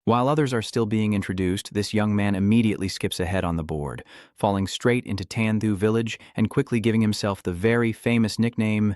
While others are still being introduced, this young man immediately skips ahead on the board, falling straight into Tanthu village and quickly giving himself the very famous nickname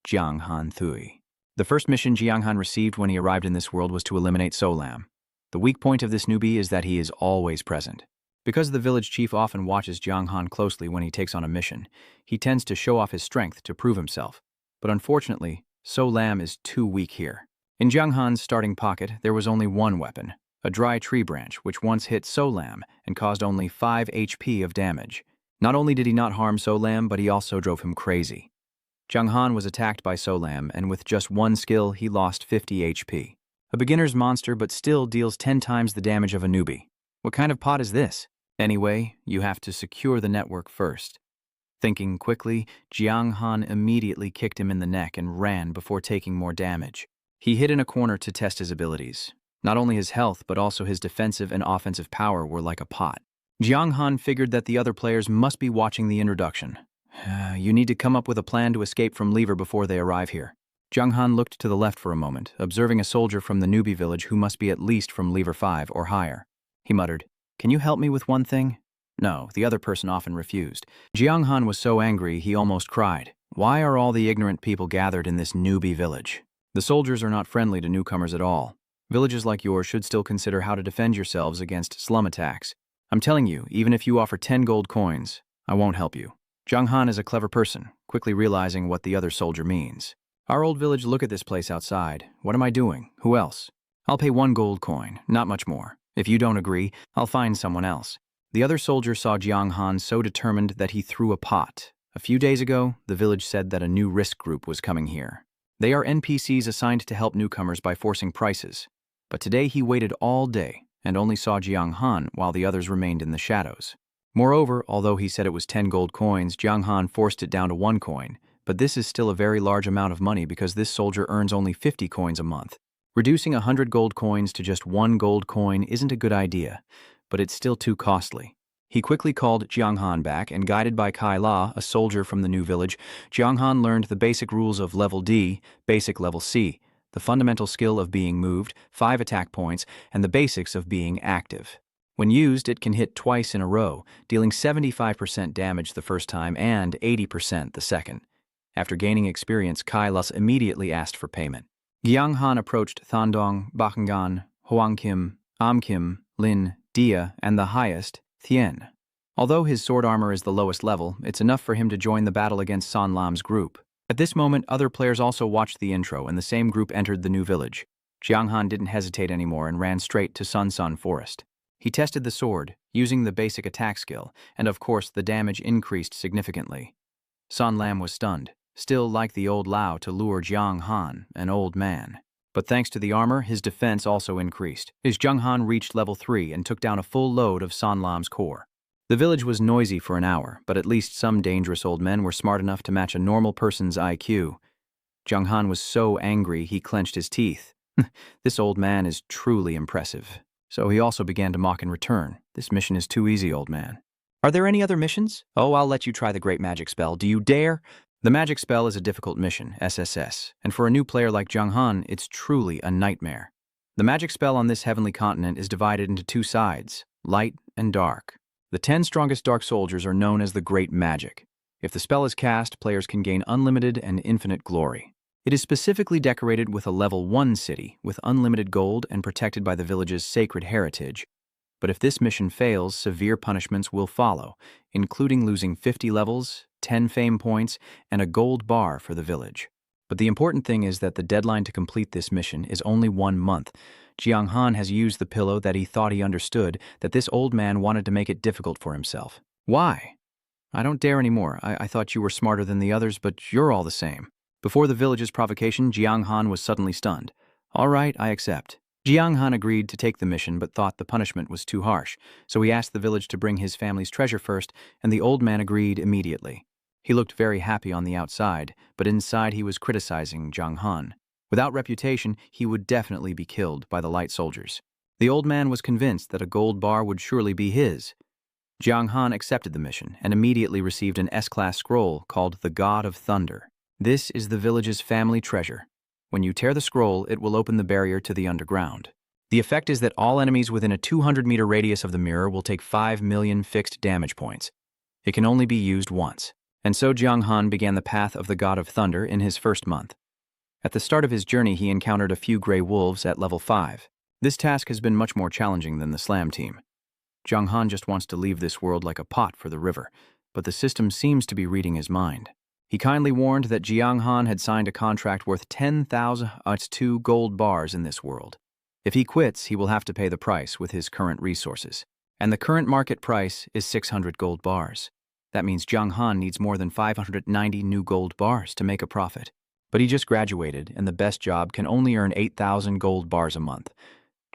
Jiang Han Thui. The first mission Jiang Han received when he arrived in this world was to eliminate Solam. The weak point of this newbie is that he is always present. Because the village chief often watches Jiang Han closely when he takes on a mission, he tends to show off his strength to prove himself. But unfortunately, Solam is too weak here. In Jiang Han's starting pocket, there was only one weapon, a dry tree branch which once hit Solam and caused only 5 HP of damage. Not only did he not harm Solam, but he also drove him crazy. Jiang Han was attacked by Solam, and with just one skill, he lost 50 HP. A beginner's monster, but still deals 10 times the damage of a newbie. What kind of pot is this? Anyway, you have to secure the network first. Thinking quickly, Jiang Han immediately kicked him in the neck and ran before taking more damage. He hid in a corner to test his abilities. Not only his health, but also his defensive and offensive power were like a pot. Jiang Han figured that the other players must be watching the introduction. You need to come up with a plan to escape from Lever before they arrive here. Jiang Han looked to the left for a moment, observing a soldier from the newbie village who must be at least from Lever 5 or higher. He muttered, "Can you help me with one thing?" No, the other person often refused. Jiang Han was so angry he almost cried. Why are all the ignorant people gathered in this newbie village? The soldiers are not friendly to newcomers at all. Villages like yours should still consider how to defend yourselves against slum attacks. I'm telling you, even if you offer 10 gold coins, I won't help you. Jiang Han is a clever person, quickly realizing what the other soldier means. Our old village, look at this place outside. What am I doing? Who else? I'll pay 1 gold coin, not much more. If you don't agree, I'll find someone else. The other soldier saw Jiang Han so determined that he threw a pot. A few days ago, the village said that a new risk group was coming here. They are NPCs assigned to help newcomers by forcing prices. But today he waited all day and only saw Jiang Han while the others remained in the shadows. Moreover, although he said it was 10 gold coins, Jiang Han forced it down to 1 coin. But this is still a very large amount of money because this soldier earns only 50 coins a month. Reducing 100 gold coins to just 1 gold coin isn't a good idea, but it's still too costly. He quickly called Jiang Han back, and guided by Kai La, a soldier from the new village, Jiang Han learned the basic rules of Level D, Basic Level C, the fundamental skill of being moved, 5 attack points, and the basics of being active. When used, it can hit twice in a row, dealing 75% damage the first time and 80% the second. After gaining experience, Kai La immediately asked for payment. Jiang Han approached Thandong, Bakangan, Huangkim, Amkim, Lin, Dia, and the highest, Thien. Although his sword armor is the lowest level, it's enough for him to join the battle against San Lam's group. At this moment, other players also watched the intro, and the same group entered the new village. Jiang Han didn't hesitate anymore and ran straight to Sun Sun Forest. He tested the sword, using the basic attack skill, and of course the damage increased significantly. San Lam was stunned, still like the old Lao to lure Jiang Han, an old man. But thanks to the armor, his defense also increased, as Jiang Han reached level 3 and took down a full load of San Lam's core. The village was noisy for an hour, but at least some dangerous old men were smart enough to match a normal person's IQ. Jiang Han was so angry he clenched his teeth. This old man is truly impressive. So he also began to mock in return. This mission is too easy, old man. Are there any other missions? Oh, I'll let you try the great magic spell. Do you dare? The magic spell is a difficult mission, SSS, and for a new player like Jiang Han, it's truly a nightmare. The magic spell on this heavenly continent is divided into 2 sides, light and dark. The 10 strongest dark soldiers are known as the Great Magic. If the spell is cast, players can gain unlimited and infinite glory. It is specifically decorated with a level 1 city, with unlimited gold and protected by the village's sacred heritage. But if this mission fails, severe punishments will follow, including losing 50 levels, 10 fame points, and a gold bar for the village. But the important thing is that the deadline to complete this mission is only 1 month. Jiang Han has used the pillow that he thought he understood, that this old man wanted to make it difficult for himself. Why? I don't dare anymore. I thought you were smarter than the others, but you're all the same. Before the village's provocation, Jiang Han was suddenly stunned. All right, I accept. Jiang Han agreed to take the mission but thought the punishment was too harsh, so he asked the village to bring his family's treasure first, and the old man agreed immediately. He looked very happy on the outside, but inside he was criticizing Jiang Han. Without reputation, he would definitely be killed by the light soldiers. The old man was convinced that a gold bar would surely be his. Jiang Han accepted the mission and immediately received an S-class scroll called the God of Thunder. This is the village's family treasure. When you tear the scroll, it will open the barrier to the underground. The effect is that all enemies within a 200-meter radius of the mirror will take 5 million fixed damage points. It can only be used once. And so Jiang Han began the path of the God of Thunder in his first month. At the start of his journey, he encountered a few gray wolves at level 5. This task has been much more challenging than the Slam team. Jiang Han just wants to leave this world like a pot for the river, but the system seems to be reading his mind. He kindly warned that Jiang Han had signed a contract worth 10,002 gold bars in this world. If he quits, he will have to pay the price with his current resources. And the current market price is 600 gold bars. That means Jiang Han needs more than 590 new gold bars to make a profit. But he just graduated, and the best job can only earn 8,000 gold bars a month.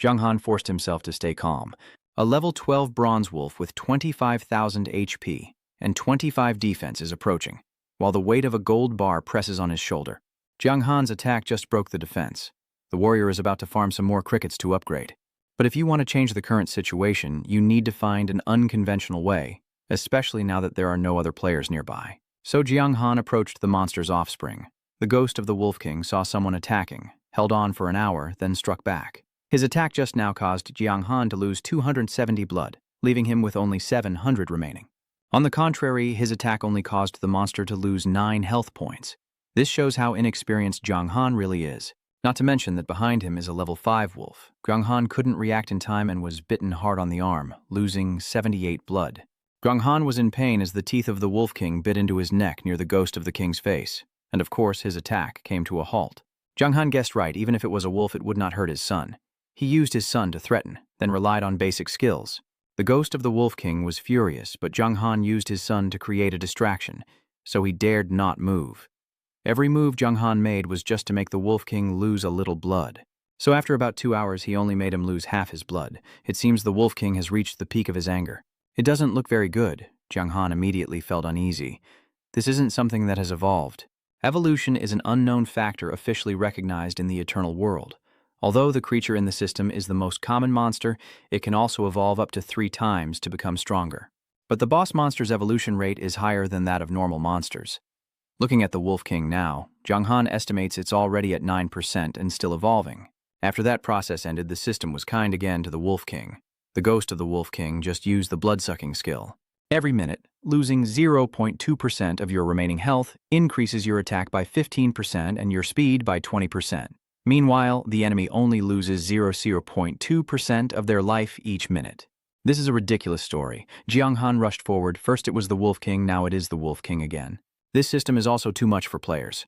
Jiang Han forced himself to stay calm. A level 12 bronze wolf with 25,000 HP and 25 defense is approaching, while the weight of a gold bar presses on his shoulder. Jiang Han's attack just broke the defense. The warrior is about to farm some more crickets to upgrade. But if you want to change the current situation, you need to find an unconventional way, especially now that there are no other players nearby. So Jiang Han approached the monster's offspring. The ghost of the Wolf King saw someone attacking, held on for an hour, then struck back. His attack just now caused Jiang Han to lose 270 blood, leaving him with only 700 remaining. On the contrary, his attack only caused the monster to lose 9 health points. This shows how inexperienced Jiang Han really is. Not to mention that behind him is a level 5 wolf. Jiang Han couldn't react in time and was bitten hard on the arm, losing 78 blood. Jiang Han was in pain as the teeth of the Wolf King bit into his neck near the ghost of the king's face. And of course, his attack came to a halt. Jiang Han guessed right, even if it was a wolf, it would not hurt his son. He used his son to threaten, then relied on basic skills. The ghost of the Wolf King was furious, but Jiang Han used his son to create a distraction, so he dared not move. Every move Jiang Han made was just to make the Wolf King lose a little blood. So after about 2 hours, he only made him lose half his blood. It seems the Wolf King has reached the peak of his anger. It doesn't look very good. Jiang Han immediately felt uneasy. This isn't something that has evolved. Evolution is an unknown factor officially recognized in the eternal world. Although the creature in the system is the most common monster, it can also evolve up to 3 times to become stronger. But the boss monster's evolution rate is higher than that of normal monsters. Looking at the Wolf King now, Jiang Han estimates it's already at 9% and still evolving. After that process ended, the system was kind again to the Wolf King. The ghost of the Wolf King just used the blood-sucking skill. Every minute, losing 0.2% of your remaining health increases your attack by 15% and your speed by 20%. Meanwhile, the enemy only loses 0.2% of their life each minute. This is a ridiculous story. Jiang Han rushed forward. First it was the Wolf King, now it is the Wolf King again. This system is also too much for players.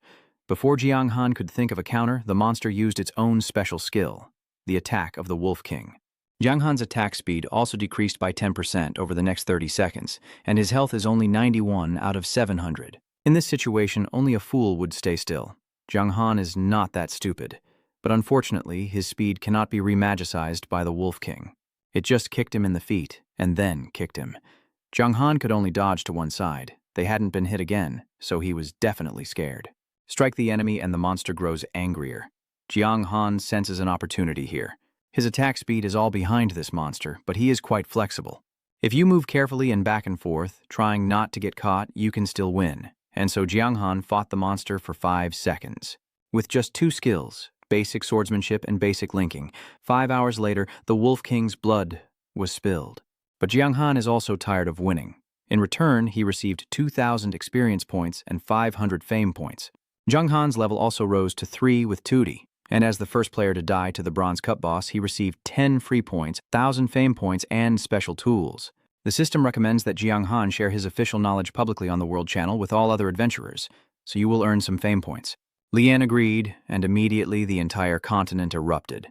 Before Jiang Han could think of a counter, the monster used its own special skill, the attack of the Wolf King. Jiang Han's attack speed also decreased by 10% over the next 30 seconds, and his health is only 91 out of 700. In this situation, only a fool would stay still. Jiang Han is not that stupid, but unfortunately, his speed cannot be remagicized by the Wolf King. It just kicked him in the feet, and then kicked him. Jiang Han could only dodge to one side. They hadn't been hit again, so he was definitely scared. Strike the enemy and the monster grows angrier. Jiang Han senses an opportunity here. His attack speed is all behind this monster, but he is quite flexible. If you move carefully and back and forth, trying not to get caught, you can still win. And so Jiang Han fought the monster for 5 seconds. With just 2 skills, basic swordsmanship and basic linking, 5 hours later, the Wolf King's blood was spilled. But Jiang Han is also tired of winning. In return, he received 2,000 experience points and 500 fame points. Jiang Han's level also rose to 3 with Tootie, and as the first player to die to the Bronze Cup boss, he received 10 free points, 1,000 fame points, and special tools. The system recommends that Jiang Han share his official knowledge publicly on the World Channel with all other adventurers, so you will earn some fame points. Lian agreed, and immediately the entire continent erupted.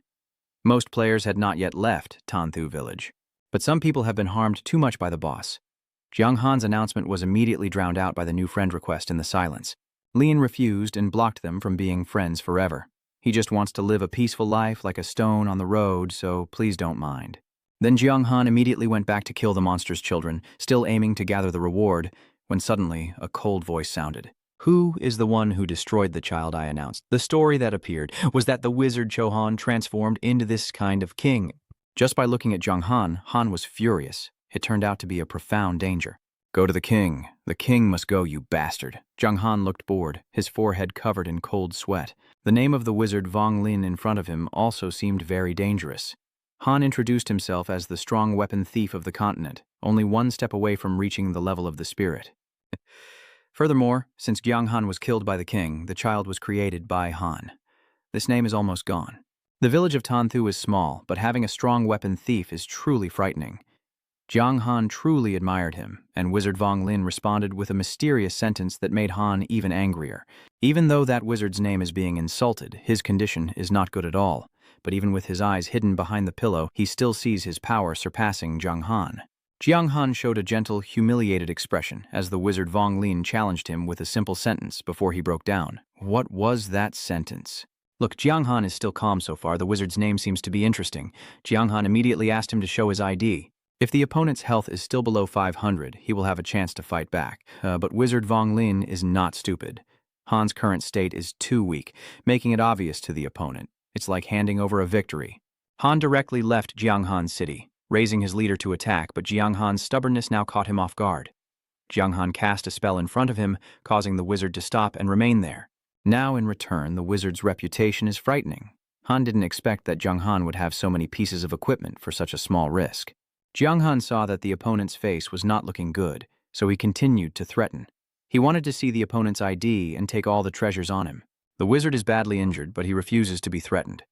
Most players had not yet left Tanthu village, but some people have been harmed too much by the boss. Jiang Han's announcement was immediately drowned out by the new friend request in the silence. Lian refused and blocked them from being friends forever. He just wants to live a peaceful life like a stone on the road, so please don't mind. Then Jiang Han immediately went back to kill the monster's children, still aiming to gather the reward, when suddenly a cold voice sounded. "Who is the one who destroyed the child?" I announced. The story that appeared was that the wizard Chohan transformed into this kind of king. Just by looking at Jiang Han, Han was furious. It turned out to be a profound danger. "Go to the king. The king must go, you bastard." Jiang Han looked bored, his forehead covered in cold sweat. The name of the wizard Vong Lin in front of him also seemed very dangerous. Han introduced himself as the strong weapon thief of the continent, only one step away from reaching the level of the spirit. Furthermore, since Gyang Han was killed by the king, the child was created by Han. This name is almost gone. The village of Tanthu is small, but having a strong weapon thief is truly frightening. Jiang Han truly admired him, and Wizard Vong Lin responded with a mysterious sentence that made Han even angrier. Even though that wizard's name is being insulted, his condition is not good at all. But even with his eyes hidden behind the pillow, he still sees his power surpassing Jiang Han. Jiang Han showed a gentle, humiliated expression as the wizard Vong Lin challenged him with a simple sentence before he broke down. What was that sentence? Look, Jiang Han is still calm so far. The wizard's name seems to be interesting. Jiang Han immediately asked him to show his ID. If the opponent's health is still below 500, he will have a chance to fight back. But Wizard Vong Lin is not stupid. Han's current state is too weak, making it obvious to the opponent. It's like handing over a victory. Han directly left Jiang Han's city, raising his leader to attack, but Jiang Han's stubbornness now caught him off guard. Jiang Han cast a spell in front of him, causing the wizard to stop and remain there. Now, in return, the wizard's reputation is frightening. Han didn't expect that Jiang Han would have so many pieces of equipment for such a small risk. Jiang Han saw that the opponent's face was not looking good, so he continued to threaten. He wanted to see the opponent's ID and take all the treasures on him. The wizard is badly injured, but he refuses to be threatened.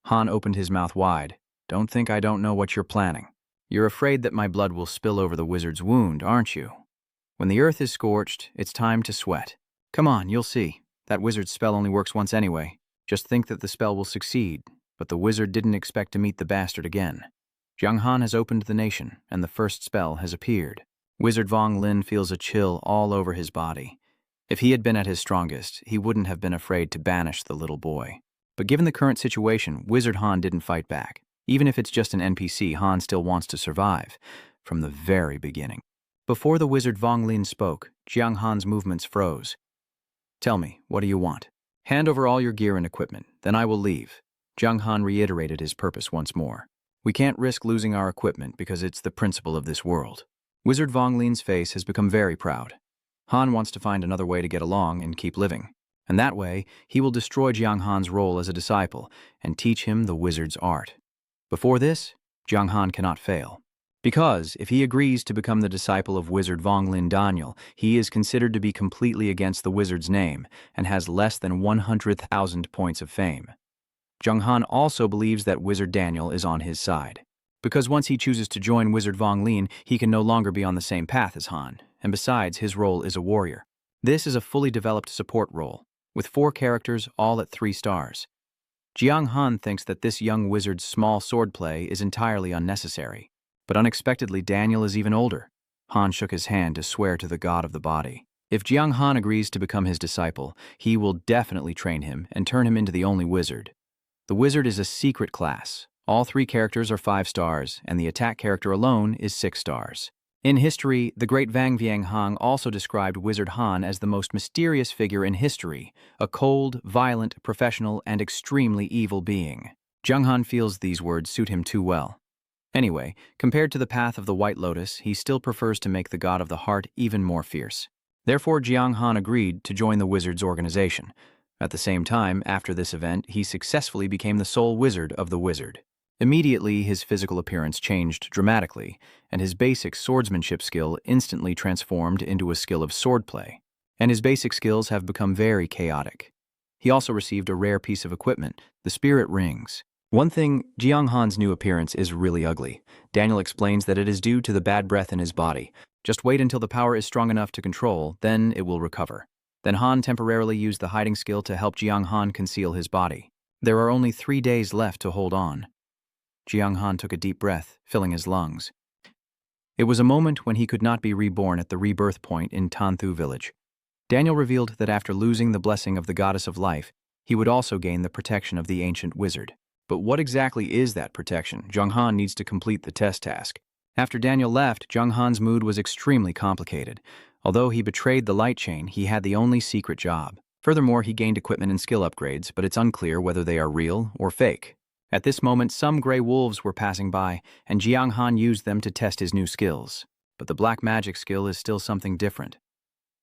Han opened his mouth wide. Don't think I don't know what you're planning. You're afraid that my blood will spill over the wizard's wound, aren't you? When the earth is scorched, it's time to sweat. Come on, you'll see. That wizard's spell only works once anyway. Just think that the spell will succeed. But the wizard didn't expect to meet the bastard again. Jiang Han has opened the nation, and the first spell has appeared. Wizard Vong Lin feels a chill all over his body. If he had been at his strongest, he wouldn't have been afraid to banish the little boy. But given the current situation, Wizard Han didn't fight back. Even if it's just an NPC, Han still wants to survive, from the very beginning. Before the wizard Vong Lin spoke, Jiang Han's movements froze. Tell me, what do you want? Hand over all your gear and equipment, then I will leave. Jiang Han reiterated his purpose once more. We can't risk losing our equipment because it's the principle of this world. Wizard Vong Lin's face has become very proud. Han wants to find another way to get along and keep living. And that way, he will destroy Jiang Han's role as a disciple and teach him the wizard's art. Before this, Jiang Han cannot fail. Because if he agrees to become the disciple of Wizard Vong Lin Daniel, he is considered to be completely against the wizard's name and has less than 100,000 points of fame. Jiang Han also believes that Wizard Daniel is on his side. Because once he chooses to join Wizard Vong Lin, he can no longer be on the same path as Han, and besides, his role is a warrior. This is a fully developed support role, with 4 characters all at 3 stars. Jiang Han thinks that this young wizard's small swordplay is entirely unnecessary. But unexpectedly, Daniel is even older. Han shook his hand to swear to the god of the body. If Jiang Han agrees to become his disciple, he will definitely train him and turn him into the only wizard. The wizard is a secret class. All 3 characters are 5 stars, and the attack character alone is 6 stars. In history, the great Wang Vianghang also described Wizard Han as the most mysterious figure in history, a cold, violent, professional, and extremely evil being. Jiang Han feels these words suit him too well. Anyway, compared to the path of the White Lotus, he still prefers to make the god of the heart even more fierce. Therefore, Jiang Han agreed to join the wizard's organization. At the same time, after this event, he successfully became the sole wizard of the wizard. Immediately, his physical appearance changed dramatically, and his basic swordsmanship skill instantly transformed into a skill of swordplay. And his basic skills have become very chaotic. He also received a rare piece of equipment, the spirit rings. One thing, Jiang Han's new appearance is really ugly. Daniel explains that it is due to the bad breath in his body. Just wait until the power is strong enough to control, then it will recover. Then Han temporarily used the hiding skill to help Jiang Han conceal his body. There are only 3 days left to hold on. Jiang Han took a deep breath, filling his lungs. It was a moment when he could not be reborn at the rebirth point in Tanthu village. Daniel revealed that after losing the blessing of the goddess of life, he would also gain the protection of the ancient wizard. But what exactly is that protection? Jiang Han needs to complete the test task. After Daniel left, Jiang Han's mood was extremely complicated. Although he betrayed the light chain, he had the only secret job. Furthermore, he gained equipment and skill upgrades, but it's unclear whether they are real or fake. At this moment, some gray wolves were passing by, and Jiang Han used them to test his new skills. But the black magic skill is still something different.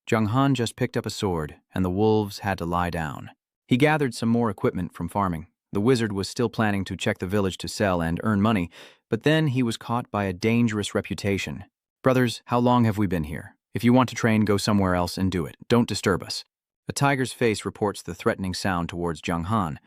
Jiang Han just picked up a sword, and the wolves had to lie down. He gathered some more equipment from farming, The wizard was still planning to check the village to sell and earn money, but then he was caught by a dangerous reputation. "Brothers, how long have we been here? If you want to train, go somewhere else and do it. Don't disturb us." A tiger's face reports the threatening sound towards Zhang Han.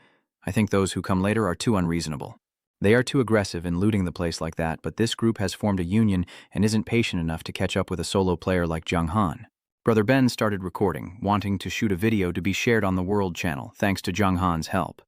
"I think those who come later are too unreasonable. They are too aggressive in looting the place like that, but this group has formed a union and isn't patient enough to catch up with a solo player like Zhang Han." Brother Ben started recording, wanting to shoot a video to be shared on the World Channel, thanks to Zhang Han's help.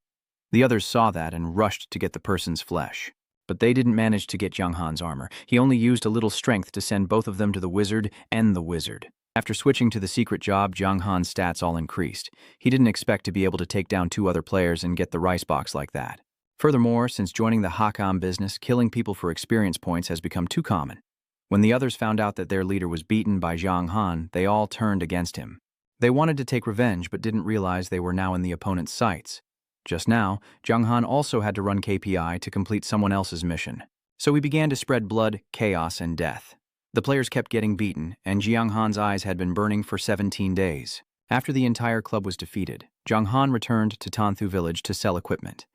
The others saw that and rushed to get the person's flesh. But they didn't manage to get Zhang Han's armor. He only used a little strength to send both of them to the wizard and the wizard. After switching to the secret job, Zhang Han's stats all increased. He didn't expect to be able to take down 2 other players and get the rice box like that. Furthermore, since joining the Hakam business, killing people for experience points has become too common. When the others found out that their leader was beaten by Zhang Han, they all turned against him. They wanted to take revenge but didn't realize they were now in the opponent's sights. Just now, Zhang Han also had to run KPI to complete someone else's mission. So he began to spread blood, chaos, and death. The players kept getting beaten, and Zhang Han's eyes had been burning for 17 days. After the entire club was defeated, Zhang Han returned to Tanthu village to sell equipment.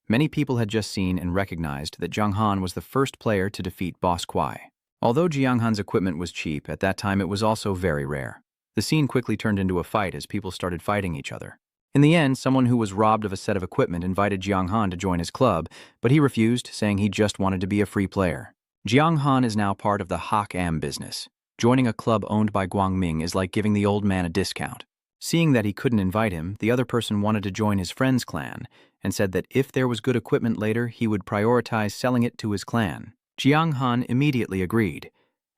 Many people had just seen and recognized that Zhang Han was the first player to defeat Boss Kwai. Although Zhang Han's equipment was cheap, at that time it was also very rare. The scene quickly turned into a fight as people started fighting each other. In the end, someone who was robbed of a set of equipment invited Zhang Han to join his club, but he refused, saying he just wanted to be a free player. Zhang Han is now part of the Hakam business. Joining a club owned by Guangming is like giving the old man a discount. Seeing that he couldn't invite him, the other person wanted to join his friend's clan, and said that if there was good equipment later, he would prioritize selling it to his clan. Zhang Han immediately agreed.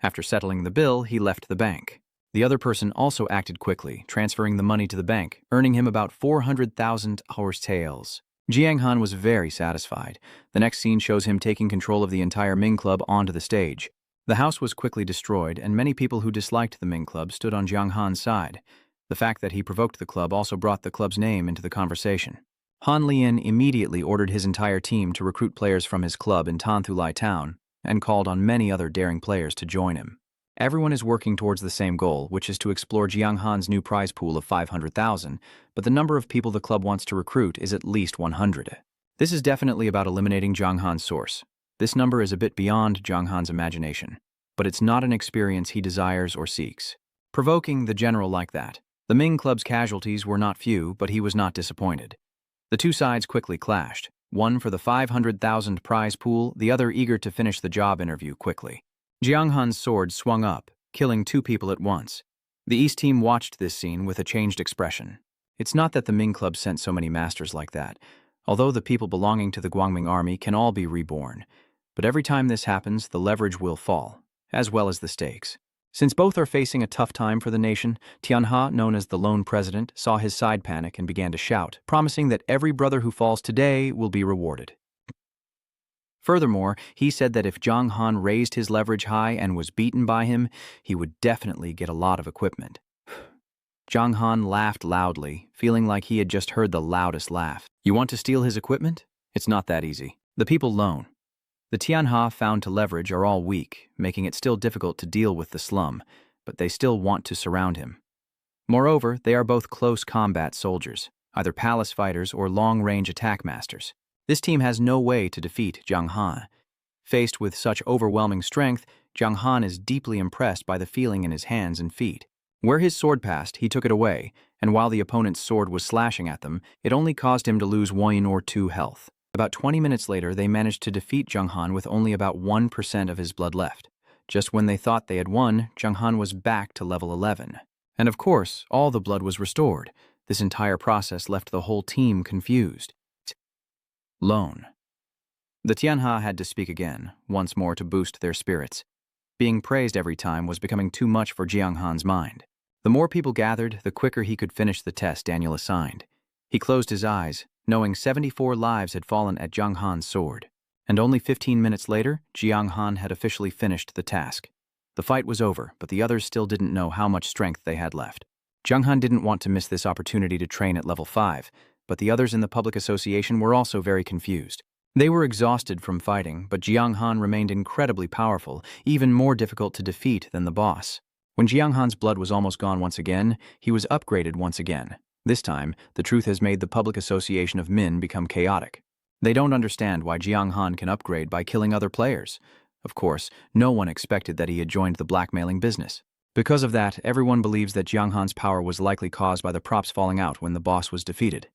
After settling the bill, he left the bank. The other person also acted quickly, transferring the money to the bank, earning him about 400,000 hours taels. Zhang Han was very satisfied. The next scene shows him taking control of the entire Ming Club onto the stage. The house was quickly destroyed, and many people who disliked the Ming Club stood on Zhang Han's side. The fact that he provoked the club also brought the club's name into the conversation. Han Lian immediately ordered his entire team to recruit players from his club in Tanthulai town and called on many other daring players to join him. Everyone is working towards the same goal, which is to explore Zhang Han's new prize pool of 500,000, but the number of people the club wants to recruit is at least 100. This is definitely about eliminating Zhang Han's source. This number is a bit beyond Zhang Han's imagination, but it's not an experience he desires or seeks. Provoking the general like that. The Ming Club's casualties were not few, but he was not disappointed. The two sides quickly clashed, one for the 500,000 prize pool, the other eager to finish the job interview quickly. Zhang Han's sword swung up, killing 2 people at once. The East team watched this scene with a changed expression. It's not that the Ming Club sent so many masters like that, although the people belonging to the Guangming army can all be reborn. But every time this happens, the leverage will fall, as well as the stakes. Since both are facing a tough time for the nation, Tianha, known as the lone president, saw his side panic and began to shout, promising that every brother who falls today will be rewarded. Furthermore, he said that if Zhang Han raised his leverage high and was beaten by him, he would definitely get a lot of equipment. Zhang Han laughed loudly, feeling like he had just heard the loudest laugh. You want to steal his equipment? It's not that easy. The people loan. The Tianha found to leverage are all weak, making it still difficult to deal with the slum, but they still want to surround him. Moreover, they are both close combat soldiers, either palace fighters or long-range attack masters. This team has no way to defeat Zhang Han. Faced with such overwhelming strength, Zhang Han is deeply impressed by the feeling in his hands and feet. Where his sword passed, he took it away, and while the opponent's sword was slashing at them, it only caused him to lose 1 or 2 health. About 20 minutes later, they managed to defeat Zhang Han with only about 1% of his blood left. Just when they thought they had won, Zhang Han was back to level 11. And of course, all the blood was restored. This entire process left the whole team confused. Loan. The Tianha had to speak again, once more to boost their spirits. Being praised every time was becoming too much for Zhang Han's mind. The more people gathered, the quicker he could finish the test Daniel assigned. He closed his eyes, knowing 74 lives had fallen at Zhang Han's sword. And only 15 minutes later, Zhang Han had officially finished the task. The fight was over, but the others still didn't know how much strength they had left. Zhang Han didn't want to miss this opportunity to train at level 5, but the others in the public association were also very confused. They were exhausted from fighting, but Zhang Han remained incredibly powerful, even more difficult to defeat than the boss. When Zhang Han's blood was almost gone once again, he was upgraded once again. This time, the truth has made the public association of Min become chaotic. They don't understand why Jiang Han can upgrade by killing other players. Of course, no one expected that he had joined the blackmailing business. Because of that, everyone believes that Jiang Han's power was likely caused by the props falling out when the boss was defeated.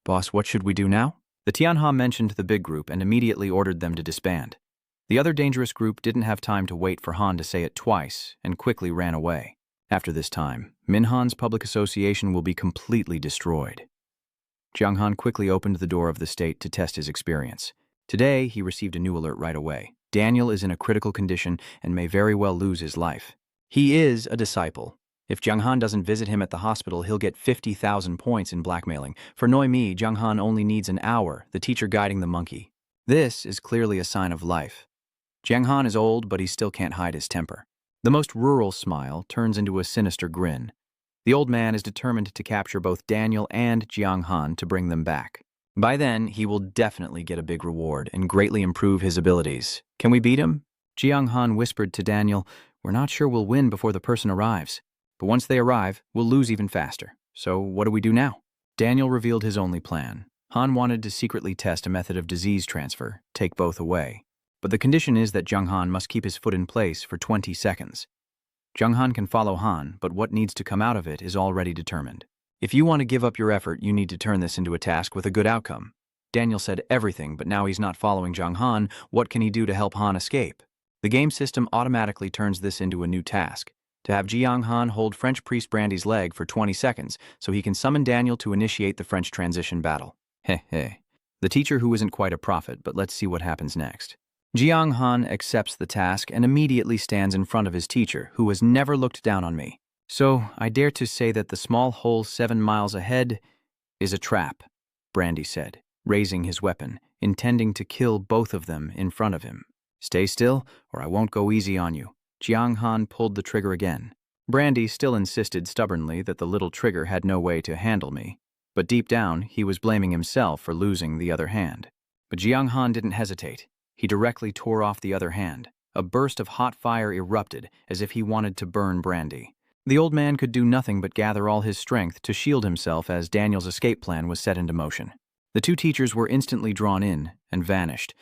Boss, what should we do now? The Tianha mentioned the big group and immediately ordered them to disband. The other dangerous group didn't have time to wait for Han to say it twice and quickly ran away. After this time, Minhan's public association will be completely destroyed. Jiang Han quickly opened the door of the state to test his experience. Today, he received a new alert right away. Daniel is in a critical condition and may very well lose his life. He is a disciple. If Jiang Han doesn't visit him at the hospital, he'll get 50,000 points in blackmailing. For Noi Mi, Jiang Han only needs an hour, the teacher guiding the monkey. This is clearly a sign of life. Jiang Han is old, but he still can't hide his temper. The most rural smile turns into a sinister grin. The old man is determined to capture both Daniel and Jiang Han to bring them back. By then, he will definitely get a big reward and greatly improve his abilities. Can we beat him? Jiang Han whispered to Daniel, "We're not sure we'll win before the person arrives. But once they arrive, we'll lose even faster. So what do we do now?" Daniel revealed his only plan. Han wanted to secretly test a method of disease transfer, take both away. But the condition is that Jiang Han must keep his foot in place for 20 seconds. Jiang Han can follow Han, but what needs to come out of it is already determined. If you want to give up your effort, you need to turn this into a task with a good outcome. Daniel said everything, but now he's not following Jiang Han. What can he do to help Han escape? The game system automatically turns this into a new task. To have Jiang Han hold French priest Brandy's leg for 20 seconds so he can summon Daniel to initiate the French transition battle. Heh. The teacher who isn't quite a prophet, but let's see what happens next. Jiang Han accepts the task and immediately stands in front of his teacher, who has never looked down on me. So, I dare to say that the small hole 7 miles ahead is a trap, Brandy said, raising his weapon, intending to kill both of them in front of him. Stay still, or I won't go easy on you. Jiang Han pulled the trigger again. Brandy still insisted stubbornly that the little trigger had no way to handle me, but deep down, he was blaming himself for losing the other hand. But Jiang Han didn't hesitate. He directly tore off the other hand. A burst of hot fire erupted, as if he wanted to burn Brandy. The old man could do nothing but gather all his strength to shield himself as Daniel's escape plan was set into motion. The two teachers were instantly drawn in and vanished.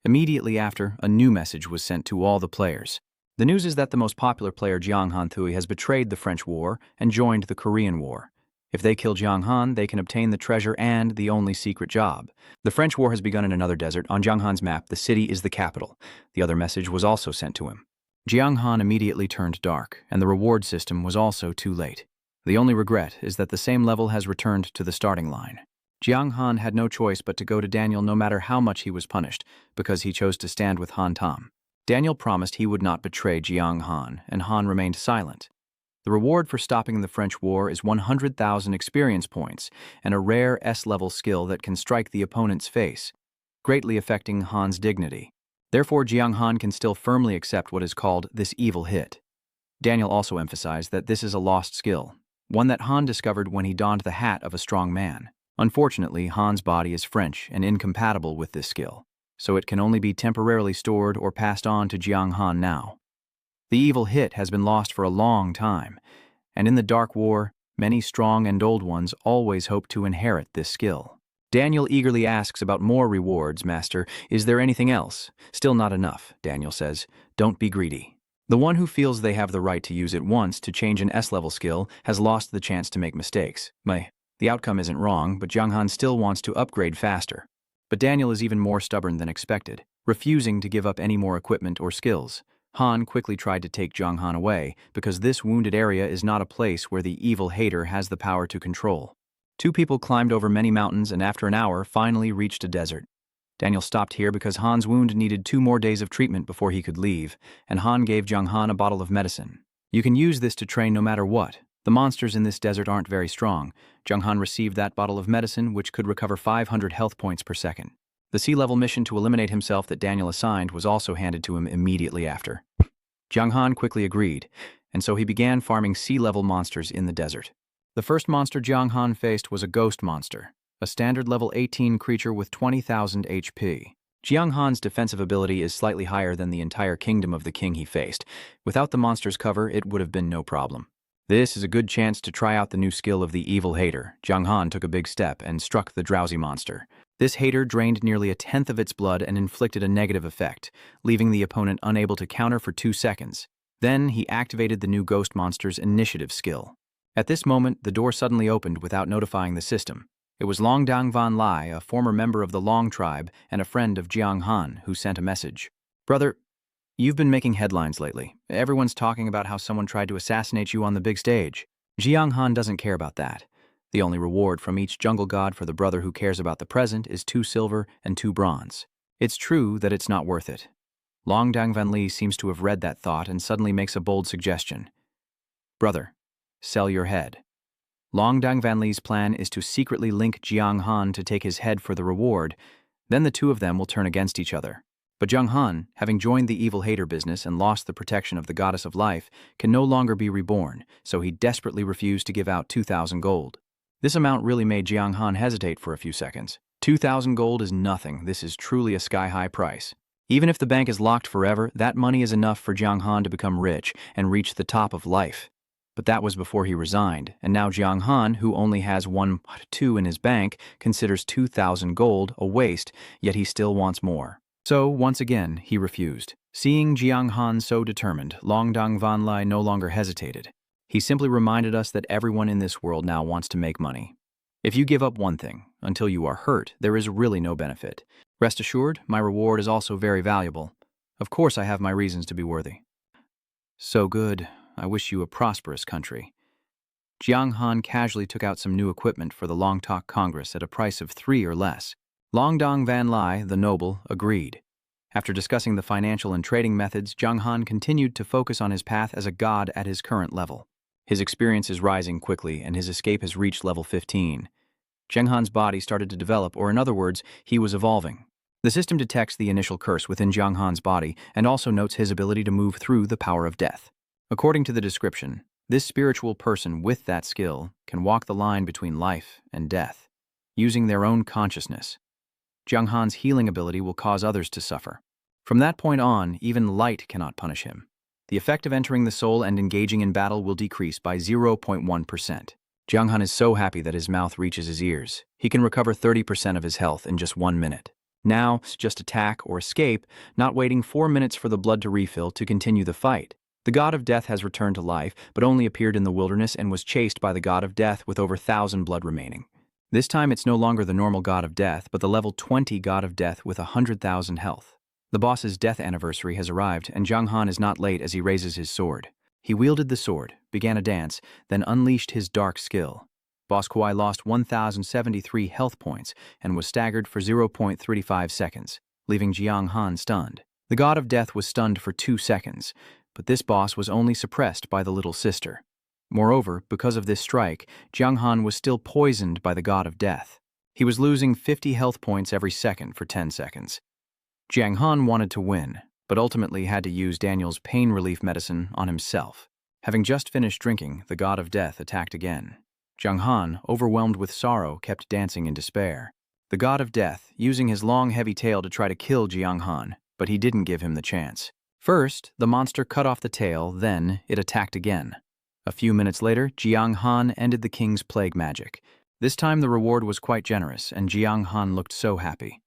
Immediately after, a new message was sent to all the players. The news is that the most popular player, Jiang Han Thui, has betrayed the French war and joined the Korean War. If they kill Jiang Han, they can obtain the treasure and the only secret job. The French war has begun in another desert. On Jiang Han's map, the city is the capital. The other message was also sent to him. Jiang Han immediately turned dark, and the reward system was also too late. The only regret is that the same level has returned to the starting line. Jiang Han had no choice but to go to Daniel no matter how much he was punished, because he chose to stand with Han Tam. Daniel promised he would not betray Jiang Han, and Han remained silent. The reward for stopping the French war is 100,000 experience points and a rare S-level skill that can strike the opponent's face, greatly affecting Han's dignity. Therefore, Jiang Han can still firmly accept what is called this evil hit. Daniel also emphasized that this is a lost skill, one that Han discovered when he donned the hat of a strong man. Unfortunately, Han's body is French and incompatible with this skill, so it can only be temporarily stored or passed on to Jiang Han now. The evil hit has been lost for a long time, and in the Dark War, many strong and old ones always hope to inherit this skill. Daniel eagerly asks about more rewards, Master. Is there anything else? Still not enough, Daniel says. Don't be greedy. The one who feels they have the right to use it once to change an S-level skill has lost the chance to make mistakes. The outcome isn't wrong, but Jiang Han still wants to upgrade faster. But Daniel is even more stubborn than expected, refusing to give up any more equipment or skills. Han quickly tried to take Jiang Han away, because this wounded area is not a place where the evil hater has the power to control. Two people climbed over many mountains and after an hour finally reached a desert. Daniel stopped here because Han's wound needed 2 more days of treatment before he could leave, and Han gave Jiang Han a bottle of medicine. You can use this to train no matter what. The monsters in this desert aren't very strong. Jiang Han received that bottle of medicine, which could recover 500 health points per second. The sea-level mission to eliminate himself that Daniel assigned was also handed to him immediately after. Jiang Han quickly agreed, and so he began farming sea-level monsters in the desert. The first monster Jiang Han faced was a ghost monster, a standard level 18 creature with 20,000 HP. Jiang Han's defensive ability is slightly higher than the entire kingdom of the king he faced. Without the monster's cover, it would have been no problem. This is a good chance to try out the new skill of the evil hater. Jiang Han took a big step and struck the drowsy monster. This hater drained nearly a tenth of its blood and inflicted a negative effect, leaving the opponent unable to counter for 2 seconds. Then he activated the new ghost monster's initiative skill. At this moment, the door suddenly opened without notifying the system. It was Longdang Van Lai, a former member of the Long tribe and a friend of Jiang Han, who sent a message. "Brother, you've been making headlines lately. Everyone's talking about how someone tried to assassinate you on the big stage. Jiang Han doesn't care about that. The only reward from each jungle god for the brother who cares about the present is 2 silver and 2 bronze. It's true that it's not worth it." Longdang Van Li seems to have read that thought and suddenly makes a bold suggestion. "Brother, sell your head." Longdang Van Li's plan is to secretly link Jiang Han to take his head for the reward, then the two of them will turn against each other. But Jiang Han, having joined the evil hater business and lost the protection of the goddess of life, can no longer be reborn, so he desperately refused to give out 2,000 gold. This amount really made Jiang Han hesitate for a few seconds. 2,000 gold is nothing. This is truly a sky-high price. Even if the bank is locked forever, that money is enough for Jiang Han to become rich and reach the top of life. But that was before he resigned, and now Jiang Han, who only has 1-2 in his bank, considers 2,000 gold a waste, yet he still wants more. So, once again, he refused. Seeing Jiang Han so determined, Longdang Van Lai no longer hesitated. He simply reminded us that everyone in this world now wants to make money. If you give up one thing, until you are hurt, there is really no benefit. Rest assured, my reward is also very valuable. Of course I have my reasons to be worthy. So good. I wish you a prosperous country. Jiang Han casually took out some new equipment for the Long Talk Congress at a price of 3 or less. Longdang Van Lai, the noble, agreed. After discussing the financial and trading methods, Jiang Han continued to focus on his path as a god at his current level. His experience is rising quickly, and his escape has reached level 15. Jiang Han's body started to develop, or in other words, he was evolving. The system detects the initial curse within Jiang Han's body and also notes his ability to move through the power of death. According to the description, this spiritual person with that skill can walk the line between life and death, using their own consciousness. Jiang Han's healing ability will cause others to suffer. From that point on, even light cannot punish him. The effect of entering the soul and engaging in battle will decrease by 0.1%. Jiang Han is so happy that his mouth reaches his ears. He can recover 30% of his health in just 1 minute. Now, just attack or escape, not waiting 4 minutes for the blood to refill to continue the fight. The god of death has returned to life, but only appeared in the wilderness and was chased by the god of death with over 1,000 blood remaining. This time it's no longer the normal god of death, but the level 20 god of death with 100,000 health. The boss's death anniversary has arrived, and Jiang Han is not late as he raises his sword. He wielded the sword, began a dance, then unleashed his dark skill. Boss Kuai lost 1,073 health points and was staggered for 0.35 seconds, leaving Jiang Han stunned. The god of death was stunned for 2 seconds, but this boss was only suppressed by the little sister. Moreover, because of this strike, Jiang Han was still poisoned by the god of death. He was losing 50 health points every second for 10 seconds. Jiang Han wanted to win, but ultimately had to use Daniel's pain relief medicine on himself. Having just finished drinking, the god of death attacked again. Jiang Han, overwhelmed with sorrow, kept dancing in despair. The god of death, using his long heavy tail to try to kill Jiang Han, but he didn't give him the chance. First, the monster cut off the tail, then it attacked again. A few minutes later, Jiang Han ended the king's plague magic. This time the reward was quite generous, and Jiang Han looked so happy.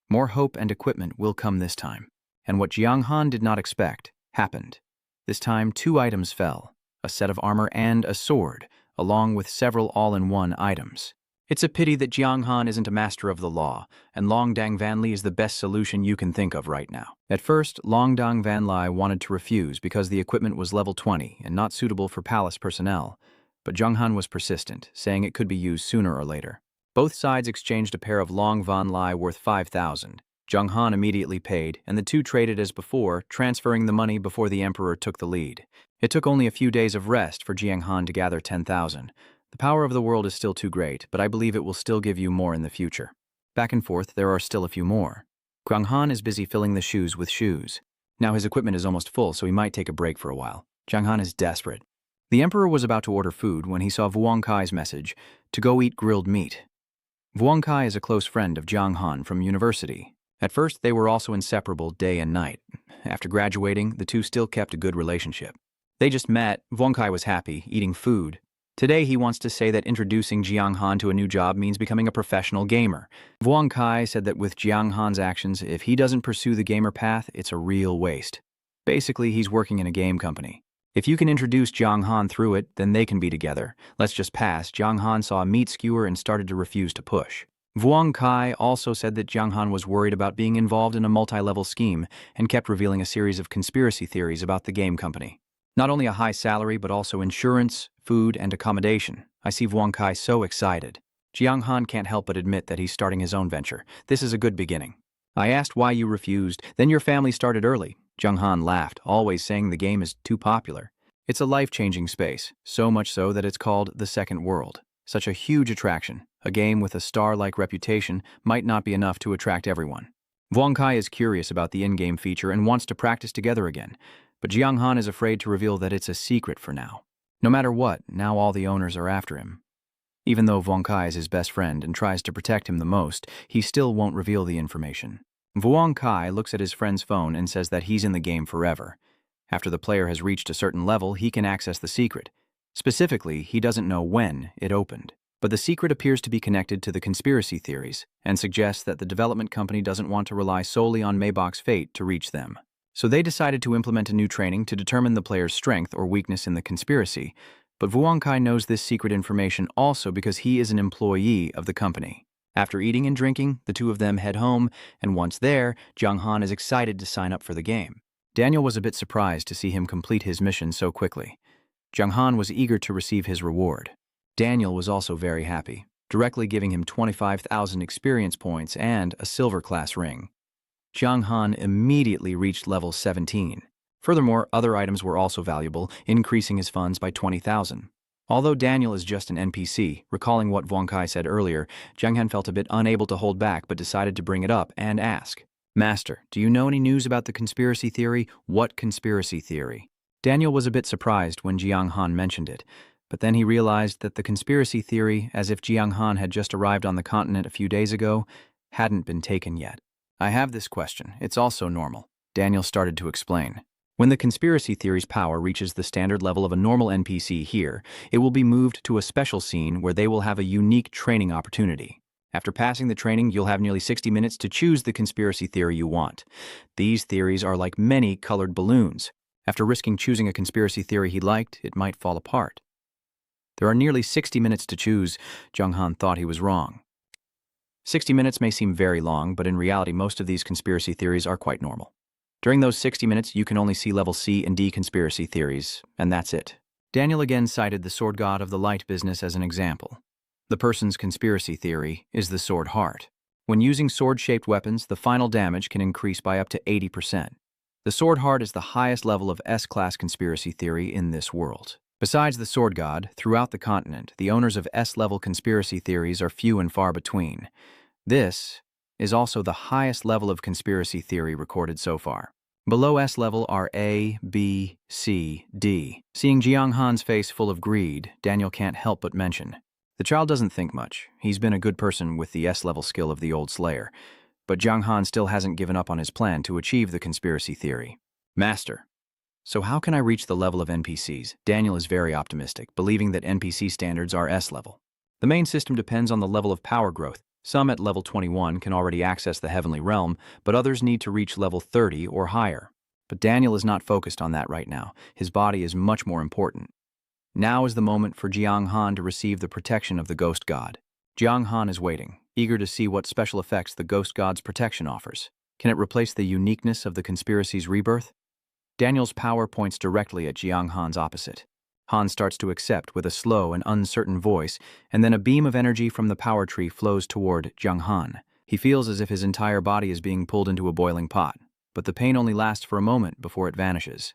More hope and equipment will come this time. And what Jiang Han did not expect happened. This time 2 items fell, a set of armor and a sword, along with several all-in-one items. It's a pity that Jiang Han isn't a master of the law, and Longdang Van Li is the best solution you can think of right now. At first, Longdang Van Li wanted to refuse because the equipment was level 20 and not suitable for palace personnel, but Jiang Han was persistent, saying it could be used sooner or later. Both sides exchanged a pair of Long Van Li worth 5,000. Jiang Han immediately paid, and the two traded as before, transferring the money before the emperor took the lead. It took only a few days of rest for Jiang Han to gather 10,000. The power of the world is still too great, but I believe it will still give you more in the future. Back and forth, there are still a few more. Jiang Han is busy filling the shoes with shoes. Now his equipment is almost full, so he might take a break for a while. Jiang Han is desperate. The emperor was about to order food when he saw Vuong Kai's message to go eat grilled meat. Vuong Kai is a close friend of Jiang Han from university. At first, they were also inseparable day and night. After graduating, the two still kept a good relationship. They just met, Vuong Kai was happy, eating food. Today, he wants to say that introducing Jiang Han to a new job means becoming a professional gamer. Wang Kai said that with Jiang Han's actions, if he doesn't pursue the gamer path, it's a real waste. Basically, he's working in a game company. If you can introduce Jiang Han through it, then they can be together. Let's just pass. Jiang Han saw a meat skewer and started to refuse to push. Wang Kai also said that Jiang Han was worried about being involved in a multi-level scheme and kept revealing a series of conspiracy theories about the game company. Not only a high salary, but also insurance, food, and accommodation. I see Wang Kai so excited. Jiang Han can't help but admit that he's starting his own venture. This is a good beginning. I asked why you refused, then your family started early. Jiang Han laughed, always saying the game is too popular. It's a life-changing space, so much so that it's called the Second World. Such a huge attraction. A game with a star-like reputation might not be enough to attract everyone. Wang Kai is curious about the in-game feature and wants to practice together again. But Jiang Han is afraid to reveal that it's a secret for now. No matter what, now all the owners are after him. Even though Wang Kai is his best friend and tries to protect him the most, he still won't reveal the information. Wang Kai looks at his friend's phone and says that he's in the game forever. After the player has reached a certain level, he can access the secret. Specifically, he doesn't know when it opened. But the secret appears to be connected to the conspiracy theories and suggests that the development company doesn't want to rely solely on Maybach's fate to reach them. So they decided to implement a new training to determine the player's strength or weakness in the conspiracy. But Wang Kai knows this secret information also because he is an employee of the company. After eating and drinking, the two of them head home, and once there, Jiang Han is excited to sign up for the game. Daniel was a bit surprised to see him complete his mission so quickly. Jiang Han was eager to receive his reward. Daniel was also very happy, directly giving him 25,000 experience points and a silver class ring. Jiang Han immediately reached level 17. Furthermore, other items were also valuable, increasing his funds by 20,000. Although Daniel is just an NPC, recalling what Wang Kai said earlier, Jiang Han felt a bit unable to hold back but decided to bring it up and ask, "Master, do you know any news about the conspiracy theory? What conspiracy theory?" Daniel was a bit surprised when Jiang Han mentioned it, but then he realized that the conspiracy theory, as if Jiang Han had just arrived on the continent a few days ago, hadn't been taken yet. "I have this question. It's also normal," Daniel started to explain. When the conspiracy theory's power reaches the standard level of a normal NPC here, it will be moved to a special scene where they will have a unique training opportunity. After passing the training, you'll have nearly 60 minutes to choose the conspiracy theory you want. These theories are like many colored balloons. After risking choosing a conspiracy theory he liked, it might fall apart. There are nearly 60 minutes to choose. Jiang Han thought he was wrong. 60 minutes may seem very long, but in reality most of these conspiracy theories are quite normal. During those 60 minutes, you can only see level C and D conspiracy theories, and that's it. Daniel again cited the sword god of the light business as an example. The person's conspiracy theory is the sword heart. When using sword-shaped weapons, the final damage can increase by up to 80%. The sword heart is the highest level of S-class conspiracy theory in this world. Besides the sword god, throughout the continent, the owners of S-level conspiracy theories are few and far between. This is also the highest level of conspiracy theory recorded so far. Below S level are A, B, C, D. Seeing Jiang Han's face full of greed, Daniel can't help but mention. The child doesn't think much. He's been a good person with the S-level skill of the old Slayer. But Jiang Han still hasn't given up on his plan to achieve the conspiracy theory. "Master, so how can I reach the level of NPCs?" Daniel is very optimistic, believing that NPC standards are S-level. The main system depends on the level of power growth. Some at level 21 can already access the heavenly realm, but others need to reach level 30 or higher. But Daniel is not focused on that right now. His body is much more important. Now is the moment for Jiang Han to receive the protection of the Ghost God. Jiang Han is waiting, eager to see what special effects the Ghost God's protection offers. Can it replace the uniqueness of the conspiracy's rebirth? Daniel's power points directly at Jiang Han's opposite. Han starts to accept with a slow and uncertain voice, and then a beam of energy from the power tree flows toward Jiang Han. He feels as if his entire body is being pulled into a boiling pot, but the pain only lasts for a moment before it vanishes.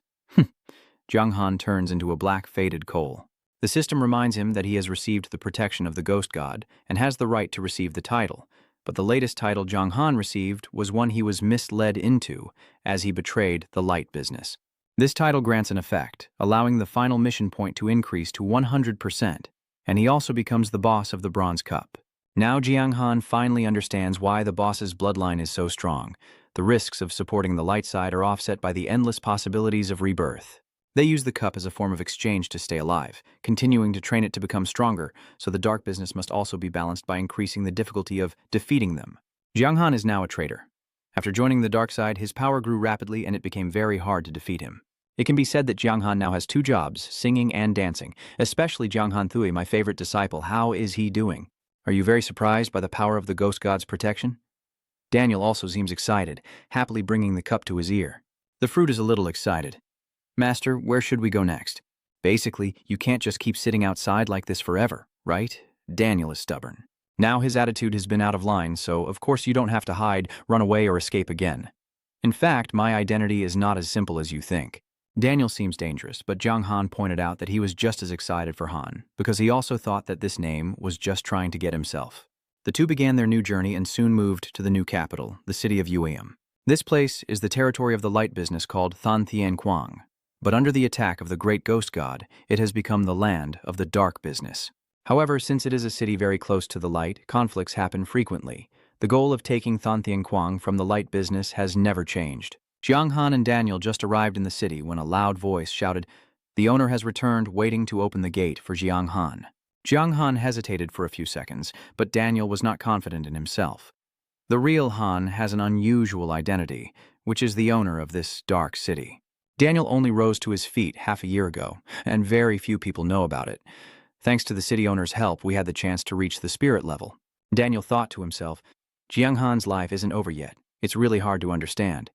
Jiang Han turns into a black, faded coal. The system reminds him that he has received the protection of the Ghost God and has the right to receive the title, but the latest title Jiang Han received was one he was misled into as he betrayed the light business. This title grants an effect, allowing the final mission point to increase to 100%, and he also becomes the boss of the Bronze Cup. Now Jiang Han finally understands why the boss's bloodline is so strong. The risks of supporting the light side are offset by the endless possibilities of rebirth. They use the cup as a form of exchange to stay alive, continuing to train it to become stronger, so the dark business must also be balanced by increasing the difficulty of defeating them. Jiang Han is now a traitor. After joining the dark side, his power grew rapidly and it became very hard to defeat him. It can be said that Jiang Han now has 2 jobs, singing and dancing, especially Jiang Han Thui, my favorite disciple. How is he doing? Are you very surprised by the power of the ghost god's protection? Daniel also seems excited, happily bringing the cup to his ear. The fruit is a little excited. Master, where should we go next? Basically, you can't just keep sitting outside like this forever, right? Daniel is stubborn. Now his attitude has been out of line, so of course you don't have to hide, run away, or escape again. In fact, my identity is not as simple as you think. Daniel seems dangerous, but Jiang Han pointed out that he was just as excited for Han, because he also thought that this name was just trying to get himself. The two began their new journey and soon moved to the new capital, the city of Yueyam. This place is the territory of the light business called Than Thien Quang, but under the attack of the great ghost god, it has become the land of the dark business. However, since it is a city very close to the light, conflicts happen frequently. The goal of taking Than Thien Quang from the light business has never changed. Jiang Han and Daniel just arrived in the city when a loud voice shouted, "The owner has returned, waiting to open the gate for Jiang Han." Jiang Han hesitated for a few seconds, but Daniel was not confident in himself. The real Han has an unusual identity, which is the owner of this dark city. Daniel only rose to his feet half a year ago, and very few people know about it. Thanks to the city owner's help, we had the chance to reach the spirit level. Daniel thought to himself, Jiang Han's life isn't over yet. It's really hard to understand.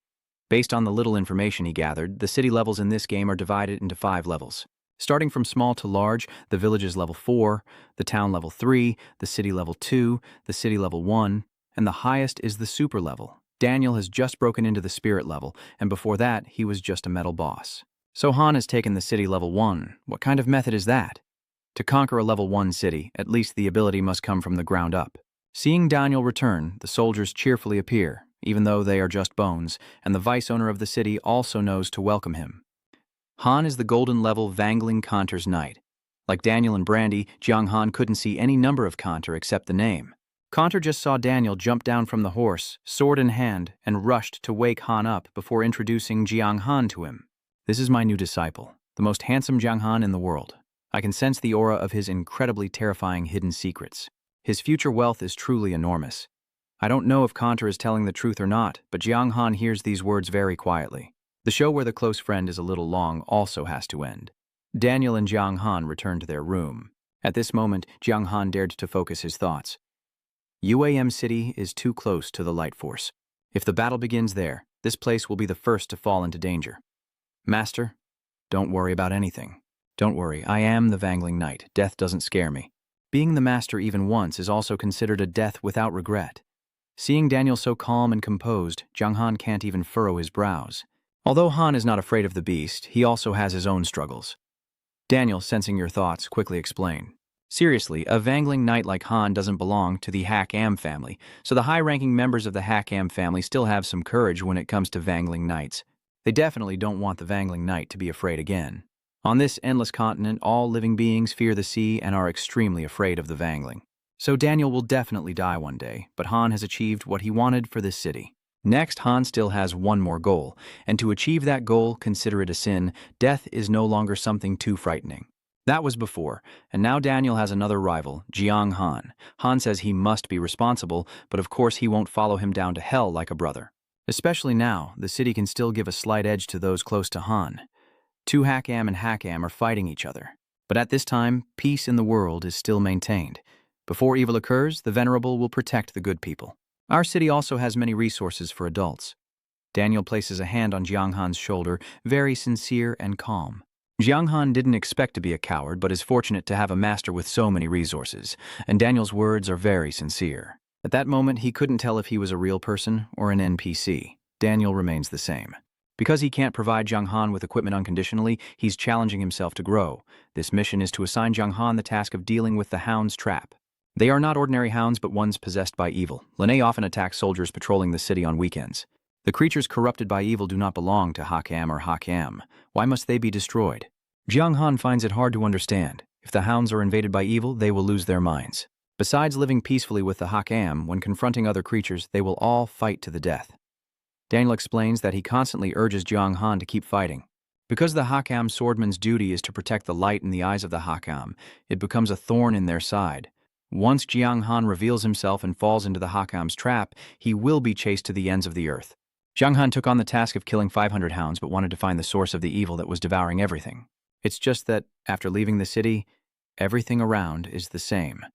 Based on the little information he gathered, the city levels in this game are divided into 5 levels. Starting from small to large, the village is level 4, the town level 3, the city level 2, the city level 1, and the highest is the super level. Daniel has just broken into the spirit level, and before that, he was just a metal boss. So Han has taken the city level 1. What kind of method is that? To conquer a level 1 city, at least the ability must come from the ground up. Seeing Daniel return, the soldiers cheerfully appear, even though they are just bones, and the vice owner of the city also knows to welcome him. Han is the golden level Wangling Kanter's knight. Like Daniel and Brandy, Jiang Han couldn't see any number of Kanter except the name. Kanter just saw Daniel jump down from the horse, sword in hand, and rushed to wake Han up before introducing Jiang Han to him. This is my new disciple, the most handsome Jiang Han in the world. I can sense the aura of his incredibly terrifying hidden secrets. His future wealth is truly enormous. I don't know if Kanter is telling the truth or not, but Jiang Han hears these words very quietly. The show where the close friend is a little long also has to end. Daniel and Jiang Han return to their room. At this moment, Jiang Han dared to focus his thoughts. UAM City is too close to the light force. If the battle begins there, this place will be the first to fall into danger. Master, don't worry about anything. Don't worry, I am the Wangling Knight. Death doesn't scare me. Being the master even once is also considered a death without regret. Seeing Daniel so calm and composed, Jiang Han can't even furrow his brows. Although Han is not afraid of the beast, he also has his own struggles. Daniel, sensing your thoughts, quickly explained. Seriously, a Wangling Knight like Han doesn't belong to the Hak-Am family, so the high-ranking members of the Hak-Am family still have some courage when it comes to Wangling Knights. They definitely don't want the Wangling Knight to be afraid again. On this endless continent, all living beings fear the sea and are extremely afraid of the Wangling. So Daniel will definitely die one day, but Han has achieved what he wanted for this city. Next, Han still has one more goal, and to achieve that goal, consider it a sin. Death is no longer something too frightening. That was before, and now Daniel has another rival, Jiang Han. Han says he must be responsible, but of course he won't follow him down to hell like a brother. Especially now, the city can still give a slight edge to those close to Han. 2 Hak-Am and Hak-Am are fighting each other, but at this time, peace in the world is still maintained. Before evil occurs, the Venerable will protect the good people. Our city also has many resources for adults. Daniel places a hand on Jiang Han's shoulder, very sincere and calm. Jiang Han didn't expect to be a coward, but is fortunate to have a master with so many resources, and Daniel's words are very sincere. At that moment, he couldn't tell if he was a real person or an NPC. Daniel remains the same. Because he can't provide Jiang Han with equipment unconditionally, he's challenging himself to grow. This mission is to assign Jiang Han the task of dealing with the hound's trap. They are not ordinary hounds, but ones possessed by evil. Lene often attacks soldiers patrolling the city on weekends. The creatures corrupted by evil do not belong to Hak-Am or Hak-Am. Why must they be destroyed? Jiang Han finds it hard to understand. If the hounds are invaded by evil, they will lose their minds. Besides living peacefully with the Hak-Am, when confronting other creatures, they will all fight to the death. Daniel explains that he constantly urges Jiang Han to keep fighting. Because the Hakam swordman's duty is to protect the light in the eyes of the Hakam, it becomes a thorn in their side. Once Jiang Han reveals himself and falls into the Hakam's trap, he will be chased to the ends of the earth. Jiang Han took on the task of killing 500 hounds but wanted to find the source of the evil that was devouring everything. It's just that, after leaving the city, everything around is the same.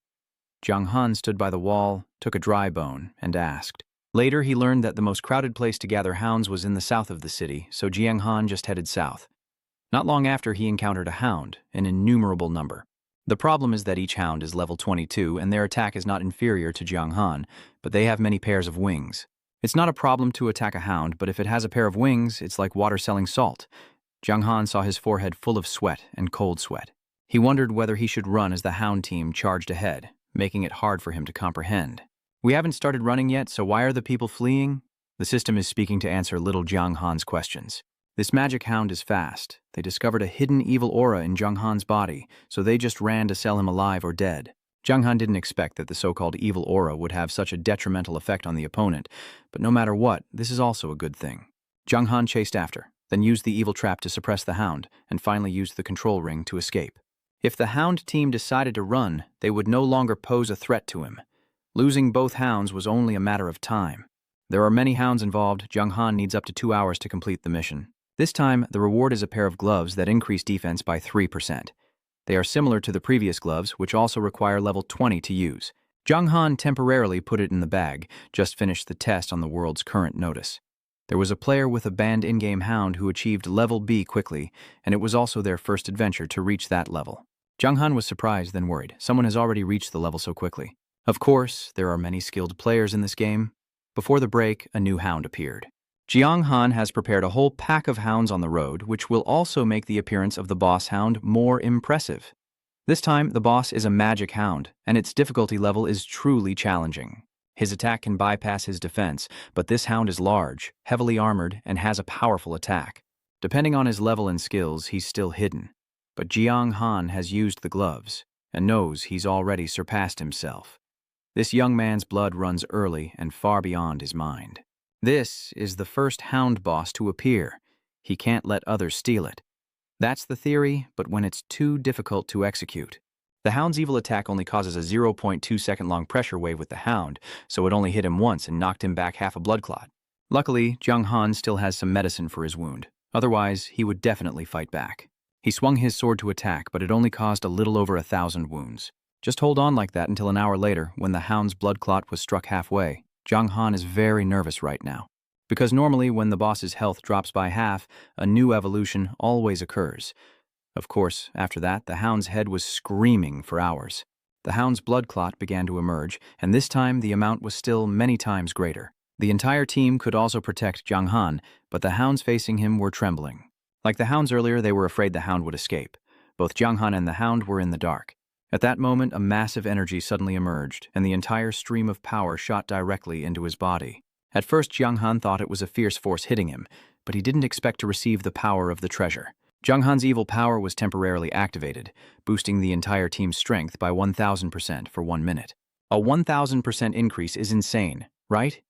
Jiang Han stood by the wall, took a dry bone, and asked. Later, he learned that the most crowded place to gather hounds was in the south of the city, so Jiang Han just headed south. Not long after, he encountered a hound, an innumerable number. The problem is that each hound is level 22, and their attack is not inferior to Jiang Han, but they have many pairs of wings. It's not a problem to attack a hound, but if it has a pair of wings, it's like water selling salt. Jiang Han saw his forehead full of sweat and cold sweat. He wondered whether he should run as the hound team charged ahead, making it hard for him to comprehend. We haven't started running yet, so why are the people fleeing? The system is speaking to answer little Jiang Han's questions. This magic hound is fast. They discovered a hidden evil aura in Jiang Han's body, so they just ran to sell him alive or dead. Jiang Han didn't expect that the so-called evil aura would have such a detrimental effect on the opponent, but no matter what, this is also a good thing. Jiang Han chased after, then used the evil trap to suppress the hound, and finally used the control ring to escape. If the hound team decided to run, they would no longer pose a threat to him. Losing both hounds was only a matter of time. There are many hounds involved. Jiang Han needs up to 2 hours to complete the mission. This time, the reward is a pair of gloves that increase defense by 3%. They are similar to the previous gloves, which also require level 20 to use. Jiang Han temporarily put it in the bag, just finished the test on the world's current notice. There was a player with a banned in-game hound who achieved level B quickly, and it was also their first adventure to reach that level. Jiang Han was surprised, then worried. Someone has already reached the level so quickly. Of course, there are many skilled players in this game. Before the break, a new hound appeared. Jiang Han has prepared a whole pack of hounds on the road, which will also make the appearance of the boss hound more impressive. This time, the boss is a magic hound, and its difficulty level is truly challenging. His attack can bypass his defense, but this hound is large, heavily armored, and has a powerful attack. Depending on his level and skills, he's still hidden. But Jiang Han has used the gloves, and knows he's already surpassed himself. This young man's blood runs early and far beyond his mind. This is the first hound boss to appear. He can't let others steal it. That's the theory, but when it's too difficult to execute. The hound's evil attack only causes a 0.2-second long pressure wave with the hound, so it only hit him once and knocked him back half a blood clot. Luckily, Jiang Han still has some medicine for his wound. Otherwise, he would definitely fight back. He swung his sword to attack, but it only caused a little over 1,000 wounds. Just hold on like that until an hour later, when the hound's blood clot was struck halfway. Jiang Han is very nervous right now. Because normally when the boss's health drops by half, a new evolution always occurs. Of course, after that, the hound's head was screaming for hours. The hound's blood clot began to emerge, and this time the amount was still many times greater. The entire team could also protect Jiang Han, but the hounds facing him were trembling. Like the hounds earlier, they were afraid the hound would escape. Both Jiang Han and the hound were in the dark. At that moment, a massive energy suddenly emerged, and the entire stream of power shot directly into his body. At first, Jiang Han thought it was a fierce force hitting him, but he didn't expect to receive the power of the treasure. Jiang Han's evil power was temporarily activated, boosting the entire team's strength by 1,000% for 1 minute. A 1,000% increase is insane, right?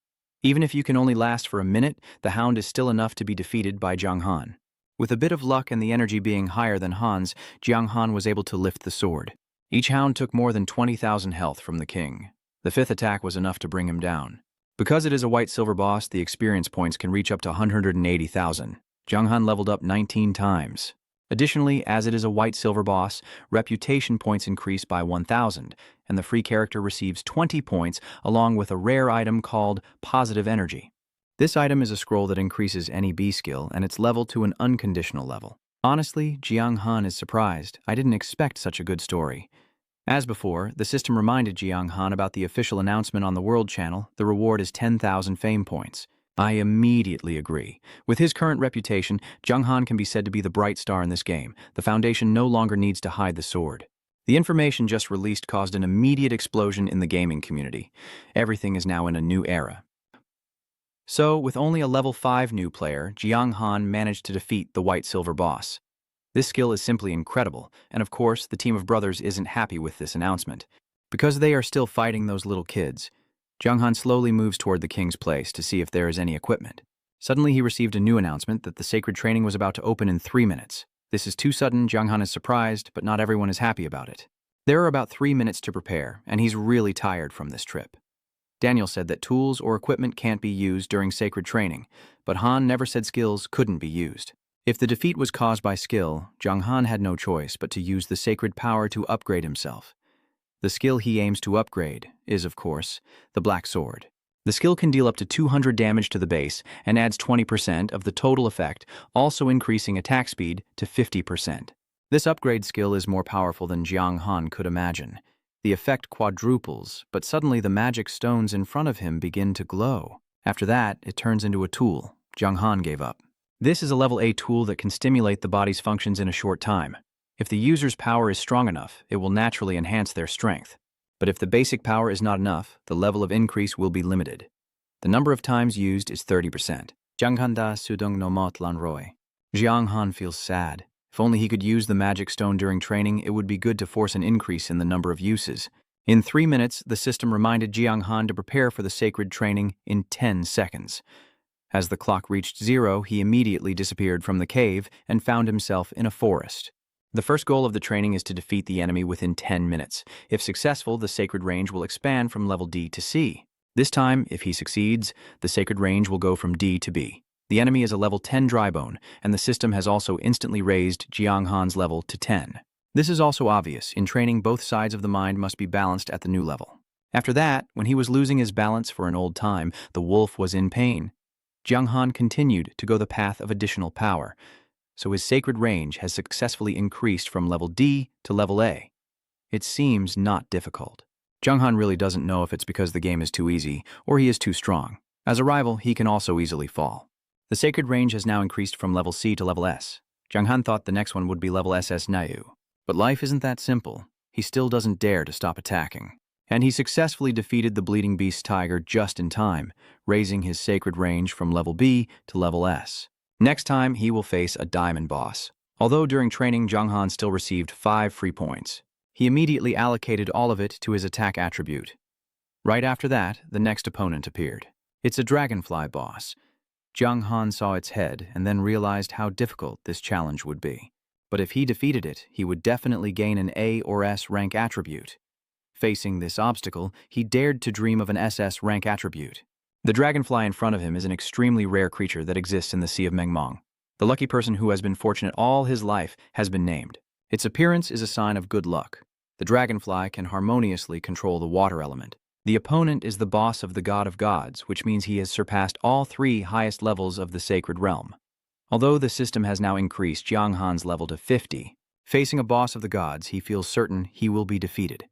Even if you can only last for a minute, the hound is still enough to be defeated by Jiang Han. With a bit of luck and the energy being higher than Han's, Jiang Han was able to lift the sword. Each hound took more than 20,000 health from the king. The fifth attack was enough to bring him down. Because it is a white-silver boss, the experience points can reach up to 180,000. Jiang Han leveled up 19 times. Additionally, as it is a white-silver boss, reputation points increase by 1,000, and the free character receives 20 points along with a rare item called Positive Energy. This item is a scroll that increases any B skill, and it's leveled to an unconditional level. Honestly, Jiang Han is surprised. I didn't expect such a good story. As before, the system reminded Jiang Han about the official announcement on the World Channel. The reward is 10,000 fame points. I immediately agree. With his current reputation, Jiang Han can be said to be the bright star in this game. The Foundation no longer needs to hide the sword. The information just released caused an immediate explosion in the gaming community. Everything is now in a new era. So, with only a level 5 new player, Jiang Han managed to defeat the white-silver boss. This skill is simply incredible, and of course, the team of brothers isn't happy with this announcement. Because they are still fighting those little kids, Jiang Han slowly moves toward the king's place to see if there is any equipment. Suddenly he received a new announcement that the sacred training was about to open in 3 minutes. This is too sudden. Jiang Han is surprised, but not everyone is happy about it. There are about 3 minutes to prepare, and he's really tired from this trip. Daniel said that tools or equipment can't be used during sacred training, but Han never said skills couldn't be used. If the defeat was caused by skill, Jiang Han had no choice but to use the sacred power to upgrade himself. The skill he aims to upgrade is, of course, the Black Sword. The skill can deal up to 200 damage to the base and adds 20% of the total effect, also increasing attack speed to 50%. This upgrade skill is more powerful than Jiang Han could imagine. The effect quadruples, but suddenly the magic stones in front of him begin to glow. After that, it turns into a tool. Jiang Han gave up. This is a level A tool that can stimulate the body's functions in a short time. If the user's power is strong enough, it will naturally enhance their strength. But if the basic power is not enough, the level of increase will be limited. The number of times used is 30%. Jiang Han da sudong no mot lan roi. Jiang Han feels sad. If only he could use the magic stone during training, it would be good to force an increase in the number of uses. In 3 minutes, the system reminded Jiang Han to prepare for the sacred training in 10 seconds. As the clock reached 0, he immediately disappeared from the cave and found himself in a forest. The first goal of the training is to defeat the enemy within 10 minutes. If successful, the sacred range will expand from level D to C. This time, if he succeeds, the sacred range will go from D to B. The enemy is a level 10 drybone, and the system has also instantly raised Jiang Han's level to 10. This is also obvious. In training, both sides of the mind must be balanced at the new level. After that, when he was losing his balance for an old time, the wolf was in pain. Jiang Han continued to go the path of additional power, so his sacred range has successfully increased from level D to level A. It seems not difficult. Jiang Han really doesn't know if it's because the game is too easy or he is too strong. As a rival, he can also easily fall. The sacred range has now increased from level C to level S. Jiang Han thought the next one would be level SS Nayu. But life isn't that simple. He still doesn't dare to stop attacking. And he successfully defeated the Bleeding Beast Tiger just in time, raising his sacred range from level B to level S. Next time, he will face a diamond boss. Although during training, Jiang Han still received 5 free points. He immediately allocated all of it to his attack attribute. Right after that, the next opponent appeared. It's a dragonfly boss. Jiang Han saw its head and then realized how difficult this challenge would be. But if he defeated it, he would definitely gain an A or S rank attribute. Facing this obstacle, he dared to dream of an SS rank attribute. The dragonfly in front of him is an extremely rare creature that exists in the Sea of Mengmong. The lucky person who has been fortunate all his life has been named. Its appearance is a sign of good luck. The dragonfly can harmoniously control the water element. The opponent is the boss of the God of Gods, which means he has surpassed all 3 highest levels of the sacred realm. Although the system has now increased Jiang Han's level to 50, facing a boss of the gods, he feels certain he will be defeated.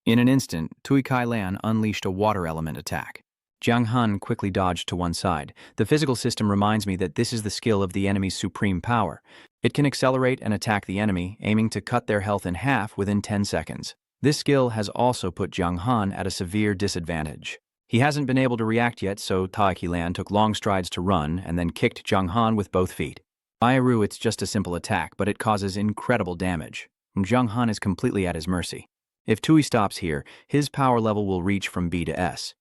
In an instant, Tui Kai Lan unleashed a water element attack. Jiang Han quickly dodged to one side. The physical system reminds me that this is the skill of the enemy's supreme power. It can accelerate and attack the enemy, aiming to cut their health in half within 10 seconds. This skill has also put Jiang Han at a severe disadvantage. He hasn't been able to react yet, so Tai Ki Lan took long strides to run and then kicked Jiang Han with both feet. Ayaru, it's just a simple attack, but it causes incredible damage. Jiang Han is completely at his mercy. If Tui stops here, his power level will reach from B to S.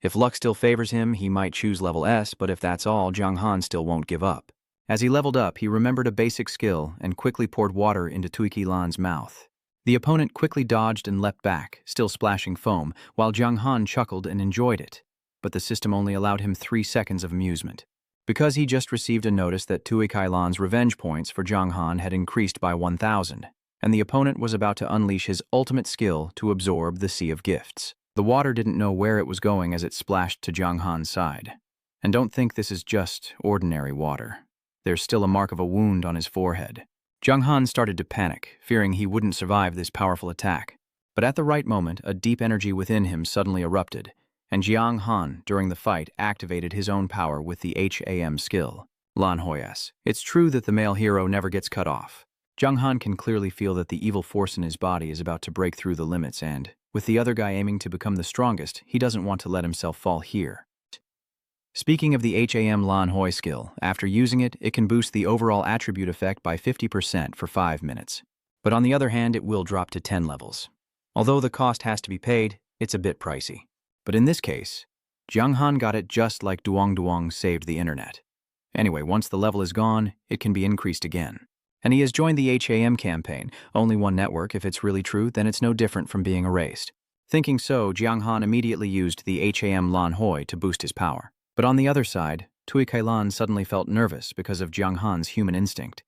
If luck still favors him, he might choose level S, but if that's all, Jiang Han still won't give up. As he leveled up, he remembered a basic skill and quickly poured water into Tui Ki Lan's mouth. The opponent quickly dodged and leapt back, still splashing foam, while Jiang Han chuckled and enjoyed it. But the system only allowed him 3 seconds of amusement. Because he just received a notice that Tui Kai Lan's revenge points for Jiang Han had increased by 1,000, and the opponent was about to unleash his ultimate skill to absorb the Sea of Gifts. The water didn't know where it was going as it splashed to Jiang Han's side. And don't think this is just ordinary water. There's still a mark of a wound on his forehead. Jiang Han started to panic, fearing he wouldn't survive this powerful attack. But at the right moment, a deep energy within him suddenly erupted, and Jiang Han, during the fight, activated his own power with the HAM skill, Lan Hoyas. It's true that the male hero never gets cut off. Jiang Han can clearly feel that the evil force in his body is about to break through the limits and, with the other guy aiming to become the strongest, he doesn't want to let himself fall here. Speaking of the HAM Lan Hoi skill, after using it, it can boost the overall attribute effect by 50% for 5 minutes. But on the other hand, it will drop to 10 levels. Although the cost has to be paid, it's a bit pricey. But in this case, Jiang Han got it just like Duong Duong saved the internet. Anyway, once the level is gone, it can be increased again. And he has joined the HAM campaign, only one network. If it's really true, then it's no different from being erased. Thinking so, Jiang Han immediately used the HAM Lan Hoi to boost his power. But on the other side, Tui Kailan suddenly felt nervous because of Jiang Han's human instinct.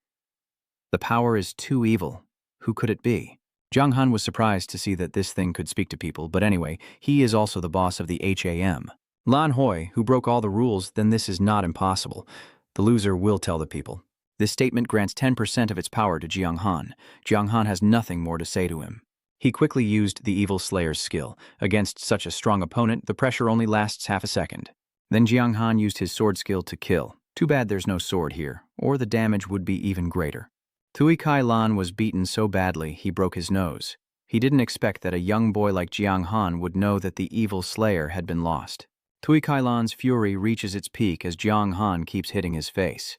The power is too evil. Who could it be? Jiang Han was surprised to see that this thing could speak to people, but anyway, he is also the boss of the HAM. Lan Hoi, who broke all the rules, then this is not impossible. The loser will tell the people. This statement grants 10% of its power to Jiang Han. Jiang Han has nothing more to say to him. He quickly used the Evil Slayer's skill. Against such a strong opponent, the pressure only lasts half a second. Then Jiang Han used his sword skill to kill. Too bad there's no sword here, or the damage would be even greater. Tui Kailan was beaten so badly he broke his nose. He didn't expect that a young boy like Jiang Han would know that the Evil Slayer had been lost. Tui Kailan's fury reaches its peak as Jiang Han keeps hitting his face.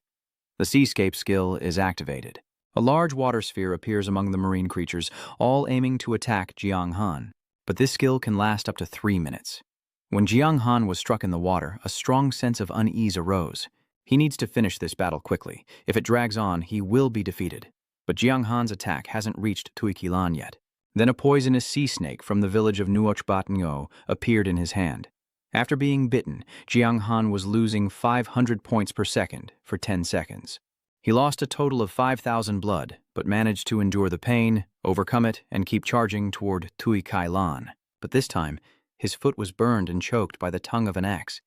The Seascape skill is activated. A large water sphere appears among the marine creatures, all aiming to attack Jiang Han. But this skill can last up to 3 minutes. When Jiang Han was struck in the water, a strong sense of unease arose. He needs to finish this battle quickly. If it drags on, he will be defeated. But Jiang Han's attack hasn't reached Tui Kailan yet. Then a poisonous sea snake from the village of Nuochbat Ngo appeared in his hand. After being bitten, Jiang Han was losing 500 points per second for 10 seconds. He lost a total of 5,000 blood, but managed to endure the pain, overcome it, and keep charging toward Tui Kailan. But this time, his foot was burned and choked by the tongue of an axe.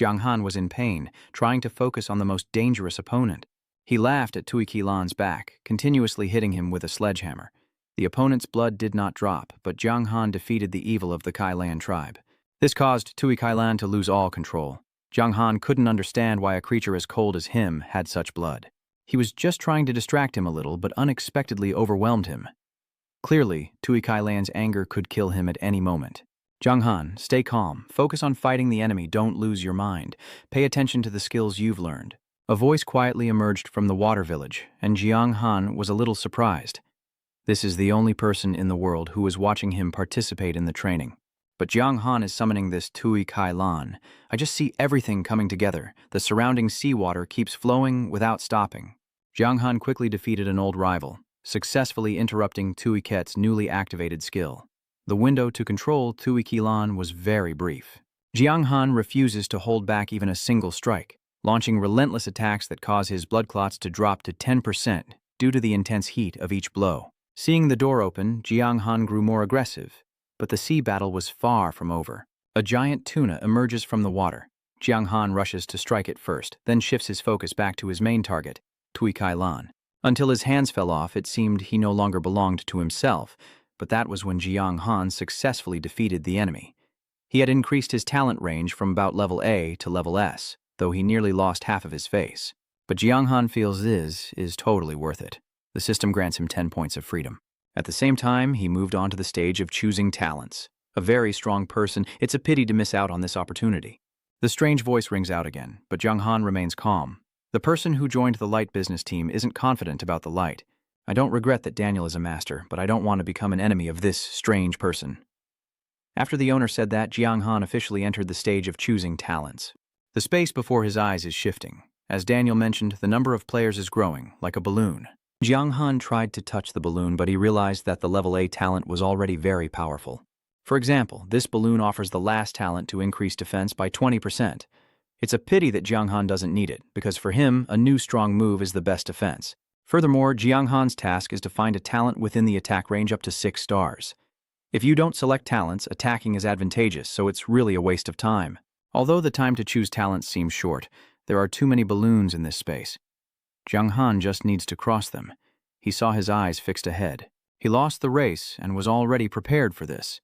Jiang Han was in pain, trying to focus on the most dangerous opponent. He laughed at Tui Kailan's back, continuously hitting him with a sledgehammer. The opponent's blood did not drop, but Jiang Han defeated the evil of the Kailan tribe. This caused Tui Kailan to lose all control. Jiang Han couldn't understand why a creature as cold as him had such blood. He was just trying to distract him a little, but unexpectedly overwhelmed him. Clearly, Tui Kailan's anger could kill him at any moment. Jiang Han, stay calm. Focus on fighting the enemy. Don't lose your mind. Pay attention to the skills you've learned. A voice quietly emerged from the water village, and Jiang Han was a little surprised. This is the only person in the world who is watching him participate in the training. But Jiang Han is summoning this Tui Kailan. I just see everything coming together. The surrounding seawater keeps flowing without stopping. Jiang Han quickly defeated an old rival, successfully interrupting Tui Ket's newly activated skill. The window to control Tui Kailan was very brief. Jiang Han refuses to hold back even a single strike, launching relentless attacks that cause his blood clots to drop to 10% due to the intense heat of each blow. Seeing the door open, Jiang Han grew more aggressive. But the sea battle was far from over. A giant tuna emerges from the water. Jiang Han rushes to strike it first, then shifts his focus back to his main target, Tui Kailan. Until his hands fell off, it seemed he no longer belonged to himself, but that was when Jiang Han successfully defeated the enemy. He had increased his talent range from about level A to level S, though he nearly lost half of his face. But Jiang Han feels this is totally worth it. The system grants him 10 points of freedom. At the same time, he moved on to the stage of choosing talents. A very strong person, it's a pity to miss out on this opportunity. The strange voice rings out again, but Jiang Han remains calm. The person who joined the light business team isn't confident about the light. I don't regret that Daniel is a master, but I don't want to become an enemy of this strange person. After the owner said that, Jiang Han officially entered the stage of choosing talents. The space before his eyes is shifting. As Daniel mentioned, the number of players is growing, like a balloon. Jiang Han tried to touch the balloon, but he realized that the level A talent was already very powerful. For example, this balloon offers the last talent to increase defense by 20%. It's a pity that Jiang Han doesn't need it, because for him, a new strong move is the best defense. Furthermore, Jiang Han's task is to find a talent within the attack range up to 6 stars. If you don't select talents, attacking is advantageous, so it's really a waste of time. Although the time to choose talents seems short, there are too many balloons in this space. Jiang Han just needs to cross them. He saw his eyes fixed ahead. He lost the race and was already prepared for this.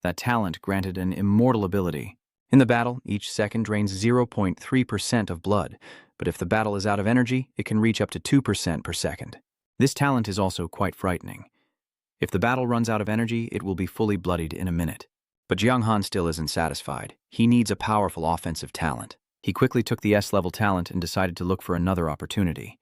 That talent granted an immortal ability. In the battle, each second drains 0.3% of blood, but if the battle is out of energy, it can reach up to 2% per second. This talent is also quite frightening. If the battle runs out of energy, it will be fully bloodied in a minute. But Jiang Han still isn't satisfied. He needs a powerful offensive talent. He quickly took the S-level talent and decided to look for another opportunity.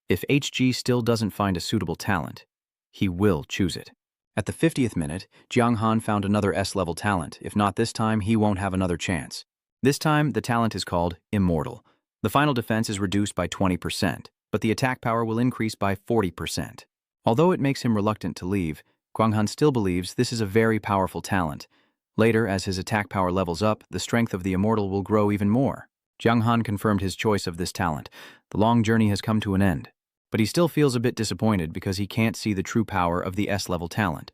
If HG still doesn't find a suitable talent, he will choose it. At the 50th minute, Jiang Han found another S-level talent. If not this time, he won't have another chance. This time, the talent is called Immortal. The final defense is reduced by 20%, but the attack power will increase by 40%. Although it makes him reluctant to leave, Kwanghan still believes this is a very powerful talent. Later, as his attack power levels up, the strength of the immortal will grow even more. Jiang Han confirmed his choice of this talent. The long journey has come to an end, but he still feels a bit disappointed because he can't see the true power of the S-level talent.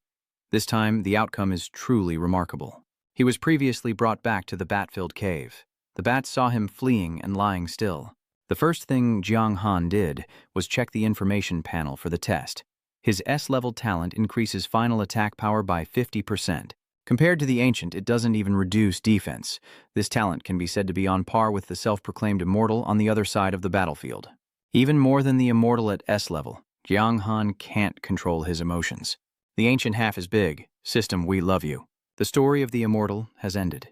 This time, the outcome is truly remarkable. He was previously brought back to the bat-filled cave. The bats saw him fleeing and lying still. The first thing Jiang Han did was check the information panel for the test. His S-level talent increases final attack power by 50%. Compared to the Ancient, it doesn't even reduce defense. This talent can be said to be on par with the self-proclaimed immortal on the other side of the battlefield. Even more than the immortal at S-level, Jiang Han can't control his emotions. The Ancient half is big. System, we love you. The story of the immortal has ended.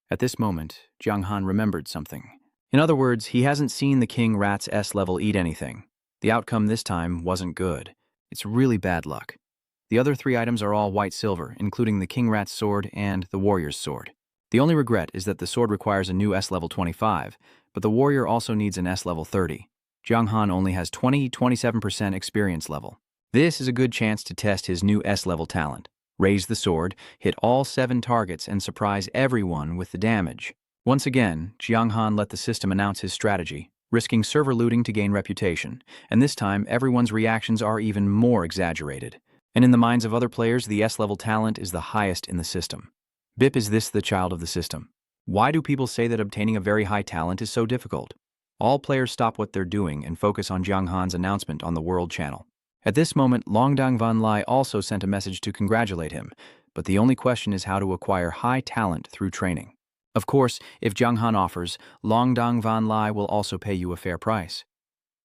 At this moment, Jiang Han remembered something. In other words, he hasn't seen the King Rat's S-level eat anything. The outcome this time wasn't good. It's really bad luck. The other 3 items are all white-silver, including the King Rat's sword and the warrior's sword. The only regret is that the sword requires a new S-level 25, but the warrior also needs an S-level 30. Jiang Han only has 27% experience level. This is a good chance to test his new S-level talent. Raise the sword, hit all 7 targets, and surprise everyone with the damage. Once again, Jiang Han let the system announce his strategy, risking server looting to gain reputation, and this time everyone's reactions are even more exaggerated. And in the minds of other players, the S-level talent is the highest in the system. Bip, is this the child of the system? Why do people say that obtaining a very high talent is so difficult? All players stop what they're doing and focus on Jiang Han's announcement on the World Channel. At this moment, Longdang Van Lai also sent a message to congratulate him, but the only question is how to acquire high talent through training. Of course, if Jiang Han offers, Longdang Van Lai will also pay you a fair price.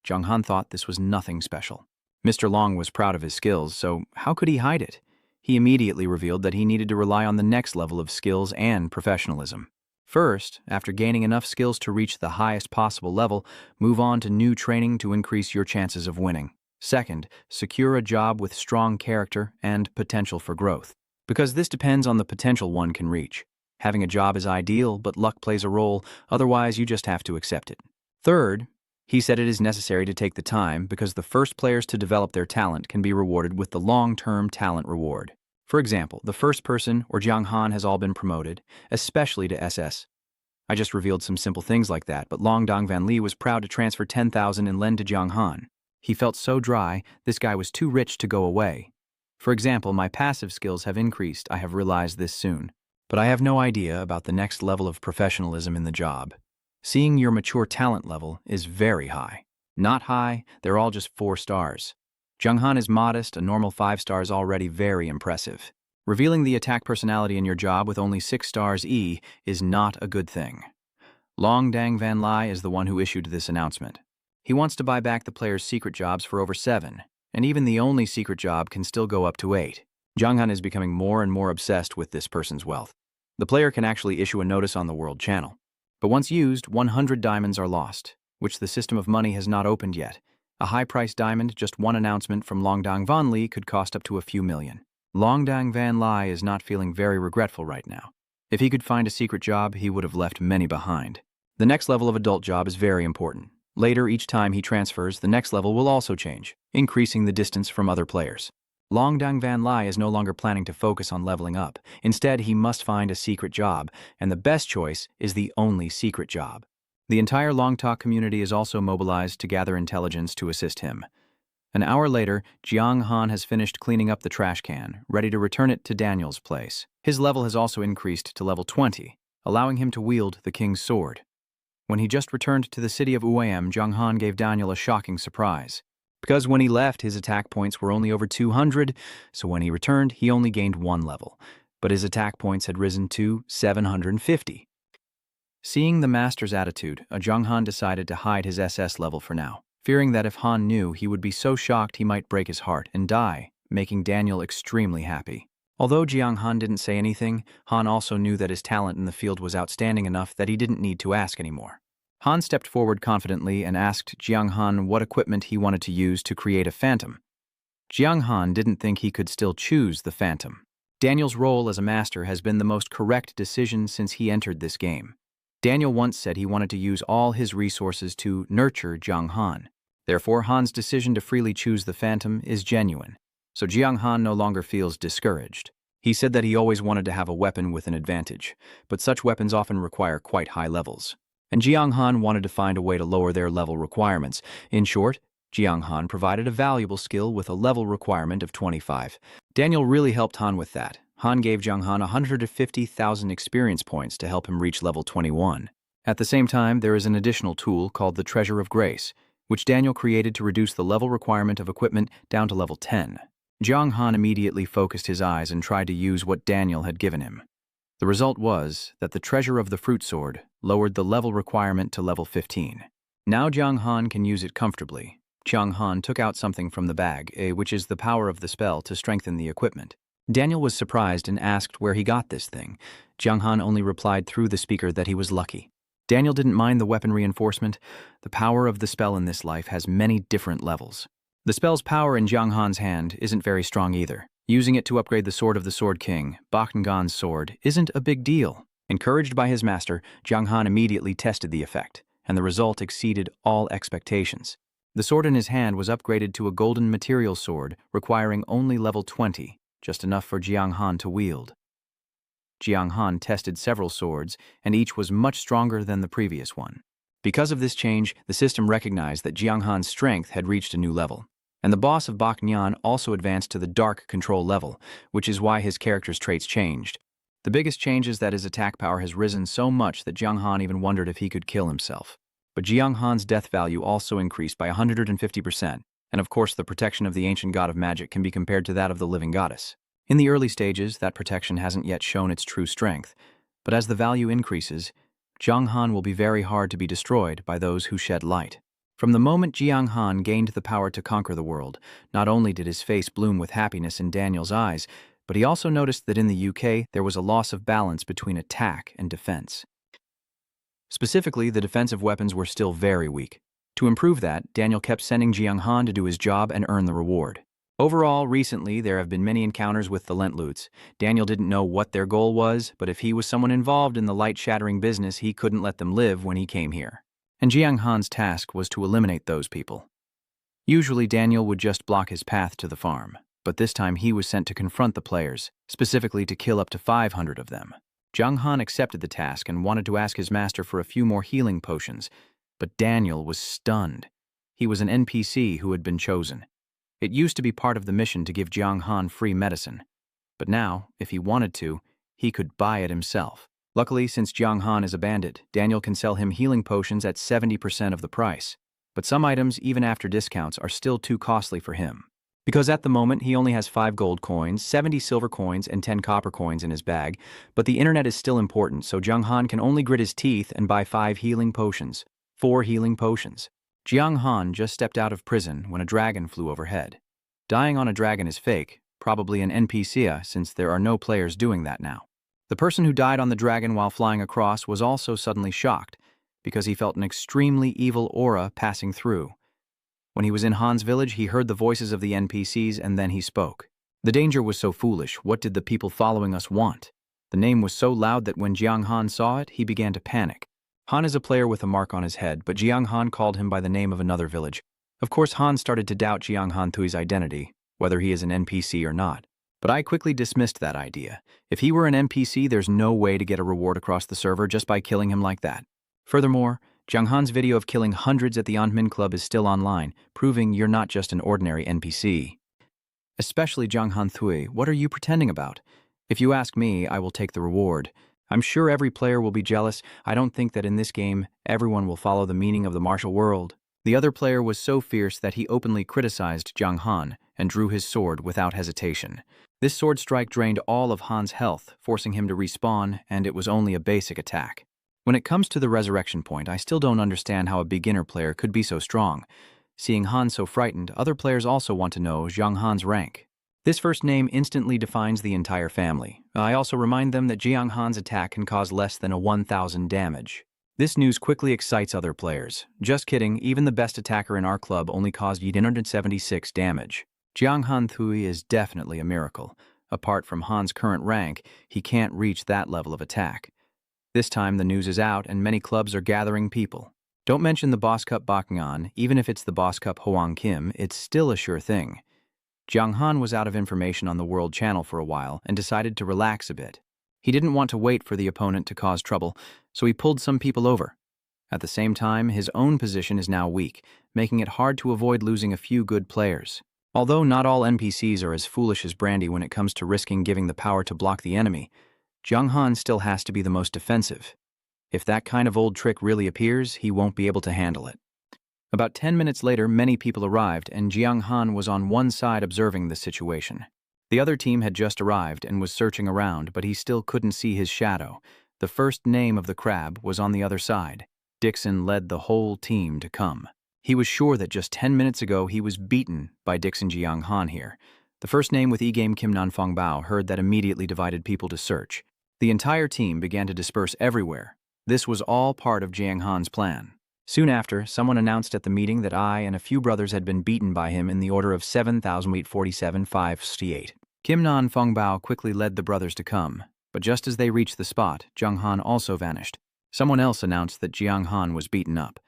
Jiang Han thought this was nothing special. Mr. Long was proud of his skills, so how could he hide it? He immediately revealed that he needed to rely on the next level of skills and professionalism. First, after gaining enough skills to reach the highest possible level, move on to new training to increase your chances of winning. Second, secure a job with strong character and potential for growth, because this depends on the potential one can reach. Having a job is ideal, but luck plays a role, otherwise you just have to accept it. Third, he said it is necessary to take the time because the first players to develop their talent can be rewarded with the long-term talent reward. For example, the first person or Jiang Han has all been promoted, especially to SS. I just revealed some simple things like that, but Longdang Van Li was proud to transfer 10,000 in Len to Jiang Han. He felt so dry, this guy was too rich to go away. For example, my passive skills have increased, I have realized this soon. But I have no idea about the next level of professionalism in the job. Seeing your mature talent level is very high. Not high, they're all just 4 stars. Jiang Han is modest, a normal 5 stars already very impressive. Revealing the attack personality in your job with only 6 stars E is not a good thing. Longdang Van Lai is the one who issued this announcement. He wants to buy back the player's secret jobs for over 7, and even the only secret job can still go up to 8. Jiang Han is becoming more and more obsessed with this person's wealth. The player can actually issue a notice on the World Channel. But once used, 100 diamonds are lost, which the system of money has not opened yet. A high-priced diamond, just one announcement from Longdang Van Li could cost up to a few million. Longdang Van Lai is not feeling very regretful right now. If he could find a secret job, he would have left many behind. The next level of adult job is very important. Later, each time he transfers, the next level will also change, increasing the distance from other players. Longdang Van Lai is no longer planning to focus on leveling up. Instead, he must find a secret job, and the best choice is the only secret job. The entire Long Talk community is also mobilized to gather intelligence to assist him. An hour later, Jiang Han has finished cleaning up the trash can, ready to return it to Daniel's place. His level has also increased to level 20, allowing him to wield the king's sword. When he just returned to the city of Uam, Jiang Han gave Daniel a shocking surprise. Because when he left, his attack points were only over 200, so when he returned, he only gained 1 level, but his attack points had risen to 750. Seeing the master's attitude, Jiang Han decided to hide his SS level for now, fearing that if Han knew, he would be so shocked he might break his heart and die, making Daniel extremely happy. Although Jiang Han didn't say anything, Han also knew that his talent in the field was outstanding enough that he didn't need to ask anymore. Han stepped forward confidently and asked Jiang Han what equipment he wanted to use to create a phantom. Jiang Han didn't think he could still choose the phantom. Daniel's role as a master has been the most correct decision since he entered this game. Daniel once said he wanted to use all his resources to nurture Jiang Han. Therefore, Han's decision to freely choose the Phantom is genuine, so Jiang Han no longer feels discouraged. He said that he always wanted to have a weapon with an advantage, but such weapons often require quite high levels. And Jiang Han wanted to find a way to lower their level requirements. In short, Jiang Han provided a valuable skill with a level requirement of 25. Daniel really helped Han with that. Han gave Jiang Han 150,000 experience points to help him reach level 21. At the same time, there is an additional tool called the Treasure of Grace, which Daniel created to reduce the level requirement of equipment down to level 10. Jiang Han immediately focused his eyes and tried to use what Daniel had given him. The result was that the Treasure of the Fruit Sword lowered the level requirement to level 15. Now Jiang Han can use it comfortably. Jiang Han took out something from the bag, which is the power of the spell to strengthen the equipment. Daniel was surprised and asked where he got this thing. Jiang Han only replied through the speaker that he was lucky. Daniel didn't mind the weapon reinforcement. The power of the spell in this life has many different levels. The spell's power in Jiang Han's hand isn't very strong either. Using it to upgrade the Sword of the Sword King, Bakugan's sword, isn't a big deal. Encouraged by his master, Jiang Han immediately tested the effect, and the result exceeded all expectations. The sword in his hand was upgraded to a golden material sword, requiring only level 20, just enough for Jiang Han to wield. Jiang Han tested several swords, and each was much stronger than the previous one. Because of this change, the system recognized that Jiang Han's strength had reached a new level. And the boss of Bakugan also advanced to the Dark Control level, which is why his character's traits changed. The biggest change is that his attack power has risen so much that Jiang Han even wondered if he could kill himself. But Jiang Han's death value also increased by 150%, and of course the protection of the ancient god of magic can be compared to that of the living goddess. In the early stages, that protection hasn't yet shown its true strength, but as the value increases, Jiang Han will be very hard to be destroyed by those who shed light. From the moment Jiang Han gained the power to conquer the world, not only did his face bloom with happiness in Daniel's eyes, but he also noticed that in the UK there was a loss of balance between attack and defense. Specifically, the defensive weapons were still very weak. To improve that, Daniel kept sending Jiang Han to do his job and earn the reward. Overall, recently, there have been many encounters with the Lentloots. Daniel didn't know what their goal was, but if he was someone involved in the light-shattering business, he couldn't let them live when he came here. And Jiang Han's task was to eliminate those people. Usually, Daniel would just block his path to the farm, but this time he was sent to confront the players, specifically to kill up to 500 of them. Jiang Han accepted the task and wanted to ask his master for a few more healing potions, but Daniel was stunned. He was an NPC who had been chosen. It used to be part of the mission to give Jiang Han free medicine, but now, if he wanted to, he could buy it himself. Luckily, since Jiang Han is a bandit, Daniel can sell him healing potions at 70% of the price. But some items, even after discounts, are still too costly for him. Because at the moment, he only has 5 gold coins, 70 silver coins, and 10 copper coins in his bag, but the internet is still important, so Jiang Han can only grit his teeth and buy 5 healing potions. 4 healing potions. Jiang Han just stepped out of prison when a dragon flew overhead. Dying on a dragon is fake, probably an NPC, since there are no players doing that now. The person who died on the dragon while flying across was also suddenly shocked, because he felt an extremely evil aura passing through. When he was in Han's village, he heard the voices of the NPCs and then he spoke. The danger was so foolish. What did the people following us want? The name was so loud that when Jiang Han saw it, he began to panic. Han is a player with a mark on his head, but Jiang Han called him by the name of another village. Of course, Han started to doubt Jiang Han Thui's identity, whether he is an NPC or not. But I quickly dismissed that idea. If he were an NPC, there's no way to get a reward across the server just by killing him like that. Furthermore, Jiang Han's video of killing hundreds at the Anmin Club is still online, proving you're not just an ordinary NPC. Especially Jiang Han Thui, what are you pretending about? If you ask me, I will take the reward. I'm sure every player will be jealous. I don't think that in this game, everyone will follow the meaning of the martial world. The other player was so fierce that he openly criticized Jiang Han and drew his sword without hesitation. This sword strike drained all of Han's health, forcing him to respawn, and it was only a basic attack. When it comes to the resurrection point, I still don't understand how a beginner player could be so strong. Seeing Han so frightened, other players also want to know Jiang Han's rank. This first name instantly defines the entire family. I also remind them that Jiang Han's attack can cause less than a 1,000 damage. This news quickly excites other players. Just kidding, even the best attacker in our club only caused 176 damage. Jiang Han Thui is definitely a miracle. Apart from Han's current rank, he can't reach that level of attack. This time the news is out and many clubs are gathering people. Don't mention the Boss Cup Bakugan, even if it's the Boss Cup Hwang Kim, it's still a sure thing. Jiang Han was out of information on the World Channel for a while and decided to relax a bit. He didn't want to wait for the opponent to cause trouble, so he pulled some people over. At the same time, his own position is now weak, making it hard to avoid losing a few good players. Although not all NPCs are as foolish as Brandy when it comes to risking giving the power to block the enemy, Jiang Han still has to be the most defensive. If that kind of old trick really appears, he won't be able to handle it. About 10 minutes later, many people arrived, and Jiang Han was on one side observing the situation. The other team had just arrived and was searching around, but he still couldn't see his shadow. The first name of the crab was on the other side. Dixon led the whole team to come. He was sure that just 10 minutes ago he was beaten by Dixon Jiang Han here. The first name with E-Game Kim Nan Fong Bao heard that immediately divided people to search. The entire team began to disperse everywhere. This was all part of Jiang Han's plan. Soon after, someone announced at the meeting that I and a few brothers had been beaten by him in the order of 7,847,568. Kim Nan Fong Bao quickly led the brothers to come, but just as they reached the spot, Jiang Han also vanished. Someone else announced that Jiang Han was beaten up.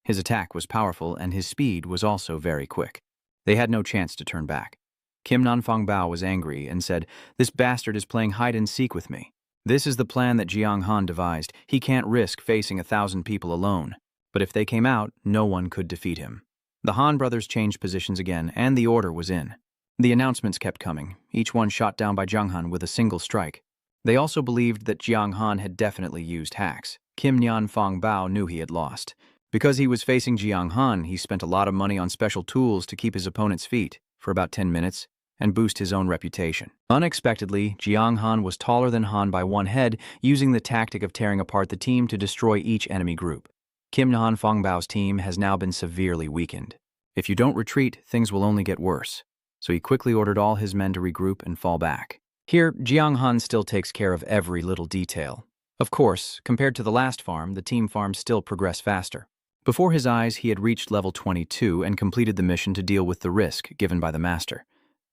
His attack was powerful and his speed was also very quick. They had no chance to turn back. Kim Nan Fong Bao was angry and said, "This bastard is playing hide-and-seek with me." This is the plan that Jiang Han devised. He can't risk facing 1,000 people alone. But if they came out, no one could defeat him. The Han brothers changed positions again, and the order was in. The announcements kept coming, each one shot down by Jiang Han with a single strike. They also believed that Jiang Han had definitely used hacks. Kim Nan Fong Bao knew he had lost. Because he was facing Jiang Han, he spent a lot of money on special tools to keep his opponent's feet for about 10 minutes and boost his own reputation. Unexpectedly, Jiang Han was taller than Han by one head, using the tactic of tearing apart the team to destroy each enemy group. Kim Nan Fong Bao's team has now been severely weakened. If you don't retreat, things will only get worse. So he quickly ordered all his men to regroup and fall back. Here, Jiang Han still takes care of every little detail. Of course, compared to the last farm, the team farms still progress faster. Before his eyes, he had reached level 22 and completed the mission to deal with the risk given by the master.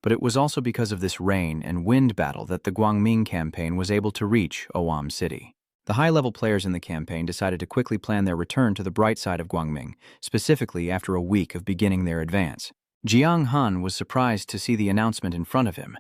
But it was also because of this rain and wind battle that the Guangming campaign was able to reach Oam City. The high-level players in the campaign decided to quickly plan their return to the bright side of Guangming, specifically after a week of beginning their advance. Jiang Han was surprised to see the announcement in front of him.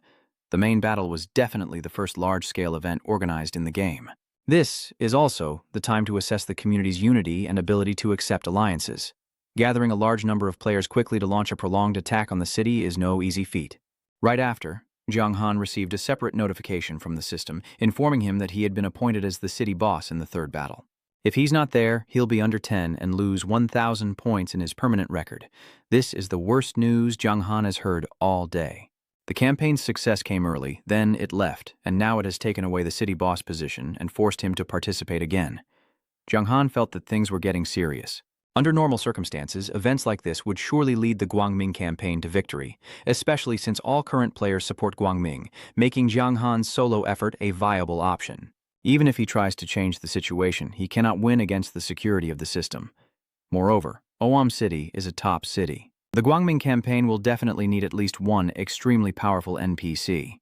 The main battle was definitely the first large-scale event organized in the game. This is also the time to assess the community's unity and ability to accept alliances. Gathering a large number of players quickly to launch a prolonged attack on the city is no easy feat. Right after, Jiang Han received a separate notification from the system, informing him that he had been appointed as the city boss in the third battle. If he's not there, he'll be under 10 and lose 1,000 points in his permanent record. This is the worst news Jiang Han has heard all day. The campaign's success came early, then it left, and now it has taken away the city boss position and forced him to participate again. Jiang Han felt that things were getting serious. Under normal circumstances, events like this would surely lead the Guangming campaign to victory, especially since all current players support Guangming, making Jiang Han's solo effort a viable option. Even if he tries to change the situation, he cannot win against the security of the system. Moreover, Oam City is a top city. The Guangming campaign will definitely need at least one extremely powerful NPC.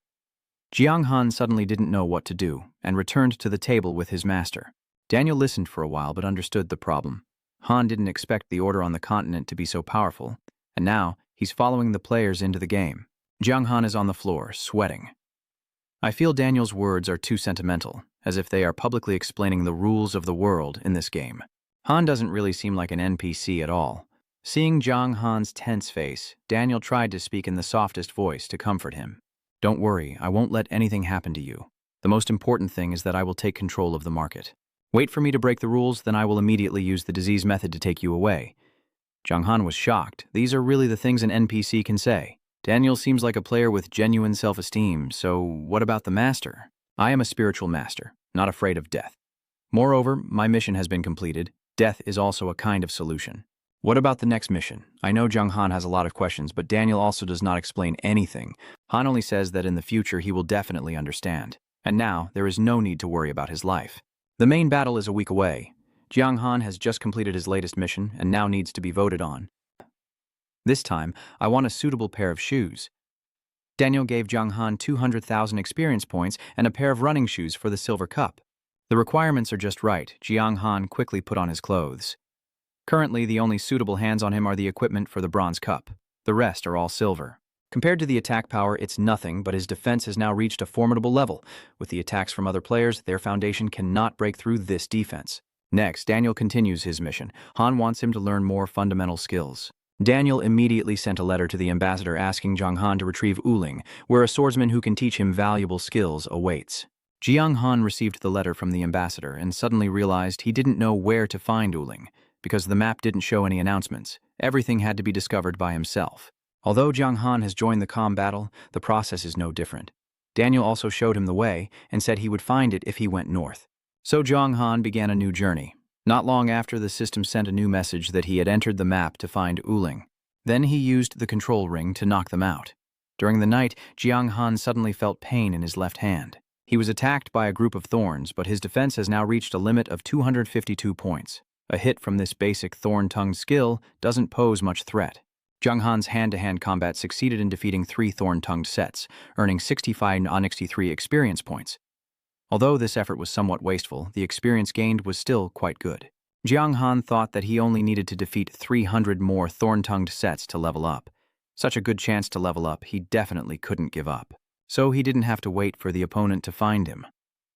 Jiang Han suddenly didn't know what to do and returned to the table with his master. Daniel listened for a while but understood the problem. Han didn't expect the order on the continent to be so powerful, and now he's following the players into the game. Jiang Han is on the floor, sweating. I feel Daniel's words are too sentimental, as if they are publicly explaining the rules of the world in this game. Han doesn't really seem like an NPC at all. Seeing Jiang Han's tense face, Daniel tried to speak in the softest voice to comfort him. "Don't worry, I won't let anything happen to you. The most important thing is that I will take control of the market. Wait for me to break the rules, then I will immediately use the disease method to take you away." Jiang Han was shocked. These are really the things an NPC can say. Daniel seems like a player with genuine self-esteem, so what about the master? I am a spiritual master, not afraid of death. Moreover, my mission has been completed. Death is also a kind of solution. What about the next mission? I know Jiang Han has a lot of questions, but Daniel also does not explain anything. Han only says that in the future he will definitely understand. And now, there is no need to worry about his life. The main battle is a week away. Jiang Han has just completed his latest mission and now needs to be voted on. This time, I want a suitable pair of shoes. Daniel gave Jiang Han 200,000 experience points and a pair of running shoes for the Silver Cup. The requirements are just right. Jiang Han quickly put on his clothes. Currently, the only suitable hands on him are the equipment for the bronze cup. The rest are all silver. Compared to the attack power, it's nothing, but his defense has now reached a formidable level. With the attacks from other players, their foundation cannot break through this defense. Next, Daniel continues his mission. Han wants him to learn more fundamental skills. Daniel immediately sent a letter to the ambassador asking Jiang Han to retrieve Uling, where a swordsman who can teach him valuable skills awaits. Jiang Han received the letter from the ambassador and suddenly realized he didn't know where to find Uling, because the map didn't show any announcements. Everything had to be discovered by himself. Although Jiang Han has joined the calm battle, the process is no different. Daniel also showed him the way and said he would find it if he went north. So Jiang Han began a new journey. Not long after, the system sent a new message that he had entered the map to find Uling. Then he used the control ring to knock them out. During the night, Jiang Han suddenly felt pain in his left hand. He was attacked by a group of thorns, but his defense has now reached a limit of 252 points. A hit from this basic thorn-tongued skill doesn't pose much threat. Jiang Han's hand-to-hand combat succeeded in defeating 3 thorn-tongued sets, earning 65 on-63 experience points. Although this effort was somewhat wasteful, the experience gained was still quite good. Jiang Han thought that he only needed to defeat 300 more thorn-tongued sets to level up. Such a good chance to level up, he definitely couldn't give up. So he didn't have to wait for the opponent to find him.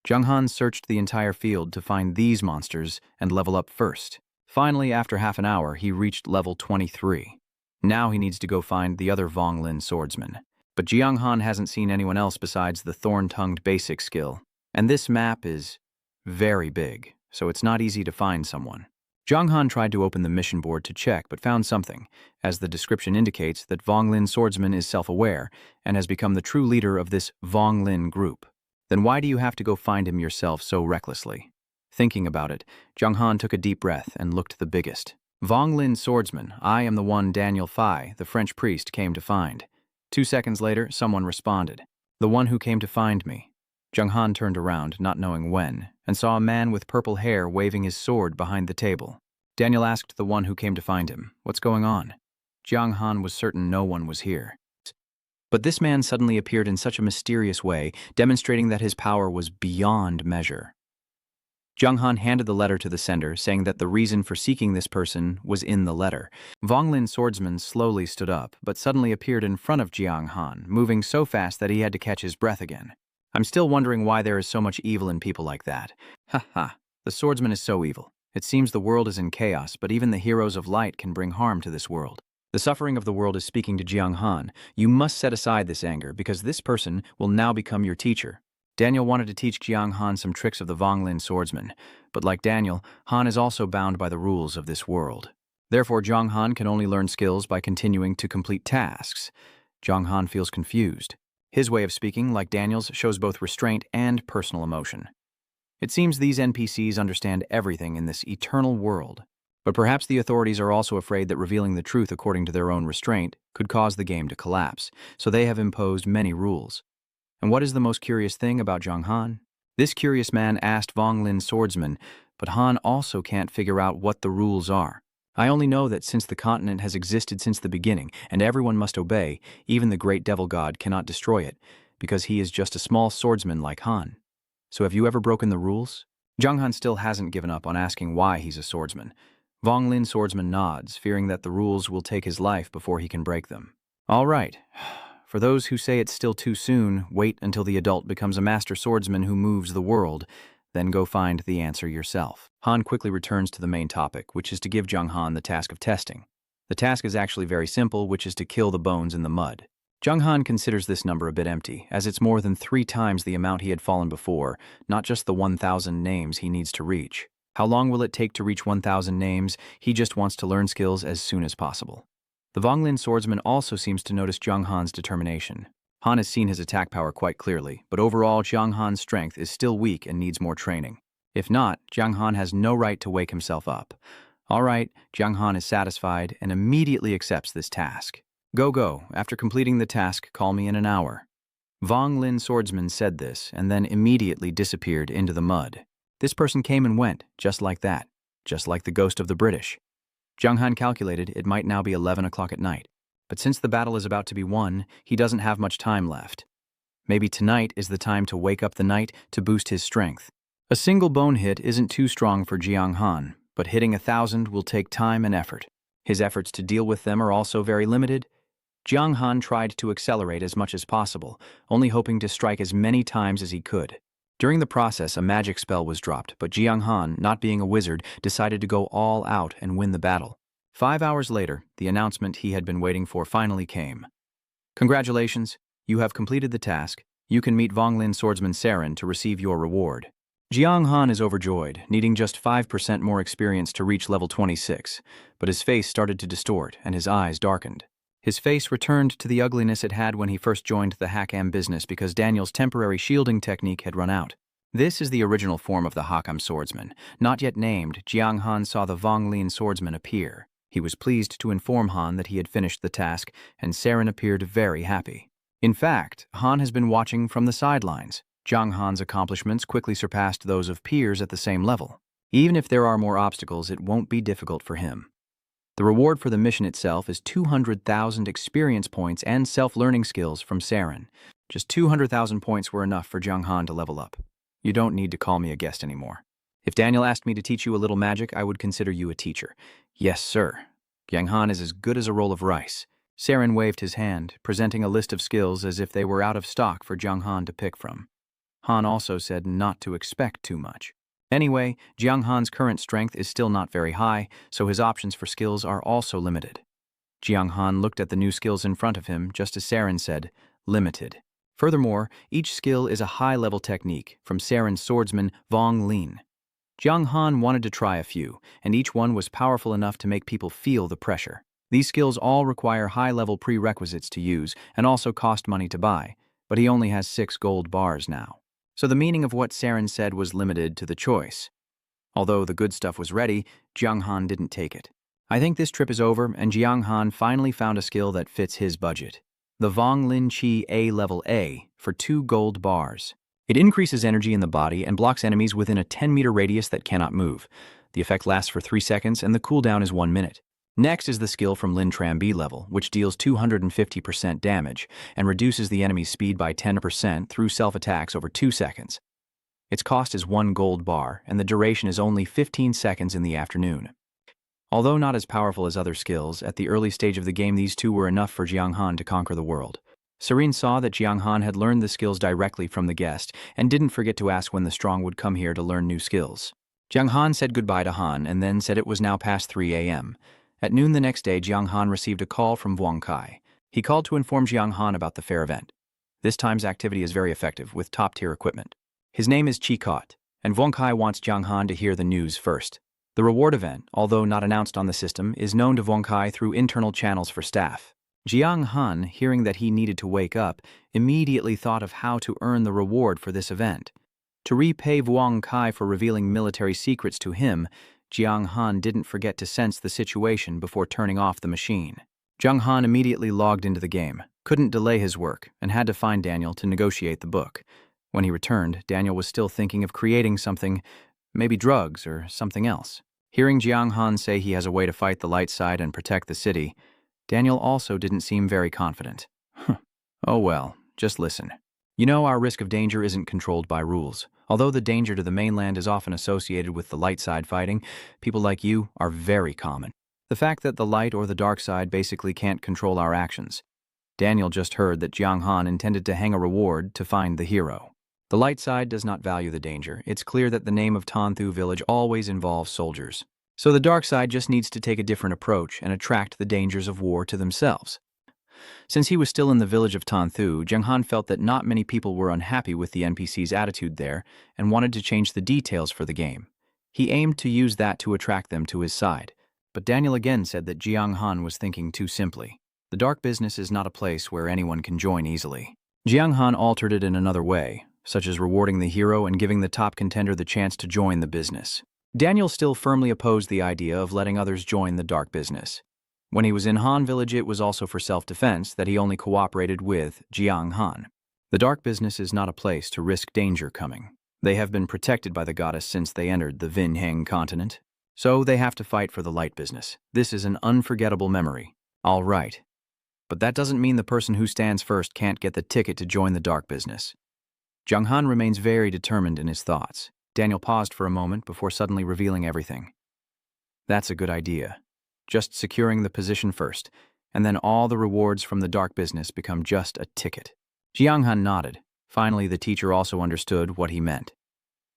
Jiang Han searched the entire field to find these monsters and level up first. Finally, after half an hour, he reached level 23. Now he needs to go find the other Vonglin swordsman. But Jiang Han hasn't seen anyone else besides the thorn-tongued basic skill. And this map is very big, so it's not easy to find someone. Jiang Han tried to open the mission board to check, but found something, as the description indicates that Vonglin swordsman is self-aware and has become the true leader of this Vonglin group. Then why do you have to go find him yourself so recklessly? Thinking about it, Jiang Han took a deep breath and looked the biggest. Vonglin swordsman, I am the one Daniel Phi, the French priest, came to find. 2 seconds later, someone responded. The one who came to find me. Jiang Han turned around, not knowing when, and saw a man with purple hair waving his sword behind the table. Daniel asked the one who came to find him, "What's going on?" Jiang Han was certain no one was here. But this man suddenly appeared in such a mysterious way, demonstrating that his power was beyond measure. Jiang Han handed the letter to the sender, saying that the reason for seeking this person was in the letter. Vonglin swordsman slowly stood up, but suddenly appeared in front of Jiang Han, moving so fast that he had to catch his breath again. I'm still wondering why there is so much evil in people like that. Ha ha, the swordsman is so evil. It seems the world is in chaos, but even the heroes of light can bring harm to this world. The suffering of the world is speaking to Jiang Han. You must set aside this anger, because this person will now become your teacher. Daniel wanted to teach Jiang Han some tricks of the Vonglin swordsman, but like Daniel, Han is also bound by the rules of this world. Therefore, Jiang Han can only learn skills by continuing to complete tasks. Jiang Han feels confused. His way of speaking, like Daniel's, shows both restraint and personal emotion. It seems these NPCs understand everything in this eternal world. But perhaps the authorities are also afraid that revealing the truth according to their own restraint could cause the game to collapse, so they have imposed many rules. And what is the most curious thing about Jiang Han? This curious man asked Vonglin swordsman, but Han also can't figure out what the rules are. I only know that since the continent has existed since the beginning, and everyone must obey, even the great devil god cannot destroy it, because he is just a small swordsman like Han. So have you ever broken the rules? Jiang Han still hasn't given up on asking why he's a swordsman. Vonglin swordsman nods, fearing that the rules will take his life before he can break them. All right. For those who say it's still too soon, wait until the adult becomes a master swordsman who moves the world. Then go find the answer yourself. Han quickly returns to the main topic, which is to give Jiang Han the task of testing. The task is actually very simple, which is to kill the bones in the mud. Jiang Han considers this number a bit empty, as it's more than 3 times the amount he had fallen before, not just the 1,000 names he needs to reach. How long will it take to reach 1,000 names? He just wants to learn skills as soon as possible. The Vonglin swordsman also seems to notice Jiang Han's determination. Han has seen his attack power quite clearly, but overall Jiang Han's strength is still weak and needs more training. If not, Jiang Han has no right to wake himself up. All right, Jiang Han is satisfied and immediately accepts this task. Go. After completing the task, call me in an hour. Vonglin swordsman said this and then immediately disappeared into the mud. This person came and went, just like that, just like the ghost of the British. Jiang Han calculated it might now be 11 o'clock at night. But since the battle is about to be won, he doesn't have much time left. Maybe tonight is the time to wake up the night to boost his strength. A single bone hit isn't too strong for Jiang Han, but hitting 1,000 will take time and effort. His efforts to deal with them are also very limited. Jiang Han tried to accelerate as much as possible, only hoping to strike as many times as he could. During the process, a magic spell was dropped, but Jiang Han, not being a wizard, decided to go all out and win the battle. 5 hours later, the announcement he had been waiting for finally came. Congratulations, you have completed the task. You can meet Vonglin swordsman Saren to receive your reward. Jiang Han is overjoyed, needing just 5% more experience to reach level 26, but his face started to distort and his eyes darkened. His face returned to the ugliness it had when he first joined the Hakam business because Daniel's temporary shielding technique had run out. This is the original form of the Hakam swordsman. Not yet named, Jiang Han saw the Vonglin swordsman appear. He was pleased to inform Han that he had finished the task, and Saren appeared very happy. In fact, Han has been watching from the sidelines. Jiang Han's accomplishments quickly surpassed those of peers at the same level. Even if there are more obstacles, it won't be difficult for him. The reward for the mission itself is 200,000 experience points and self-learning skills from Saren. Just 200,000 points were enough for Jiang Han to level up. You don't need to call me a guest anymore. If Daniel asked me to teach you a little magic, I would consider you a teacher. Yes, sir. Jiang Han is as good as a roll of rice. Saren waved his hand, presenting a list of skills as if they were out of stock for Jiang Han to pick from. Han also said not to expect too much. Anyway, Jiang Han's current strength is still not very high, so his options for skills are also limited. Jiang Han looked at the new skills in front of him, just as Saren said, limited. Furthermore, each skill is a high-level technique, from Saren's swordsman Vonglin. Jiang Han wanted to try a few, and each one was powerful enough to make people feel the pressure. These skills all require high-level prerequisites to use, and also cost money to buy, but he only has 6 gold bars now. So the meaning of what Saren said was limited to the choice. Although the good stuff was ready, Jiang Han didn't take it. I think this trip is over, and Jiang Han finally found a skill that fits his budget. The Vonglin Chi A level A for 2 gold bars. It increases energy in the body and blocks enemies within a 10-meter radius that cannot move. The effect lasts for 3 seconds, and the cooldown is 1 minute. Next is the skill from Lin Tram B level, which deals 250% damage and reduces the enemy's speed by 10% through self-attacks over 2 seconds. Its cost is 1 gold bar, and the duration is only 15 seconds in the afternoon. Although not as powerful as other skills, at the early stage of the game these two were enough for Jiang Han to conquer the world. Serene saw that Jiang Han had learned the skills directly from the guest and didn't forget to ask when the strong would come here to learn new skills. Jiang Han said goodbye to Han and then said it was now past 3 a.m. At noon the next day, Jiang Han received a call from Wang Kai. He called to inform Jiang Han about the fair event. This time's activity is very effective, with top-tier equipment. His name is Chi Kot, and Wang Kai wants Jiang Han to hear the news first. The reward event, although not announced on the system, is known to Wang Kai through internal channels for staff. Jiang Han, hearing that he needed to wake up, immediately thought of how to earn the reward for this event. To repay Wang Kai for revealing military secrets to him, Jiang Han didn't forget to sense the situation before turning off the machine. Jiang Han immediately logged into the game, couldn't delay his work, and had to find Daniel to negotiate the book. When he returned, Daniel was still thinking of creating something, maybe drugs or something else. Hearing Jiang Han say he has a way to fight the light side and protect the city, Daniel also didn't seem very confident. Oh well, just listen. You know, our risk of danger isn't controlled by rules. Although the danger to the mainland is often associated with the light side fighting, people like you are very common. The fact that the light or the dark side basically can't control our actions. Daniel just heard that Jiang Han intended to hang a reward to find the hero. The light side does not value the danger. It's clear that the name of Tanthu village always involves soldiers. So the dark side just needs to take a different approach and attract the dangers of war to themselves. Since he was still in the village of Tanthu, Jiang Han felt that not many people were unhappy with the NPC's attitude there and wanted to change the details for the game. He aimed to use that to attract them to his side. But Daniel again said that Jiang Han was thinking too simply. The dark business is not a place where anyone can join easily. Jiang Han altered it in another way, such as rewarding the hero and giving the top contender the chance to join the business. Daniel still firmly opposed the idea of letting others join the dark business. When he was in Han Village, it was also for self-defense that he only cooperated with Jiang Han. The dark business is not a place to risk danger coming. They have been protected by the goddess since they entered the Vinheng continent. So they have to fight for the light business. This is an unforgettable memory. All right. But that doesn't mean the person who stands first can't get the ticket to join the dark business. Jiang Han remains very determined in his thoughts. Daniel paused for a moment before suddenly revealing everything. That's a good idea. Just securing the position first, and then all the rewards from the dark business become just a ticket. Jianghan nodded. Finally, the teacher also understood what he meant.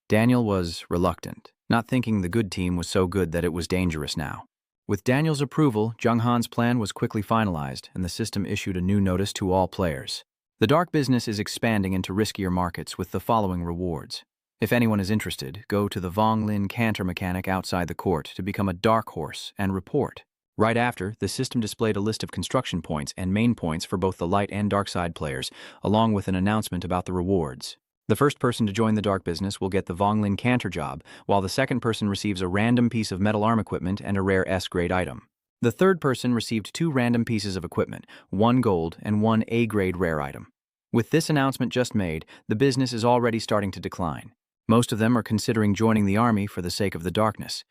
Daniel was reluctant, not thinking the good team was so good that it was dangerous now. With Daniel's approval, Jianghan's plan was quickly finalized, and the system issued a new notice to all players. The dark business is expanding into riskier markets with the following rewards. If anyone is interested, go to the Vonglin canter mechanic outside the court to become a dark horse and report. Right after, the system displayed a list of construction points and main points for both the light and dark side players, along with an announcement about the rewards. The first person to join the dark business will get the Vonglin canter job, while the second person receives a random piece of metal arm equipment and a rare S-grade item. The third person received 2 random pieces of equipment, 1 gold and 1 A-grade rare item. With this announcement just made, the business is already starting to decline. Most of them are considering joining the army for the sake of the darkness.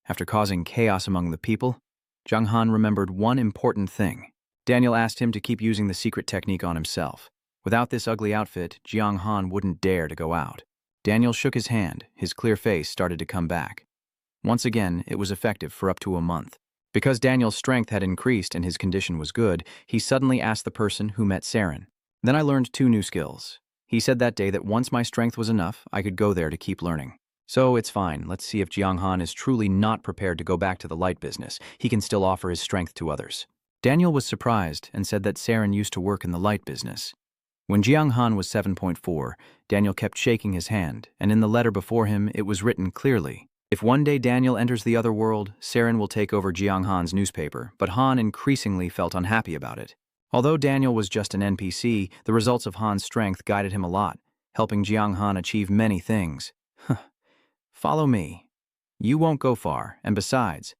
After causing chaos among the people, Jianghan remembered one important thing. Daniel asked him to keep using the secret technique on himself. Without this ugly outfit, Jianghan wouldn't dare to go out. Daniel shook his hand. His clear face started to come back. Once again, it was effective for up to a month. Because Daniel's strength had increased and his condition was good, he suddenly asked the person who met Saren. Then I learned 2 new skills. He said that day that once my strength was enough, I could go there to keep learning. So it's fine. Let's see if Jianghan is truly not prepared to go back to the light business. He can still offer his strength to others. Daniel was surprised and said that Saren used to work in the light business. When Jianghan was 7.4, Daniel kept shaking his hand, and in the letter before him it was written clearly, if one day Daniel enters the other world, Saren will take over Jianghan's newspaper, but Han increasingly felt unhappy about it. Although Daniel was just an NPC, the results of Han's strength guided him a lot, helping Jianghan achieve many things. Follow me. You won't go far, and besides,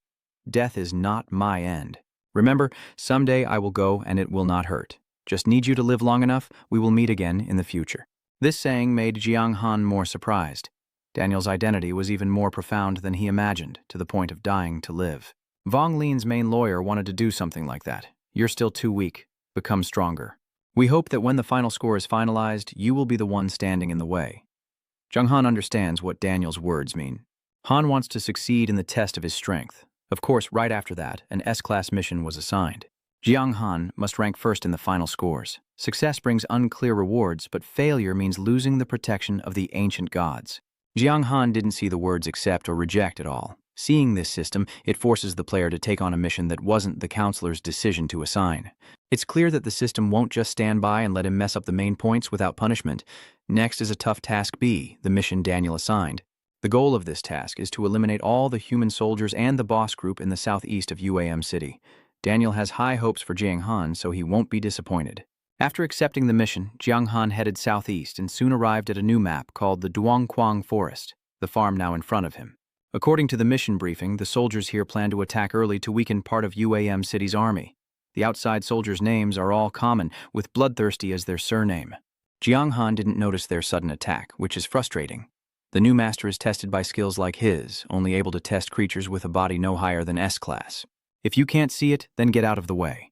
death is not my end. Remember, someday I will go and it will not hurt. Just need you to live long enough, we will meet again in the future. This saying made Jianghan more surprised. Daniel's identity was even more profound than he imagined, to the point of dying to live. Vong Lin's main lawyer wanted to do something like that. You're still too weak. Become stronger. We hope that when the final score is finalized, you will be the one standing in the way. Jianghan understands what Daniel's words mean. Han wants to succeed in the test of his strength. Of course, right after that, an S-class mission was assigned. Jianghan must rank first in the final scores. Success brings unclear rewards, but failure means losing the protection of the ancient gods. Jianghan didn't see the words accept or reject at all. Seeing this system, it forces the player to take on a mission that wasn't the counselor's decision to assign. It's clear that the system won't just stand by and let him mess up the main points without punishment. Next is a tough task B, the mission Daniel assigned. The goal of this task is to eliminate all the human soldiers and the boss group in the southeast of UAM City. Daniel has high hopes for Jianghan, so he won't be disappointed. After accepting the mission, Jianghan headed southeast and soon arrived at a new map called the Duangquang Forest, the farm now in front of him. According to the mission briefing, the soldiers here plan to attack early to weaken part of UAM City's army. The outside soldiers' names are all common, with Bloodthirsty as their surname. Jianghan didn't notice their sudden attack, which is frustrating. The new master is tested by skills like his, only able to test creatures with a body no higher than S-class. If you can't see it, then get out of the way.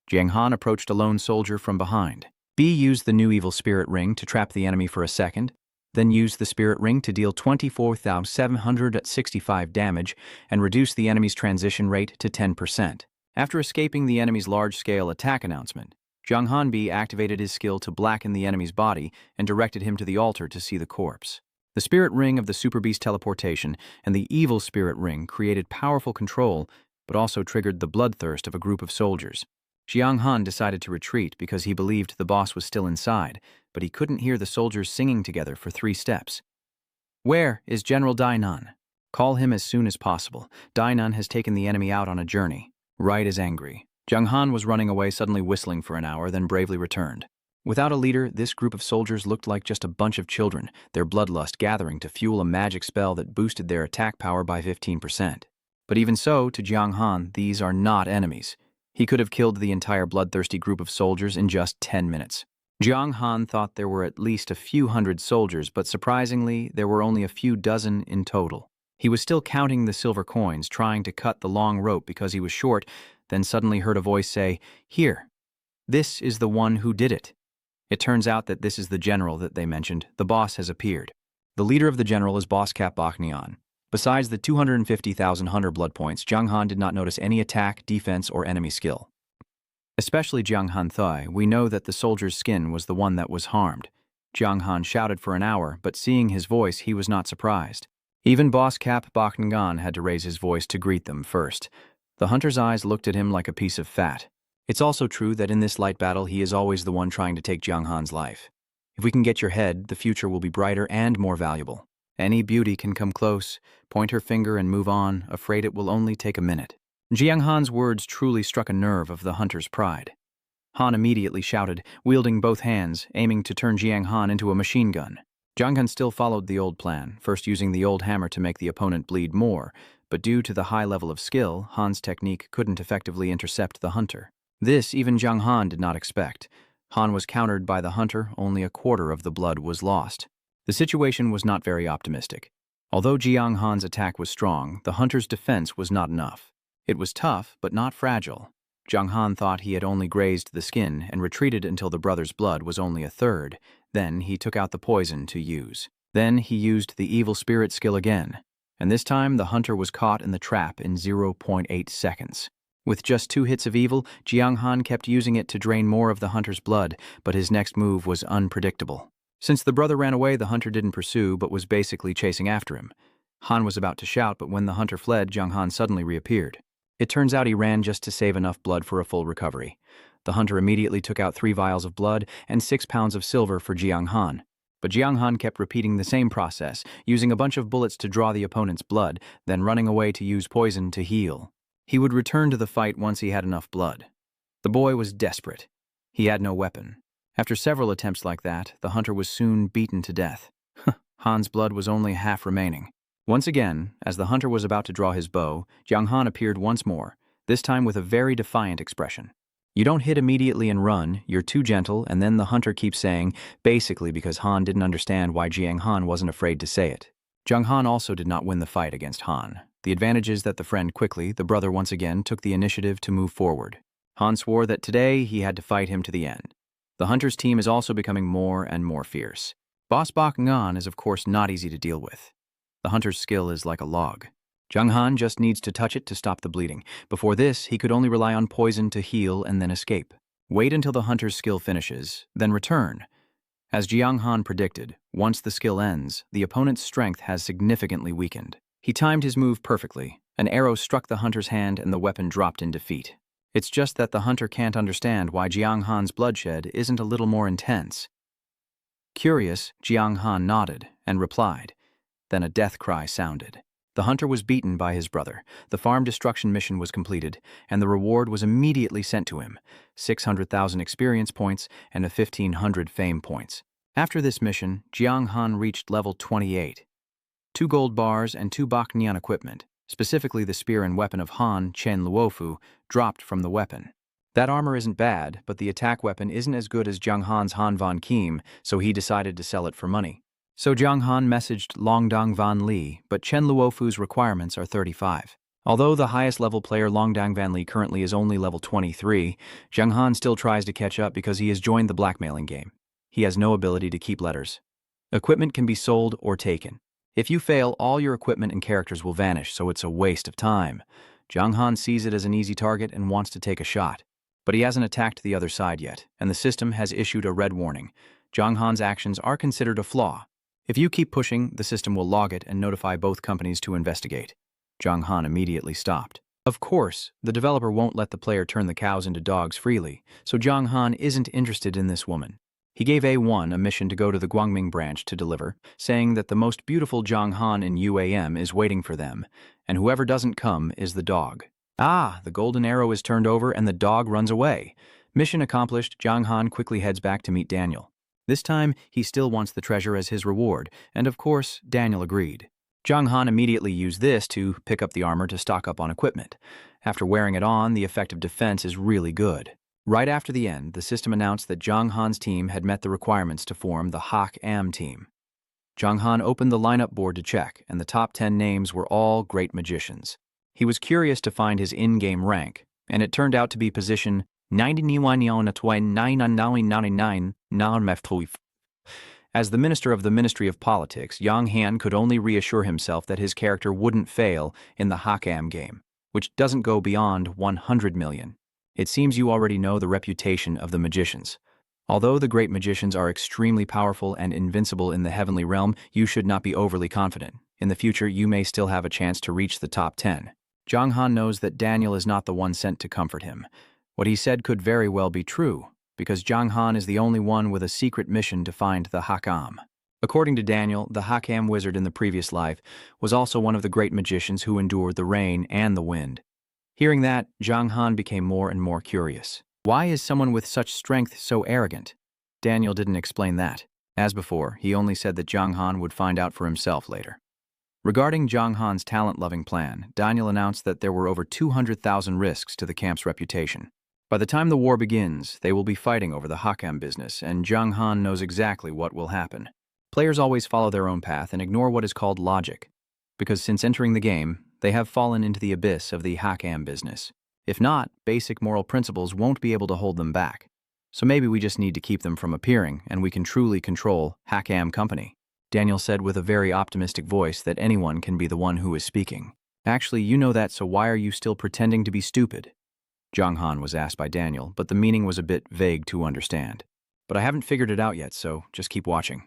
Jianghan approached a lone soldier from behind. B used the new evil spirit ring to trap the enemy for a second, then used the spirit ring to deal 24,765 damage and reduce the enemy's transition rate to 10%. After escaping the enemy's large-scale attack announcement, Jianghan B activated his skill to blacken the enemy's body and directed him to the altar to see the corpse. The spirit ring of the Super Beast teleportation and the evil spirit ring created powerful control, but also triggered the bloodthirst of a group of soldiers. Jianghan decided to retreat because he believed the boss was still inside, but he couldn't hear the soldiers singing together for 3 steps. Where is General Dainan? Call him as soon as possible. Dainan has taken the enemy out on a journey. Wright is angry. Jianghan was running away, suddenly whistling for an hour, then bravely returned. Without a leader, this group of soldiers looked like just a bunch of children, their bloodlust gathering to fuel a magic spell that boosted their attack power by 15%. But even so, to Jianghan, these are not enemies. He could have killed the entire bloodthirsty group of soldiers in just 10 minutes. Jianghan thought there were at least a few hundred soldiers, but surprisingly, there were only a few dozen in total. He was still counting the silver coins, trying to cut the long rope because he was short, then suddenly heard a voice say, "Here, this is the one who did it." It turns out that this is the general that they mentioned. The boss has appeared. The leader of the general is Boss Cap Bakhnian. Besides the 250,000 hunter blood points, Jiang Han did not notice any attack, defense, or enemy skill. Especially Jiang Han Thai, we know that the soldier's skin was the one that was harmed. Jiang Han shouted for an hour, but seeing his voice, he was not surprised. Even Boss Cap Bakhnian had to raise his voice to greet them first. The hunter's eyes looked at him like a piece of fat. It's also true that in this light battle, he is always the one trying to take Jiang Han's life. If we can get your head, the future will be brighter and more valuable. Any beauty can come close, point her finger and move on, afraid it will only take a minute. Jiang Han's words truly struck a nerve of the hunter's pride. Han immediately shouted, wielding both hands, aiming to turn Jiang Han into a machine gun. Jiang Han still followed the old plan, first using the old hammer to make the opponent bleed more, but due to the high level of skill, Han's technique couldn't effectively intercept the hunter. This even Jiang Han did not expect. Han was countered by the hunter, only a quarter of the blood was lost. The situation was not very optimistic. Although Jiang Han's attack was strong, the hunter's defense was not enough. It was tough, but not fragile. Jiang Han thought he had only grazed the skin and retreated until the brother's blood was only a third. Then he took out the poison to use. Then he used the evil spirit skill again. And this time the hunter was caught in the trap in 0.8 seconds. With just 2 hits of evil, Jiang Han kept using it to drain more of the hunter's blood, but his next move was unpredictable. Since the brother ran away, the hunter didn't pursue, but was basically chasing after him. Han was about to shout, but when the hunter fled, Jiang Han suddenly reappeared. It turns out he ran just to save enough blood for a full recovery. The hunter immediately took out 3 vials of blood and 6 pounds of silver for Jiang Han. But Jiang Han kept repeating the same process, using a bunch of bullets to draw the opponent's blood, then running away to use poison to heal. He would return to the fight once he had enough blood. The boy was desperate. He had no weapon. After several attempts like that, the hunter was soon beaten to death. Han's blood was only half remaining. Once again, as the hunter was about to draw his bow, Jiang Han appeared once more, this time with a very defiant expression. You don't hit immediately and run, you're too gentle, and then the hunter keeps saying, basically because Han didn't understand why Jiang Han wasn't afraid to say it. Jiang Han also did not win the fight against Han. The advantage is that the brother once again took the initiative to move forward. Han swore that today he had to fight him to the end. The hunter's team is also becoming more and more fierce. Boss Bak Ngan is of course not easy to deal with. The hunter's skill is like a log. Jiang Han just needs to touch it to stop the bleeding. Before this, he could only rely on poison to heal and then escape. Wait until the hunter's skill finishes, then return. As Jiang Han predicted, once the skill ends, the opponent's strength has significantly weakened. He timed his move perfectly. An arrow struck the hunter's hand and the weapon dropped in defeat. It's just that the hunter can't understand why Jiang Han's bloodshed isn't a little more intense. Curious, Jiang Han nodded and replied. Then a death cry sounded. The hunter was beaten by his brother. The farm destruction mission was completed, and the reward was immediately sent to him, 600,000 experience points and 1,500 fame points. After this mission, Jiang Han reached level 28. 2 gold bars and 2 Bak Nian equipment, specifically the spear and weapon of Han Chen Luofu, dropped from the weapon. That armor isn't bad, but the attack weapon isn't as good as Jiang Han's Han Van Kim, so he decided to sell it for money. So Jiang Han messaged Longdang Van Li, but Chen Luofu's requirements are 35. Although the highest level player Longdang Van Li currently is only level 23, Jiang Han still tries to catch up because he has joined the blackmailing game. He has no ability to keep letters. Equipment can be sold or taken. If you fail, all your equipment and characters will vanish, so it's a waste of time. Jiang Han sees it as an easy target and wants to take a shot. But he hasn't attacked the other side yet, and the system has issued a red warning. Jiang Han's actions are considered a flaw. If you keep pushing, the system will log it and notify both companies to investigate. Jiang Han immediately stopped. Of course, the developer won't let the player turn the cows into dogs freely, so Jiang Han isn't interested in this woman. He gave A1 a mission to go to the Guangming branch to deliver, saying that the most beautiful Jiang Han in UAM is waiting for them, and whoever doesn't come is the dog. Ah, the golden arrow is turned over and the dog runs away. Mission accomplished, Jiang Han quickly heads back to meet Daniel. This time, he still wants the treasure as his reward, and of course, Daniel agreed. Jiang Han immediately used this to pick up the armor to stock up on equipment. After wearing it on, the effective defense is really good. Right after the end, the system announced that Jiang Han's team had met the requirements to form the Hak Am team. Jiang Han opened the lineup board to check, and the top 10 names were all great magicians. He was curious to find his in-game rank, and it turned out to be position 99. As the minister of the Ministry of Politics, Yang Han could only reassure himself that his character wouldn't fail in the Hakam game, which doesn't go beyond 100 million. It seems you already know the reputation of the magicians. Although the great magicians are extremely powerful and invincible in the heavenly realm, you should not be overly confident. In the future, you may still have a chance to reach the top 10. Zhang Han knows that Daniel is not the one sent to comfort him. What he said could very well be true, because Zhang Han is the only one with a secret mission to find the Hakam. According to Daniel, the Hakam wizard in the previous life was also one of the great magicians who endured the rain and the wind. Hearing that, Zhang Han became more and more curious. Why is someone with such strength so arrogant? Daniel didn't explain that. As before, he only said that Zhang Han would find out for himself later. Regarding Zhang Han's talent-loving plan, Daniel announced that there were over 200,000 risks to the camp's reputation. By the time the war begins, they will be fighting over the Hakam business, and Zhang Han knows exactly what will happen. Players always follow their own path and ignore what is called logic, because since entering the game, they have fallen into the abyss of the Hakam business. If not, basic moral principles won't be able to hold them back. So maybe we just need to keep them from appearing, and we can truly control Hakam Company. Daniel said with a very optimistic voice that anyone can be the one who is speaking. Actually, you know that, so why are you still pretending to be stupid? Zhang Han was asked by Daniel, but the meaning was a bit vague to understand. But I haven't figured it out yet, so just keep watching.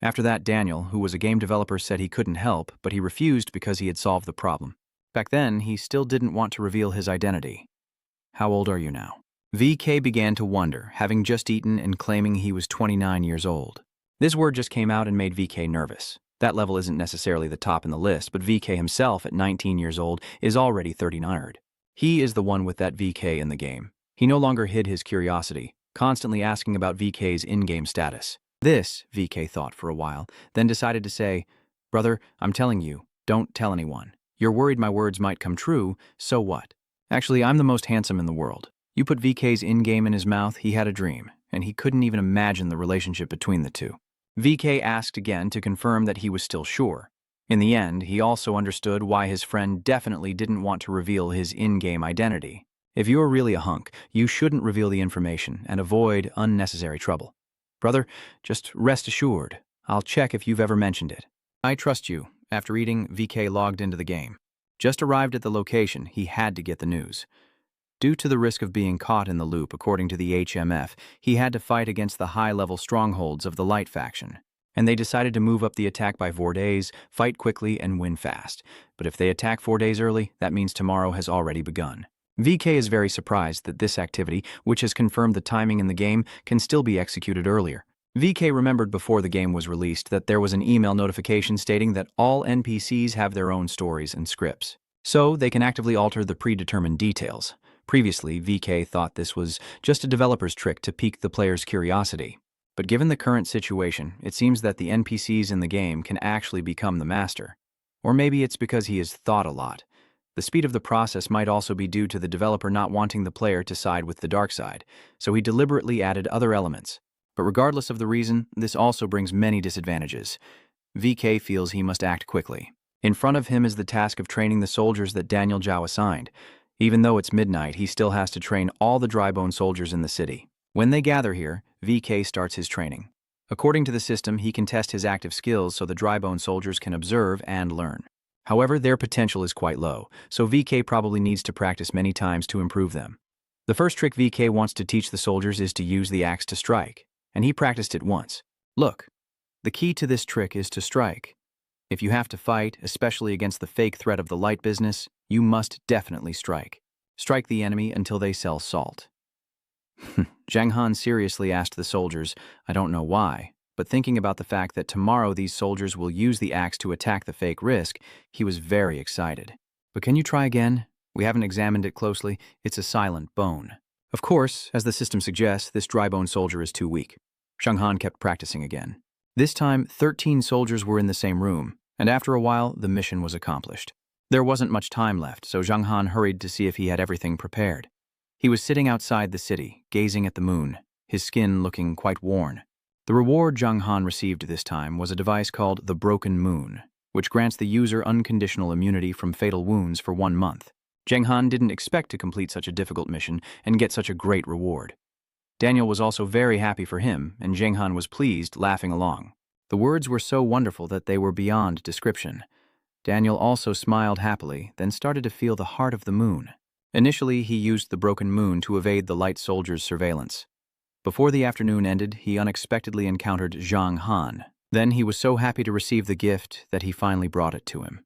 After that, Daniel, who was a game developer, said he couldn't help, but he refused because he had solved the problem. Back then, he still didn't want to reveal his identity. How old are you now? VK began to wonder, having just eaten and claiming he was 29 years old. This word just came out and made VK nervous. That level isn't necessarily the top in the list, but VK himself, at 19 years old, is already 39. He is the one with that VK in the game. He no longer hid his curiosity, constantly asking about VK's in-game status. This, VK thought for a while, then decided to say, "Brother, I'm telling you, don't tell anyone. You're worried my words might come true, so what? Actually, I'm the most handsome in the world." You put VK's in-game in his mouth, he had a dream, and he couldn't even imagine the relationship between the two. VK asked again to confirm that he was still sure. In the end, he also understood why his friend definitely didn't want to reveal his in-game identity. If you're really a hunk, you shouldn't reveal the information and avoid unnecessary trouble. Brother, just rest assured, I'll check if you've ever mentioned it. I trust you. After eating, VK logged into the game. Just arrived at the location, he had to get the news. Due to the risk of being caught in the loop, according to the HMF, he had to fight against the high-level strongholds of the Light faction. And they decided to move up the attack by 4 days, fight quickly, and win fast. But if they attack 4 days early, that means tomorrow has already begun. VK is very surprised that this activity, which has confirmed the timing in the game, can still be executed earlier. VK remembered before the game was released that there was an email notification stating that all NPCs have their own stories and scripts, so they can actively alter the predetermined details. Previously, VK thought this was just a developer's trick to pique the player's curiosity. But given the current situation, it seems that the NPCs in the game can actually become the master. Or maybe it's because he has thought a lot. The speed of the process might also be due to the developer not wanting the player to side with the dark side, so he deliberately added other elements. But regardless of the reason, this also brings many disadvantages. VK feels he must act quickly. In front of him is the task of training the soldiers that Daniel Zhao assigned. Even though it's midnight, he still has to train all the drybone soldiers in the city. When they gather here, VK starts his training. According to the system, he can test his active skills so the drybone soldiers can observe and learn. However, their potential is quite low, so VK probably needs to practice many times to improve them. The first trick VK wants to teach the soldiers is to use the axe to strike, and he practiced it once. Look, the key to this trick is to strike. If you have to fight, especially against the fake threat of the light business, you must definitely strike. Strike the enemy until they sell salt. Zhang Han seriously asked the soldiers, I don't know why, but thinking about the fact that tomorrow these soldiers will use the axe to attack the fake risk, he was very excited. But can you try again? We haven't examined it closely. It's a silent bone. Of course, as the system suggests, this dry bone soldier is too weak. Zhang Han kept practicing again. This time, 13 soldiers were in the same room, and after a while, the mission was accomplished. There wasn't much time left, so Zhang Han hurried to see if he had everything prepared. He was sitting outside the city, gazing at the moon, his skin looking quite worn. The reward Zhang Han received this time was a device called the Broken Moon, which grants the user unconditional immunity from fatal wounds for 1 month. Zhang Han didn't expect to complete such a difficult mission and get such a great reward. Daniel was also very happy for him, and Jinghan was pleased, laughing along. The words were so wonderful that they were beyond description. Daniel also smiled happily, then started to feel the heart of the moon. Initially, he used the broken moon to evade the light soldiers' surveillance. Before the afternoon ended, he unexpectedly encountered Zhang Han. Then he was so happy to receive the gift that he finally brought it to him.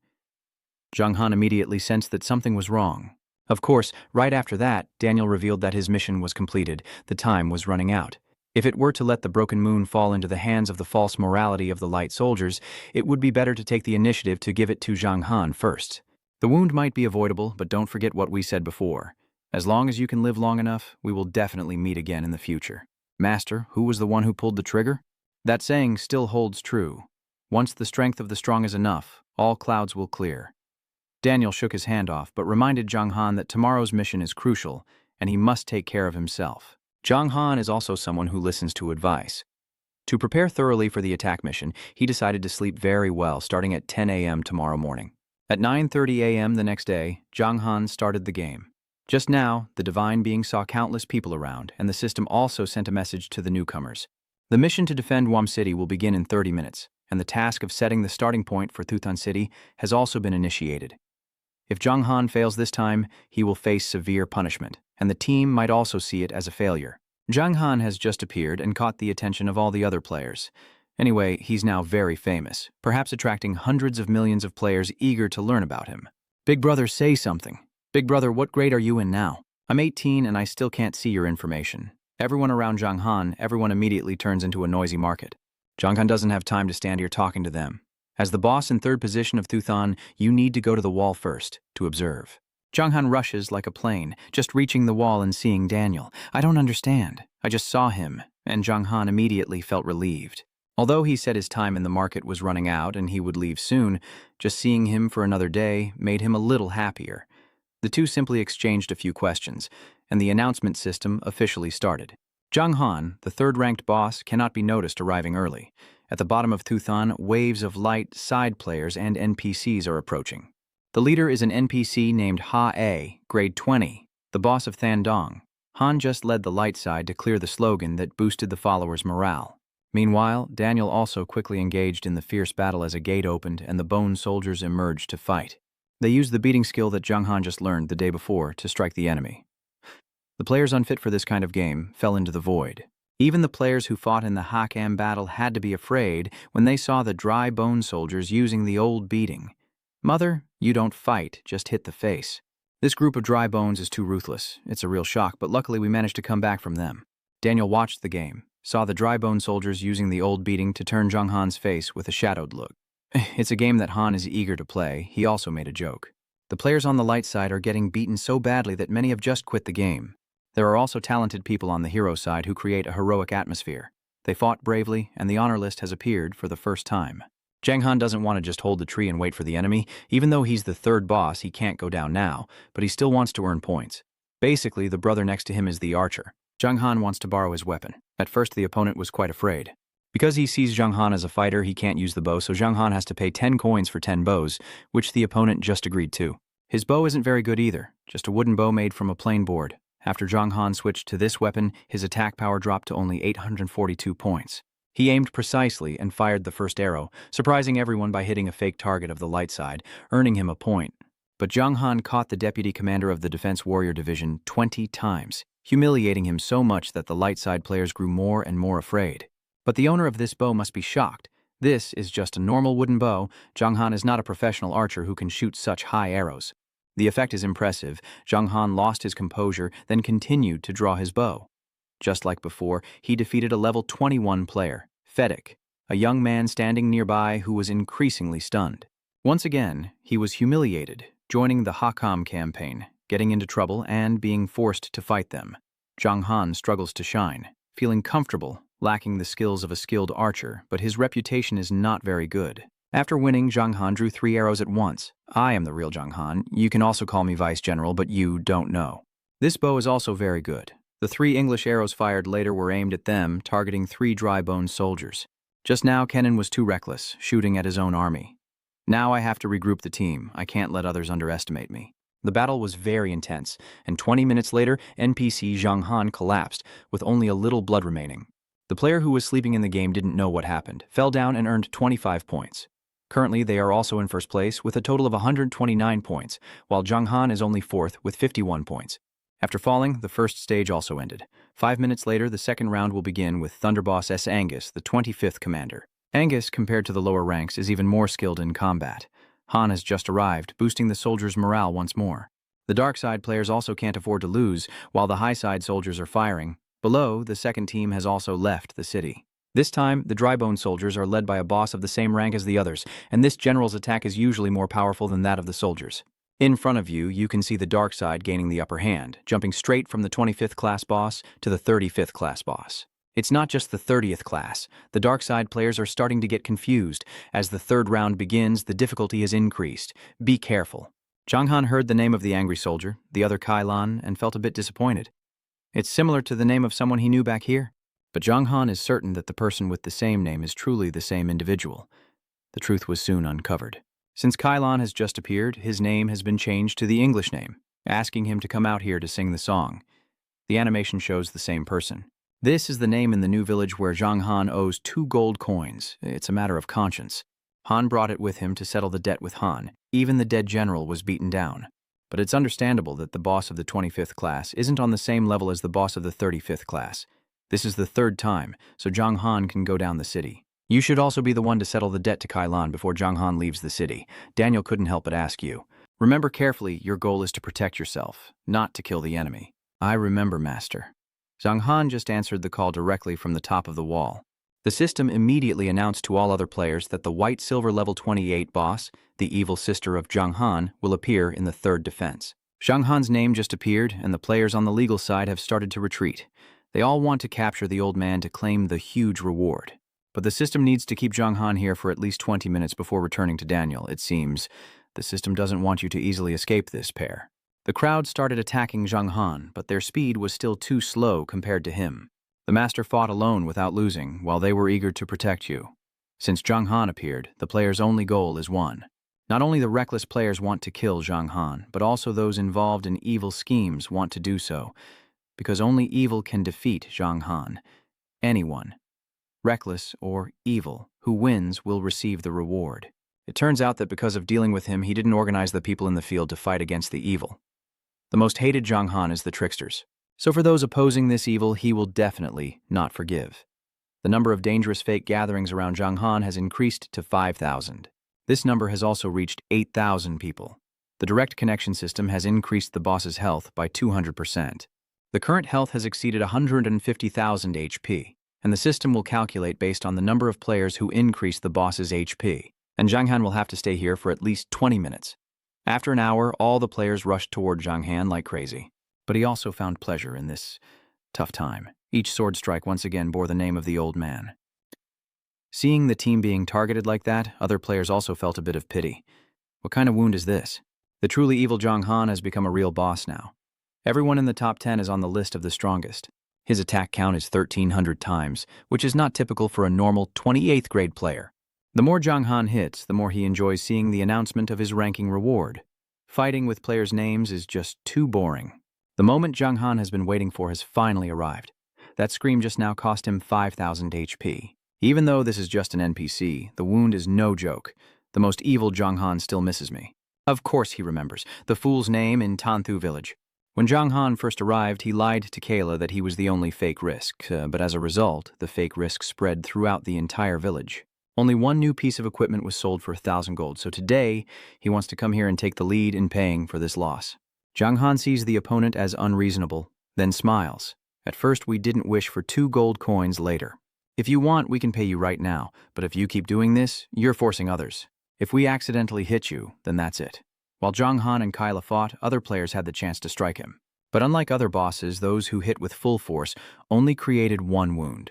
Zhang Han immediately sensed that something was wrong. Of course, right after that, Daniel revealed that his mission was completed. The time was running out. If it were to let the broken moon fall into the hands of the false morality of the light soldiers, it would be better to take the initiative to give it to Zhang Han first. The wound might be avoidable, but don't forget what we said before. As long as you can live long enough, we will definitely meet again in the future. Master, who was the one who pulled the trigger? That saying still holds true. Once the strength of the strong is enough, all clouds will clear. Daniel shook his hand off, but reminded Zhang Han that tomorrow's mission is crucial, and he must take care of himself. Zhang Han is also someone who listens to advice. To prepare thoroughly for the attack mission, he decided to sleep very well, starting at 10 a.m. tomorrow morning. At 9:30 a.m. the next day, Zhang Han started the game. Just now, the divine being saw countless people around, and the system also sent a message to the newcomers. The mission to defend Wam City will begin in 30 minutes, and the task of setting the starting point for Thutan City has also been initiated. If Zhang Han fails this time, he will face severe punishment, and the team might also see it as a failure. Zhang Han has just appeared and caught the attention of all the other players. Anyway, he's now very famous, perhaps attracting hundreds of millions of players eager to learn about him. Big brother, say something. Big brother, what grade are you in now? I'm 18 and I still can't see your information. Everyone around Zhang Han, everyone immediately turns into a noisy market. Zhang Han doesn't have time to stand here talking to them. As the boss in third position of Thuthan, you need to go to the wall first, to observe. Zhang Han rushes like a plane, just reaching the wall and seeing Daniel. I don't understand. I just saw him, and Zhang Han immediately felt relieved. Although he said his time in the market was running out and he would leave soon, just seeing him for another day made him a little happier. The two simply exchanged a few questions, and the announcement system officially started. Zhang Han, the third-ranked boss, cannot be noticed arriving early. At the bottom of Thuthan, waves of light side players and NPCs are approaching. The leader is an NPC named Ha-A, grade 20, the boss of Thandong. Han just led the light side to clear the slogan that boosted the followers' morale. Meanwhile, Daniel also quickly engaged in the fierce battle as a gate opened and the bone soldiers emerged to fight. They used the beating skill that Zhang Han just learned the day before to strike the enemy. The players unfit for this kind of game fell into the void. Even the players who fought in the Hakam battle had to be afraid when they saw the dry bone soldiers using the old beating. Mother, you don't fight, just hit the face. This group of dry bones is too ruthless. It's a real shock, but luckily we managed to come back from them. Daniel watched the game, saw the dry bone soldiers using the old beating to turn Zhang Han's face with a shadowed look. It's a game that Han is eager to play. He also made a joke. The players on the light side are getting beaten so badly that many have just quit the game. There are also talented people on the hero side who create a heroic atmosphere. They fought bravely, and the honor list has appeared for the first time. Zhang Han doesn't want to just hold the tree and wait for the enemy. Even though he's the third boss, he can't go down now, but he still wants to earn points. Basically, the brother next to him is the archer. Zhang Han wants to borrow his weapon. At first, the opponent was quite afraid. Because he sees Zhang Han as a fighter, he can't use the bow, so Zhang Han has to pay 10 coins for 10 bows, which the opponent just agreed to. His bow isn't very good either, just a wooden bow made from a plain board. After Zhang Han switched to this weapon, his attack power dropped to only 842 points. He aimed precisely and fired the first arrow, surprising everyone by hitting a fake target of the light side, earning him a point. But Zhang Han caught the deputy commander of the Defense Warrior Division 20 times, humiliating him so much that the light side players grew more and more afraid. But the owner of this bow must be shocked. This is just a normal wooden bow. Zhang Han is not a professional archer who can shoot such high arrows. The effect is impressive. Zhang Han lost his composure, then continued to draw his bow. Just like before, he defeated a level 21 player, Fedek, a young man standing nearby who was increasingly stunned. Once again, he was humiliated, joining the Hakam campaign, getting into trouble and being forced to fight them. Zhang Han struggles to shine, feeling comfortable, lacking the skills of a skilled archer, but his reputation is not very good. After winning, Zhang Han drew 3 arrows at once. I am the real Zhang Han. You can also call me Vice General, but you don't know. This bow is also very good. The 3 English arrows fired later were aimed at them, targeting 3 dry bone soldiers. Just now, Kenan was too reckless, shooting at his own army. Now I have to regroup the team. I can't let others underestimate me. The battle was very intense, and 20 minutes later, NPC Zhang Han collapsed, with only a little blood remaining. The player who was sleeping in the game didn't know what happened, fell down and earned 25 points. Currently, they are also in first place with a total of 129 points, while Zhang Han is only fourth with 51 points. After falling, the first stage also ended. 5 minutes later, the second round will begin with Thunderboss S. Angus, the 25th commander. Angus, compared to the lower ranks, is even more skilled in combat. Han has just arrived, boosting the soldiers' morale once more. The dark side players also can't afford to lose, while the high side soldiers are firing. Below, the second team has also left the city. This time, the Drybone soldiers are led by a boss of the same rank as the others, and this general's attack is usually more powerful than that of the soldiers. In front of you, you can see the dark side gaining the upper hand, jumping straight from the 25th class boss to the 35th class boss. It's not just the 30th class. The dark side players are starting to get confused. As the third round begins, the difficulty is increased. Be careful. Zhang Han heard the name of the angry soldier, the other Kailan, and felt a bit disappointed. It's similar to the name of someone he knew back here. But Zhang Han is certain that the person with the same name is truly the same individual. The truth was soon uncovered. Since Kailan has just appeared, his name has been changed to the English name, asking him to come out here to sing the song. The animation shows the same person. This is the name in the new village where Zhang Han owes 2 gold coins. It's a matter of conscience. Han brought it with him to settle the debt with Han. Even the dead general was beaten down. But it's understandable that the boss of the 25th class isn't on the same level as the boss of the 35th class. This is the third time, so Zhang Han can go down the city. You should also be the one to settle the debt to Kailan before Zhang Han leaves the city. Daniel couldn't help but ask you. Remember carefully, your goal is to protect yourself, not to kill the enemy. I remember, Master. Zhang Han just answered the call directly from the top of the wall. The system immediately announced to all other players that the white-silver level 28 boss, the evil sister of Zhang Han, will appear in the third defense. Zhang Han's name just appeared, and the players on the legal side have started to retreat. They all want to capture the old man to claim the huge reward. But the system needs to keep Zhang Han here for at least 20 minutes before returning to Daniel. It seems the system doesn't want you to easily escape this pair. The crowd started attacking Zhang Han, but their speed was still too slow compared to him. The master fought alone without losing, while they were eager to protect you. Since Zhang Han appeared, the player's only goal is one. Not only the reckless players want to kill Zhang Han, but also those involved in evil schemes want to do so, because only evil can defeat Zhang Han. Anyone, reckless or evil, who wins will receive the reward. It turns out that because of dealing with him, he didn't organize the people in the field to fight against the evil. The most hated Zhang Han is the tricksters. So for those opposing this evil, he will definitely not forgive. The number of dangerous fake gatherings around Zhang Han has increased to 5,000. This number has also reached 8,000 people. The direct connection system has increased the boss's health by 200%. The current health has exceeded 150,000 HP, and the system will calculate based on the number of players who increase the boss's HP, and Zhang Han will have to stay here for at least 20 minutes. After an hour, all the players rushed toward Zhang Han like crazy. But he also found pleasure in this tough time. Each sword strike once again bore the name of the old man. Seeing the team being targeted like that, other players also felt a bit of pity. What kind of wound is this? The truly evil Zhang Han has become a real boss now. Everyone in the top 10 is on the list of the strongest. His attack count is 1,300 times, which is not typical for a normal 28th grade player. The more Zhang Han hits, the more he enjoys seeing the announcement of his ranking reward. Fighting with players' names is just too boring. The moment Zhang Han has been waiting for has finally arrived. That scream just now cost him 5,000 HP. Even though this is just an NPC, the wound is no joke. The most evil Zhang Han still misses me. Of course he remembers, the fool's name in Tanthu village. When Zhang Han first arrived, he lied to Kayla that he was the only fake risk, but as a result, the fake risk spread throughout the entire village. Only one new piece of equipment was sold for 1,000 gold, so today he wants to come here and take the lead in paying for this loss. Zhang Han sees the opponent as unreasonable, then smiles. At first, we didn't wish for 2 gold coins later. If you want, we can pay you right now, but if you keep doing this, you're forcing others. If we accidentally hit you, then that's it. While Zhang Han and Kyla fought, other players had the chance to strike him. But unlike other bosses, those who hit with full force only created 1 wound.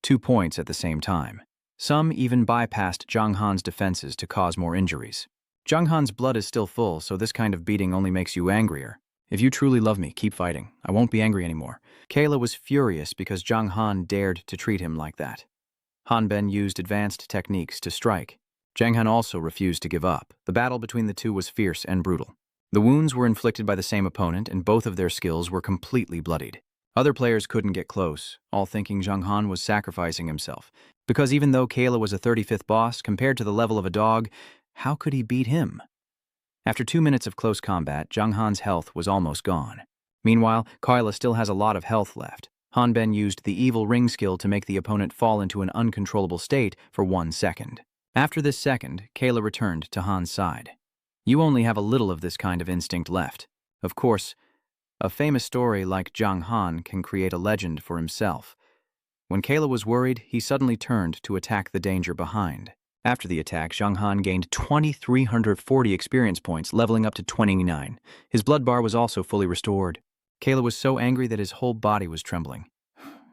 2 points at the same time. Some even bypassed Zhang Han's defenses to cause more injuries. Zhang Han's blood is still full, so this kind of beating only makes you angrier. If you truly love me, keep fighting. I won't be angry anymore. Kayla was furious because Zhang Han dared to treat him like that. Han Ben used advanced techniques to strike. Zhang Han also refused to give up. The battle between the two was fierce and brutal. The wounds were inflicted by the same opponent, and both of their skills were completely bloodied. Other players couldn't get close, all thinking Zhang Han was sacrificing himself. Because even though Kayla was a 35th boss, compared to the level of a dog, how could he beat him? After 2 minutes of close combat, Zhang Han's health was almost gone. Meanwhile, Kayla still has a lot of health left. Han Ben used the evil ring skill to make the opponent fall into an uncontrollable state for 1 second. After this second, Kayla returned to Han's side. You only have a little of this kind of instinct left. Of course, a famous story like Zhang Han can create a legend for himself. When Kayla was worried, he suddenly turned to attack the danger behind. After the attack, Zhang Han gained 2,340 experience points, leveling up to 29. His blood bar was also fully restored. Kayla was so angry that his whole body was trembling.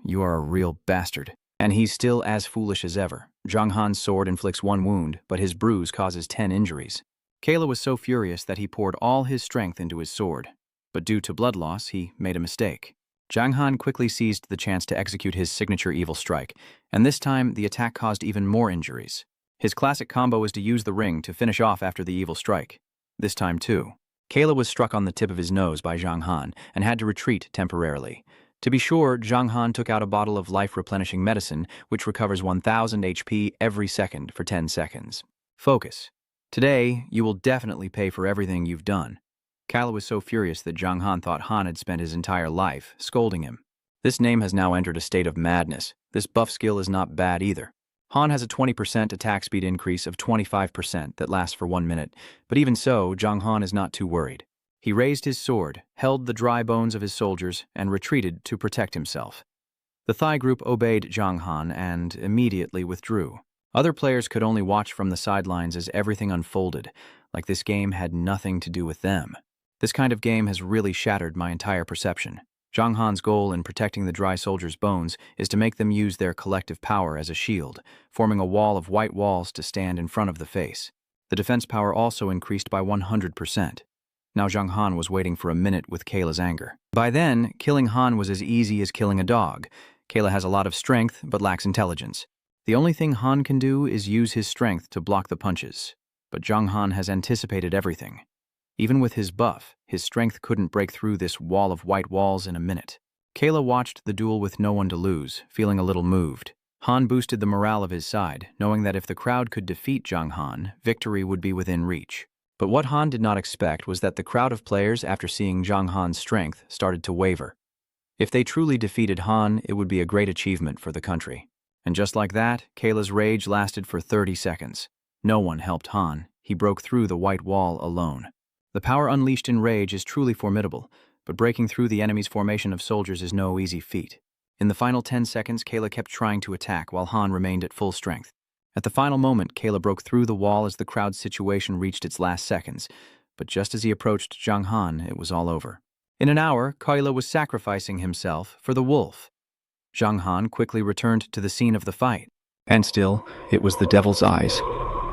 You are a real bastard. And he's still as foolish as ever. Zhang Han's sword inflicts 1 wound, but his bruise causes 10 injuries. Kayla was so furious that he poured all his strength into his sword. But due to blood loss, he made a mistake. Zhang Han quickly seized the chance to execute his signature evil strike, and this time the attack caused even more injuries. His classic combo is to use the ring to finish off after the evil strike. This time too. Kayla was struck on the tip of his nose by Zhang Han and had to retreat temporarily. To be sure, Zhang Han took out a bottle of life-replenishing medicine, which recovers 1,000 HP every second for 10 seconds. Focus. Today, you will definitely pay for everything you've done. Kayla was so furious that Zhang Han thought Han had spent his entire life scolding him. This name has now entered a state of madness. This buff skill is not bad either. Han has a 20% attack speed increase of 25% that lasts for 1 minute, but even so, Zhang Han is not too worried. He raised his sword, held the dry bones of his soldiers, and retreated to protect himself. The Thai group obeyed Zhang Han and immediately withdrew. Other players could only watch from the sidelines as everything unfolded, like this game had nothing to do with them. This kind of game has really shattered my entire perception. Zhang Han's goal in protecting the dry soldiers' bones is to make them use their collective power as a shield, forming a wall of white walls to stand in front of the face. The defense power also increased by 100%. Now Zhang Han was waiting for a minute with Kayla's anger. By then, killing Han was as easy as killing a dog. Kayla has a lot of strength, but lacks intelligence. The only thing Han can do is use his strength to block the punches. But Zhang Han has anticipated everything. Even with his buff, his strength couldn't break through this wall of white walls in a minute. Kayla watched the duel with no one to lose, feeling a little moved. Han boosted the morale of his side, knowing that if the crowd could defeat Zhang Han, victory would be within reach. But what Han did not expect was that the crowd of players, after seeing Zhang Han's strength, started to waver. If they truly defeated Han, it would be a great achievement for the country. And just like that, Kayla's rage lasted for 30 seconds. No one helped Han. He broke through the white wall alone. The power unleashed in rage is truly formidable, but breaking through the enemy's formation of soldiers is no easy feat. In the final 10 seconds, Kayla kept trying to attack while Han remained at full strength. At the final moment, Kayla broke through the wall as the crowd's situation reached its last seconds, but just as he approached Zhang Han, it was all over. In an hour, Kayla was sacrificing himself for the wolf. Zhang Han quickly returned to the scene of the fight. And still, it was the devil's eyes.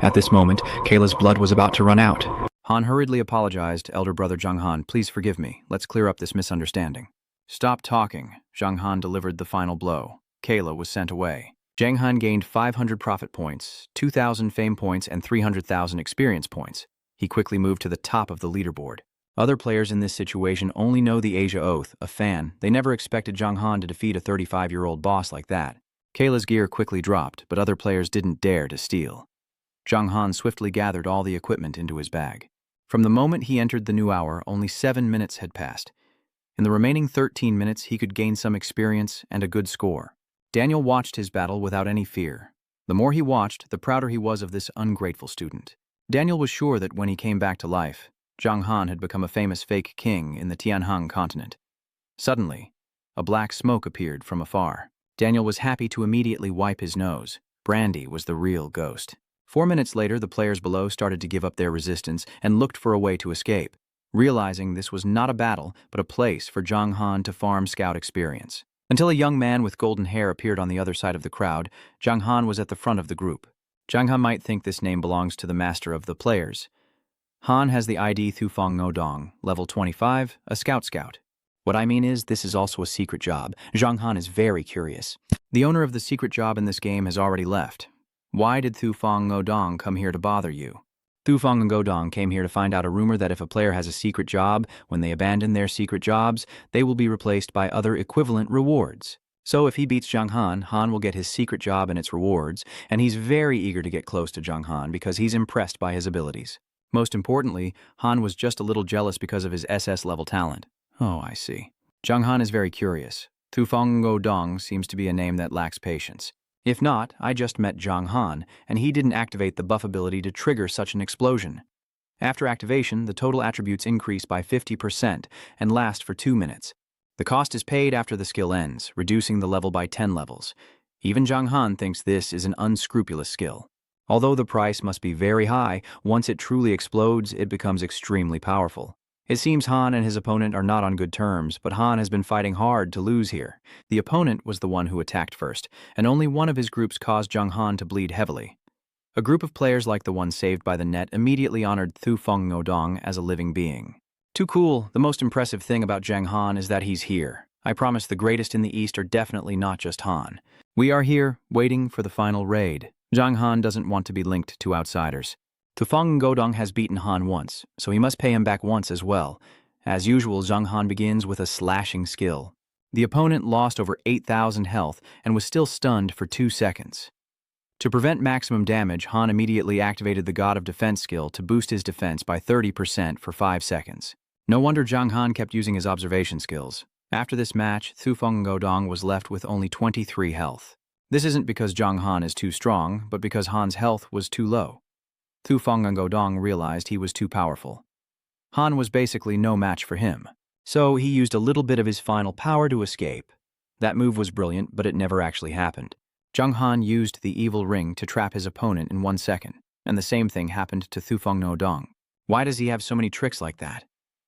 At this moment, Kayla's blood was about to run out. Han hurriedly apologized. Elder brother Zhang Han, please forgive me. Let's clear up this misunderstanding. Stop talking. Zhang Han delivered the final blow. Kayla was sent away. Zhang Han gained 500 profit points, 2,000 fame points, and 300,000 experience points. He quickly moved to the top of the leaderboard. Other players in this situation only know the Asia Oath, a fan. They never expected Zhang Han to defeat a 35-year-old boss like that. Kayla's gear quickly dropped, but other players didn't dare to steal. Zhang Han swiftly gathered all the equipment into his bag. From the moment he entered the new hour, only 7 minutes had passed. In the remaining 13 minutes, he could gain some experience and a good score. Daniel watched his battle without any fear. The more he watched, the prouder he was of this ungrateful student. Daniel was sure that when he came back to life, Zhang Han had become a famous fake king in the Tianhang continent. Suddenly, a black smoke appeared from afar. Daniel was happy to immediately wipe his nose. Brandy was the real ghost. 4 minutes later, the players below started to give up their resistance and looked for a way to escape, realizing this was not a battle, but a place for Zhang Han to farm scout experience. Until a young man with golden hair appeared on the other side of the crowd, Zhang Han was at the front of the group. Zhang Han might think this name belongs to the master of the players. Han has the ID Thufang Ngodong, level 25, a scout. What I mean is, this is also a secret job. Zhang Han is very curious. The owner of the secret job in this game has already left. Why did Thufang Ngodong come here to bother you? Thu Feng and Godong came here to find out a rumor that if a player has a secret job, when they abandon their secret jobs, they will be replaced by other equivalent rewards. So if he beats Zhang Han, Han will get his secret job and its rewards, and he's very eager to get close to Zhang Han because he's impressed by his abilities. Most importantly, Han was just a little jealous because of his SS level talent. Oh, I see. Zhang Han is very curious. Thu Feng Godong seems to be a name that lacks patience. If not, I just met Zhang Han, and he didn't activate the buff ability to trigger such an explosion. After activation, the total attributes increase by 50% and last for 2 minutes. The cost is paid after the skill ends, reducing the level by 10 levels. Even Zhang Han thinks this is an unscrupulous skill. Although the price must be very high, once it truly explodes, it becomes extremely powerful. It seems Han and his opponent are not on good terms, but Han has been fighting hard to lose here. The opponent was the one who attacked first, and only one of his groups caused Zhang Han to bleed heavily. A group of players like the one saved by the net immediately honored Thu Feng Godong as a living being. Too cool. The most impressive thing about Zhang Han is that he's here. I promise the greatest in the East are definitely not just Han. We are here, waiting for the final raid. Zhang Han doesn't want to be linked to outsiders. Thu Feng Godong has beaten Han once, so he must pay him back once as well. As usual, Zhang Han begins with a slashing skill. The opponent lost over 8,000 health and was still stunned for 2 seconds. To prevent maximum damage, Han immediately activated the God of Defense skill to boost his defense by 30% for 5 seconds. No wonder Zhang Han kept using his observation skills. After this match, Thu Feng Godong was left with only 23 health. This isn't because Zhang Han is too strong, but because Han's health was too low. Thu Feng and Godong realized he was too powerful. Han was basically no match for him, so he used a little bit of his final power to escape. That move was brilliant, but it never actually happened. Zhang Han used the evil ring to trap his opponent in 1 second, and the same thing happened to Thu Feng Godong. Why does he have so many tricks like that?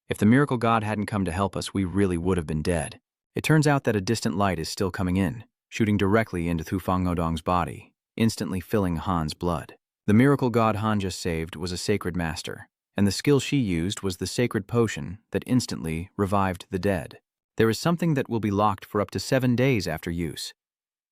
If the miracle god hadn't come to help us, we really would have been dead. It turns out that a distant light is still coming in, shooting directly into Thu Feng Godong's body, instantly filling Han's blood. The miracle god Han just saved was a sacred master, and the skill she used was the sacred potion that instantly revived the dead. There is something that will be locked for up to 7 days after use.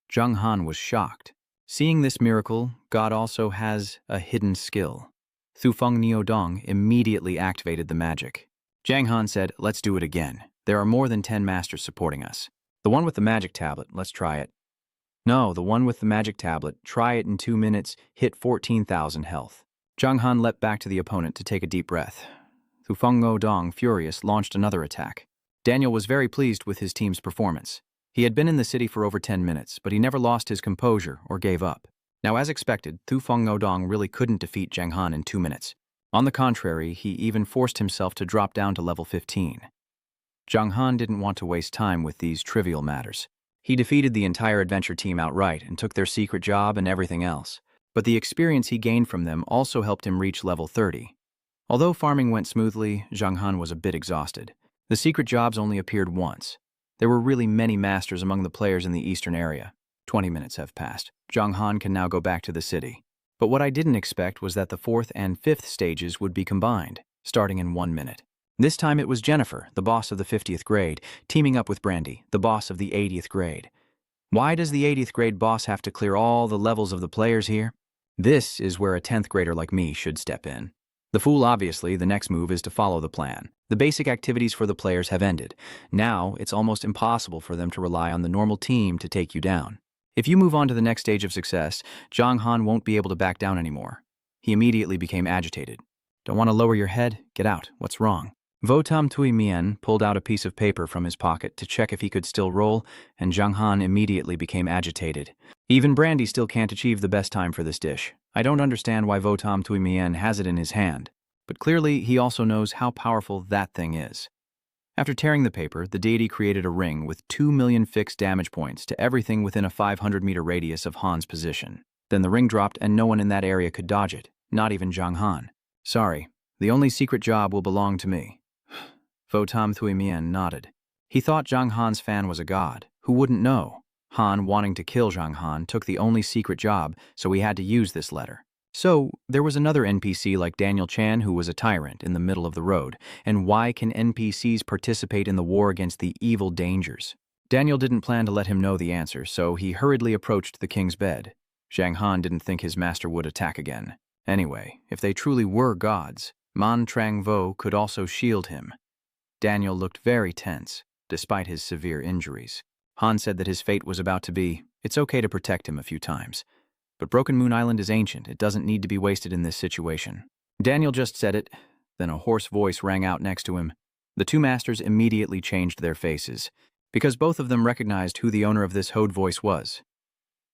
Zhang Han was shocked. Seeing this miracle, God also has a hidden skill. Thu Feng Godong immediately activated the magic. Zhang Han said, "Let's do it again. There are more than 10 masters supporting us. The one with the magic tablet, let's try it." No, the one with the magic tablet, try it in 2 minutes, hit 14,000 health. Zhang Han leapt back to the opponent to take a deep breath. Thu Feng Godong, furious, launched another attack. Daniel was very pleased with his team's performance. He had been in the city for over 10 minutes, but he never lost his composure or gave up. Now, as expected, Thu Feng Godong really couldn't defeat Zhang Han in 2 minutes. On the contrary, he even forced himself to drop down to level 15. Zhang Han didn't want to waste time with these trivial matters. He defeated the entire adventure team outright and took their secret job and everything else. But the experience he gained from them also helped him reach level 30. Although farming went smoothly, Zhang Han was a bit exhausted. The secret jobs only appeared once. There were really many masters among the players in the eastern area. 20 minutes have passed. Zhang Han can now go back to the city. But what I didn't expect was that the 4th and 5th stages would be combined, starting in 1 minute. This time it was Jennifer, the boss of the 50th grade, teaming up with Brandy, the boss of the 80th grade. Why does the 80th grade boss have to clear all the levels of the players here? This is where a 10th grader like me should step in. The fool, obviously, the next move is to follow the plan. The basic activities for the players have ended. Now, it's almost impossible for them to rely on the normal team to take you down. If you move on to the next stage of success, Zhang Han won't be able to back down anymore. He immediately became agitated. Don't want to lower your head? Get out. What's wrong? Votam Tui Mien pulled out a piece of paper from his pocket to check if he could still roll, and Zhang Han immediately became agitated. Even Brandy still can't achieve the best time for this dish. I don't understand why Votam Tui Mien has it in his hand, but clearly he also knows how powerful that thing is. After tearing the paper, the deity created a ring with 2 million fixed damage points to everything within a 500-meter radius of Han's position. Then the ring dropped and no one in that area could dodge it, not even Zhang Han. Sorry, the only secret job will belong to me. Votam Thui Mien nodded. He thought Zhang Han's fan was a god. Who wouldn't know? Han, wanting to kill Zhang Han, took the only secret job, so he had to use this letter. So, there was another NPC like Daniel Chan who was a tyrant in the middle of the road. And why can NPCs participate in the war against the evil dangers? Daniel didn't plan to let him know the answer, so he hurriedly approached the king's bed. Zhang Han didn't think his master would attack again. Anyway, if they truly were gods, Man Trang Vo could also shield him. Daniel looked very tense, despite his severe injuries. Han said that his fate was about to be, it's okay to protect him a few times. But Broken Moon Island is ancient, it doesn't need to be wasted in this situation. Daniel just said it, then a hoarse voice rang out next to him. The two masters immediately changed their faces, because both of them recognized who the owner of this hoed voice was.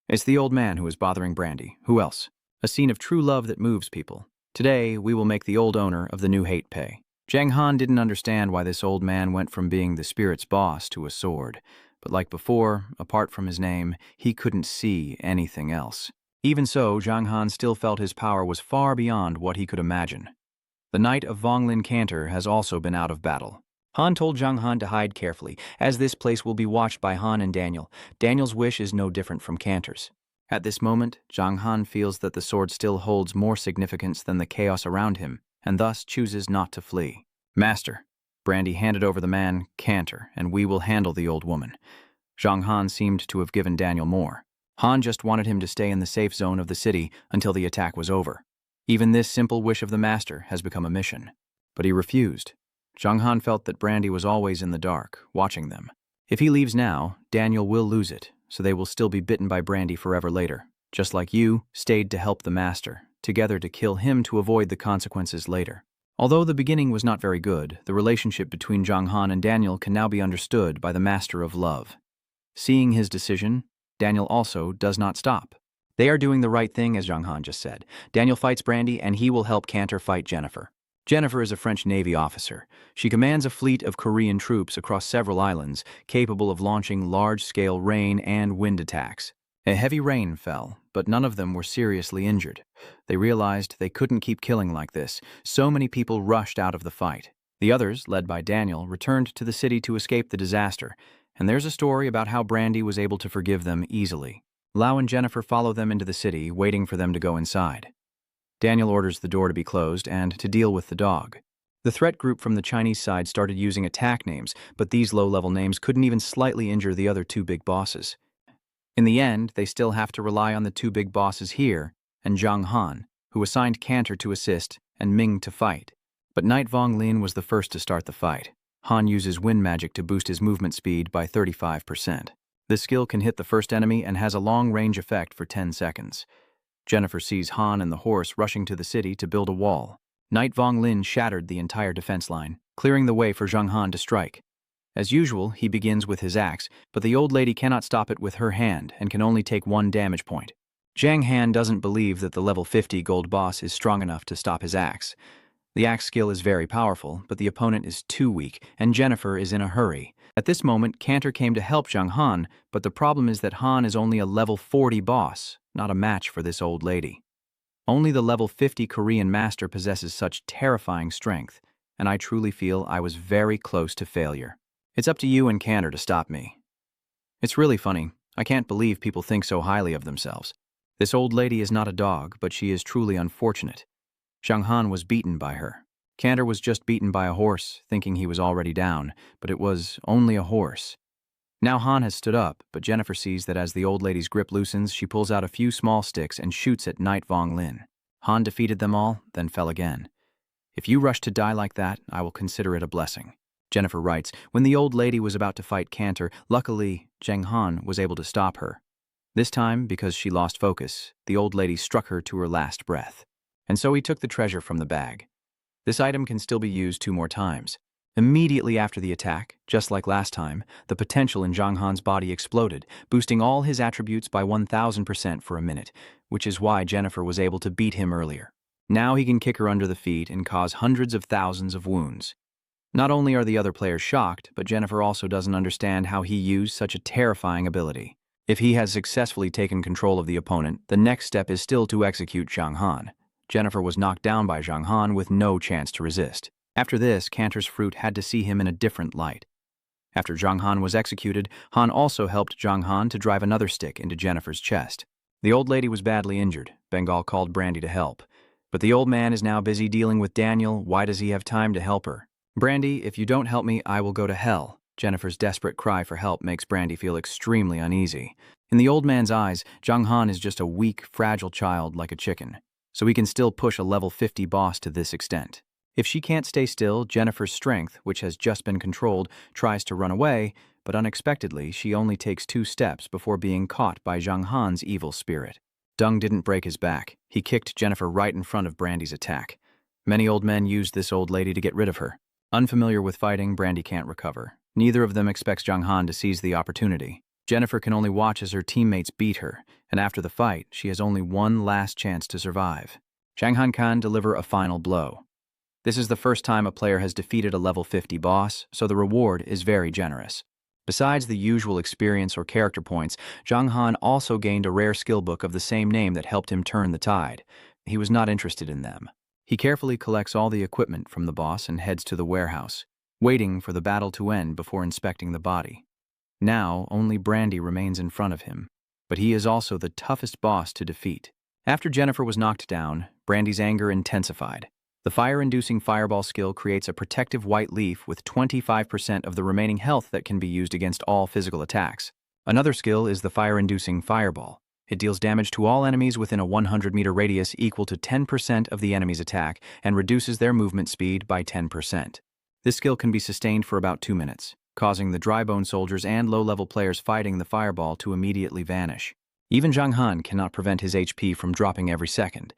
It's the old man who is bothering Brandy. Who else? A scene of true love that moves people. Today, we will make the old owner of the new hate pay. Zhang Han didn't understand why this old man went from being the spirit's boss to a sword, but like before, apart from his name, he couldn't see anything else. Even so, Zhang Han still felt his power was far beyond what he could imagine. The Knight of Vonglin Cantor has also been out of battle. Han told Zhang Han to hide carefully, as this place will be watched by Han and Daniel. Daniel's wish is no different from Cantor's. At this moment, Zhang Han feels that the sword still holds more significance than the chaos around him, and thus chooses not to flee. Master, Brandy handed over the man, Cantor, and we will handle the old woman. Zhang Han seemed to have given Daniel more. Han just wanted him to stay in the safe zone of the city until the attack was over. Even this simple wish of the master has become a mission. But he refused. Zhang Han felt that Brandy was always in the dark, watching them. If he leaves now, Daniel will lose it, so they will still be bitten by Brandy forever later. Just like you stayed to help the master, together to kill him to avoid the consequences later. Although the beginning was not very good, the relationship between Zhang Han and Daniel can now be understood by the Master of Love. Seeing his decision, Daniel also does not stop. They are doing the right thing, as Zhang Han just said. Daniel fights Brandy, and he will help Cantor fight Jennifer. Jennifer is a French Navy officer. She commands a fleet of Korean troops across several islands, capable of launching large-scale rain and wind attacks. A heavy rain fell, but none of them were seriously injured. They realized they couldn't keep killing like this. So many people rushed out of the fight. The others, led by Daniel, returned to the city to escape the disaster, and there's a story about how Brandy was able to forgive them easily. Lau and Jennifer follow them into the city, waiting for them to go inside. Daniel orders the door to be closed and to deal with the dog. The threat group from the Chinese side started using attack names, but these low-level names couldn't even slightly injure the other two big bosses. In the end, they still have to rely on the two big bosses here and Zhang Han, who assigned Cantor to assist and Ming to fight. But Knight Vonglin was the first to start the fight. Han uses wind magic to boost his movement speed by 35%. This skill can hit the first enemy and has a long-range effect for 10 seconds. Jennifer sees Han and the horse rushing to the city to build a wall. Knight Vonglin shattered the entire defense line, clearing the way for Zhang Han to strike. As usual, he begins with his axe, but the old lady cannot stop it with her hand and can only take 1 damage point. Zhang Han doesn't believe that the level 50 gold boss is strong enough to stop his axe. The axe skill is very powerful, but the opponent is too weak, and Jennifer is in a hurry. At this moment, Cantor came to help Zhang Han, but the problem is that Han is only a level 40 boss, not a match for this old lady. Only the level 50 Korean master possesses such terrifying strength, and I truly feel I was very close to failure. It's up to you and Cantor to stop me. It's really funny. I can't believe people think so highly of themselves. This old lady is not a dog, but she is truly unfortunate. Zhang Han was beaten by her. Cantor was just beaten by a horse, thinking he was already down, but it was only a horse. Now Han has stood up, but Jennifer sees that as the old lady's grip loosens, she pulls out a few small sticks and shoots at Knight Vonglin. Han defeated them all, then fell again. If you rush to die like that, I will consider it a blessing. Jennifer writes, when the old lady was about to fight Cantor, luckily, Zhang Han was able to stop her. This time, because she lost focus, the old lady struck her to her last breath. And so he took the treasure from the bag. This item can still be used 2 more times. Immediately after the attack, just like last time, the potential in Zhang Han's body exploded, boosting all his attributes by 1000% for a minute, which is why Jennifer was able to beat him earlier. Now he can kick her under the feet and cause hundreds of thousands of wounds. Not only are the other players shocked, but Jennifer also doesn't understand how he used such a terrifying ability. If he has successfully taken control of the opponent, the next step is still to execute Zhang Han. Jennifer was knocked down by Zhang Han with no chance to resist. After this, Cantor's fruit had to see him in a different light. After Zhang Han was executed, Han also helped Zhang Han to drive another stick into Jennifer's chest. The old lady was badly injured. Bengal called Brandy to help. But the old man is now busy dealing with Daniel. Why does he have time to help her? Brandy, if you don't help me, I will go to hell. Jennifer's desperate cry for help makes Brandy feel extremely uneasy. In the old man's eyes, Zhang Han is just a weak, fragile child like a chicken. so he can still push a level 50 boss to this extent. If she can't stay still, Jennifer's strength, which has just been controlled, tries to run away, but unexpectedly, she only takes 2 steps before being caught by Zhang Han's evil spirit. Dung didn't break his back. He kicked Jennifer right in front of Brandy's attack. Many old men used this old lady to get rid of her. Unfamiliar with fighting, Brandy can't recover. Neither of them expects Zhang Han to seize the opportunity. Jennifer can only watch as her teammates beat her, and after the fight, she has only one last chance to survive. Zhang Han can deliver a final blow. This is the first time a player has defeated a level 50 boss, so the reward is very generous. Besides the usual experience or character points, Zhang Han also gained a rare skill book of the same name that helped him turn the tide. He was not interested in them. He carefully collects all the equipment from the boss and heads to the warehouse, waiting for the battle to end before inspecting the body. Now, only Brandy remains in front of him, but he is also the toughest boss to defeat. After Jennifer was knocked down, Brandy's anger intensified. The fire-inducing fireball skill creates a protective white leaf with 25% of the remaining health that can be used against all physical attacks. Another skill is the fire-inducing fireball. It deals damage to all enemies within a 100-meter radius equal to 10% of the enemy's attack and reduces their movement speed by 10%. This skill can be sustained for about 2 minutes, causing the drybone soldiers and low-level players fighting the fireball to immediately vanish. Even Zhang Han cannot prevent his HP from dropping every second.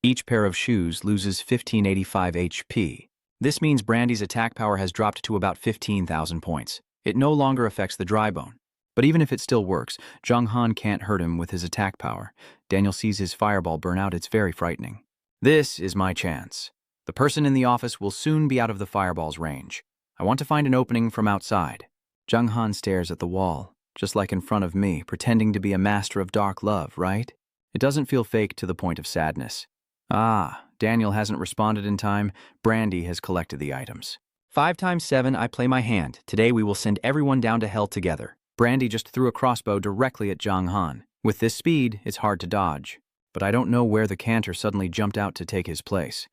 Each pair of shoes loses 1585 HP. This means Brandy's attack power has dropped to about 15,000 points. It no longer affects the drybone. But even if it still works, Zhang Han can't hurt him with his attack power. Daniel sees his fireball burn out. It's very frightening. This is my chance. The person in the office will soon be out of the fireball's range. I want to find an opening from outside. Zhang Han stares at the wall, just like in front of me, pretending to be a master of dark love, right? It doesn't feel fake to the point of sadness. Ah, Daniel hasn't responded in time. Brandy has collected the items. 5 times 7, I play my hand. Today we will send everyone down to hell together. Brandy just threw a crossbow directly at Zhang Han. With this speed, it's hard to dodge. But I don't know where the cantor suddenly jumped out to take his place.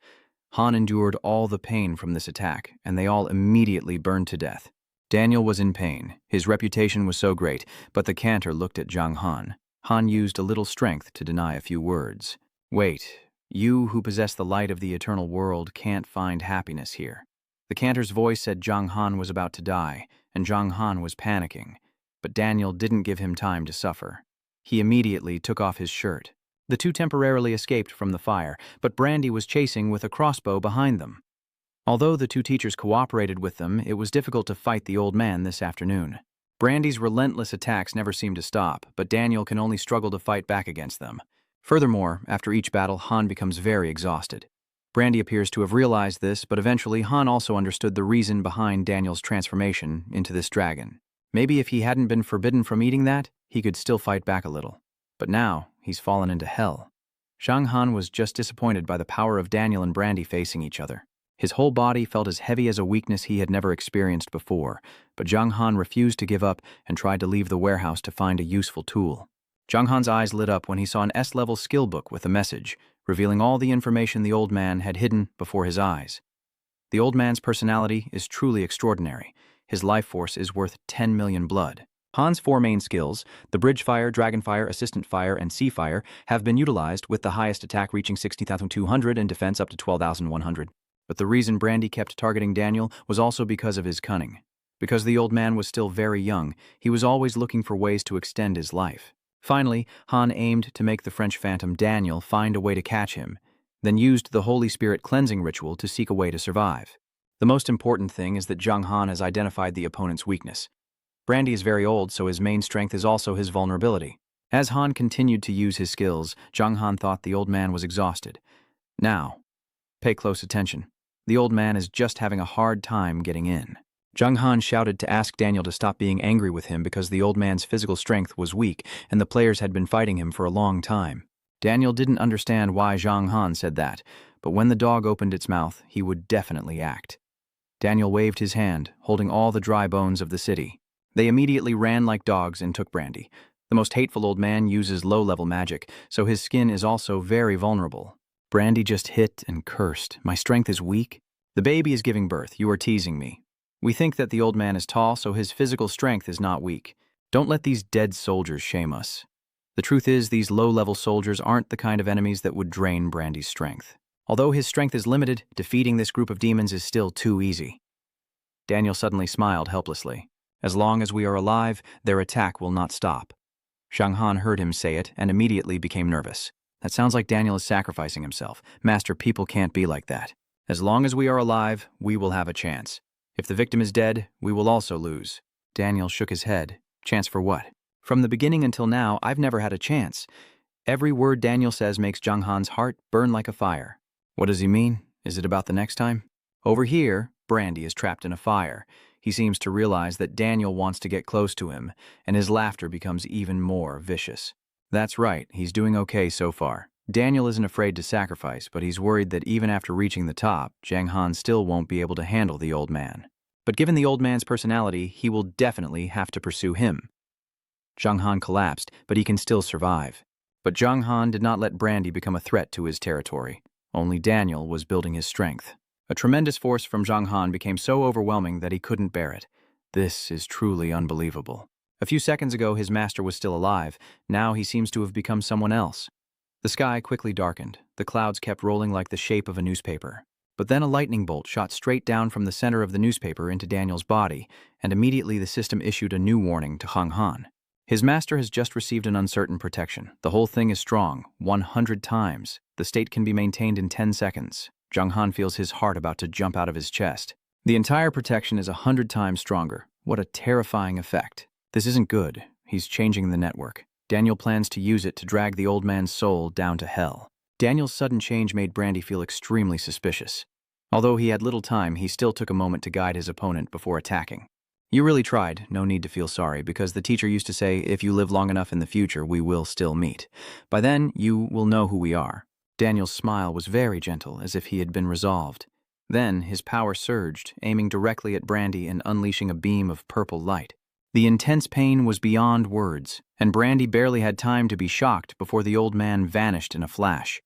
Han endured all the pain from this attack, and they all immediately burned to death. Daniel was in pain. His reputation was so great, but the cantor looked at Zhang Han. Han used a little strength to deny a few words. Wait. You who possess the light of the eternal world can't find happiness here. The cantor's voice said Zhang Han was about to die, and Zhang Han was panicking. But Daniel didn't give him time to suffer. He immediately took off his shirt. The two temporarily escaped from the fire, but Brandy was chasing with a crossbow behind them. Although the two teachers cooperated with them, it was difficult to fight the old man this afternoon. Brandy's relentless attacks never seemed to stop, but Daniel can only struggle to fight back against them. Furthermore, after each battle, Han becomes very exhausted. Brandy appears to have realized this, but eventually Han also understood the reason behind Daniel's transformation into this dragon. Maybe if he hadn't been forbidden from eating that, he could still fight back a little. But now, he's fallen into hell. Zhang Han was just disappointed by the power of Daniel and Brandy facing each other. His whole body felt as heavy as a weakness he had never experienced before, but Zhang Han refused to give up and tried to leave the warehouse to find a useful tool. Zhang Han's eyes lit up when he saw an S-level skill book with a message, revealing all the information the old man had hidden before his eyes. The old man's personality is truly extraordinary. His life force is worth 10 million blood. Han's 4 main skills, the Bridge Fire, Dragon Fire, Assistant Fire, and Sea Fire, have been utilized with the highest attack reaching 60,200 and defense up to 12,100. But the reason Brandy kept targeting Daniel was also because of his cunning. Because the old man was still very young, he was always looking for ways to extend his life. Finally, Han aimed to make the French phantom Daniel find a way to catch him, then used the Holy Spirit cleansing ritual to seek a way to survive. The most important thing is that Zhang Han has identified the opponent's weakness. Brandy is very old, so his main strength is also his vulnerability. As Han continued to use his skills, Zhang Han thought the old man was exhausted. Now, pay close attention. The old man is just having a hard time getting in. Zhang Han shouted to ask Daniel to stop being angry with him because the old man's physical strength was weak and the players had been fighting him for a long time. Daniel didn't understand why Zhang Han said that, but when the dog opened its mouth, he would definitely act. Daniel waved his hand, holding all the dry bones of the city. They immediately ran like dogs and took Brandy. The most hateful old man uses low-level magic, so his skin is also very vulnerable. Brandy just hit and cursed. My strength is weak. The baby is giving birth. You are teasing me. We think that the old man is tall, so his physical strength is not weak. Don't let these dead soldiers shame us. The truth is, these low-level soldiers aren't the kind of enemies that would drain Brandy's strength. Although his strength is limited, defeating this group of demons is still too easy. Daniel suddenly smiled helplessly. As long as we are alive, their attack will not stop. Zhang Han heard him say it and immediately became nervous. That sounds like Daniel is sacrificing himself. Master, people can't be like that. As long as we are alive, we will have a chance. If the victim is dead, we will also lose. Daniel shook his head. Chance for what? From the beginning until now, I've never had a chance. Every word Daniel says makes Zhang Han's heart burn like a fire. What does he mean? Is it about the next time? Over here, Brandy is trapped in a fire. He seems to realize that Daniel wants to get close to him, and his laughter becomes even more vicious. That's right, he's doing okay so far. Daniel isn't afraid to sacrifice, but he's worried that even after reaching the top, Zhang Han still won't be able to handle the old man. But given the old man's personality, he will definitely have to pursue him. Zhang Han collapsed, but he can still survive. But Zhang Han did not let Brandy become a threat to his territory. Only Daniel was building his strength. A tremendous force from Zhang Han became so overwhelming that he couldn't bear it. This is truly unbelievable. A few seconds ago, his master was still alive. Now he seems to have become someone else. The sky quickly darkened. The clouds kept rolling like the shape of a newspaper. But then a lightning bolt shot straight down from the center of the newspaper into Daniel's body, and immediately the system issued a new warning to Zhang Han. His master has just received an uncertain protection. The whole thing is strong, 100 times. The state can be maintained in 10 seconds. Zhang Han feels his heart about to jump out of his chest. The entire protection is 100 times stronger. What a terrifying effect. This isn't good. He's changing the network. Daniel plans to use it to drag the old man's soul down to hell. Daniel's sudden change made Brandy feel extremely suspicious. Although he had little time, he still took a moment to guide his opponent before attacking. You really tried. No need to feel sorry, because the teacher used to say, if you live long enough in the future, we will still meet. By then, you will know who we are. Daniel's smile was very gentle, as if he had been resolved. Then, his power surged, aiming directly at Brandy and unleashing a beam of purple light. The intense pain was beyond words, and Brandy barely had time to be shocked before the old man vanished in a flash.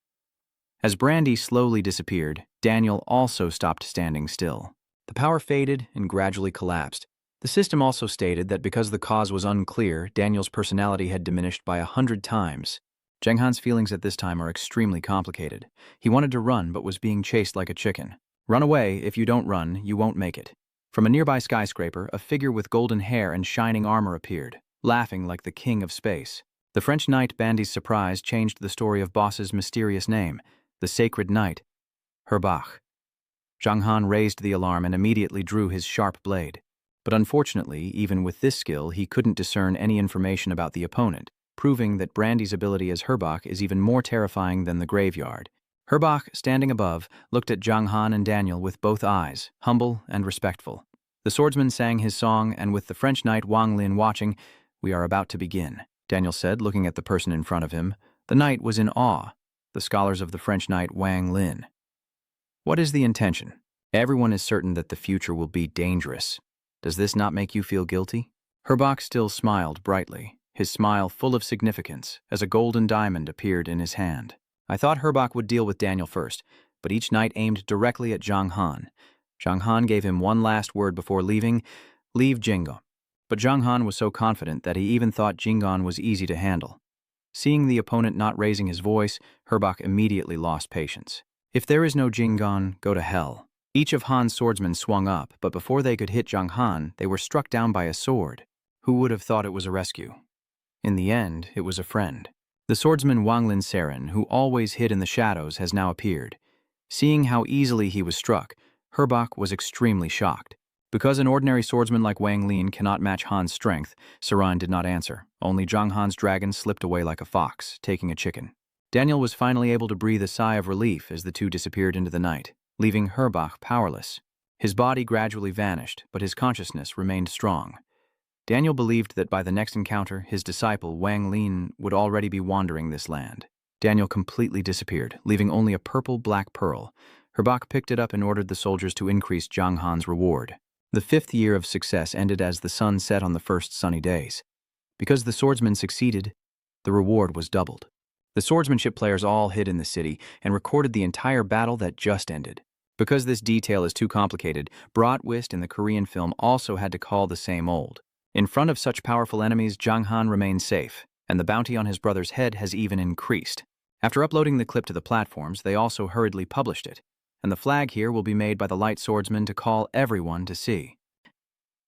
As Brandy slowly disappeared, Daniel also stopped standing still. The power faded and gradually collapsed. The system also stated that because the cause was unclear, Daniel's personality had diminished by 100 times. Zhang Han's feelings at this time are extremely complicated. He wanted to run but was being chased like a chicken. Run away. If you don't run, you won't make it. From a nearby skyscraper, a figure with golden hair and shining armor appeared, laughing like the king of space. The French knight Bandy's surprise changed the story of Boss's mysterious name, the Sacred Knight, Herbach. Zhang Han raised the alarm and immediately drew his sharp blade. But unfortunately, even with this skill, he couldn't discern any information about the opponent, proving that Brandy's ability as Herbach is even more terrifying than the graveyard. Herbach, standing above, looked at Zhang Han and Daniel with both eyes, humble and respectful. The swordsman sang his song, and with the French knight Wang Lin watching, "We are about to begin," Daniel said, looking at the person in front of him. The knight was in awe, the scholars of the French knight Wang Lin. What is the intention? Everyone is certain that the future will be dangerous. Does this not make you feel guilty? Herbach still smiled brightly, his smile full of significance, as a golden diamond appeared in his hand. I thought Herbach would deal with Daniel first, but each knight aimed directly at Zhang Han. Zhang Han gave him one last word before leaving, "Leave Jingon." But Zhang Han was so confident that he even thought Jingon was easy to handle. Seeing the opponent not raising his voice, Herbach immediately lost patience. "If there is no Jingon, go to hell." Each of Han's swordsmen swung up, but before they could hit Zhang Han, they were struck down by a sword. Who would have thought it was a rescue? In the end, it was a friend. The swordsman Wang Lin Saren, who always hid in the shadows, has now appeared. Seeing how easily he was struck, Herbach was extremely shocked. Because an ordinary swordsman like Wang Lin cannot match Han's strength, Saran did not answer. Only Zhang Han's dragon slipped away like a fox, taking a chicken. Daniel was finally able to breathe a sigh of relief as the two disappeared into the night, leaving Herbach powerless. His body gradually vanished, but his consciousness remained strong. Daniel believed that by the next encounter, his disciple, Wang Lin, would already be wandering this land. Daniel completely disappeared, leaving only a purple-black pearl. Herbach picked it up and ordered the soldiers to increase Zhang Han's reward. The 5th year of success ended as the sun set on the first sunny days. Because the swordsmen succeeded, the reward was doubled. The swordsmanship players all hid in the city and recorded the entire battle that just ended. Because this detail is too complicated, Bratwurst in the Korean film also had to call the same old. In front of such powerful enemies, Zhang Han remained safe. and the bounty on his brother's head has even increased. After uploading the clip to the platforms, they also hurriedly published it, and the flag here will be made by the Light Swordsman to call everyone to see.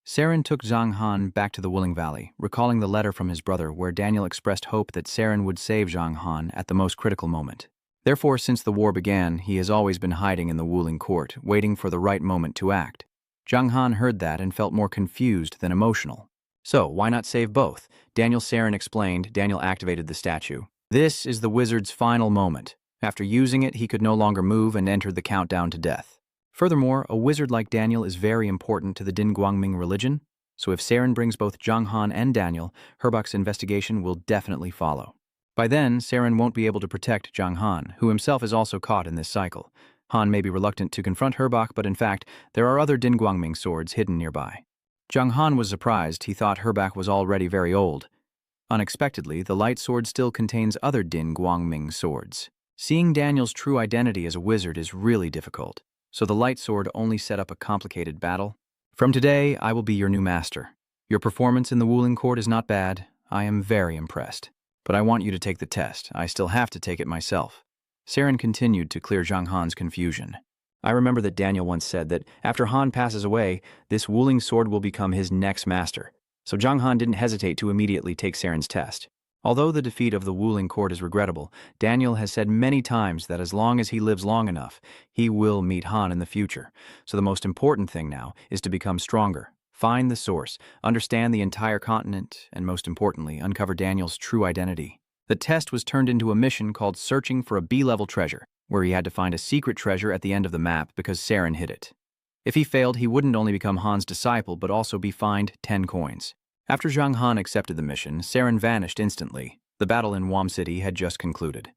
Saren took Zhang Han back to the Wuling Valley, recalling the letter from his brother where Daniel expressed hope that Saren would save Zhang Han at the most critical moment. Therefore, since the war began, he has always been hiding in the Wuling court, waiting for the right moment to act. Zhang Han heard that and felt more confused than emotional. So, why not save both? Saren explained. Daniel activated the statue. This is the wizard's final moment. After using it, he could no longer move and entered the countdown to death. Furthermore, a wizard like Daniel is very important to the Din Guangming religion, so if Saren brings both Zhang Han and Daniel, Herbach's investigation will definitely follow. By then, Saren won't be able to protect Zhang Han, who himself is also caught in this cycle. Han may be reluctant to confront Herbach, but in fact, there are other Din Guangming swords hidden nearby. Zhang Han was surprised. He thought Herbach was already very old. Unexpectedly, the light sword still contains other Din Guangming swords. Seeing Daniel's true identity as a wizard is really difficult, so the light sword only set up a complicated battle. From today, I will be your new master. Your performance in the Wuling court is not bad. I am very impressed. But I want you to take the test. I still have to take it myself. Saren continued to clear Zhang Han's confusion. I remember that Daniel once said that after Han passes away, this Wuling sword will become his next master. So Zhang Han didn't hesitate to immediately take Saren's test. Although the defeat of the Wuling court is regrettable, Daniel has said many times that as long as he lives long enough, he will meet Han in the future. So the most important thing now is to become stronger, find the source, understand the entire continent, and most importantly, uncover Daniel's true identity. The test was turned into a mission called Searching for a B-level treasure, where he had to find a secret treasure at the end of the map because Saren hid it. If he failed, he wouldn't only become Han's disciple, but also be fined 10 coins. After Zhang Han accepted the mission, Saren vanished instantly. The battle in Wam City had just concluded.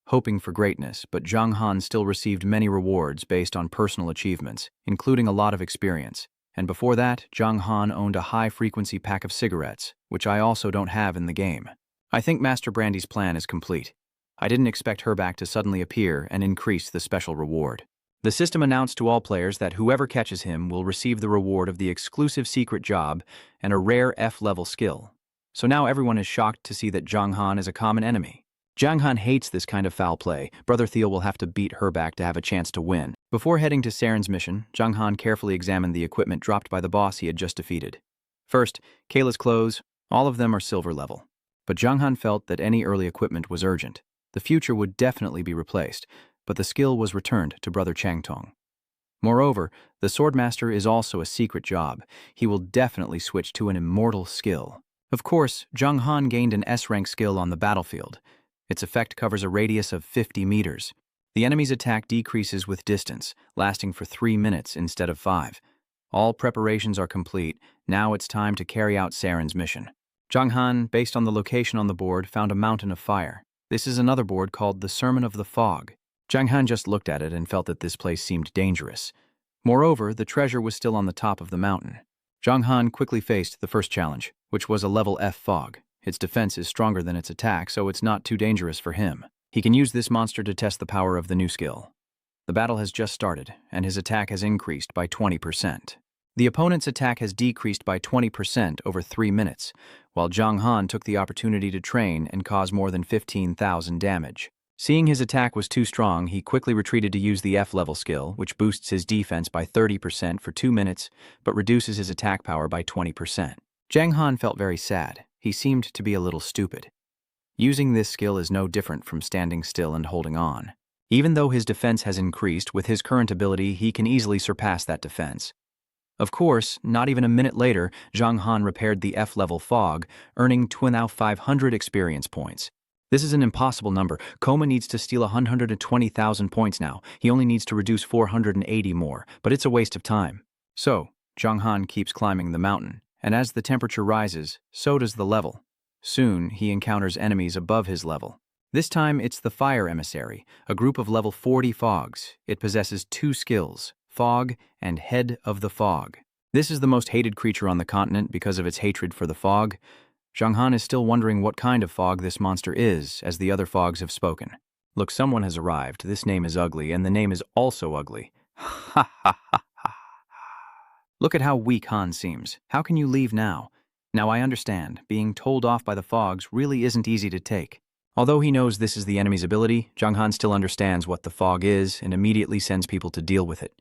Hoping for greatness, but Zhang Han still received many rewards based on personal achievements, including a lot of experience. And before that, Zhang Han owned a high-frequency pack of cigarettes, which I also don't have in the game. I think Master Brandy's plan is complete. I didn't expect Herbach to suddenly appear and increase the special reward. The system announced to all players that whoever catches him will receive the reward of the exclusive secret job and a rare F-level skill. So now everyone is shocked to see that Zhang Han is a common enemy. Zhang Han hates this kind of foul play. Brother Thiel will have to beat Herbach to have a chance to win. Before heading to Saren's mission, Zhang Han carefully examined the equipment dropped by the boss he had just defeated. First, Kayla's clothes. All of them are silver level. But Zhang Han felt that any early equipment was urgent. The future would definitely be replaced, but the skill was returned to Brother Chang Tong. Moreover, the Swordmaster is also a secret job. He will definitely switch to an immortal skill. Of course, Zhang Han gained an S-rank skill on the battlefield. Its effect covers a radius of 50 meters. The enemy's attack decreases with distance, lasting for 3 minutes instead of 5. All preparations are complete. Now it's time to carry out Saren's mission. Zhang Han, based on the location on the board, found a mountain of fire. This is another board called the Sermon of the Fog. Zhang Han just looked at it and felt that this place seemed dangerous. Moreover, the treasure was still on the top of the mountain. Zhang Han quickly faced the first challenge, which was a level F fog. Its defense is stronger than its attack, so it's not too dangerous for him. He can use this monster to test the power of the new skill. The battle has just started, and his attack has increased by 20%. The opponent's attack has decreased by 20% over 3 minutes, while Zhang Han took the opportunity to train and cause more than 15,000 damage. Seeing his attack was too strong, he quickly retreated to use the F-level skill, which boosts his defense by 30% for 2 minutes, but reduces his attack power by 20%. Zhang Han felt very sad. He seemed to be a little stupid. Using this skill is no different from standing still and holding on. Even though his defense has increased, with his current ability, he can easily surpass that defense. Of course, not even a minute later, Zhang Han repaired the F-level fog, earning 500 experience points. This is an impossible number. Koma needs to steal 120,000 points now. He only needs to reduce 480 more, but it's a waste of time. So, Zhang Han keeps climbing the mountain, and as the temperature rises, so does the level. Soon, he encounters enemies above his level. This time, it's the Fire Emissary, a group of level 40 fogs. It possesses 2 skills, Fog and Head of the Fog. This is the most hated creature on the continent because of its hatred for the fog. Zhang Han is still wondering what kind of fog this monster is, as the other fogs have spoken. Look, someone has arrived. This name is ugly, and the name is also ugly. Ha ha ha ha. Look at how weak Han seems. How can you leave now? Now I understand, being told off by the fogs really isn't easy to take. Although he knows this is the enemy's ability, Zhang Han still understands what the fog is and immediately sends people to deal with it.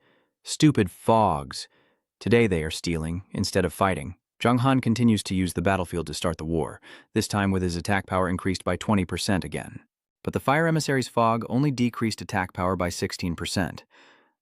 Stupid fogs. Today they are stealing, instead of fighting. Zhang Han continues to use the battlefield to start the war, this time with his attack power increased by 20% again. But the Fire Emissary's fog only decreased attack power by 16%.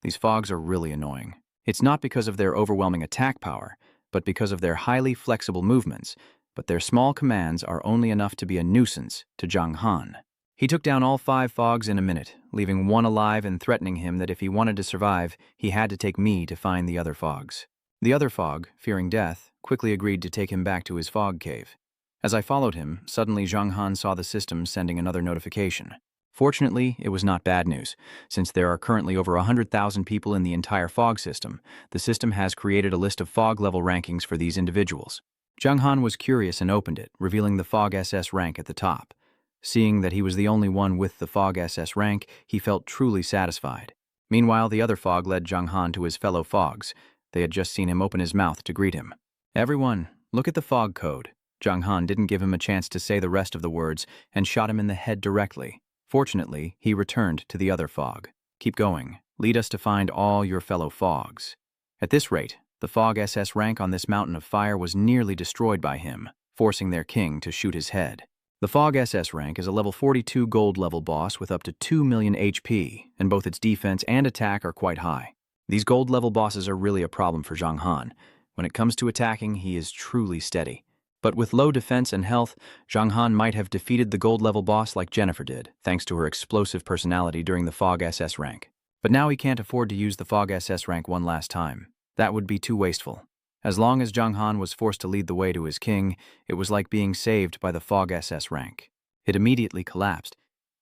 These fogs are really annoying. It's not because of their overwhelming attack power, but because of their highly flexible movements, but their small commands are only enough to be a nuisance to Zhang Han. He took down all 5 fogs in a minute, leaving one alive and threatening him that if he wanted to survive, he had to take me to find the other fogs. The other fog, fearing death, quickly agreed to take him back to his fog cave. As I followed him, suddenly Zhang Han saw the system sending another notification. Fortunately, it was not bad news. Since there are currently over 100,000 people in the entire fog system, the system has created a list of fog level rankings for these individuals. Zhang Han was curious and opened it, revealing the Fog SS rank at the top. Seeing that he was the only one with the Fog SS rank, he felt truly satisfied. Meanwhile, the other fog led Zhang Han to his fellow fogs. They had just seen him open his mouth to greet him. "Everyone, look at the fog code." Zhang Han didn't give him a chance to say the rest of the words and shot him in the head directly. Fortunately, he returned to the other fog. "Keep going. Lead us to find all your fellow fogs." At this rate, the Fog SS rank on this mountain of fire was nearly destroyed by him, forcing their king to shoot his head. The Fog SS rank is a level 42 gold level boss with up to 2 million HP, and both its defense and attack are quite high. These gold level bosses are really a problem for Zhang Han. When it comes to attacking, he is truly steady. But with low defense and health, Zhang Han might have defeated the gold level boss like Jennifer did, thanks to her explosive personality during the Fog SS rank. But now he can't afford to use the Fog SS rank one last time. That would be too wasteful. As long as Zhang Han was forced to lead the way to his king, it was like being saved by the Fog SS rank. It immediately collapsed.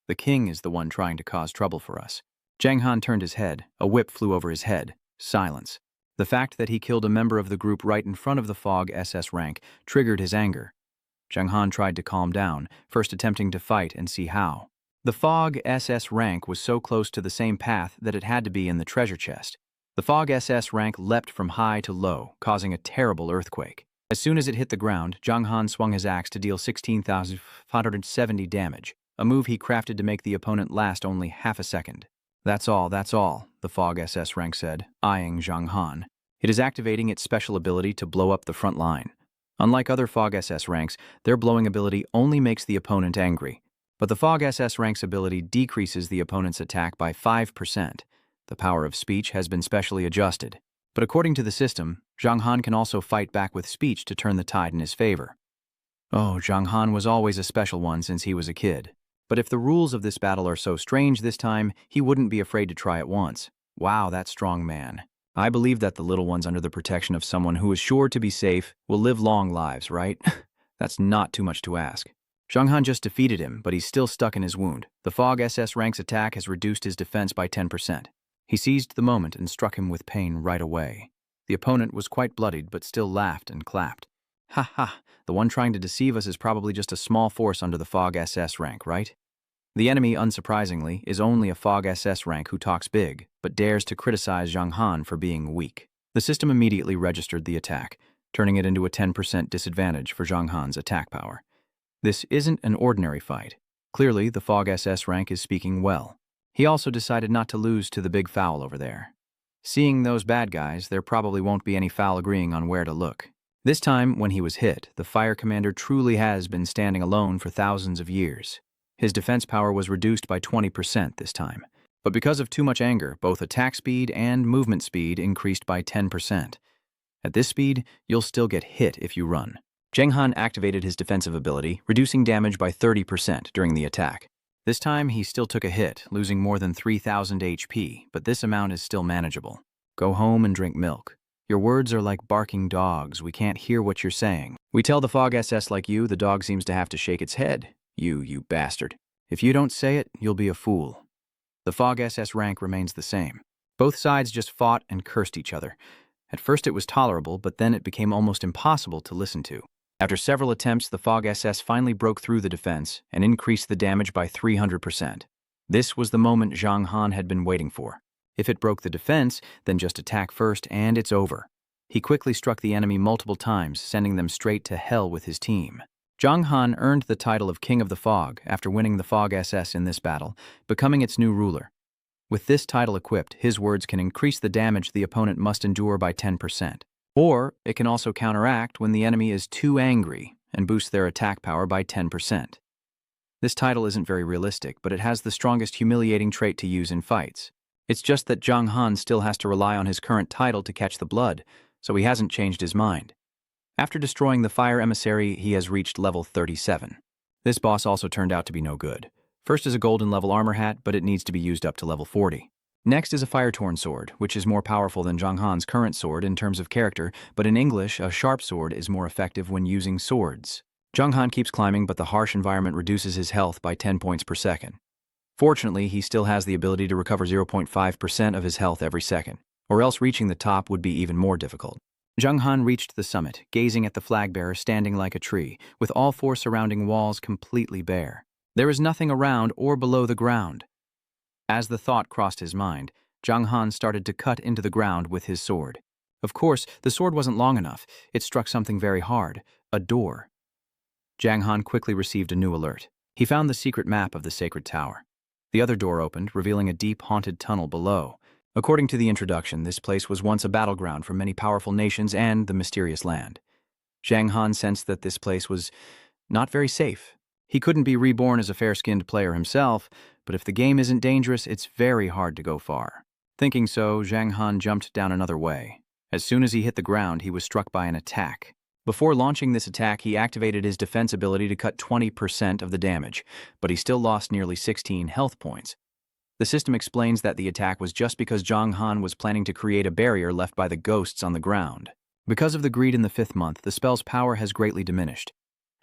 The king is the one trying to cause trouble for us. Zhang Han turned his head. A whip flew over his head. Silence. The fact that he killed a member of the group right in front of the Fog SS rank triggered his anger. Zhang Han tried to calm down, first attempting to fight and see how. The Fog SS rank was so close to the same path that it had to be in the treasure chest. The Fog SS rank leapt from high to low, causing a terrible earthquake. As soon as it hit the ground, Zhang Han swung his axe to deal 16,570 damage, a move he crafted to make the opponent last only half a second. That's all, the Fog SS rank said, eyeing Zhang Han. It is activating its special ability to blow up the front line. Unlike other Fog SS ranks, their blowing ability only makes the opponent angry. But the Fog SS rank's ability decreases the opponent's attack by 5%. The power of speech has been specially adjusted. But according to the system, Zhang Han can also fight back with speech to turn the tide in his favor. Oh, Zhang Han was always a special one since he was a kid. But if the rules of this battle are so strange this time, he wouldn't be afraid to try it once. Wow, that strong man. I believe that the little ones under the protection of someone who is sure to be safe will live long lives, right? That's not too much to ask. Zhang Han just defeated him, but he's still stuck in his wound. The Fog SS rank's attack has reduced his defense by 10%. He seized the moment and struck him with pain right away. The opponent was quite bloodied, but still laughed and clapped. Ha ha, the one trying to deceive us is probably just a small force under the Fog SS rank, right? The enemy, unsurprisingly, is only a Fog SS rank who talks big, but dares to criticize Zhang Han for being weak. The system immediately registered the attack, turning it into a 10% disadvantage for Zhang Han's attack power. This isn't an ordinary fight. Clearly, the Fog SS rank is speaking well. He also decided not to lose to the big foul over there. Seeing those bad guys, there probably won't be any foul agreeing on where to look. This time, when he was hit, the fire commander truly has been standing alone for thousands of years. His defense power was reduced by 20% this time. But because of too much anger, both attack speed and movement speed increased by 10%. At this speed, you'll still get hit if you run. Zhang Han activated his defensive ability, reducing damage by 30% during the attack. This time, he still took a hit, losing more than 3,000 HP, but this amount is still manageable. Go home and drink milk. Your words are like barking dogs. We can't hear what you're saying. We tell the Fog SS like you, the dog seems to have to shake its head. You bastard. If you don't say it, you'll be a fool. The Fog SS rank remains the same. Both sides just fought and cursed each other. At first it was tolerable, but then it became almost impossible to listen to. After several attempts, the Fog SS finally broke through the defense and increased the damage by 300%. This was the moment Zhang Han had been waiting for. If it broke the defense, then just attack first and it's over. He quickly struck the enemy multiple times, sending them straight to hell with his team. Zhang Han earned the title of King of the Fog after winning the Fog SS in this battle, becoming its new ruler. With this title equipped, his words can increase the damage the opponent must endure by 10%. Or it can also counteract when the enemy is too angry and boost their attack power by 10%. This title isn't very realistic, but it has the strongest humiliating trait to use in fights. It's just that Zhang Han still has to rely on his current title to catch the blood, so he hasn't changed his mind. After destroying the Fire Emissary, he has reached level 37. This boss also turned out to be no good. First is a golden level armor hat, but it needs to be used up to level 40. Next is a Fire-Torn sword, which is more powerful than Zhang Han's current sword in terms of character, but in English, a sharp sword is more effective when using swords. Zhang Han keeps climbing, but the harsh environment reduces his health by 10 points per second. Fortunately, he still has the ability to recover 0.5% of his health every second, or else reaching the top would be even more difficult. Zhang Han reached the summit, gazing at the flag bearer standing like a tree, with all four surrounding walls completely bare. There is nothing around or below the ground. As the thought crossed his mind, Zhang Han started to cut into the ground with his sword. Of course, the sword wasn't long enough. It struck something very hard, a door. Zhang Han quickly received a new alert. He found the secret map of the sacred tower. The other door opened, revealing a deep, haunted tunnel below. According to the introduction, this place was once a battleground for many powerful nations and the mysterious land. Zhang Han sensed that this place was not very safe. He couldn't be reborn as a fair-skinned player himself, but if the game isn't dangerous, it's very hard to go far. Thinking so, Zhang Han jumped down another way. As soon as he hit the ground, he was struck by an attack. Before launching this attack, he activated his defense ability to cut 20% of the damage, but he still lost nearly 16 health points. The system explains that the attack was just because Zhang Han was planning to create a barrier left by the ghosts on the ground. Because of the greed in the 5th month, the spell's power has greatly diminished.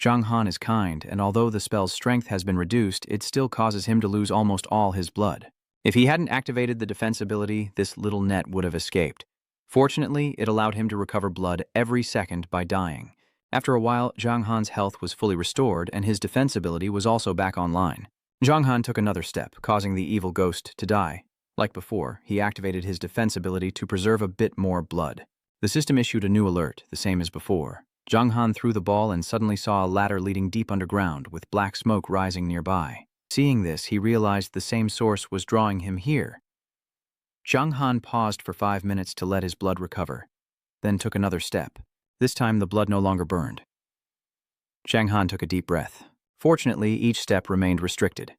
Zhang Han is kind, and although the spell's strength has been reduced, it still causes him to lose almost all his blood. If he hadn't activated the defense ability, this little net would have escaped. Fortunately, it allowed him to recover blood every second by dying. After a while, Zhang Han's health was fully restored, and his defense ability was also back online. Zhang Han took another step, causing the evil ghost to die. Like before, he activated his defense ability to preserve a bit more blood. The system issued a new alert, the same as before. Zhang Han threw the ball and suddenly saw a ladder leading deep underground, with black smoke rising nearby. Seeing this, he realized the same source was drawing him here. Zhang Han paused for 5 minutes to let his blood recover, then took another step. This time, the blood no longer burned. Zhang Han took a deep breath. Fortunately, each step remained restricted.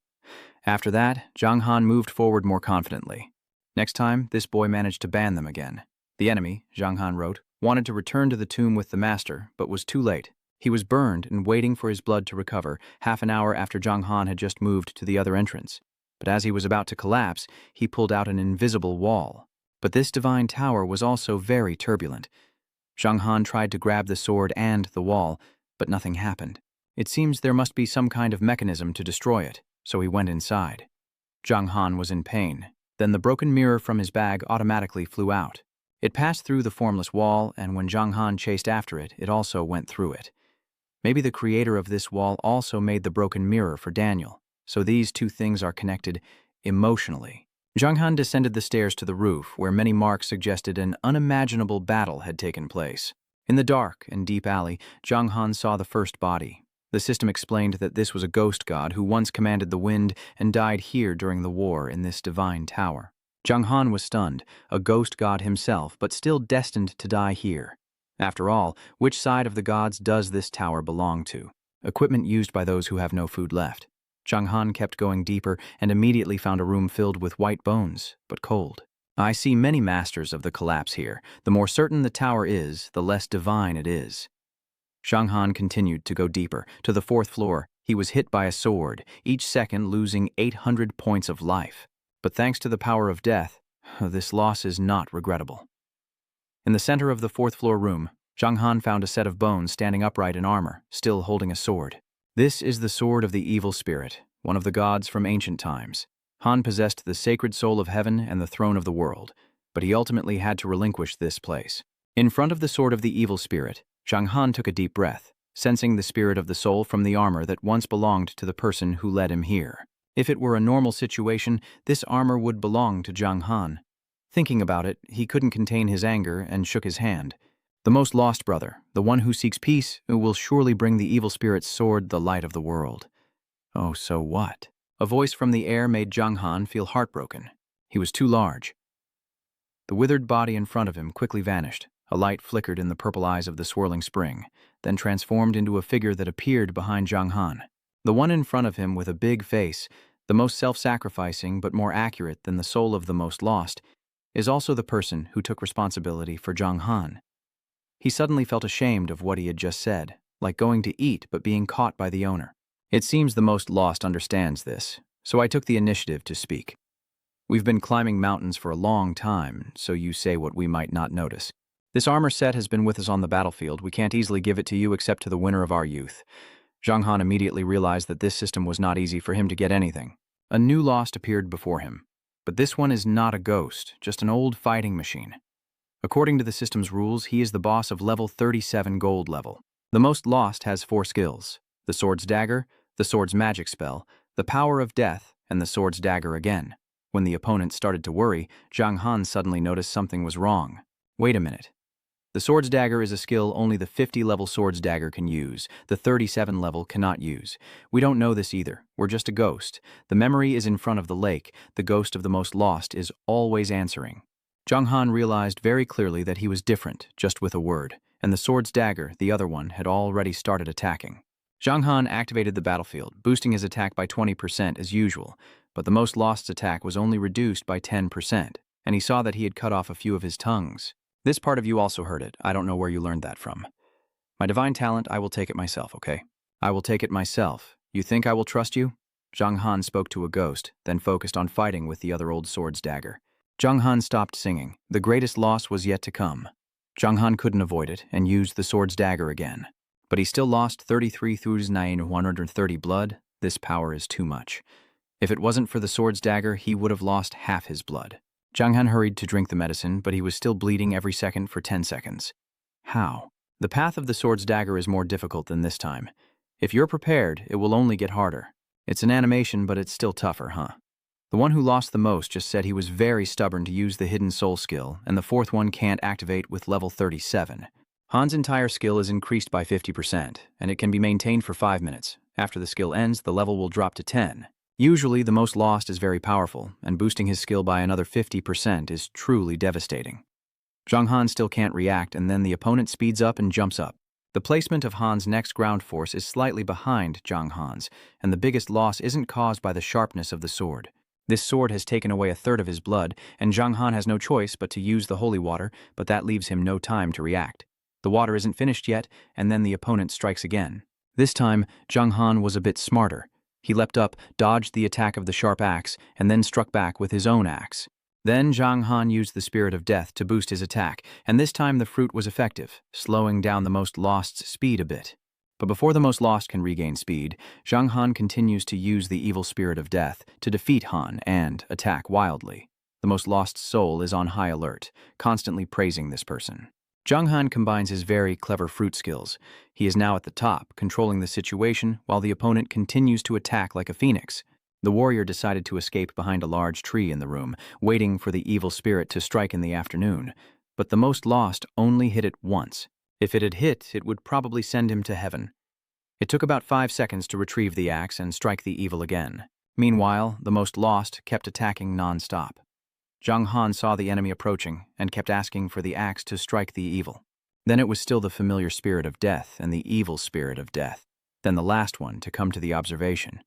After that, Zhang Han moved forward more confidently. Next time, this boy managed to ban them again. The enemy, Zhang Han wrote, wanted to return to the tomb with the master, but was too late. He was burned and waiting for his blood to recover, half an hour after Zhang Han had just moved to the other entrance. But as he was about to collapse, he pulled out an invisible wall. But this divine tower was also very turbulent. Zhang Han tried to grab the sword and the wall, but nothing happened. It seems there must be some kind of mechanism to destroy it, so he went inside. Zhang Han was in pain. Then the broken mirror from his bag automatically flew out. It passed through the formless wall, and when Zhang Han chased after it, it also went through it. Maybe the creator of this wall also made the broken mirror for Daniel, so these two things are connected emotionally. Zhang Han descended the stairs to the roof, where many marks suggested an unimaginable battle had taken place. In the dark and deep alley, Zhang Han saw the first body. The system explained that this was a ghost god who once commanded the wind and died here during the war in this divine tower. Zhang Han was stunned, a ghost god himself, but still destined to die here. After all, which side of the gods does this tower belong to? Equipment used by those who have no food left. Zhang Han kept going deeper and immediately found a room filled with white bones, but cold. I see many masters of the collapse here. The more certain the tower is, the less divine it is. Zhang Han continued to go deeper. To the 4th floor, he was hit by a sword, each second losing 800 points of life. But thanks to the power of death, this loss is not regrettable. In the center of the 4th floor room, Zhang Han found a set of bones standing upright in armor, still holding a sword. This is the sword of the evil spirit, one of the gods from ancient times. Han possessed the sacred soul of heaven and the throne of the world, but he ultimately had to relinquish this place. In front of the sword of the evil spirit, Zhang Han took a deep breath, sensing the spirit of the soul from the armor that once belonged to the person who led him here. If it were a normal situation, this armor would belong to Zhang Han. Thinking about it, he couldn't contain his anger and shook his hand. The most lost brother, the one who seeks peace, who will surely bring the evil spirit's sword the light of the world. Oh, so what? A voice from the air made Zhang Han feel heartbroken. He was too large. The withered body in front of him quickly vanished. A light flickered in the purple eyes of the swirling spring, then transformed into a figure that appeared behind Zhang Han. The one in front of him with a big face, the most self-sacrificing but more accurate than the soul of the most lost, is also the person who took responsibility for Zhang Han. He suddenly felt ashamed of what he had just said, like going to eat but being caught by the owner. It seems the most lost understands this, so I took the initiative to speak. We've been climbing mountains for a long time, so you say what we might not notice. This armor set has been with us on the battlefield. We can't easily give it to you except to the winner of our youth. Zhang Han immediately realized that this system was not easy for him to get anything. A new lost appeared before him. But this one is not a ghost, just an old fighting machine. According to the system's rules, he is the boss of level 37 gold level. The most lost has 4 skills: the sword's dagger, the sword's magic spell, the power of death, and the sword's dagger again. When the opponent started to worry, Zhang Han suddenly noticed something was wrong. Wait a minute. The sword's dagger is a skill only the 50-level sword's dagger can use. The 37 level cannot use. We don't know this either. We're just a ghost. The memory is in front of the lake. The ghost of the most lost is always answering. Zhang Han realized very clearly that he was different, just with a word, and the sword's dagger, the other one, had already started attacking. Zhang Han activated the battlefield, boosting his attack by 20% as usual, but the most lost's attack was only reduced by 10%, and he saw that he had cut off a few of his tongues. This part of you also heard it. I don't know where you learned that from. My divine talent, I will take it myself, okay? I will take it myself. You think I will trust you? Zhang Han spoke to a ghost, then focused on fighting with the other old sword's dagger. Zhang Han stopped singing. The greatest loss was yet to come. Zhang Han couldn't avoid it and used the sword's dagger again. But he still lost 33,130 blood. This power is too much. If it wasn't for the sword's dagger, he would have lost half his blood. Zhang Han hurried to drink the medicine, but he was still bleeding every second for 10 seconds. How? The path of the sword's dagger is more difficult than this time. If you're prepared, it will only get harder. It's an animation, but it's still tougher, huh? The one who lost the most just said he was very stubborn to use the hidden soul skill, and the fourth one can't activate with level 37. Han's entire skill is increased by 50%, and it can be maintained for 5 minutes. After the skill ends, the level will drop to 10. Usually, the most lost is very powerful, and boosting his skill by another 50% is truly devastating. Zhang Han still can't react, and then the opponent speeds up and jumps up. The placement of Han's next ground force is slightly behind Zhang Han's, and the biggest loss isn't caused by the sharpness of the sword. This sword has taken away a third of his blood, and Zhang Han has no choice but to use the holy water, but that leaves him no time to react. The water isn't finished yet, and then the opponent strikes again. This time, Zhang Han was a bit smarter. He leapt up, dodged the attack of the sharp axe, and then struck back with his own axe. Then Zhang Han used the Spirit of Death to boost his attack, and this time the fruit was effective, slowing down the most lost's speed a bit. But before the most lost can regain speed, Zhang Han continues to use the evil Spirit of Death to defeat Han and attack wildly. The most lost's soul is on high alert, constantly praising this person. Zhang Han combines his very clever fruit skills. He is now at the top, controlling the situation, while the opponent continues to attack like a phoenix. The warrior decided to escape behind a large tree in the room, waiting for the evil spirit to strike in the afternoon. But the most lost only hit it once. If it had hit, it would probably send him to heaven. It took about 5 seconds to retrieve the axe and strike the evil again. Meanwhile, the most lost kept attacking non-stop. Zhang Han saw the enemy approaching and kept asking for the axe to strike the evil. Then it was still the familiar spirit of death and the evil spirit of death. Then the last one to come to the observation.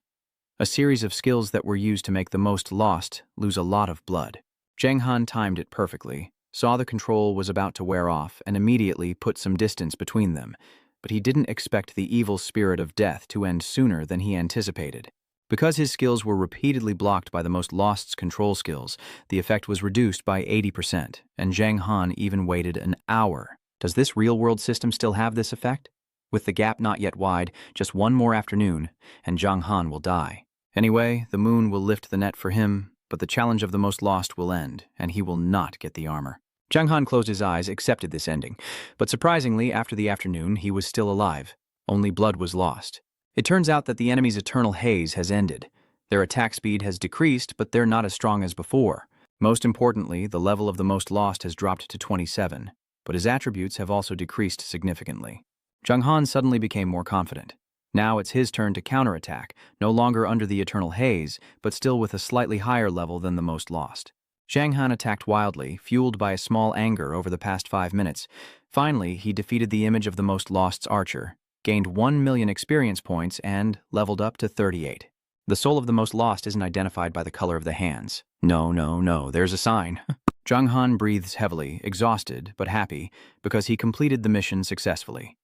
A series of skills that were used to make the most lost lose a lot of blood. Zhang Han timed it perfectly, saw the control was about to wear off, and immediately put some distance between them. But he didn't expect the evil spirit of death to end sooner than he anticipated. Because his skills were repeatedly blocked by the most lost's control skills, the effect was reduced by 80%, and Zhang Han even waited an hour. Does this real-world system still have this effect? With the gap not yet wide, just one more afternoon, and Zhang Han will die. Anyway, the moon will lift the net for him, but the challenge of the most lost will end, and he will not get the armor. Zhang Han closed his eyes, accepted this ending, but surprisingly, after the afternoon, he was still alive. Only blood was lost. It turns out that the enemy's eternal haze has ended. Their attack speed has decreased, but they're not as strong as before. Most importantly, the level of the most lost has dropped to 27. but his attributes have also decreased significantly. Zhang Han suddenly became more confident. Now it's his turn to counterattack, no longer under the eternal haze, but still with a slightly higher level than the Most Lost. Zhang Han attacked wildly, fueled by a small anger over the past 5 minutes. Finally, he defeated the image of the Most Lost's archer, gained 1 million experience points, and leveled up to 38. The soul of the Most Lost isn't identified by the color of the hands. No, there's a sign. Zhang Han breathes heavily, exhausted but happy, because he completed the mission successfully.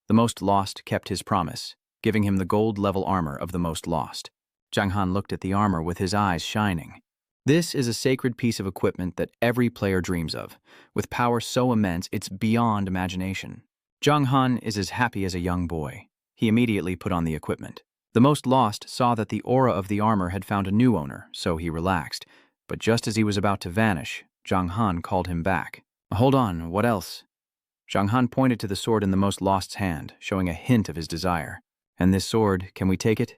The Most Lost kept his promise, giving him the gold-level armor of the Most Lost. Zhang Han looked at the armor with his eyes shining. This is a sacred piece of equipment that every player dreams of, with power so immense it's beyond imagination. Zhang Han is as happy as a young boy. He immediately put on the equipment. The Most Lost saw that the aura of the armor had found a new owner, so he relaxed. But just as he was about to vanish, Zhang Han called him back. "Hold on, what else?" Zhang Han pointed to the sword in the Most Lost's hand, showing a hint of his desire. "And this sword, can we take it?"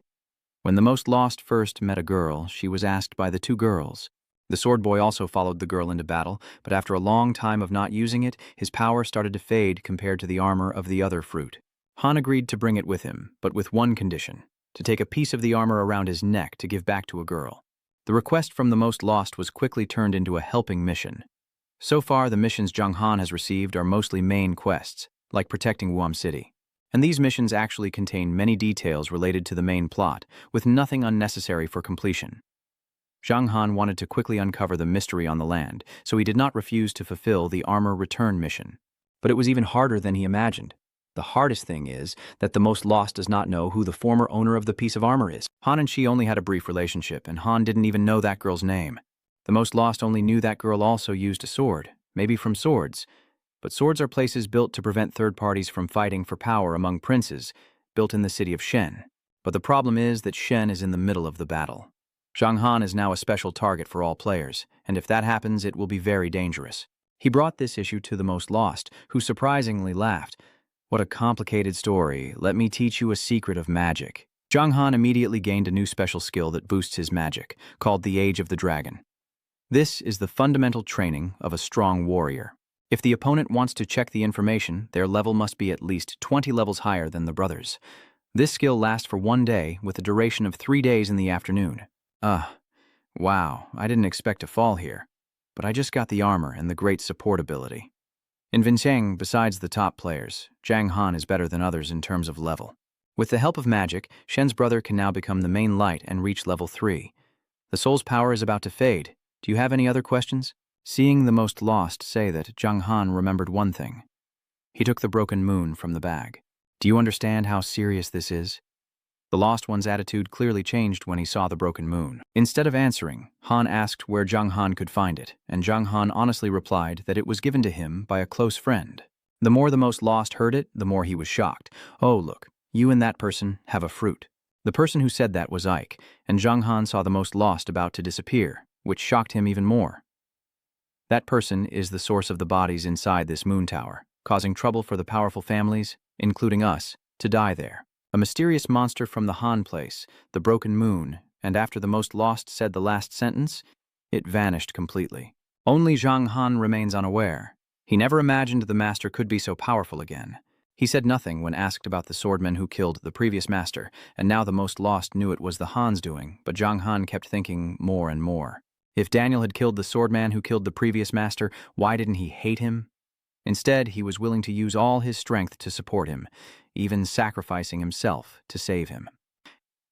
When the Most Lost first met a girl, she was asked by the 2 girls. The sword boy also followed the girl into battle, but after a long time of not using it, his power started to fade compared to the armor of the other fruit. Han agreed to bring it with him, but with one condition: to take a piece of the armor around his neck to give back to a girl. The request from the Most Lost was quickly turned into a helping mission. So far, the missions Zhang Han has received are mostly main quests, like protecting Wuam City. And these missions actually contain many details related to the main plot, with nothing unnecessary for completion. Zhang Han wanted to quickly uncover the mystery on the land, so he did not refuse to fulfill the armor return mission. But it was even harder than he imagined. The hardest thing is that the Most Lost does not know who the former owner of the piece of armor is. Han and she only had a brief relationship, and Han didn't even know that girl's name. The Most Lost only knew that girl also used a sword, maybe from swords. But swords are places built to prevent third parties from fighting for power among princes, built in the city of Shen. But the problem is that Shen is in the middle of the battle. Zhang Han is now a special target for all players, and if that happens, it will be very dangerous. He brought this issue to the Most Lost, who surprisingly laughed. "What a complicated story. Let me teach you a secret of magic." Zhang Han immediately gained a new special skill that boosts his magic, called the Age of the Dragon. This is the fundamental training of a strong warrior. If the opponent wants to check the information, their level must be at least 20 levels higher than the brothers. This skill lasts for 1 day, with a duration of 3 days in the afternoon. Wow, I didn't expect to fall here. But I just got the armor and the great support ability. In Vinceng, besides the top players, Zhang Han is better than others in terms of level. With the help of magic, Shen's brother can now become the main light and reach level 3. The soul's power is about to fade. Do you have any other questions? Seeing the Most Lost say that, Zhang Han remembered one thing. He took the broken moon from the bag. Do you understand how serious this is? The Lost One's attitude clearly changed when he saw the broken moon. Instead of answering, Han asked where Zhang Han could find it, and Zhang Han honestly replied that it was given to him by a close friend. The more the Most Lost heard it, the more he was shocked. "Oh, look, you and that person have a fruit." The person who said that was Ike, and Zhang Han saw the Most Lost about to disappear, which shocked him even more. That person is the source of the bodies inside this moon tower, causing trouble for the powerful families, including us, to die there. A mysterious monster from the Han place, the broken moon, and after the Most Lost said the last sentence, it vanished completely. Only Zhang Han remains unaware. He never imagined the master could be so powerful again. He said nothing when asked about the swordman who killed the previous master, and now the Most Lost knew it was the Han's doing, but Zhang Han kept thinking more and more. If Daniel had killed the swordman who killed the previous master, why didn't he hate him? Instead, he was willing to use all his strength to support him, even sacrificing himself to save him.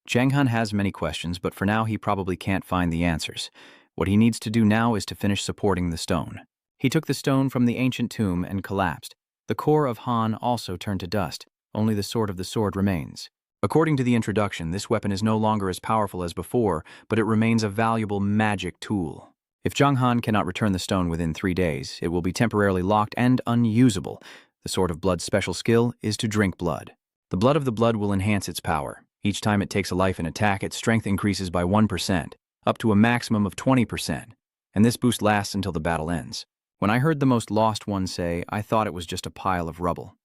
Zhang Han has many questions, but for now he probably can't find the answers. What he needs to do now is to finish supporting the stone. He took the stone from the ancient tomb and collapsed. The core of Han also turned to dust. Only the sword of the sword remains. According to the introduction, this weapon is no longer as powerful as before, but it remains a valuable magic tool. If Zhang Han cannot return the stone within 3 days, it will be temporarily locked and unusable. The Sword of Blood's special skill is to drink blood. The blood of the blood will enhance its power. Each time it takes a life in attack, its strength increases by 1%, up to a maximum of 20%, and this boost lasts until the battle ends. When I heard the Most Lost One say, I thought it was just a pile of rubble.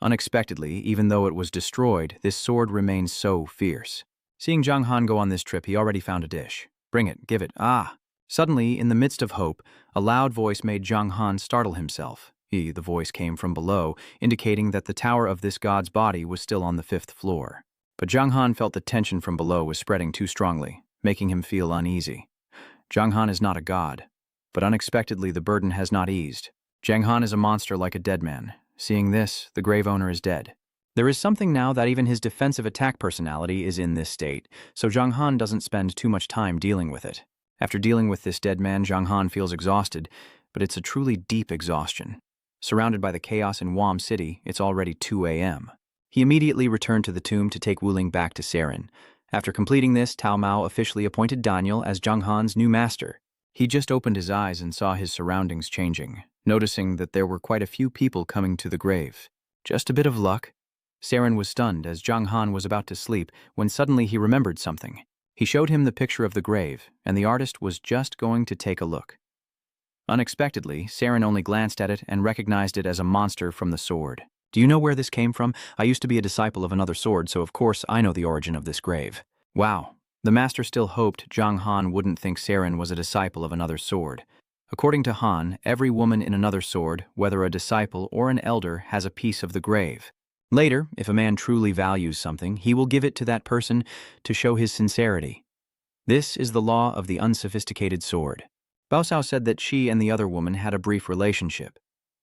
Unexpectedly, even though it was destroyed, this sword remains so fierce. Seeing Zhang Han go on this trip, he already found a dish. Bring it, give it, ah! Suddenly, in the midst of hope, a loud voice made Zhang Han startle himself. The voice came from below, indicating that the tower of this god's body was still on the 5th floor. But Zhang Han felt the tension from below was spreading too strongly, making him feel uneasy. Zhang Han is not a god, but unexpectedly the burden has not eased. Zhang Han is a monster like a dead man. Seeing this, the grave owner is dead. There is something now that even his defensive attack personality is in this state, so Zhang Han doesn't spend too much time dealing with it. After dealing with this dead man, Zhang Han feels exhausted, but it's a truly deep exhaustion. Surrounded by the chaos in Wam City, it's already 2 a.m. He immediately returned to the tomb to take Wuling back to Saren. After completing this, Tao Mao officially appointed Daniel as Zhang Han's new master. He just opened his eyes and saw his surroundings changing, noticing that there were quite a few people coming to the grave. Just a bit of luck. Saren was stunned as Zhang Han was about to sleep when suddenly he remembered something. He showed him the picture of the grave, and the artist was just going to take a look. Unexpectedly, Saren only glanced at it and recognized it as a monster from the sword. Do you know where this came from? I used to be a disciple of another sword, so of course I know the origin of this grave. Wow. The master still hoped Zhang Han wouldn't think Saren was a disciple of another sword. According to Han, every woman in another sword, whether a disciple or an elder, has a piece of the grave. Later, if a man truly values something, he will give it to that person to show his sincerity. This is the law of the unsophisticated sword. Bao Cao said that she and the other woman had a brief relationship.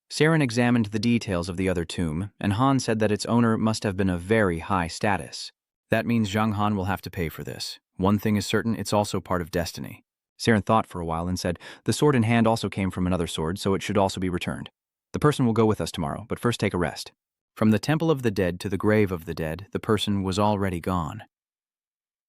Saren examined the details of the other tomb, and Han said that its owner must have been of very high status. That means Zhang Han will have to pay for this. One thing is certain, it's also part of destiny. Saren thought for a while and said, the sword in hand also came from another sword, so it should also be returned. The person will go with us tomorrow, but first take a rest. From the temple of the dead to the grave of the dead, the person was already gone.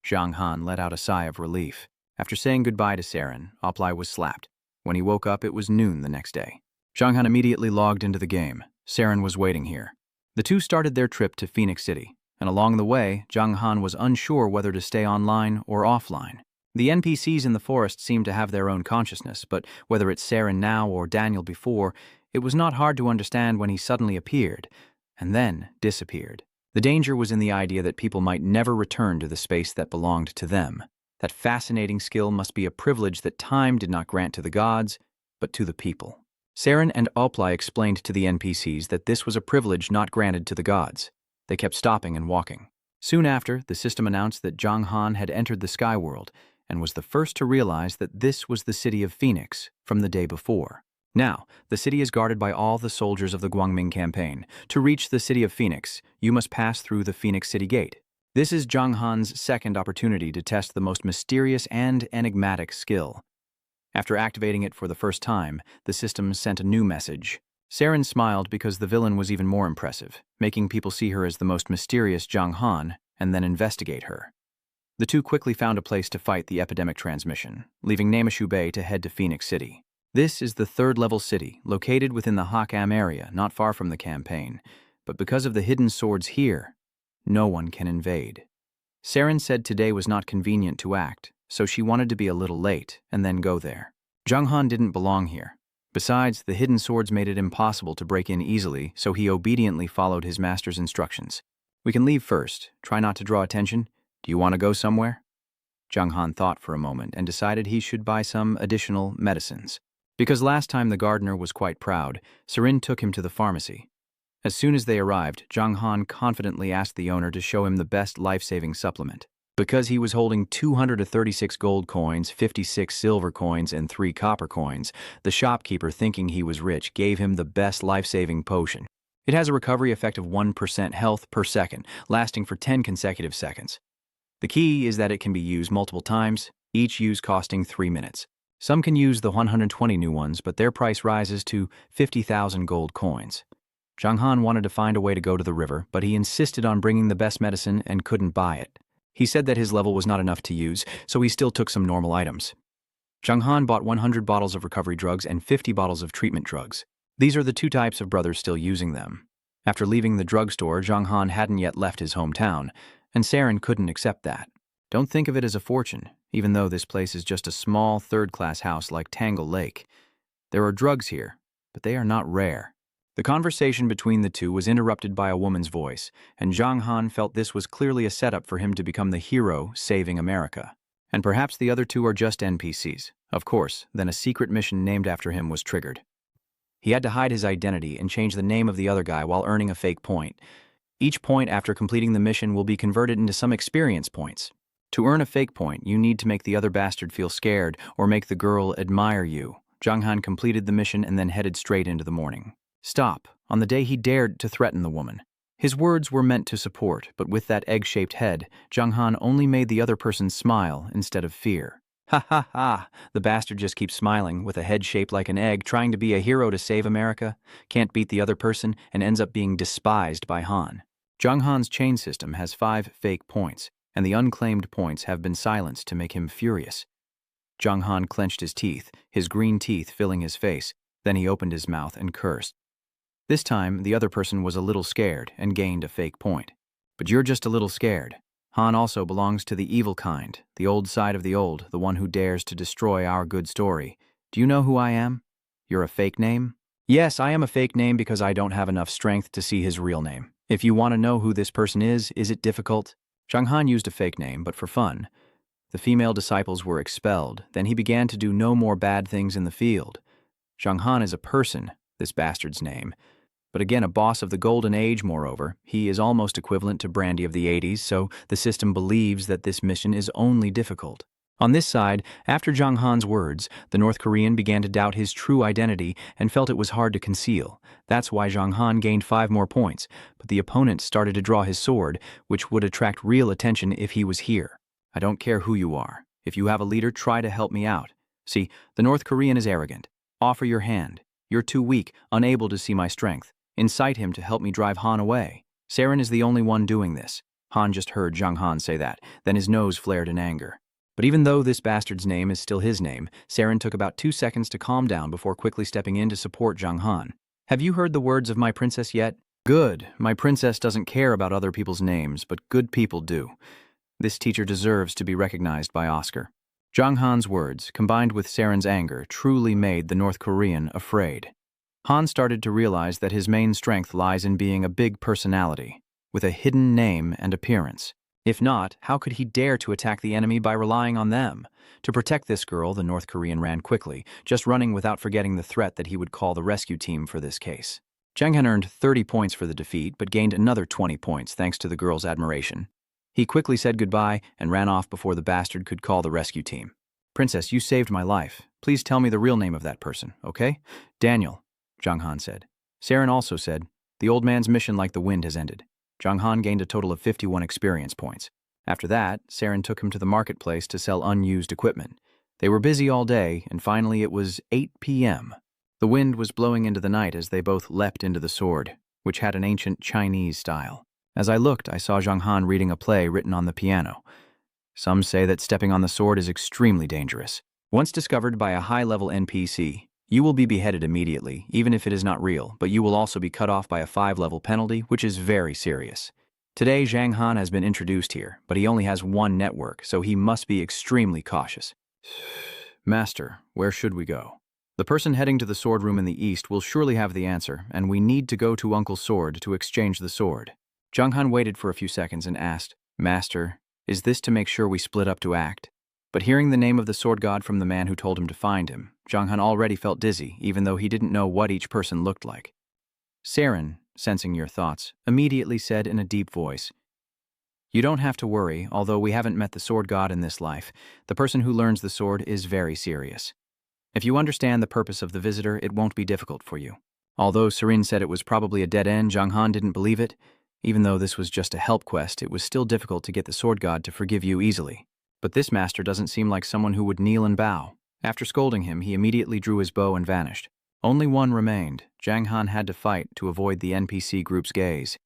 Zhang Han let out a sigh of relief. After saying goodbye to Saren, Oplai was slapped. When he woke up, it was noon the next day. Zhang Han immediately logged into the game. Saren was waiting here. The two started their trip to Phoenix City, and along the way, Zhang Han was unsure whether to stay online or offline. The NPCs in the forest seemed to have their own consciousness, but whether it's Saren now or Daniel before, it was not hard to understand when he suddenly appeared, and then disappeared. The danger was in the idea that people might never return to the space that belonged to them. That fascinating skill must be a privilege that time did not grant to the gods, but to the people. Saren and Oplai explained to the NPCs that this was a privilege not granted to the gods. They kept stopping and walking. Soon after, the system announced that Zhang Han had entered the Sky World and was the first to realize that this was the city of Phoenix from the day before. Now, the city is guarded by all the soldiers of the Guangming campaign. To reach the city of Phoenix, you must pass through the Phoenix City Gate. This is Zhang Han's second opportunity to test the most mysterious and enigmatic skill. After activating it for the first time, the system sent a new message. Saren smiled because the villain was even more impressive, making people see her as the most mysterious Zhang Han and then investigate her. The two quickly found a place to fight the epidemic transmission, leaving Namashu Bay to head to Phoenix City. This is the third-level city, located within the Hakam area, not far from the campaign. But because of the hidden swords here, no one can invade. Saren said today was not convenient to act, so she wanted to be a little late and then go there. Zhang Han didn't belong here. Besides, the hidden swords made it impossible to break in easily, so he obediently followed his master's instructions. We can leave first. Try not to draw attention. Do you want to go somewhere? Zhang Han thought for a moment and decided he should buy some additional medicines. Because last time the gardener was quite proud, Saren took him to the pharmacy. As soon as they arrived, Zhang Han confidently asked the owner to show him the best life-saving supplement. Because he was holding 236 gold coins, 56 silver coins, and 3 copper coins, the shopkeeper, thinking he was rich, gave him the best life-saving potion. It has a recovery effect of 1% health per second, lasting for 10 consecutive seconds. The key is that it can be used multiple times, each use costing 3 minutes. Some can use the 120 new ones, but their price rises to 50,000 gold coins. Zhang Han wanted to find a way to go to the river, but he insisted on bringing the best medicine and couldn't buy it. He said that his level was not enough to use, so he still took some normal items. Zhang Han bought 100 bottles of recovery drugs and 50 bottles of treatment drugs. These are the two types of brothers still using them. After leaving the drugstore, Zhang Han hadn't yet left his hometown, and Saren couldn't accept that. Don't think of it as a fortune, even though this place is just a small third-class house like Tangle Lake. There are drugs here, but they are not rare. The conversation between the two was interrupted by a woman's voice, and Zhang Han felt this was clearly a setup for him to become the hero saving America. And perhaps the other two are just NPCs. Of course, then a secret mission named after him was triggered. He had to hide his identity and change the name of the other guy while earning a fake point. Each point after completing the mission will be converted into some experience points. To earn a fake point, you need to make the other bastard feel scared or make the girl admire you. Zhang Han completed the mission and then headed straight into the morning. Stop, on the day he dared to threaten the woman. His words were meant to support, but with that egg-shaped head, Zhang Han only made the other person smile instead of fear. Ha ha ha, the bastard just keeps smiling, with a head shaped like an egg, trying to be a hero to save America, can't beat the other person, and ends up being despised by Han. Zhang Han's chain system has 5 fake points, and the unclaimed points have been silenced to make him furious. Zhang Han clenched his teeth, his green teeth filling his face, then he opened his mouth and cursed. This time, the other person was a little scared and gained a fake point. But you're just a little scared. Han also belongs to the evil kind, the old side of the old, the one who dares to destroy our good story. Do you know who I am? You're a fake name? Yes, I am a fake name because I don't have enough strength to see his real name. If you want to know who this person is it difficult? Zhang Han used a fake name, but for fun. The female disciples were expelled, then he began to do no more bad things in the field. Zhang Han is a person, this bastard's name. But again, a boss of the golden age, moreover. He is almost equivalent to Brandy of the 80s, so the system believes that this mission is only difficult. On this side, after Zhang Han's words, the North Korean began to doubt his true identity and felt it was hard to conceal. That's why Zhang Han gained 5 more points, but the opponent started to draw his sword, which would attract real attention if he was here. I don't care who you are. If you have a leader, try to help me out. See, the North Korean is arrogant. Offer your hand. You're too weak, unable to see my strength. Incite him to help me drive Han away. Saren is the only one doing this. Han just heard Zhang Han say that, then his nose flared in anger. But even though this bastard's name is still his name, Saren took about 2 seconds to calm down before quickly stepping in to support Zhang Han. Have you heard the words of my princess yet? Good. My princess doesn't care about other people's names, but good people do. This teacher deserves to be recognized by Oscar. Zhang Han's words, combined with Saren's anger, truly made the North Korean afraid. Han started to realize that his main strength lies in being a big personality, with a hidden name and appearance. If not, how could he dare to attack the enemy by relying on them? To protect this girl, the North Korean ran quickly, just running without forgetting the threat that he would call the rescue team for this case. Zhang Han earned 30 points for the defeat, but gained another 20 points thanks to the girl's admiration. He quickly said goodbye and ran off before the bastard could call the rescue team. Princess, you saved my life. Please tell me the real name of that person, okay? Daniel. Zhang Han said. Saren also said, the old man's mission like the wind has ended. Zhang Han gained a total of 51 experience points. After that, Saren took him to the marketplace to sell unused equipment. They were busy all day, and finally it was 8 p.m. The wind was blowing into the night as they both leapt into the sword, which had an ancient Chinese style. As I looked, I saw Zhang Han reading a play written on the piano. Some say that stepping on the sword is extremely dangerous. Once discovered by a high-level NPC, you will be beheaded immediately, even if it is not real, but you will also be cut off by a 5-level penalty, which is very serious. Today, Zhang Han has been introduced here, but he only has 1 network, so he must be extremely cautious. Master, where should we go? The person heading to the sword room in the east will surely have the answer, and we need to go to Uncle Sword to exchange the sword. Zhang Han waited for a few seconds and asked, Master, is this to make sure we split up to act? But hearing the name of the sword god from the man who told him to find him, Zhang Han already felt dizzy, even though he didn't know what each person looked like. Saren, sensing your thoughts, immediately said in a deep voice, You don't have to worry, although we haven't met the sword god in this life. The person who learns the sword is very serious. If you understand the purpose of the visitor, it won't be difficult for you. Although Saren said it was probably a dead end, Zhang Han didn't believe it. Even though this was just a help quest, it was still difficult to get the sword god to forgive you easily. But this master doesn't seem like someone who would kneel and bow. After scolding him, he immediately drew his bow and vanished. Only one remained. Zhang Han had to fight to avoid the NPC group's gaze.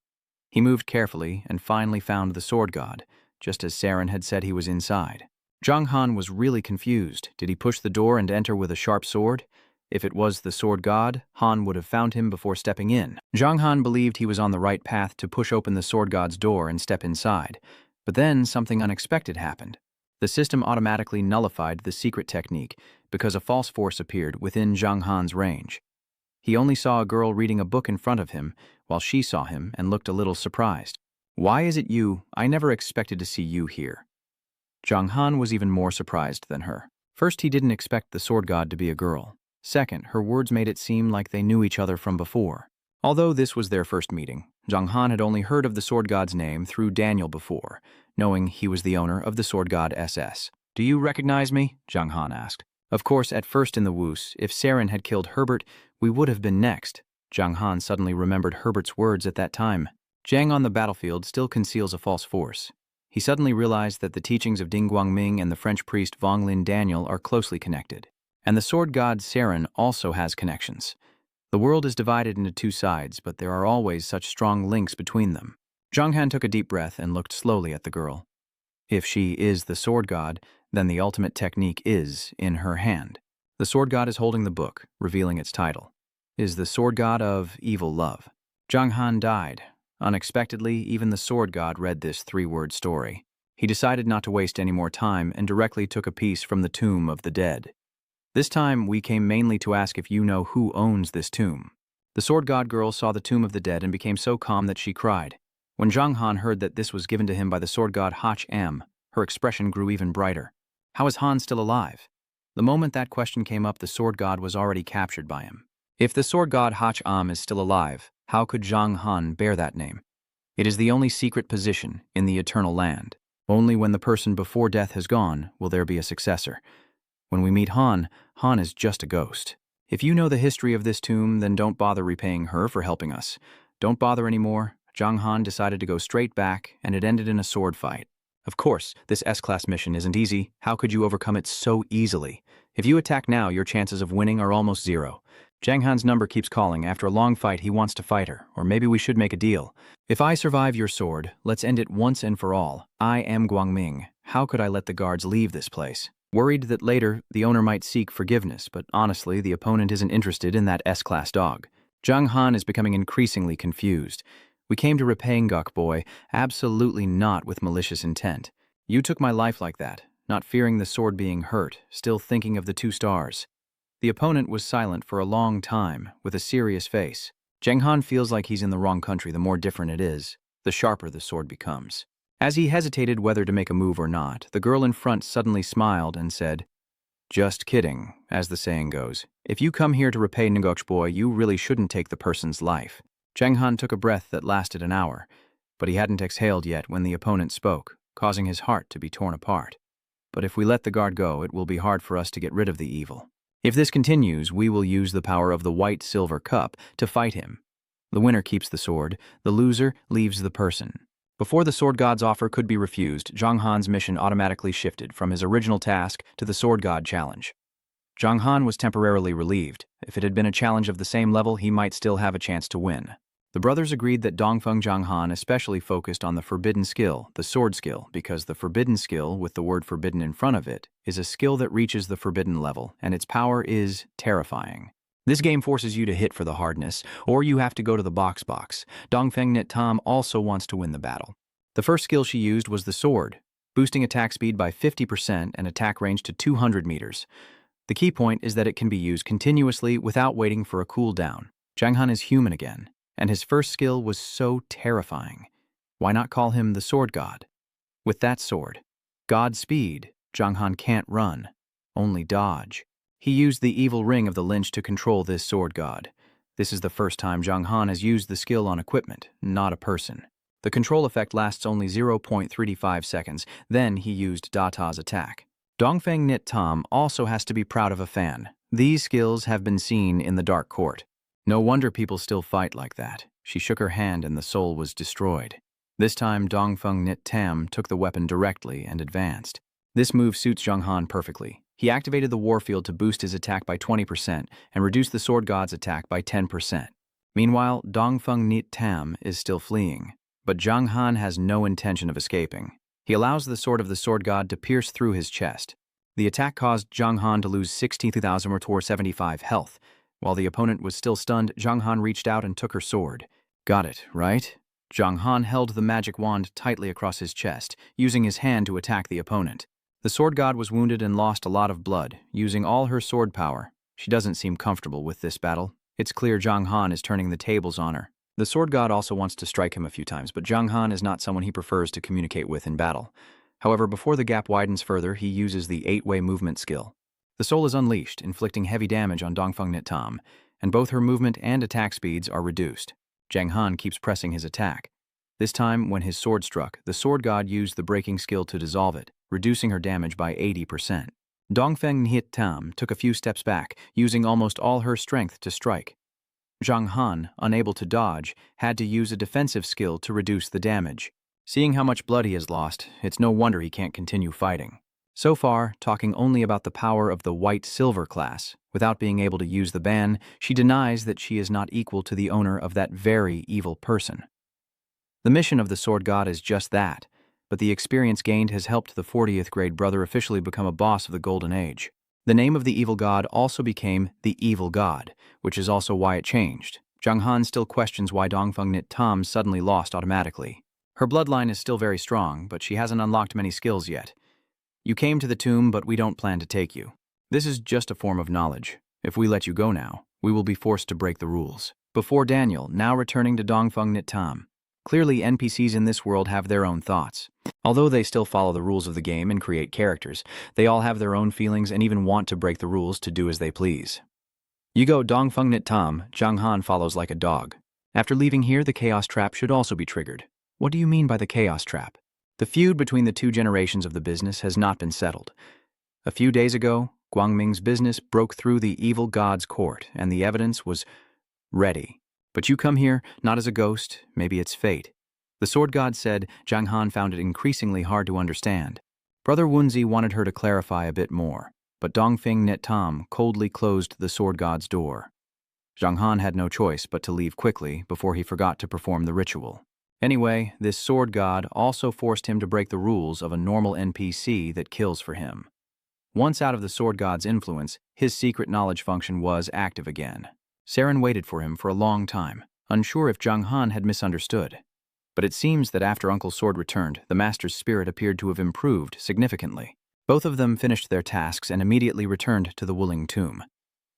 He moved carefully and finally found the sword god, just as Saren had said he was inside. Zhang Han was really confused. Did he push the door and enter with a sharp sword? If it was the sword god, Han would have found him before stepping in. Zhang Han believed he was on the right path to push open the sword god's door and step inside. But then something unexpected happened. The system automatically nullified the secret technique because a false force appeared within Zhang Han's range. He only saw a girl reading a book in front of him, while she saw him and looked a little surprised. Why is it you? I never expected to see you here. Zhang Han was even more surprised than her. First, he didn't expect the sword god to be a girl. Second, her words made it seem like they knew each other from before. Although this was their first meeting, Zhang Han had only heard of the Sword God's name through Daniel before, knowing he was the owner of the Sword God SS. "Do you recognize me?" Zhang Han asked. Of course, at first in the woos, if Saren had killed Herbert, we would have been next. Zhang Han suddenly remembered Herbert's words at that time. Zhang on the battlefield still conceals a false force. He suddenly realized that the teachings of Ding Guangming and the French priest Vonglin Daniel are closely connected. And the sword god Saren also has connections. The world is divided into two sides, but there are always such strong links between them. Zhang Han took a deep breath and looked slowly at the girl. If she is the sword god, then the ultimate technique is in her hand. The sword god is holding the book, revealing its title. Is the sword god of evil love. Zhang Han died. Unexpectedly, even the sword god read this 3-word story. He decided not to waste any more time and directly took a piece from the tomb of the dead. This time, we came mainly to ask if you know who owns this tomb. The sword god girl saw the tomb of the dead and became so calm that she cried. When Zhang Han heard that this was given to him by the sword god Hach Am, her expression grew even brighter. How is Han still alive? The moment that question came up, the sword god was already captured by him. If the sword god Hach Am is still alive, how could Zhang Han bear that name? It is the only secret position in the eternal land. Only when the person before death has gone will there be a successor. When we meet Han, Han is just a ghost. If you know the history of this tomb, then don't bother repaying her for helping us. Don't bother anymore. Zhang Han decided to go straight back, and it ended in a sword fight. Of course, this S-class mission isn't easy. How could you overcome it so easily? If you attack now, your chances of winning are almost 0. Zhang Han's number keeps calling. After a long fight, he wants to fight her. Or maybe we should make a deal. If I survive your sword, let's end it once and for all. I am Guangming. How could I let the guards leave this place? Worried that later, the owner might seek forgiveness, but honestly, the opponent isn't interested in that S-class dog. Zhang Han is becoming increasingly confused. We came to repay Ngok boy, absolutely not with malicious intent. You took my life like that, not fearing the sword being hurt, still thinking of the 2 stars. The opponent was silent for a long time, with a serious face. Zhang Han feels like he's in the wrong country. The more different it is, the sharper the sword becomes. As he hesitated whether to make a move or not, the girl in front suddenly smiled and said, "Just kidding," as the saying goes. If you come here to repay Ngok boy, you really shouldn't take the person's life. Zhang Han took a breath that lasted an hour, but he hadn't exhaled yet when the opponent spoke, causing his heart to be torn apart. But if we let the guard go, it will be hard for us to get rid of the evil. If this continues, we will use the power of the white-silver cup to fight him. The winner keeps the sword, the loser leaves the person. Before the sword god's offer could be refused, Zhang Han's mission automatically shifted from his original task to the sword god challenge. Zhang Han was temporarily relieved. If it had been a challenge of the same level, he might still have a chance to win. The brothers agreed that Dongfeng Zhang Han especially focused on the forbidden skill, the sword skill, because the forbidden skill, with the word forbidden in front of it, is a skill that reaches the forbidden level, and its power is terrifying. This game forces you to hit for the hardness, or you have to go to the box. Dongfeng Nit Tam also wants to win the battle. The first skill she used was the sword, boosting attack speed by 50% and attack range to 200 meters. The key point is that it can be used continuously without waiting for a cooldown. Zhang Han is human again, and his first skill was so terrifying. Why not call him the sword god? With that sword, God speed, Zhang Han can't run, only dodge. He used the evil ring of the lynch to control this sword god. This is the first time Zhang Han has used the skill on equipment, not a person. The control effect lasts only 0.35 seconds, then he used Data's attack. Dongfeng Nit Tam also has to be proud of a fan. These skills have been seen in the Dark Court. No wonder people still fight like that. She shook her hand and the soul was destroyed. This time, Dongfeng Nit Tam took the weapon directly and advanced. This move suits Zhang Han perfectly. He activated the Warfield to boost his attack by 20% and reduce the sword god's attack by 10%. Meanwhile, Dongfeng Nit Tam is still fleeing, but Zhang Han has no intention of escaping. He allows the sword of the sword god to pierce through his chest. The attack caused Zhang Han to lose 16,075 health. While the opponent was still stunned, Zhang Han reached out and took her sword. Got it, right? Zhang Han held the magic wand tightly across his chest, using his hand to attack the opponent. The sword god was wounded and lost a lot of blood, using all her sword power. She doesn't seem comfortable with this battle. It's clear Zhang Han is turning the tables on her. The sword god also wants to strike him a few times, but Zhang Han is not someone he prefers to communicate with in battle. However, before the gap widens further, he uses the 8-way movement skill. The soul is unleashed, inflicting heavy damage on Dongfeng Tam, and both her movement and attack speeds are reduced. Zhang Han keeps pressing his attack. This time, when his sword struck, the sword god used the breaking skill to dissolve it, reducing her damage by 80%. Dongfeng Tam took a few steps back, using almost all her strength to strike. Zhang Han, unable to dodge, had to use a defensive skill to reduce the damage. Seeing how much blood he has lost, it's no wonder he can't continue fighting. So far, talking only about the power of the white-silver class, without being able to use the ban, she denies that she is not equal to the owner of that very evil person. The mission of the sword god is just that, but the experience gained has helped the 40th grade brother officially become a boss of the Golden Age. The name of the evil god also became the Evil God, which is also why it changed. Zhang Han still questions why Dongfeng Tam suddenly lost automatically. Her bloodline is still very strong, but she hasn't unlocked many skills yet. You came to the tomb, but we don't plan to take you. This is just a form of knowledge. If we let you go now, we will be forced to break the rules. Before Daniel, now returning to Dongfeng Tam. Clearly, NPCs in this world have their own thoughts. Although they still follow the rules of the game and create characters, they all have their own feelings and even want to break the rules to do as they please. You go Dongfeng Tam, Zhang Han follows like a dog. After leaving here, the Chaos Trap should also be triggered. What do you mean by the Chaos Trap? The feud between the two generations of the business has not been settled. A few days ago, Guangming's business broke through the evil god's court, and the evidence was ready. But you come here, not as a ghost, maybe it's fate. The sword god said. Zhang Han found it increasingly hard to understand. Brother Wunzi wanted her to clarify a bit more, but Dongfeng Tam coldly closed the sword god's door. Zhang Han had no choice but to leave quickly before he forgot to perform the ritual. Anyway, this sword god also forced him to break the rules of a normal NPC that kills for him. Once out of the sword god's influence, his secret knowledge function was active again. Saren waited for him for a long time, unsure if Zhang Han had misunderstood. But it seems that after Uncle Sword returned, the master's spirit appeared to have improved significantly. Both of them finished their tasks and immediately returned to the Wuling tomb.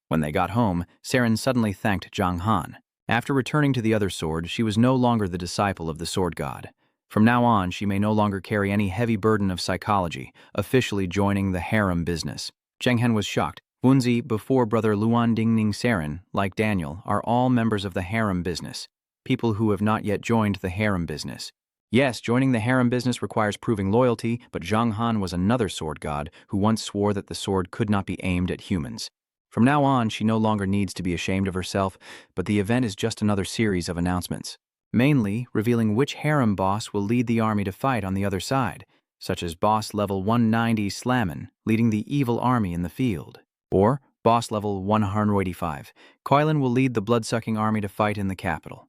When they got home, Saren suddenly thanked Zhang Han. After returning to the other sword, she was no longer the disciple of the sword god. From now on, she may no longer carry any heavy burden of psychology, officially joining the harem business. Zheng Hen was shocked. Wunzi, before brother Luan Dingning Saren, like Daniel, are all members of the harem business, people who have not yet joined the harem business. Yes, joining the harem business requires proving loyalty, but Zhang Han was another sword god who once swore that the sword could not be aimed at humans. From now on, she no longer needs to be ashamed of herself, but the event is just another series of announcements, mainly revealing which harem boss will lead the army to fight on the other side, such as boss level 190 Slammin leading the evil army in the field. Or, boss level 185, Koilin will lead the blood-sucking army to fight in the capital.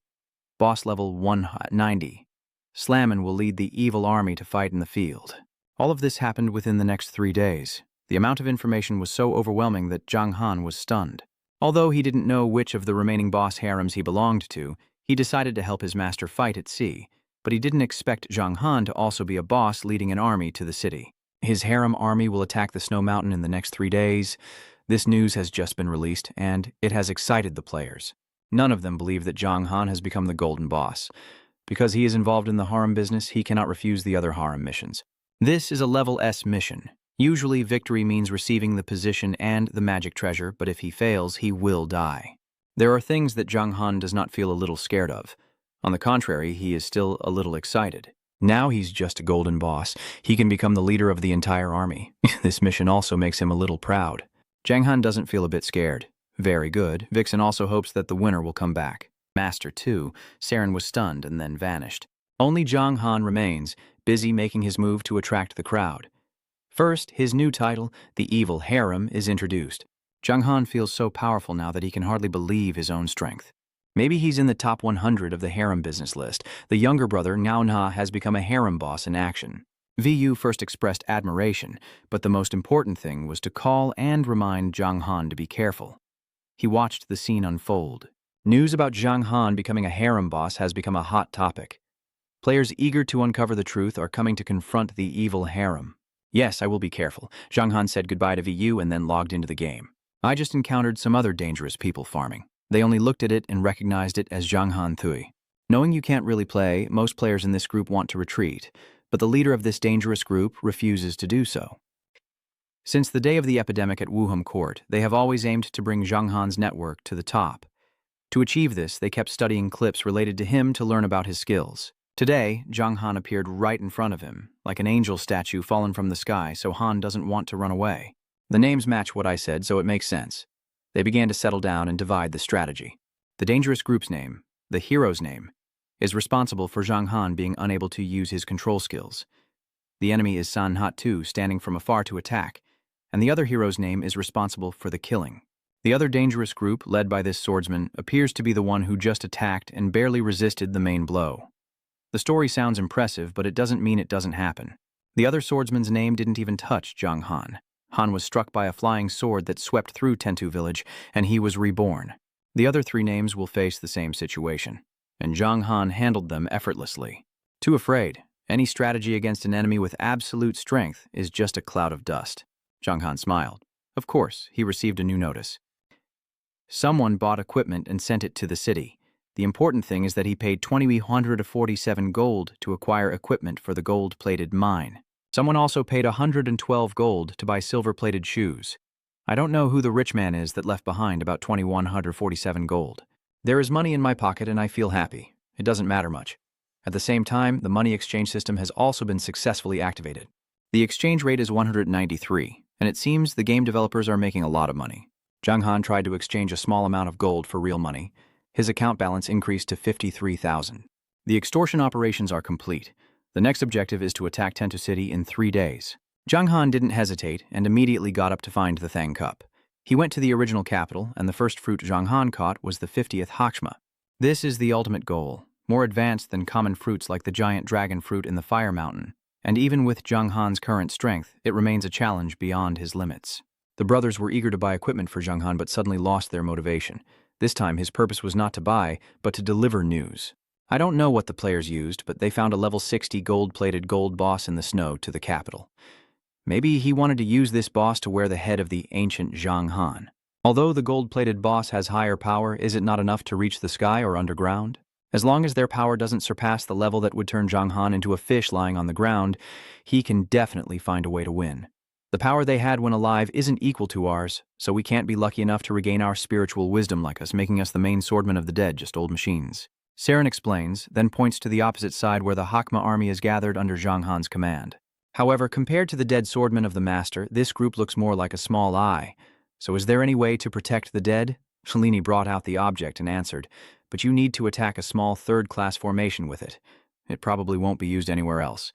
Boss level 190, Slammin will lead the evil army to fight in the field. All of this happened within the next 3 days. The amount of information was so overwhelming that Zhang Han was stunned. Although he didn't know which of the remaining boss harems he belonged to, he decided to help his master fight at sea, but he didn't expect Zhang Han to also be a boss leading an army to the city. His harem army will attack the Snow Mountain in the next 3 days. This news has just been released, and it has excited the players. None of them believe that Zhang Han has become the golden boss. Because he is involved in the harem business, he cannot refuse the other harem missions. This is a level S mission. Usually, victory means receiving the position and the magic treasure, but if he fails, he will die. There are things that Zhang Han does not feel a little scared of. On the contrary, he is still a little excited. Now he's just a golden boss. He can become the leader of the entire army. This mission also makes him a little proud. Zhang Han doesn't feel a bit scared. Very good. Vixen also hopes that the winner will come back. Master too. Saren was stunned and then vanished. Only Zhang Han remains, busy making his move to attract the crowd. First, his new title, the Evil Harem, is introduced. Zhang Han feels so powerful now that he can hardly believe his own strength. Maybe he's in the top 100 of the harem business list. The younger brother, Ngao Na, has become a harem boss in action. VU first expressed admiration, but the most important thing was to call and remind Zhang Han to be careful. He watched the scene unfold. News about Zhang Han becoming a harem boss has become a hot topic. Players eager to uncover the truth are coming to confront the evil harem. Yes, I will be careful. Zhang Han said goodbye to VU and then logged into the game. I just encountered some other dangerous people farming. They only looked at it and recognized it as Zhang Han Thui. Knowing you can't really play, most players in this group want to retreat, but the leader of this dangerous group refuses to do so. Since the day of the epidemic at Wuham Court, they have always aimed to bring Zhang Han's network to the top. To achieve this, they kept studying clips related to him to learn about his skills. Today, Zhang Han appeared right in front of him, like an angel statue fallen from the sky, so Han doesn't want to run away. The names match what I said, so it makes sense. They began to settle down and divide the strategy. The dangerous group's name, the hero's name, is responsible for Zhang Han being unable to use his control skills. The enemy is San Hatu, standing from afar to attack, and the other hero's name is responsible for the killing. The other dangerous group, led by this swordsman, appears to be the one who just attacked and barely resisted the main blow. The story sounds impressive, but it doesn't mean it doesn't happen. The other swordsman's name didn't even touch Zhang Han. Han was struck by a flying sword that swept through Tentu village, and he was reborn. The other three names will face the same situation, and Zhang Han handled them effortlessly. Too afraid, any strategy against an enemy with absolute strength is just a cloud of dust. Zhang Han smiled. Of course, he received a new notice. Someone bought equipment and sent it to the city. The important thing is that he paid 2,147 gold to acquire equipment for the gold-plated mine. Someone also paid 112 gold to buy silver-plated shoes. I don't know who the rich man is that left behind about 2,147 gold. There is money in my pocket and I feel happy. It doesn't matter much. At the same time, the money exchange system has also been successfully activated. The exchange rate is 193, and it seems the game developers are making a lot of money. Zhang Han tried to exchange a small amount of gold for real money. His account balance increased to 53,000. The extortion operations are complete. The next objective is to attack Tentu City in 3 days. Zhang Han didn't hesitate and immediately got up to find the Thang Cup. He went to the original capital, and the first fruit Zhang Han caught was the 50th Hakshma. This is the ultimate goal, more advanced than common fruits like the giant dragon fruit in the Fire Mountain. And even with Zhang Han's current strength, it remains a challenge beyond his limits. The brothers were eager to buy equipment for Zhang Han but suddenly lost their motivation. This time, his purpose was not to buy, but to deliver news. I don't know what the players used, but they found a level 60 gold-plated gold boss in the snow to the capital. Maybe he wanted to use this boss to wear the head of the ancient Zhang Han. Although the gold-plated boss has higher power, is it not enough to reach the sky or underground? As long as their power doesn't surpass the level that would turn Zhang Han into a fish lying on the ground, he can definitely find a way to win. The power they had when alive isn't equal to ours, so we can't be lucky enough to regain our spiritual wisdom like us, making us the main swordmen of the dead, just old machines. Saren explains, then points to the opposite side where the Hakma army is gathered under Zhang Han's command. However, compared to the dead swordmen of the Master, this group looks more like a small eye. So is there any way to protect the dead? Shalini brought out the object and answered, but you need to attack a small third-class formation with it. It probably won't be used anywhere else.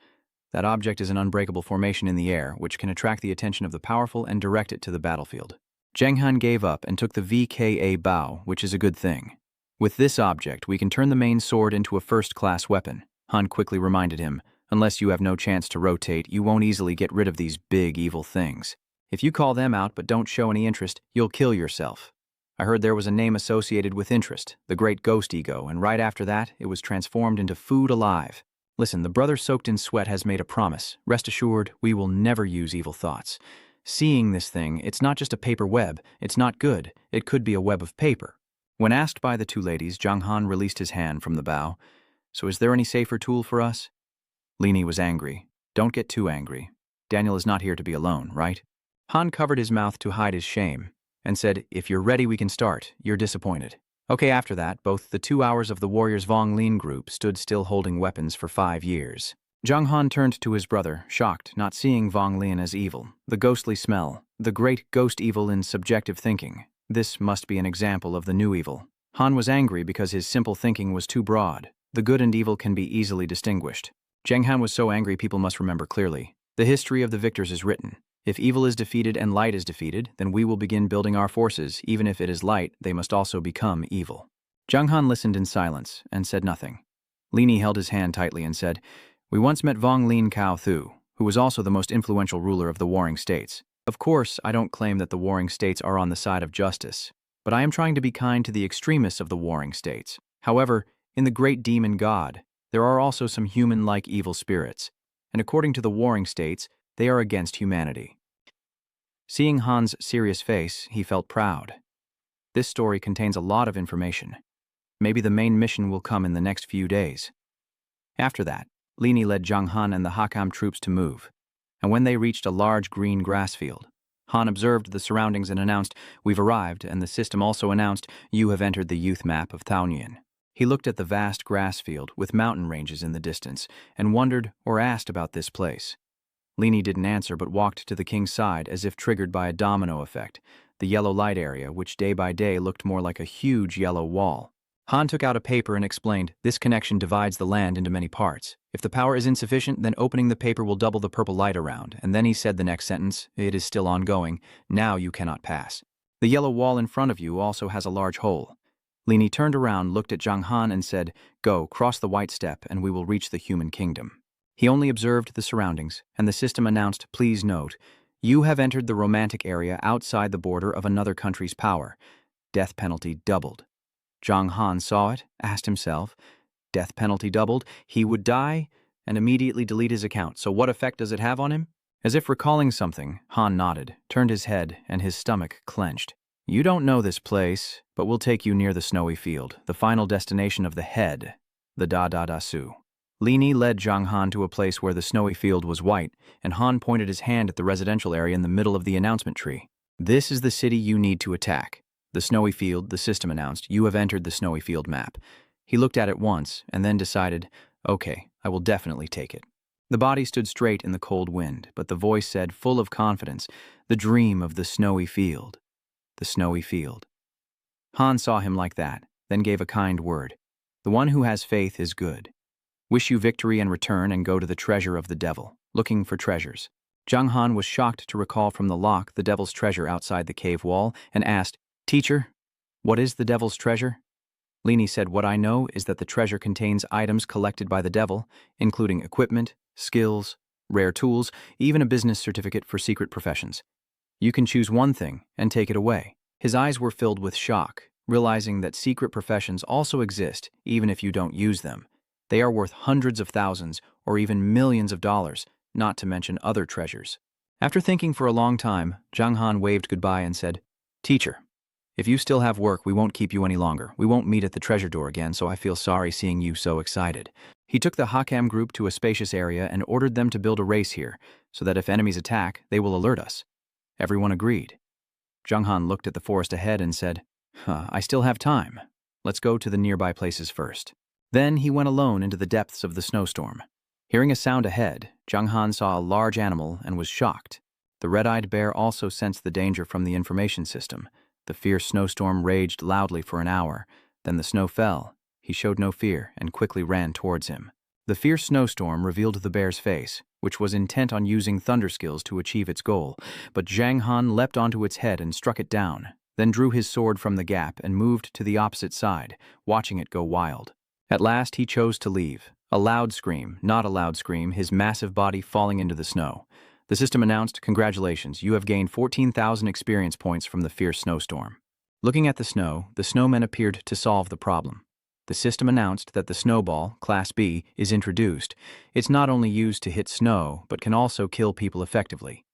That object is an unbreakable formation in the air, which can attract the attention of the powerful and direct it to the battlefield. Zhang Han gave up and took the VKA bow, which is a good thing. With this object, we can turn the main sword into a first-class weapon. Han quickly reminded him, unless you have no chance to rotate, you won't easily get rid of these big, evil things. If you call them out but don't show any interest, you'll kill yourself. I heard there was a name associated with interest, the Great Ghost Ego, and right after that, it was transformed into food alive. Listen, the brother soaked in sweat has made a promise. Rest assured, we will never use evil thoughts. Seeing this thing, it's not just a paper web. It's not good. It could be a web of paper. When asked by the two ladies, Zhang Han released his hand from the bow. So is there any safer tool for us? Lini was angry. Don't get too angry. Daniel is not here to be alone, right? Han covered his mouth to hide his shame and said, if you're ready, we can start. You're disappointed. Okay, after that, both the 2 hours of the warriors Vong Lin group stood still holding weapons for 5 years. Zhang Han turned to his brother, shocked, not seeing Vong Lin as evil. The ghostly smell, the great ghost evil in subjective thinking. This must be an example of the new evil. Han was angry because his simple thinking was too broad. The good and evil can be easily distinguished. Zhang Han was so angry people must remember clearly. The history of the victors is written. If evil is defeated and light is defeated, then we will begin building our forces. Even if it is light, they must also become evil. Zhang Han listened in silence and said nothing. Lini held his hand tightly and said, we once met Vong Lin Cao Thu, who was also the most influential ruler of the warring states. Of course, I don't claim that the warring states are on the side of justice, but I am trying to be kind to the extremists of the warring states. However, in the great demon god, there are also some human-like evil spirits, and according to the warring states, they are against humanity. Seeing Han's serious face, he felt proud. This story contains a lot of information. Maybe the main mission will come in the next few days. After that, Lini led Zhang Han and the Hakam troops to move, and when they reached a large green grass field, Han observed the surroundings and announced, "We've arrived," and the system also announced, "You have entered the youth map of Thaonian." He looked at the vast grass field with mountain ranges in the distance and wondered or asked about this place. Lini didn't answer but walked to the king's side as if triggered by a domino effect, the yellow light area, which day by day looked more like a huge yellow wall. Han took out a paper and explained, "This connection divides the land into many parts. If the power is insufficient, then opening the paper will double the purple light around." And then he said the next sentence, "It is still ongoing. Now you cannot pass. The yellow wall in front of you also has a large hole." Lini turned around, looked at Zhang Han and said, "Go, cross the white step, and we will reach the human kingdom." He only observed the surroundings, and the system announced, "Please note, you have entered the romantic area outside the border of another country's power. Death penalty doubled." Zhang Han saw it, asked himself, death penalty doubled, he would die, and immediately delete his account. So what effect does it have on him? As if recalling something, Han nodded, turned his head, and his stomach clenched. "You don't know this place, but we'll take you near the snowy field, the final destination of the head, the Da-Da-Da-Su." Lini led Zhang Han to a place where the snowy field was white, and Han pointed his hand at the residential area in the middle of the announcement tree. "This is the city you need to attack. The snowy field," the system announced. "You have entered the snowy field map." He looked at it once, and then decided, "Okay, I will definitely take it." The body stood straight in the cold wind, but the voice said, full of confidence, "The dream of the snowy field. The snowy field." Han saw him like that, then gave a kind word. "The one who has faith is good. Wish you victory and return and go to the treasure of the devil, looking for treasures." Zhang Han was shocked to recall from the lock the devil's treasure outside the cave wall and asked, "Teacher, what is the devil's treasure?" Lini said, "What I know is that the treasure contains items collected by the devil, including equipment, skills, rare tools, even a business certificate for secret professions. You can choose one thing and take it away." His eyes were filled with shock, realizing that secret professions also exist even if you don't use them. They are worth hundreds of thousands or even millions of dollars, not to mention other treasures. After thinking for a long time, Zhang Han waved goodbye and said, "Teacher, if you still have work, we won't keep you any longer. We won't meet at the treasure door again, so I feel sorry seeing you so excited." He took the Hakam group to a spacious area and ordered them to build a race here, so that if enemies attack, they will alert us. Everyone agreed. Zhang Han looked at the forest ahead and said, "I still have time. Let's go to the nearby places first." Then he went alone into the depths of the snowstorm. Hearing a sound ahead, Zhang Han saw a large animal and was shocked. The red-eyed bear also sensed the danger from the information system. The fierce snowstorm raged loudly for an hour. Then the snow fell. He showed no fear and quickly ran towards him. The fierce snowstorm revealed the bear's face, which was intent on using thunder skills to achieve its goal, but Zhang Han leapt onto its head and struck it down, then drew his sword from the gap and moved to the opposite side, watching it go wild. At last he chose to leave. A loud scream, not a loud scream, his massive body falling into the snow. The system announced, "Congratulations, you have gained 14,000 experience points from the fierce snowstorm." Looking at the snow, the snowmen appeared to solve the problem. The system announced that the snowball, Class B, is introduced. It's not only used to hit snow, but can also kill people effectively.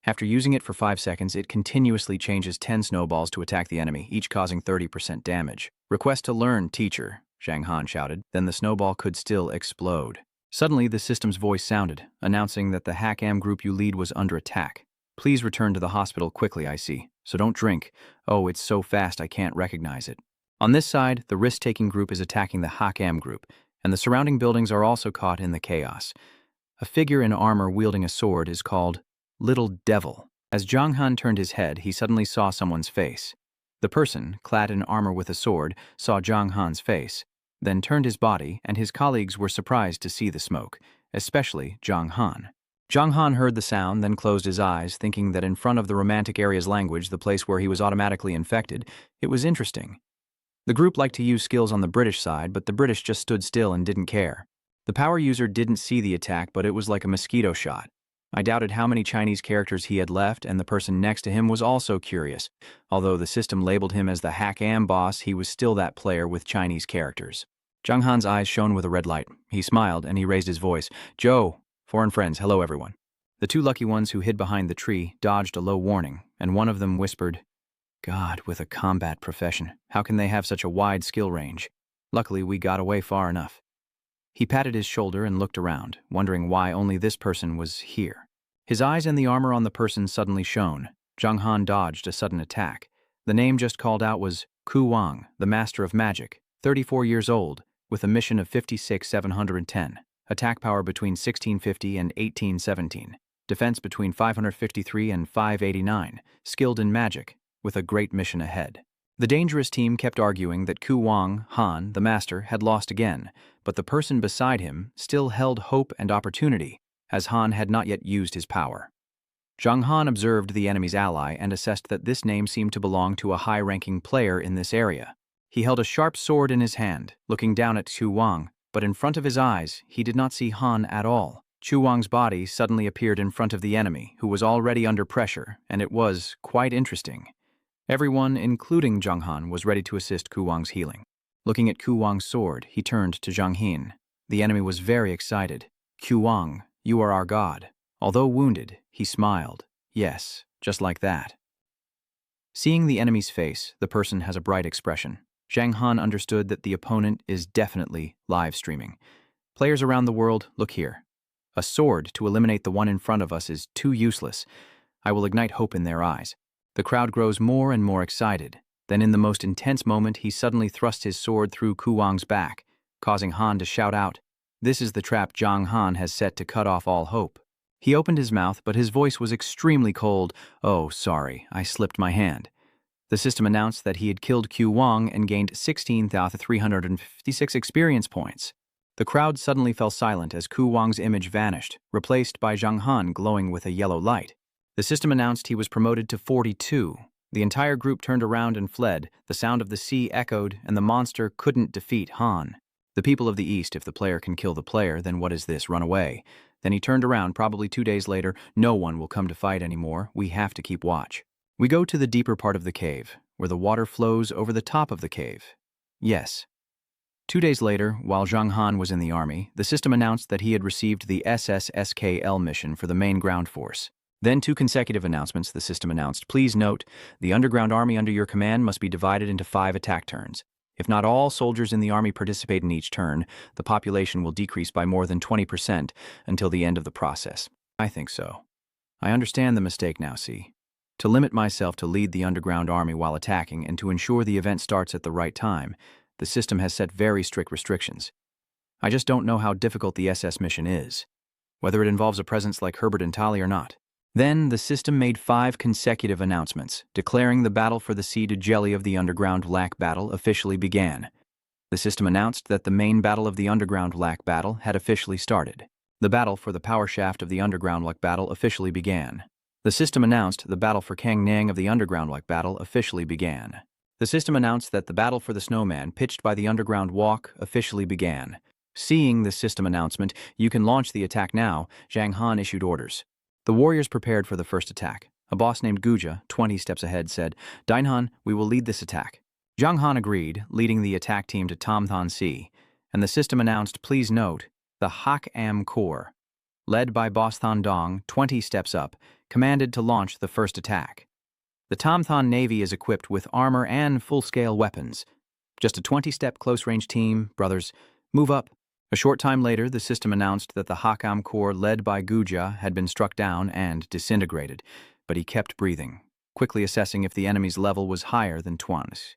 After using it for 5 seconds, it continuously changes 10 snowballs to attack the enemy, each causing 30% damage. "Request to learn, teacher," Zhang Han shouted. Then the snowball could still explode. Suddenly, the system's voice sounded, announcing that the Hakam group you lead was under attack. "Please return to the hospital quickly, I see. So don't drink. Oh, it's so fast I can't recognize it." On this side, the risk-taking group is attacking the Hakam group, and the surrounding buildings are also caught in the chaos. A figure in armor wielding a sword is called Little Devil. As Zhang Han turned his head, he suddenly saw someone's face. The person, clad in armor with a sword, saw Zhang Han's face, then turned his body, and his colleagues were surprised to see the smoke, especially Zhang Han. Zhang Han heard the sound, then closed his eyes, thinking that in front of the romantic area's language, the place where he was automatically infected, it was interesting. The group liked to use skills on the British side, but the British just stood still and didn't care. The power user didn't see the attack, but it was like a mosquito shot. I doubted how many Chinese characters he had left, and the person next to him was also curious. Although the system labeled him as the Hakam boss, he was still that player with Chinese characters. Zhang Han's eyes shone with a red light. He smiled, and he raised his voice. "Joe, foreign friends, hello everyone." The two lucky ones who hid behind the tree dodged a low warning, and one of them whispered, "God, with a combat profession, how can they have such a wide skill range? Luckily, we got away far enough." He patted his shoulder and looked around, wondering why only this person was here. His eyes and the armor on the person suddenly shone. Zhang Han dodged a sudden attack. The name just called out was Ku Wang, the Master of Magic, 34 years old, with a mission of 56,710. Attack power between 1650 and 1817. Defense between 553 and 589. Skilled in magic, with a great mission ahead. The dangerous team kept arguing that Ku Wang, Han, the Master, had lost again, but the person beside him still held hope and opportunity, as Han had not yet used his power. Zhang Han observed the enemy's ally and assessed that this name seemed to belong to a high-ranking player in this area. He held a sharp sword in his hand, looking down at Ku Wang, but in front of his eyes, he did not see Han at all. Ku Wang's body suddenly appeared in front of the enemy, who was already under pressure, and it was quite interesting. Everyone, including Zhang Han, was ready to assist Ku Wang's healing. Looking at Ku Wang's sword, he turned to Zhang Hin. The enemy was very excited. "Ku Wang, you are our god." Although wounded, he smiled. Yes, just like that. Seeing the enemy's face, the person has a bright expression. Zhang Han understood that the opponent is definitely live streaming. Players around the world, look here. A sword to eliminate the one in front of us is too useless. I will ignite hope in their eyes. The crowd grows more and more excited. Then in the most intense moment, he suddenly thrust his sword through Ku Wang's back, causing Han to shout out, "This is the trap Zhang Han has set to cut off all hope." He opened his mouth, but his voice was extremely cold. "Oh, sorry, I slipped my hand." The system announced that he had killed Ku Wang and gained 16,356 experience points. The crowd suddenly fell silent as Ku Wang's image vanished, replaced by Zhang Han glowing with a yellow light. The system announced he was promoted to 42. The entire group turned around and fled. The sound of the sea echoed, and the monster couldn't defeat Han. The people of the East, if the player can kill the player, then what is this? Run away. Then he turned around, probably 2 days later. No one will come to fight anymore. We have to keep watch. We go to the deeper part of the cave, where the water flows over the top of the cave. Yes. 2 days later, while Zhang Han was in the army, the system announced that he had received the SSS mission for the main ground force. Then 2 consecutive announcements the system announced. Please note, the underground army under your command must be divided into 5 attack turns. If not all soldiers in the army participate in each turn, the population will decrease by more than 20% until the end of the process. I think so. I understand the mistake now, see. To limit myself to lead the underground army while attacking and to ensure the event starts at the right time, the system has set very strict restrictions. I just don't know how difficult the SS mission is, whether it involves a presence like Herbert and Tali or not. Then, the system made 5 consecutive announcements, declaring the battle for the sea to jelly of the underground lac battle officially began. The system announced that the main battle of the underground lac battle had officially started. The battle for the power shaft of the underground lac battle officially began. The system announced the battle for Kang Nang of the underground lac battle officially began. The system announced that the battle for the snowman pitched by the underground walk officially began. Seeing this system announcement, "You can launch the attack now," Zhang Han issued orders. The warriors prepared for the first attack. A boss named Guja, 20 steps ahead, said, "Dainhan, we will lead this attack." Zhang Han agreed, leading the attack team to Tamthan Sea, and the system announced, "Please note, the Hak Am Corps, led by Boss Than Dong, 20 steps up, commanded to launch the first attack. The Tamthan Navy is equipped with armor and full-scale weapons. Just a 20-step close-range team, brothers. Move up." A short time later, the system announced that the Hakam Corps led by Guja had been struck down and disintegrated, but he kept breathing, quickly assessing if the enemy's level was higher than Tuan's.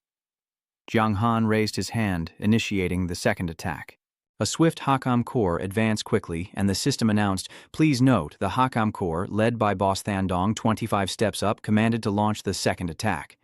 Zhang Han raised his hand, initiating the second attack. A swift Hakam Corps advanced quickly, and the system announced, "Please note, the Hakam Corps, led by Boss Thandong 25 steps up, commanded to launch the second attack."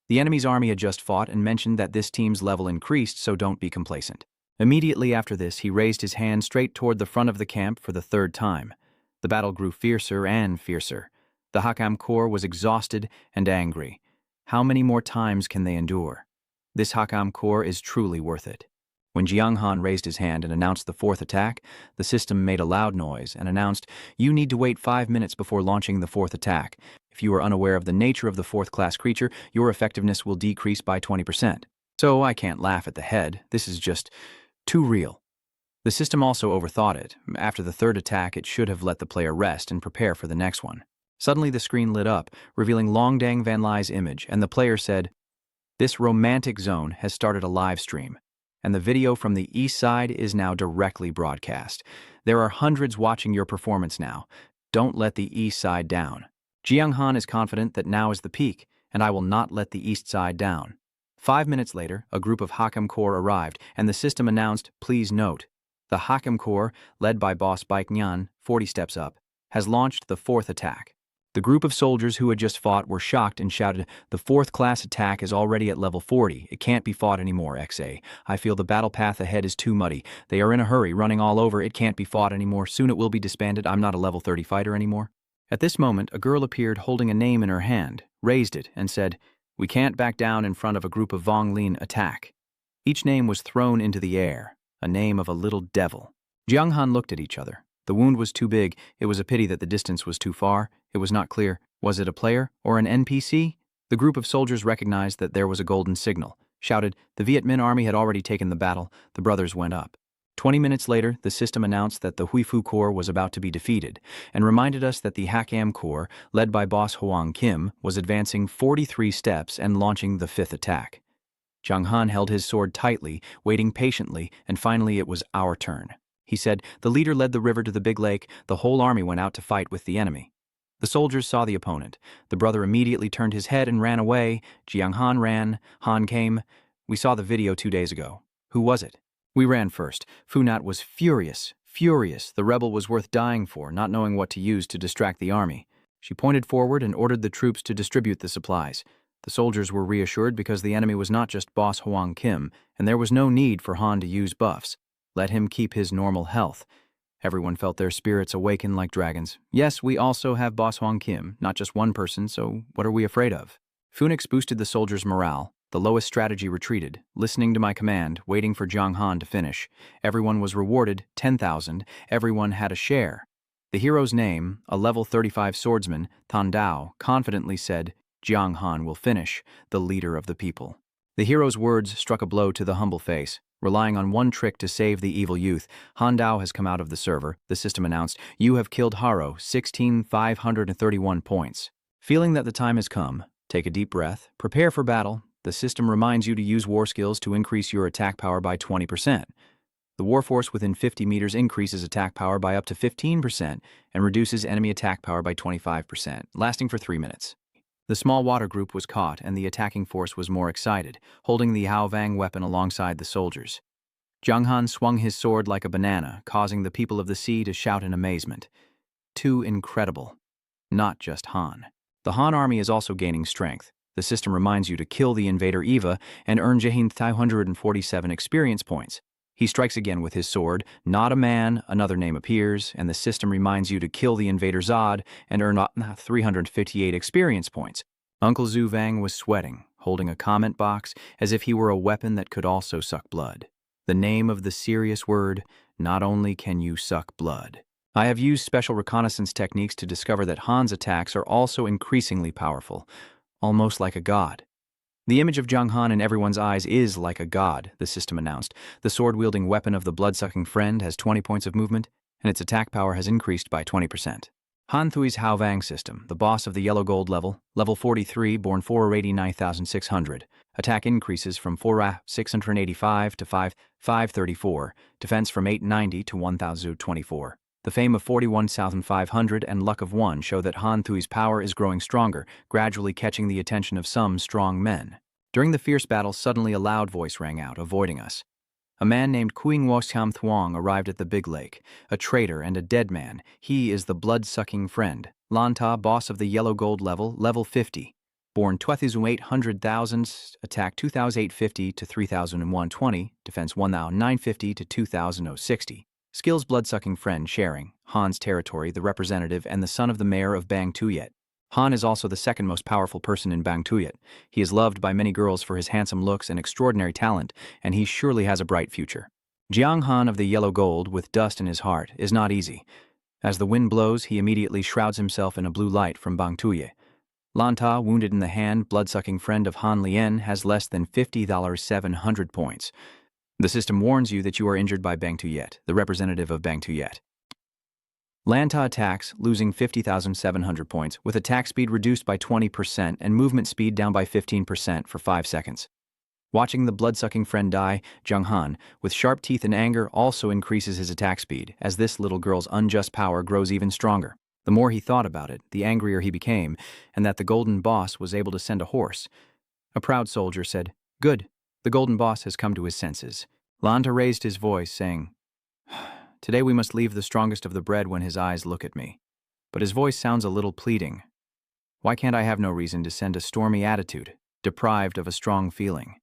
The enemy's army had just fought and mentioned that this team's level increased, so don't be complacent. Immediately after this, he raised his hand straight toward the front of the camp for the 3rd time. The battle grew fiercer and fiercer. The Hakam Corps was exhausted and angry. How many more times can they endure? This Hakam Corps is truly worth it. When Jiang Han raised his hand and announced the 4th attack, the system made a loud noise and announced, "You need to wait 5 minutes before launching the 4th attack. If you are unaware of the nature of the 4th-class creature, your effectiveness will decrease by 20%. So I can't laugh at the head. This is just too real." The system also overthought it. After the 3rd attack, it should have let the player rest and prepare for the next one. Suddenly the screen lit up, revealing Longdang Van Lai's image, and the player said, "This romantic zone has started a live stream, and the video from the east side is now directly broadcast. There are hundreds watching your performance now. Don't let the east side down." Jiang Han is confident that now is the peak, and I will not let the east side down. 5 minutes later, a group of Hakam Corps arrived, and the system announced, please note, the Hakam Corps, led by boss Baik Nyan, 40 steps up, has launched the fourth attack. The group of soldiers who had just fought were shocked and shouted, the fourth class attack is already at level 40. It can't be fought anymore, XA. I feel the battle path ahead is too muddy. They are in a hurry, running all over. It can't be fought anymore. Soon it will be disbanded. I'm not a level 30 fighter anymore. At this moment, a girl appeared holding a name in her hand, raised it, and said, we can't back down in front of a group of Vong Lin attack. Each name was thrown into the air, a name of a little devil. Jiang Han looked at each other. The wound was too big. It was a pity that the distance was too far. It was not clear. Was it a player or an NPC? The group of soldiers recognized that there was a golden signal, shouted, the Viet Minh army had already taken the battle. The brothers went up. 20 minutes later, the system announced that the Huifu Corps was about to be defeated, and reminded us that the Hakam Corps, led by boss Hoang Kim, was advancing 43 steps and launching the fifth attack. Jiang Han held his sword tightly, waiting patiently, and finally it was our turn. He said, the leader led the river to the big lake. The whole army went out to fight with the enemy. The soldiers saw the opponent. The brother immediately turned his head and ran away. Jiang Han ran. Han came. We saw the video 2 days ago. Who was it? We ran first. Funat was furious. The rebel was worth dying for, not knowing what to use to distract the army. She pointed forward and ordered the troops to distribute the supplies. The soldiers were reassured because the enemy was not just boss Hoang Kim, and there was no need for Han to use buffs. Let him keep his normal health. Everyone felt their spirits awaken like dragons. Yes, we also have boss Hoang Kim, not just one person, so what are we afraid of? Phoenix boosted the soldiers' morale. The lowest strategy retreated, listening to my command, waiting for Jiang Han to finish. Everyone was rewarded, 10,000. Everyone had a share. The hero's name, a level 35 swordsman, Tan Dao, confidently said, Jiang Han will finish, the leader of the people. The hero's words struck a blow to the humble face. Relying on one trick to save the evil youth, Han Dao has come out of the server. The system announced, you have killed Haro, 16,531 points. Feeling that the time has come, take a deep breath, prepare for battle. The system reminds you to use war skills to increase your attack power by 20%. The warforce within 50 meters increases attack power by up to 15% and reduces enemy attack power by 25%, lasting for 3 minutes. The small water group was caught, and the attacking force was more excited, holding the Hao Vang weapon alongside the soldiers. Jiang Han swung his sword like a banana, causing the people of the sea to shout in amazement. Too incredible. Not just Han. The Han army is also gaining strength. The system reminds you to kill the invader Eva and earn Jahin 547 experience points. He strikes again with his sword. Not a man, another name appears, and the system reminds you to kill the invader Zod and earn 358 experience points. Uncle Zhu Vang was sweating, holding a comment box as if he were a weapon that could also suck blood. The name of the serious word, not only can you suck blood. I have used special reconnaissance techniques to discover that Han's attacks are also increasingly powerful, almost like a god. The image of Jiang Han in everyone's eyes is like a god, the system announced. The sword-wielding weapon of the blood-sucking friend has 20 points of movement, and its attack power has increased by 20%. Han Thui's Hao Vang system, the boss of the yellow gold level 43, born 489,600. Attack increases from 4,685 to 5,534, defense from 890 to 1,024. The fame of 41,500 and luck of 1 show that Han Thui's power is growing stronger, gradually catching the attention of some strong men. During the fierce battle, suddenly a loud voice rang out, avoiding us. A man named Kuing Woxiam Thuong arrived at the big lake, a traitor and a dead man. He is the blood-sucking friend. Lanta, boss of the yellow gold level 50. Born 2,800,000, attack 2,850 to 3,120, defense 1,950 to 2,060. Skills blood-sucking friend sharing, Han's territory, the representative, and the son of the mayor of Bang Tuyet. Han is also the second most powerful person in Bang Tuyet. He is loved by many girls for his handsome looks and extraordinary talent, and he surely has a bright future. Jiang Han of the yellow gold, with dust in his heart, is not easy. As the wind blows, he immediately shrouds himself in a blue light from Bang Tuyet. Lanta, wounded in the hand, blood-sucking friend of Han Lien, has less than $50,700 points. The system warns you that you are injured by Bang Tuyet, the representative of Bang Tuyet. Lanta attacks, losing 50,700 points, with attack speed reduced by 20% and movement speed down by 15% for 5 seconds. Watching the blood-sucking friend die, Jiang Han, with sharp teeth and anger, also increases his attack speed, as this little girl's unjust power grows even stronger. The more he thought about it, the angrier he became, and that the Golden Boss was able to send a horse. A proud soldier said, "Good, the Golden Boss has come to his senses." Lanta raised his voice, saying, "Today we must leave the strongest of the bread when his eyes look at me." But his voice sounds a little pleading. Why can't I have no reason to send a stormy attitude, deprived of a strong feeling?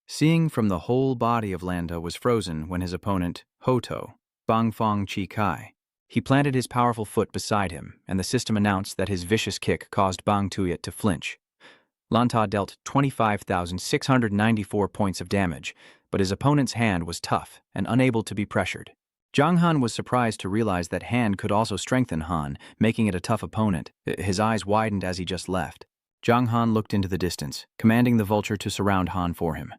Seeing from the whole body of Lanta was frozen when his opponent, Hoto, Bangfong Chi Kai. He planted his powerful foot beside him, and the system announced that his vicious kick caused Bang Tuyet to flinch. Lanta dealt 25,694 points of damage, but his opponent's hand was tough and unable to be pressured. Zhang Han was surprised to realize that hand could also strengthen Han, making it a tough opponent. His eyes widened as he just left. Zhang Han looked into the distance, commanding the vulture to surround Han for him.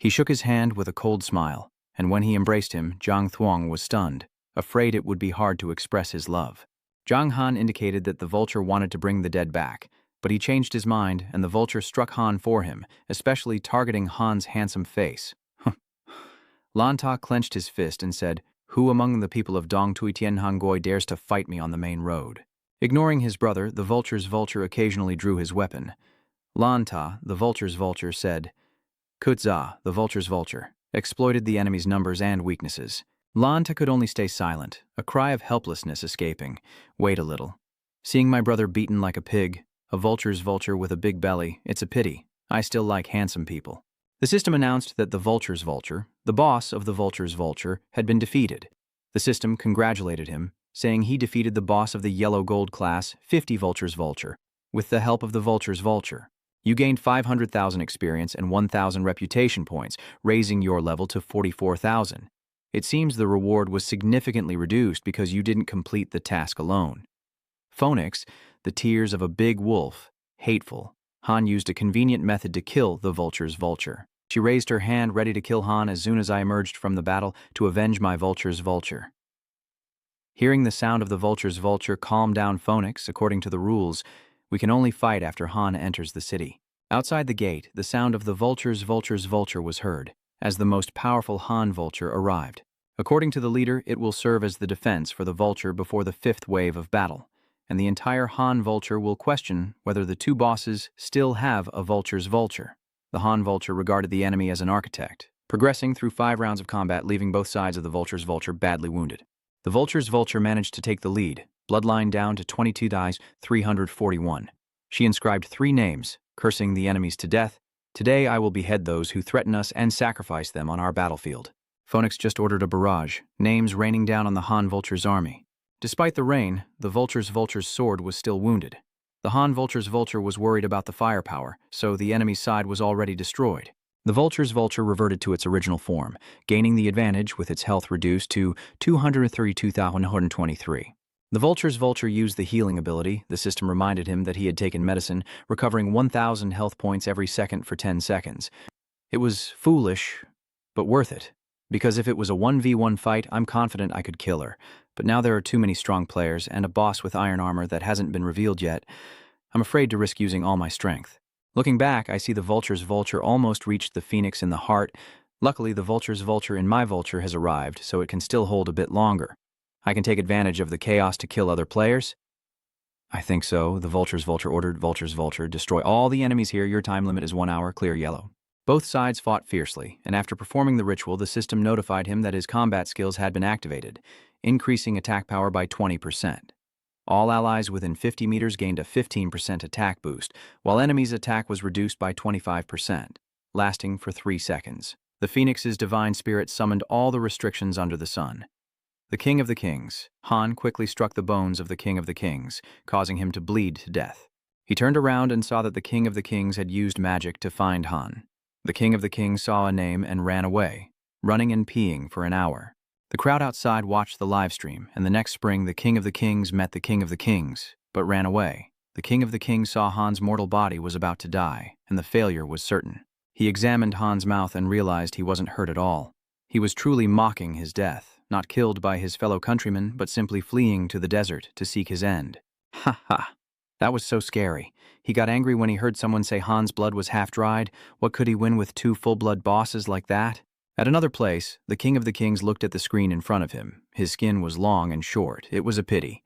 He shook his hand with a cold smile, and when he embraced him, Zhang Thuong was stunned, afraid it would be hard to express his love. Zhang Han indicated that the vulture wanted to bring the dead back, but he changed his mind and the vulture struck Han for him, especially targeting Han's handsome face. Lanta clenched his fist and said, "Who among the people of Dong Tui Tien Hangoi dares to fight me on the main road?" Ignoring his brother, the vulture's vulture occasionally drew his weapon. Lanta, the vulture's vulture, said, "Kutza, the vulture's vulture, exploited the enemy's numbers and weaknesses." Lanta could only stay silent, a cry of helplessness escaping. "Wait a little. Seeing my brother beaten like a pig, a vulture's vulture with a big belly, it's a pity. I still like handsome people." The system announced that the vulture's vulture, the boss of the vulture's vulture, had been defeated. The system congratulated him, saying he defeated the boss of the yellow gold class, 50 vulture's vulture, with the help of the vulture's vulture. You gained 500,000 experience and 1,000 reputation points, raising your level to 44,000. It seems the reward was significantly reduced because you didn't complete the task alone. Phoenix, the tears of a big wolf, hateful. Han used a convenient method to kill the vulture's vulture. She raised her hand ready to kill Han as soon as I emerged from the battle to avenge my vulture's vulture. Hearing the sound of the vulture's vulture calmed down Phoenix according to the rules. We can only fight after Han enters the city. Outside the gate, the sound of the vulture's vulture was heard, as the most powerful Han vulture arrived. According to the leader, it will serve as the defense for the vulture before the 5th wave of battle, and the entire Han vulture will question whether the two bosses still have a vulture's vulture. The Han vulture regarded the enemy as an architect, progressing through 5 rounds of combat, leaving both sides of the vulture's vulture badly wounded. The vulture's vulture managed to take the lead, bloodline down to 22 dies, 341. She inscribed 3 names, cursing the enemies to death. "Today I will behead those who threaten us and sacrifice them on our battlefield." Phoenix just ordered a barrage, names raining down on the Han vulture's army. Despite the rain, the vulture's sword was still wounded. The Han vulture's vulture was worried about the firepower, so the enemy's side was already destroyed. The vulture's vulture reverted to its original form, gaining the advantage with its health reduced to 232,123. The vulture's vulture used the healing ability. The system reminded him that he had taken medicine, recovering 1,000 health points every second for 10 seconds. It was foolish, but worth it. Because if it was a 1v1 fight, I'm confident I could kill her. But now there are too many strong players and a boss with iron armor that hasn't been revealed yet. I'm afraid to risk using all my strength. Looking back, I see the vulture's vulture almost reached the phoenix in the heart. Luckily, the vulture's vulture in my vulture has arrived, so it can still hold a bit longer. I can take advantage of the chaos to kill other players? I think so. The vulture's vulture ordered. Vulture's vulture, destroy all the enemies here. Your time limit is 1 hour. Clear yellow. Both sides fought fiercely, and after performing the ritual, the system notified him that his combat skills had been activated, increasing attack power by 20%. All allies within 50 meters gained a 15% attack boost, while enemies' attack was reduced by 25%, lasting for 3 seconds. The Phoenix's divine spirit summoned all the restrictions under the sun. The King of the Kings. Han quickly struck the bones of the King of the Kings, causing him to bleed to death. He turned around and saw that the King of the Kings had used magic to find Han. The King of the Kings saw a name and ran away, running and peeing for an hour. The crowd outside watched the live stream, and the next spring the King of the Kings met the King of the Kings, but ran away. The King of the Kings saw Han's mortal body was about to die, and the failure was certain. He examined Han's mouth and realized he wasn't hurt at all. He was truly mocking his death, not killed by his fellow countrymen, but simply fleeing to the desert to seek his end. Ha ha! That was so scary. He got angry when he heard someone say Han's blood was half-dried. What could he win with 2 full-blood bosses like that? At another place, the King of the Kings looked at the screen in front of him. His skin was long and short. It was a pity.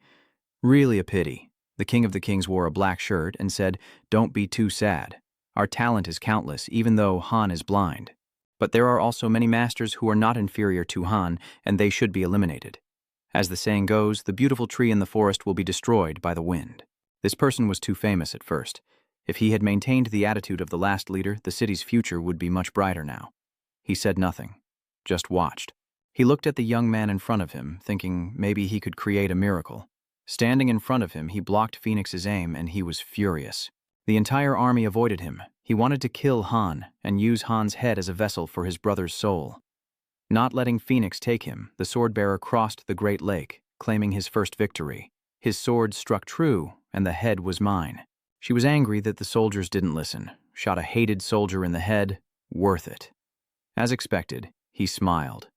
Really a pity. The King of the Kings wore a black shirt and said, "Don't be too sad. Our talent is countless, even though Han is blind. But there are also many masters who are not inferior to Han, and they should be eliminated. As the saying goes, the beautiful tree in the forest will be destroyed by the wind." This person was too famous at first. If he had maintained the attitude of the last leader, the city's future would be much brighter now. He said nothing, just watched. He looked at the young man in front of him, thinking maybe he could create a miracle. Standing in front of him, he blocked Phoenix's aim, and he was furious. The entire army avoided him. He wanted to kill Han and use Han's head as a vessel for his brother's soul. Not letting Phoenix take him, the sword-bearer crossed the Great Lake, claiming his first victory. His sword struck true, and the head was mine. She was angry that the soldiers didn't listen. Shot a hated soldier in the head. Worth it. As expected, he smiled.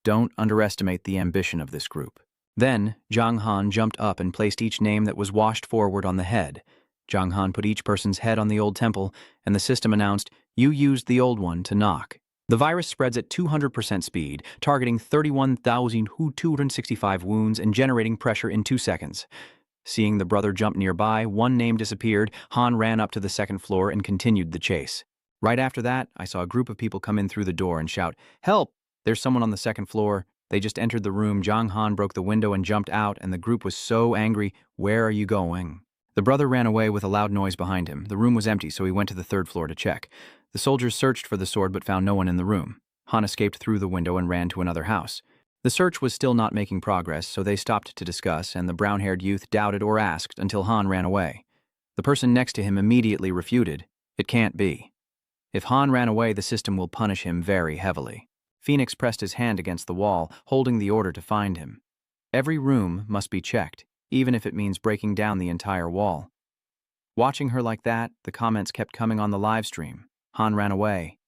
Don't underestimate the ambition of this group. Then, Zhang Han jumped up and placed each name that was washed forward on the head. Zhang Han put each person's head on the old temple, and the system announced, "You used the old one to knock." The virus spreads at 200% speed, targeting 31,265 wounds and generating pressure in 2 seconds. Seeing the brother jump nearby, one name disappeared. Han ran up to the second floor and continued the chase. Right after that, I saw a group of people come in through the door and shout, "Help! There's someone on the second floor." They just entered the room. Zhang Han broke the window and jumped out, and the group was so angry. "Where are you going?" The brother ran away with a loud noise behind him. The room was empty, so he went to the third floor to check. The soldiers searched for the sword but found no one in the room. Han escaped through the window and ran to another house. The search was still not making progress, so they stopped to discuss, and the brown-haired youth doubted or asked until Han ran away. The person next to him immediately refuted. It can't be. If Han ran away, the system will punish him very heavily. Phoenix pressed his hand against the wall, holding the order to find him. Every room must be checked, even if it means breaking down the entire wall. Watching her like that, the comments kept coming on the live stream. Han ran away.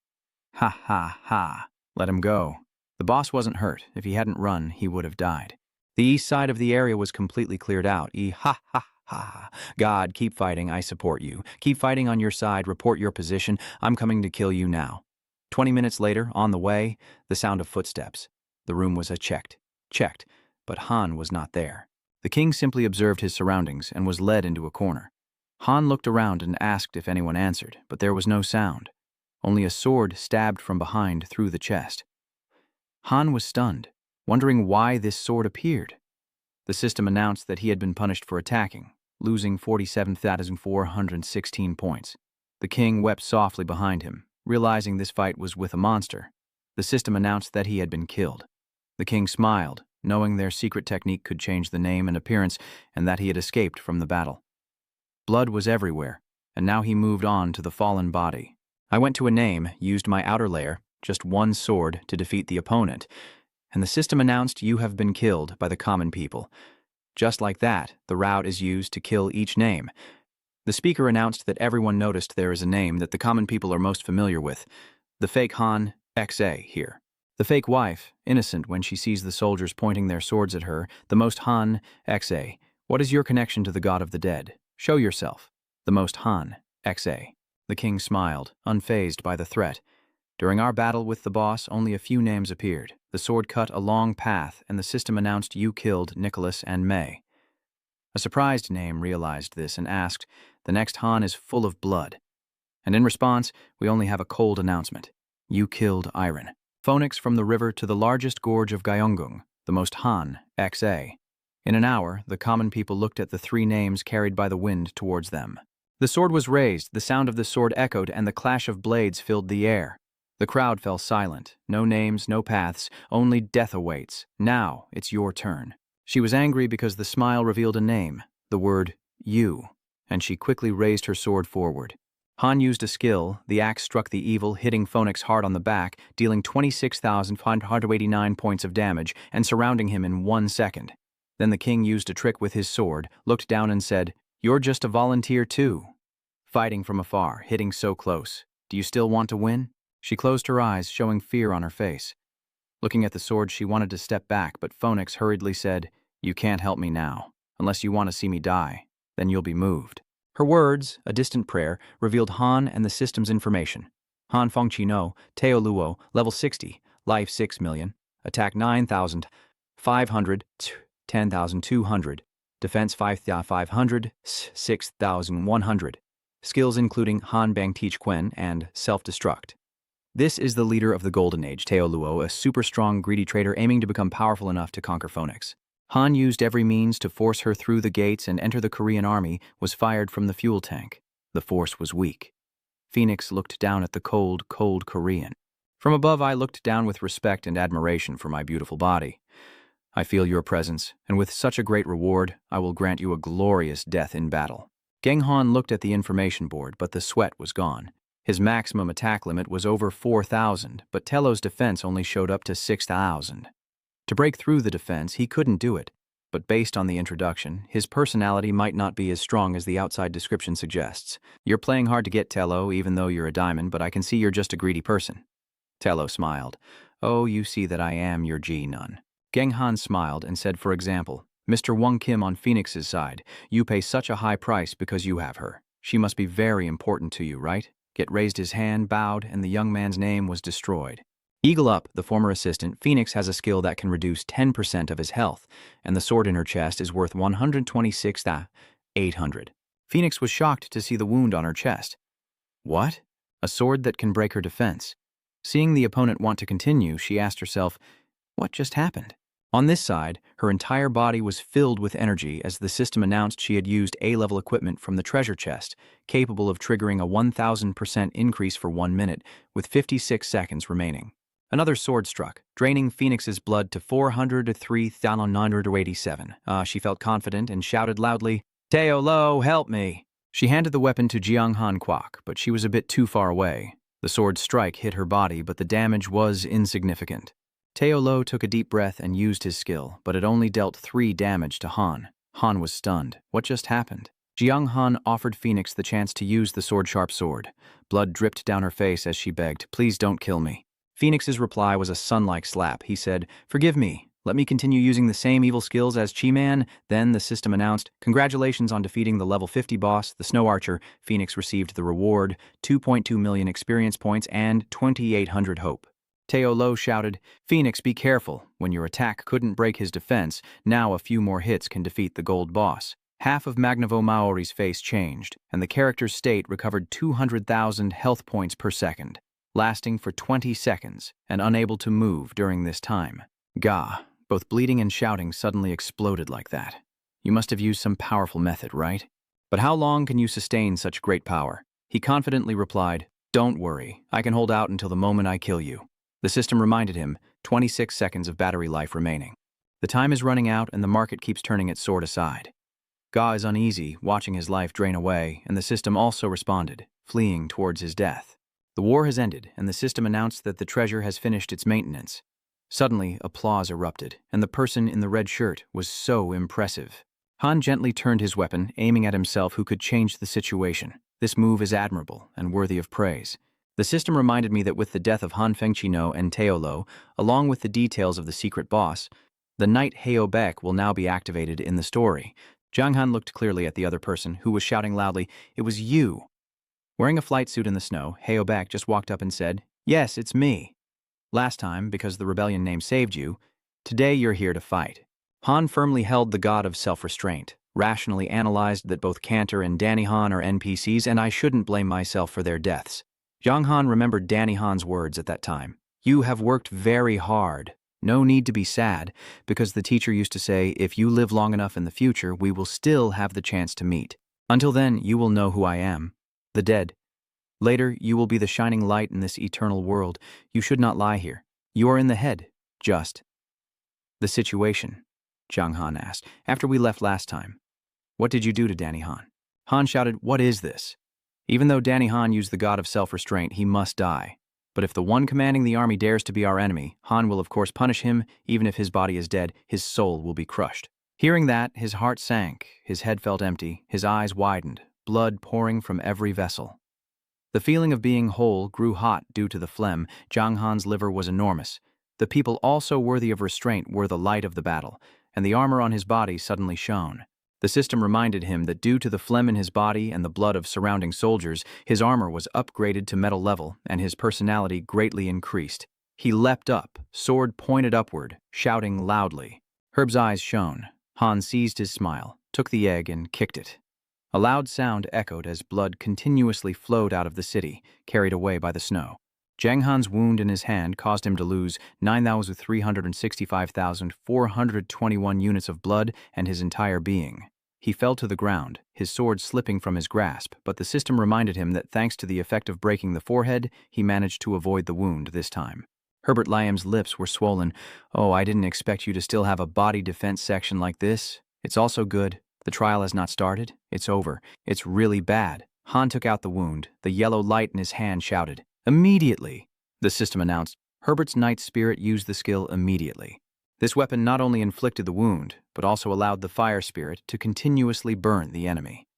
Ha ha ha. Let him go. The boss wasn't hurt. If he hadn't run, he would have died. The east side of the area was completely cleared out. Ha ha ha. God, keep fighting. I support you. Keep fighting on your side. Report your position. I'm coming to kill you now. 20 minutes later, on the way, the sound of footsteps. The room was checked, but Han was not there. The king simply observed his surroundings and was led into a corner. Han looked around and asked if anyone answered, but there was no sound. Only a sword stabbed from behind through the chest. Han was stunned, wondering why this sword appeared. The system announced that he had been punished for attacking, losing 47,416 points. The king wept softly behind him, realizing this fight was with a monster. The system announced that he had been killed. The king smiled, knowing their secret technique could change the name and appearance, and that he had escaped from the battle. Blood was everywhere, and now he moved on to the fallen body. I went to a name, used my outer layer, just one sword, to defeat the opponent, and the system announced, "You have been killed by the common people." Just like that, the route is used to kill each name. The speaker announced that everyone noticed there is a name that the common people are most familiar with. The fake Han XA here. The fake wife, innocent when she sees the soldiers pointing their swords at her. The most Han XA. What is your connection to the god of the dead? Show yourself. The most Han XA. The king smiled, unfazed by the threat. During our battle with the boss, only a few names appeared. The sword cut a long path, and the system announced, "You killed Nicholas and May." A surprised name realized this and asked, "The next Han is full of blood." And in response, we only have a cold announcement. "You killed Iron." Phoenix from the river to the largest gorge of Gyeonggung, the most Han XA. In an hour, the common people looked at the 3 names carried by the wind towards them. The sword was raised, the sound of the sword echoed, and the clash of blades filled the air. The crowd fell silent. No names, no paths, only death awaits. Now it's your turn. She was angry because the smile revealed a name, the word, "You," and she quickly raised her sword forward. Han used a skill. The axe struck the evil, hitting Phoenix hard on the back, dealing 26,589 points of damage and surrounding him in 1 second. Then the king used a trick with his sword, looked down and said, "You're just a volunteer too." Fighting from afar, hitting so close. Do you still want to win? She closed her eyes, showing fear on her face. Looking at the sword, she wanted to step back, but Phoenix hurriedly said, "You can't help me now. Unless you want to see me die, then you'll be moved." Her words, a distant prayer, revealed Han and the system's information. Han Fengqino, Teo Luo, level 60, life 6 million, attack 9,500, 10,200, Defense 5,500, 6,100. Skills including Han Bang Teach Quen and Self-Destruct. This is the leader of the Golden Age, Teo Luo, a super strong, greedy trader aiming to become powerful enough to conquer Phoenix. Han used every means to force her through the gates and enter the Korean army was fired from the fuel tank. The force was weak. Phoenix looked down at the cold, cold Korean. From above, I looked down with respect and admiration for my beautiful body. I feel your presence, and with such a great reward, I will grant you a glorious death in battle. Geng Han looked at the information board, but the sweat was gone. His maximum attack limit was over 4,000, but Telo's defense only showed up to 6,000. To break through the defense, he couldn't do it, but based on the introduction, his personality might not be as strong as the outside description suggests. You're playing hard to get, Telo, even though you're a diamond, but I can see you're just a greedy person. Telo smiled. Oh, you see that I am your G-nun. Geng Han smiled and said, for example, Mr. Wang Kim on Phoenix's side, you pay such a high price because you have her. She must be very important to you, right? Get raised his hand, bowed, and the young man's name was destroyed. Eagle Up, the former assistant, Phoenix has a skill that can reduce 10% of his health, and the sword in her chest is worth 126,800. Phoenix was shocked to see the wound on her chest. What? A sword that can break her defense. Seeing the opponent want to continue, she asked herself, what just happened? On this side, her entire body was filled with energy as the system announced she had used A-level equipment from the treasure chest, capable of triggering a 1,000% increase for 1 minute, with 56 seconds remaining. Another sword struck, draining Phoenix's blood to 403,987. She felt confident and shouted loudly, Teo Lo, help me! She handed the weapon to Jiang Han Kwok, but she was a bit too far away. The sword's strike hit her body, but the damage was insignificant. Teo Lo took a deep breath and used his skill, but it only dealt 3 damage to Han. Han was stunned. What just happened? Jiang Han offered Phoenix the chance to use the sword-sharp sword. Blood dripped down her face as she begged, please don't kill me. Phoenix's reply was a sun-like slap. He said, forgive me. Let me continue using the same evil skills as Chi-Man. Then the system announced, congratulations on defeating the level 50 boss, the Snow Archer. Phoenix received the reward, 2.2 million experience points and 2,800 hope. Teo Lo shouted, Phoenix, be careful. When your attack couldn't break his defense, now a few more hits can defeat the gold boss. Half of Magnavo Maori's face changed, and the character's state recovered 200,000 health points per second, lasting for 20 seconds and unable to move during this time. Gah, both bleeding and shouting suddenly exploded like that. You must have used some powerful method, right? But how long can you sustain such great power? He confidently replied, don't worry, I can hold out until the moment I kill you. The system reminded him, 26 seconds of battery life remaining. The time is running out and the market keeps turning its sword aside. Ga is uneasy, watching his life drain away, and the system also responded, fleeing towards his death. The war has ended, and the system announced that the treasure has finished its maintenance. Suddenly, applause erupted, and the person in the red shirt was so impressive. Han gently turned his weapon, aiming at himself who could change the situation. This move is admirable and worthy of praise. The system reminded me that with the death of Han Fengchino and Teo Lo, along with the details of the secret boss, the knight Heo Baek will now be activated in the story. Jiang Han looked clearly at the other person, who was shouting loudly, it was you. Wearing a flight suit in the snow, Heo Baek just walked up and said, yes, it's me. Last time, because the rebellion name saved you, today you're here to fight. Han firmly held the god of self-restraint, rationally analyzed that both Cantor and Danny Han are NPCs and I shouldn't blame myself for their deaths. Jiang Han remembered Danny Han's words at that time. You have worked very hard. No need to be sad, because the teacher used to say, if you live long enough in the future, we will still have the chance to meet. Until then, you will know who I am, the dead. Later, you will be the shining light in this eternal world. You should not lie here. You are in the head, just. The situation, Jiang Han asked, after we left last time. What did you do to Danny Han? Han shouted, what is this? Even though Danny Han used the god of self-restraint, he must die. But if the one commanding the army dares to be our enemy, Han will of course punish him. Even if his body is dead, his soul will be crushed. Hearing that, his heart sank, his head felt empty, his eyes widened, blood pouring from every vessel. The feeling of being whole grew hot due to the phlegm. Jiang Han's liver was enormous. The people also worthy of restraint were the light of the battle, and the armor on his body suddenly shone. The system reminded him that due to the phlegm in his body and the blood of surrounding soldiers, his armor was upgraded to metal level and his personality greatly increased. He leapt up, sword pointed upward, shouting loudly. Herb's eyes shone. Han seized his smile, took the egg and kicked it. A loud sound echoed as blood continuously flowed out of the city, carried away by the snow. Jang Han's wound in his hand caused him to lose 9,365,421 units of blood and his entire being. He fell to the ground, his sword slipping from his grasp, but the system reminded him that thanks to the effect of breaking the forehead, he managed to avoid the wound this time. Herbert Liam's lips were swollen. "Oh, I didn't expect you to still have a body defense section like this. It's also good. The trial has not started. It's over. It's really bad." Han took out the wound. The yellow light in his hand shouted, "Immediately!" The system announced. Herbert's Night Spirit used the skill immediately. This weapon not only inflicted the wound, but also allowed the Fire Spirit to continuously burn the enemy.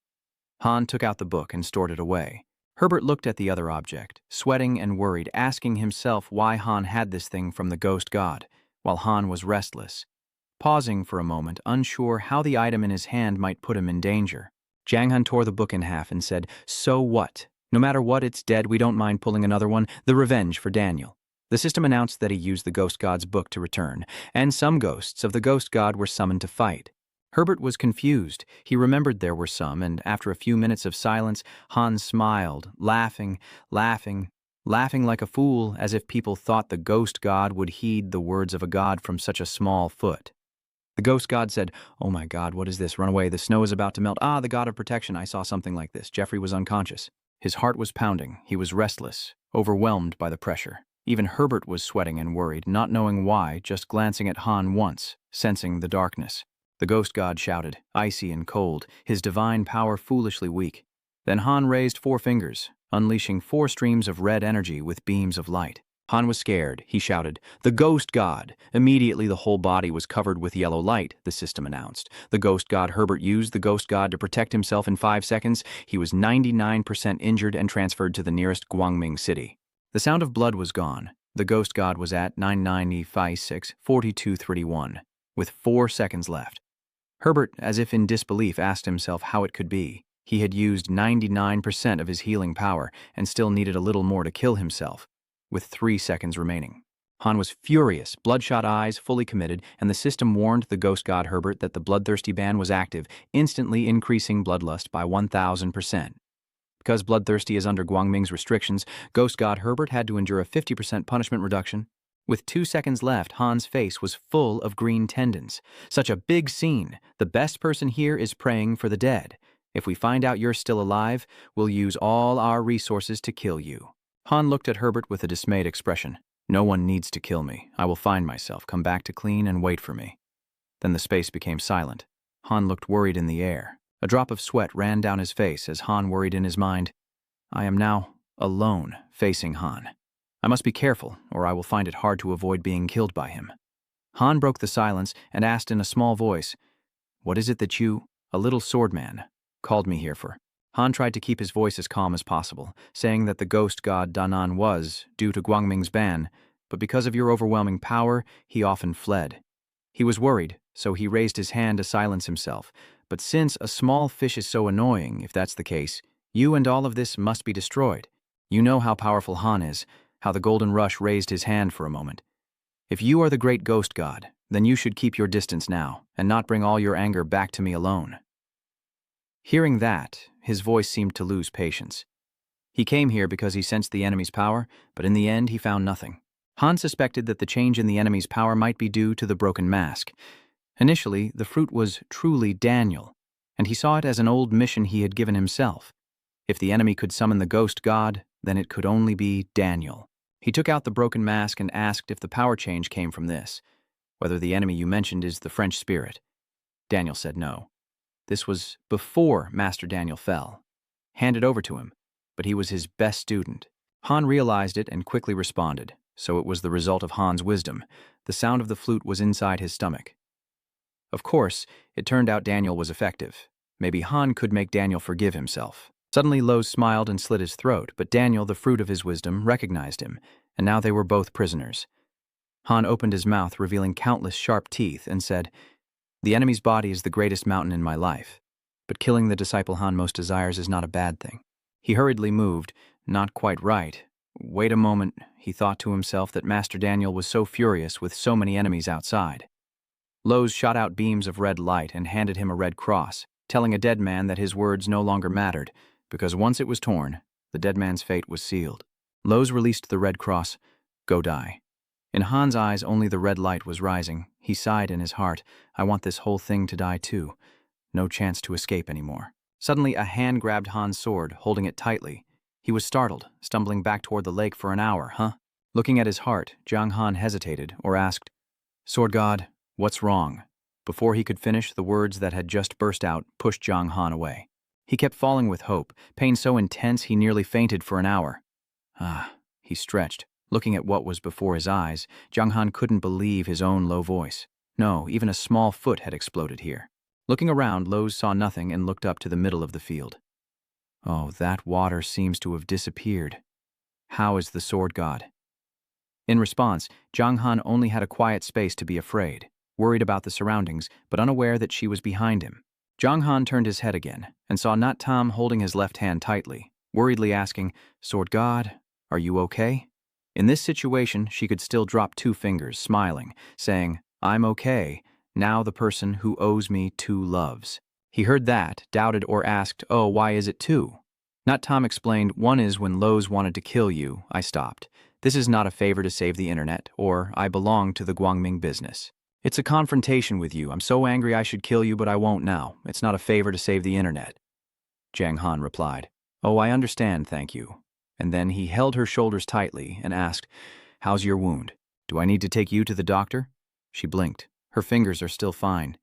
Han took out the book and stored it away. Herbert looked at the other object, sweating and worried, asking himself why Han had this thing from the ghost god, while Han was restless. Pausing for a moment, unsure how the item in his hand might put him in danger. Jang Han tore the book in half and said, "So what? No matter what, it's dead. We don't mind pulling another one. The revenge for Daniel." The system announced that he used the ghost god's book to return, and some ghosts of the ghost god were summoned to fight. Herbert was confused. He remembered there were some, and after a few minutes of silence, Han smiled, laughing like a fool, as if people thought the ghost god would heed the words of a god from such a small foot. The ghost god said, "Oh my God, what is this? Run away, the snow is about to melt. Ah, the god of protection, I saw something like this." Jeffrey was unconscious. His heart was pounding. He was restless, overwhelmed by the pressure. Even Herbert was sweating and worried, not knowing why, just glancing at Han once, sensing the darkness. The ghost god shouted, icy and cold, his divine power foolishly weak. Then Han raised 4 fingers, unleashing 4 streams of red energy with beams of light. Han was scared. He shouted, "The ghost god!" Immediately the whole body was covered with yellow light, the system announced. The ghost god Herbert used the ghost god to protect himself in 5 seconds. He was 99% injured and transferred to the nearest Guangming city. The sound of blood was gone. The ghost god was at 990564231, with 4 seconds left. Herbert, as if in disbelief, asked himself how it could be. He had used 99% of his healing power and still needed a little more to kill himself, with 3 seconds remaining. Han was furious, bloodshot eyes, fully committed, and the system warned the ghost god Herbert that the bloodthirsty ban was active, instantly increasing bloodlust by 1000%. Because bloodthirsty is under Guangming's restrictions, ghost god Herbert had to endure a 50% punishment reduction. With 2 seconds left, Han's face was full of green tendons. "Such a big scene. The best person here is praying for the dead. If we find out you're still alive, we'll use all our resources to kill you." Han looked at Herbert with a dismayed expression. "No one needs to kill me. I will find myself, come back to clean, and wait for me." Then the space became silent. Han looked worried in the air. A drop of sweat ran down his face as Han worried in his mind, "I am now alone, facing Han. I must be careful, or I will find it hard to avoid being killed by him." Han broke the silence and asked in a small voice, "What is it that you, a little swordman, called me here for?" Han tried to keep his voice as calm as possible, saying that the ghost god Danan was, due to Guangming's ban, but because of your overwhelming power, he often fled. He was worried, so he raised his hand to silence himself. But since a small fish is so annoying, if that's the case, you and all of this must be destroyed. You know how powerful Han is, how the Golden Rush raised his hand for a moment. If you are the great ghost god, then you should keep your distance now, and not bring all your anger back to me alone. Hearing that, his voice seemed to lose patience. He came here because he sensed the enemy's power, but in the end he found nothing. Han suspected that the change in the enemy's power might be due to the broken mask. Initially, the fruit was truly Daniel, and he saw it as an old mission he had given himself. If the enemy could summon the ghost god, then it could only be Daniel. He took out the broken mask and asked if the power change came from this, whether the enemy you mentioned is the French spirit. Daniel said no. This was before Master Daniel fell. Handed over to him, but he was his best student. Han realized it and quickly responded, so it was the result of Han's wisdom. The sound of the flute was inside his stomach. Of course, it turned out Daniel was effective. Maybe Han could make Daniel forgive himself. Suddenly Lowe's smiled and slit his throat, but Daniel, the fruit of his wisdom, recognized him, and now they were both prisoners. Han opened his mouth, revealing countless sharp teeth, and said, "The enemy's body is the greatest mountain in my life, but killing the disciple Han most desires is not a bad thing." He hurriedly moved, not quite right. Wait a moment, he thought to himself that Master Daniel was so furious with so many enemies outside. Lowe's shot out beams of red light and handed him a red cross, telling a dead man that his words no longer mattered, because once it was torn, the dead man's fate was sealed. Lowe's released the red cross. Go die. In Han's eyes, only the red light was rising. He sighed in his heart. I want this whole thing to die too. No chance to escape anymore. Suddenly, a hand grabbed Han's sword, holding it tightly. He was startled, stumbling back toward the lake for an hour, huh? Looking at his heart, Jiang Han hesitated, or asked, Sword God, what's wrong? Before he could finish, the words that had just burst out pushed Jiang Han away. He kept falling with hope, pain so intense he nearly fainted for an hour. He stretched. Looking at what was before his eyes, Jiang Han couldn't believe his own low voice. No, even a small foot had exploded here. Looking around, Lowe's saw nothing and looked up to the middle of the field. Oh, that water seems to have disappeared. How is the sword god? In response, Jiang Han only had a quiet space to be afraid, worried about the surroundings, but unaware that she was behind him. Jiang Han turned his head again and saw Nat Tam holding his left hand tightly, worriedly asking, Sword God, are you okay? In this situation, she could still drop 2 fingers, smiling, saying, I'm okay, now the person who owes me 2 loves. He heard that, doubted or asked, oh, why is it 2? Nat Tam explained, 1 is when Lowe's wanted to kill you, I stopped. This is not a favor to save the internet, or I belong to the Guangming business. It's a confrontation with you. I'm so angry I should kill you, but I won't now. It's not a favor to save the internet. Jiang Han replied, oh, I understand, thank you. And then he held her shoulders tightly and asked, how's your wound? Do I need to take you to the doctor? She blinked. Her fingers are still fine.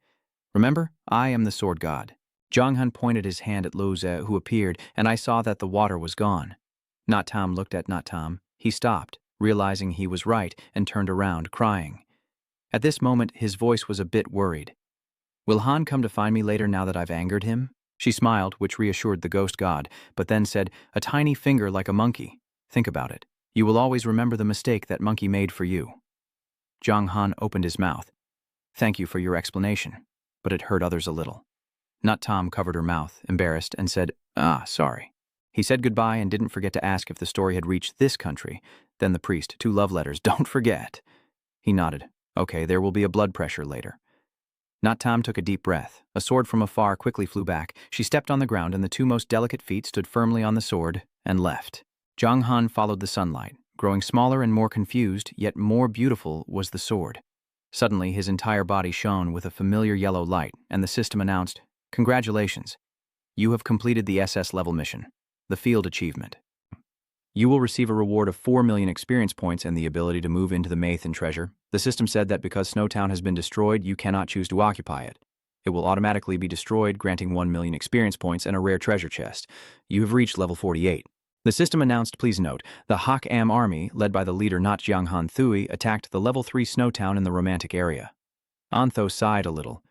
Remember, I am the sword god. Jiang Han pointed his hand at Loze, who appeared, and I saw that the water was gone. Nat Tam looked at Nat Tam. He stopped, realizing he was right, and turned around, crying. At this moment, his voice was a bit worried. Will Han come to find me later now that I've angered him? She smiled, which reassured the ghost god, but then said, a tiny finger like a monkey. Think about it. You will always remember the mistake that monkey made for you. Jiang Han opened his mouth. Thank you for your explanation, but it hurt others a little. Nat Tam covered her mouth, embarrassed, and said, sorry. He said goodbye and didn't forget to ask if the story had reached this country. Then the priest, 2 love letters, don't forget. He nodded. Okay, there will be a blood pressure later. Nat Tam took a deep breath. A sword from afar quickly flew back. She stepped on the ground and the 2 most delicate feet stood firmly on the sword and left. Jiang Han followed the sunlight. Growing smaller and more confused, yet more beautiful was the sword. Suddenly, his entire body shone with a familiar yellow light, and the system announced, Congratulations. You have completed the SS level mission, the field achievement. You will receive a reward of 4 million experience points and the ability to move into the Mathan treasure. The system said that because Snowtown has been destroyed, you cannot choose to occupy it. It will automatically be destroyed, granting 1 million experience points and a rare treasure chest. You have reached level 48. The system announced, please note, the Hak Am army, led by the leader Not Jiang Han Thui, attacked the level 3 Snowtown in the romantic area. Antho sighed a little.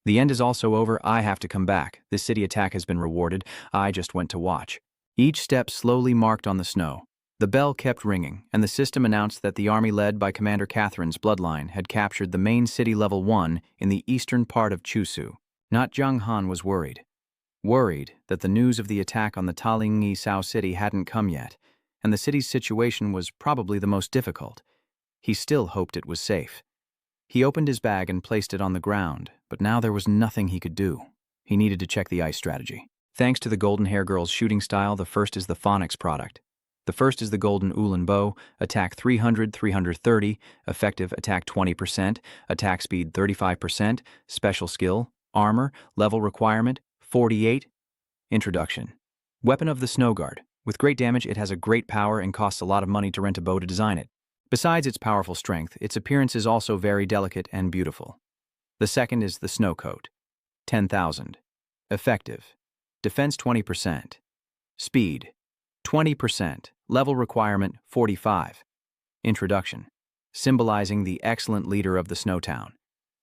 The end is also over. I have to come back. This city attack has been rewarded. I just went to watch. Each step slowly marked on the snow. The bell kept ringing, and the system announced that the army led by Commander Catherine's bloodline had captured the main city level 1 in the eastern part of Chusu. Not Jiang Han was worried. Worried that the news of the attack on the Talingyi Sao city hadn't come yet, and the city's situation was probably the most difficult. He still hoped it was safe. He opened his bag and placed it on the ground, but now there was nothing he could do. He needed to check the ice strategy. Thanks to the Golden Hair Girl's shooting style, the first is the Phonics product. The first is the Golden Ulan Bow, attack 300, 330, effective attack 20%, attack speed 35%, special skill, armor, level requirement, 48. Introduction. Weapon of the Snow Guard. With great damage, it has a great power and costs a lot of money to rent a bow to design it. Besides its powerful strength, its appearance is also very delicate and beautiful. The second is the Snow Coat. 10,000. Effective. Defense 20%. Speed 20%. Level requirement 45. Introduction. Symbolizing the excellent leader of the Snowtown.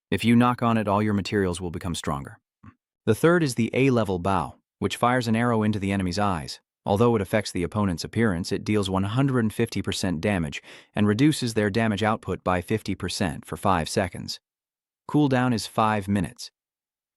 If you knock on it, all your materials will become stronger. The third is the A-level bow, which fires an arrow into the enemy's eyes. Although it affects the opponent's appearance, it deals 150% damage and reduces their damage output by 50% for 5 seconds. Cooldown is 5 minutes.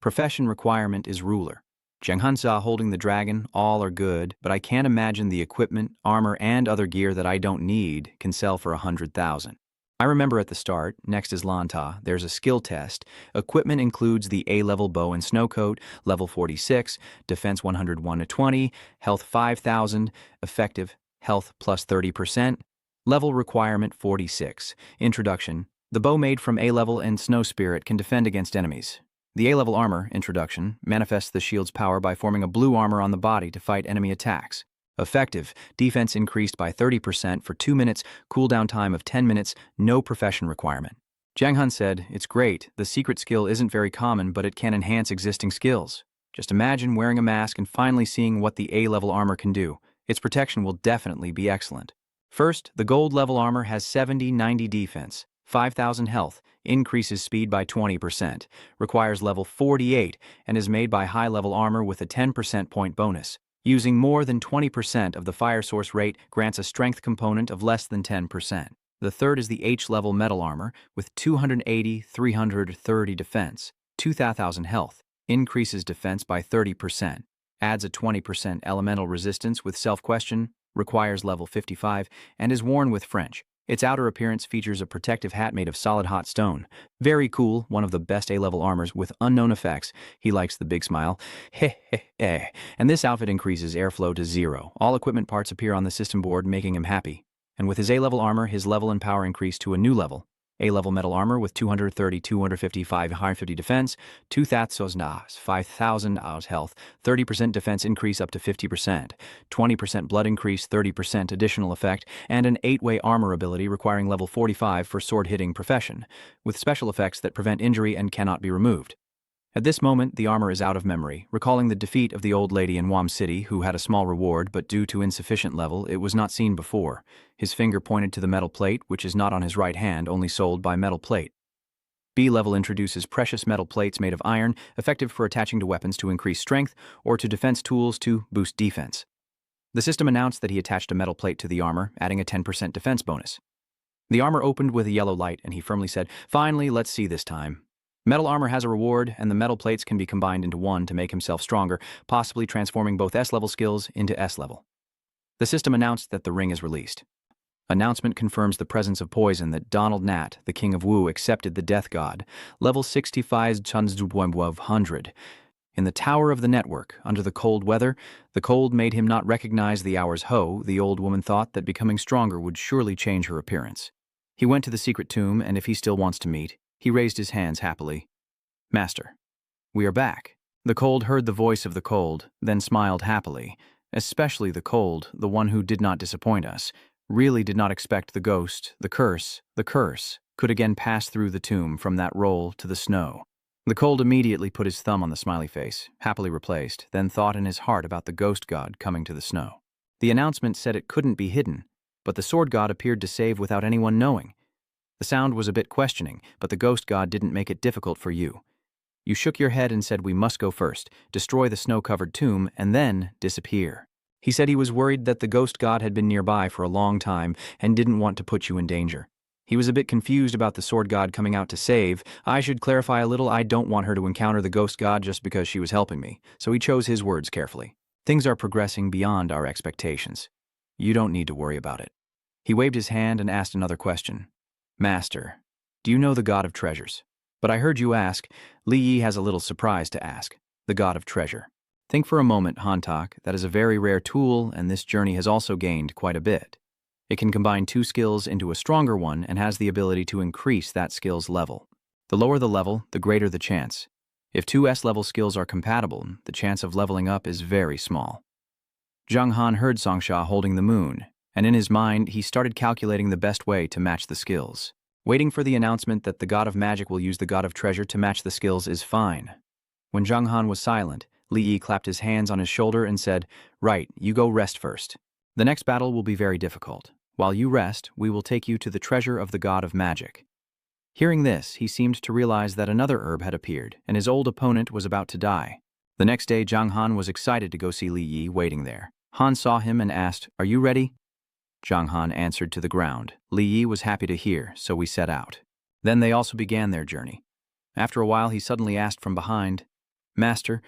Profession requirement is ruler. Jiang Han saw holding the dragon, all are good, but I can't imagine the equipment, armor, and other gear that I don't need can sell for 100,000. I remember at the start, next is Lanta, there's a skill test. Equipment includes the A-level bow and snow coat, level 46, defense 101 to 20, health 5,000, effective, health plus 30%, level requirement 46. Introduction. The bow made from A-level and snow spirit can defend against enemies. The A-level armor, introduction, manifests the shield's power by forming a blue armor on the body to fight enemy attacks. Effective, defense increased by 30% for 2 minutes, cooldown time of 10 minutes, no profession requirement. Jiang Han said, "It's great, the secret skill isn't very common, but it can enhance existing skills. Just imagine wearing a mask and finally seeing what the A-level armor can do. Its protection will definitely be excellent." First, the gold level armor has 70-90 defense, 5,000 health, increases speed by 20%, requires level 48, and is made by high-level armor with a 10% point bonus. Using more than 20% of the fire source rate grants a strength component of less than 10%. The third is the H-level metal armor with 280-330 defense, 2,000 health, increases defense by 30%, adds a 20% elemental resistance with self-question, requires level 55, and is worn with French. Its outer appearance features a protective hat made of solid hot stone. Very cool, one of the best A-level armors with unknown effects. He likes the big smile. Heh heh heh. And this outfit increases airflow to 0. All equipment parts appear on the system board, making him happy. And with his A-level armor, his level and power increase to a new level. A-level metal armor with 230, 255, 150 defense, 2,000 nas, 5,000 out health, 30% defense increase up to 50%, 20% blood increase, 30% additional effect, and an 8-way armor ability requiring level 45 for sword-hitting profession, with special effects that prevent injury and cannot be removed. At this moment, the armor is out of memory, recalling the defeat of the old lady in Wam City who had a small reward, but due to insufficient level, it was not seen before. His finger pointed to the metal plate, which is not on his right hand, only sold by metal plate. B-level introduces precious metal plates made of iron, effective for attaching to weapons to increase strength, or to defense tools to boost defense. The system announced that he attached a metal plate to the armor, adding a 10% defense bonus. The armor opened with a yellow light, and he firmly said, "Finally, let's see this time." Metal armor has a reward, and the metal plates can be combined into one to make himself stronger, possibly transforming both S-level skills into S-level. The system announced that the ring is released. Announcement confirms the presence of poison that Donald Nat, the King of Wu, accepted the Death God, level 65 100. In the tower of the network, under the cold weather, the cold made him not recognize the hour's hoe. The old woman thought that becoming stronger would surely change her appearance. He went to the secret tomb, and if he still wants to meet, he raised his hands happily. "Master, we are back." The cold heard the voice of the cold, then smiled happily. Especially the cold, the one who did not disappoint us, really did not expect the ghost, the curse, could again pass through the tomb from that roll to the snow. The cold immediately put his thumb on the smiley face, happily replaced, then thought in his heart about the ghost god coming to the snow. The announcement said it couldn't be hidden, but the sword god appeared to save without anyone knowing. The sound was a bit questioning, but the ghost god didn't make it difficult for you. You shook your head and said we must go first, destroy the snow-covered tomb, and then disappear. He said he was worried that the ghost god had been nearby for a long time and didn't want to put you in danger. He was a bit confused about the sword god coming out to save. I should clarify a little, I don't want her to encounter the ghost god just because she was helping me, so he chose his words carefully. Things are progressing beyond our expectations. You don't need to worry about it. He waved his hand and asked another question. "Master, do you know the God of Treasures? But I heard you ask." Li Yi has a little surprise to ask. The God of Treasure. Think for a moment, Hantak, that is a very rare tool, and this journey has also gained quite a bit. It can combine 2 skills into a stronger one and has the ability to increase that skill's level. The lower the level, the greater the chance. If 2 S-level skills are compatible, the chance of leveling up is very small. Zhang Han heard Songsha holding the moon, and in his mind, he started calculating the best way to match the skills. Waiting for the announcement that the God of Magic will use the God of Treasure to match the skills is fine. When Zhang Han was silent, Li Yi clapped his hands on his shoulder and said, "Right, you go rest first. The next battle will be very difficult. While you rest, we will take you to the treasure of the God of Magic." Hearing this, he seemed to realize that another herb had appeared, and his old opponent was about to die. The next day, Zhang Han was excited to go see Li Yi waiting there. Han saw him and asked, "Are you ready?" Zhang Han answered to the ground. Li Yi was happy to hear, so we set out. Then they also began their journey. After a while, he suddenly asked from behind, "Master,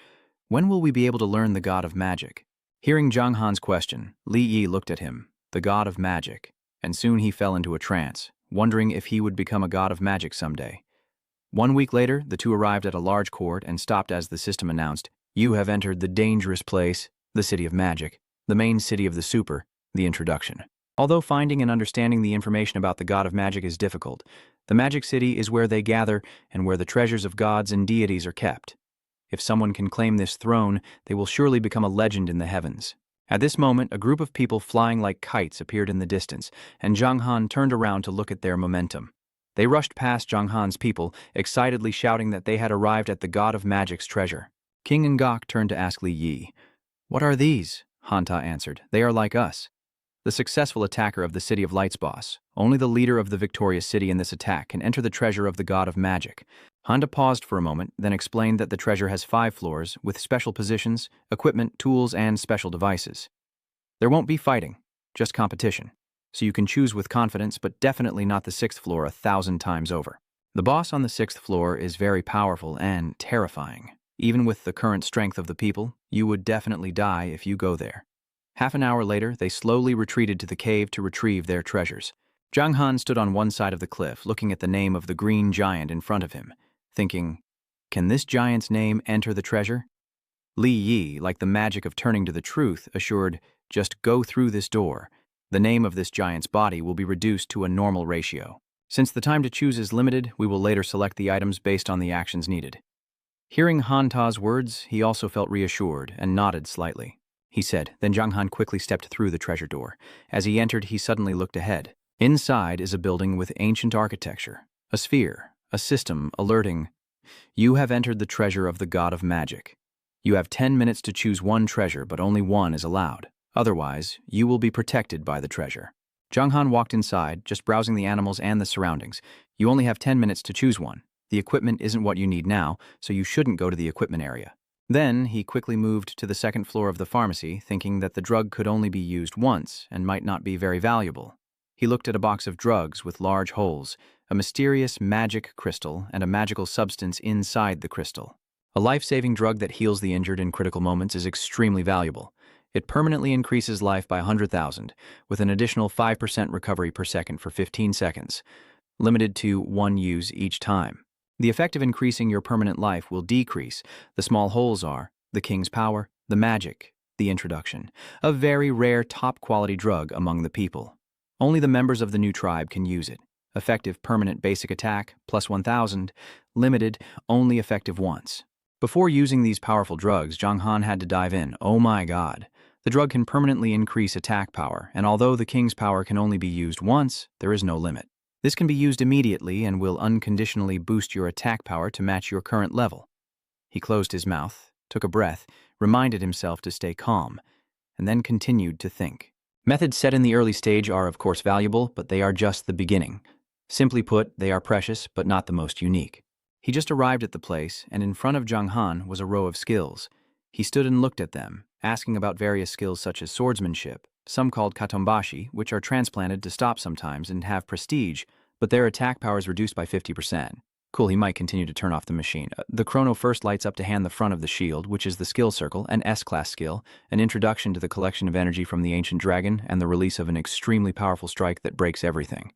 when will we be able to learn the God of Magic?" Hearing Zhang Han's question, Li Yi looked at him, the God of Magic, and soon he fell into a trance. wondering if he would become a god of magic someday. 1 week later, the two arrived at a large court and stopped as the system announced, "You have entered the dangerous place, the City of Magic, the main city of the Super, the introduction." Although finding and understanding the information about the god of magic is difficult, the Magic City is where they gather and where the treasures of gods and deities are kept. If someone can claim this throne, they will surely become a legend in the heavens. At this moment, a group of people flying like kites appeared in the distance, and Zhang Han turned around to look at their momentum. They rushed past Zhang Han's people, excitedly shouting that they had arrived at the god of magic's treasure. King Ngok turned to ask Li Yi. "What are these?" Hanta answered. "They are like us." The successful attacker of the City of Light's boss. Only the leader of the victorious city in this attack can enter the treasure of the god of magic. Hanta paused for a moment, then explained that the treasure has 5 floors, with special positions, equipment, tools, and special devices. There won't be fighting, just competition. So you can choose with confidence, but definitely not the 6th floor 1,000 times over. The boss on the 6th floor is very powerful and terrifying. Even with the current strength of the people, you would definitely die if you go there. Half an hour later, they slowly retreated to the cave to retrieve their treasures. Zhang Han stood on one side of the cliff, looking at the name of the green giant in front of him, thinking, "Can this giant's name enter the treasure?" Li Yi, like the magic of turning to the truth, assured, "Just go through this door. The name of this giant's body will be reduced to a normal ratio. Since the time to choose is limited, we will later select the items based on the actions needed." Hearing Hanta's words, he also felt reassured and nodded slightly. He said, then Zhang Han quickly stepped through the treasure door. As he entered, he suddenly looked ahead. Inside is a building with ancient architecture, a sphere, a system alerting, "You have entered the treasure of the god of magic. You have 10 minutes to choose one treasure, but only one is allowed. Otherwise, you will be protected by the treasure." Zhang Han walked inside, just browsing the animals and the surroundings. You only have 10 minutes to choose one. The equipment isn't what you need now, so you shouldn't go to the equipment area. Then, he quickly moved to the 2nd floor of the pharmacy, thinking that the drug could only be used once and might not be very valuable. He looked at a box of drugs with large holes, a mysterious magic crystal, and a magical substance inside the crystal. A life-saving drug that heals the injured in critical moments is extremely valuable. It permanently increases life by 100,000, with an additional 5% recovery per second for 15 seconds, limited to 1 use each time. The effect of increasing your permanent life will decrease. The small holes are the king's power, the magic, the introduction, a very rare top-quality drug among the people. Only the members of the new tribe can use it. Effective permanent basic attack, plus 1,000, limited, only effective once. Before using these powerful drugs, Zhang Han had to dive in. Oh my god. The drug can permanently increase attack power, and although the king's power can only be used once, there is no limit. This can be used immediately and will unconditionally boost your attack power to match your current level. He closed his mouth, took a breath, reminded himself to stay calm, and then continued to think. Methods set in the early stage are of course valuable, but they are just the beginning. Simply put, they are precious, but not the most unique. He just arrived at the place, and in front of Zhang Han was a row of skills. He stood and looked at them, asking about various skills such as swordsmanship, some called katombashi, which are transplanted to stop sometimes and have prestige, but their attack power is reduced by 50%. Cool, he might continue to turn off the machine. The chrono first lights up to hand the front of the shield, which is the skill circle, an S-class skill, an introduction to the collection of energy from the ancient dragon, and the release of an extremely powerful strike that breaks everything.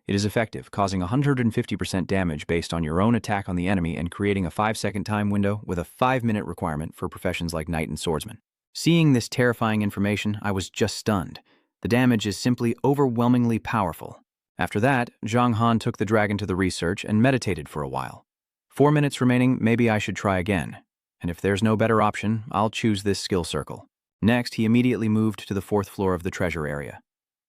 It is effective, causing 150% damage based on your own attack on the enemy and creating a 5-second time window with a 5-minute requirement for professions like knight and swordsman. Seeing this terrifying information, I was just stunned. The damage is simply overwhelmingly powerful. After that, Zhang Han took the dragon to the research and meditated for a while. 4 minutes remaining, maybe I should try again. And if there's no better option, I'll choose this skill circle. Next, he immediately moved to the 4th floor of the treasure area.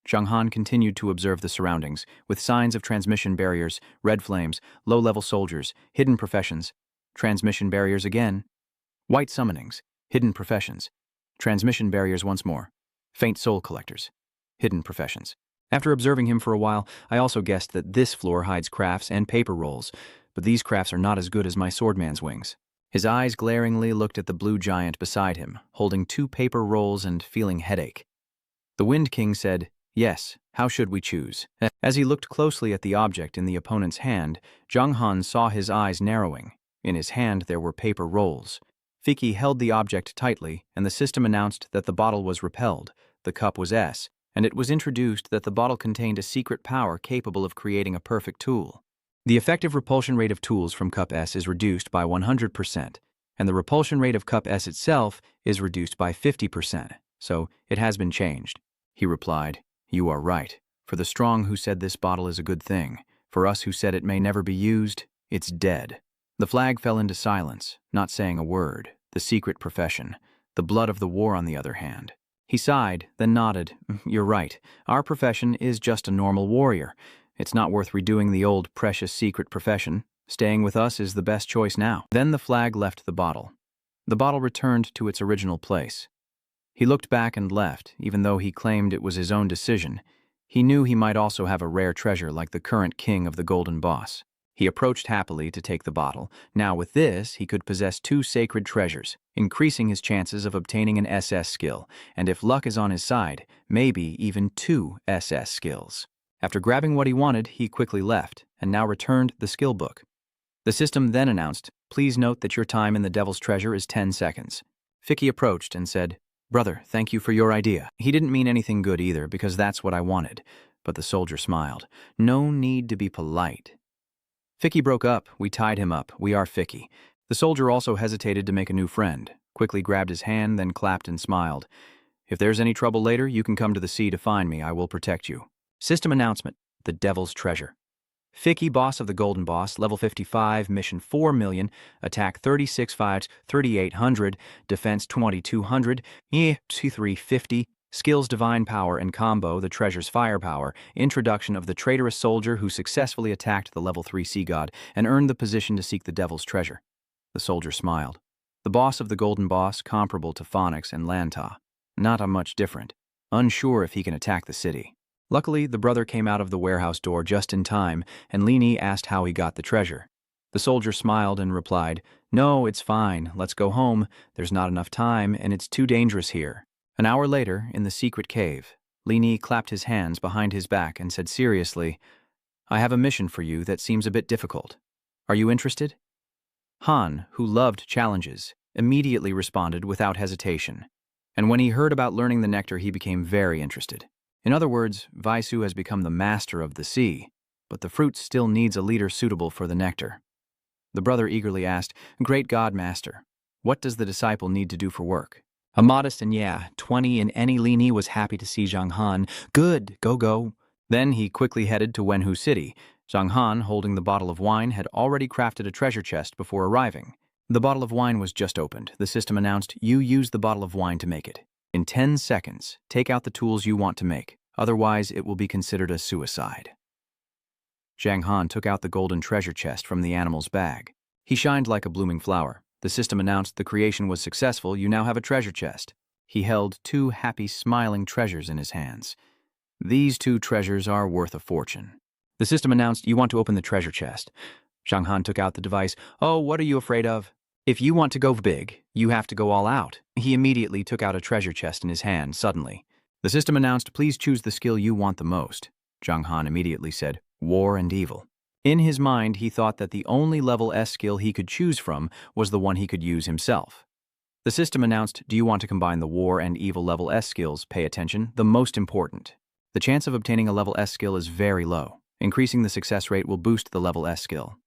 Zhang Han continued to observe the surroundings, with signs of transmission barriers, red flames, low-level soldiers, hidden professions, transmission barriers again, white summonings, hidden professions, transmission barriers once more, faint soul collectors, hidden professions. After observing him for a while, I also guessed that this floor hides crafts and paper rolls, but these crafts are not as good as my swordman's wings. His eyes glaringly looked at the blue giant beside him, holding 2 paper rolls and feeling headache. The Wind King said, "Yes, how should we choose?" As he looked closely at the object in the opponent's hand, Zhang Han saw his eyes narrowing. In his hand there were paper rolls. Fiki held the object tightly, and the system announced that the bottle was repelled, the cup was S, and it was introduced that the bottle contained a secret power capable of creating a perfect tool. The effective repulsion rate of tools from Cup S is reduced by 100%, and the repulsion rate of Cup S itself is reduced by 50%, so it has been changed. He replied, "You are right. For the strong who said this bottle is a good thing, for us who said it may never be used, it's dead." The flag fell into silence, not saying a word. The secret profession. The blood of the war, on the other hand. He sighed, then nodded. "You're right. Our profession is just a normal warrior. It's not worth redoing the old, precious secret profession. Staying with us is the best choice now." Then the flag left the bottle. The bottle returned to its original place. He looked back and left, even though he claimed it was his own decision. He knew he might also have a rare treasure like the current king of the Golden Boss. He approached happily to take the bottle. Now with this, he could possess 2 sacred treasures, increasing his chances of obtaining an SS skill, and if luck is on his side, maybe even 2 SS skills. After grabbing what he wanted, he quickly left, and now returned the skill book. The system then announced, "Please note that your time in the Devil's Treasure is 10 seconds. Ficky approached and said, "Brother, thank you for your idea." He didn't mean anything good either, because that's what I wanted. But the soldier smiled. "No need to be polite." Ficky broke up. We tied him up. We are Ficky. The soldier also hesitated to make a new friend, quickly grabbed his hand, then clapped and smiled. "If there's any trouble later, you can come to the sea to find me. I will protect you." System announcement, the Devil's Treasure. Ficky, boss of the Golden Boss, level 55, mission 4 million, attack 36-5, 3800, defense 2200, 350, skills divine power and combo, the treasure's firepower, introduction of the traitorous soldier who successfully attacked the level 3 sea god and earned the position to seek the Devil's Treasure. The soldier smiled. The boss of the Golden Boss, comparable to Phonix and Lanta. Not a much different. Unsure if he can attack the city. Luckily, the brother came out of the warehouse door just in time, and Lini asked how he got the treasure. The soldier smiled and replied, "No, it's fine. Let's go home. There's not enough time, and it's too dangerous here." An hour later, in the secret cave, Lini clapped his hands behind his back and said seriously, "I have a mission for you that seems a bit difficult. Are you interested?" Han, who loved challenges, immediately responded without hesitation. And when he heard about learning the nectar, he became very interested. In other words, Vaisu has become the master of the sea, but the fruit still needs a leader suitable for the nectar. The brother eagerly asked, "Great God, Master, what does the disciple need to do for work?" A modest and 20 in any Lini was happy to see Zhang Han. "Good, go." Then he quickly headed to Wenhu City. Zhang Han, holding the bottle of wine, had already crafted a treasure chest before arriving. The bottle of wine was just opened. The system announced, "You use the bottle of wine to make it. In 10 seconds, take out the tools you want to make. Otherwise, it will be considered a suicide." Zhang Han took out the golden treasure chest from the animal's bag. He shined like a blooming flower. The system announced the creation was successful. You now have a treasure chest. He held 2 happy, smiling treasures in his hands. These 2 treasures are worth a fortune. The system announced, "You want to open the treasure chest." Zhang Han took out the device. "Oh, what are you afraid of? If you want to go big, you have to go all out." He immediately took out a treasure chest in his hand, suddenly. The system announced, "Please choose the skill you want the most." Zhang Han immediately said, "War and Evil." In his mind, he thought that the only level S skill he could choose from was the one he could use himself. The system announced, "Do you want to combine the War and Evil level S skills? Pay attention, the most important. The chance of obtaining a level S skill is very low. Increasing the success rate will boost the level S skill."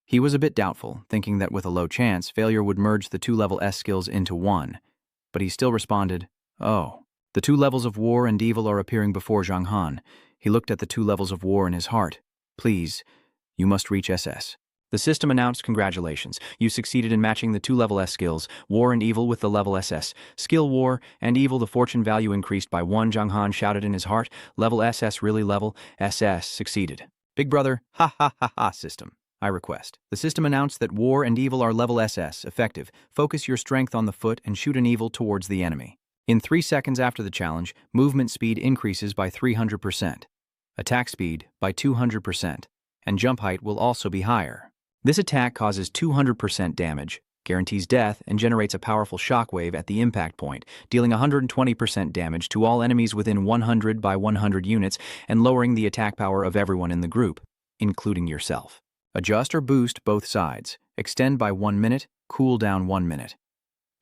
He was a bit doubtful, thinking that with a low chance, failure would merge the 2 level S skills into one. But he still responded, "Oh." The 2 levels of War and Evil are appearing before Zhang Han. He looked at the 2 levels of War in his heart. "Please, you must reach SS." The system announced, "Congratulations. You succeeded in matching the 2 level S skills, War and Evil with the level SS. Skill War and Evil, the fortune value increased by 1. Zhang Han shouted in his heart, "Level SS, really level? SS succeeded." "Big brother, ha ha ha ha system. I request." The system announced that War and Evil are level SS, effective. Focus your strength on the foot and shoot an evil towards the enemy. In 3 seconds after the challenge, movement speed increases by 300%, attack speed by 200%, and jump height will also be higher. This attack causes 200% damage, guarantees death, and generates a powerful shockwave at the impact point, dealing 120% damage to all enemies within 100 by 100 units and lowering the attack power of everyone in the group, including yourself. Adjust or boost both sides. Extend by 1 minute, cool down 1 minute.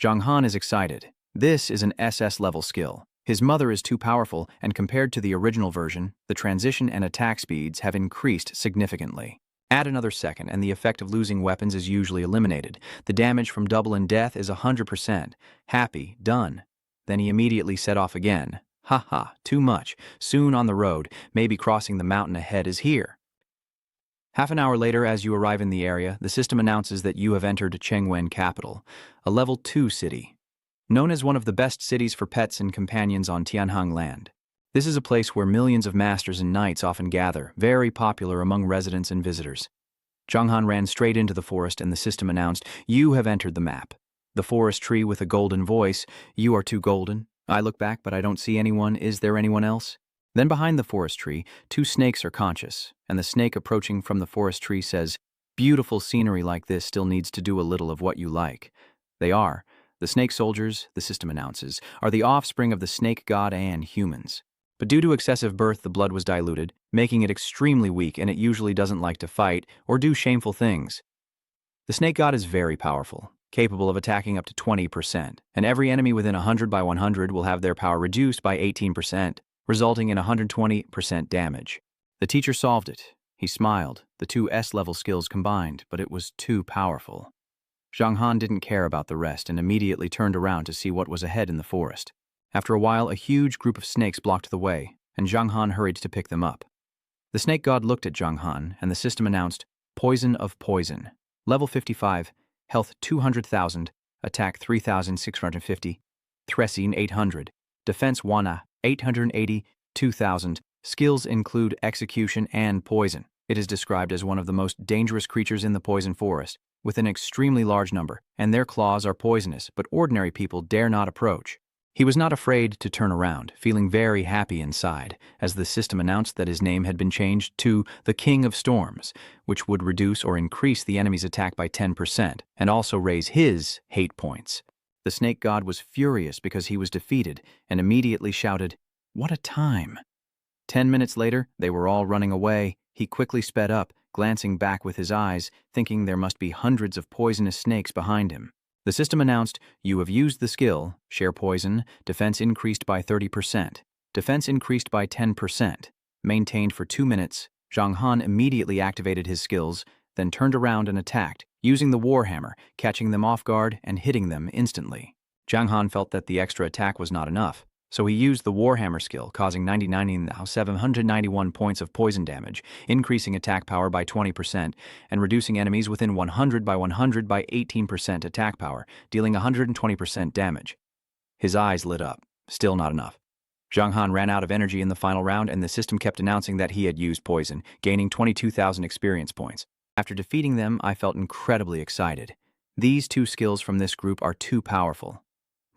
Zhang Han is excited. This is an SS level skill. His mother is too powerful, and compared to the original version, the transition and attack speeds have increased significantly. Add another second, and the effect of losing weapons is usually eliminated. The damage from double and death is 100%. Happy, done. Then he immediately set off again. Haha, too much. Soon on the road, maybe crossing the mountain ahead is here. Half an hour later, as you arrive in the area, the system announces that you have entered Chengwen capital, a level 2 city. Known as one of the best cities for pets and companions on Tianhang land. This is a place where millions of masters and knights often gather, very popular among residents and visitors. Zhang Han ran straight into the forest and the system announced, "You have entered the map." The forest tree with a golden voice, "You are too golden." I look back, but I don't see anyone. Is there anyone else? Then behind the forest tree, 2 snakes are conscious, and the snake approaching from the forest tree says, "Beautiful scenery like this still needs to do a little of what you like." They are. The snake soldiers, the system announces, are the offspring of the snake god and humans. But due to excessive birth, the blood was diluted, making it extremely weak, and it usually doesn't like to fight or do shameful things. The snake god is very powerful, capable of attacking up to 20%, and every enemy within 100 by 100 will have their power reduced by 18%, resulting in 120% damage. The teacher solved it. He smiled, the 2 S-level skills combined, but it was too powerful. Zhang Han didn't care about the rest and immediately turned around to see what was ahead in the forest. After a while, a huge group of snakes blocked the way, and Zhang Han hurried to pick them up. The snake god looked at Zhang Han, and the system announced, "Poison of poison. Level 55, health 200,000, attack 3,650, Thresin 800, defense Wana 880, 2,000. Skills include execution and poison. It is described as one of the most dangerous creatures in the poison forest, with an extremely large number, and their claws are poisonous, but ordinary people dare not approach." He was not afraid to turn around, feeling very happy inside, as the system announced that his name had been changed to the King of Storms, which would reduce or increase the enemy's attack by 10%, and also raise his hate points. The snake god was furious because he was defeated, and immediately shouted, "What a time!" 10 minutes later, they were all running away. He quickly sped up, glancing back with his eyes, thinking there must be hundreds of poisonous snakes behind him. The system announced, "You have used the skill, share poison, defense increased by 30%, defense increased by 10%, maintained for 2 minutes. Zhang Han immediately activated his skills, then turned around and attacked, using the Warhammer, catching them off guard and hitting them instantly. Zhang Han felt that the extra attack was not enough, so he used the Warhammer skill, causing 791 points of poison damage, increasing attack power by 20%, and reducing enemies within 100 by 100 by 18% attack power, dealing 120% damage. His eyes lit up. Still not enough. Zhang Han ran out of energy in the final round, and the system kept announcing that he had used poison, gaining 22,000 experience points. After defeating them, I felt incredibly excited. These 2 skills from this group are too powerful.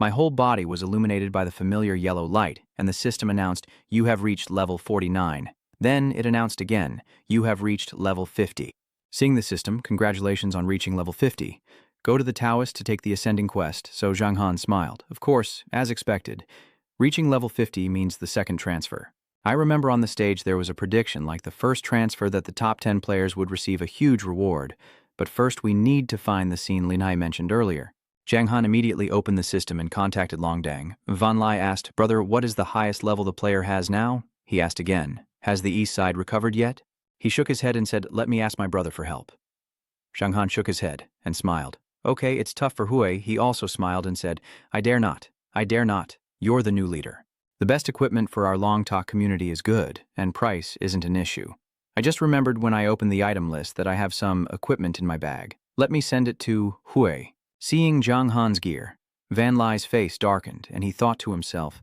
My whole body was illuminated by the familiar yellow light, and the system announced, "You have reached level 49. Then it announced again, "You have reached level 50. Seeing the system, "Congratulations on reaching level 50. Go to the Taoist to take the ascending quest," so Zhang Han smiled. Of course, as expected. Reaching level 50 means the second transfer. I remember on the stage there was a prediction like the first transfer that the top 10 players would receive a huge reward. But first we need to find the scene Linhai mentioned earlier. Zhang Han immediately opened the system and contacted Longdang. Van Lai asked, "Brother, what is the highest level the player has now?" He asked again, "Has the east side recovered yet?" He shook his head and said, "Let me ask my brother for help." Zhang Han shook his head and smiled. "Okay, it's tough for Hui." He also smiled and said, "I dare not. I dare not. You're the new leader. The best equipment for our Long Talk community is good, and price isn't an issue. I just remembered when I opened the item list that I have some equipment in my bag. Let me send it to Hui." Seeing Zhang Han's gear, Van Lai's face darkened, and he thought to himself,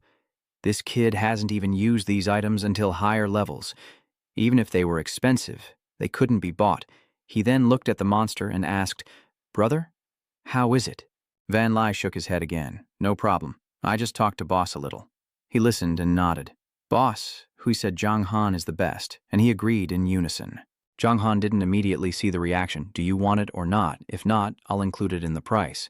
"This kid hasn't even used these items until higher levels. Even if they were expensive, they couldn't be bought." He then looked at the monster and asked, "Brother, how is it?" Van Lai shook his head again. "No problem. I just talked to Boss a little." He listened and nodded. "Boss," Hui said, "Zhang Han is the best," and he agreed in unison. Zhang Han didn't immediately see the reaction. "Do you want it or not? If not, I'll include it in the price."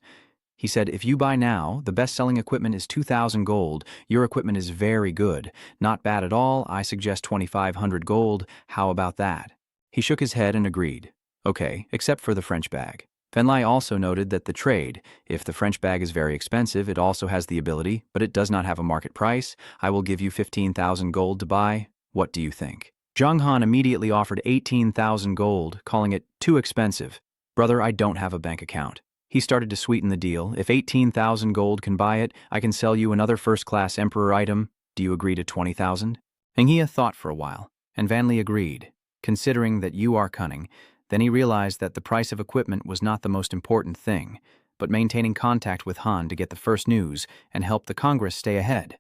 He said, "If you buy now, the best-selling equipment is 2,000 gold. Your equipment is very good. Not bad at all. I suggest 2,500 gold. How about that?" He shook his head and agreed. "Okay, except for the French bag." Fenlai also noted that the trade, if the French bag is very expensive, it also has the ability, but it does not have a market price. I will give you 15,000 gold to buy. What do you think? Zhang Han immediately offered 18,000 gold, calling it too expensive. Brother, I don't have a bank account. He started to sweeten the deal. If 18,000 gold can buy it, I can sell you another first-class emperor item. Do you agree to 20,000? Anghia thought for a while, and Vanley agreed. Considering that you are cunning, then he realized that the price of equipment was not the most important thing, but maintaining contact with Han to get the first news and help the Congress stay ahead.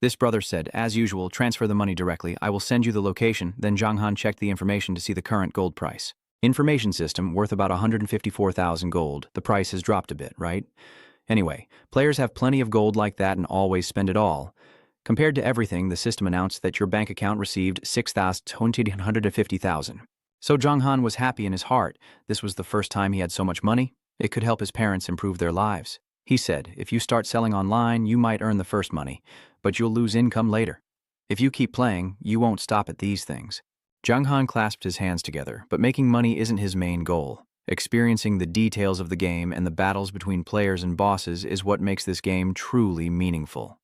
This brother said, as usual, transfer the money directly. I will send you the location. Then Zhang Han checked the information to see the current gold price. Information system worth about 154,000 gold. The price has dropped a bit, right? Anyway, players have plenty of gold like that and always spend it all. Compared to everything, the system announced that your bank account received 6,250,000. So Zhang Han was happy in his heart. This was the first time he had so much money. It could help his parents improve their lives. He said, if you start selling online, you might earn the first money, but you'll lose income later. If you keep playing, you won't stop at these things. Zhang Han clasped his hands together, but making money isn't his main goal. Experiencing the details of the game and the battles between players and bosses is what makes this game truly meaningful.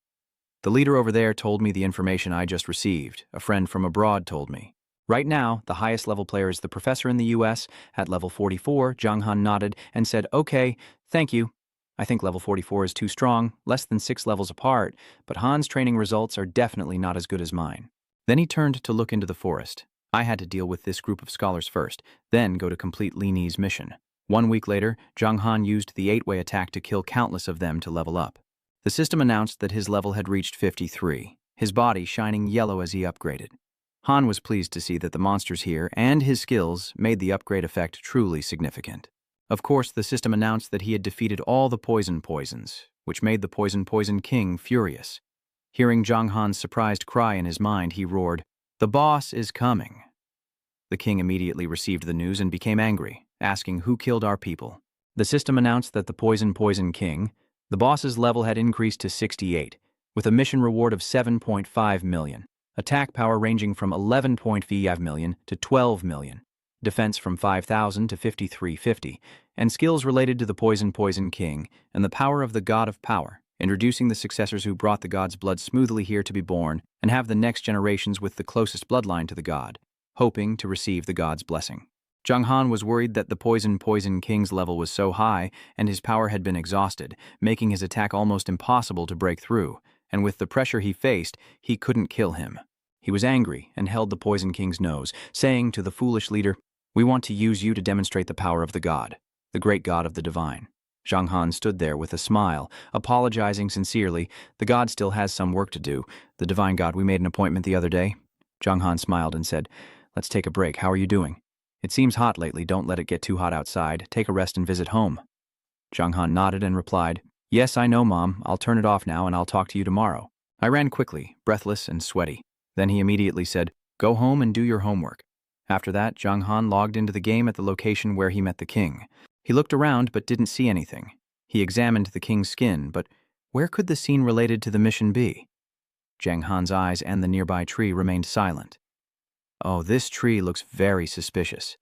The leader over there told me the information I just received. A friend from abroad told me. Right now, the highest level player is the professor in the US at level 44. Zhang Han nodded and said, okay, thank you. I think level 44 is too strong, less than 6 levels apart, but Han's training results are definitely not as good as mine. Then he turned to look into the forest. I had to deal with this group of scholars first, then go to complete Li Ni's mission. 1 week later, Zhang Han used the 8-way attack to kill countless of them to level up. The system announced that his level had reached 53, his body shining yellow as he upgraded. Han was pleased to see that the monsters here and his skills made the upgrade effect truly significant. Of course, the system announced that he had defeated all the poisons, which made the Poison King furious. Hearing Zhang Han's surprised cry in his mind, he roared, "The boss is coming." The king immediately received the news and became angry, asking who killed our people. The system announced that the Poison King, the boss's level had increased to 68, with a mission reward of 7.5 million. Attack power ranging from 11.5 million to 12 million, defense from 5,000 to 5,350, and skills related to the Poison King and the power of the God of Power, introducing the successors who brought the god's blood smoothly here to be born and have the next generations with the closest bloodline to the god, hoping to receive the god's blessing. Zhang Han was worried that the Poison King's level was so high and his power had been exhausted, making his attack almost impossible to break through, and with the pressure he faced, he couldn't kill him. He was angry and held the Poison King's nose, saying to the foolish leader, "We want to use you to demonstrate the power of the god, the great god of the divine." Zhang Han stood there with a smile, apologizing sincerely. "The god still has some work to do. The divine god, we made an appointment the other day." Zhang Han smiled and said, "Let's take a break. How are you doing? It seems hot lately. Don't let it get too hot outside. Take a rest and visit home." Zhang Han nodded and replied, "Yes, I know, Mom. I'll turn it off now and I'll talk to you tomorrow." I ran quickly, breathless and sweaty. Then he immediately said, "Go home and do your homework." After that, Zhang Han logged into the game at the location where he met the king. He looked around but didn't see anything. He examined the king's skin, but where could the scene related to the mission be? Zhang Han's eyes and the nearby tree remained silent. Oh, this tree looks very suspicious.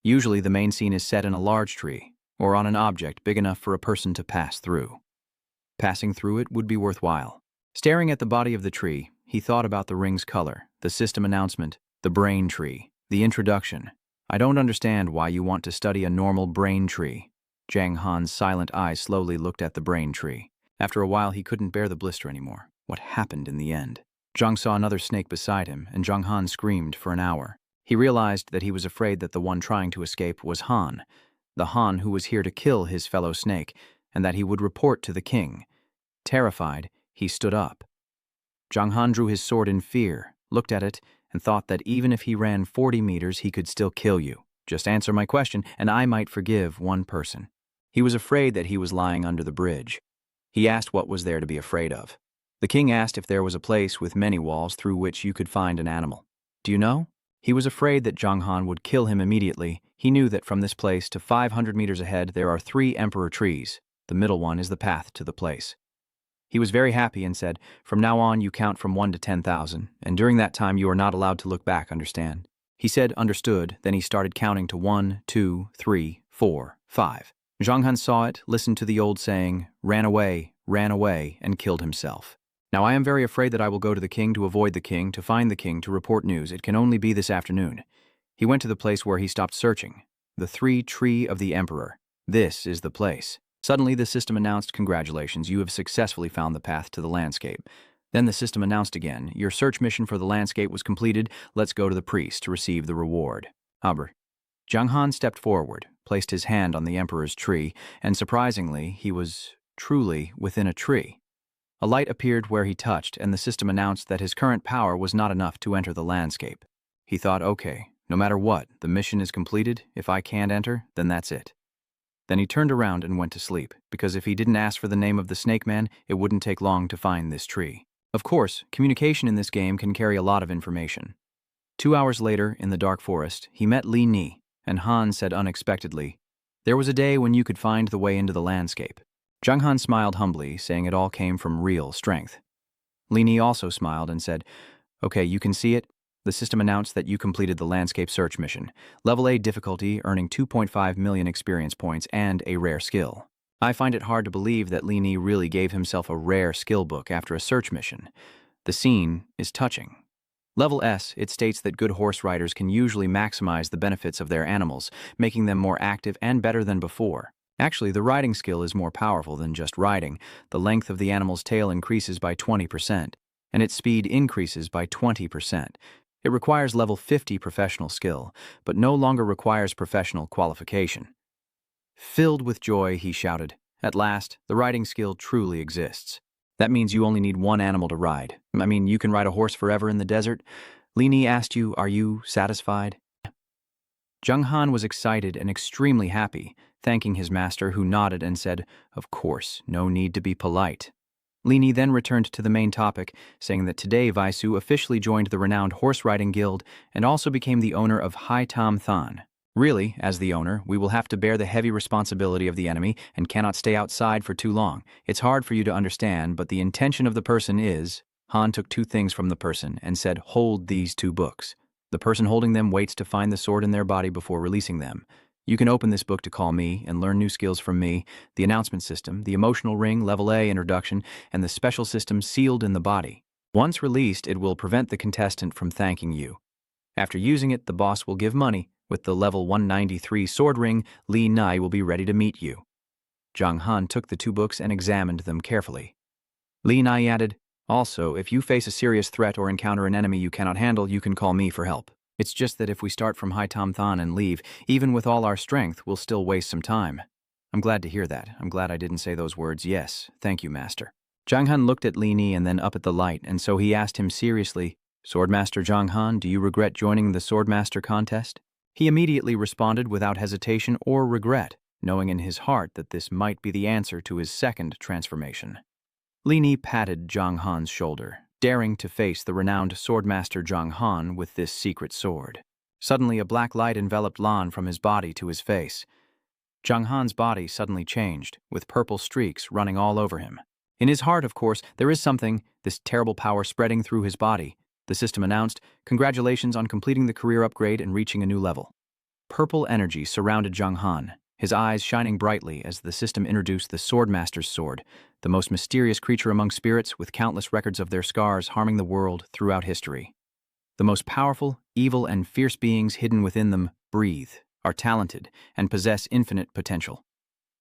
Usually the main scene is set in a large tree, or on an object big enough for a person to pass through. Passing through it would be worthwhile. Staring at the body of the tree, he thought about the ring's color, the system announcement, the brain tree, the introduction. "I don't understand why you want to study a normal brain tree." Zhang Han's silent eyes slowly looked at the brain tree. After a while, he couldn't bear the blister anymore. What happened in the end? Zhang saw another snake beside him, and Zhang Han screamed for an hour. He realized that he was afraid that the one trying to escape was Han, the Han who was here to kill his fellow snake, and that he would report to the king. Terrified, he stood up. Zhang Han drew his sword in fear, looked at it, and thought that even if he ran 40 meters, he could still kill you. Just answer my question, and I might forgive one person. He was afraid that he was lying under the bridge. He asked what was there to be afraid of. The king asked if there was a place with many walls through which you could find an animal. Do you know? He was afraid that Zhang Han would kill him immediately. He knew that from this place to 500 meters ahead there are 3 emperor trees. The middle one is the path to the place. He was very happy and said, "From now on you count from 1 to 10,000, and during that time you are not allowed to look back, understand?" He said, "Understood," then he started counting to 1, 2, 3, 4, 5. Zhang Han saw it, listened to the old saying, ran away, and killed himself. Now I am very afraid that I will go to the king to avoid the king, to find the king, to report news. It can only be this afternoon. He went to the place where he stopped searching. The 3 Tree of the Emperor. This is the place. Suddenly the system announced, congratulations, you have successfully found the path to the landscape. Then the system announced again, your search mission for the landscape was completed, let's go to the priest to receive the reward. Aber. Zhang Han stepped forward, placed his hand on the emperor's tree, and surprisingly, he was truly within a tree. A light appeared where he touched, and the system announced that his current power was not enough to enter the landscape. He thought, okay, no matter what, the mission is completed. If I can't enter, then that's it. Then he turned around and went to sleep, because if he didn't ask for the name of the snake man, it wouldn't take long to find this tree. Of course, communication in this game can carry a lot of information. 2 hours later, in the dark forest, he met Li Ni, and Han said unexpectedly, there was a day when you could find the way into the landscape. Zhang Han smiled humbly, saying it all came from real strength. Li Ni also smiled and said, okay, you can see it. The system announced that you completed the landscape search mission. Level A difficulty, earning 2.5 million experience points and a rare skill. I find it hard to believe that Li Ni really gave himself a rare skill book after a search mission. The scene is touching. Level S, it states that good horse riders can usually maximize the benefits of their animals, making them more active and better than before. Actually, the riding skill is more powerful than just riding. The length of the animal's tail increases by 20%, and its speed increases by 20%. It requires level 50 professional skill, but no longer requires professional qualification. Filled with joy, he shouted, at last, the riding skill truly exists. That means you only need 1 animal to ride. I mean, you can ride a horse forever in the desert. Li Ni asked you, are you satisfied? Zhang Han was excited and extremely happy, thanking his master, who nodded and said, of course, no need to be polite. Li Ni then returned to the main topic, saying that today Vaisu officially joined the renowned horse riding guild and also became the owner of Hai Tam Than. Really, as the owner, we will have to bear the heavy responsibility of the enemy and cannot stay outside for too long. It's hard for you to understand, but the intention of the person is... Han took 2 things from the person and said, hold these 2 books. The person holding them waits to find the sword in their body before releasing them. You can open this book to call me and learn new skills from me, the announcement system, the emotional ring, level A introduction, and the special system sealed in the body. Once released, it will prevent the contestant from thanking you. After using it, the boss will give money. With the level 193 sword ring, Li Ni will be ready to meet you. Zhang Han took the 2 books and examined them carefully. Li Ni added, also, if you face a serious threat or encounter an enemy you cannot handle, you can call me for help. It's just that if we start from Hai Tam Than and leave, even with all our strength, we'll still waste some time. I'm glad to hear that. I'm glad I didn't say those words. Yes, thank you, Master. Zhang Han looked at Li Ni and then up at the light, and so he asked him seriously, Swordmaster Zhang Han, do you regret joining the Swordmaster contest? He immediately responded without hesitation or regret, knowing in his heart that this might be the answer to his second transformation. Li Ni patted Zhang Han's shoulder, daring to face the renowned Swordmaster Zhang Han with this secret sword. Suddenly, a black light enveloped Lan from his body to his face. Zhang Han's body suddenly changed, with purple streaks running all over him. In his heart, of course, there is something, this terrible power spreading through his body. The system announced, congratulations on completing the career upgrade and reaching a new level. Purple energy surrounded Zhang Han, his eyes shining brightly as the system introduced the Swordmaster's sword, the most mysterious creature among spirits with countless records of their scars harming the world throughout history. The most powerful, evil, and fierce beings hidden within them breathe, are talented, and possess infinite potential.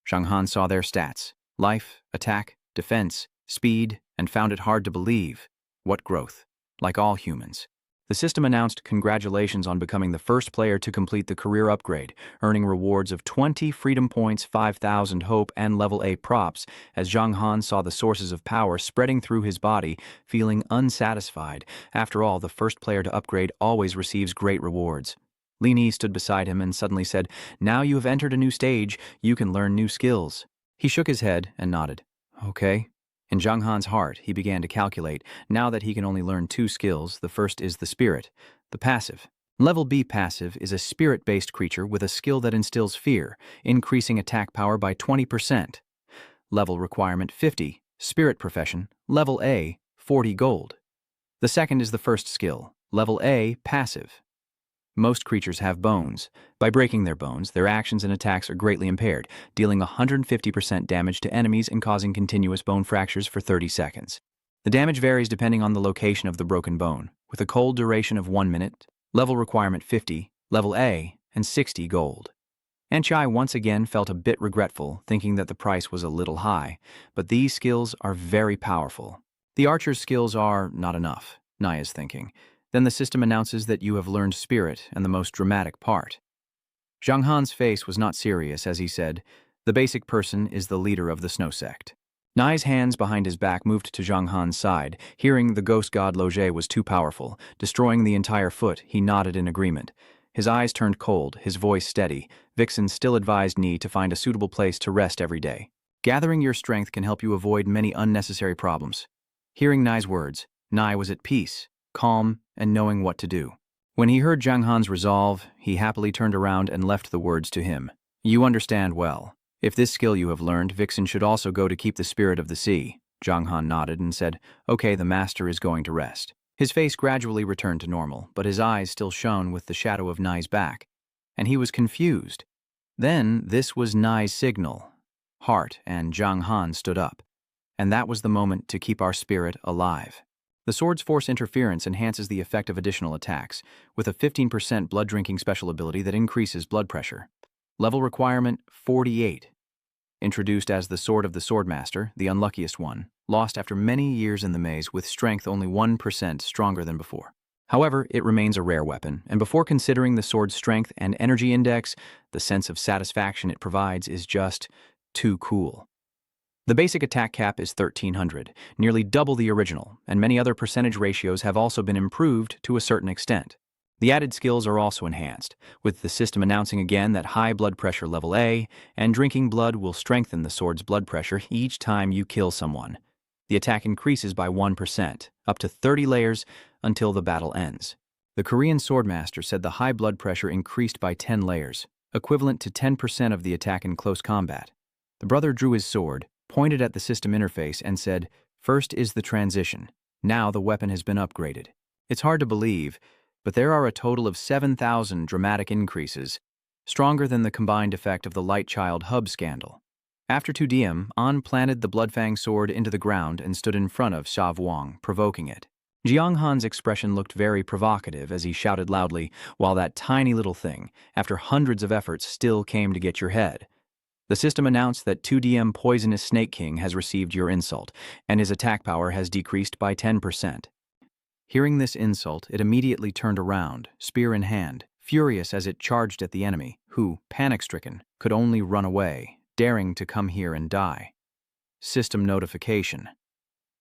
Zhang Han saw their stats, life, attack, defense, speed, and found it hard to believe. What growth. Like all humans. The system announced congratulations on becoming the first player to complete the career upgrade, earning rewards of 20 freedom points, 5,000 hope, and level A props, as Zhang Han saw the sources of power spreading through his body, feeling unsatisfied. After all, the first player to upgrade always receives great rewards. Li Ni stood beside him and suddenly said, now you have entered a new stage, you can learn new skills. He shook his head and nodded. Okay. In Zhang Han's heart, he began to calculate, now that he can only learn 2 skills. The first is the spirit, the passive. Level B passive is a spirit-based creature with a skill that instills fear, increasing attack power by 20%. Level requirement 50, spirit profession, level A, 40 gold. The second is the first skill, level A passive. Most creatures have bones. By breaking their bones, their actions and attacks are greatly impaired, dealing 150% damage to enemies and causing continuous bone fractures for 30 seconds. The damage varies depending on the location of the broken bone, with a cold duration of 1 minute, level requirement 50, level A, and 60 gold. Anchai once again felt a bit regretful, thinking that the price was a little high, but these skills are very powerful. The archer's skills are not enough, Nai is thinking. Then the system announces that you have learned Spirit and the most dramatic part. Zhang Han's face was not serious as he said, "The basic person is the leader of the Snow Sect." Nai's hands behind his back moved to Zhang Han's side. Hearing the ghost god Loge was too powerful, destroying the entire foot, he nodded in agreement. His eyes turned cold, his voice steady. Vixen still advised Ni to find a suitable place to rest every day. Gathering your strength can help you avoid many unnecessary problems. Hearing Nai's words, Nai was at peace, calm, and knowing what to do. When he heard Zhang Han's resolve, he happily turned around and left the words to him. You understand well. If this skill you have learned, Vixen should also go to keep the spirit of the sea. Zhang Han nodded and said, Okay, the master is going to rest. His face gradually returned to normal, but his eyes still shone with the shadow of Nai's back, and he was confused. Then this was Nai's signal. Hart and Zhang Han stood up, and that was the moment to keep our spirit alive. The sword's force interference enhances the effect of additional attacks, with a 15% blood-drinking special ability that increases blood pressure. Level requirement 48. Introduced as the Sword of the Swordmaster, the unluckiest one, lost after many years in the maze with strength only 1% stronger than before. However, it remains a rare weapon, and before considering the sword's strength and energy index, the sense of satisfaction it provides is just too cool. The basic attack cap is 1300, nearly double the original, and many other percentage ratios have also been improved to a certain extent. The added skills are also enhanced, with the system announcing again that high blood pressure level A and drinking blood will strengthen the sword's blood pressure each time you kill someone. The attack increases by 1%, up to 30 layers until the battle ends. The Korean Swordmaster said the high blood pressure increased by 10 layers, equivalent to 10% of the attack in close combat. The brother drew his sword, pointed at the system interface, and said, First is the transition. Now the weapon has been upgraded. It's hard to believe, but there are a total of 7,000 dramatic increases, stronger than the combined effect of the Light Child hub scandal. After 2DM, An planted the Bloodfang sword into the ground and stood in front of Xia Vuong, provoking it. Jiang Han's expression looked very provocative as he shouted loudly, while that tiny little thing, after hundreds of efforts, still came to get your head. The system announced that 2DM Poisonous Snake King has received your insult, and his attack power has decreased by 10%. Hearing this insult, it immediately turned around, spear in hand, furious as it charged at the enemy, who, panic-stricken, could only run away, daring to come here and die. System notification.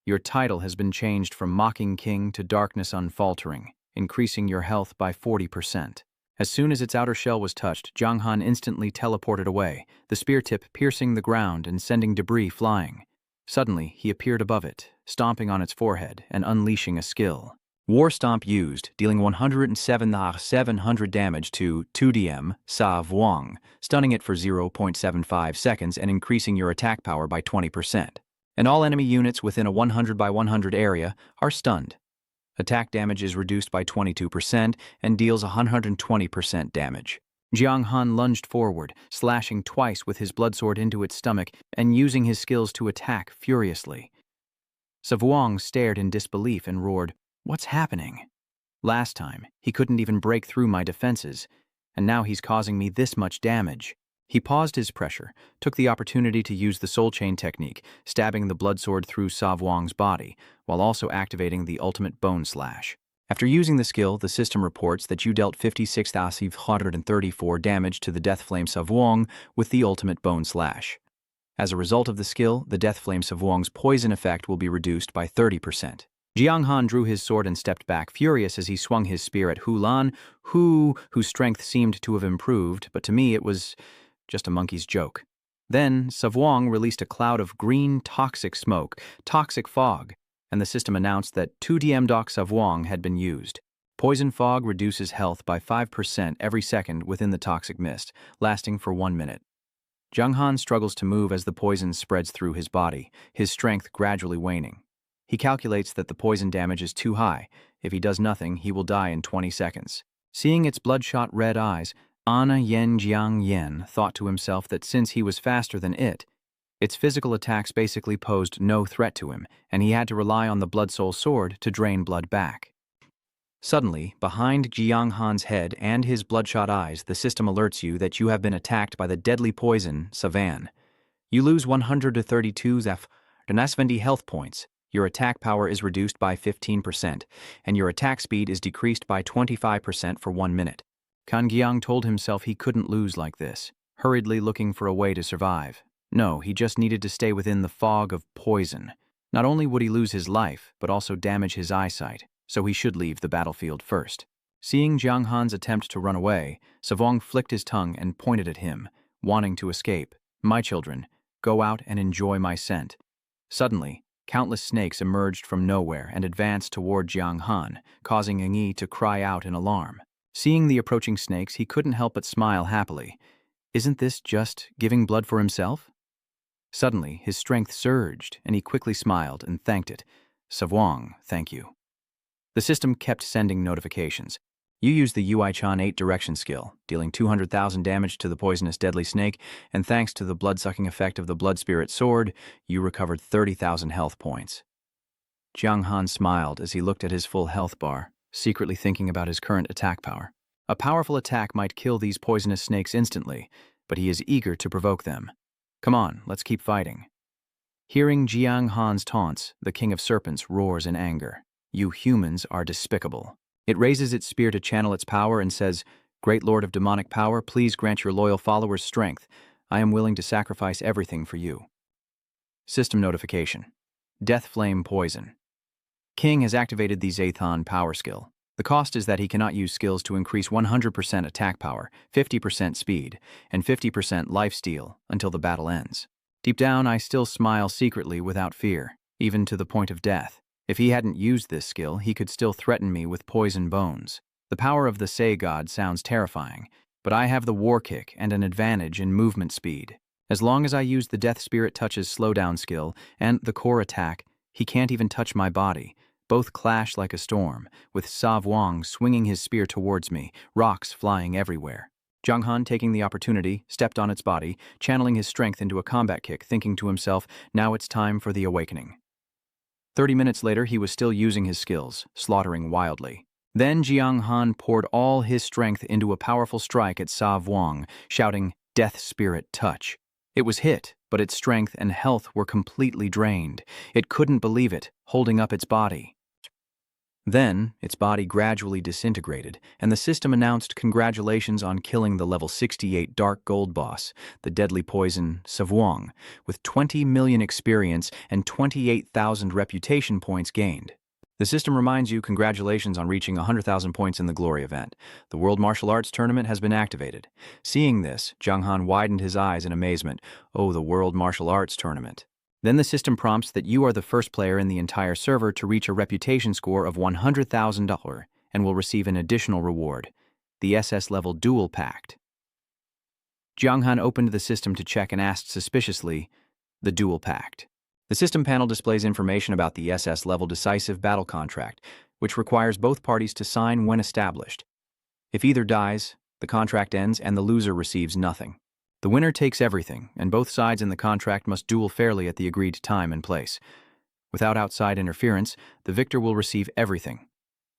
Your title has been changed from Mocking King to Darkness Unfaltering, increasing your health by 40%. As soon as its outer shell was touched, Zhang Han instantly teleported away, the spear tip piercing the ground and sending debris flying. Suddenly, he appeared above it, stomping on its forehead and unleashing a skill. War Stomp used, dealing 107,700 damage to 2DM Xia Vuong, stunning it for 0.75 seconds and increasing your attack power by 20%. And all enemy units within a 100 by 100 area are stunned. Attack damage is reduced by 22% and deals 120% damage. Jiang Han lunged forward, slashing twice with his bloodsword into its stomach and using his skills to attack furiously. Xia Vuong stared in disbelief and roared, What's happening? Last time, he couldn't even break through my defenses, and now he's causing me this much damage. He paused his pressure, took the opportunity to use the Soul Chain technique, stabbing the bloodsword through Xia Vuong's body, while also activating the ultimate bone slash. After using the skill, the system reports that you dealt 56,534 damage to the Deathflame Xia Vuong with the ultimate bone slash. As a result of the skill, the Deathflame Xia Vuong's poison effect will be reduced by 30%. Jiang Han drew his sword and stepped back, furious as he swung his spear at Hu Lan, whose strength seemed to have improved, but to me it was just a monkey's joke. Then, Xia Vuong released a cloud of green toxic smoke, toxic fog, and the system announced that 2DM Doc Xia Vuong had been used. Poison fog reduces health by 5% every second within the toxic mist, lasting for 1 minute. Zhang Han struggles to move as the poison spreads through his body, his strength gradually waning. He calculates that the poison damage is too high. If he does nothing, he will die in 20 seconds. Seeing its bloodshot red eyes, Ana Yen Jiang Yen thought to himself that since he was faster than it, its physical attacks basically posed no threat to him, and he had to rely on the Blood Soul Sword to drain blood back. Suddenly, behind Jiang Han's head and his bloodshot eyes, the system alerts you that you have been attacked by the deadly poison, Savan. You lose 132 F70 health points, your attack power is reduced by 15%, and your attack speed is decreased by 25% for 1 minute. Kan Giang told himself he couldn't lose like this, hurriedly looking for a way to survive. No, he just needed to stay within the fog of poison. Not only would he lose his life, but also damage his eyesight, so he should leave the battlefield first. Seeing Jiang Han's attempt to run away, Savong flicked his tongue and pointed at him, wanting to escape. My children, go out and enjoy my scent. Suddenly, countless snakes emerged from nowhere and advanced toward Jiang Han, causing Ng Yi to cry out in alarm. Seeing the approaching snakes, he couldn't help but smile happily. Isn't this just giving blood for himself? Suddenly, his strength surged, and he quickly smiled and thanked it. Savong, thank you. The system kept sending notifications. You used the Ui-chan 8 direction skill, dealing 200,000 damage to the poisonous deadly snake, and thanks to the blood-sucking effect of the Blood Spirit Sword, you recovered 30,000 health points. Jiang Han smiled as he looked at his full health bar, secretly thinking about his current attack power. A powerful attack might kill these poisonous snakes instantly, but he is eager to provoke them. Come on, let's keep fighting. Hearing Jiang Han's taunts, the King of Serpents roars in anger. You humans are despicable. It raises its spear to channel its power and says, Great Lord of Demonic Power, please grant your loyal followers strength. I am willing to sacrifice everything for you. System notification. Death Flame Poison. King has activated the Zathon power skill. The cost is that he cannot use skills to increase 100% attack power, 50% speed, and 50% lifesteal until the battle ends. Deep down, I still smile secretly without fear, even to the point of death. If he hadn't used this skill, he could still threaten me with poison bones. The power of the Sei God sounds terrifying, but I have the War Kick and an advantage in movement speed. As long as I use the Death Spirit Touch's slowdown skill and the core attack, he can't even touch my body. Both clash like a storm, with Sa Vuong swinging his spear towards me, rocks flying everywhere. Jiang Han, taking the opportunity, stepped on its body, channeling his strength into a combat kick, thinking to himself, now it's time for the awakening. 30 minutes later, he was still using his skills, slaughtering wildly. Then Jiang Han poured all his strength into a powerful strike at Sa Vuong, shouting, Death Spirit Touch. It was hit, but its strength and health were completely drained. It couldn't believe it, holding up its body. Then, its body gradually disintegrated, and the system announced congratulations on killing the level 68 Dark Gold boss, the deadly poison Sa Vuong, with 20 million experience and 28,000 reputation points gained. The system reminds you congratulations on reaching 100,000 points in the Glory event. The World Martial Arts Tournament has been activated. Seeing this, Jiang Han widened his eyes in amazement. Oh, the World Martial Arts Tournament. Then the system prompts that you are the first player in the entire server to reach a reputation score of $100,000 and will receive an additional reward, the SS level Duel Pact. Jiang Han opened the system to check and asked suspiciously, the Duel Pact. The system panel displays information about the SS level Decisive Battle Contract, which requires both parties to sign when established. If either dies, the contract ends and the loser receives nothing. The winner takes everything, and both sides in the contract must duel fairly at the agreed time and place. Without outside interference, the victor will receive everything,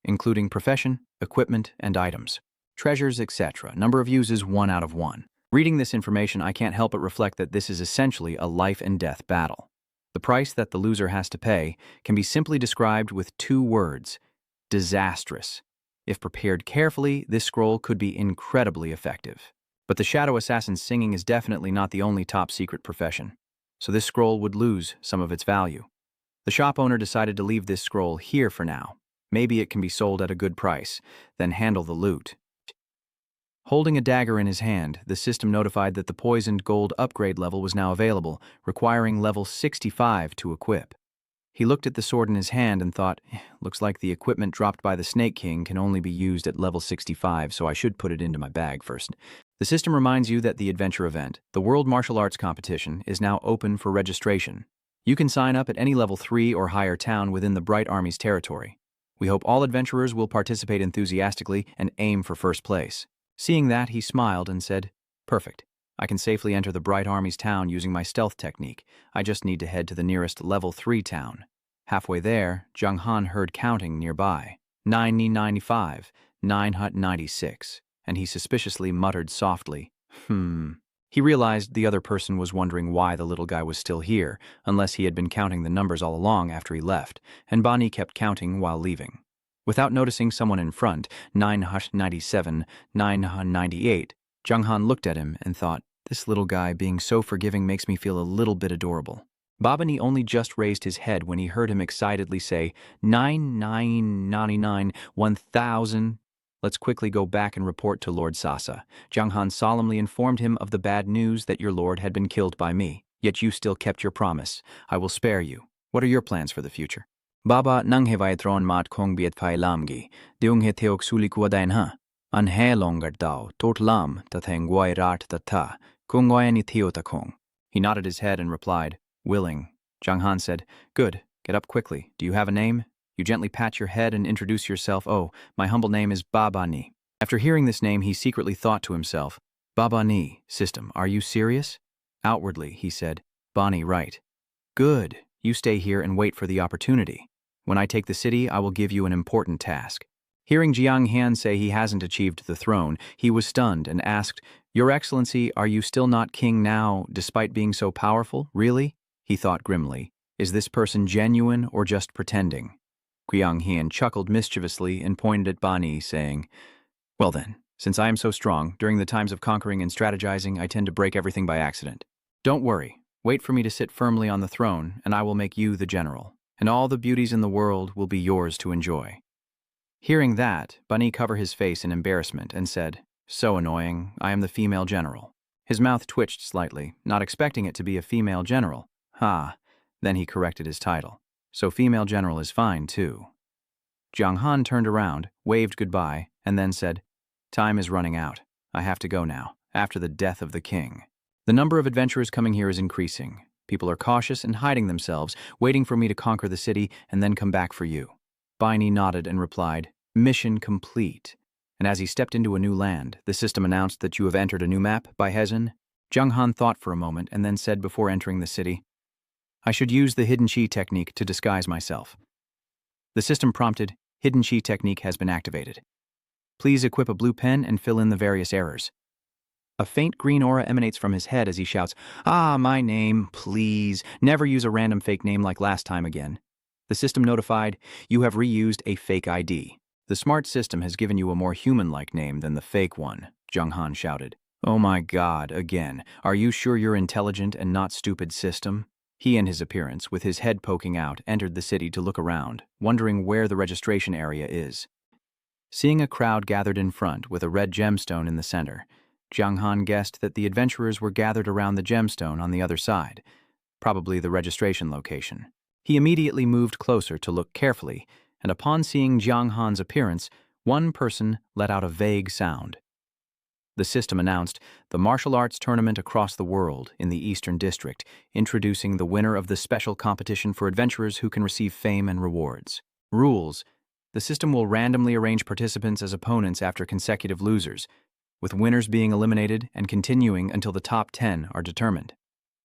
including profession, equipment, and items, treasures, etc. Number of uses 1 out of 1. Reading this information, I can't help but reflect that this is essentially a life and death battle. The price that the loser has to pay can be simply described with 2 words: disastrous. If prepared carefully, this scroll could be incredibly effective. But the Shadow Assassin's singing is definitely not the only top-secret profession, so this scroll would lose some of its value. The shop owner decided to leave this scroll here for now. Maybe it can be sold at a good price, then handle the loot. Holding a dagger in his hand, the system notified that the poisoned gold upgrade level was now available, requiring level 65 to equip. He looked at the sword in his hand and thought, looks like the equipment dropped by the Snake King can only be used at level 65, so I should put it into my bag first. The system reminds you that the adventure event, the World Martial Arts Competition, is now open for registration. You can sign up at any level 3 or higher town within the Bright Army's territory. We hope all adventurers will participate enthusiastically and aim for first place. Seeing that, he smiled and said, Perfect. I can safely enter the Bright Army's town using my stealth technique. I just need to head to the nearest level 3 town. Halfway there, Zhang Han heard counting nearby. 995, 996, and he suspiciously muttered softly, He realized the other person was wondering why the little guy was still here, unless he had been counting the numbers all along after he left, and Bonnie kept counting while leaving. Without noticing someone in front, 997, 998, Zhang Han looked at him and thought, this little guy being so forgiving makes me feel a little bit adorable. Babani only just raised his head when he heard him excitedly say, 9999, 1000. Let's quickly go back and report to Lord Sasa. Zhang Han solemnly informed him of the bad news that your lord had been killed by me, yet you still kept your promise. I will spare you. What are your plans for the future? Baba nanghevai thron mat kong biet phai lamgi, deung he theok suli kuadain ha. An he longar dao, tot lam, tatheng guai rat tata, kung guayani theota kong. He nodded his head and replied, Willing. Zhang Han said, Good, get up quickly. Do you have a name? You gently pat your head and introduce yourself. Oh, my humble name is Babani. After hearing this name, he secretly thought to himself, Babani, system, are you serious? Outwardly, he said, Bani, right. Good, you stay here and wait for the opportunity. When I take the city, I will give you an important task. Hearing Jiang Han say he hasn't achieved the throne, he was stunned and asked, Your Excellency, are you still not king now, despite being so powerful? Really? He thought grimly. Is this person genuine or just pretending? Jiang Han chuckled mischievously and pointed at Bani, saying, Well then, since I am so strong, during the times of conquering and strategizing, I tend to break everything by accident. Don't worry, wait for me to sit firmly on the throne, and I will make you the general, and all the beauties in the world will be yours to enjoy. Hearing that, Bani covered his face in embarrassment and said, So annoying, I am the female general. His mouth twitched slightly, not expecting it to be a female general. Then he corrected his title. So female general is fine, too. Zhang Han turned around, waved goodbye, and then said, Time is running out. I have to go now, after the death of the king. The number of adventurers coming here is increasing. People are cautious and hiding themselves, waiting for me to conquer the city and then come back for you. Baini nodded and replied, Mission complete. And as he stepped into a new land, the system announced that you have entered a new map by Hezin. Zhang Han thought for a moment and then said before entering the city, I should use the hidden chi technique to disguise myself. The system prompted, Hidden chi technique has been activated. Please equip a blue pen and fill in the various errors. A faint green aura emanates from his head as he shouts, my name, please. Never use a random fake name like last time again. The system notified, you have reused a fake ID. The smart system has given you a more human-like name than the fake one, Zhang Han shouted. Oh my God, again. Are you sure you're intelligent and not stupid, system? He and his appearance, with his head poking out, entered the city to look around, wondering where the registration area is. Seeing a crowd gathered in front with a red gemstone in the center, Zhang Han guessed that the adventurers were gathered around the gemstone on the other side, probably the registration location. He immediately moved closer to look carefully, and upon seeing Zhang Han's appearance, one person let out a vague sound. The system announced the martial arts tournament across the world in the Eastern District, introducing the winner of the special competition for adventurers who can receive fame and rewards. Rules: the system will randomly arrange participants as opponents after consecutive losers, with winners being eliminated and continuing until the top 10 are determined.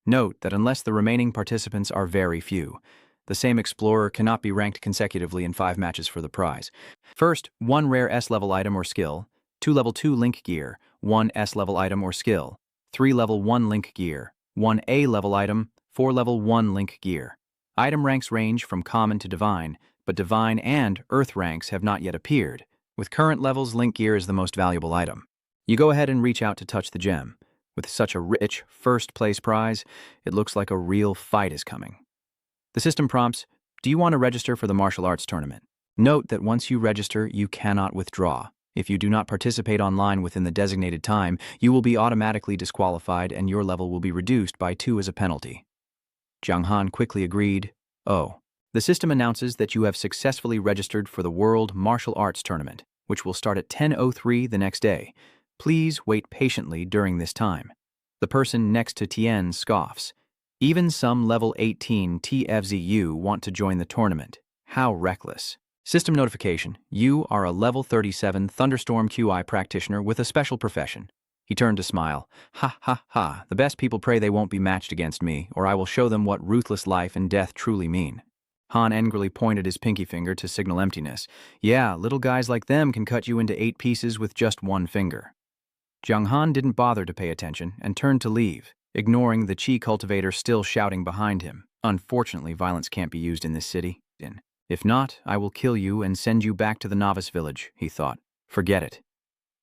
Note that unless the remaining participants are very few, the same explorer cannot be ranked consecutively in 5 matches for the prize. First, 1 rare S-level item or skill, 2 level 2 link gear, 1 S-level item or skill, 3 level 1 link gear, 1 A-level item, 4 level 1 link gear. Item ranks range from common to divine, but divine and earth ranks have not yet appeared. With current levels, link gear is the most valuable item. You go ahead and reach out to touch the gem. With such a rich first-place prize, it looks like a real fight is coming. The system prompts, do you want to register for the martial arts tournament? Note that once you register, you cannot withdraw. If you do not participate online within the designated time, you will be automatically disqualified and your level will be reduced by 2 as a penalty. Zhang Han quickly agreed. Oh. The system announces that you have successfully registered for the World Martial Arts Tournament, which will start at 10:03 the next day. Please wait patiently during this time. The person next to Tien scoffs. Even some level 18 TFZU want to join the tournament. How reckless. System notification. You are a level 37 Thunderstorm QI practitioner with a special profession. He turned to smile. Ha ha ha, the best people pray they won't be matched against me, or I will show them what ruthless life and death truly mean. Han angrily pointed his pinky finger to signal emptiness. Yeah, little guys like them can cut you into 8 pieces with just one finger. Jiang Han didn't bother to pay attention and turned to leave, ignoring the chi cultivator still shouting behind him. Unfortunately, violence can't be used in this city. If not, I will kill you and send you back to the novice village, he thought. Forget it.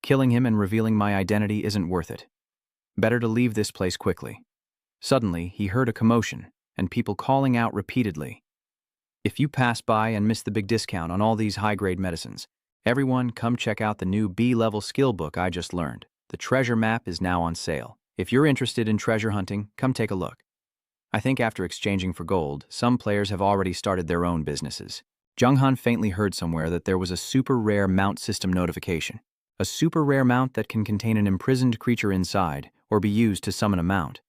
Killing him and revealing my identity isn't worth it. Better to leave this place quickly. Suddenly, he heard a commotion and people calling out repeatedly. If you pass by and miss the big discount on all these high-grade medicines, everyone come check out the new B-level skill book I just learned. The treasure map is now on sale. If you're interested in treasure hunting, come take a look. I think after exchanging for gold, some players have already started their own businesses. Jiang Han faintly heard somewhere that there was a super rare mount system notification. A super rare mount that can contain an imprisoned creature inside or be used to summon a mount.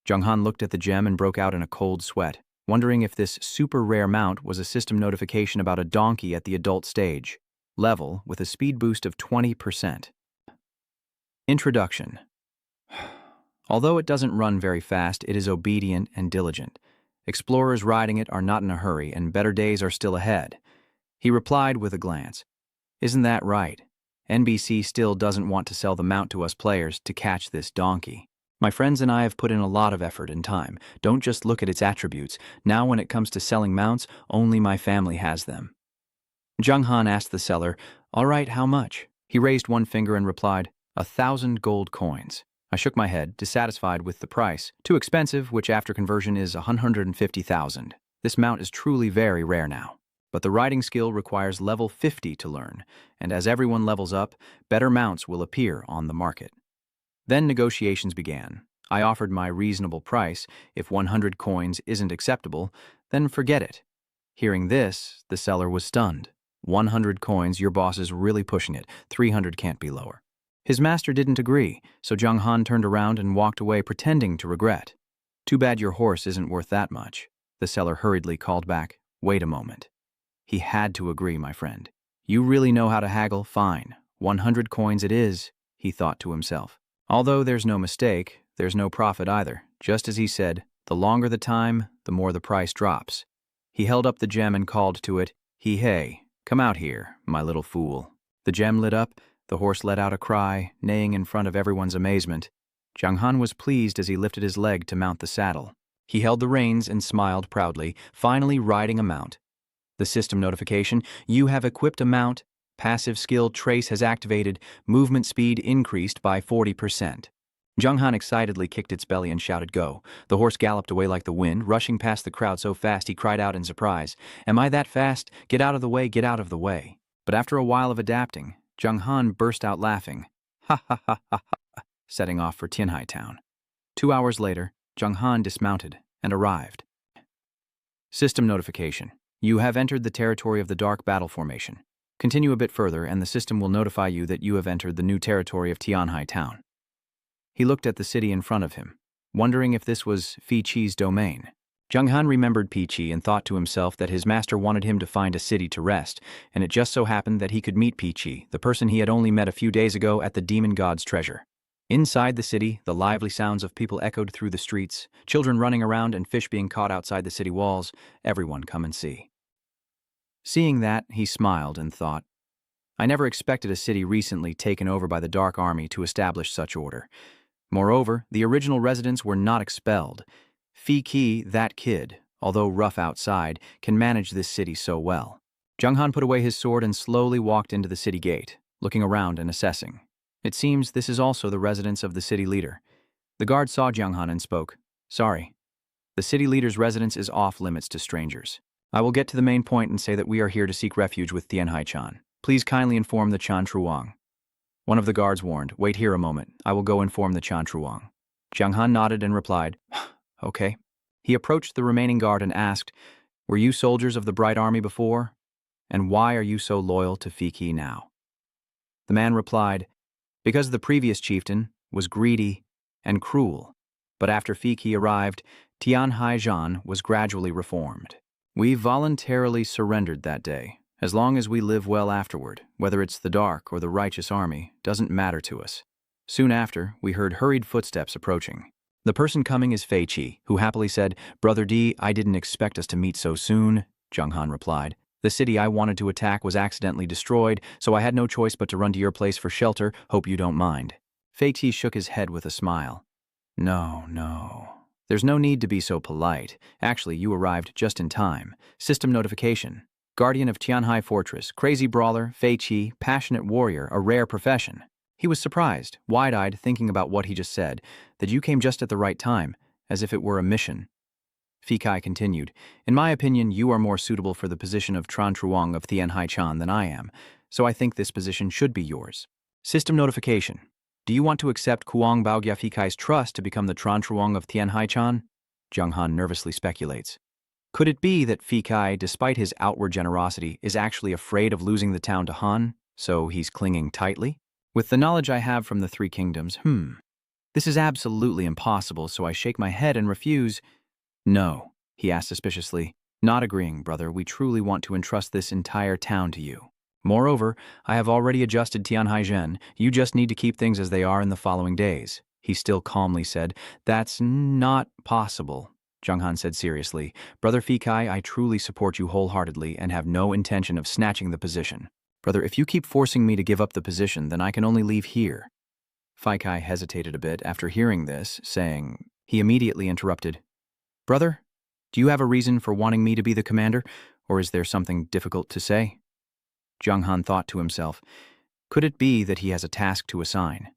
Jiang Han looked at the gem and broke out in a cold sweat, wondering if this super rare mount was a system notification about a donkey at the adult stage, level with a speed boost of 20%. Introduction. Although it doesn't run very fast, it is obedient and diligent. Explorers riding it are not in a hurry, and better days are still ahead. He replied with a glance. Isn't that right? NBC still doesn't want to sell the mount to us players to catch this donkey. My friends and I have put in a lot of effort and time. Don't just look at its attributes. Now when it comes to selling mounts, only my family has them. Jiang Han asked the seller, all right, how much? He raised one finger and replied, 1,000 gold coins. I shook my head, dissatisfied with the price. Too expensive, which after conversion is 150,000. This mount is truly very rare now. But the riding skill requires level 50 to learn, and as everyone levels up, better mounts will appear on the market. Then negotiations began. I offered my reasonable price. If 100 coins isn't acceptable, then forget it. Hearing this, the seller was stunned. 100 coins, your boss is really pushing it. 300 can't be lower. His master didn't agree, so Jiang Han turned around and walked away pretending to regret. Too bad your horse isn't worth that much. The seller hurriedly called back. Wait a moment. He had to agree, my friend. You really know how to haggle? Fine. 100 coins it is, he thought to himself. Although there's no mistake, there's no profit either. Just as he said, the longer the time, the more the price drops. He held up the gem and called to it, hey, come out here, my little fool. The gem lit up. The horse let out a cry, neighing in front of everyone's amazement. Jiang Han was pleased as he lifted his leg to mount the saddle. He held the reins and smiled proudly, finally riding a mount. The system notification, you have equipped a mount. Passive skill trace has activated. Movement speed increased by 40%. Jiang Han excitedly kicked its belly and shouted, go. The horse galloped away like the wind, rushing past the crowd so fast he cried out in surprise. Am I that fast? Get out of the way, get out of the way. But after a while of adapting, Jiang Han burst out laughing, ha ha ha ha ha, setting off for Tianhai Town. 2 hours later, Jiang Han dismounted and arrived. System notification. You have entered the territory of the Dark Battle Formation. Continue a bit further and the system will notify you that you have entered the new territory of Tianhai Town. He looked at the city in front of him, wondering if this was Fi Chi's domain. Jiang Han remembered Pi Chi and thought to himself that his master wanted him to find a city to rest, and it just so happened that he could meet Pi Chi, the person he had only met a few days ago at the Demon God's treasure. Inside the city, the lively sounds of people echoed through the streets, children running around and fish being caught outside the city walls. Everyone come and see. Seeing that, he smiled and thought, I never expected a city recently taken over by the Dark Army to establish such order. Moreover, the original residents were not expelled. Fi Qi, that kid, although rough outside, can manage this city so well. Jiang Han put away his sword and slowly walked into the city gate, looking around and assessing. It seems this is also the residence of the city leader. The guard saw Jiang Han and spoke. Sorry. The city leader's residence is off limits to strangers. I will get to the main point and say that we are here to seek refuge with Tianhai-chan. Please kindly inform the Chan Truong. One of the guards warned, wait here a moment. I will go inform the Chan Truong. Jiang Han nodded and replied, okay. He approached the remaining guard and asked, were you soldiers of the Bright Army before? And why are you so loyal to Fi Qi now? The man replied, because the previous chieftain was greedy and cruel, but after Fi Qi arrived, Tianhai-chan was gradually reformed. We voluntarily surrendered that day, As long as we live well afterward, whether it's the dark or the righteous army, doesn't matter to us. Soon after, we heard hurried footsteps approaching. The person coming is Fei Qi, who happily said, "Brother D, I didn't expect us to meet so soon," Zhang Han replied. "The city I wanted to attack was accidentally destroyed, so I had no choice but to run to your place for shelter. Hope you don't mind." Fei Qi shook his head with a smile. No. There's no need to be so polite. Actually, you arrived just in time. System notification. Guardian of Tianhai Fortress, crazy brawler, Fei Qi, passionate warrior, a rare profession. He was surprised, wide-eyed, thinking about what he just said, that you came just at the right time, as if it were a mission. Fei Kai continued, "In my opinion, you are more suitable for the position of Tran Truong of Tianhai Chan than I am, so I think this position should be yours." System notification. Do you want to accept Kuang Baogyia Fei Kai's trust to become the Tran Truong of Tianhai Chan? Zhang Han nervously speculates. Could it be that Fei Kai, despite his outward generosity, is actually afraid of losing the town to Han, so he's clinging tightly? With the knowledge I have from the Three Kingdoms, this is absolutely impossible, so I shake my head and refuse. No, he asked suspiciously. Not agreeing, brother. We truly want to entrust this entire town to you. Moreover, I have already adjusted Tianhai Zhen. You just need to keep things as they are in the following days. He still calmly said, That's not possible. Zhang Han said seriously, Brother Fei Kai, I truly support you wholeheartedly and have no intention of snatching the position. Brother, if you keep forcing me to give up the position, then I can only leave here. Fei Kai hesitated a bit after hearing this, saying, he immediately interrupted, Brother, do you have a reason for wanting me to be the commander, or is there something difficult to say? Zhang Han thought to himself, could it be that he has a task to assign?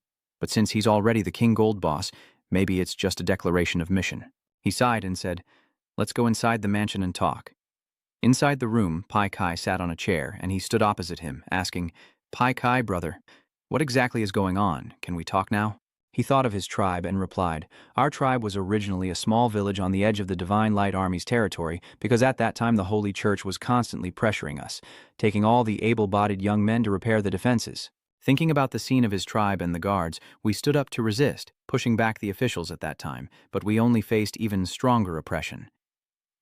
But since he's already the King Gold boss, maybe it's just a declaration of mission. He sighed and said, let's go inside the mansion and talk. Inside the room, Pai Kai sat on a chair, and he stood opposite him, asking, Pai Kai, brother, what exactly is going on? Can we talk now? He thought of his tribe and replied, our tribe was originally a small village on the edge of the Divine Light Army's territory because at that time the Holy Church was constantly pressuring us, taking all the able-bodied young men to repair the defenses. Thinking about the scene of his tribe and the guards, we stood up to resist, pushing back the officials at that time, but we only faced even stronger oppression.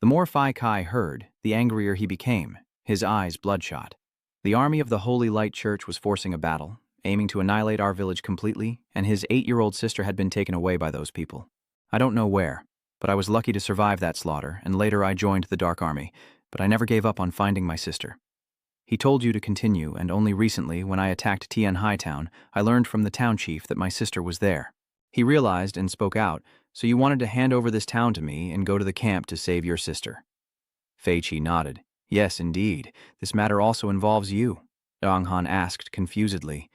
The more Fei Kai heard, the angrier he became, his eyes bloodshot. The army of the Holy Light Church was forcing a battle, aiming to annihilate our village completely, and his 8-year-old sister had been taken away by those people. I don't know where, but I was lucky to survive that slaughter, and later I joined the Dark Army, but I never gave up on finding my sister. He told you to continue, and only recently, when I attacked Tianhai Town, I learned from the town chief that my sister was there. He realized and spoke out, so you wanted to hand over this town to me and go to the camp to save your sister. Fei Qi nodded. Yes, indeed. This matter also involves you. Zhang Han asked confusedly.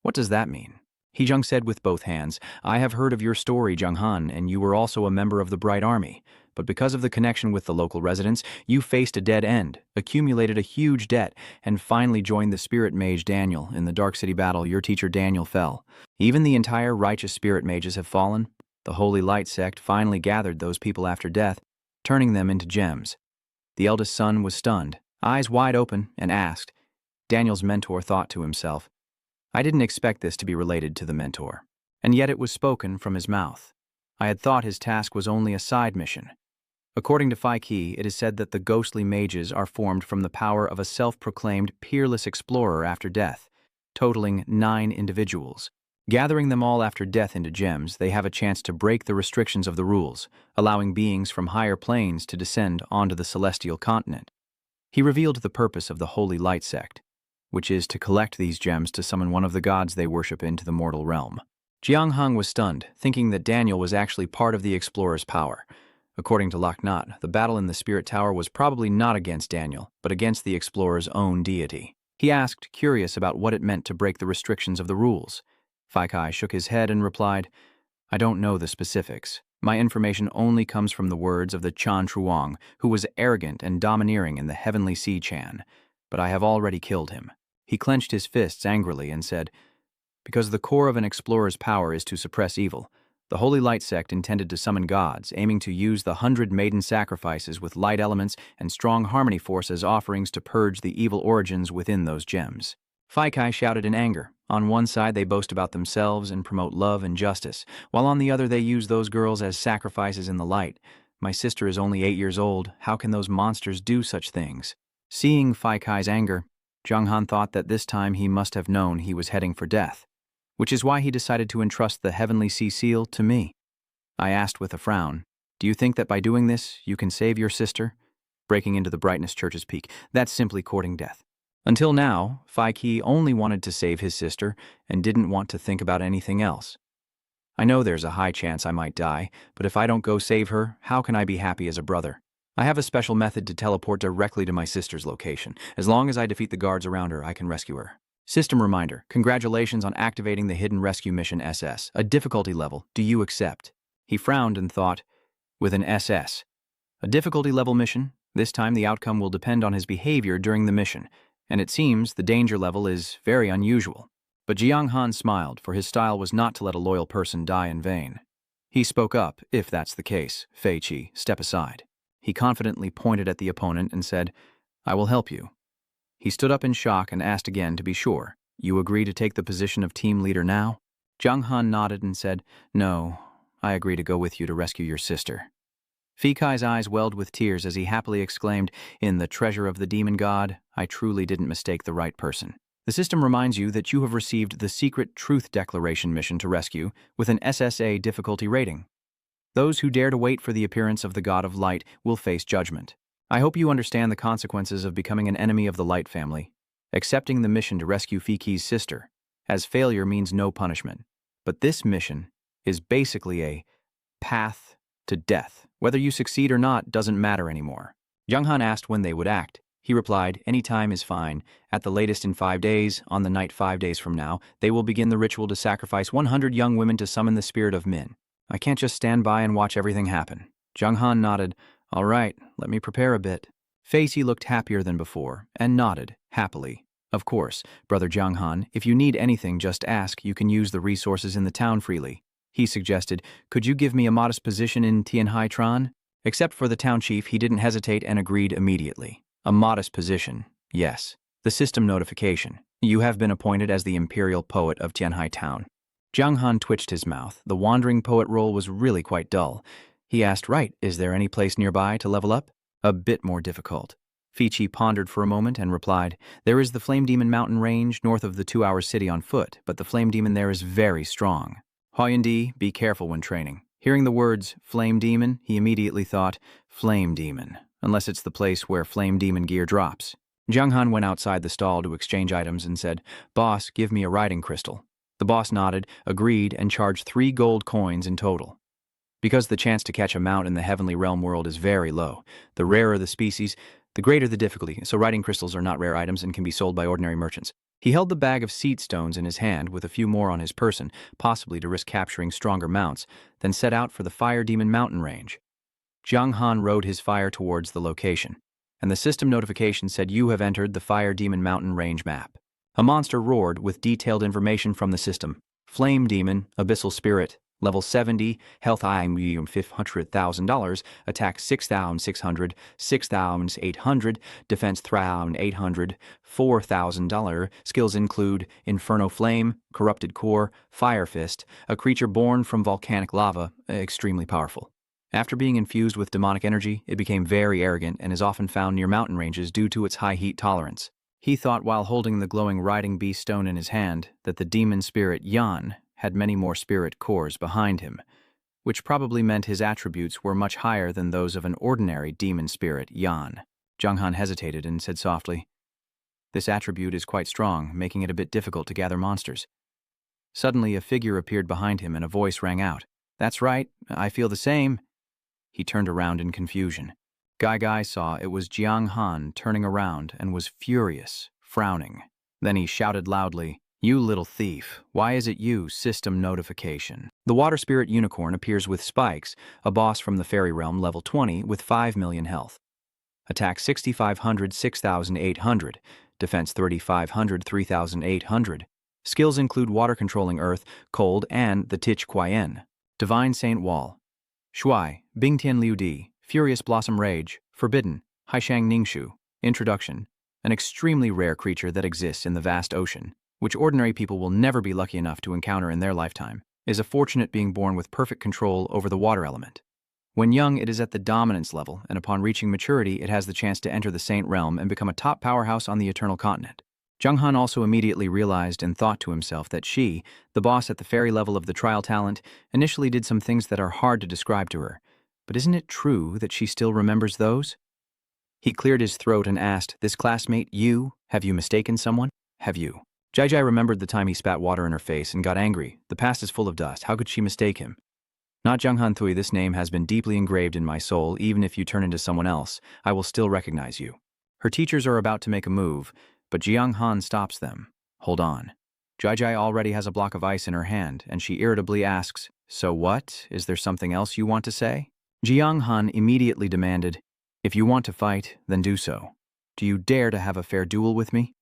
What does that mean? He-jung said with both hands, I have heard of your story, Zhang Han, and you were also a member of the Bright Army. But because of the connection with the local residents, you faced a dead end, accumulated a huge debt, and finally joined the spirit mage Daniel. In the Dark City battle, your teacher Daniel fell. Even the entire righteous spirit mages have fallen. The Holy Light sect finally gathered those people after death, turning them into gems. The eldest son was stunned, eyes wide open, and asked. Daniel's mentor thought to himself, I didn't expect this to be related to the mentor. And yet it was spoken from his mouth. I had thought his task was only a side mission. According to Fei Qi, it is said that the ghostly mages are formed from the power of a self-proclaimed peerless explorer after death, totaling 9 individuals. Gathering them all after death into gems, they have a chance to break the restrictions of the rules, allowing beings from higher planes to descend onto the celestial continent. He revealed the purpose of the Holy Light sect, which is to collect these gems to summon one of the gods they worship into the mortal realm. Jiang Heng was stunned, thinking that Daniel was actually part of the explorer's power. According to Lac Nat, the battle in the Spirit Tower was probably not against Daniel, but against the explorer's own deity. He asked, curious about what it meant to break the restrictions of the rules. Fei Kai shook his head and replied, I don't know the specifics. My information only comes from the words of the Chan Truong, who was arrogant and domineering in the Heavenly Sea Chan. But I have already killed him. He clenched his fists angrily and said, because the core of an explorer's power is to suppress evil, the Holy Light sect intended to summon gods, aiming to use the 100 maiden sacrifices with light elements and strong harmony force as offerings to purge the evil origins within those gems. Fei Kai shouted in anger. On one side they boast about themselves and promote love and justice, while on the other they use those girls as sacrifices in the light. My sister is only 8 years old. How can those monsters do such things? Seeing Fei Kai's anger, Zhang Han thought that this time he must have known he was heading for death, which is why he decided to entrust the Heavenly Sea Seal to me. I asked with a frown, "Do you think that by doing this, you can save your sister?" Breaking into the brightness church's peak, that's simply courting death. Until now, Fai Qi only wanted to save his sister and didn't want to think about anything else. I know there's a high chance I might die, but if I don't go save her, how can I be happy as a brother? I have a special method to teleport directly to my sister's location. As long as I defeat the guards around her, I can rescue her. System reminder, congratulations on activating the Hidden Rescue Mission SS. A difficulty level, do you accept? He frowned and thought, with an SS. A difficulty level mission? This time the outcome will depend on his behavior during the mission, and it seems the danger level is very unusual. But Jiang Han smiled, for his style was not to let a loyal person die in vain. He spoke up, "If that's the case, Fei Qi, step aside." He confidently pointed at the opponent and said, "I will help you." He stood up in shock and asked again to be sure, "You agree to take the position of team leader now?" Jiang Han nodded and said, "No, I agree to go with you to rescue your sister." Fei Kai's eyes welled with tears as he happily exclaimed, "In the treasure of the demon god, I truly didn't mistake the right person." The system reminds you that you have received the secret Truth Declaration mission to rescue with an SSA difficulty rating. Those who dare to wait for the appearance of the God of Light will face judgment. I hope you understand the consequences of becoming an enemy of the Light family. Accepting the mission to rescue Fei Qi's sister, as failure means no punishment. But this mission is basically a path to death. Whether you succeed or not doesn't matter anymore. Jiang Han asked when they would act. He replied, "Any time is fine. At the latest in 5 days, on the night 5 days from now, they will begin the ritual to sacrifice 100 young women to summon the spirit of Min. I can't just stand by and watch everything happen." Jiang Han nodded. "All right, let me prepare a bit." Fei Qi looked happier than before, and nodded, happily. "Of course, Brother Jiang Han, if you need anything, just ask. You can use the resources in the town freely." He suggested, "Could you give me a modest position in Tianhai Tran?" Except for the town chief, he didn't hesitate and agreed immediately. A modest position, yes. The system notification. You have been appointed as the Imperial Poet of Tianhai Town. Jiang Han twitched his mouth. The wandering poet role was really quite dull. He asked, "Right, is there any place nearby to level up?" "A bit more difficult." Fei Qi pondered for a moment and replied, "There is the Flame Demon mountain range north of the 2-hour city on foot, but the Flame Demon there is very strong. Huayandi, be careful when training." Hearing the words, Flame Demon, he immediately thought, Flame Demon, unless it's the place where Flame Demon gear drops. Jiang Han went outside the stall to exchange items and said, "Boss, give me a riding crystal." The boss nodded, agreed, and charged 3 gold coins in total. Because the chance to catch a mount in the Heavenly Realm world is very low, the rarer the species, the greater the difficulty, so riding crystals are not rare items and can be sold by ordinary merchants. He held the bag of seed stones in his hand with a few more on his person, possibly to risk capturing stronger mounts, then set out for the Fire Demon mountain range. Jiang Han rode his fire towards the location, and the system notification said, "You have entered the Fire Demon mountain range map." A monster roared with detailed information from the system. Flame Demon, Abyssal Spirit, level 70, health $500,000, attack 6,600, 6,800, defense 3,800, $4,000. Skills include Inferno Flame, Corrupted Core, Fire Fist, a creature born from volcanic lava, extremely powerful. After being infused with demonic energy, it became very arrogant and is often found near mountain ranges due to its high heat tolerance. He thought while holding the glowing riding beast stone in his hand that the demon spirit Yan had many more spirit cores behind him, which probably meant his attributes were much higher than those of an ordinary demon spirit Yan. Jiang Han hesitated and said softly, "This attribute is quite strong, making it a bit difficult to gather monsters." Suddenly a figure appeared behind him and a voice rang out, "That's right, I feel the same." He turned around in confusion. Gai saw it was Jiang Han turning around and was furious, frowning. Then he shouted loudly, "You little thief, why is it you, system notification?" The water spirit unicorn appears with spikes, a boss from the fairy realm level 20 with 5 million health. Attack 6,500, 6,800, defense 3,500, 3,800. Skills include water controlling earth, cold, and the Tich Kuayen. Divine Saint Wall. Shuai, Bingtian Liu Di, Furious Blossom Rage, Forbidden, Haishang Ningshu. Introduction. An extremely rare creature that exists in the vast ocean, which ordinary people will never be lucky enough to encounter in their lifetime, is a fortunate being born with perfect control over the water element. When young, it is at the dominance level, and upon reaching maturity, it has the chance to enter the Saint Realm and become a top powerhouse on the Eternal Continent. Jung Han also immediately realized and thought to himself that she, the boss at the fairy level of the trial talent, initially did some things that are hard to describe to her. But isn't it true that she still remembers those? He cleared his throat and asked, "This classmate, have you mistaken someone? Have you?" Jai Jai remembered the time he spat water in her face and got angry. The past is full of dust. How could she mistake him? Not Jung Han Thui, this name has been deeply engraved in my soul. Even if you turn into someone else, I will still recognize you. Her teachers are about to make a move, but Jiang Han stops them. Hold on. Jai Jai already has a block of ice in her hand, and she irritably asks, "So what? Is there something else you want to say?" Jiang Han immediately demanded, "If you want to fight, then do so. Do you dare to have a fair duel with me?"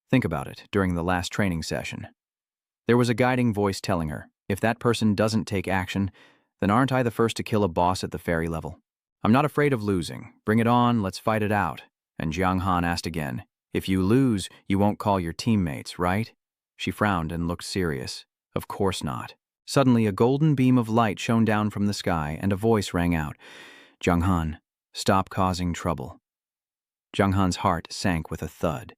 Think about it during the last training session. There was a guiding voice telling her, if that person doesn't take action, then aren't I the first to kill a boss at the fairy level? I'm not afraid of losing. Bring it on, let's fight it out. And Jiang Han asked again, "If you lose, you won't call your teammates, right?" She frowned and looked serious. Of course not. Suddenly, a golden beam of light shone down from the sky, and a voice rang out, "Jiang Han, stop causing trouble." Jiang Han's heart sank with a thud.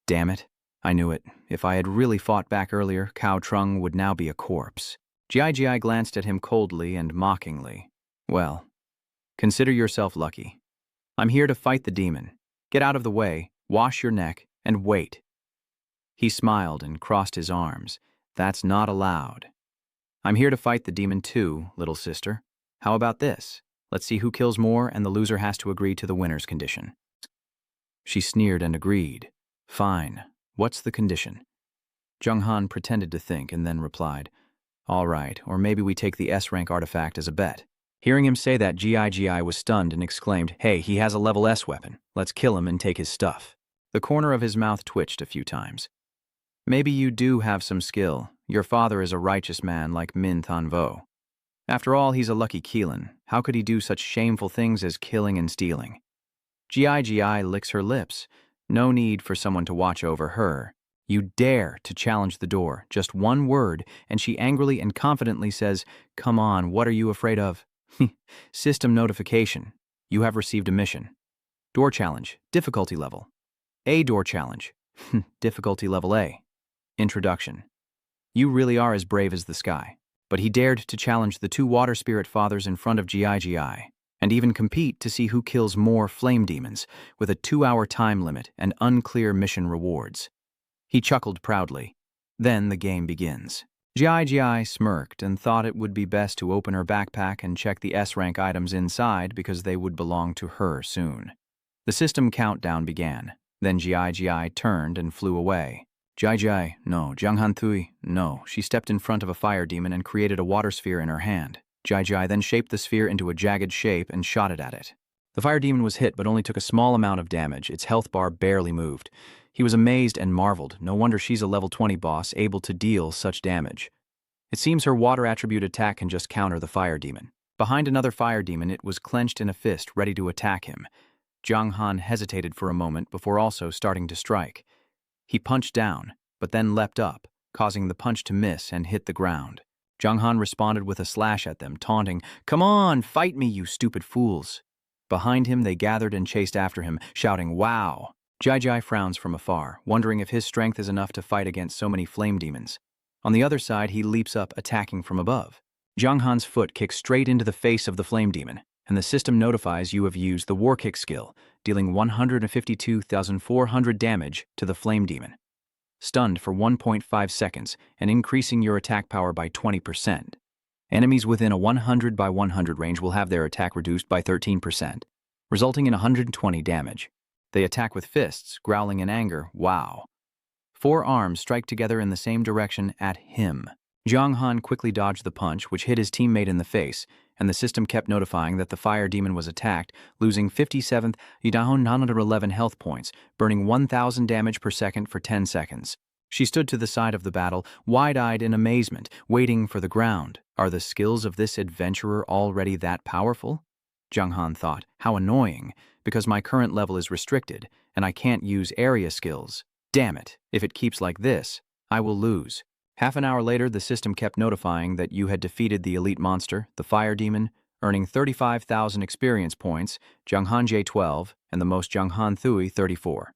Damn it, I knew it. If I had really fought back earlier, Cao Trung would now be a corpse. Gi glanced at him coldly and mockingly. Well, consider yourself lucky. I'm here to fight the demon. Get out of the way, wash your neck, and wait. He smiled and crossed his arms. That's not allowed. I'm here to fight the demon too, little sister. How about this? Let's see who kills more, and the loser has to agree to the winner's condition. She sneered and agreed. Fine. What's the condition? Jung Han pretended to think and then replied, All right, or maybe we take the S-rank artifact as a bet. Hearing him say that, Gi was stunned and exclaimed, Hey, he has a level S weapon. Let's kill him and take his stuff. The corner of his mouth twitched a few times. Maybe you do have some skill. Your father is a righteous man like Min Than Vo. After all, he's a lucky Keelan. How could he do such shameful things as killing and stealing? Gi licks her lips. No need for someone to watch over her. You dare to challenge the door, just one word, and she angrily and confidently says, Come on, what are you afraid of? System notification. You have received a mission. Door challenge, difficulty level. A door challenge, difficulty level A. Introduction. You really are as brave as the sky. But he dared to challenge the two water spirit fathers in front of Gi, and even compete to see who kills more flame demons, with a 2-hour time limit and unclear mission rewards. He chuckled proudly. Then the game begins. Gi smirked and thought it would be best to open her backpack and check the S-rank items inside because they would belong to her soon. The system countdown began. Then Gi turned and flew away. Gi, no. Jiang Han Thui, no. She stepped in front of a fire demon and created a water sphere in her hand. Gi then shaped the sphere into a jagged shape and shot it at it. The fire demon was hit but only took a small amount of damage. Its health bar barely moved. He was amazed and marveled. No wonder she's a level 20 boss able to deal such damage. It seems her water attribute attack can just counter the fire demon. Behind another fire demon, it was clenched in a fist, ready to attack him. Jiang Han hesitated for a moment before also starting to strike. He punched down, but then leapt up, causing the punch to miss and hit the ground. Jiang Han responded with a slash at them, taunting, Come on, fight me, you stupid fools. Behind him, they gathered and chased after him, shouting, Wow! Gi frowns from afar, wondering if his strength is enough to fight against so many flame demons. On the other side, he leaps up, attacking from above. Jiang Han's foot kicks straight into the face of the flame demon, and the system notifies you have used the war kick skill, dealing 152,400 damage to the flame demon. Stunned for 1.5 seconds and increasing your attack power by 20%. Enemies within a 100 by 100 range will have their attack reduced by 13%, resulting in 120 damage. They attack with fists, growling in anger, wow. 4 arms strike together in the same direction at him. Jiang Han quickly dodged the punch, which hit his teammate in the face, and the system kept notifying that the fire demon was attacked, losing 57th 911 health points, burning 1,000 damage per second for 10 seconds. She stood to the side of the battle, wide-eyed in amazement, waiting for the ground. Are the skills of this adventurer already that powerful? Jiang Han thought, how annoying, because my current level is restricted, and I can't use area skills. Damn it, if it keeps like this, I will lose. Half an hour later, the system kept notifying that you had defeated the elite monster, the fire demon, earning 35,000 experience points, Jiang Han J 12, and the most Jiang Han Thui 34.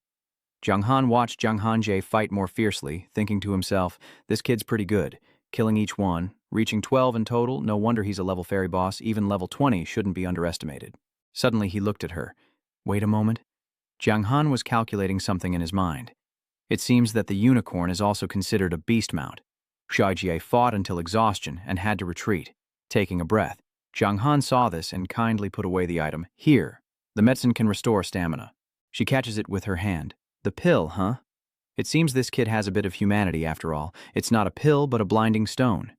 Jiang Han watched Jiang Hanjie fight more fiercely, thinking to himself, this kid's pretty good, killing each one, reaching 12 in total, no wonder he's a level fairy boss, even level 20 shouldn't be underestimated. Suddenly he looked at her. Wait a moment. Jiang Han was calculating something in his mind. It seems that the unicorn is also considered a beast mount. Xiaojie fought until exhaustion and had to retreat. Taking a breath, Jiang Han saw this and kindly put away the item. Here, the medicine can restore stamina. She catches it with her hand. The pill, huh? It seems this kid has a bit of humanity after all. It's not a pill, but a blinding stone.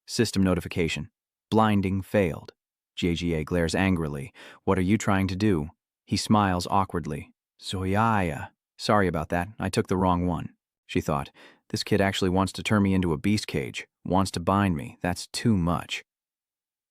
System notification. Blinding failed. JGA glares angrily. What are you trying to do? He smiles awkwardly. Zoyaya. Sorry about that. I took the wrong one. She thought. This kid actually wants to turn me into a beast cage. Wants to bind me. That's too much.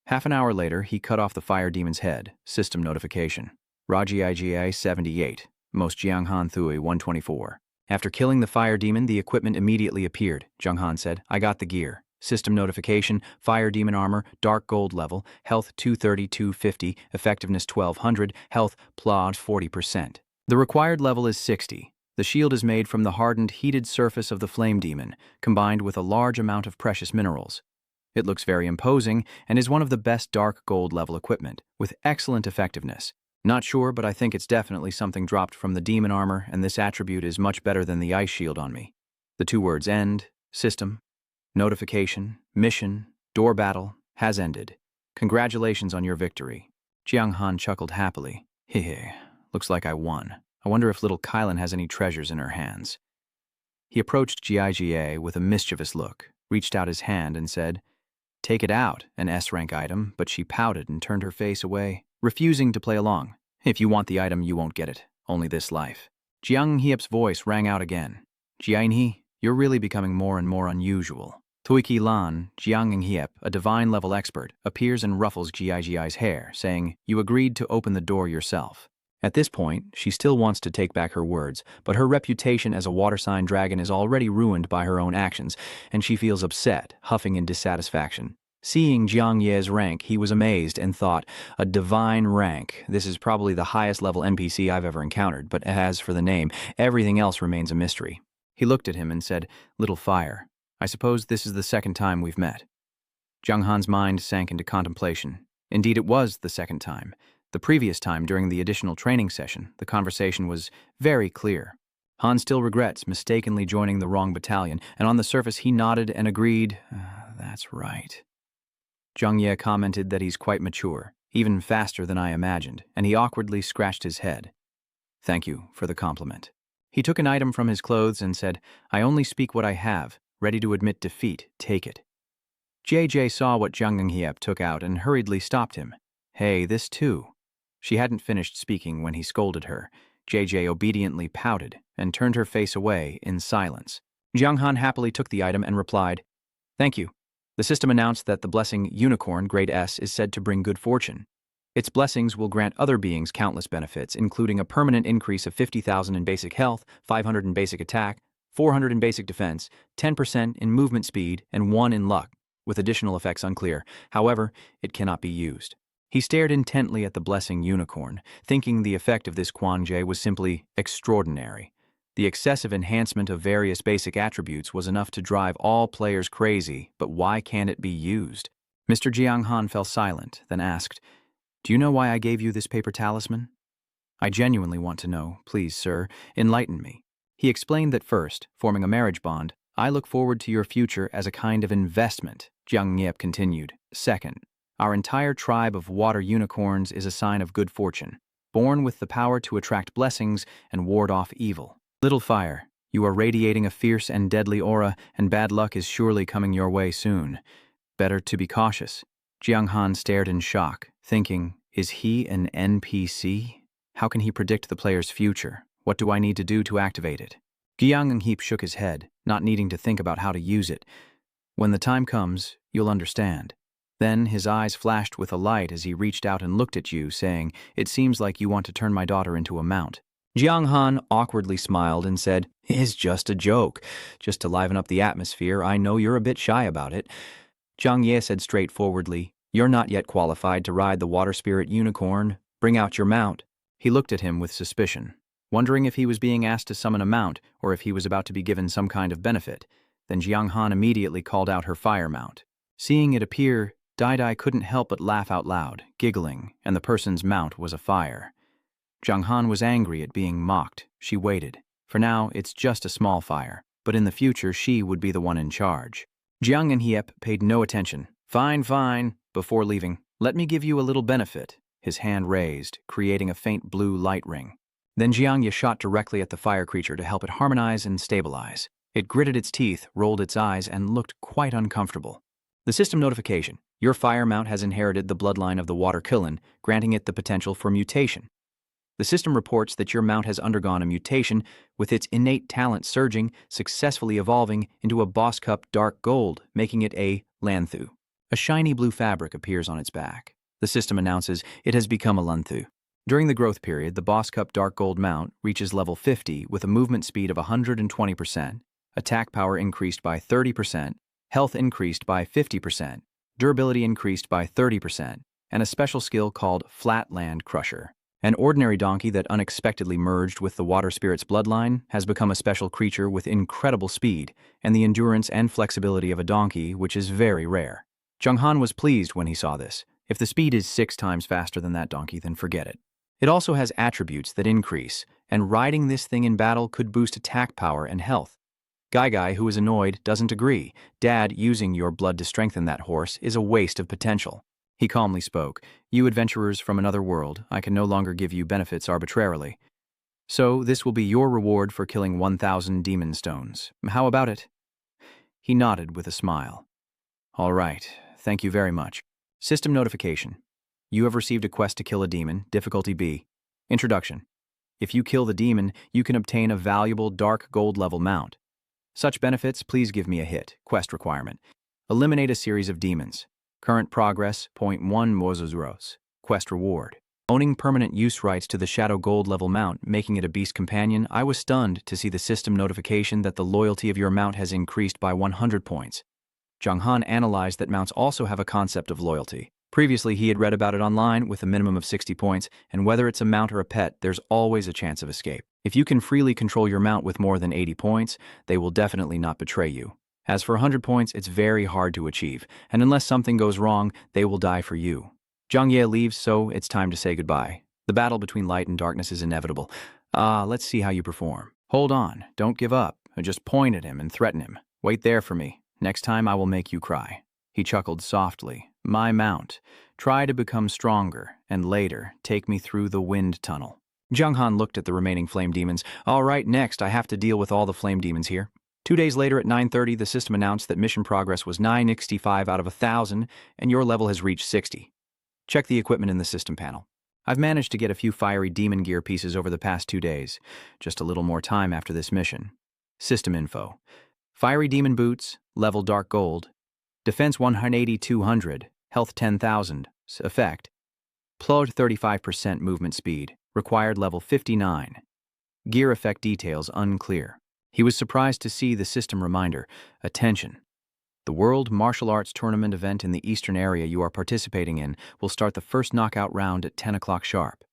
Half an hour later, he cut off the fire demon's head. System notification. Raji IGA 78. Most Jiang Han Thui 124. After killing the fire demon, the equipment immediately appeared. Jiang Han said, I got the gear. System notification, fire demon armor, dark gold level, health 230-250, effectiveness 1200, health plus 40%. The required level is 60. The shield is made from the hardened, heated surface of the flame demon, combined with a large amount of precious minerals. It looks very imposing and is one of the best dark gold level equipment, with excellent effectiveness. Not sure, but I think it's definitely something dropped from the demon armor, and this attribute is much better than the ice shield on me. The two words end, system, notification, mission, door battle, has ended. Congratulations on your victory. Jiang Han chuckled happily. Hehe, looks like I won. I wonder if little Kylan has any treasures in her hands. He approached Giga with a mischievous look, reached out his hand and said, Take it out, an S-rank item, but she pouted and turned her face away, refusing to play along. If you want the item, you won't get it. Only this life. Jiang Hiep's voice rang out again. Jiang He, you're really becoming more and more unusual. Tuiki Lan, Jiang Hiep, a divine-level expert, appears and ruffles Gigi's hair, saying, You agreed to open the door yourself. At this point, she still wants to take back her words, but her reputation as a water-sign dragon is already ruined by her own actions, and she feels upset, huffing in dissatisfaction. Seeing Jiang Ye's rank, he was amazed and thought, a divine rank. This is probably the highest level NPC I've ever encountered, but as for the name, everything else remains a mystery. He looked at him and said, Little Fire, I suppose this is the second time we've met. Jiang Han's mind sank into contemplation. Indeed, it was the second time. The previous time, during the additional training session, the conversation was very clear. Han still regrets mistakenly joining the wrong battalion, and on the surface he nodded and agreed, That's right. Zhang Ye commented that he's quite mature, even faster than I imagined, and he awkwardly scratched his head. Thank you for the compliment. He took an item from his clothes and said, I only speak what I have, ready to admit defeat, take it. JJ saw what Zhang Hiep took out and hurriedly stopped him. Hey, this too. She hadn't finished speaking when he scolded her. JJ obediently pouted and turned her face away in silence. Jiang Han happily took the item and replied, Thank you. The system announced that the blessing Unicorn Grade S is said to bring good fortune. Its blessings will grant other beings countless benefits, including a permanent increase of 50,000 in basic health, 500 in basic attack, 400 in basic defense, 10% in movement speed, and 1 in luck, with additional effects unclear. However, it cannot be used. He stared intently at the blessing Unicorn, thinking the effect of this Quanjie was simply extraordinary. The excessive enhancement of various basic attributes was enough to drive all players crazy, but why can't it be used? Mr. Jiang Han fell silent, then asked, Do you know why I gave you this paper talisman? I genuinely want to know. Please, sir, enlighten me. He explained that first, forming a marriage bond, I look forward to your future as a kind of investment, Jiang Yep continued. Second, our entire tribe of water unicorns is a sign of good fortune, born with the power to attract blessings and ward off evil. Little Fire, you are radiating a fierce and deadly aura, and bad luck is surely coming your way soon. Better to be cautious. Jiang Han stared in shock, thinking, Is he an NPC? How can he predict the player's future? What do I need to do to activate it? Jiang Heap shook his head, not needing to think about how to use it. When the time comes, you'll understand. Then his eyes flashed with a light as he reached out and looked at you, saying, It seems like you want to turn my daughter into a mount. Jiang Han awkwardly smiled and said, It's just a joke. Just to liven up the atmosphere, I know you're a bit shy about it. Zhang Ye said straightforwardly, You're not yet qualified to ride the water spirit unicorn. Bring out your mount. He looked at him with suspicion. wondering if he was being asked to summon a mount or if he was about to be given some kind of benefit. Then Jiang Han immediately called out her fire mount. Seeing it appear, Dai couldn't help but laugh out loud, giggling, and the person's mount was a fire. Jiang Han was angry at being mocked. She waited. For now, it's just a small fire, but in the future she would be the one in charge. Jiang and Hiep paid no attention. Fine. Before leaving, let me give you a little benefit. His hand raised, creating a faint blue light ring. Then Jiang shot directly at the fire creature to help it harmonize and stabilize. It gritted its teeth, rolled its eyes, and looked quite uncomfortable. The system notification. Your fire mount has inherited the bloodline of the water Kilin, granting it the potential for mutation. The system reports that your mount has undergone a mutation, with its innate talent surging, successfully evolving into a Boss Cup dark gold, making it a Lanthu. A shiny blue fabric appears on its back. The system announces it has become a Lanthu. During the growth period, the Boss Cup dark gold mount reaches level 50 with a movement speed of 120%, attack power increased by 30%, health increased by 50%, durability increased by 30%, and a special skill called Flatland Crusher. An ordinary donkey that unexpectedly merged with the water spirit's bloodline has become a special creature with incredible speed and the endurance and flexibility of a donkey, which is very rare. Jiang Han was pleased when he saw this. If the speed is 6 times faster than that donkey, then forget it. It also has attributes that increase, and riding this thing in battle could boost attack power and health. Guy, who is annoyed, doesn't agree. Dad, using your blood to strengthen that horse is a waste of potential. He calmly spoke. You adventurers from another world, I can no longer give you benefits arbitrarily. So this will be your reward for killing 1,000 demon stones. How about it? He nodded with a smile. All right, thank you very much. System notification. You have received a quest to kill a demon, difficulty B. Introduction. If you kill the demon, you can obtain a valuable dark gold level mount. Such benefits, please give me a hit. Quest requirement. Eliminate a series of demons. Current progress, 0.1 Mozozuros. Quest reward. Owning permanent use rights to the Shadow Gold level mount, making it a beast companion, I was stunned to see the system notification that the loyalty of your mount has increased by 100 points. Jiang Han analyzed that mounts also have a concept of loyalty. Previously, he had read about it online with a minimum of 60 points, and whether it's a mount or a pet, there's always a chance of escape. If you can freely control your mount with more than 80 points, they will definitely not betray you. As for 100 points, it's very hard to achieve, and unless something goes wrong, they will die for you. Jiang Ye leaves, so it's time to say goodbye. The battle between light and darkness is inevitable. Let's see how you perform. Hold on, don't give up. Just point at him and threaten him. Wait there for me. Next time I will make you cry. He chuckled softly. My mount. Try to become stronger, and later, take me through the wind tunnel. Jiang Han looked at the remaining flame demons. All right, next I have to deal with all the flame demons here. 2 days later at 9:30, the system announced that mission progress was 965 out of 1,000, and your level has reached 60. Check the equipment in the system panel. I've managed to get a few fiery demon gear pieces over the past 2 days. Just a little more time after this mission. System info. Fiery demon boots, level dark gold. Defense 180-200, health 10,000. Effect. Plod 35% movement speed. Required level 59. Gear effect details unclear. He was surprised to see the system reminder. Attention. The World Martial Arts Tournament event in the eastern area you are participating in will start the first knockout round at 10 o'clock sharp.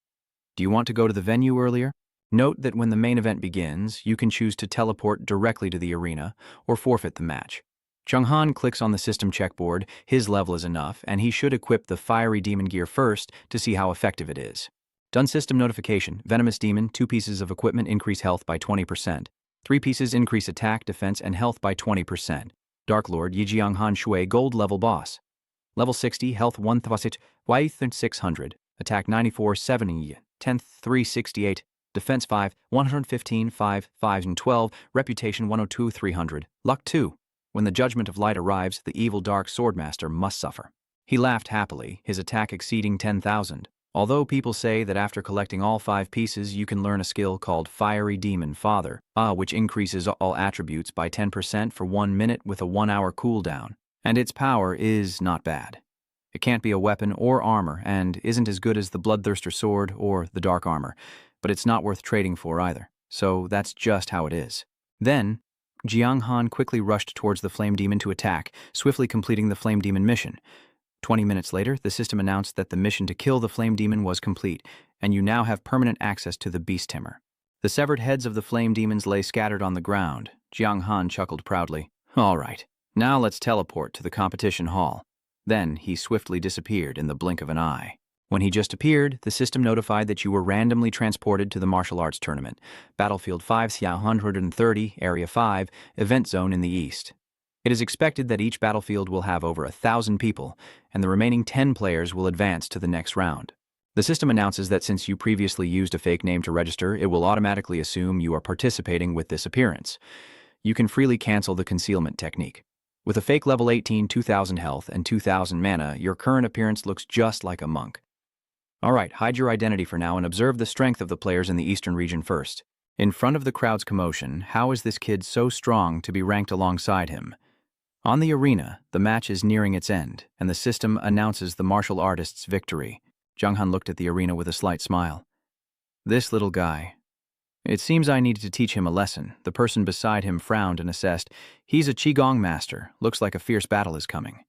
Do you want to go to the venue earlier? Note that when the main event begins, you can choose to teleport directly to the arena or forfeit the match. Jiang Han clicks on the system checkboard. His level is enough, and he should equip the fiery demon gear first to see how effective it is. Done system notification. Venomous demon, 2 pieces of equipment increase health by 20%. 3 pieces increase attack, defense, and health by 20%. Dark Lord Yijiang Han Shui Gold level boss. Level 60, health 1,000, weight 600, attack 94, 70, 10, 368, defense 5, 115, 5, 5, and 12, reputation 102, 300, luck 2. When the judgment of light arrives, the evil dark swordmaster must suffer. He laughed happily, his attack exceeding 10,000. Although people say that after collecting all 5 pieces you can learn a skill called Fiery Demon Father, which increases all attributes by 10% for 1 minute with a 1-hour cooldown, and its power is not bad. It can't be a weapon or armor and isn't as good as the Bloodthirster sword or the dark armor, but it's not worth trading for either, so that's just how it is. Then, Jiang Han quickly rushed towards the Flame Demon to attack, swiftly completing the Flame Demon mission. 20 minutes later, the system announced that the mission to kill the Flame Demon was complete, and you now have permanent access to the Beast Timmer. The severed heads of the flame demons lay scattered on the ground. Jiang Han chuckled proudly. All right, now let's teleport to the competition hall. Then he swiftly disappeared in the blink of an eye. When he just appeared, the system notified that you were randomly transported to the martial arts tournament, Battlefield 5 130, Area 5, Event Zone in the East. It is expected that each battlefield will have over 1,000 people, and the remaining 10 players will advance to the next round. The system announces that since you previously used a fake name to register, it will automatically assume you are participating with this appearance. You can freely cancel the concealment technique. With a fake level 18, 2,000 health, and 2,000 mana, your current appearance looks just like a monk. Alright, hide your identity for now and observe the strength of the players in the eastern region first. In front of the crowd's commotion, how is this kid so strong to be ranked alongside him? On the arena, the match is nearing its end, and the system announces the martial artist's victory. Jiang Han looked at the arena with a slight smile. This little guy. It seems I needed to teach him a lesson. The person beside him frowned and assessed. He's a Qigong master. Looks like a fierce battle is coming.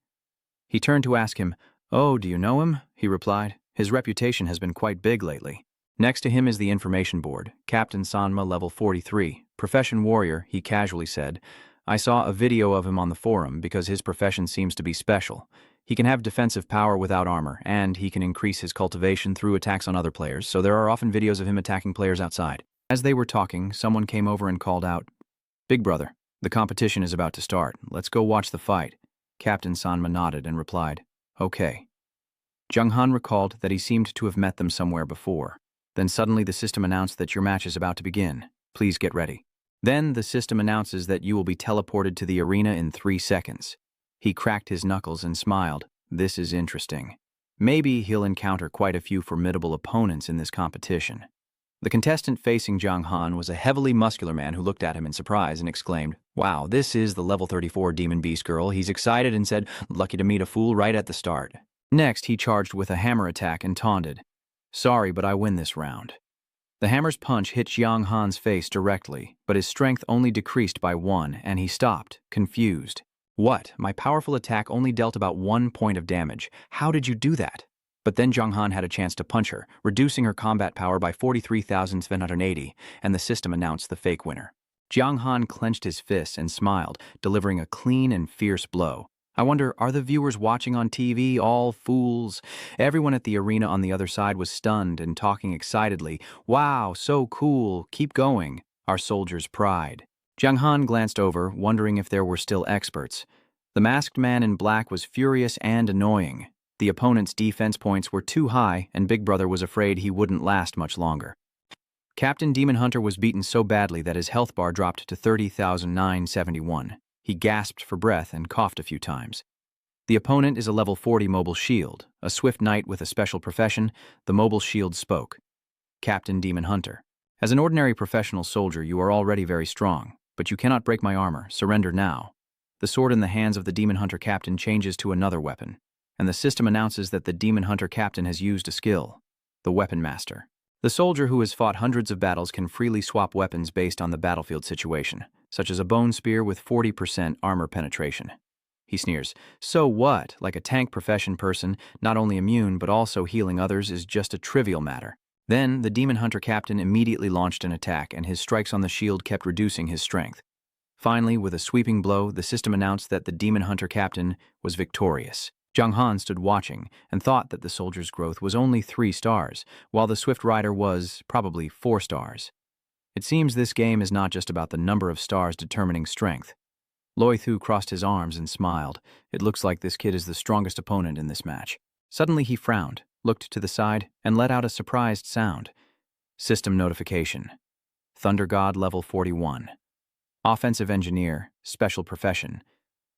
He turned to ask him, Oh, do you know him? He replied. His reputation has been quite big lately. Next to him is the information board, Captain Sanma level 43. Profession warrior, he casually said. I saw a video of him on the forum because his profession seems to be special. He can have defensive power without armor, and he can increase his cultivation through attacks on other players, so there are often videos of him attacking players outside. As they were talking, someone came over and called out, Big brother, the competition is about to start. Let's go watch the fight. Captain Sanma nodded and replied, Okay. Jiang Han recalled that he seemed to have met them somewhere before. Then suddenly the system announced that your match is about to begin. Please get ready. Then the system announces that you will be teleported to the arena in 3 seconds. He cracked his knuckles and smiled. This is interesting. Maybe he'll encounter quite a few formidable opponents in this competition. The contestant facing Jiang Han was a heavily muscular man who looked at him in surprise and exclaimed, Wow, this is the level 34 Demon Beast girl. He's excited and said, Lucky to meet a fool right at the start. Next, he charged with a hammer attack and taunted, Sorry, but I win this round. The hammer's punch hit Jiang Han's face directly, but his strength only decreased by 1, and he stopped, confused. What? My powerful attack only dealt about 1 point of damage. How did you do that? But then Jiang Han had a chance to punch her, reducing her combat power by 43,780, and the system announced the fake winner. Jiang Han clenched his fists and smiled, delivering a clean and fierce blow. I wonder, are the viewers watching on TV all fools? Everyone at the arena on the other side was stunned and talking excitedly. Wow, so cool, keep going, our soldiers' pride. Jiang Han glanced over, wondering if there were still experts. The masked man in black was furious and annoying. The opponent's defense points were too high, and Big Brother was afraid he wouldn't last much longer. Captain Demon Hunter was beaten so badly that his health bar dropped to 30,971. He gasped for breath and coughed a few times. The opponent is a level 40 mobile shield, a swift knight with a special profession. The mobile shield spoke. Captain Demon Hunter. As an ordinary professional soldier, you are already very strong, but you cannot break my armor. Surrender now. The sword in the hands of the Demon Hunter captain changes to another weapon, and the system announces that the Demon Hunter captain has used a skill, the Weapon Master. The soldier who has fought hundreds of battles can freely swap weapons based on the battlefield situation, such as a bone spear with 40% armor penetration. He sneers, So what? Like a tank profession person, not only immune but also healing others is just a trivial matter. Then, the Demon Hunter captain immediately launched an attack, and his strikes on the shield kept reducing his strength. Finally, with a sweeping blow, the system announced that the Demon Hunter captain was victorious. Jiang Han stood watching and thought that the soldier's growth was only 3 stars, while the Swift Rider was probably 4 stars. It seems this game is not just about the number of stars determining strength. Loi Thu crossed his arms and smiled. It looks like this kid is the strongest opponent in this match. Suddenly he frowned, looked to the side, and let out a surprised sound. System notification. Thunder God level 41. Offensive engineer, special profession.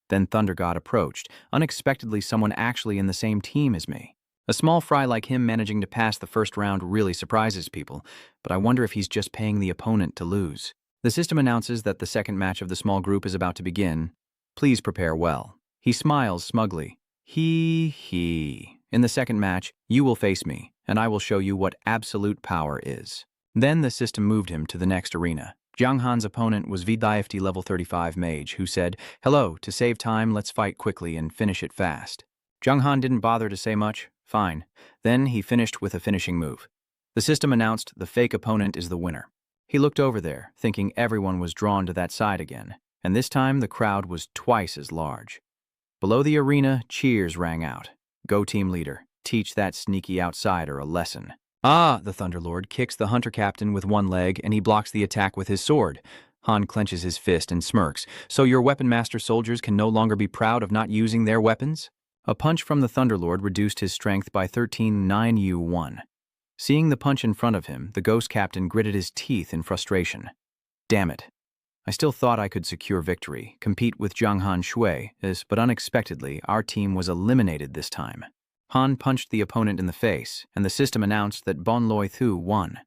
Then Thunder God approached, unexpectedly someone actually in the same team as me. A small fry like him managing to pass the first round really surprises people, but I wonder if he's just paying the opponent to lose. The system announces that the second match of the small group is about to begin. Please prepare well. He smiles smugly. He. In the second match, you will face me, and I will show you what absolute power is. Then the system moved him to the next arena. Jiang Han's opponent was VDIFT level 35 mage, who said, Hello, to save time, let's fight quickly and finish it fast. Jiang Han didn't bother to say much. Fine. Then he finished with a finishing move. The system announced the fake opponent is the winner. He looked over there, thinking everyone was drawn to that side again, and this time the crowd was twice as large. Below the arena, cheers rang out. Go team leader, teach that sneaky outsider a lesson. Ah, the Thunderlord kicks the hunter captain with one leg and he blocks the attack with his sword. Han clenches his fist and smirks. So your weapon master soldiers can no longer be proud of not using their weapons? A punch from the Thunderlord reduced his strength by 13,9U1. Seeing the punch in front of him, the ghost captain gritted his teeth in frustration. Damn it. I still thought I could secure victory, compete with Jianghan Shui, but unexpectedly, our team was eliminated this time. Han punched the opponent in the face, and the system announced that Bon Loi Thu won.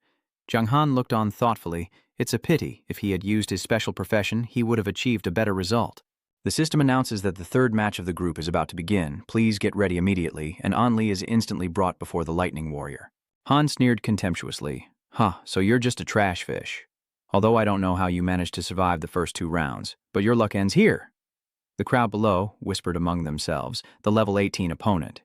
Jiang Han looked on thoughtfully. It's a pity. If he had used his special profession, he would have achieved a better result. The system announces that the third match of the group is about to begin. Please get ready immediately, and An Li is instantly brought before the Lightning Warrior. Han sneered contemptuously. So you're just a trash fish. Although I don't know how you managed to survive the first 2 rounds, but your luck ends here. The crowd below whispered among themselves, the level 18 opponent.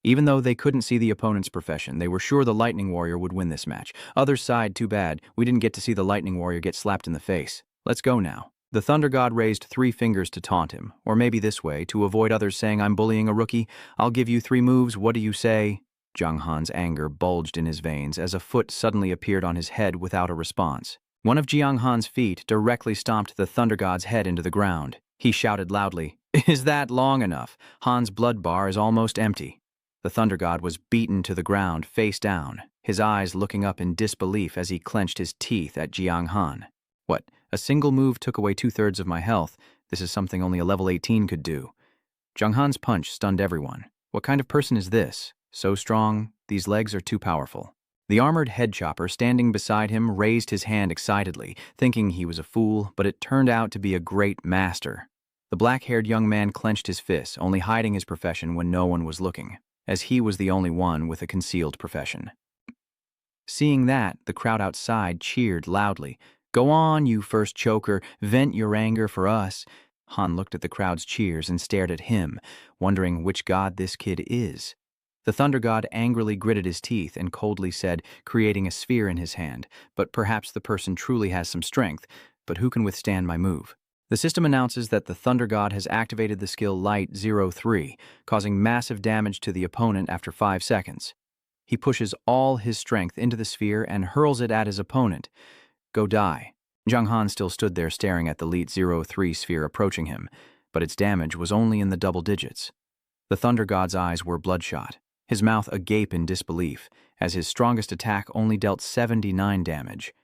Even though they couldn't see the opponent's profession, they were sure the Lightning Warrior would win this match. Others sighed, too bad, we didn't get to see the Lightning Warrior get slapped in the face. Let's go now. The Thunder God raised 3 fingers to taunt him, or maybe this way, to avoid others saying I'm bullying a rookie. I'll give you 3 moves, what do you say? Jiang Han's anger bulged in his veins as a foot suddenly appeared on his head without a response. One of Jiang Han's feet directly stomped the Thunder God's head into the ground. He shouted loudly, Is that long enough? Han's blood bar is almost empty. The Thunder God was beaten to the ground, face down, his eyes looking up in disbelief as he clenched his teeth at Jiang Han. What, a single move took away 2/3 of my health? This is something only a level 18 could do. Jiang Han's punch stunned everyone. What kind of person is this? So strong, these legs are too powerful. The armored head chopper standing beside him raised his hand excitedly, thinking he was a fool, but it turned out to be a great master. The black-haired young man clenched his fists, only hiding his profession when no one was looking, as he was the only one with a concealed profession. Seeing that, the crowd outside cheered loudly. Go on, you first choker, vent your anger for us. Han looked at the crowd's cheers and stared at him, wondering which god this kid is. The Thunder God angrily gritted his teeth and coldly said, creating a sphere in his hand, but perhaps the person truly has some strength, but who can withstand my move? The system announces that the Thunder God has activated the skill Light 03, causing massive damage to the opponent after 5 seconds. He pushes all his strength into the sphere and hurls it at his opponent. Go die. Jiang Han still stood there staring at the Light 03 sphere approaching him, but its damage was only in the double digits. The Thunder God's eyes were bloodshot, his mouth agape in disbelief, as his strongest attack only dealt 79 damage.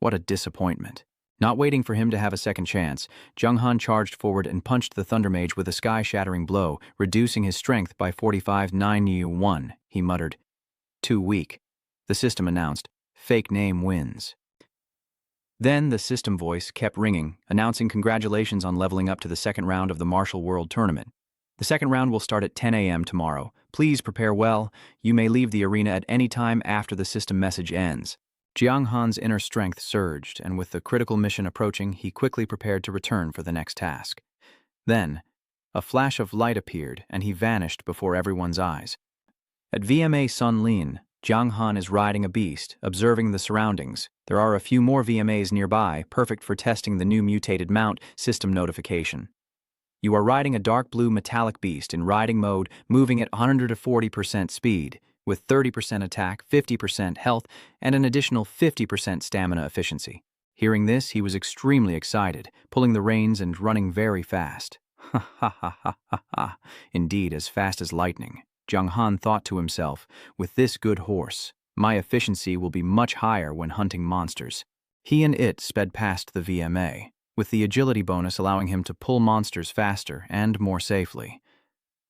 What a disappointment. Not waiting for him to have a second chance, Jiang Han charged forward and punched the Thunder Mage with a sky-shattering blow, reducing his strength by 45,9U1. He muttered, too weak. The system announced, fake name wins. Then the system voice kept ringing, announcing congratulations on leveling up to the second round of the Martial World Tournament. The second round will start at 10 a.m. tomorrow. Please prepare well. You may leave the arena at any time after the system message ends. Jiang Han's inner strength surged, and with the critical mission approaching, he quickly prepared to return for the next task. Then, a flash of light appeared, and he vanished before everyone's eyes. At VMA Sun Lin, Jiang Han is riding a beast, observing the surroundings. There are a few more VMAs nearby, perfect for testing the new mutated mount system notification. You are riding a dark blue metallic beast in riding mode, moving at 140% speed, with 30% attack, 50% health, and an additional 50% stamina efficiency. Hearing this, he was extremely excited, pulling the reins and running very fast. Ha ha ha ha ha ha. Indeed, as fast as lightning. Jiang Han thought to himself, with this good horse, my efficiency will be much higher when hunting monsters. He and it sped past the VMA, with the agility bonus allowing him to pull monsters faster and more safely.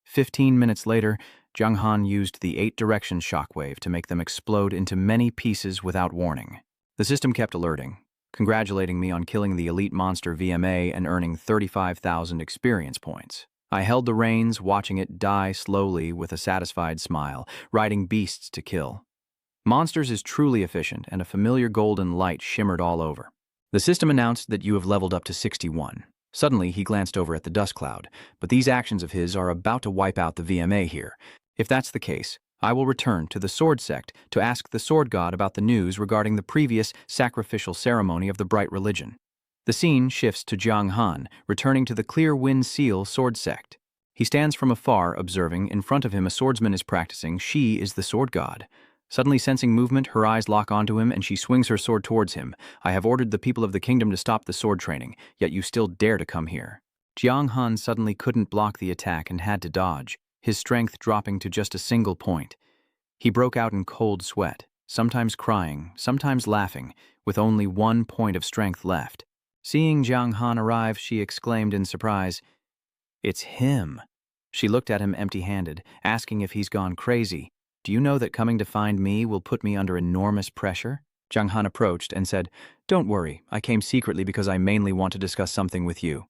15 minutes later, Jiang Han used the 8-direction shockwave to make them explode into many pieces without warning. The system kept alerting, congratulating me on killing the elite monster VMA and earning 35,000 experience points. I held the reins, watching it die slowly with a satisfied smile, riding beasts to kill. Monsters is truly efficient, and a familiar golden light shimmered all over. The system announced that you have leveled up to 61. Suddenly, he glanced over at the dust cloud, but these actions of his are about to wipe out the VMA here. If that's the case, I will return to the sword sect to ask the sword god about the news regarding the previous sacrificial ceremony of the bright religion. The scene shifts to Jiang Han, returning to the Clear Wind Seal sword sect. He stands from afar, observing. In front of him a swordsman is practicing. She is the sword god. Suddenly sensing movement, her eyes lock onto him and she swings her sword towards him. I have ordered the people of the kingdom to stop the sword training, yet you still dare to come here. Jiang Han suddenly couldn't block the attack and had to dodge, his strength dropping to just a single point. He broke out in cold sweat, sometimes crying, sometimes laughing, with only 1 point of strength left. Seeing Jiang Han arrive, she exclaimed in surprise, "It's him." She looked at him empty-handed, asking if he's gone crazy. "Do you know that coming to find me will put me under enormous pressure?" Jiang Han approached and said, "Don't worry, I came secretly because I mainly want to discuss something with you."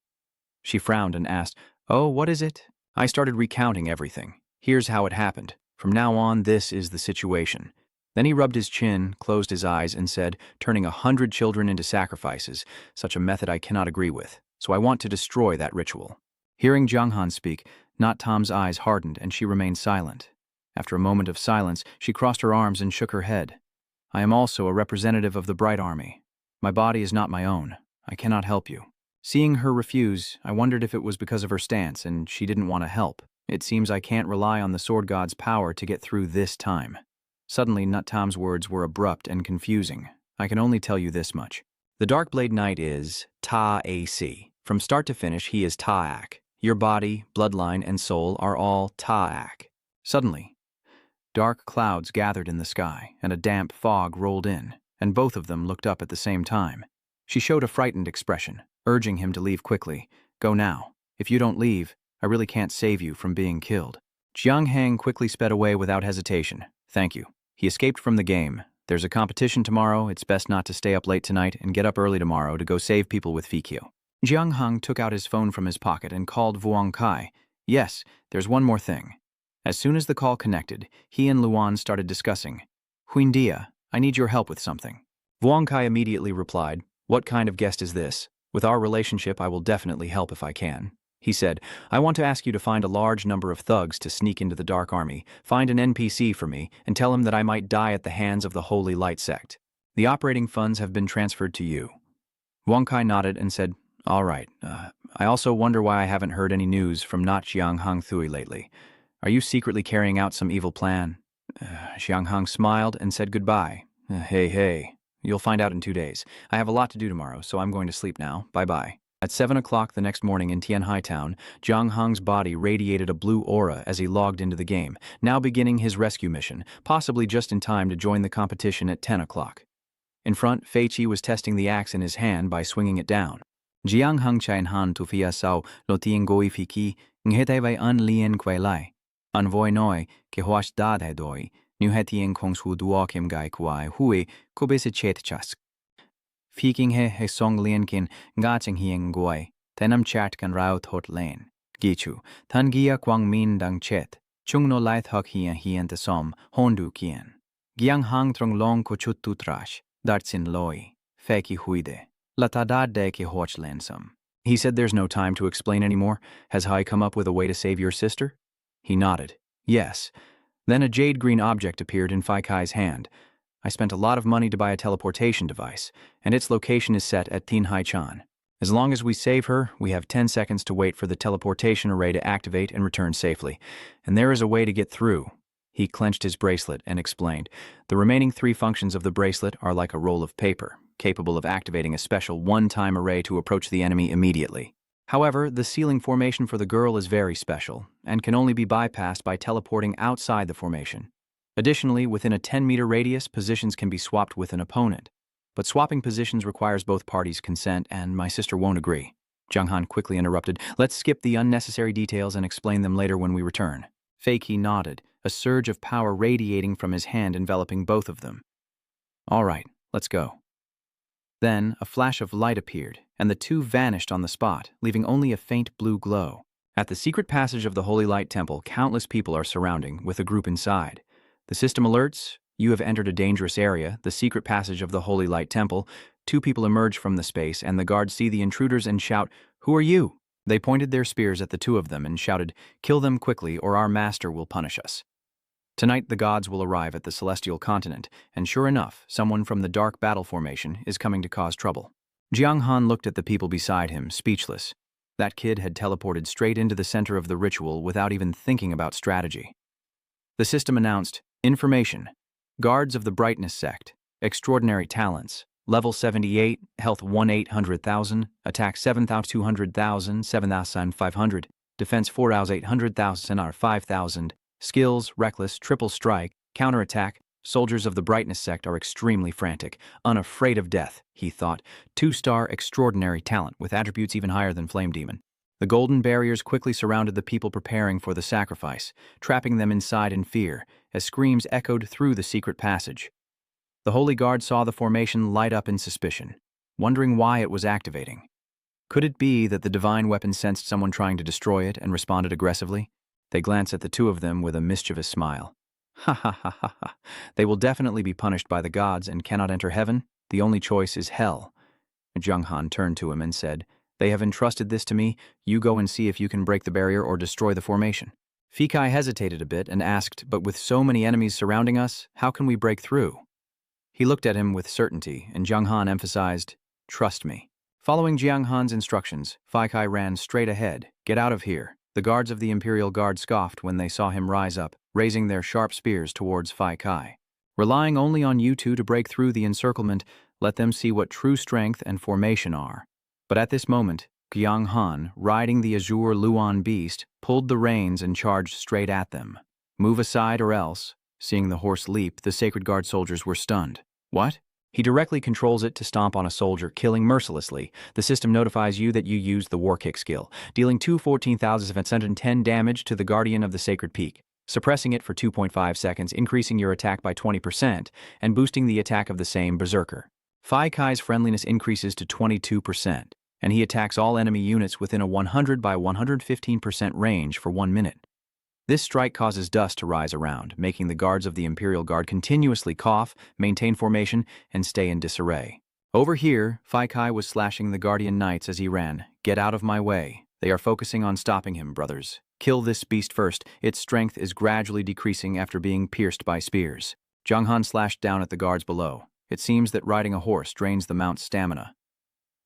She frowned and asked, "Oh, what is it?" I started recounting everything. Here's how it happened. From now on, this is the situation. Then he rubbed his chin, closed his eyes, and said, turning 100 children into sacrifices, such a method I cannot agree with, so I want to destroy that ritual. Hearing Jiang Han speak, Not Tom's eyes hardened and she remained silent. After a moment of silence, she crossed her arms and shook her head. "I am also a representative of the Bright Army. My body is not my own. I cannot help you." Seeing her refuse, I wondered if it was because of her stance and she didn't want to help. It seems I can't rely on the sword god's power to get through this time. Suddenly, Nuttom's words were abrupt and confusing. I can only tell you this much. The Darkblade Knight is Ta-AC. From start to finish, he is Ta-Ak. Your body, bloodline, and soul are all Ta-Ak. Suddenly, dark clouds gathered in the sky, and a damp fog rolled in, and both of them looked up at the same time. She showed a frightened expression, urging him to leave quickly. "Go now. If you don't leave, I really can't save you from being killed." Jiang Hang quickly sped away without hesitation. "Thank you." He escaped from the game. "There's a competition tomorrow. It's best not to stay up late tonight and get up early tomorrow to go save people with Fikyo." Jiang Hang took out his phone from his pocket and called Vuong Kai. "Yes, there's one more thing." As soon as the call connected, he and Luan started discussing. "Huindia, I need your help with something." Vuong Kai immediately replied, "What kind of guest is this? With our relationship, I will definitely help if I can." He said, "I want to ask you to find a large number of thugs to sneak into the Dark Army, find an NPC for me, and tell him that I might die at the hands of the Holy Light Sect. The operating funds have been transferred to you." Vuong Kai nodded and said, "All right. I also wonder why I haven't heard any news from not Jiang Hang Thui lately. Are you secretly carrying out some evil plan?" Jiang Hang smiled and said goodbye. Hey, you'll find out in 2 days. I have a lot to do tomorrow, so I'm going to sleep now. Bye-bye." At 7 o'clock the next morning in Tianhai Town, Jiang Hang's body radiated a blue aura as he logged into the game, now beginning his rescue mission, possibly just in time to join the competition at 10 o'clock. In front, Fei Qi was testing the axe in his hand by swinging it down. Jiang Hang Chain Han tu fia sao lo tien goi fiki, nghetei vai un lien quai lai. Unvoi noi, ke huash da dai doi, nu hetien kong su duo kim gai kuai hui, kubese chet chask. Fiking he song lien kin, ngaching hien goi, tenam chat kan rao thot lane. Gichu, tan gia quang min dang chet, chung no lai thok hien te som, hondu kien. Giang hang trong long ko chut tu trash, dartsin loi, feki huide. La tadad de ke hoch lansum. He said there's no time to explain anymore. Has Hai come up with a way to save your sister? He nodded. Yes. Then a jade green object appeared in Fai Kai's hand. I spent a lot of money to buy a teleportation device, and its location is set at Tianhai Chan. As long as we save her, we have 10 seconds to wait for the teleportation array to activate and return safely. And there is a way to get through. He clenched his bracelet and explained. The remaining 3 functions of the bracelet are like a roll of paper, capable of activating a special one-time array to approach the enemy immediately. However, the ceiling formation for the girl is very special and can only be bypassed by teleporting outside the formation. Additionally, within a 10-meter radius, positions can be swapped with an opponent. But swapping positions requires both parties' consent, and my sister won't agree. Jiang Han quickly interrupted. Let's skip the unnecessary details and explain them later when we return. Fei Qi nodded, a surge of power radiating from his hand enveloping both of them. All right, let's go. Then, a flash of light appeared, and the two vanished on the spot, leaving only a faint blue glow. At the secret passage of the Holy Light Temple, countless people are surrounding, with a group inside. The system alerts, you have entered a dangerous area, the secret passage of the Holy Light Temple. 2 people emerge from the space, and the guards see the intruders and shout, "Who are you?" They pointed their spears at the 2 of them and shouted, "Kill them quickly, or our master will punish us." Tonight the gods will arrive at the celestial continent, and sure enough, someone from the dark battle formation is coming to cause trouble. Jiang Han looked at the people beside him, speechless. That kid had teleported straight into the center of the ritual without even thinking about strategy. The system announced, Information. Guards of the Brightness Sect. Extraordinary talents. Level 78, health 1/800,000, attack 7,200,000, 7,500, defense 4,800,000 or 5,000, skills, reckless, triple strike, counterattack. Soldiers of the Brightness Sect are extremely frantic, unafraid of death, he thought. 2-star extraordinary talent with attributes even higher than Flame Demon. The golden barriers quickly surrounded the people preparing for the sacrifice, trapping them inside in fear, as screams echoed through the secret passage. The Holy Guard saw the formation light up in suspicion, wondering why it was activating. Could it be that the divine weapon sensed someone trying to destroy it and responded aggressively? They glanced at the two of them with a mischievous smile. Ha ha ha ha ha. They will definitely be punished by the gods and cannot enter heaven. The only choice is hell. Jiang Han turned to him and said, They have entrusted this to me. You go and see if you can break the barrier or destroy the formation. Fikai hesitated a bit and asked, But with so many enemies surrounding us, how can we break through? He looked at him with certainty, and Jiang Han emphasized, Trust me. Following Jiang Han's instructions, Fikai ran straight ahead. Get out of here. The guards of the Imperial Guard scoffed when they saw him rise up, raising their sharp spears towards Fikai. Relying only on you two to break through the encirclement, let them see what true strength and formation are. But at this moment, Jiang Han, riding the azure Luan beast, pulled the reins and charged straight at them. Move aside or else. Seeing the horse leap, the Sacred Guard soldiers were stunned. What? He directly controls it to stomp on a soldier, killing mercilessly. The system notifies you that you used the War Kick skill, dealing 14,710 damage to the Guardian of the Sacred Peak, suppressing it for 2.5 seconds, increasing your attack by 20%, and boosting the attack of the same Berserker. Kai's friendliness increases to 22%, and he attacks all enemy units within a 100 by 115% range for 1 minute. This strike causes dust to rise around, making the guards of the Imperial Guard continuously cough, maintain formation, and stay in disarray. Over here, Kai was slashing the Guardian Knights as he ran. Get out of my way. They are focusing on stopping him, brothers. Kill this beast first. Its strength is gradually decreasing after being pierced by spears. Jiang Han slashed down at the guards below. It seems that riding a horse drains the mount's stamina.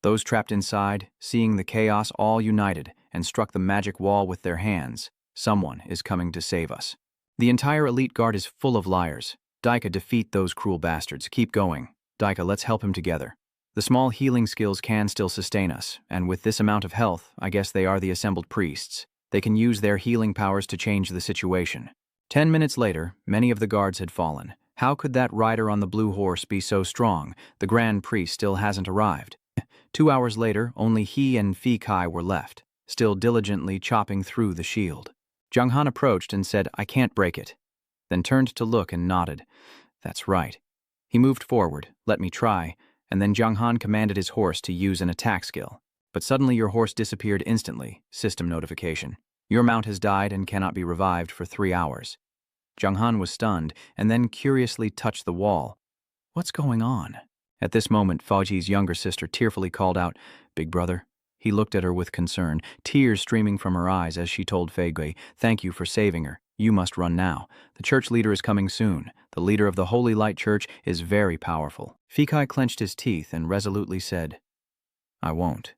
Those trapped inside, seeing the chaos, all united and struck the magic wall with their hands. Someone is coming to save us. The entire elite guard is full of liars. Daika, defeat those cruel bastards. Keep going. Daika, let's help him together. The small healing skills can still sustain us, and with this amount of health, I guess they are the assembled priests. They can use their healing powers to change the situation. 10 minutes later, many of the guards had fallen. How could that rider on the blue horse be so strong? The Grand Priest still hasn't arrived. 2 hours later, only he and Kai were left, still diligently chopping through the shield. Jiang Han approached and said, I can't break it. Then turned to look and nodded. That's right. He moved forward, let me try, and then Jiang Han commanded his horse to use an attack skill. But suddenly your horse disappeared instantly. System notification. Your mount has died and cannot be revived for 3 hours. Jiang Han was stunned and then curiously touched the wall. What's going on? At this moment, Faoji's younger sister tearfully called out, Big brother. He looked at her with concern, tears streaming from her eyes as she told Feigui, Thank you for saving her. You must run now. The church leader is coming soon. The leader of the Holy Light Church is very powerful. Fikai clenched his teeth and resolutely said, I won't.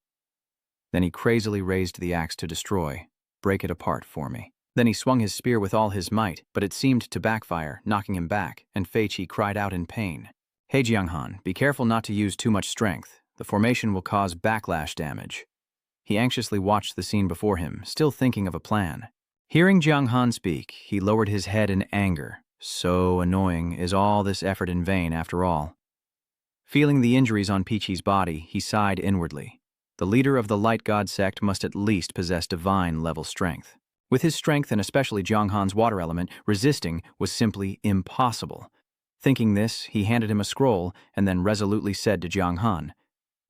Then he crazily raised the axe to destroy. Break it apart for me. Then he swung his spear with all his might, but it seemed to backfire, knocking him back, and Feiqi cried out in pain. Hey Jiang Han, be careful not to use too much strength. The formation will cause backlash damage. He anxiously watched the scene before him, still thinking of a plan. Hearing Jiang Han speak, he lowered his head in anger. So annoying, is all this effort in vain after all? Feeling the injuries on Peachy's body, he sighed inwardly. The leader of the Light God sect must at least possess divine-level strength. With his strength and especially Jiang Han's water element, resisting was simply impossible. Thinking this, he handed him a scroll and then resolutely said to Jiang Han,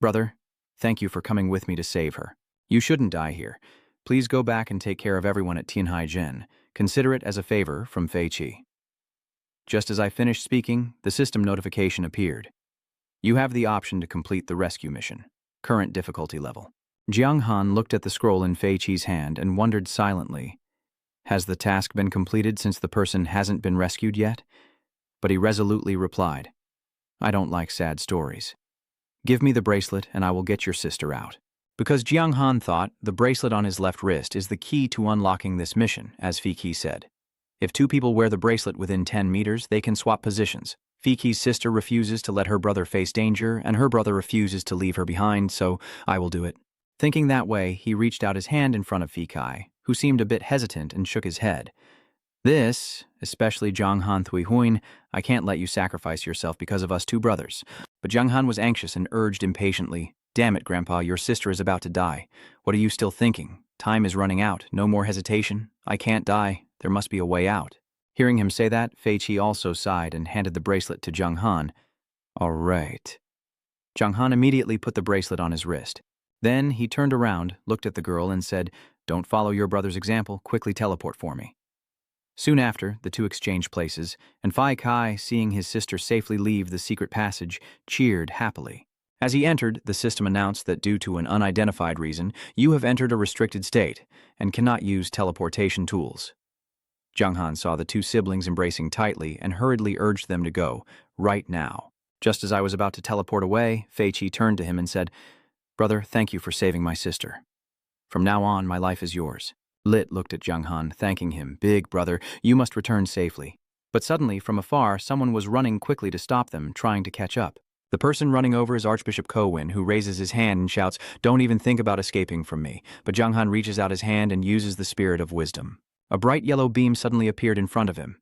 Brother, thank you for coming with me to save her. You shouldn't die here. Please go back and take care of everyone at Tianhai-Jin. Consider it as a favor from Feiqi. Just as I finished speaking, the system notification appeared. You have the option to complete the rescue mission. Current difficulty level. Jiang Han looked at the scroll in Feiqi's hand and wondered silently, Has the task been completed since the person hasn't been rescued yet? But he resolutely replied, I don't like sad stories. Give me the bracelet and I will get your sister out. Because Jiang Han thought the bracelet on his left wrist is the key to unlocking this mission, as Fiki said. If two people wear the bracelet within 10 meters, they can swap positions. Fiki's sister refuses to let her brother face danger, and her brother refuses to leave her behind, so I will do it. Thinking that way, he reached out his hand in front of Fiki, who seemed a bit hesitant and shook his head. This, especially Jiang Han Thui Huin, I can't let you sacrifice yourself because of us two brothers. But Jiang Han was anxious and urged impatiently, Damn it, Grandpa, your sister is about to die. What are you still thinking? Time is running out. No more hesitation. I can't die. There must be a way out. Hearing him say that, Fei Qi also sighed and handed the bracelet to Jiang Han. All right. Jiang Han immediately put the bracelet on his wrist. Then he turned around, looked at the girl, and said, Don't follow your brother's example. Quickly teleport for me. Soon after, the two exchanged places, and Fei Kai, seeing his sister safely leave the secret passage, cheered happily. As he entered, the system announced that due to an unidentified reason, you have entered a restricted state and cannot use teleportation tools. Jiang Han saw the two siblings embracing tightly and hurriedly urged them to go, right now. Just as I was about to teleport away, Fei Qi turned to him and said, Brother, thank you for saving my sister. From now on, my life is yours. Lit looked at Jiang Han, thanking him. Big brother, you must return safely. But suddenly, from afar, someone was running quickly to stop them, trying to catch up. The person running over is Archbishop Kowin, who raises his hand and shouts, Don't even think about escaping from me. But Jiang Han reaches out his hand and uses the spirit of wisdom. A bright yellow beam suddenly appeared in front of him.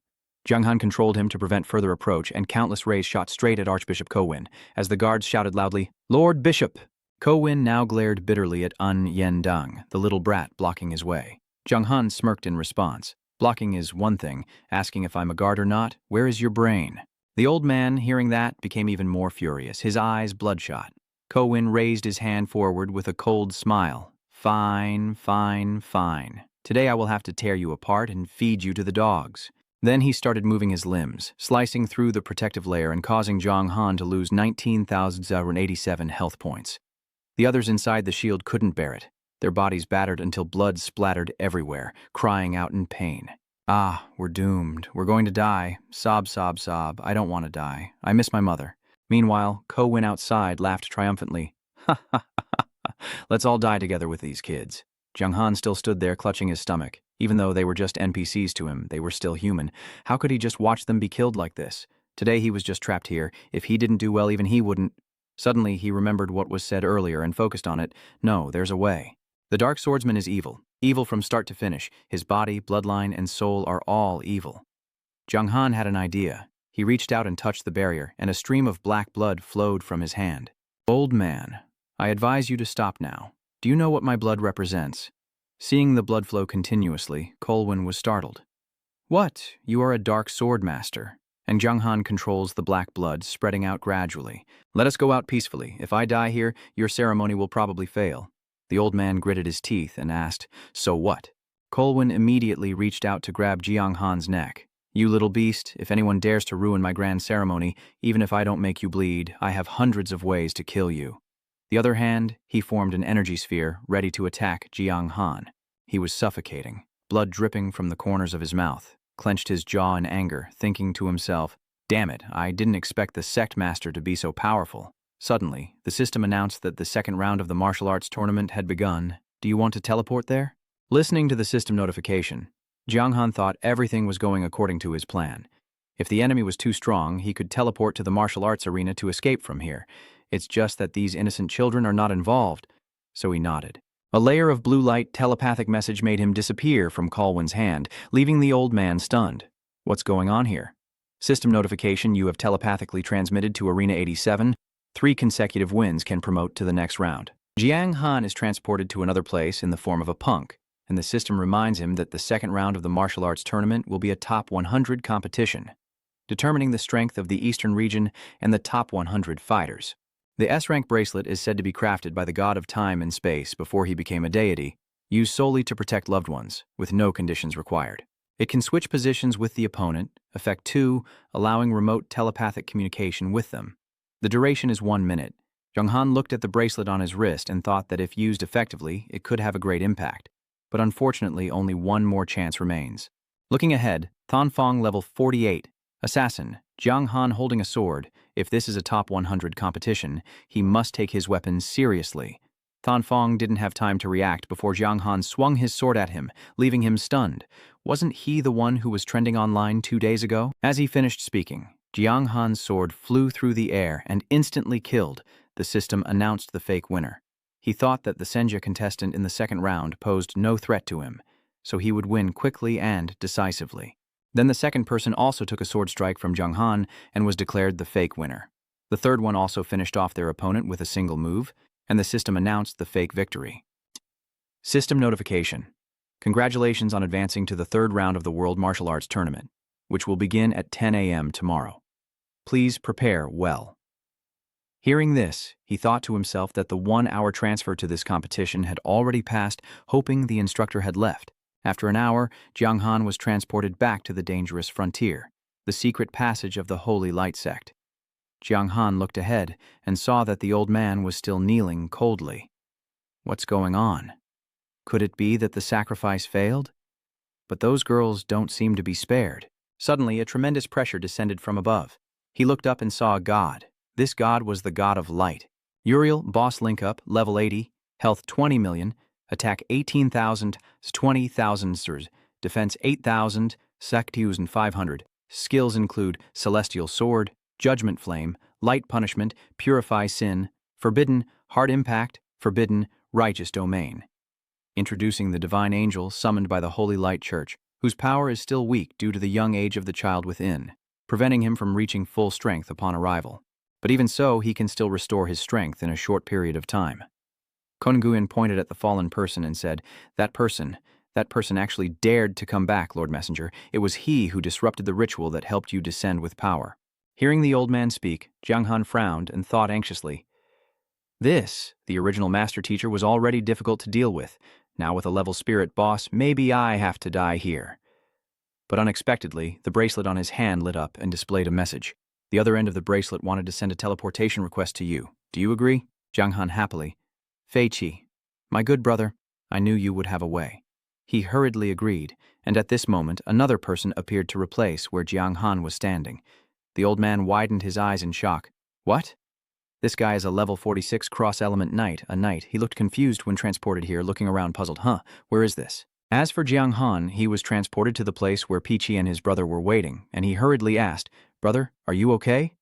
Jiang Han controlled him to prevent further approach, and countless rays shot straight at Archbishop Kowin, as the guards shouted loudly, Lord Bishop! Kowin now glared bitterly at Yendang, the little brat blocking his way. Jiang Han smirked in response. Blocking is one thing, asking if I'm a guard or not, where is your brain? The old man, hearing that, became even more furious, his eyes bloodshot. Kowin raised his hand forward with a cold smile. Fine, fine, fine. Today I will have to tear you apart and feed you to the dogs. Then he started moving his limbs, slicing through the protective layer and causing Jiang Han to lose 19,087 health points. The others inside the shield couldn't bear it. Their bodies battered until blood splattered everywhere, crying out in pain. Ah, we're doomed. We're going to die. Sob, sob, sob. I don't want to die. I miss my mother. Meanwhile, Kowin outside laughed triumphantly. Ha ha ha ha. Let's all die together with these kids. Jiang Han still stood there clutching his stomach. Even though they were just NPCs to him, they were still human. How could he just watch them be killed like this? Today he was just trapped here. If he didn't do well, even he wouldn't. Suddenly he remembered what was said earlier and focused on it. No, there's a way. The Dark Swordsman is evil. Evil from start to finish. His body, bloodline, and soul are all evil. Jiang Han had an idea. He reached out and touched the barrier, and a stream of black blood flowed from his hand. Old man, I advise you to stop now. Do you know what my blood represents? Seeing the blood flow continuously, Colwyn was startled. What? You are a dark sword master. And Jiang Han controls the black blood, spreading out gradually. Let us go out peacefully. If I die here, your ceremony will probably fail. The old man gritted his teeth and asked, So what? Colwyn immediately reached out to grab Jiang Han's neck. You little beast, if anyone dares to ruin my grand ceremony, even if I don't make you bleed, I have hundreds of ways to kill you. The other hand, he formed an energy sphere, ready to attack Jiang Han. He was suffocating, blood dripping from the corners of his mouth, clenched his jaw in anger, thinking to himself, Damn it, I didn't expect the sect master to be so powerful. Suddenly, the system announced that the second round of the martial arts tournament had begun. Do you want to teleport there? Listening to the system notification, Jiang Han thought everything was going according to his plan. If the enemy was too strong, he could teleport to the martial arts arena to escape from here. It's just that these innocent children are not involved. So he nodded. A layer of blue light telepathic message made him disappear from Colwyn's hand, leaving the old man stunned. What's going on here? System notification, you have telepathically transmitted to Arena 87. 3 consecutive wins can promote to the next round. Jiang Han is transported to another place in the form of a punk, and the system reminds him that the second round of the martial arts tournament will be a top 100 competition, determining the strength of the Eastern region and the top 100 fighters. The S-rank bracelet is said to be crafted by the god of time and space before he became a deity, used solely to protect loved ones, with no conditions required. It can switch positions with the opponent, effect 2, allowing remote telepathic communication with them. The duration is 1 minute. Jiang Han looked at the bracelet on his wrist and thought that if used effectively, it could have a great impact. but unfortunately only one more chance remains. Looking ahead, Thonfong level 48. Assassin, Jiang Han holding a sword. If this is a top 100 competition, he must take his weapons seriously. Thonfong didn't have time to react before Jiang Han swung his sword at him, leaving him stunned. Wasn't he the one who was trending online 2 days ago? As he finished speaking, Jiang Han's sword flew through the air and instantly killed. The system announced the fake winner. He thought that the Senja contestant in the second round posed no threat to him, so he would win quickly and decisively. Then the second person also took a sword strike from Jiang Han and was declared the fake winner. The third one also finished off their opponent with a single move, and the system announced the fake victory. System notification. Congratulations on advancing to the third round of the World Martial Arts Tournament, which will begin at 10 a.m. tomorrow. Please prepare well. Hearing this, he thought to himself that the 1-hour transfer to this competition had already passed, hoping the instructor had left. After an hour, Jiang Han was transported back to the dangerous frontier, the secret passage of the Holy Light Sect. Jiang Han looked ahead and saw that the old man was still kneeling coldly. What's going on? Could it be that the sacrifice failed? But those girls don't seem to be spared. Suddenly, a tremendous pressure descended from above. He looked up and saw a god. This god was the god of light. Uriel, boss link-up, level 80, health 20 million, attack 18,000, 20,000 sirs, defense 8,000, Saktiusen 500. Skills include Celestial Sword, Judgment Flame, Light Punishment, Purify Sin, Forbidden, Hard Impact, Forbidden, Righteous Domain. Introducing the Divine Angel summoned by the Holy Light Church, whose power is still weak due to the young age of the child within, preventing him from reaching full strength upon arrival. But even so, he can still restore his strength in a short period of time. Konguin pointed at the fallen person and said, That person actually dared to come back, Lord Messenger. It was he who disrupted the ritual that helped you descend with power." Hearing the old man speak, Jiang Han frowned and thought anxiously. This, the original master teacher, was already difficult to deal with. Now with a level spirit boss, maybe I have to die here. But unexpectedly, the bracelet on his hand lit up and displayed a message. The other end of the bracelet wanted to send a teleportation request to you. Do you agree? Jiang Han happily. Fei Qi, my good brother, I knew you would have a way. He hurriedly agreed, and at this moment another person appeared to replace where Jiang Han was standing. The old man widened his eyes in shock. What? This guy is a level 46 cross-element knight, a knight. He looked confused when transported here, looking around puzzled. Where is this? As for Jiang Han, he was transported to the place where Pichi and his brother were waiting, and he hurriedly asked, Brother, are you okay?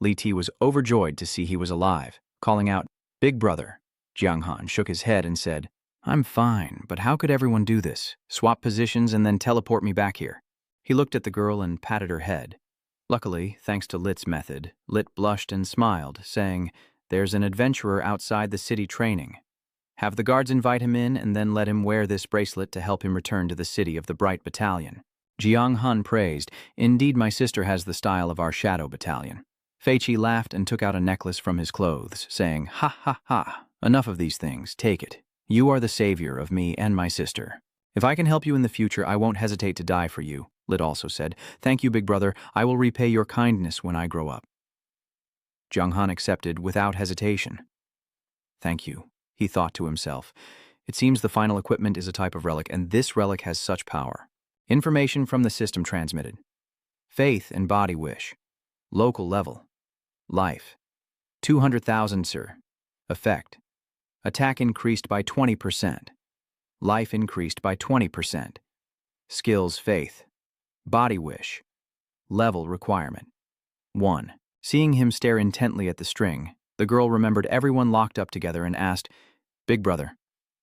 Li Ti was overjoyed to see he was alive, calling out, Big brother. Jiang Han shook his head and said, I'm fine, but how could everyone do this? Swap positions and then teleport me back here. He looked at the girl and patted her head. Luckily, thanks to Lit's method, Lit blushed and smiled, saying, There's an adventurer outside the city training. Have the guards invite him in and then let him wear this bracelet to help him return to the city of the Bright Battalion. Jiang Han praised, Indeed, my sister has the style of our Shadow Battalion. Fei Qi laughed and took out a necklace from his clothes, saying, Ha ha ha, enough of these things, take it. You are the savior of me and my sister. If I can help you in the future, I won't hesitate to die for you, Lit also said. Thank you, big brother. I will repay your kindness when I grow up. Jiang Han accepted without hesitation. Thank you, he thought to himself. It seems the final equipment is a type of relic, and this relic has such power. Information from the system transmitted. Faith and body wish. Local level. Life. 200,000, sir. Effect. Attack increased by 20%. Life increased by 20%. Skills faith. Body wish. Level requirement. 1. Seeing him stare intently at the string, the girl remembered everyone locked up together and asked, Big brother,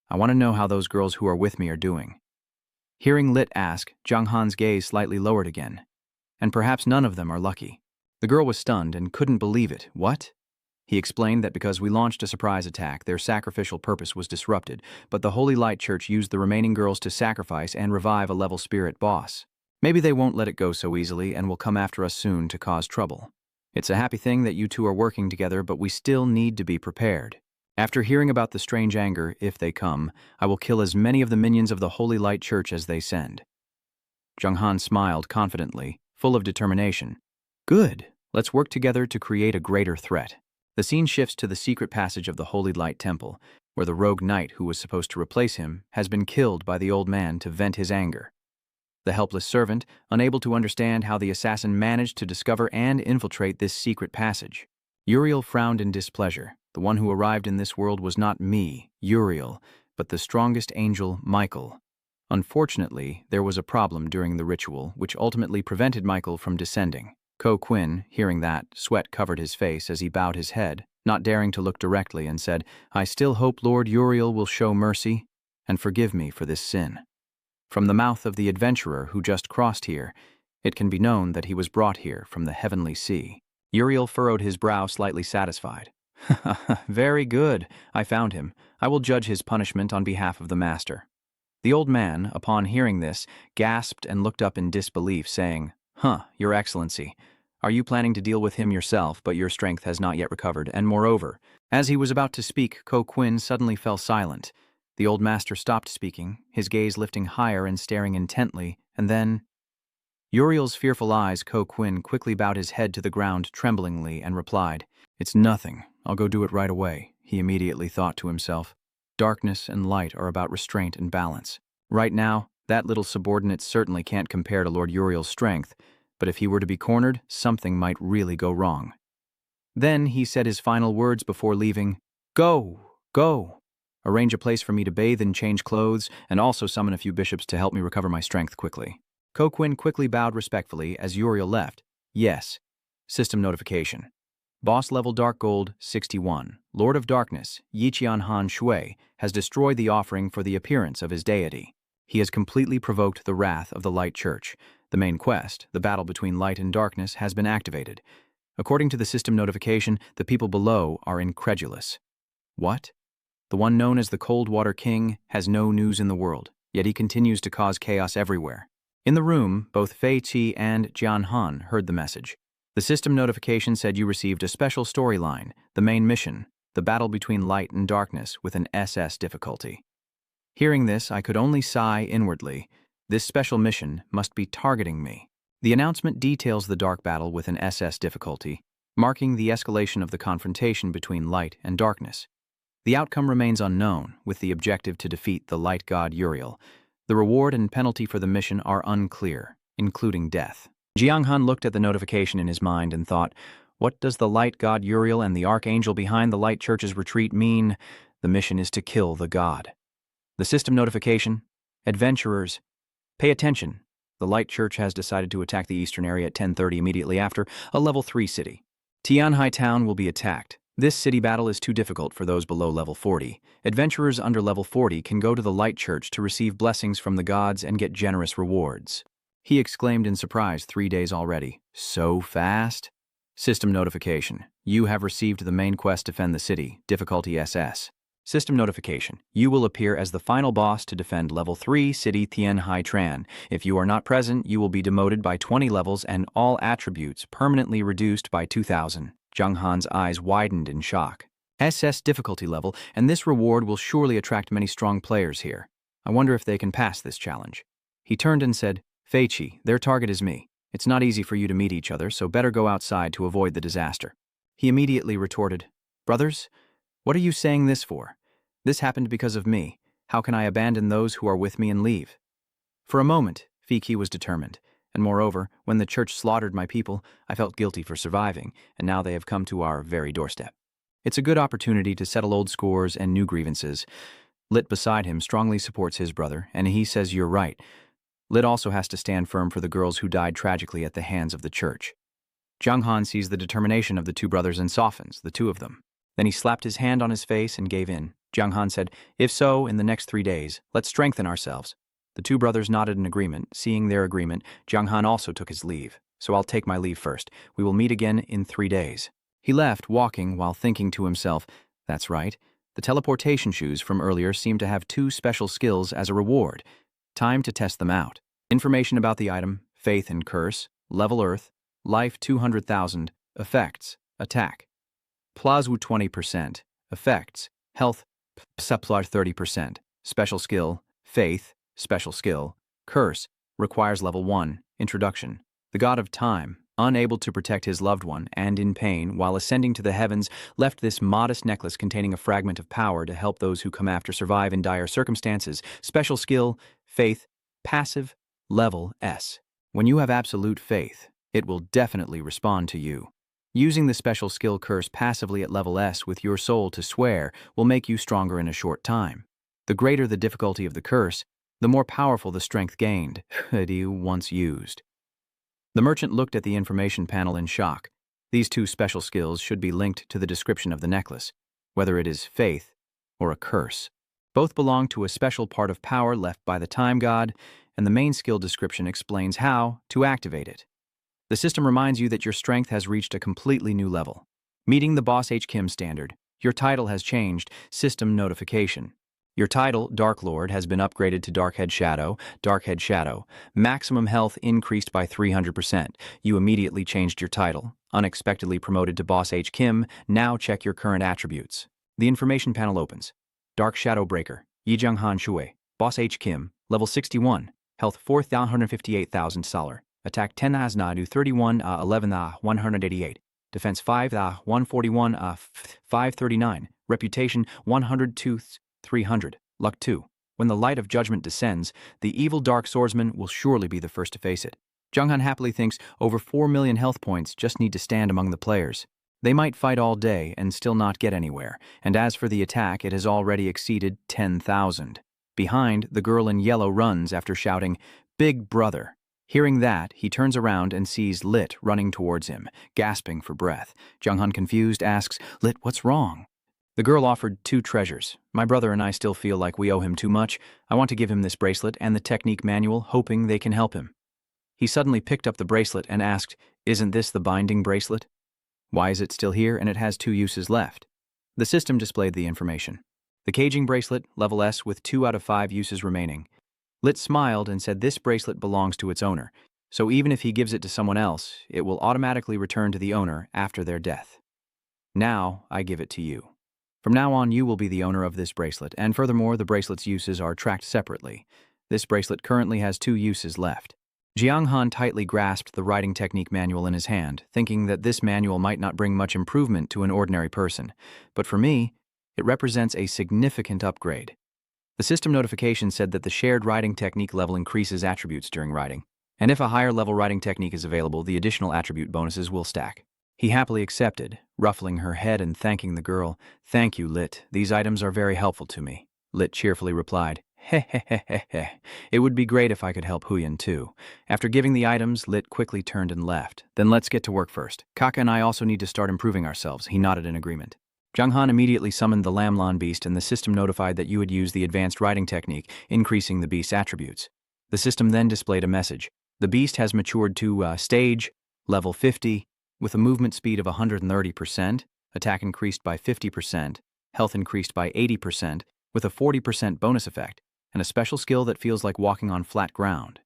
I want to know how those girls who are with me are doing. Hearing Lit ask, Jiang Han's gaze slightly lowered again. And perhaps none of them are lucky. The girl was stunned and couldn't believe it. What? He explained that because we launched a surprise attack, their sacrificial purpose was disrupted, but the Holy Light Church used the remaining girls to sacrifice and revive a level spirit boss. Maybe they won't let it go so easily and will come after us soon to cause trouble. It's a happy thing that you two are working together, but we still need to be prepared. After hearing about the strange anger, if they come, I will kill as many of the minions of the Holy Light Church as they send. Jiang Han smiled confidently, full of determination. Good. Let's work together to create a greater threat. The scene shifts to the secret passage of the Holy Light Temple, where the rogue knight who was supposed to replace him has been killed by the old man to vent his anger. The helpless servant, unable to understand how the assassin managed to discover and infiltrate this secret passage. Uriel frowned in displeasure. The one who arrived in this world was not me, Uriel, but the strongest angel, Michael. Unfortunately, there was a problem during the ritual, which ultimately prevented Michael from descending. Ko Quinn, hearing that, sweat covered his face as he bowed his head, not daring to look directly, and said, "I still hope Lord Uriel will show mercy and forgive me for this sin." From the mouth of the adventurer who just crossed here, it can be known that he was brought here from the heavenly sea. Uriel furrowed his brow, slightly satisfied. "Very good. I found him. I will judge his punishment on behalf of the master." The old man, upon hearing this, gasped and looked up in disbelief, saying, Your Excellency, are you planning to deal with him yourself, but your strength has not yet recovered, and moreover—" As he was about to speak, Ko Quinn suddenly fell silent. The old master stopped speaking, his gaze lifting higher and staring intently, and then— Uriel's fearful eyes, Ko Quinn quickly bowed his head to the ground tremblingly and replied, "It's nothing. I'll go do it right away," he immediately thought to himself. Darkness and light are about restraint and balance. Right now, that little subordinate certainly can't compare to Lord Uriel's strength, but if he were to be cornered, something might really go wrong. Then he said his final words before leaving, Go! Arrange a place for me to bathe and change clothes, and also summon a few bishops to help me recover my strength quickly." Ko Quinn quickly bowed respectfully as Uriel left. Yes. System notification. Boss level Dark Gold 61, Lord of Darkness, Yiqian Han Shui, has destroyed the offering for the appearance of his deity. He has completely provoked the wrath of the Light Church. The main quest, the battle between light and darkness, has been activated. According to the system notification, the people below are incredulous. What? The one known as the Coldwater King has no news in the world, yet he continues to cause chaos everywhere. In the room, both Fei Qi and Jian Han heard the message. The system notification said you received a special storyline, the main mission, the battle between light and darkness with an SS difficulty. Hearing this, I could only sigh inwardly. This special mission must be targeting me. The announcement details the dark battle with an SS difficulty, marking the escalation of the confrontation between light and darkness. The outcome remains unknown, with the objective to defeat the light god Uriel. The reward and penalty for the mission are unclear, including death. Jiang Han looked at the notification in his mind and thought, what does the light god Uriel and the archangel behind the Light Church's retreat mean? The mission is to kill the god. The system notification: Adventurers, pay attention. The Light Church has decided to attack the eastern area at 10:30 immediately after a level 3 city. Tianhai Town will be attacked. This city battle is too difficult for those below level 40. Adventurers under level 40 can go to the Light Church to receive blessings from the gods and get generous rewards. He exclaimed in surprise. 3 days already. So fast? System notification. You have received the main quest Defend the City, difficulty SS. System notification. You will appear as the final boss to defend level 3 city Tianhai Tran. If you are not present, you will be demoted by 20 levels and all attributes permanently reduced by 2,000. Jiang Han's eyes widened in shock. SS difficulty level, and this reward will surely attract many strong players here. I wonder if they can pass this challenge. He turned and said, Fei Qi, their target is me. It's not easy for you to meet each other, so better go outside to avoid the disaster. He immediately retorted, Brothers, what are you saying this for? This happened because of me. How can I abandon those who are with me and leave? For a moment, Fei Qi was determined. And moreover, when the church slaughtered my people, I felt guilty for surviving, and now they have come to our very doorstep. It's a good opportunity to settle old scores and new grievances. Lit beside him strongly supports his brother, and he says you're right. Lit also has to stand firm for the girls who died tragically at the hands of the church. Jiang Han sees the determination of the two brothers and softens, the two of them. Then he slapped his hand on his face and gave in. Jiang Han said, If so, in the next 3 days, let's strengthen ourselves. The two brothers nodded in agreement. Seeing their agreement, Jiang Han also took his leave. So I'll take my leave first. We will meet again in 3 days. He left, walking while thinking to himself, that's right. The teleportation shoes from earlier seem to have 2 special skills as a reward. Time to test them out. Information about the item: Faith and Curse, Level Earth, Life 200,000, Effects, Attack. Plazwu 20%, Effects, Health, Pseplar 30%, Special Skill, Faith, Special Skill, Curse, requires Level 1, Introduction. The God of Time, unable to protect his loved one and in pain while ascending to the heavens, left this modest necklace containing a fragment of power to help those who come after survive in dire circumstances. Special skill, faith, passive, level S. When you have absolute faith, it will definitely respond to you. Using the special skill curse passively at level S with your soul to swear will make you stronger in a short time. The greater the difficulty of the curse, the more powerful the strength gained once used. The merchant looked at the information panel in shock. These two special skills should be linked to the description of the necklace, whether it is faith or a curse. Both belong to a special part of power left by the time god, and the main skill description explains how to activate it. The system reminds you that your strength has reached a completely new level. Meeting the Boss H. Kim standard, your title has changed. System notification. Your title, Dark Lord, has been upgraded to Darkhead Shadow. Darkhead Shadow. Maximum health increased by 300%. You immediately changed your title. Unexpectedly promoted to Boss H. Kim. Now check your current attributes. The information panel opens. Dark Shadow Breaker. Yijang Han Shui. Boss H. Kim. Level 61. Health 458,000 Solar. Attack 10 Nadu 31 11 188. Defense 5 141 539. Reputation 102 300. Luck 2. When the light of judgment descends, the evil dark swordsman will surely be the first to face it. Junghan happily thinks over 4 million health points just need to stand among the players. They might fight all day and still not get anywhere, and as for the attack, it has already exceeded 10,000. Behind, the girl in yellow runs after shouting, "Big brother." Hearing that, he turns around and sees Lit running towards him, gasping for breath. Junghan, confused, asks, "Lit, what's wrong?" The girl offered 2 treasures. "My brother and I still feel like we owe him too much. I want to give him this bracelet and the technique manual, hoping they can help him." He suddenly picked up the bracelet and asked, "Isn't this the binding bracelet? Why is it still here and it has 2 uses left?" The system displayed the information. The caging bracelet, level S with 2 out of 5 uses remaining. Lit smiled and said this bracelet belongs to its owner, so even if he gives it to someone else, it will automatically return to the owner after their death. Now, I give it to you. From now on, you will be the owner of this bracelet, and furthermore, the bracelet's uses are tracked separately. This bracelet currently has 2 uses left. Jiang Han tightly grasped the writing technique manual in his hand, thinking that this manual might not bring much improvement to an ordinary person. But for me, it represents a significant upgrade. The system notification said that the shared writing technique level increases attributes during writing, and if a higher level writing technique is available, the additional attribute bonuses will stack. He happily accepted, ruffling her head and thanking the girl. "Thank you, Lit. These items are very helpful to me." Lit cheerfully replied, "Heh. It would be great if I could help Huyan too." After giving the items, Lit quickly turned and left. "Then let's get to work first. Kaka and I also need to start improving ourselves." He nodded in agreement. Junghan immediately summoned the Lamlon beast, and the system notified that you would use the advanced writing technique, increasing the beast's attributes. The system then displayed a message. The beast has matured to stage, level 50, with a movement speed of 130%, attack increased by 50%, health increased by 80%, with a 40% bonus effect, and a special skill that feels like walking on flat ground.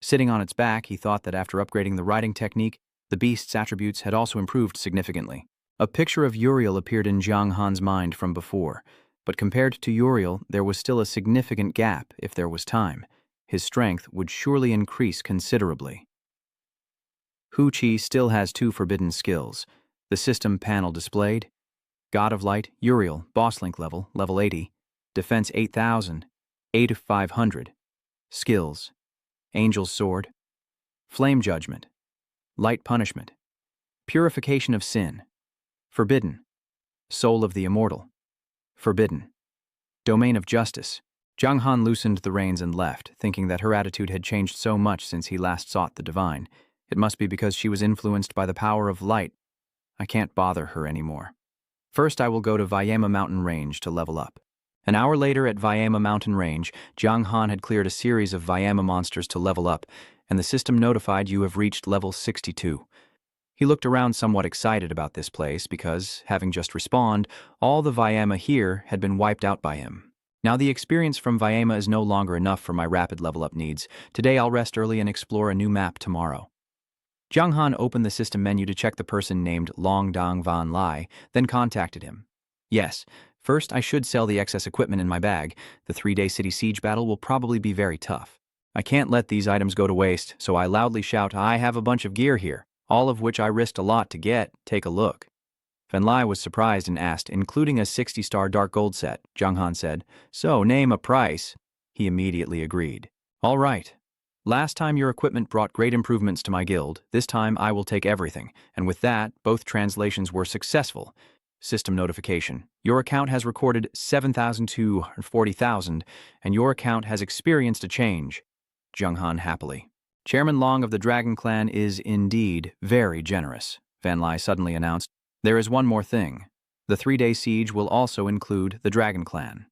Sitting on its back, he thought that after upgrading the writing technique, the beast's attributes had also improved significantly. A picture of Uriel appeared in Jiang Han's mind from before, but compared to Uriel, there was still a significant gap if there was time. His strength would surely increase considerably. Hu Qi still has 2 forbidden skills. The system panel displayed. God of Light, Uriel, Boss Link level, level 80. Defense 8,000, 8,500. Skills. Angel's Sword. Flame Judgment. Light Punishment. Purification of Sin. Forbidden. Soul of the Immortal. Forbidden. Domain of Justice. Jiang Han loosened the reins and left, thinking that her attitude had changed so much since he last sought the divine. It must be because she was influenced by the power of light. I can't bother her anymore. First, I will go to Vyema Mountain Range to level up. An hour later at Vyema Mountain Range, Jiang Han had cleared a series of Vyema monsters to level up, and the system notified you have reached level 62. He looked around somewhat excited about this place because, having just respawned, all the Vyema here had been wiped out by him. Now the experience from Vyema is no longer enough for my rapid level-up needs. Today I'll rest early and explore a new map tomorrow. Jiang Han opened the system menu to check the person named Long Dong Van Lai, then contacted him. Yes, first I should sell the excess equipment in my bag. The 3-day city siege battle will probably be very tough. I can't let these items go to waste, so I loudly shout, "I have a bunch of gear here. all of which I risked a lot to get. Take a look. Van Lai was surprised and asked, including a 60-star dark gold set. Jiang Han said, so name a price. He immediately agreed. All right. Last time your equipment brought great improvements to my guild. This time I will take everything. And with that, both translations were successful. System notification. Your account has recorded 7,000 to 40,000, and your account has experienced a change. Jiang Han happily. Chairman Long of the Dragon Clan is indeed very generous, Van Lai suddenly announced. There is one more thing. The 3-day siege will also include the Dragon Clan.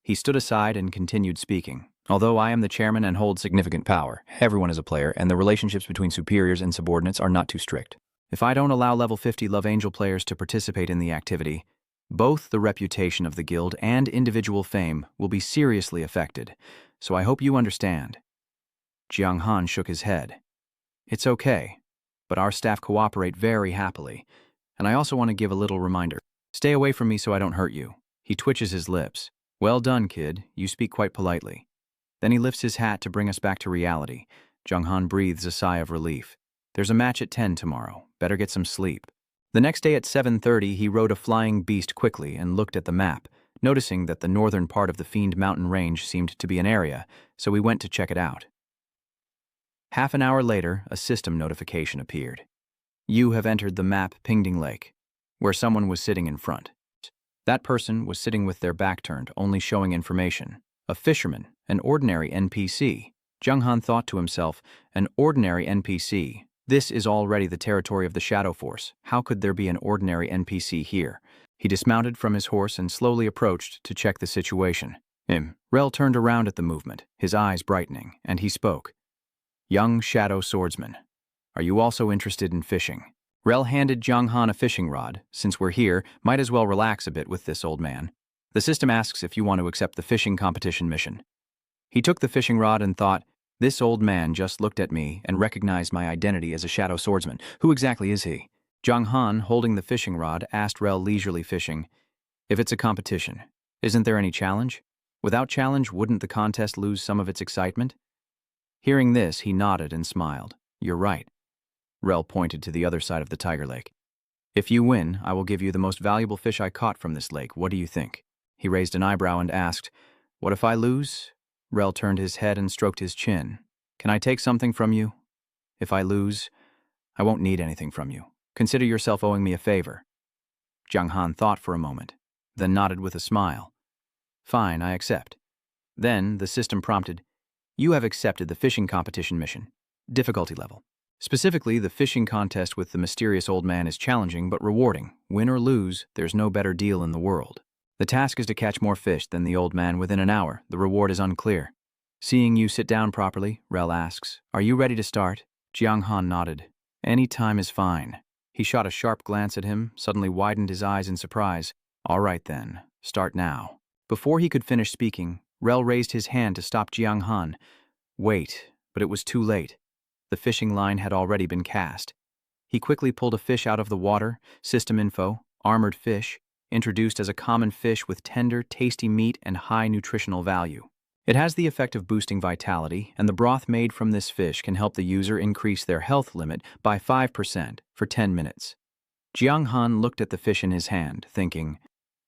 He stood aside and continued speaking. Although I am the chairman and hold significant power, everyone is a player, and the relationships between superiors and subordinates are not too strict. If I don't allow level 50 Love Angel players to participate in the activity, both the reputation of the guild and individual fame will be seriously affected, so I hope you understand. Jiang Han shook his head. It's okay, but our staff cooperate very happily, and I also want to give a little reminder. Stay away from me so I don't hurt you. He twitches his lips. Well done, kid. You speak quite politely. Then he lifts his hat to bring us back to reality. Jiang Han breathes a sigh of relief. There's a match at 10 tomorrow. Better get some sleep. The next day at 7:30, he rode a flying beast quickly and looked at the map, noticing that the northern part of the Fiend Mountain Range seemed to be an area, so he went to check it out. Half an hour later, a system notification appeared. You have entered the map Pingding Lake, where someone was sitting in front. That person was sitting with their back turned, only showing information. A fisherman, an ordinary NPC. Jiang Han thought to himself, an ordinary NPC. This is already the territory of the Shadow Force. How could there be an ordinary NPC here? He dismounted from his horse and slowly approached to check the situation. Rel turned around at the movement, his eyes brightening, and he spoke. Young Shadow Swordsman, are you also interested in fishing? Rel handed Jiang Han a fishing rod. Since we're here, might as well relax a bit with this old man. The system asks if you want to accept the fishing competition mission. He took the fishing rod and thought, this old man just looked at me and recognized my identity as a Shadow Swordsman. Who exactly is he? Jiang Han, holding the fishing rod, asked Rel leisurely fishing, if it's a competition, isn't there any challenge? Without challenge, wouldn't the contest lose some of its excitement? Hearing this, he nodded and smiled. You're right. Rel pointed to the other side of the Tiger Lake. If you win, I will give you the most valuable fish I caught from this lake. What do you think? He raised an eyebrow and asked, what if I lose? Rel turned his head and stroked his chin. Can I take something from you? If I lose, I won't need anything from you. Consider yourself owing me a favor. Jiang Han thought for a moment, then nodded with a smile. Fine, I accept. Then the system prompted, you have accepted the fishing competition mission. Difficulty level. Specifically, the fishing contest with the mysterious old man is challenging but rewarding. Win or lose, there's no better deal in the world. The task is to catch more fish than the old man within an hour. The reward is unclear. Seeing you sit down properly, Rel asks, are you ready to start? Jiang Han nodded. Any time is fine. He shot a sharp glance at him, suddenly widened his eyes in surprise. All right then, start now. Before he could finish speaking, Rel raised his hand to stop Jiang Han. Wait, but it was too late. The fishing line had already been cast. He quickly pulled a fish out of the water. System info, armored fish, introduced as a common fish with tender, tasty meat and high nutritional value. It has the effect of boosting vitality, and the broth made from this fish can help the user increase their health limit by 5% for 10 minutes. Jiang Han looked at the fish in his hand, thinking,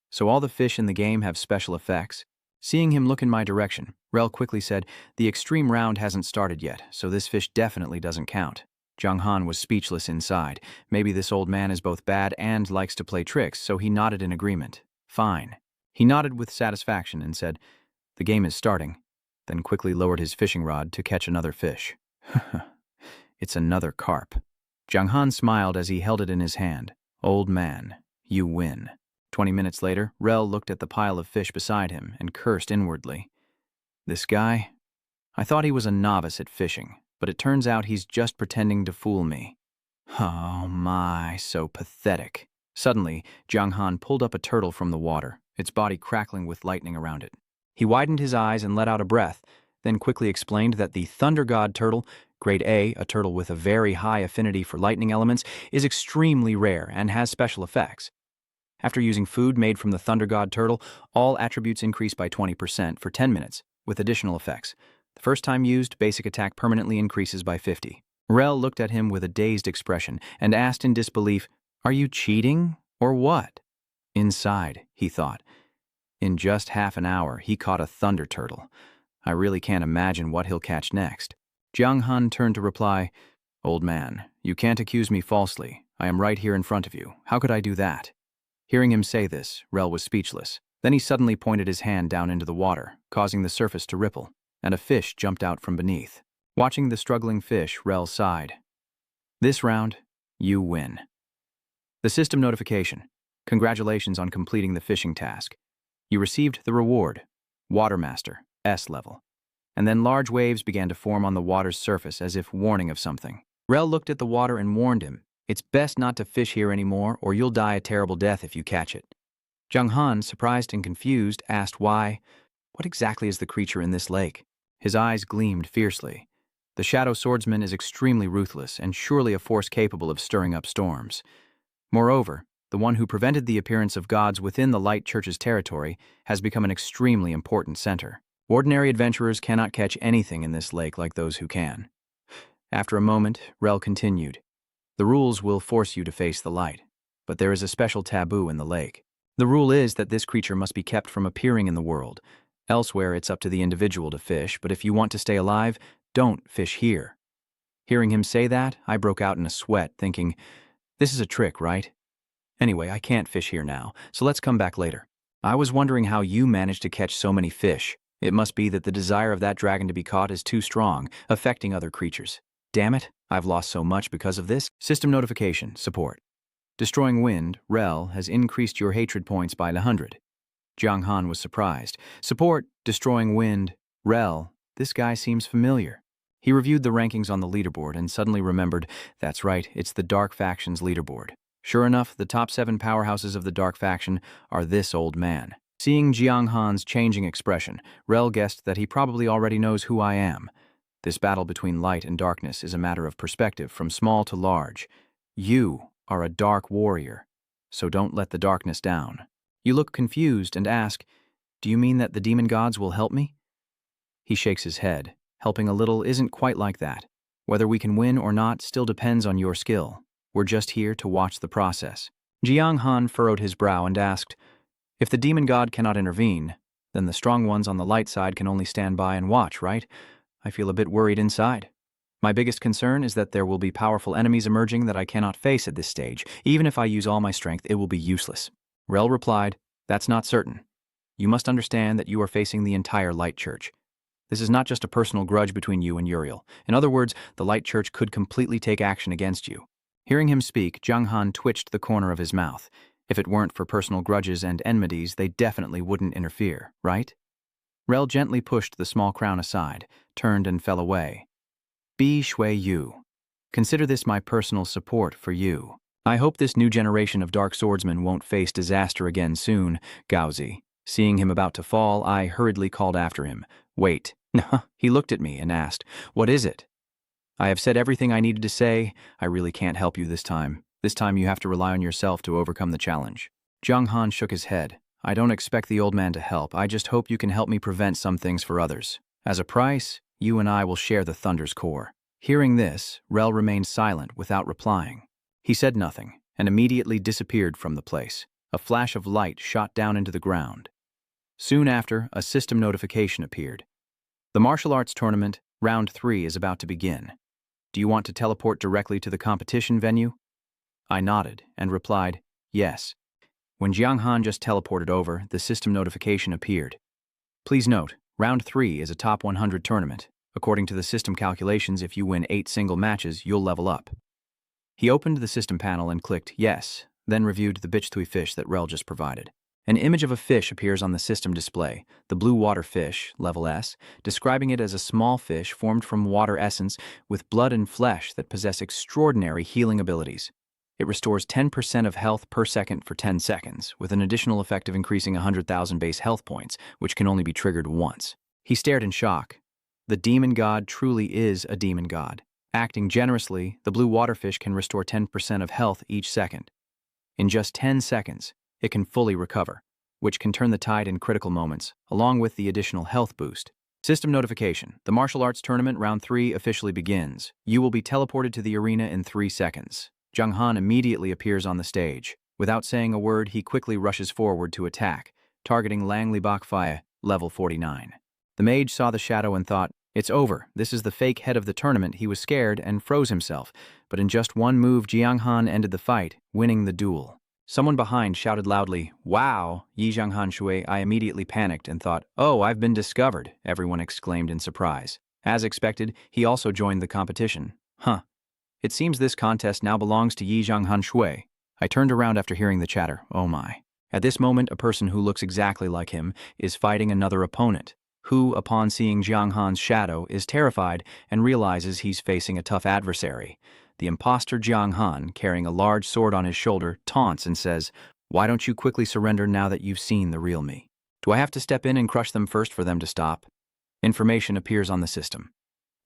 so all the fish in the game have special effects? Seeing him look in my direction, Rel quickly said, the extreme round hasn't started yet, so this fish definitely doesn't count. Jiang Han was speechless inside. Maybe this old man is both bad and likes to play tricks, so he nodded in agreement. Fine. He nodded with satisfaction and said, the game is starting, then quickly lowered his fishing rod to catch another fish. It's another carp. Jiang Han smiled as he held it in his hand. Old man, you win. 20 minutes later, Rel looked at the pile of fish beside him and cursed inwardly. This guy? I thought he was a novice at fishing, but it turns out he's just pretending to fool me. Oh my, so pathetic. Suddenly, Jiang Han pulled up a turtle from the water, its body crackling with lightning around it. He widened his eyes and let out a breath, then quickly explained that the Thunder God turtle, Grade A, a turtle with a very high affinity for lightning elements, is extremely rare and has special effects. After using food made from the Thunder God turtle, all attributes increase by 20% for 10 minutes, with additional effects. The first time used, basic attack permanently increases by 50. Rel looked at him with a dazed expression and asked in disbelief, "Are you cheating, or what?" Inside, he thought. In just half an hour, he caught a thunder turtle. I really can't imagine what he'll catch next. Jiang Han turned to reply, "Old man, you can't accuse me falsely. I am right here in front of you. How could I do that?" Hearing him say this, Rel was speechless. Then he suddenly pointed his hand down into the water, causing the surface to ripple, and a fish jumped out from beneath. Watching the struggling fish, Rel sighed. "This round, you win." The system notification. Congratulations on completing the fishing task. You received the reward, Watermaster, S level. And then large waves began to form on the water's surface as if warning of something. Rel looked at the water and warned him, "It's best not to fish here anymore, or you'll die a terrible death if you catch it." Jiang Han, surprised and confused, asked why. What exactly is the creature in this lake? His eyes gleamed fiercely. The Shadow Swordsman is extremely ruthless and surely a force capable of stirring up storms. Moreover, the one who prevented the appearance of gods within the Light Church's territory has become an extremely important center. Ordinary adventurers cannot catch anything in this lake like those who can. After a moment, Rel continued, "The rules will force you to face the light, but there is a special taboo in the lake. The rule is that this creature must be kept from appearing in the world. Elsewhere, it's up to the individual to fish, but if you want to stay alive, don't fish here." Hearing him say that, I broke out in a sweat, thinking, this is a trick, right? Anyway, I can't fish here now, so let's come back later. I was wondering how you managed to catch so many fish. It must be that the desire of that dragon to be caught is too strong, affecting other creatures. Damn it, I've lost so much because of this. System notification, support. Destroying wind, Rel, has increased your hatred points by 100. Jiang Han was surprised. Support, destroying wind, Rel, this guy seems familiar. He reviewed the rankings on the leaderboard and suddenly remembered, that's right, it's the Dark Faction's leaderboard. Sure enough, the top 7 powerhouses of the Dark Faction are this old man. Seeing Jiang Han's changing expression, Rel guessed that he probably already knows who I am. This battle between light and darkness is a matter of perspective from small to large. You are a dark warrior, so don't let the darkness down. You look confused and ask, "Do you mean that the demon gods will help me?" He shakes his head. Helping a little isn't quite like that. Whether we can win or not still depends on your skill. We're just here to watch the process. Jiang Han furrowed his brow and asked, "If the demon god cannot intervene, then the strong ones on the light side can only stand by and watch, right? I feel a bit worried inside. My biggest concern is that there will be powerful enemies emerging that I cannot face at this stage. Even if I use all my strength, it will be useless." Rel replied, "That's not certain. You must understand that you are facing the entire Light Church. This is not just a personal grudge between you and Uriel. In other words, the Light Church could completely take action against you." Hearing him speak, Jiang Han twitched the corner of his mouth. If it weren't for personal grudges and enmities, they definitely wouldn't interfere, right? Rel gently pushed the small crown aside, turned and fell away. "Bi Shui Yu. Consider this my personal support for you. I hope this new generation of dark swordsmen won't face disaster again soon, Gaozi." Seeing him about to fall, I hurriedly called after him, "Wait." He looked at me and asked, "What is it?" "I have said everything I needed to say. I really can't help you this time. This time you have to rely on yourself to overcome the challenge." Jiang Han shook his head. "I don't expect the old man to help. I just hope you can help me prevent some things for others. As a price, you and I will share the Thunder's core." Hearing this, Rel remained silent without replying. He said nothing and immediately disappeared from the place. A flash of light shot down into the ground. Soon after, a system notification appeared. The martial arts tournament, round 3, is about to begin. Do you want to teleport directly to the competition venue? I nodded and replied, yes. When Jiang Han just teleported over, the system notification appeared. Please note, round 3 is a top 100 tournament. According to the system calculations, if you win 8 single matches, you'll level up. He opened the system panel and clicked yes, then reviewed the Bichthui fish that Rel just provided. An image of a fish appears on the system display, the blue water fish, level S, describing it as a small fish formed from water essence with blood and flesh that possess extraordinary healing abilities. It restores 10% of health per second for 10 seconds, with an additional effect of increasing 100,000 base health points, which can only be triggered once. He stared in shock. The demon god truly is a demon god. Acting generously, the blue waterfish can restore 10% of health each second. In just 10 seconds, it can fully recover, which can turn the tide in critical moments, along with the additional health boost. System notification. The martial arts tournament round 3 officially begins. You will be teleported to the arena in 3 seconds. Jung Han immediately appears on the stage. Without saying a word, he quickly rushes forward to attack, targeting Langley Bakfaya, level 49. The mage saw the shadow and thought, "It's over. This is the fake head of the tournament." He was scared and froze himself, but in just one move, Jiang Han ended the fight, winning the duel. Someone behind shouted loudly, "Wow!" Yi Jianghan Shui. I immediately panicked and thought, "Oh, I've been discovered," everyone exclaimed in surprise. As expected, he also joined the competition. Huh. It seems this contest now belongs to Yi Jianghan Shui. I turned around after hearing the chatter. Oh my. At this moment, a person who looks exactly like him is fighting another opponent, who, upon seeing Jiang Han's shadow, is terrified and realizes he's facing a tough adversary. The imposter Jiang Han, carrying a large sword on his shoulder, taunts and says, "Why don't you quickly surrender now that you've seen the real me? Do I have to step in and crush them first for them to stop?" Information appears on the system.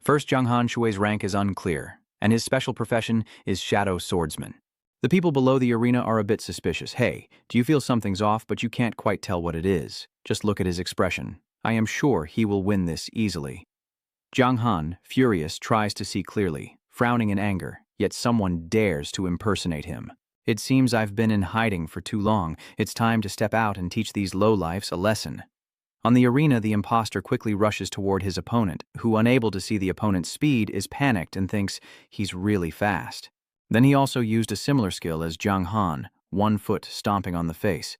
First, Jiang Han Shui's rank is unclear, and his special profession is Shadow Swordsman. The people below the arena are a bit suspicious. Hey, do you feel something's off, but you can't quite tell what it is? Just look at his expression. I am sure he will win this easily. Jiang Han, furious, tries to see clearly, frowning in anger, yet someone dares to impersonate him. It seems I've been in hiding for too long. It's time to step out and teach these lowlifes a lesson. On the arena, the imposter quickly rushes toward his opponent, who, unable to see the opponent's speed, is panicked and thinks he's really fast. Then he also used a similar skill as Jiang Han, 1 foot stomping on the face.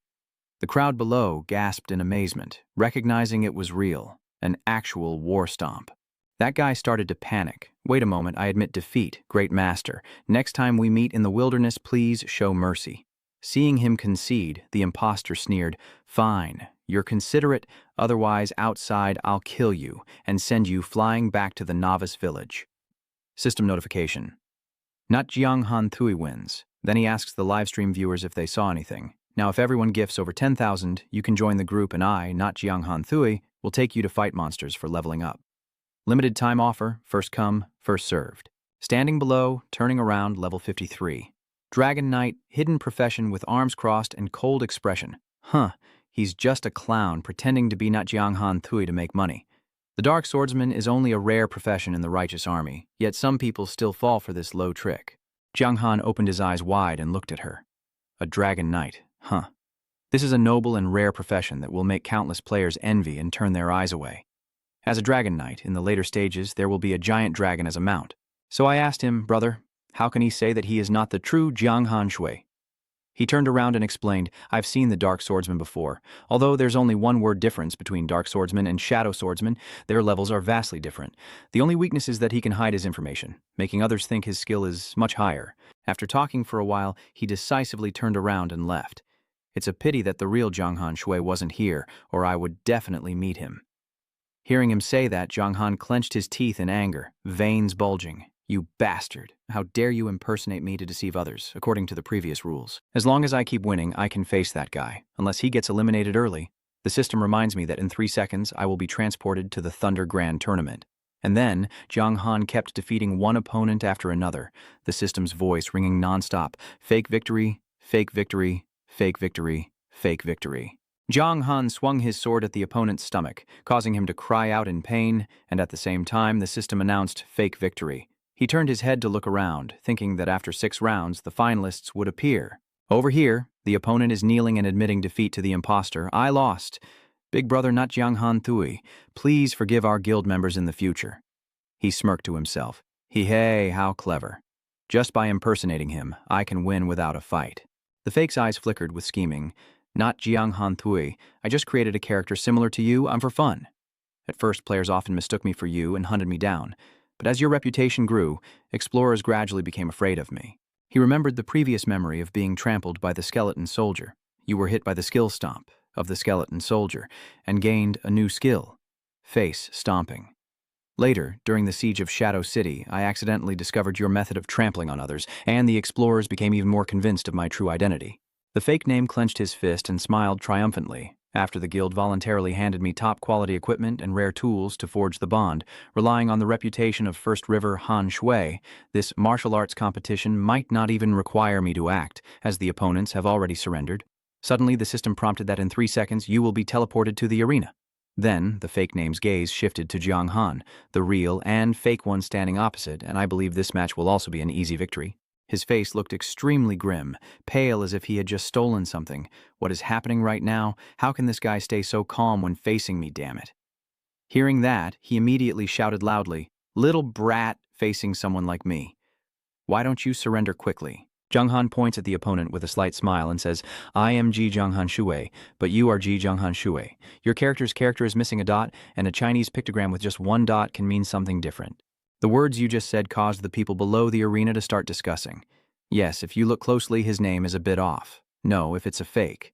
The crowd below gasped in amazement, recognizing it was real, an actual war stomp. That guy started to panic. "Wait a moment, I admit defeat, great master. Next time we meet in the wilderness, please show mercy." Seeing him concede, the imposter sneered, "Fine, you're considerate, otherwise outside I'll kill you and send you flying back to the novice village." System notification. Not Jiang Han Thui wins. Then he asks the livestream viewers if they saw anything. Now, if everyone gifts over 10,000, you can join the group and I, not Jiang Han Thui, will take you to fight monsters for leveling up. Limited time offer, first come, first served. Standing below, turning around, level 53. Dragon Knight, hidden profession with arms crossed and cold expression. Huh, he's just a clown pretending to be not Jiang Han Thui to make money. The Dark Swordsman is only a rare profession in the righteous army, yet some people still fall for this low trick. Jiang Han opened his eyes wide and looked at her. A Dragon Knight, huh. This is a noble and rare profession that will make countless players envy and turn their eyes away. As a Dragon Knight, in the later stages, there will be a giant dragon as a mount. So I asked him, "Brother, how can he say that he is not the true Jiang Han Shui?" He turned around and explained, "I've seen the Dark Swordsman before. Although there's only 1 word difference between Dark Swordsman and Shadow Swordsman, their levels are vastly different. The only weakness is that he can hide his information, making others think his skill is much higher." After talking for a while, he decisively turned around and left. It's a pity that the real Jiang Han Shui wasn't here, or I would definitely meet him. Hearing him say that, Jiang Han clenched his teeth in anger, veins bulging. "You bastard. How dare you impersonate me to deceive others, according to the previous rules. As long as I keep winning, I can face that guy, unless he gets eliminated early. The system reminds me that in 3 seconds, I will be transported to the Thunder Grand Tournament." And then, Jiang Han kept defeating one opponent after another, the system's voice ringing nonstop, "Fake victory, fake victory, fake victory, fake victory." Jiang Han swung his sword at the opponent's stomach, causing him to cry out in pain, and at the same time, the system announced fake victory. He turned his head to look around, thinking that after 6 rounds, the finalists would appear. Over here, the opponent is kneeling and admitting defeat to the imposter. "I lost. Big brother, not Jiang Han Thui. Please forgive our guild members in the future." He smirked to himself. Hey, how clever. Just by impersonating him, I can win without a fight. The fake's eyes flickered with scheming. "Not Jiang Han Thui. I just created a character similar to you. I'm for fun." At first, players often mistook me for you and hunted me down. But as your reputation grew, explorers gradually became afraid of me. He remembered the previous memory of being trampled by the skeleton soldier. You were hit by the skill stomp of the skeleton soldier and gained a new skill, face stomping. Later, during the siege of Shadow City, I accidentally discovered your method of trampling on others, and the explorers became even more convinced of my true identity. The fake name clenched his fist and smiled triumphantly. After the guild voluntarily handed me top-quality equipment and rare tools to forge the bond, relying on the reputation of First River Han Shui, this martial arts competition might not even require me to act, as the opponents have already surrendered. Suddenly, the system prompted that in 3 seconds you will be teleported to the arena. Then, the fake name's gaze shifted to Jiang Han, the real and fake one standing opposite, and I believe this match will also be an easy victory. His face looked extremely grim, pale as if he had just stolen something. What is happening right now? How can this guy stay so calm when facing me, damn it? Hearing that, he immediately shouted loudly, "Little brat facing someone like me. Why don't you surrender quickly?" Jiang Han points at the opponent with a slight smile and says, "I am Ji Jianghan Shui, but you are Ji Jianghan Shui. Your character's character is missing a dot, and a Chinese pictogram with just one dot can mean something different." The words you just said caused the people below the arena to start discussing. Yes, if you look closely, his name is a bit off. No, if it's a fake.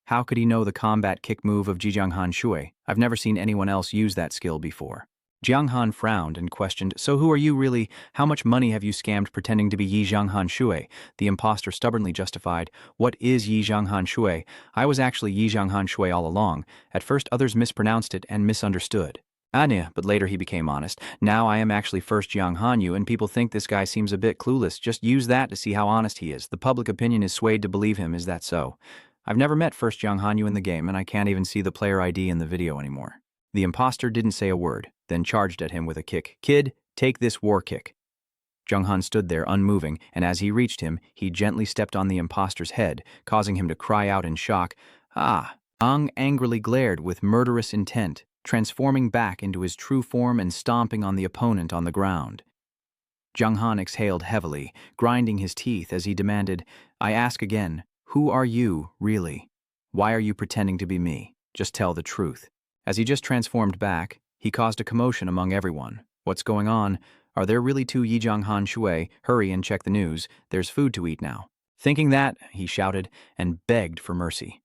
How could he know the combat kick move of Ji Jianghan Shui? I've never seen anyone else use that skill before. Jiang Han frowned and questioned, "So who are you really? How much money have you scammed pretending to be Yi Jianghan Shui?" The imposter stubbornly justified, "What is Yi Jianghan Shui? I was actually Yi Jianghan Shui all along. At first others mispronounced it and misunderstood. Anya, but later he became honest. Now I am actually first Jiang Han Yu, and people think this guy seems a bit clueless. Just use that to see how honest he is. The public opinion is swayed to believe him. Is that so? I've never met first Jiang Han Yu in the game, and I can't even see the player ID in the video anymore." The imposter didn't say a word, then charged at him with a kick. "Kid, take this war kick." Jiang Han stood there unmoving, and as he reached him, he gently stepped on the imposter's head, causing him to cry out in shock. "Ah!" Ang angrily glared with murderous intent, transforming back into his true form and stomping on the opponent on the ground. Jiang Han exhaled heavily, grinding his teeth as he demanded, "I ask again, who are you, really? Why are you pretending to be me? Just tell the truth." As he just transformed back, he caused a commotion among everyone. "What's going on? Are there really two Yi Jianghan Shui? Hurry and check the news. There's food to eat now." Thinking that, he shouted and begged for mercy.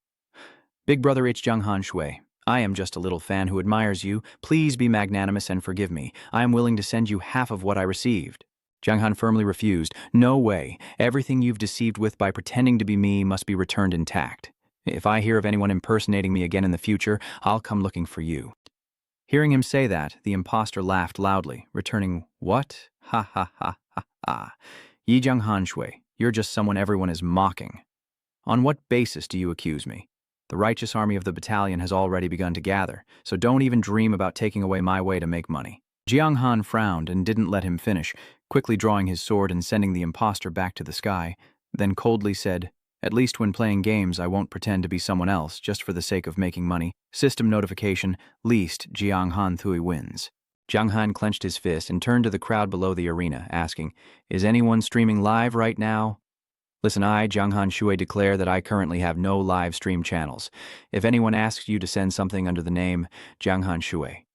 "Big brother H. Jianghan Shui, I am just a little fan who admires you. Please be magnanimous and forgive me. I am willing to send you half of what I received." Jiang Han firmly refused. "No way. Everything you've deceived with by pretending to be me must be returned intact. If I hear of anyone impersonating me again in the future, I'll come looking for you." Hearing him say that, the imposter laughed loudly, returning, "What? Ha ha ha ha ha. Yi Jianghan Shui, you're just someone everyone is mocking. On what basis do you accuse me? The righteous army of the battalion has already begun to gather, so don't even dream about taking away my way to make money." Jiang Han frowned and didn't let him finish, quickly drawing his sword and sending the imposter back to the sky, then coldly said, "At least when playing games, I won't pretend to be someone else just for the sake of making money. System notification, least Jiang Han Thui wins." Jiang Han clenched his fist and turned to the crowd below the arena, asking, "Is anyone streaming live right now?" "Listen, I, Jiang Han Shui, declare that I currently have no live stream channels. If anyone asks you to send something under the name Jiang Han Shui,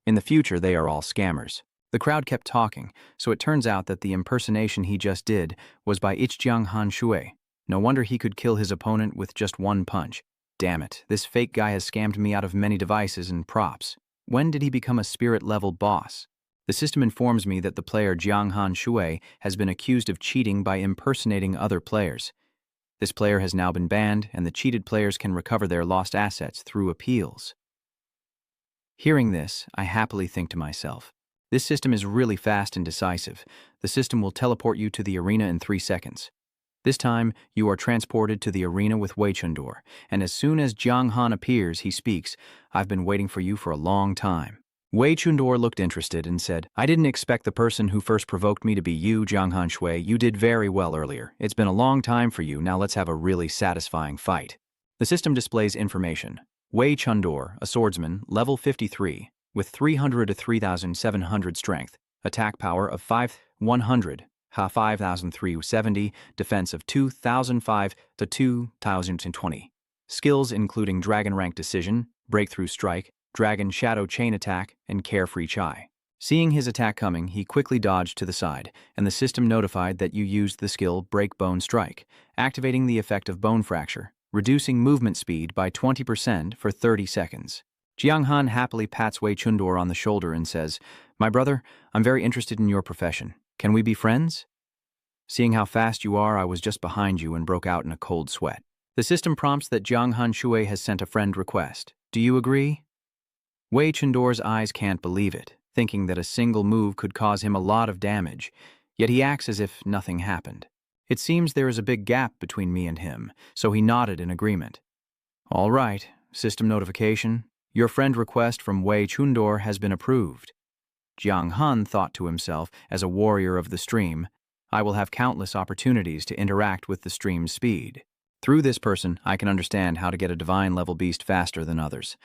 in the future they are all scammers." The crowd kept talking, so it turns out that the impersonation he just did was by Ich Jiang Han Shui. No wonder he could kill his opponent with just one punch. Damn it, this fake guy has scammed me out of many devices and props. When did he become a spirit-level boss? The system informs me that the player Jiang Han Shui has been accused of cheating by impersonating other players. This player has now been banned, and the cheated players can recover their lost assets through appeals. Hearing this, I happily think to myself, this system is really fast and decisive. The system will teleport you to the arena in 3 seconds. This time, you are transported to the arena with Wei Chundor, and as soon as Jiang Han appears, he speaks, "I've been waiting for you for a long time." Wei Chundor looked interested and said, "I didn't expect the person who first provoked me to be you, Jiang Han Shui. You did very well earlier. It's been a long time for you. Now let's have a really satisfying fight." The system displays information. Wei Chundor, a swordsman, level 53, with 300 to 3,700 strength, attack power of 5,100. 5,370, defense of 2,005 to 2,020. Skills including Dragon Rank Decision, Breakthrough Strike, Dragon Shadow Chain Attack, and Carefree Chai. Seeing his attack coming, he quickly dodged to the side, and the system notified that you used the skill Break Bone Strike, activating the effect of Bone Fracture, reducing movement speed by 20% for 30 seconds. Jiang Han happily pats Wei Chundor on the shoulder and says, "My brother, I'm very interested in your profession. Can we be friends? Seeing how fast you are, I was just behind you and broke out in a cold sweat." The system prompts that Jiang Han Shui has sent a friend request. Do you agree? Wei Chundor's eyes can't believe it, thinking that a single move could cause him a lot of damage, yet he acts as if nothing happened. It seems there is a big gap between me and him, so he nodded in agreement. "All right, system notification. Your friend request from Wei Chundor has been approved. Jiang Han thought to himself, as a warrior of the stream, I will have countless opportunities to interact with the stream's speed. Through this person, I can understand how to get a divine-level beast faster than others.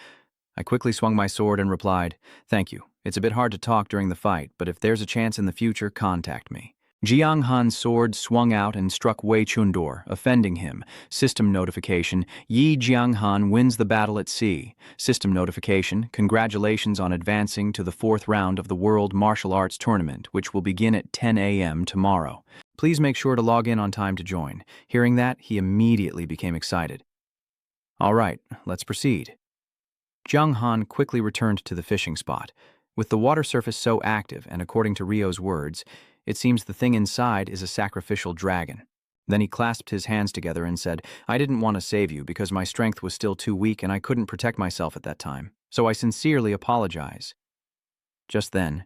I quickly swung my sword and replied, Thank you. It's a bit hard to talk during the fight, but if there's a chance in the future, contact me. Jiang Han's sword swung out and struck Wei Chundor, offending him. System notification, Yi Jiang Han wins the battle at sea. System notification, congratulations on advancing to the 4th round of the World Martial Arts Tournament, which will begin at 10 a.m. tomorrow. Please make sure to log in on time to join. Hearing that, he immediately became excited. All right, let's proceed. Jiang Han quickly returned to the fishing spot. With the water surface so active, and according to Rio's words, it seems the thing inside is a sacrificial dragon. Then he clasped his hands together and said, I didn't want to save you because my strength was still too weak and I couldn't protect myself at that time, so I sincerely apologize. Just then,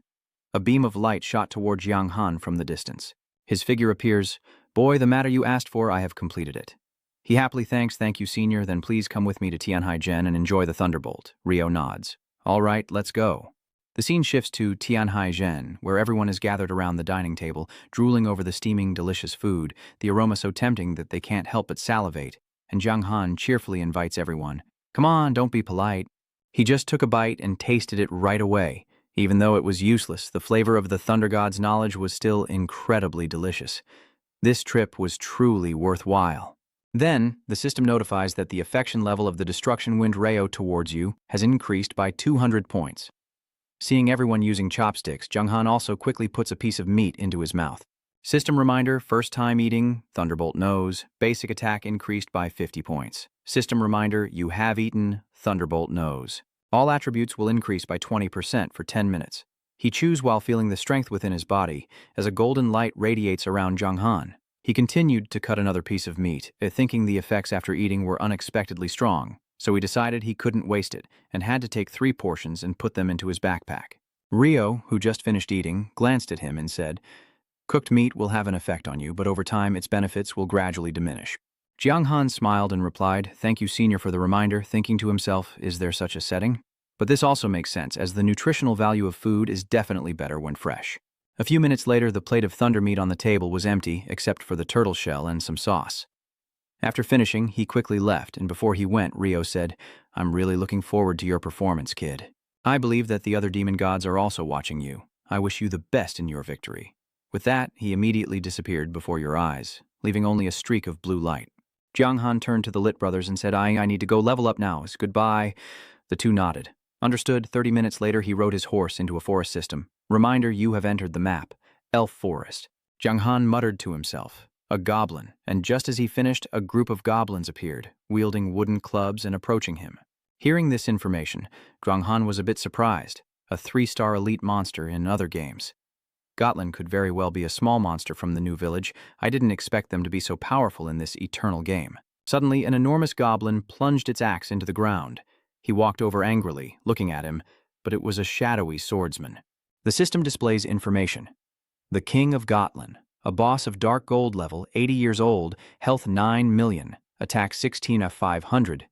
a beam of light shot toward Jiang Han from the distance. His figure appears, Boy, the matter you asked for, I have completed it. He happily thanks, Thank you, senior, then please come with me to Tianhai-gen and enjoy the Thunderbolt. Rio nods. All right, let's go. The scene shifts to Tianhai-gen, where everyone is gathered around the dining table, drooling over the steaming, delicious food, the aroma so tempting that they can't help but salivate, and Jiang Han cheerfully invites everyone. Come on, don't be polite. He just took a bite and tasted it right away. Even though it was useless, the flavor of the Thunder God's knowledge was still incredibly delicious. This trip was truly worthwhile. Then, the system notifies that the affection level of the Destruction Wind Reo towards you has increased by 200 points. Seeing everyone using chopsticks, Jiang Han also quickly puts a piece of meat into his mouth. System reminder, first time eating, Thunderbolt knows, basic attack increased by 50 points. System reminder, you have eaten, Thunderbolt knows. All attributes will increase by 20% for 10 minutes. He chews while feeling the strength within his body, as a golden light radiates around Jiang Han. He continued to cut another piece of meat, thinking the effects after eating were unexpectedly strong. So he decided he couldn't waste it, and had to take 3 portions and put them into his backpack. Rio, who just finished eating, glanced at him and said, Cooked meat will have an effect on you, but over time its benefits will gradually diminish. Jiang Han smiled and replied, Thank you, senior, for the reminder, thinking to himself, Is there such a setting? But this also makes sense, as the nutritional value of food is definitely better when fresh. A few minutes later, the plate of thunder meat on the table was empty, except for the turtle shell and some sauce. After finishing, he quickly left, and before he went, Rio said, I'm really looking forward to your performance, kid. I believe that the other demon gods are also watching you. I wish you the best in your victory. With that, he immediately disappeared before your eyes, leaving only a streak of blue light. Jiang Han turned to the Lit brothers and said, I need to go level up now. Goodbye. The two nodded. Understood. 30 minutes later, he rode his horse into a forest system. Reminder, you have entered the map. Elf Forest. Jiang Han muttered to himself. A goblin, and just as he finished, a group of goblins appeared, wielding wooden clubs and approaching him. Hearing this information, Jiang Han was a bit surprised, a 3-star elite monster in other games. Goblin could very well be a small monster from the new village. I didn't expect them to be so powerful in this eternal game. Suddenly, an enormous goblin plunged its axe into the ground. He walked over angrily, looking at him, but it was a shadowy swordsman. The system displays information. The King of Gotlin. A boss of dark gold level, 80 years old, health 9 million, attack 16 of 500,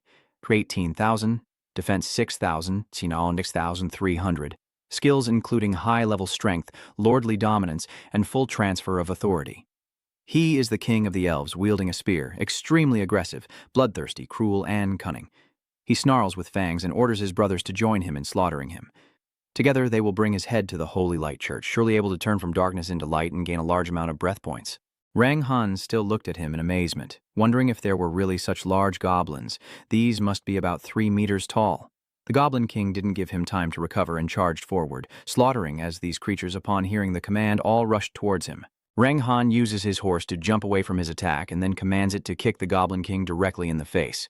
18,000, defense 6,000, 6,300, skills including high-level strength, lordly dominance, and full transfer of authority. He is the king of the elves, wielding a spear, extremely aggressive, bloodthirsty, cruel, and cunning. He snarls with fangs and orders his brothers to join him in slaughtering him. Together, they will bring his head to the Holy Light Church, surely able to turn from darkness into light and gain a large amount of breath points. Rang Han still looked at him in amazement, wondering if there were really such large goblins. These must be about 3 meters tall. The Goblin King didn't give him time to recover and charged forward, slaughtering as these creatures, upon hearing the command, all rushed towards him. Rang Han uses his horse to jump away from his attack and then commands it to kick the Goblin King directly in the face.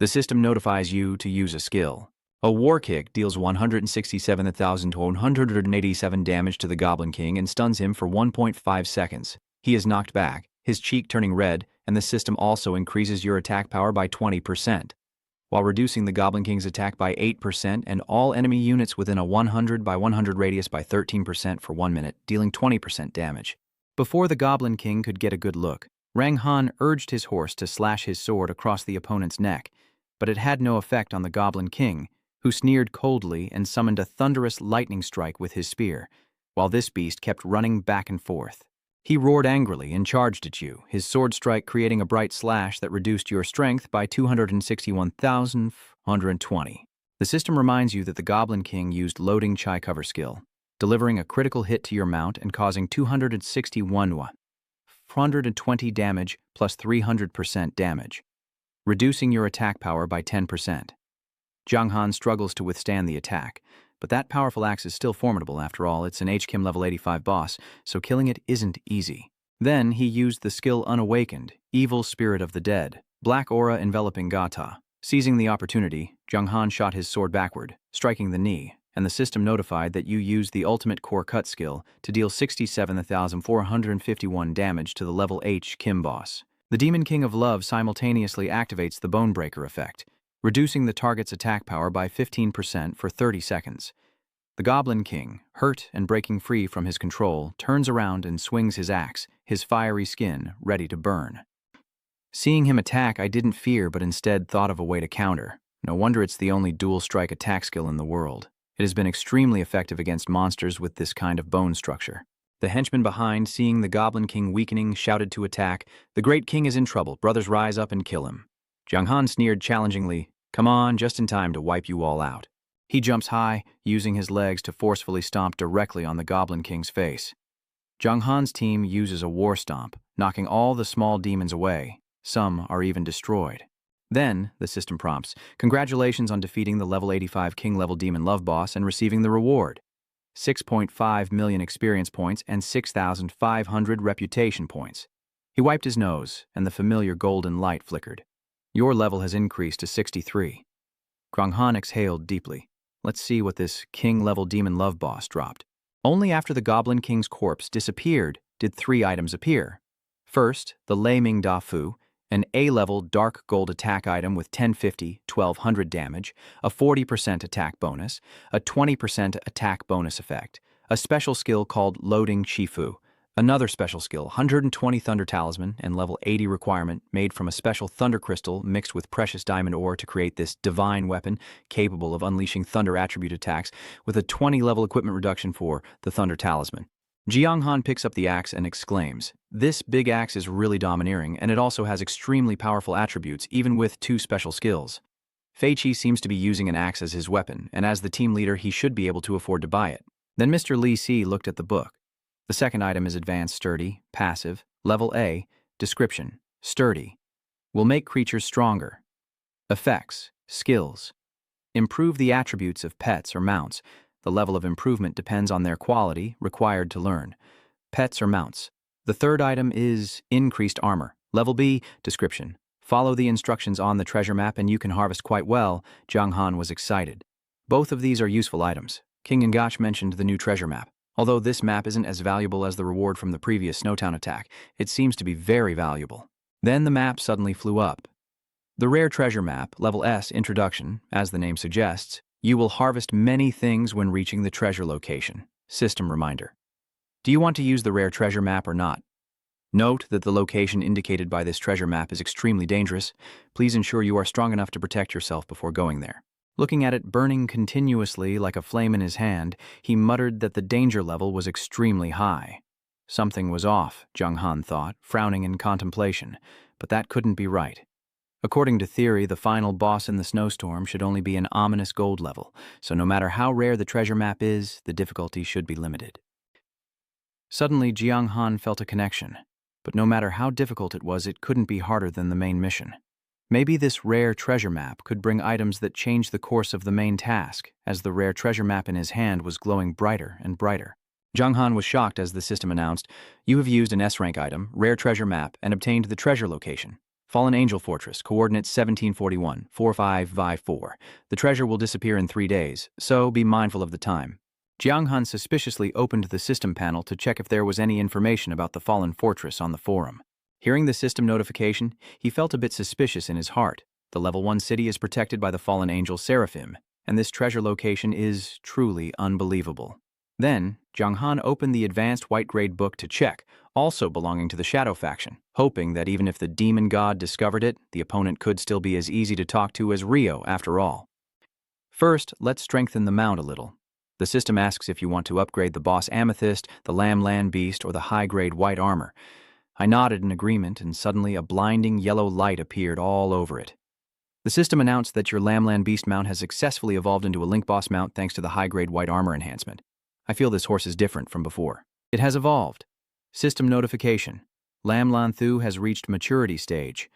The system notifies you to use a skill. A war kick deals 167,187 damage to the Goblin King and stuns him for 1.5 seconds. He is knocked back, his cheek turning red, and the system also increases your attack power by 20%, while reducing the Goblin King's attack by 8% and all enemy units within a 100 by 100 radius by 13% for 1 minute, dealing 20% damage. Before the Goblin King could get a good look, Rang Han urged his horse to slash his sword across the opponent's neck, but it had no effect on the Goblin King, who sneered coldly and summoned a thunderous lightning strike with his spear, while this beast kept running back and forth. He roared angrily and charged at you, his sword strike creating a bright slash that reduced your strength by 261,120. The system reminds you that the Goblin King used loading chai cover skill, delivering a critical hit to your mount and causing 420 damage plus 300% damage, reducing your attack power by 10%. Jiang Han struggles to withstand the attack, but that powerful axe is still formidable after all. It's an HKIM level 85 boss, so killing it isn't easy. Then he used the skill Unawakened, Evil Spirit of the Dead, Black Aura enveloping Gata. Seizing the opportunity, Jiang Han shot his sword backward, striking the knee, and the system notified that you used the ultimate core cut skill to deal 67,451 damage to the level H Kim boss. The Demon King of Love simultaneously activates the Bonebreaker effect, reducing the target's attack power by 15% for 30 seconds. The Goblin King, hurt and breaking free from his control, turns around and swings his axe, his fiery skin ready to burn. Seeing him attack, I didn't fear but instead thought of a way to counter. No wonder it's the only dual-strike attack skill in the world. It has been extremely effective against monsters with this kind of bone structure. The henchman behind, seeing the Goblin King weakening, shouted to attack. The Great King is in trouble. Brothers, rise up and kill him. Jiang Han sneered challengingly. Come on, just in time to wipe you all out. He jumps high, using his legs to forcefully stomp directly on the Goblin King's face. Jiang Han's team uses a war stomp, knocking all the small demons away. Some are even destroyed. Then, the system prompts, congratulations on defeating the level 85 King-level Demon Love boss and receiving the reward. 6.5 million experience points and 6,500 reputation points. He wiped his nose, and the familiar golden light flickered. Your level has increased to 63. Jiang Han exhaled deeply. Let's see what this King-level Demon Love boss dropped. Only after the Goblin King's corpse disappeared did 3 items appear. First, the Lei Ming Da Fu, an A-level dark gold attack item with 1050, 1200 damage, a 40% attack bonus, a 20% attack bonus effect, a special skill called Loading Shifu, another special skill, 120 Thunder Talisman and level 80 requirement made from a special thunder crystal mixed with precious diamond ore to create this divine weapon capable of unleashing thunder attribute attacks with a 20 level equipment reduction for the Thunder Talisman. Jiang Han picks up the axe and exclaims, this big axe is really domineering and it also has extremely powerful attributes even with 2 special skills. Fei Qi seems to be using an axe as his weapon, and as the team leader he should be able to afford to buy it. Then Mr. Li Si looked at the book. The second item is Advanced Sturdy, Passive, Level A, Description, Sturdy. Will make creatures stronger. Effects, Skills. Improve the attributes of pets or mounts. The level of improvement depends on their quality, required to learn. Pets or mounts. The third item is Increased Armor, Level B, Description. Follow the instructions on the treasure map and you can harvest quite well. Jiang Han was excited. Both of these are useful items. King Ngach mentioned the new treasure map. Although this map isn't as valuable as the reward from the previous Snowtown attack, it seems to be very valuable. Then the map suddenly flew up. The rare treasure map, Level S Introduction, as the name suggests, you will harvest many things when reaching the treasure location. System reminder. Do you want to use the rare treasure map or not? Note that the location indicated by this treasure map is extremely dangerous. Please ensure you are strong enough to protect yourself before going there. Looking at it burning continuously like a flame in his hand, he muttered that the danger level was extremely high. Something was off, Jiang Han thought, frowning in contemplation, but that couldn't be right. According to theory, the final boss in the snowstorm should only be an ominous gold level, so no matter how rare the treasure map is, the difficulty should be limited. Suddenly, Jiang Han felt a connection, but no matter how difficult it was, it couldn't be harder than the main mission. Maybe this rare treasure map could bring items that change the course of the main task, as the rare treasure map in his hand was glowing brighter and brighter. Jiang Han was shocked as the system announced, you have used an S-rank item, rare treasure map, and obtained the treasure location. Fallen Angel Fortress, coordinates 1741-4554. The treasure will disappear in 3 days, so be mindful of the time. Jiang Han suspiciously opened the system panel to check if there was any information about the fallen fortress on the forum. Hearing the system notification, he felt a bit suspicious in his heart. The level 1 city is protected by the fallen angel Seraphim, and this treasure location is truly unbelievable. Then, Jiang Han opened the advanced white-grade book to check, also belonging to the Shadow faction, hoping that even if the demon god discovered it, the opponent could still be as easy to talk to as Rio after all. First, let's strengthen the mount a little. The system asks if you want to upgrade the boss amethyst, the lamb land beast, or the high-grade white armor. I nodded in agreement, and suddenly a blinding yellow light appeared all over it. The system announced that your Lamland Beast mount has successfully evolved into a Link Boss mount thanks to the high-grade white armor enhancement. I feel this horse is different from before. It has evolved. System notification. Lamland Thu has reached maturity stage.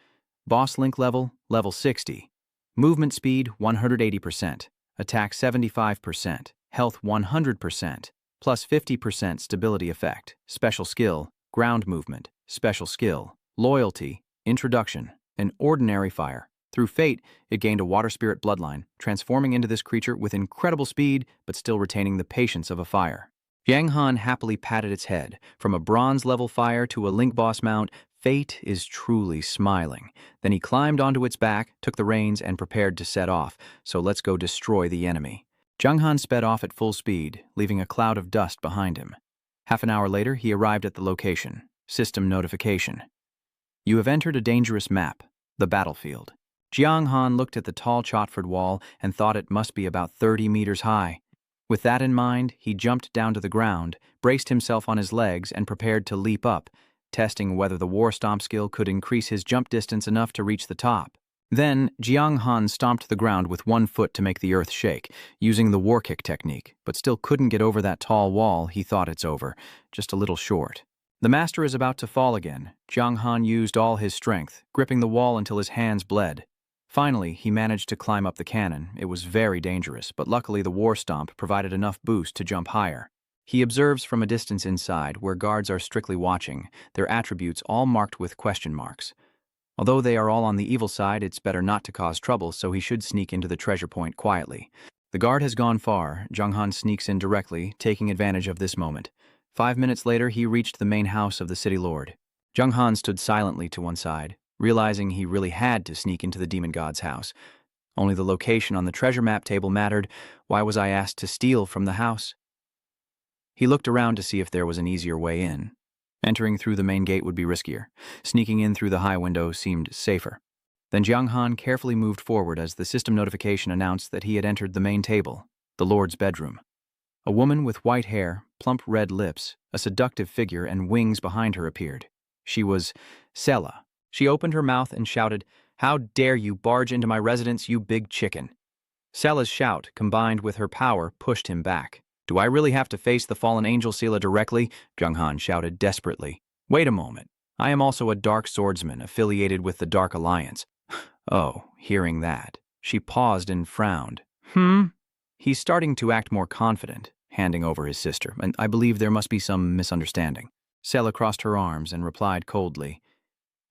Boss Link level, level 60. Movement speed, 180%. Attack 75%. Health 100%. Plus 50% stability effect. Special skill, ground movement. Special skill, loyalty, introduction, and ordinary fire. Through fate, it gained a water spirit bloodline, transforming into this creature with incredible speed, but still retaining the patience of a fire. Yang Han happily patted its head. From a bronze-level fire to a Link Boss mount, fate is truly smiling. Then he climbed onto its back, took the reins, and prepared to set off. So let's go destroy the enemy. Jiang Han sped off at full speed, leaving a cloud of dust behind him. Half an hour later, he arrived at the location. System notification. You have entered a dangerous map, the battlefield. Jiang Han looked at the tall Chotford wall and thought it must be about 30 meters high. With that in mind, he jumped down to the ground, braced himself on his legs, and prepared to leap up, testing whether the War Stomp skill could increase his jump distance enough to reach the top. Then, Jiang Han stomped the ground with one foot to make the earth shake, using the War Kick technique, but still couldn't get over that tall wall. He thought it's over, just a little short. The master is about to fall again. Jiang Han used all his strength, gripping the wall until his hands bled. Finally, he managed to climb up the cannon. It was very dangerous, but luckily the War Stomp provided enough boost to jump higher. He observes from a distance inside, where guards are strictly watching, their attributes all marked with question marks. Although they are all on the evil side, it's better not to cause trouble, so he should sneak into the treasure point quietly. The guard has gone far. Jiang Han sneaks in directly, taking advantage of this moment. 5 minutes later, he reached the main house of the city lord. Jiang Han stood silently to one side, realizing he really had to sneak into the demon god's house. Only the location on the treasure map table mattered. Why was I asked to steal from the house? He looked around to see if there was an easier way in. Entering through the main gate would be riskier. Sneaking in through the high window seemed safer. Then Jiang Han carefully moved forward as the system notification announced that he had entered the main table, the lord's bedroom. A woman with white hair, plump red lips, a seductive figure, and wings behind her appeared. She was Sela. She opened her mouth and shouted, "How dare you barge into my residence, you big chicken!" Sela's shout, combined with her power, pushed him back. "Do I really have to face the fallen angel Sela directly?" Jiang Han shouted desperately. "Wait a moment. I am also a dark swordsman affiliated with the Dark Alliance." Oh, hearing that, she paused and frowned. He's starting to act more confident, handing over his sister, and I believe there must be some misunderstanding. Sela crossed her arms and replied coldly,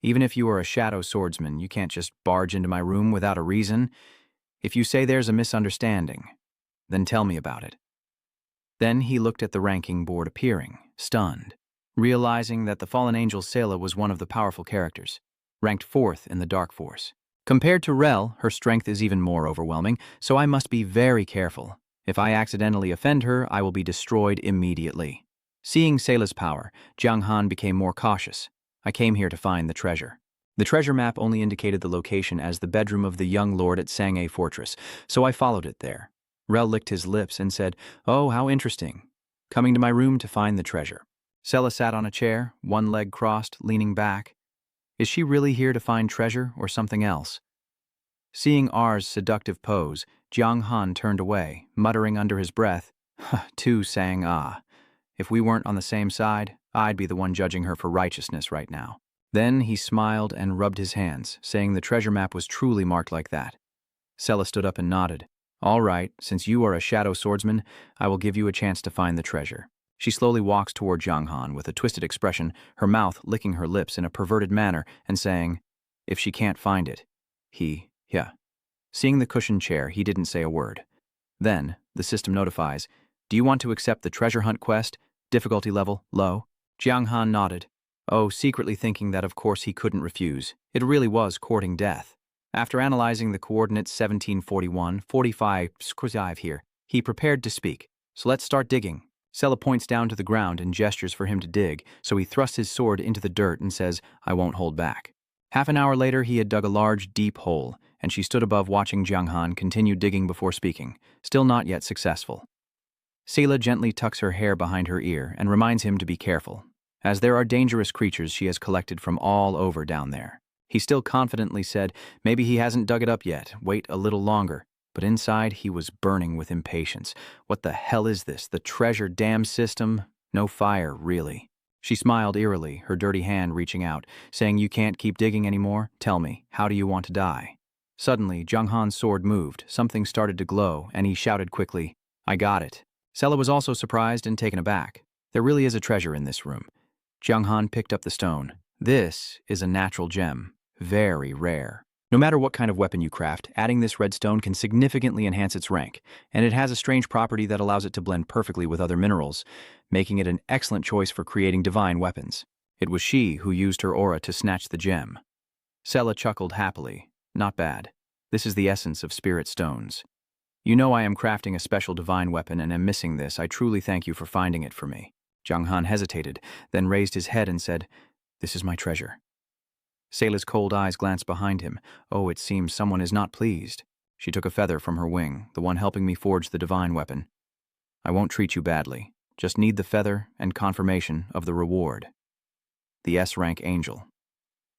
"Even if you are a shadow swordsman, you can't just barge into my room without a reason. If you say there's a misunderstanding, then tell me about it." Then he looked at the ranking board appearing, stunned, realizing that the fallen angel Sela was one of the powerful characters, ranked 4th in the Dark Force. Compared to Rel, her strength is even more overwhelming, so I must be very careful. If I accidentally offend her, I will be destroyed immediately. Seeing Sela's power, Jiang Han became more cautious. I came here to find the treasure. The treasure map only indicated the location as the bedroom of the young lord at Sangye Fortress, so I followed it there. Rel licked his lips and said, "Oh, how interesting. Coming to my room to find the treasure." Sela sat on a chair, one leg crossed, leaning back. Is she really here to find treasure or something else? Seeing R's seductive pose, Jiang Han turned away, muttering under his breath, Tu sang ah. If we weren't on the same side, I'd be the one judging her for righteousness right now. Then he smiled and rubbed his hands, saying the treasure map was truly marked like that. Sela stood up and nodded. "All right, since you are a shadow swordsman, I will give you a chance to find the treasure." She slowly walks toward Jiang Han with a twisted expression, her mouth licking her lips in a perverted manner and saying, "If she can't find it, yeah." Seeing the cushioned chair, he didn't say a word. Then, the system notifies, "Do you want to accept the treasure hunt quest? Difficulty level, low?" Jiang Han nodded. Oh, secretly thinking that of course he couldn't refuse. It really was courting death. After analyzing the coordinates 1741, 45 here, he prepared to speak. "So let's start digging." Sela points down to the ground and gestures for him to dig, so he thrusts his sword into the dirt and says, "I won't hold back." Half an hour later, he had dug a large, deep hole, and she stood above watching Jiang Han continue digging before speaking, still not yet successful. Seela gently tucks her hair behind her ear and reminds him to be careful, as there are dangerous creatures she has collected from all over down there. He still confidently said, maybe he hasn't dug it up yet, wait a little longer. But inside, he was burning with impatience. What the hell is this, the treasure dam system? No fire, really. She smiled eerily, her dirty hand reaching out, saying, you can't keep digging anymore? Tell me, how do you want to die? Suddenly, Jiang Han's sword moved, something started to glow, and he shouted quickly, I got it. Seela was also surprised and taken aback. There really is a treasure in this room. Jiang Han picked up the stone. This is a natural gem, very rare. No matter what kind of weapon you craft, adding this red stone can significantly enhance its rank, and it has a strange property that allows it to blend perfectly with other minerals, making it an excellent choice for creating divine weapons. It was she who used her aura to snatch the gem. Seela chuckled happily. Not bad. This is the essence of spirit stones. You know I am crafting a special divine weapon and am missing this. I truly thank you for finding it for me. Jiang Han hesitated, then raised his head and said, this is my treasure. Seela's cold eyes glanced behind him. Oh, it seems someone is not pleased. She took a feather from her wing, the one helping me forge the divine weapon. I won't treat you badly. Just need the feather and confirmation of the reward. The S-rank angel.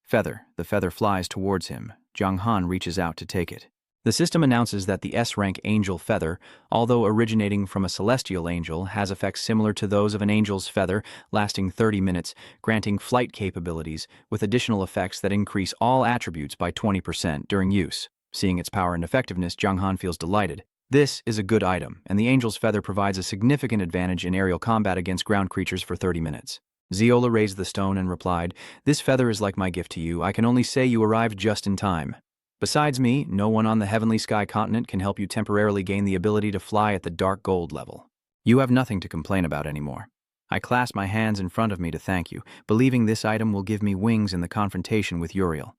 Feather. The feather flies towards him. Jiang Han reaches out to take it. The system announces that the S-rank angel feather, although originating from a celestial angel, has effects similar to those of an angel's feather, lasting 30 minutes, granting flight capabilities, with additional effects that increase all attributes by 20% during use. Seeing its power and effectiveness, Jiang Han feels delighted. This is a good item, and the angel's feather provides a significant advantage in aerial combat against ground creatures for 30 minutes. Zeola raised the stone and replied, this feather is like my gift to you. I can only say you arrived just in time. Besides me, no one on the Heavenly Sky continent can help you temporarily gain the ability to fly at the dark gold level. You have nothing to complain about anymore. I clasp my hands in front of me to thank you, believing this item will give me wings in the confrontation with Uriel.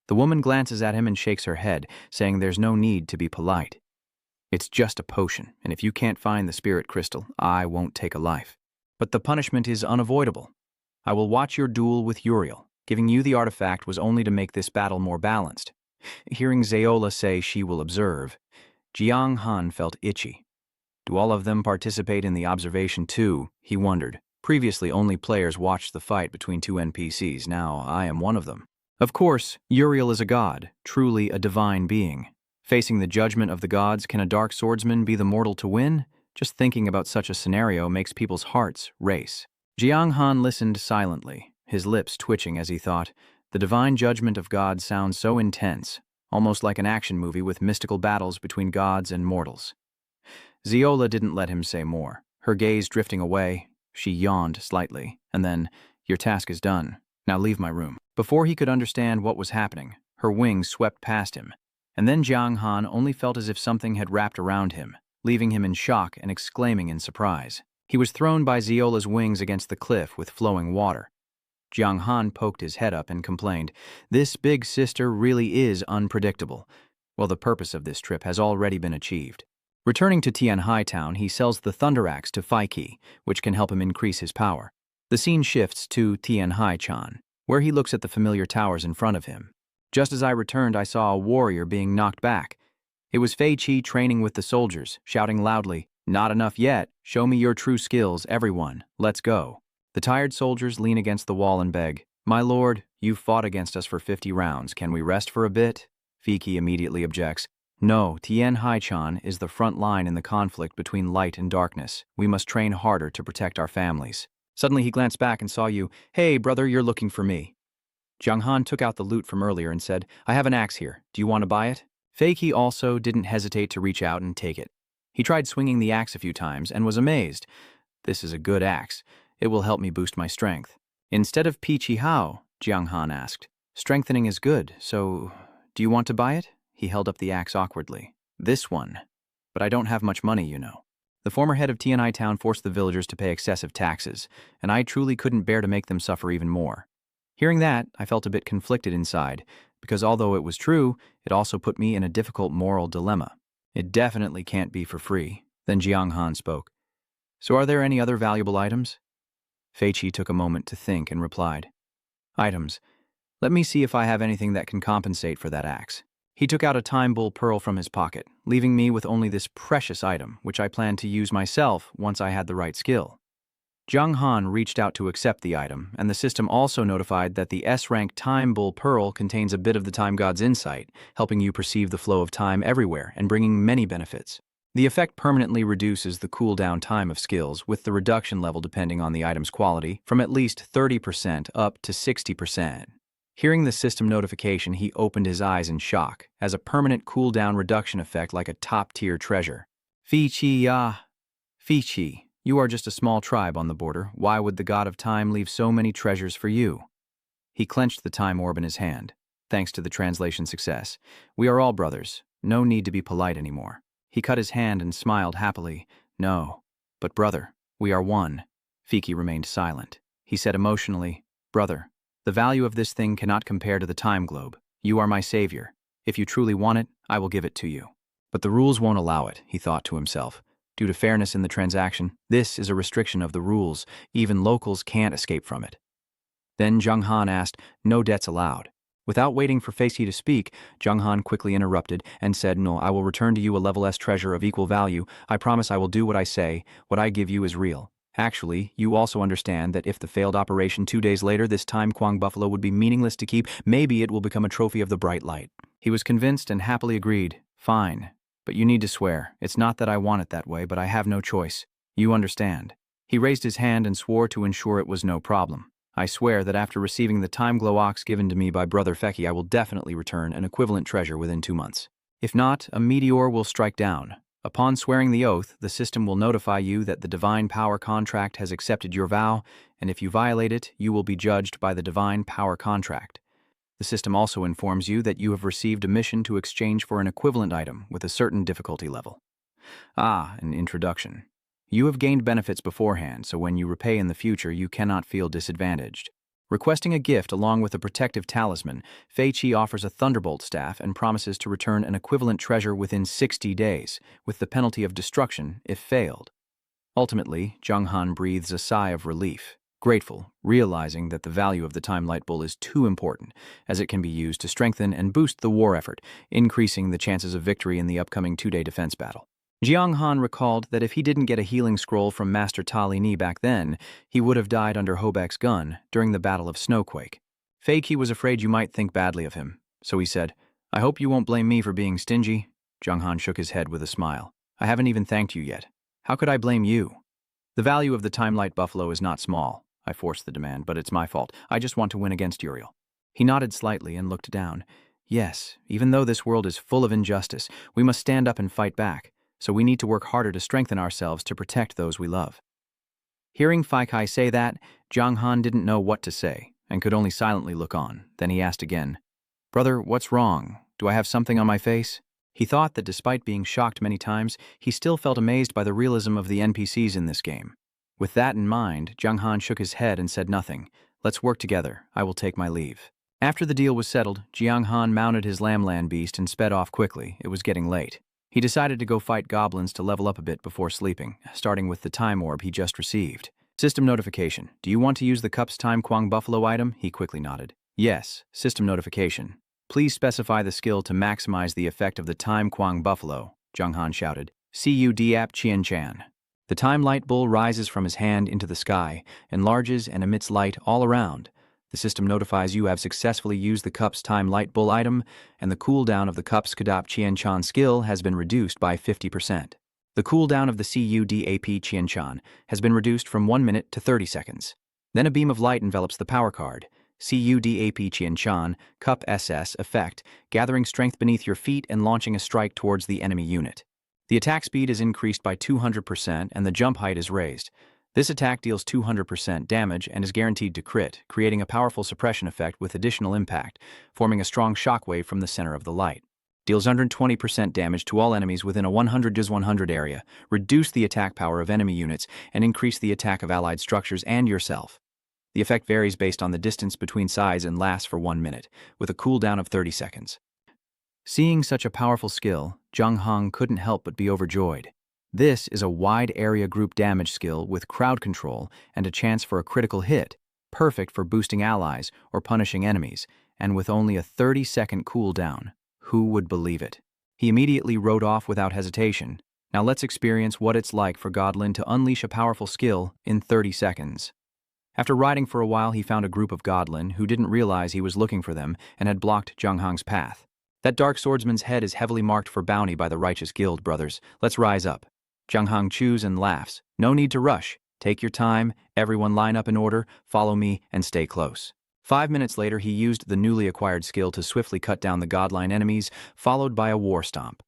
The woman glances at him and shakes her head, saying there's no need to be polite. It's just a potion, and if you can't find the spirit crystal, I won't take a life. But the punishment is unavoidable. I will watch your duel with Uriel. Giving you the artifact was only to make this battle more balanced. Hearing Zeola say she will observe, Jiang Han felt itchy. Do all of them participate in the observation too? He wondered. Previously, only players watched the fight between two NPCs. Now I am one of them. Of course, Uriel is a god, truly a divine being. Facing the judgment of the gods, can a dark swordsman be the mortal to win? Just thinking about such a scenario makes people's hearts race. Jiang Han listened silently, his lips twitching as he thought, the divine judgment of God sounds so intense, almost like an action movie with mystical battles between gods and mortals. Zeola didn't let him say more. Her gaze drifting away, she yawned slightly, and then, your task is done. Now leave my room. Before he could understand what was happening, her wings swept past him, and then Jiang Han only felt as if something had wrapped around him, leaving him in shock and exclaiming in surprise. He was thrown by Zeola's wings against the cliff with flowing water. Jiang Han poked his head up and complained, this big sister really is unpredictable. Well, the purpose of this trip has already been achieved. Returning to Tianhai Town, he sells the Thunder Axe to Feiki, which can help him increase his power. The scene shifts to Tianhai-chan, where he looks at the familiar towers in front of him. Just as I returned, I saw a warrior being knocked back. It was Fei Qi training with the soldiers, shouting loudly, not enough yet, show me your true skills, everyone, let's go. The tired soldiers lean against the wall and beg, my lord, you've fought against us for 50 rounds, can we rest for a bit? Feiki immediately objects, no, Tianhai-chan is the front line in the conflict between light and darkness. We must train harder to protect our families. Suddenly he glanced back and saw you, hey brother, you're looking for me. Jiang Han took out the loot from earlier and said, I have an axe here, do you want to buy it? Feiki also didn't hesitate to reach out and take it. He tried swinging the axe a few times and was amazed. This is a good axe. It will help me boost my strength. Instead of Pichi Hao, Jiang Han asked. Strengthening is good, so do you want to buy it? He held up the axe awkwardly. This one. But I don't have much money, you know. The former head of Tianhai Town forced the villagers to pay excessive taxes, and I truly couldn't bear to make them suffer even more. Hearing that, I felt a bit conflicted inside, because although it was true, it also put me in a difficult moral dilemma. It definitely can't be for free. Then Jiang Han spoke. So are there any other valuable items? Fei Qi took a moment to think and replied, items. Let me see if I have anything that can compensate for that axe. He took out a time bull pearl from his pocket, leaving me with only this precious item, which I planned to use myself once I had the right skill. Jung Han reached out to accept the item, and the system also notified that the S-rank Time Bull Pearl contains a bit of the Time God's insight, helping you perceive the flow of time everywhere and bringing many benefits. The effect permanently reduces the cooldown time of skills, with the reduction level depending on the item's quality, from at least 30% up to 60%. Hearing the system notification, he opened his eyes in shock, as a permanent cooldown reduction effect like a top-tier treasure. Fichi, you are just a small tribe on the border. Why would the god of time leave so many treasures for you? He clenched the time orb in his hand. Thanks to the translation success. We are all brothers. No need to be polite anymore. He cut his hand and smiled happily. No, but brother, we are one. Fiki remained silent. He said emotionally, Brother, the value of this thing cannot compare to the time globe. You are my savior. If you truly want it, I will give it to you. But the rules won't allow it, he thought to himself. Due to fairness in the transaction, this is a restriction of the rules. Even locals can't escape from it. Then Jung Han asked, No debts allowed. Without waiting for Facey to speak, Jung Han quickly interrupted and said, No, I will return to you a level S treasure of equal value. I promise I will do what I say. What I give you is real. Actually, you also understand that if the failed operation 2 days later, this time Kwang buffalo would be meaningless to keep. Maybe it will become a trophy of the bright light. He was convinced and happily agreed. Fine. But you need to swear. It's not that I want it that way, but I have no choice. You understand. He raised his hand and swore to ensure it was no problem. I swear that after receiving the time glow ox given to me by Brother Feki, I will definitely return an equivalent treasure within 2 months. If not, a meteor will strike down. Upon swearing the oath, the system will notify you that the Divine Power Contract has accepted your vow, and if you violate it, you will be judged by the Divine Power Contract. The system also informs you that you have received a mission to exchange for an equivalent item with a certain difficulty level. An introduction. You have gained benefits beforehand, so when you repay in the future, you cannot feel disadvantaged. Requesting a gift along with a protective talisman, Fei Qi offers a thunderbolt staff and promises to return an equivalent treasure within 60 days, with the penalty of destruction if failed. Ultimately, Jung Han breathes a sigh of relief, grateful, realizing that the value of the Time Light Bull is too important, as it can be used to strengthen and boost the war effort, increasing the chances of victory in the upcoming 2-day defense battle. Jiang Han recalled that if he didn't get a healing scroll from Master Ta Li Ni back then, he would have died under Hobek's gun during the Battle of Snowquake. Fei Qi was afraid you might think badly of him, so he said, I hope you won't blame me for being stingy. Jiang Han shook his head with a smile. I haven't even thanked you yet. How could I blame you? The value of the Time Light Buffalo is not small. I forced the demand, but it's my fault. I just want to win against Uriel. He nodded slightly and looked down. Yes, even though this world is full of injustice, we must stand up and fight back. So we need to work harder to strengthen ourselves to protect those we love. Hearing Fei Kai say that, Jiang Han didn't know what to say and could only silently look on. Then he asked again, Brother, what's wrong? Do I have something on my face? He thought that despite being shocked many times, he still felt amazed by the realism of the NPCs in this game. With that in mind, Jiang Han shook his head and said nothing. Let's work together. I will take my leave. After the deal was settled, Jiang Han mounted his lamb beast and sped off quickly. It was getting late. He decided to go fight goblins to level up a bit before sleeping, starting with the time orb he just received. System notification. Do you want to use the Cup's Time Kwang Buffalo item? He quickly nodded. Yes. System notification. Please specify the skill to maximize the effect of the Time Kwang Buffalo, Jung Han shouted. Cudap Chien Chan. The Time Light Bull rises from his hand into the sky, enlarges and emits light all around. The system notifies you have successfully used the Cup's Time Light Bull item, and the cooldown of the Cup's Kadap Chien Chan skill has been reduced by 50%. The cooldown of the Cudap Chien Chan has been reduced from 1 minute to 30 seconds. Then a beam of light envelops the power card. Cudap Chien Chan, Cup SS effect, gathering strength beneath your feet and launching a strike towards the enemy unit. The attack speed is increased by 200% and the jump height is raised. This attack deals 200% damage and is guaranteed to crit, creating a powerful suppression effect with additional impact, forming a strong shockwave from the center of the light. Deals 120% damage to all enemies within a 100x100 area, reduce the attack power of enemy units, and increase the attack of allied structures and yourself. The effect varies based on the distance between sides and lasts for 1 minute, with a cooldown of 30 seconds. Seeing such a powerful skill, Jung Han couldn't help but be overjoyed. This is a wide area group damage skill with crowd control and a chance for a critical hit, perfect for boosting allies or punishing enemies, and with only a 30-second cooldown. Who would believe it? He immediately rode off without hesitation. Now let's experience what it's like for Godlin to unleash a powerful skill in 30 seconds. After riding for a while, he found a group of Godlin who didn't realize he was looking for them and had blocked Zhang Hang's path. That dark swordsman's head is heavily marked for bounty by the righteous guild, brothers. Let's rise up. Zhang Hang chews and laughs. No need to rush. Take your time, everyone line up in order, follow me, and stay close. 5 minutes later, he used the newly acquired skill to swiftly cut down the godline enemies, followed by a war stomp.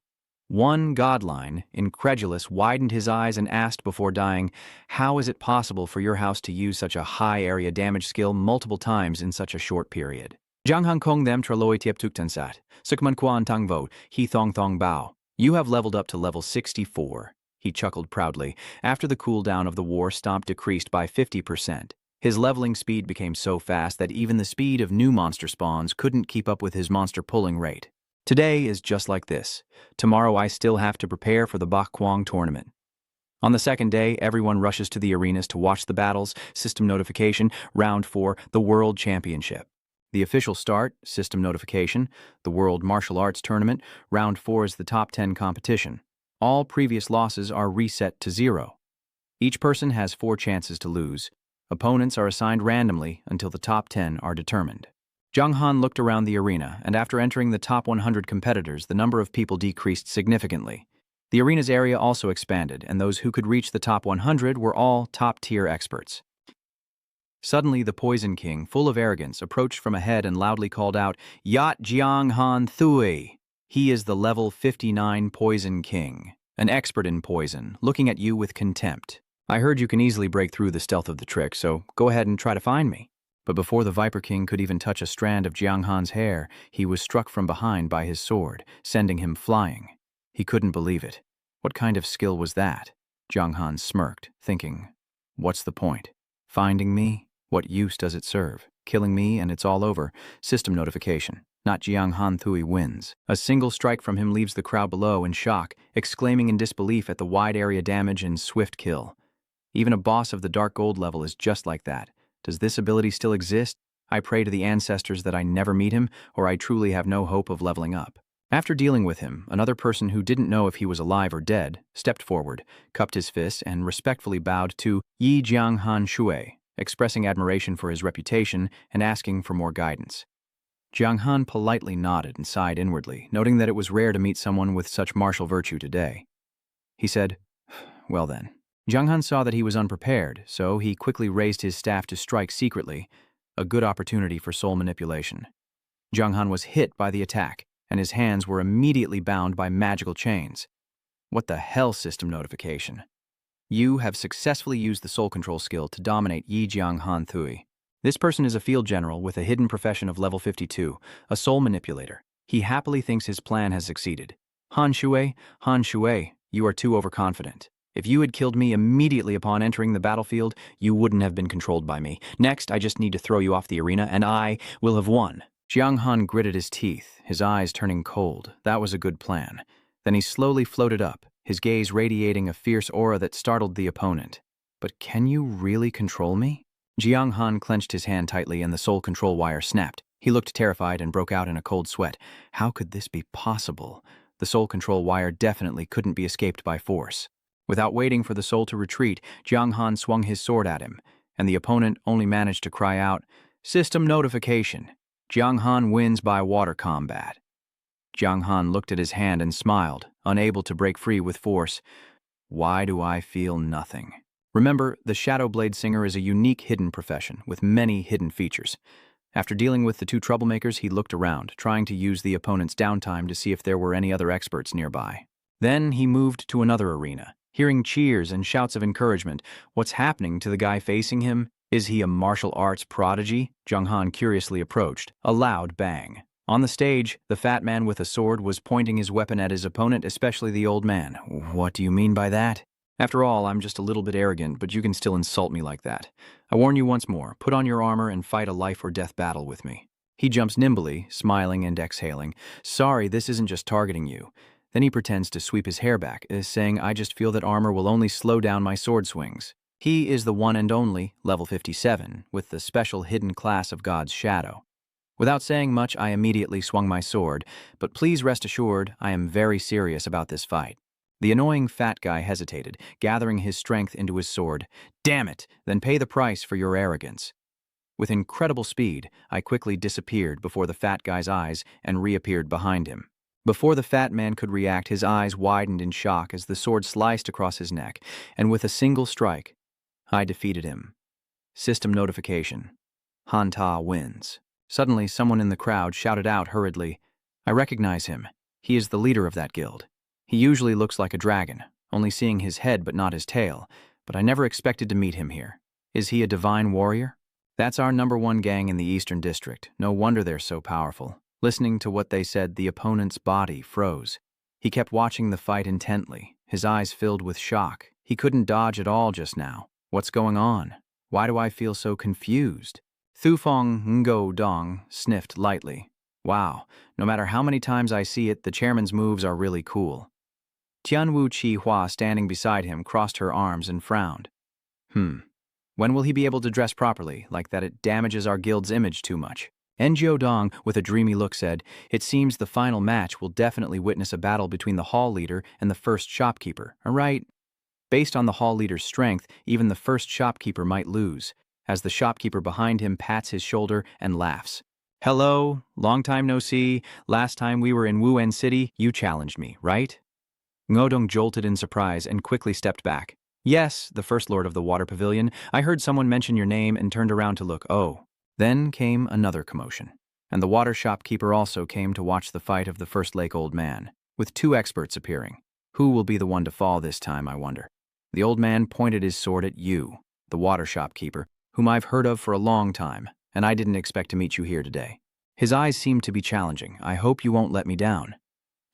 One godline, incredulous, widened his eyes and asked before dying, "How is it possible for your house to use such a high-area damage skill multiple times in such a short period?" Zhang Hang Kong them traloi tiep tuktansat, sukman quan tang vo, he thong thong bao. You have leveled up to level 64. He chuckled proudly. After the cooldown of the war stomp decreased by 50%. His leveling speed became so fast that even the speed of new monster spawns couldn't keep up with his monster pulling rate. Today is just like this. Tomorrow I still have to prepare for the Bak Kwang tournament. On the second day, everyone rushes to the arenas to watch the battles. System notification, round 4, the World Championship. The official start, system notification, the World Martial Arts Tournament, round 4 is the top 10 competition. All previous losses are reset to 0. Each person has 4 chances to lose. Opponents are assigned randomly until the top 10 are determined. Zhang Han looked around the arena, and after entering the top 100 competitors, the number of people decreased significantly. The arena's area also expanded, and those who could reach the top 100 were all top-tier experts. Suddenly, the Poison King, full of arrogance, approached from ahead and loudly called out, "Yat Jiang Han Thui!" He is the level 59 Poison King, an expert in poison, looking at you with contempt. I heard you can easily break through the stealth of the trick, so go ahead and try to find me. But before the Viper King could even touch a strand of Jiang Han's hair, he was struck from behind by his sword, sending him flying. He couldn't believe it. What kind of skill was that? Jiang Han smirked, thinking, what's the point? Finding me? What use does it serve? Killing me and it's all over. System notification. Not Jiang Han Thui wins. A single strike from him leaves the crowd below in shock, exclaiming in disbelief at the wide area damage and swift kill. Even a boss of the Dark Gold level is just like that. Does this ability still exist? I pray to the ancestors that I never meet him, or I truly have no hope of leveling up. After dealing with him, another person who didn't know if he was alive or dead stepped forward, cupped his fist, and respectfully bowed to Yi Jiang Han Shui, expressing admiration for his reputation and asking for more guidance. Jiang Han politely nodded and sighed inwardly, noting that it was rare to meet someone with such martial virtue today. He said, "Well then." Jiang Han saw that he was unprepared, so he quickly raised his staff to strike secretly, a good opportunity for soul manipulation. Jiang Han was hit by the attack, and his hands were immediately bound by magical chains. What the hell, system notification? You have successfully used the soul control skill to dominate Yi Jiang Han Thui. This person is a field general with a hidden profession of level 52, a soul manipulator. He happily thinks his plan has succeeded. Han Shui, you are too overconfident. If you had killed me immediately upon entering the battlefield, you wouldn't have been controlled by me. Next, I just need to throw you off the arena, and I will have won. Jiang Han gritted his teeth, his eyes turning cold. That was a good plan. Then he slowly floated up, his gaze radiating a fierce aura that startled the opponent. But can you really control me? Jiang Han clenched his hand tightly and the soul control wire snapped. He looked terrified and broke out in a cold sweat. How could this be possible? The soul control wire definitely couldn't be escaped by force. Without waiting for the soul to retreat, Jiang Han swung his sword at him, and the opponent only managed to cry out, "System notification. Jiang Han wins by water combat." Jiang Han looked at his hand and smiled, unable to break free with force. Why do I feel nothing? Remember, the Shadow Blade Singer is a unique hidden profession with many hidden features. After dealing with the two troublemakers, he looked around, trying to use the opponent's downtime to see if there were any other experts nearby. Then he moved to another arena, hearing cheers and shouts of encouragement. What's happening to the guy facing him? Is he a martial arts prodigy? Jiang Han curiously approached. A loud bang. On the stage, the fat man with a sword was pointing his weapon at his opponent, especially the old man. What do you mean by that? After all, I'm just a little bit arrogant, but you can still insult me like that. I warn you once more, put on your armor and fight a life or death battle with me. He jumps nimbly, smiling and exhaling. Sorry, this isn't just targeting you. Then he pretends to sweep his hair back, saying, I just feel that armor will only slow down my sword swings. He is the one and only, level 57, with the special hidden class of God's Shadow. Without saying much, I immediately swung my sword, but please rest assured, I am very serious about this fight. The annoying fat guy hesitated, gathering his strength into his sword. Damn it, then pay the price for your arrogance. With incredible speed, I quickly disappeared before the fat guy's eyes and reappeared behind him. Before the fat man could react, his eyes widened in shock as the sword sliced across his neck, and with a single strike, I defeated him. System notification. Hanta wins. Suddenly, someone in the crowd shouted out hurriedly, I recognize him. He is the leader of that guild. He usually looks like a dragon, only seeing his head but not his tail, but I never expected to meet him here. Is he a divine warrior? That's our #1 gang in the Eastern District. No wonder they're so powerful. Listening to what they said, the opponent's body froze. He kept watching the fight intently, his eyes filled with shock. He couldn't dodge at all just now. What's going on? Why do I feel so confused? Thufong Ngo Dong sniffed lightly. Wow, no matter how many times I see it, the chairman's moves are really cool. Tianwu Chi Hua, standing beside him, crossed her arms and frowned. When will he be able to dress properly, like that it damages our guild's image too much? Njio Dong, with a dreamy look, said, It seems the final match will definitely witness a battle between the hall leader and the first shopkeeper, right? Based on the hall leader's strength, even the first shopkeeper might lose, as the shopkeeper behind him pats his shoulder and laughs. Hello, long time no see. Last time we were in Wuen City, you challenged me, right? Ngodong jolted in surprise and quickly stepped back. Yes, the First Lord of the Water Pavilion. I heard someone mention your name and turned around to look. Oh. Then came another commotion, and the water shopkeeper also came to watch the fight of the First Lake Old Man, with 2 experts appearing. Who will be the one to fall this time, I wonder? The old man pointed his sword at you, the water shopkeeper, whom I've heard of for a long time, and I didn't expect to meet you here today. His eyes seemed to be challenging. I hope you won't let me down.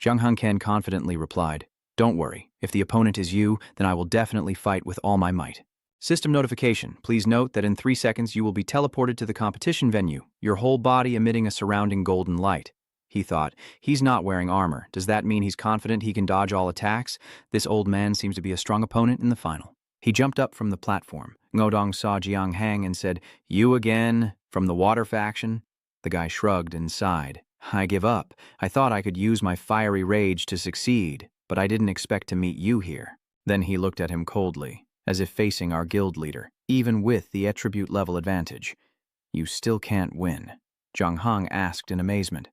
Zhang Hongken confidently replied, Don't worry. If the opponent is you, then I will definitely fight with all my might. System notification. Please note that in 3 seconds you will be teleported to the competition venue, your whole body emitting a surrounding golden light. He thought, he's not wearing armor. Does that mean he's confident he can dodge all attacks? This old man seems to be a strong opponent in the final. He jumped up from the platform. Ngodong saw Jiang Hang and said, You again? From the water faction? The guy shrugged and sighed. I give up. I thought I could use my fiery rage to succeed, but I didn't expect to meet you here. Then he looked at him coldly, as if facing our guild leader. Even with the attribute level advantage, you still can't win. Zhang Hong asked in amazement.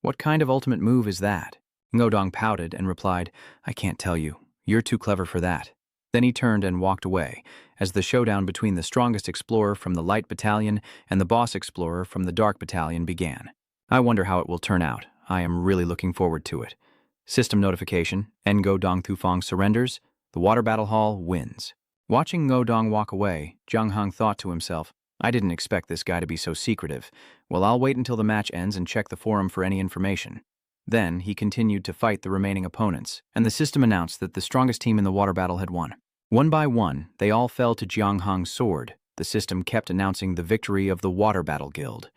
What kind of ultimate move is that? Ngodong pouted and replied, I can't tell you. You're too clever for that. Then he turned and walked away, as the showdown between the strongest explorer from the Light Battalion and the boss explorer from the Dark Battalion began. I wonder how it will turn out. I am really looking forward to it. System notification. Ngo Dong Thufong surrenders. The Water Battle Hall wins. Watching Ngodong walk away, Zhang Hong thought to himself, I didn't expect this guy to be so secretive. Well, I'll wait until the match ends and check the forum for any information. Then he continued to fight the remaining opponents, and the system announced that the strongest team in the water battle had won. One by one, they all fell to Jiang Hong's sword. The system kept announcing the victory of the Water Battle Guild.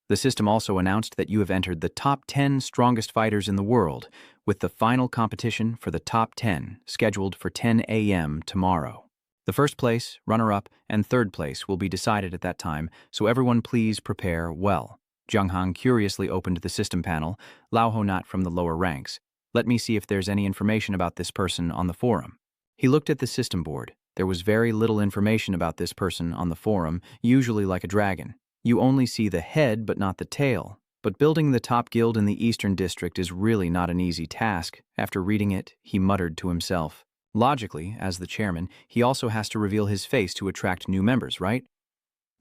The system also announced that you have entered the top 10 strongest fighters in the world, with the final competition for the top 10 scheduled for 10 a.m. tomorrow. The first place, runner-up, and third place will be decided at that time, so everyone please prepare well. Zhang Hong curiously opened the system panel, Lao Honat from the lower ranks. Let me see if there's any information about this person on the forum. He looked at the system board. There was very little information about this person on the forum, usually like a dragon. You only see the head but not the tail. But building the top guild in the Eastern District is really not an easy task. After reading it, he muttered to himself. Logically, as the chairman, he also has to reveal his face to attract new members, right?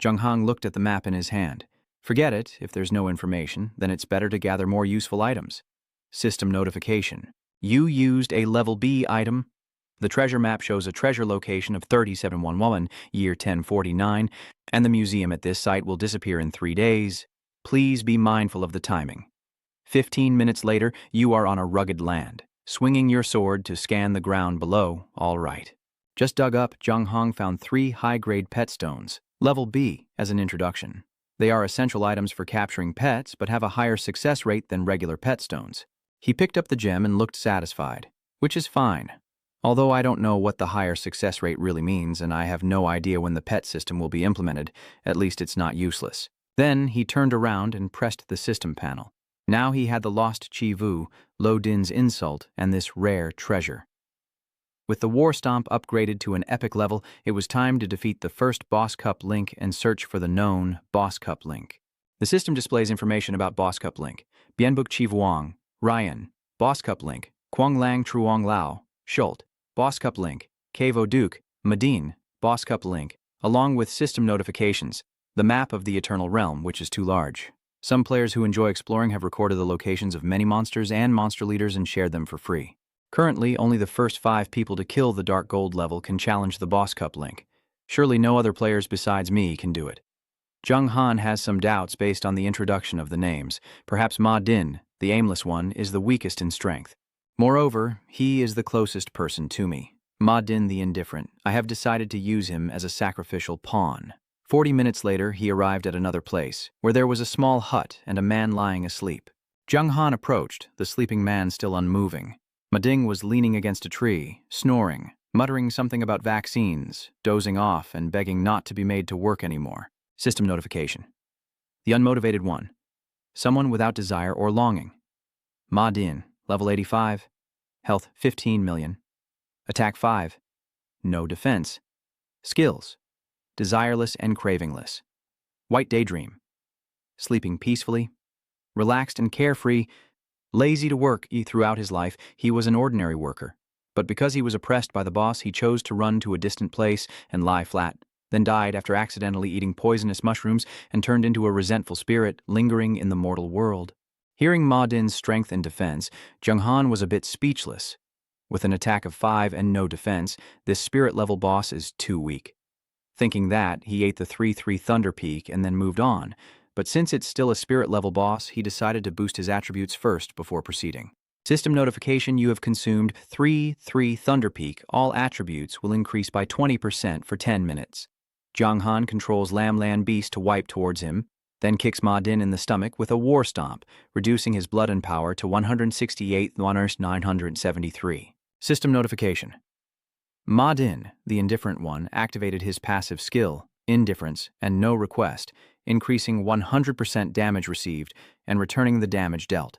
Zhang Hong looked at the map in his hand. Forget it, if there's no information, then it's better to gather more useful items. System notification. You used a level B item. The treasure map shows a treasure location of 3711, year 1049, and the museum at this site will disappear in 3 days. Please be mindful of the timing. 15 minutes later, you are on a rugged land, swinging your sword to scan the ground below. All right. Just dug up, Zhang Hong found 3 high-grade pet stones, level B, as an introduction. They are essential items for capturing pets, but have a higher success rate than regular pet stones. He picked up the gem and looked satisfied, which is fine. Although I don't know what the higher success rate really means, and I have no idea when the pet system will be implemented, at least it's not useless. Then he turned around and pressed the system panel. Now he had the lost Chi Vu, Lo Din's insult, and this rare treasure. With the War Stomp upgraded to an epic level, it was time to defeat the first Boss Cup link and search for the known Boss Cup link. The system displays information about Boss Cup link. Bianbuk Chi Vuong, Ryan, Boss Cup link, Quang Lang Truong Lao, Schult, Boss Cup link, Kevo Duke, Medine, Boss Cup link, along with system notifications, the map of the Eternal Realm, which is too large. Some players who enjoy exploring have recorded the locations of many monsters and monster leaders and shared them for free. Currently, only the first 5 people to kill the Dark Gold level can challenge the Boss Cup link. Surely no other players besides me can do it. Jung Han has some doubts based on the introduction of the names. Perhaps Ma Din, the aimless one, is the weakest in strength. Moreover, he is the closest person to me. Ma Din the indifferent. I have decided to use him as a sacrificial pawn. 40 minutes later, he arrived at another place, where there was a small hut and a man lying asleep. Jung Han approached, the sleeping man still unmoving. Ma Ding was leaning against a tree, snoring, muttering something about vaccines, dozing off and begging not to be made to work anymore. System notification. The unmotivated one. Someone without desire or longing. Ma Din, level 85. Health 15 million. Attack 5. No defense. Skills. Desireless and cravingless. White daydream. Sleeping peacefully. Relaxed and carefree. Lazy to work throughout his life, he was an ordinary worker. But because he was oppressed by the boss, he chose to run to a distant place and lie flat, then died after accidentally eating poisonous mushrooms and turned into a resentful spirit lingering in the mortal world. Hearing Ma Din's strength and defense, Jung Han was a bit speechless. With an attack of 5 and no defense, this spirit-level boss is too weak. Thinking that, he ate the 3/3 Thunder Peak and then moved on, but since it's still a spirit-level boss, he decided to boost his attributes first before proceeding. System notification: you have consumed 3/3 Thunder Peak. All attributes will increase by 20% for 10 minutes. Jung Han controls Lam Lan Beast to wipe towards him, then kicks Ma Din in the stomach with a War Stomp, reducing his blood and power to 168 973. System notification. Ma Din, the indifferent one, activated his passive skill, Indifference, and No Request, increasing 100% damage received and returning the damage dealt.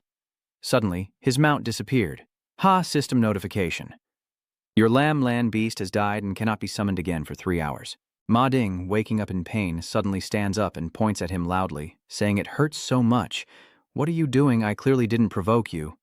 Suddenly, his mount disappeared. Ha! System notification. Your Lam Lan Beast has died and cannot be summoned again for 3 hours. Ma Ding, waking up in pain, suddenly stands up and points at him loudly, saying, "It hurts so much. What are you doing? I clearly didn't provoke you."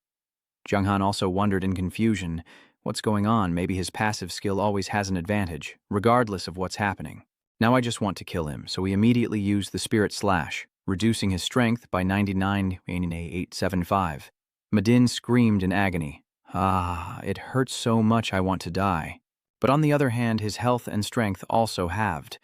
Jung Han also wondered in confusion. What's going on? Maybe his passive skill always has an advantage, regardless of what's happening. Now I just want to kill him, so he immediately used the Spirit Slash, reducing his strength by 99,875. Ma Din screamed in agony. Ah, it hurts so much I want to die. But on the other hand, his health and strength also halved.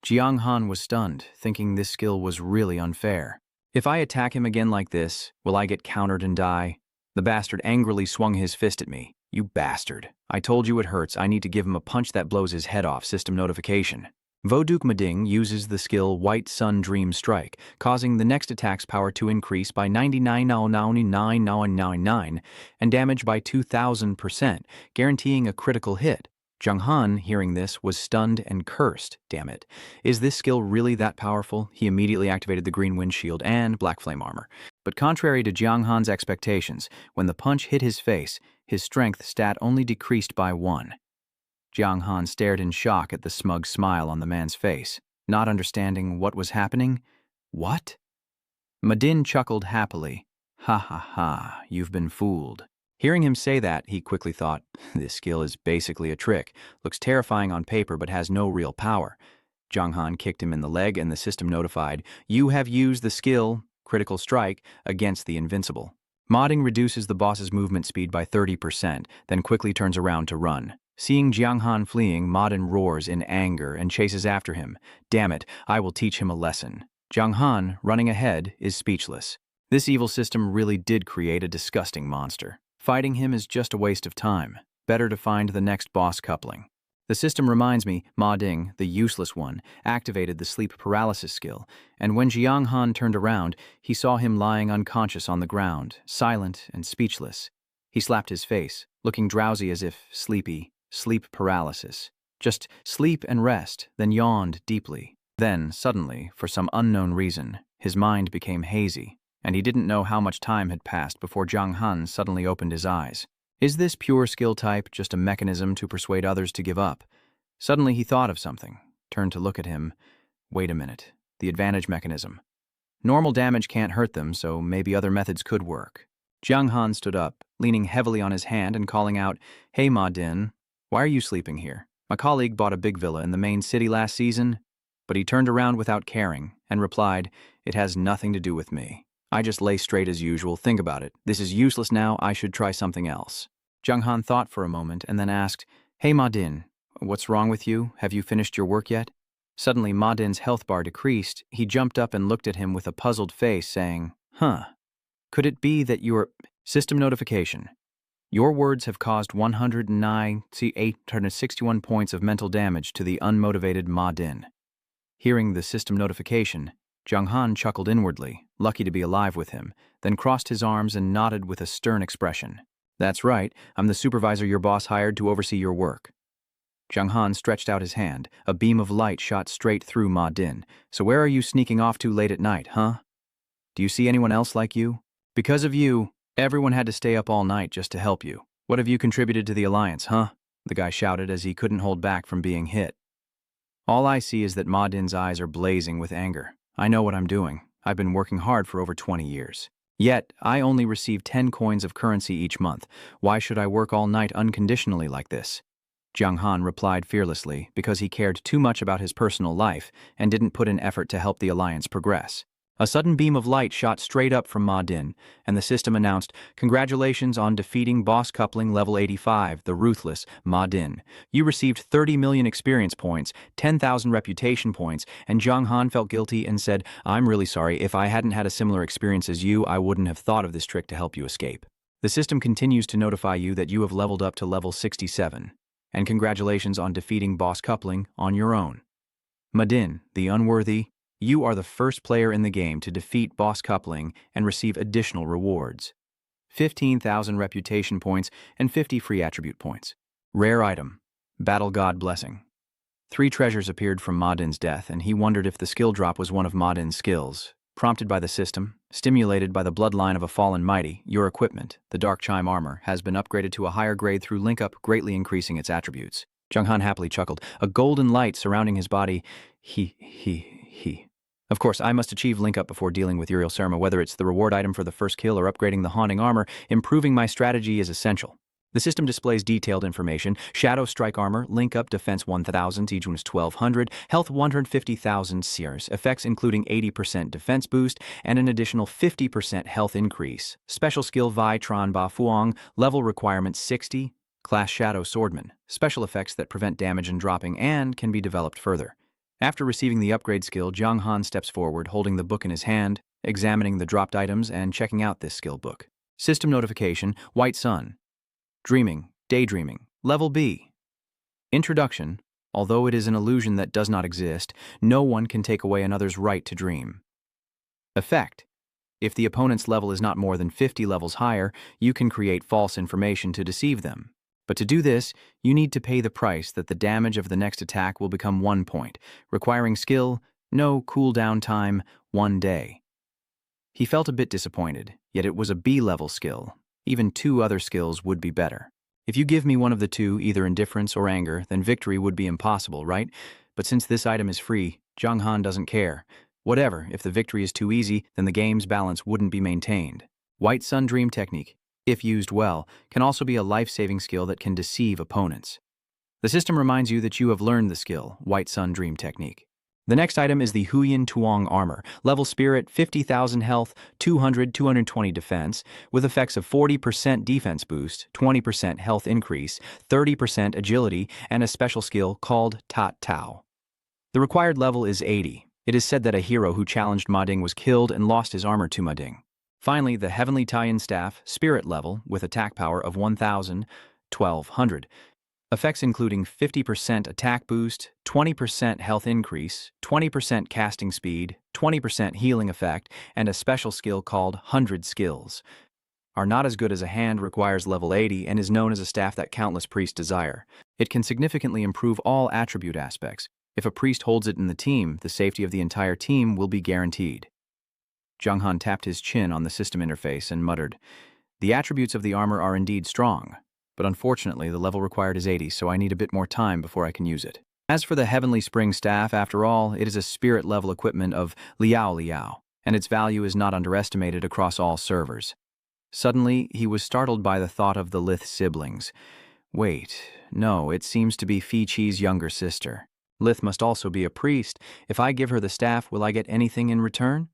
Jiang Han was stunned, thinking this skill was really unfair. If I attack him again like this, will I get countered and die? The bastard angrily swung his fist at me. You bastard. I told you it hurts. I need to give him a punch that blows his head off. System notification. Voduk Mading uses the skill White Sun Dream Strike, causing the next attack's power to increase by 99,999 and damage by 2,000%, guaranteeing a critical hit. Jung Han, hearing this, was stunned and cursed. Damn it. Is this skill really that powerful? He immediately activated the Green Wind Shield and Black Flame Armor. But contrary to Jiang Han's expectations, when the punch hit his face, his strength stat only decreased by 1. Jiang Han stared in shock at the smug smile on the man's face, not understanding what was happening. What? Ma Din chuckled happily. Ha ha ha, you've been fooled. Hearing him say that, he quickly thought, this skill is basically a trick, looks terrifying on paper but has no real power. Jiang Han kicked him in the leg and the system notified, you have used the skill, Critical Strike, against the Invincible. Modding reduces the boss's movement speed by 30%, then quickly turns around to run. Seeing Jiang Han fleeing, Ma Din roars in anger and chases after him. Damn it, I will teach him a lesson. Jiang Han, running ahead, is speechless. This evil system really did create a disgusting monster. Fighting him is just a waste of time. Better to find the next boss coupling. The system reminds me, Ma Ding, the useless one, activated the sleep paralysis skill, and when Jiang Han turned around, he saw him lying unconscious on the ground, silent and speechless. He slapped his face, looking drowsy as if sleepy, sleep paralysis. Just sleep and rest, then yawned deeply. Then, suddenly, for some unknown reason, his mind became hazy, and he didn't know how much time had passed before Jiang Han suddenly opened his eyes. Is this pure skill type just a mechanism to persuade others to give up? Suddenly he thought of something, turned to look at him. Wait a minute. The advantage mechanism. Normal damage can't hurt them, so maybe other methods could work. Jiang Han stood up, leaning heavily on his hand and calling out, "Hey Ma Din, why are you sleeping here? My colleague bought a big villa in the main city last season." But he turned around without caring and replied, "It has nothing to do with me. I just lay straight as usual. Think about it. This is useless now. I should try something else." Jiang Han thought for a moment and then asked, "Hey Ma Din, what's wrong with you? Have you finished your work yet?" Suddenly, Ma Din's health bar decreased. He jumped up and looked at him with a puzzled face, saying, Could it be that your system notification? Your words have caused 861 points of mental damage to the unmotivated Ma Din." Hearing the system notification, Jiang Han chuckled inwardly, lucky to be alive with him, then crossed his arms and nodded with a stern expression. "That's right, I'm the supervisor your boss hired to oversee your work." Jiang Han stretched out his hand. A beam of light shot straight through Ma Din. "So where are you sneaking off to late at night, huh? Do you see anyone else like you? Because of you, everyone had to stay up all night just to help you. What have you contributed to the Alliance, huh?" the guy shouted as he couldn't hold back from being hit. "All I see is that Ma Din's eyes are blazing with anger. I know what I'm doing. I've been working hard for over 20 years. Yet, I only receive 10 coins of currency each month. Why should I work all night unconditionally like this?" Jiang Han replied fearlessly because he cared too much about his personal life and didn't put in effort to help the Alliance progress. A sudden beam of light shot straight up from Ma Din, and the system announced, "Congratulations on defeating boss coupling level 85, the ruthless Ma Din. You received 30 million experience points, 10,000 reputation points," and Jiang Han felt guilty and said, "I'm really sorry. If I hadn't had a similar experience as you, I wouldn't have thought of this trick to help you escape. The system continues to notify you that you have leveled up to level 67. And congratulations on defeating boss coupling on your own. Ma Din, the unworthy, you are the first player in the game to defeat boss coupling and receive additional rewards. 15,000 reputation points and 50 free attribute points. Rare item, Battle God Blessing." 3 treasures appeared from Ma Din's death, and he wondered if the skill drop was one of Ma Din's skills. Prompted by the system, stimulated by the bloodline of a fallen mighty, your equipment, the Dark Chime armor, has been upgraded to a higher grade through link-up, greatly increasing its attributes. Jiang Han happily chuckled. A golden light surrounding his body. He. Of course, I must achieve link-up before dealing with Uriel Serma, whether it's the reward item for the first kill or upgrading the haunting armor. Improving my strategy is essential. The system displays detailed information. Shadow Strike Armor, Link Up, Defense 1000, each one is 1200, Health 150,000 Sears, effects including 80% defense boost and an additional 50% health increase. Special Skill Vi Tron Ba Fuang, level requirement 60, Class Shadow Swordman, special effects that prevent damage and dropping and can be developed further. After receiving the upgrade skill, Jiang Han steps forward, holding the book in his hand, examining the dropped items and checking out this skill book. System notification, White Sun. Dreaming, Daydreaming, Level B. Introduction. Although it is an illusion that does not exist, no one can take away another's right to dream. Effect. If the opponent's level is not more than 50 levels higher, you can create false information to deceive them. But to do this, you need to pay the price that the damage of the next attack will become 1 point, requiring skill, no cooldown time, 1 day. He felt a bit disappointed, yet it was a B-level skill. Even 2 other skills would be better. If you give me one of the 2, either indifference or anger, then victory would be impossible, right? But since this item is free, Jiang Han doesn't care. Whatever, if the victory is too easy, then the game's balance wouldn't be maintained. White Sun Dream Technique, if used well, can also be a life-saving skill that can deceive opponents. The system reminds you that you have learned the skill, White Sun Dream Technique. The next item is the Huyin Tuong Armor, level Spirit, 50,000 health, 220 defense, with effects of 40% defense boost, 20% health increase, 30% agility, and a special skill called Tat Tao. The required level is 80. It is said that a hero who challenged Ma Ding was killed and lost his armor to Ma Ding. Finally, the Heavenly Taiyan Staff, Spirit level, with attack power of 1,200. Effects including 50% attack boost, 20% health increase, 20% casting speed, 20% healing effect, and a special skill called 100 Skills. Are not as good as a hand, requires level 80, and is known as a staff that countless priests desire. It can significantly improve all attribute aspects. If a priest holds it in the team, the safety of the entire team will be guaranteed. Jung-han tapped his chin on the system interface and muttered, "The attributes of the armor are indeed strong, but unfortunately the level required is 80, so I need a bit more time before I can use it. As for the Heavenly Spring Staff, after all, it is a spirit-level equipment of Liao Liao, and its value is not underestimated across all servers." Suddenly, he was startled by the thought of the Lith siblings. Wait, no, it seems to be Fi-Chi's younger sister. Lith must also be a priest. If I give her the staff, will I get anything in return?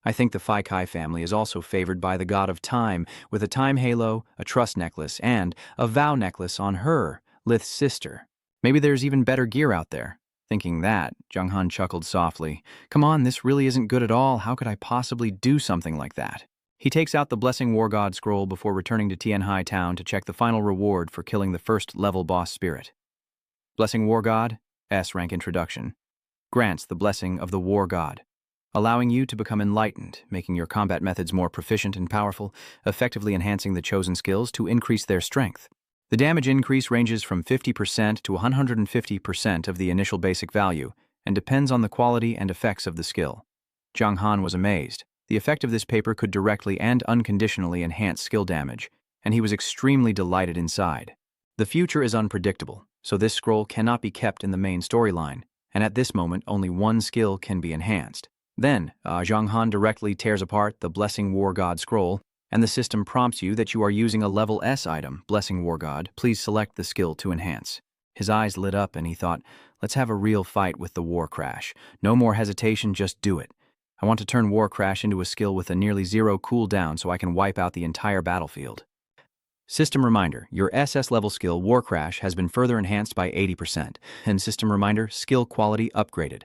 I think the Fi-Kai family is also favored by the god of time, with a time halo, a trust necklace, and a vow necklace on her, Lith's sister. Maybe there's even better gear out there. Thinking that, Jung-han chuckled softly. Come on, this really isn't good at all. How could I possibly do something like that? He takes out the Blessing War God scroll before returning to Tianhai Town to check the final reward for killing the first-level boss spirit. Blessing War God, S-rank introduction. Grants the blessing of the War God, allowing you to become enlightened, making your combat methods more proficient and powerful, effectively enhancing the chosen skills to increase their strength. The damage increase ranges from 50% to 150% of the initial basic value and depends on the quality and effects of the skill. Jung-han was amazed. The effect of this paper could directly and unconditionally enhance skill damage, and he was extremely delighted inside. The future is unpredictable, so this scroll cannot be kept in the main storyline, and at this moment only one skill can be enhanced. Then, Jung-han directly tears apart the Blessing War God scroll, and the system prompts you that you are using a level S item, Blessing War God. Please select the skill to enhance. His eyes lit up and he thought, let's have a real fight with the War Crash. No more hesitation, just do it. I want to turn War Crash into a skill with a nearly zero cooldown so I can wipe out the entire battlefield. System reminder, your SS level skill War Crash has been further enhanced by 80%, and system reminder, skill quality upgraded.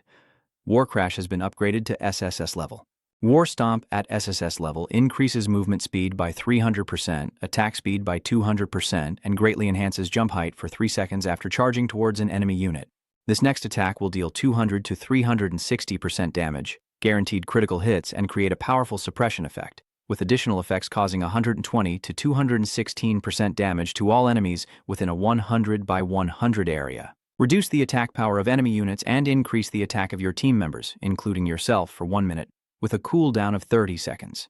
War Crash has been upgraded to SSS level. War Stomp at SSS level increases movement speed by 300%, attack speed by 200%, and greatly enhances jump height for 3 seconds after charging towards an enemy unit. This next attack will deal 200 to 360% damage, guaranteed critical hits, and create a powerful suppression effect, with additional effects causing 120 to 216% damage to all enemies within a 100 by 100 area. Reduce the attack power of enemy units and increase the attack of your team members, including yourself, for 1 minute, with a cooldown of 30 seconds.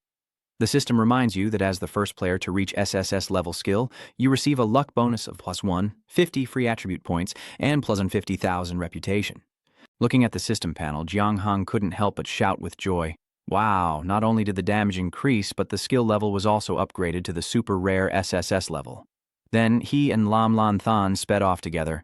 The system reminds you that as the first player to reach SSS level skill, you receive a luck bonus of +150 free attribute points and +50,000 reputation. Looking at the system panel, Jung-han couldn't help but shout with joy. Wow, not only did the damage increase, but the skill level was also upgraded to the super rare SSS level. Then he and Lam Lan Than sped off together.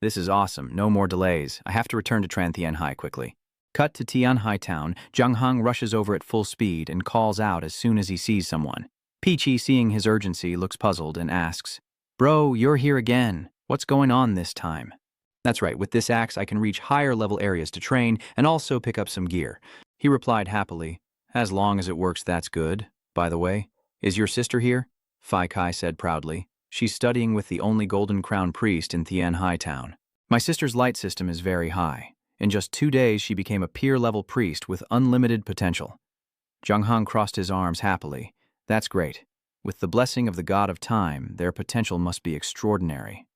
This is awesome, no more delays. I have to return to Tianhai quickly. Cut to Tianhai Town, Jung-han rushes over at full speed and calls out as soon as he sees someone. Fi-Chi, seeing his urgency, looks puzzled and asks, "Bro, you're here again. What's going on this time?" That's right, with this axe I can reach higher level areas to train and also pick up some gear. He replied happily, "As long as it works, that's good. By the way, is your sister here?" Fi-Kai said proudly. "She's studying with the only Golden Crown priest in Tianhai Town. My sister's light system is very high. In just 2 days, she became a peer-level priest with unlimited potential." Jung-han crossed his arms happily. "That's great. With the blessing of the god of time, their potential must be extraordinary."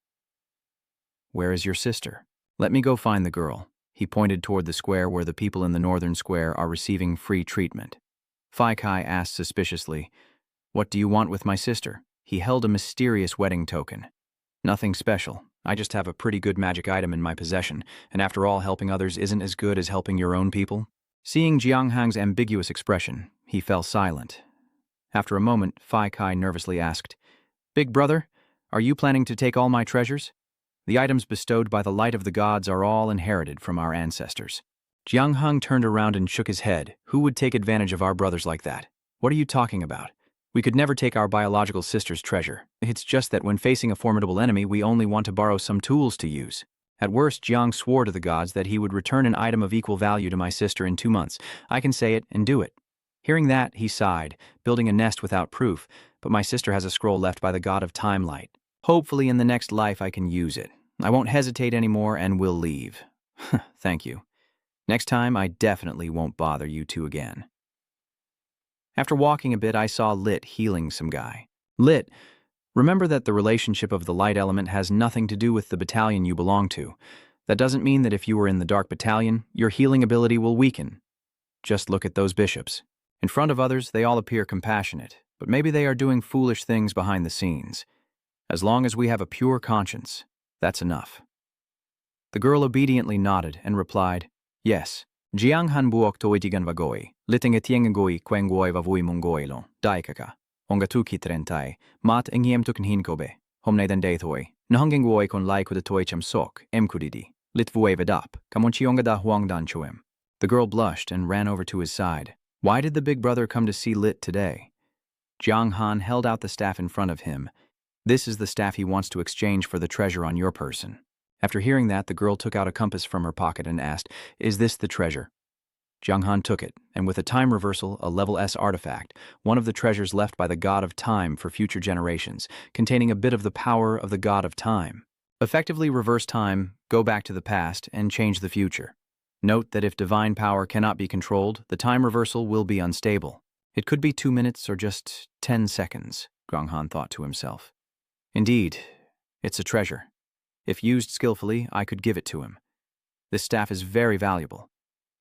"Where is your sister?" "Let me go find the girl." He pointed toward the square where the people in the northern square are receiving free treatment. Fi-Kai asked suspiciously, "What do you want with my sister?" He held a mysterious wedding token. "Nothing special. I just have a pretty good magic item in my possession, and after all, helping others isn't as good as helping your own people." Seeing Jiang-hang's ambiguous expression, he fell silent. After a moment, Fi-Kai nervously asked, "Big brother, are you planning to take all my treasures? The items bestowed by the light of the gods are all inherited from our ancestors." Jiang-hang turned around and shook his head. "Who would take advantage of our brothers like that? What are you talking about? We could never take our biological sister's treasure. It's just that when facing a formidable enemy, we only want to borrow some tools to use." At worst, Jiang swore to the gods that he would return an item of equal value to my sister in 2 months. I can say it and do it. Hearing that, he sighed, building a nest without proof, but my sister has a scroll left by the god of time light. Hopefully in the next life I can use it. I won't hesitate anymore and will leave. Thank you. Next time, I definitely won't bother you two again. After walking a bit, I saw Lit healing some guy. "Lit, remember that the relationship of the light element has nothing to do with the battalion you belong to. That doesn't mean that if you were in the Dark Battalion, your healing ability will weaken. Just look at those bishops. In front of others, they all appear compassionate, but maybe they are doing foolish things behind the scenes. As long as we have a pure conscience, that's enough. The girl obediently nodded and replied, yes. Jiang han buok toitigan vagoi, litingetiengagoi quengoi vavui mongoilo, daikaka, ongatuki trentai, mat engiem tukin hinkobe, homnaden deithoi, nahangengoi kon laikudatoy cham sok, emkudidi, litvue vedap, kamonchiongada huangdan choem. The girl blushed and ran over to his side. Why did the big brother come to see Lit today? Jiang Han held out the staff in front of him. This is the staff he wants to exchange for the treasure on your person. After hearing that, the girl took out a compass from her pocket and asked, is this the treasure? Jiang Han took it, and with a time reversal, a level S artifact, one of the treasures left by the god of time for future generations, containing a bit of the power of the god of time. Effectively reverse time, go back to the past, and change the future. Note that if divine power cannot be controlled, the time reversal will be unstable. It could be 2 minutes or just 10 seconds, Gronghon thought to himself. Indeed, it's a treasure. If used skillfully, I could give it to him. This staff is very valuable.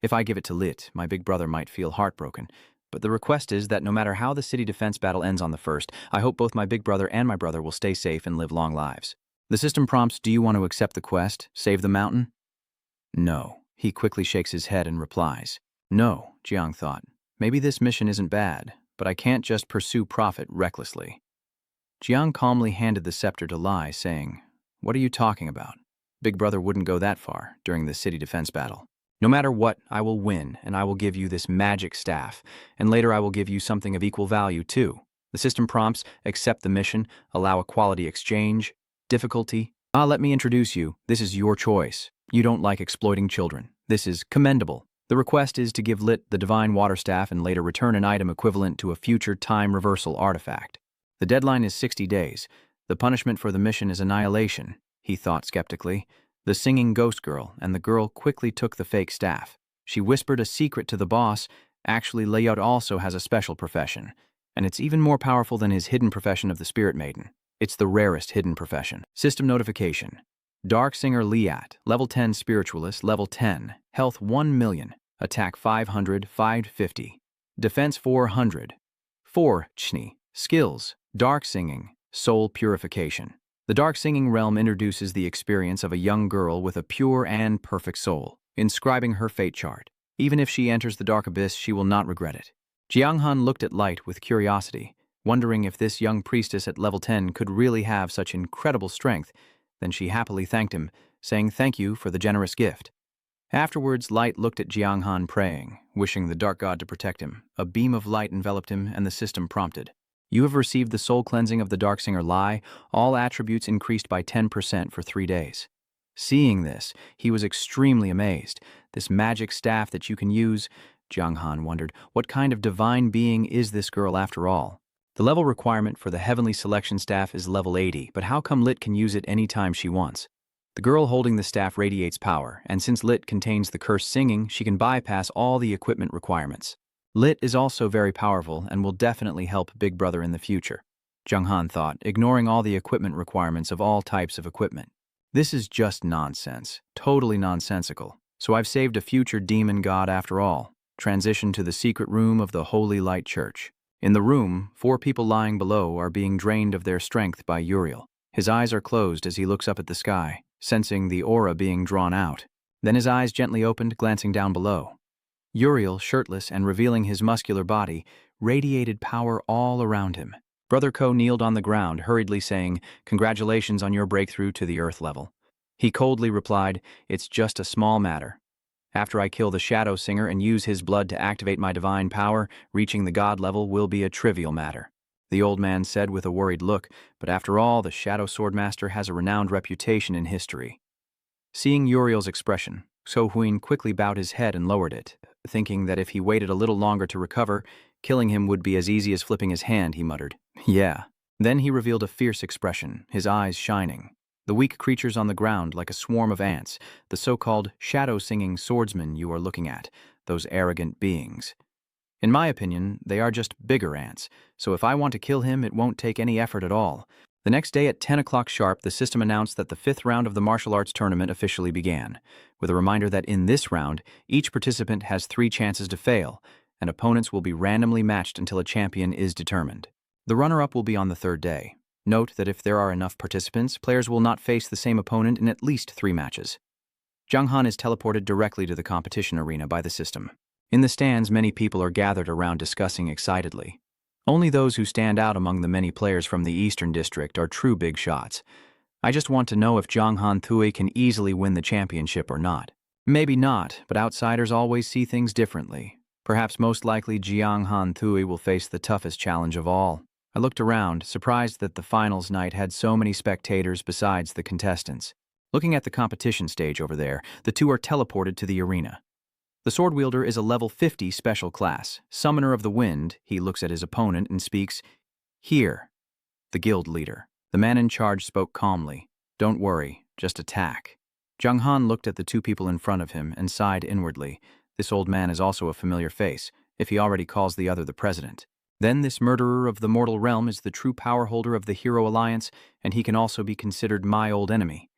If I give it to Lit, my big brother might feel heartbroken, but the request is that no matter how the city defense battle ends on the 1st, I hope both my big brother and my brother will stay safe and live long lives. The system prompts, do you want to accept the quest, save the mountain? No. He quickly shakes his head and replies. No, Jiang thought. Maybe this mission isn't bad, but I can't just pursue profit recklessly. Jiang calmly handed the scepter to Lai, saying, what are you talking about? Big brother wouldn't go that far during the city defense battle. No matter what, I will win, and I will give you this magic staff, and later I will give you something of equal value too. The system prompts, accept the mission, allow equality exchange, difficulty. Let me introduce you. This is your choice. You don't like exploiting children. This is commendable. The request is to give Lit the divine water staff and later return an item equivalent to a future time reversal artifact. The deadline is 60 days. The punishment for the mission is annihilation, he thought skeptically. The singing ghost girl, and the girl quickly took the fake staff. She whispered a secret to the boss. Actually, Layut also has a special profession, and it's even more powerful than his hidden profession of the Spirit Maiden. It's the rarest hidden profession. System notification. Dark Singer Liat, level 10 Spiritualist, level 10, health 1 million, attack 500, 550, defense 400. 4 Chni, skills, dark singing, soul purification. The dark singing realm introduces the experience of a young girl with a pure and perfect soul, inscribing her fate chart. Even if she enters the dark abyss, she will not regret it. Jiang Han looked at Light with curiosity, wondering if this young priestess at level 10 could really have such incredible strength. Then she happily thanked him, saying thank you for the generous gift. Afterwards, Light looked at Jiang Han praying, wishing the dark god to protect him. A beam of light enveloped him, and the system prompted. You have received the soul cleansing of the Dark Singer Lai, all attributes increased by 10% for 3 days. Seeing this, he was extremely amazed. This magic staff that you can use, Jiang Han wondered, what kind of divine being is this girl after all? The level requirement for the Heavenly Selection Staff is level 80, but how come Lit can use it any time she wants? The girl holding the staff radiates power, and since Lit contains the cursed singing, she can bypass all the equipment requirements. Lit is also very powerful and will definitely help Big Brother in the future, Jiang Han thought, ignoring all the equipment requirements of all types of equipment. This is just nonsense, totally nonsensical. So I've saved a future demon god after all. Transition to the secret room of the Holy Light Church. In the room, 4 people lying below are being drained of their strength by Uriel. His eyes are closed as he looks up at the sky, sensing the aura being drawn out. Then his eyes gently opened, glancing down below. Uriel, shirtless and revealing his muscular body, radiated power all around him. Brother Ko kneeled on the ground, hurriedly saying, "Congratulations on your breakthrough to the earth level." He coldly replied, "It's just a small matter. After I kill the Shadow Singer and use his blood to activate my divine power, reaching the god level will be a trivial matter," the old man said with a worried look, but after all, the Shadow Swordmaster has a renowned reputation in history. Seeing Uriel's expression, So Huin quickly bowed his head and lowered it, thinking that if he waited a little longer to recover, killing him would be as easy as flipping his hand, he muttered. "Yeah." Then he revealed a fierce expression, his eyes shining. The weak creatures on the ground like a swarm of ants, the so-called shadow-singing swordsmen you are looking at, those arrogant beings. In my opinion, they are just bigger ants, so if I want to kill him, it won't take any effort at all. The next day at 10 o'clock sharp, the system announced that the 5th round of the martial arts tournament officially began, with a reminder that in this round, each participant has 3 chances to fail, and opponents will be randomly matched until a champion is determined. The runner-up will be on the 3rd day. Note that if there are enough participants, players will not face the same opponent in at least 3 matches. Zhang Han is teleported directly to the competition arena by the system. In the stands, many people are gathered around discussing excitedly. Only those who stand out among the many players from the Eastern District are true big shots. I just want to know if Zhang Han Thui can easily win the championship or not. Maybe not, but outsiders always see things differently. Perhaps most likely Zhang Han Thui will face the toughest challenge of all. I looked around, surprised that the finals night had so many spectators besides the contestants. Looking at the competition stage over there, the 2 are teleported to the arena. The sword wielder is a level 50 special class. Summoner of the Wind, he looks at his opponent and speaks, "Here." The guild leader. The man in charge spoke calmly. "Don't worry, just attack." Zhang Han looked at the 2 people in front of him and sighed inwardly. This old man is also a familiar face, if he already calls the other the president. Then this murderer of the mortal realm is the true power holder of the Hero Alliance, and he can also be considered my old enemy.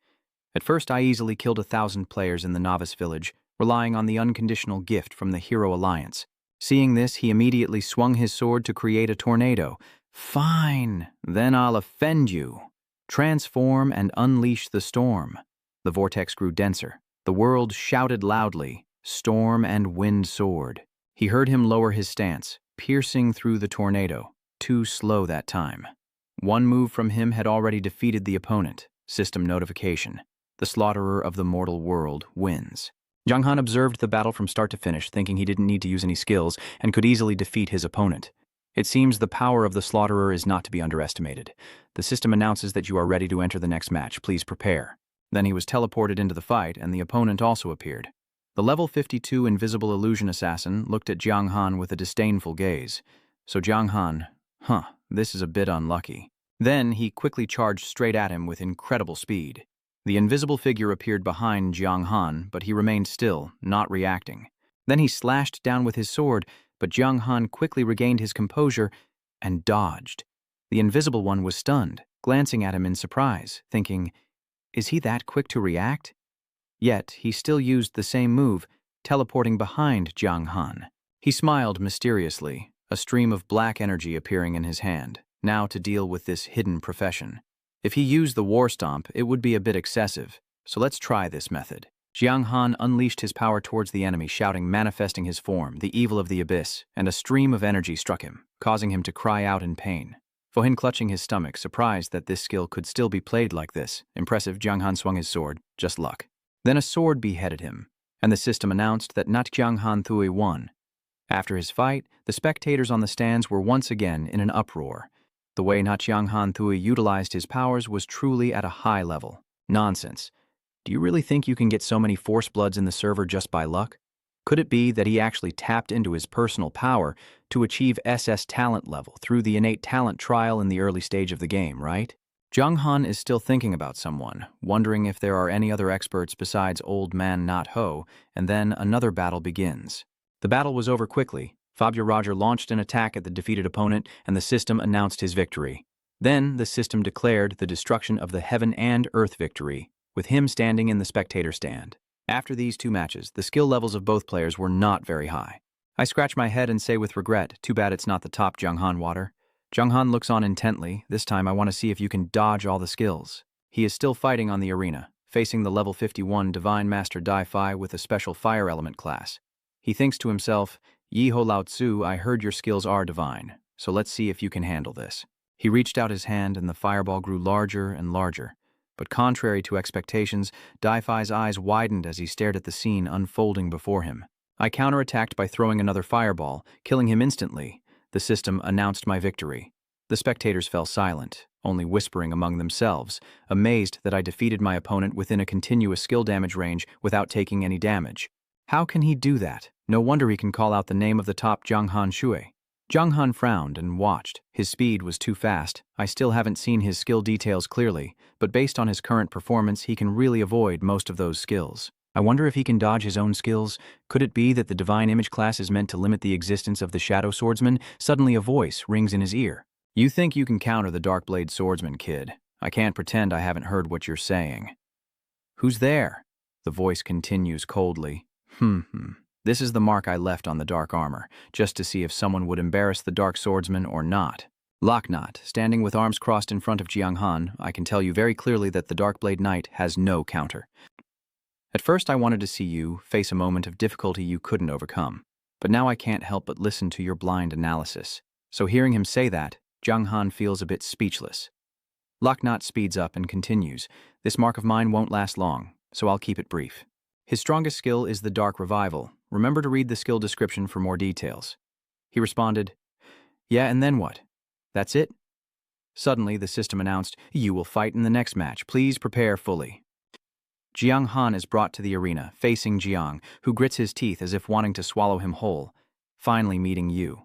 At first I easily killed 1,000 players in the novice village, relying on the unconditional gift from the Hero Alliance. Seeing this, he immediately swung his sword to create a tornado. "Fine, then I'll offend you. Transform and unleash the storm." The vortex grew denser. The world shouted loudly, "Storm and wind sword." He heard him lower his stance, piercing through the tornado. Too slow that time. One move from him had already defeated the opponent. System notification. The slaughterer of the mortal world wins. Zhang Han observed the battle from start to finish, thinking he didn't need to use any skills and could easily defeat his opponent. It seems the power of the slaughterer is not to be underestimated. The system announces that you are ready to enter the next match. Please prepare. Then he was teleported into the fight, and the opponent also appeared. The level 52 invisible illusion assassin looked at Zhang Han with a disdainful gaze. So Zhang Han, this is a bit unlucky. Then he quickly charged straight at him with incredible speed. The invisible figure appeared behind Zhang Han, but he remained still, not reacting. Then he slashed down with his sword, but Zhang Han quickly regained his composure and dodged. The invisible one was stunned, glancing at him in surprise, thinking, is he that quick to react? Yet he still used the same move, teleporting behind Zhang Han. He smiled mysteriously, a stream of black energy appearing in his hand, now to deal with this hidden profession. If he used the war stomp, it would be a bit excessive, so let's try this method. Zhang Han unleashed his power towards the enemy, shouting, manifesting his form, the evil of the abyss, and a stream of energy struck him, causing him to cry out in pain. Fohin clutching his stomach, surprised that this skill could still be played like this. Impressive, Zhang Han swung his sword, just luck. Then a sword beheaded him, and the system announced that not Zhang Han Thui won. After his fight, the spectators on the stands were once again in an uproar. The way not Zhang Han Thui utilized his powers was truly at a high level. Nonsense. Do you really think you can get so many Force Bloods in the server just by luck? Could it be that he actually tapped into his personal power to achieve SS talent level through the innate talent trial in the early stage of the game, right? Zhang Han is still thinking about someone, wondering if there are any other experts besides Old Man Not Ho, and then another battle begins. The battle was over quickly. Fabio Roger launched an attack at the defeated opponent, and the system announced his victory. Then the system declared the destruction of the Heaven and Earth victory, with him standing in the spectator stand. After these 2 matches, the skill levels of both players were not very high. I scratch my head and say with regret, too bad it's not the top Zhang Han water. Zhang Han looks on intently. This time I want to see if you can dodge all the skills. He is still fighting on the arena, facing the level 51 Divine Master Dai Fi with a special fire element class. He thinks to himself, Yi Ho Lao Tzu, I heard your skills are divine, so let's see if you can handle this. He reached out his hand and the fireball grew larger and larger. But contrary to expectations, Dai Fi's eyes widened as he stared at the scene unfolding before him. I counterattacked by throwing another fireball, killing him instantly. The system announced my victory. The spectators fell silent, only whispering among themselves, amazed that I defeated my opponent within a continuous skill damage range without taking any damage. How can he do that? No wonder he can call out the name of the top Zhang Han Shui. Zhang Han frowned and watched. His speed was too fast. I still haven't seen his skill details clearly, but based on his current performance, he can really avoid most of those skills. I wonder if he can dodge his own skills. Could it be that the Divine Image class is meant to limit the existence of the Shadow Swordsman? Suddenly a voice rings in his ear. You think you can counter the Darkblade swordsman, kid. I can't pretend I haven't heard what you're saying. Who's there? The voice continues coldly. This is the mark I left on the dark armor, just to see if someone would embarrass the dark swordsman or not. Locknot, standing with arms crossed in front of Jiang Han, I can tell you very clearly that the Darkblade Knight has no counter. At first I wanted to see you face a moment of difficulty you couldn't overcome, but now I can't help but listen to your blind analysis. So hearing him say that, Jiang Han feels a bit speechless. Locknot speeds up and continues. This mark of mine won't last long, so I'll keep it brief. His strongest skill is the Dark Revival. Remember to read the skill description for more details. He responded, Yeah, and then what? That's it? Suddenly, the system announced, You will fight in the next match. Please prepare fully. Jiang Han is brought to the arena, facing Jiang, who grits his teeth as if wanting to swallow him whole, finally meeting you.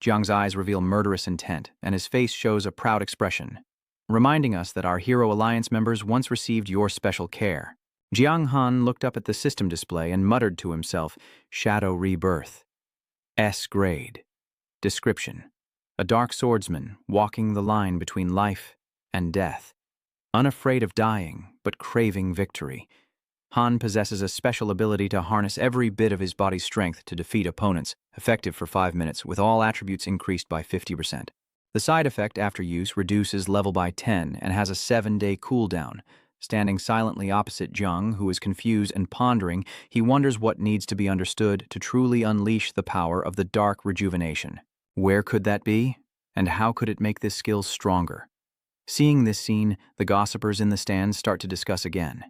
Jiang's eyes reveal murderous intent, and his face shows a proud expression, reminding us that our Hero Alliance members once received your special care. Jiang Han looked up at the system display and muttered to himself, Shadow Rebirth. S grade. Description: a dark swordsman walking the line between life and death. Unafraid of dying, but craving victory. Han possesses a special ability to harness every bit of his body's strength to defeat opponents, effective for 5 minutes, with all attributes increased by 50%. The side effect after use reduces level by 10 and has a 7-day cooldown. Standing silently opposite Jiang, who is confused and pondering, he wonders what needs to be understood to truly unleash the power of the Dark Rejuvenation. Where could that be? And how could it make this skill stronger? Seeing this scene, the gossipers in the stands start to discuss again.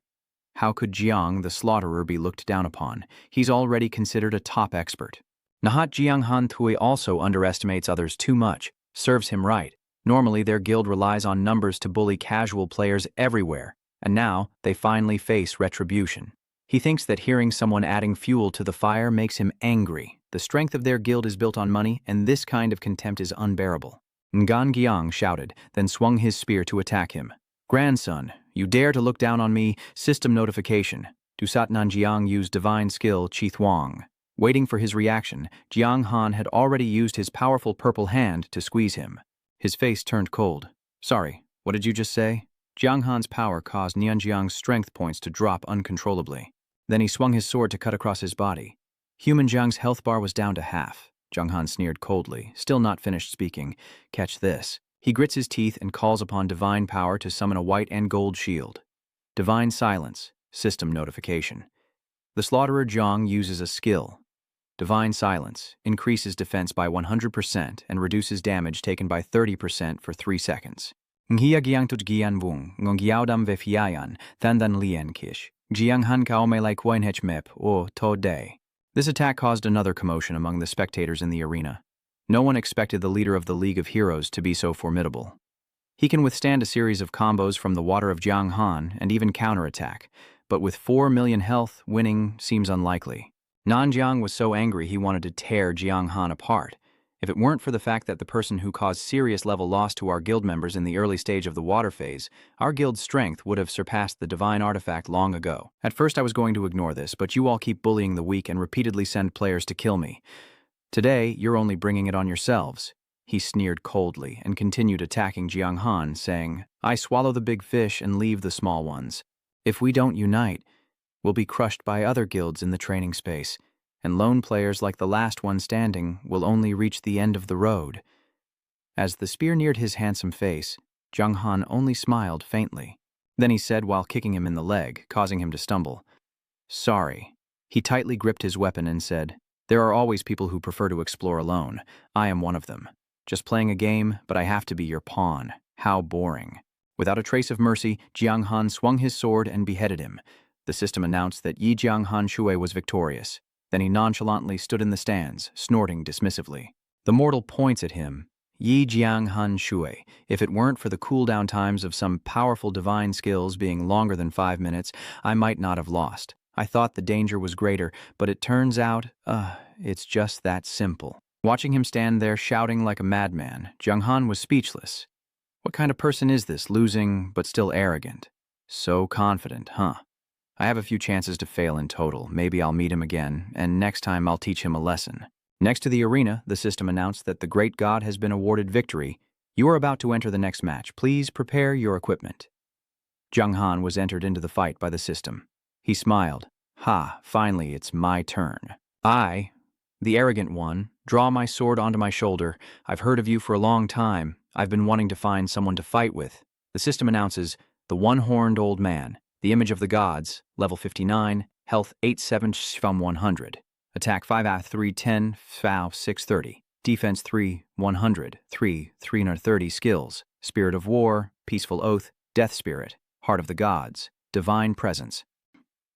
How could Jiang, the slaughterer, be looked down upon? He's already considered a top expert. Nahat Jiang Han Tui also underestimates others too much. Serves him right. Normally, their guild relies on numbers to bully casual players everywhere, and now they finally face retribution. He thinks that hearing someone adding fuel to the fire makes him angry. The strength of their guild is built on money, and this kind of contempt is unbearable. Ngan Giang shouted, then swung his spear to attack him. Grandson, you dare to look down on me? System notification. Dusat Nanjiang used divine skill Chi Thuong. Waiting for his reaction, Jiang Han had already used his powerful purple hand to squeeze him. His face turned cold. Sorry, what did you just say? Jiang Han's power caused Nianjiang's strength points to drop uncontrollably. Then he swung his sword to cut across his body. Human Jiang's health bar was down to half. Jiang Han sneered coldly, still not finished speaking. Catch this. He grits his teeth and calls upon divine power to summon a white and gold shield. Divine silence. System notification. The slaughterer Jiang uses a skill. Divine silence increases defense by 100% and reduces damage taken by 30% for 3 seconds. Ngia giang tut gian vung, ngong giaudam ve fiayan, thandan lien kish. Jiang Han kao me like coin hech mep, o to day. This attack caused another commotion among the spectators in the arena. No one expected the leader of the League of Heroes to be so formidable. He can withstand a series of combos from the water of Jiang Han and even counterattack, but with 4 million health, winning seems unlikely. Nanjiang was so angry he wanted to tear Jiang Han apart. If it weren't for the fact that the person who caused serious level loss to our guild members in the early stage of the water phase, our guild's strength would have surpassed the divine artifact long ago. At first I was going to ignore this, but you all keep bullying the weak and repeatedly send players to kill me. Today, you're only bringing it on yourselves. He sneered coldly and continued attacking Jiang Han, saying, I swallow the big fish and leave the small ones. If we don't unite, we'll be crushed by other guilds in the training space, and lone players like the last one standing will only reach the end of the road. As the spear neared his handsome face, Jiang Han only smiled faintly. Then he said while kicking him in the leg, causing him to stumble, Sorry. He tightly gripped his weapon and said, There are always people who prefer to explore alone. I am one of them. Just playing a game, but I have to be your pawn. How boring. Without a trace of mercy, Jiang Han swung his sword and beheaded him. The system announced that Yi Jiang Han Shui was victorious. Then he nonchalantly stood in the stands, snorting dismissively. The mortal points at him. Yi Jiang Han Shui. If it weren't for the cooldown times of some powerful divine skills being longer than 5 minutes, I might not have lost. I thought the danger was greater, but it turns out, it's just that simple. Watching him stand there shouting like a madman, Jiang Han was speechless. What kind of person is this, losing but still arrogant? So confident, huh? I have a few chances to fail in total. Maybe I'll meet him again, and next time I'll teach him a lesson. Next to the arena, the system announced that the great god has been awarded victory. You are about to enter the next match. Please prepare your equipment. Jung Han was entered into the fight by the system. He smiled. Ha, finally it's my turn. I, the arrogant one, draw my sword onto my shoulder. I've heard of you for a long time. I've been wanting to find someone to fight with. The system announces, the one-horned old man, the image of the gods, level 59, health 87 from 100. Attack 5 at 310, FOW 630. Defense 3, 100, 330 skills. Spirit of War, Peaceful Oath, Death Spirit, Heart of the Gods, Divine Presence.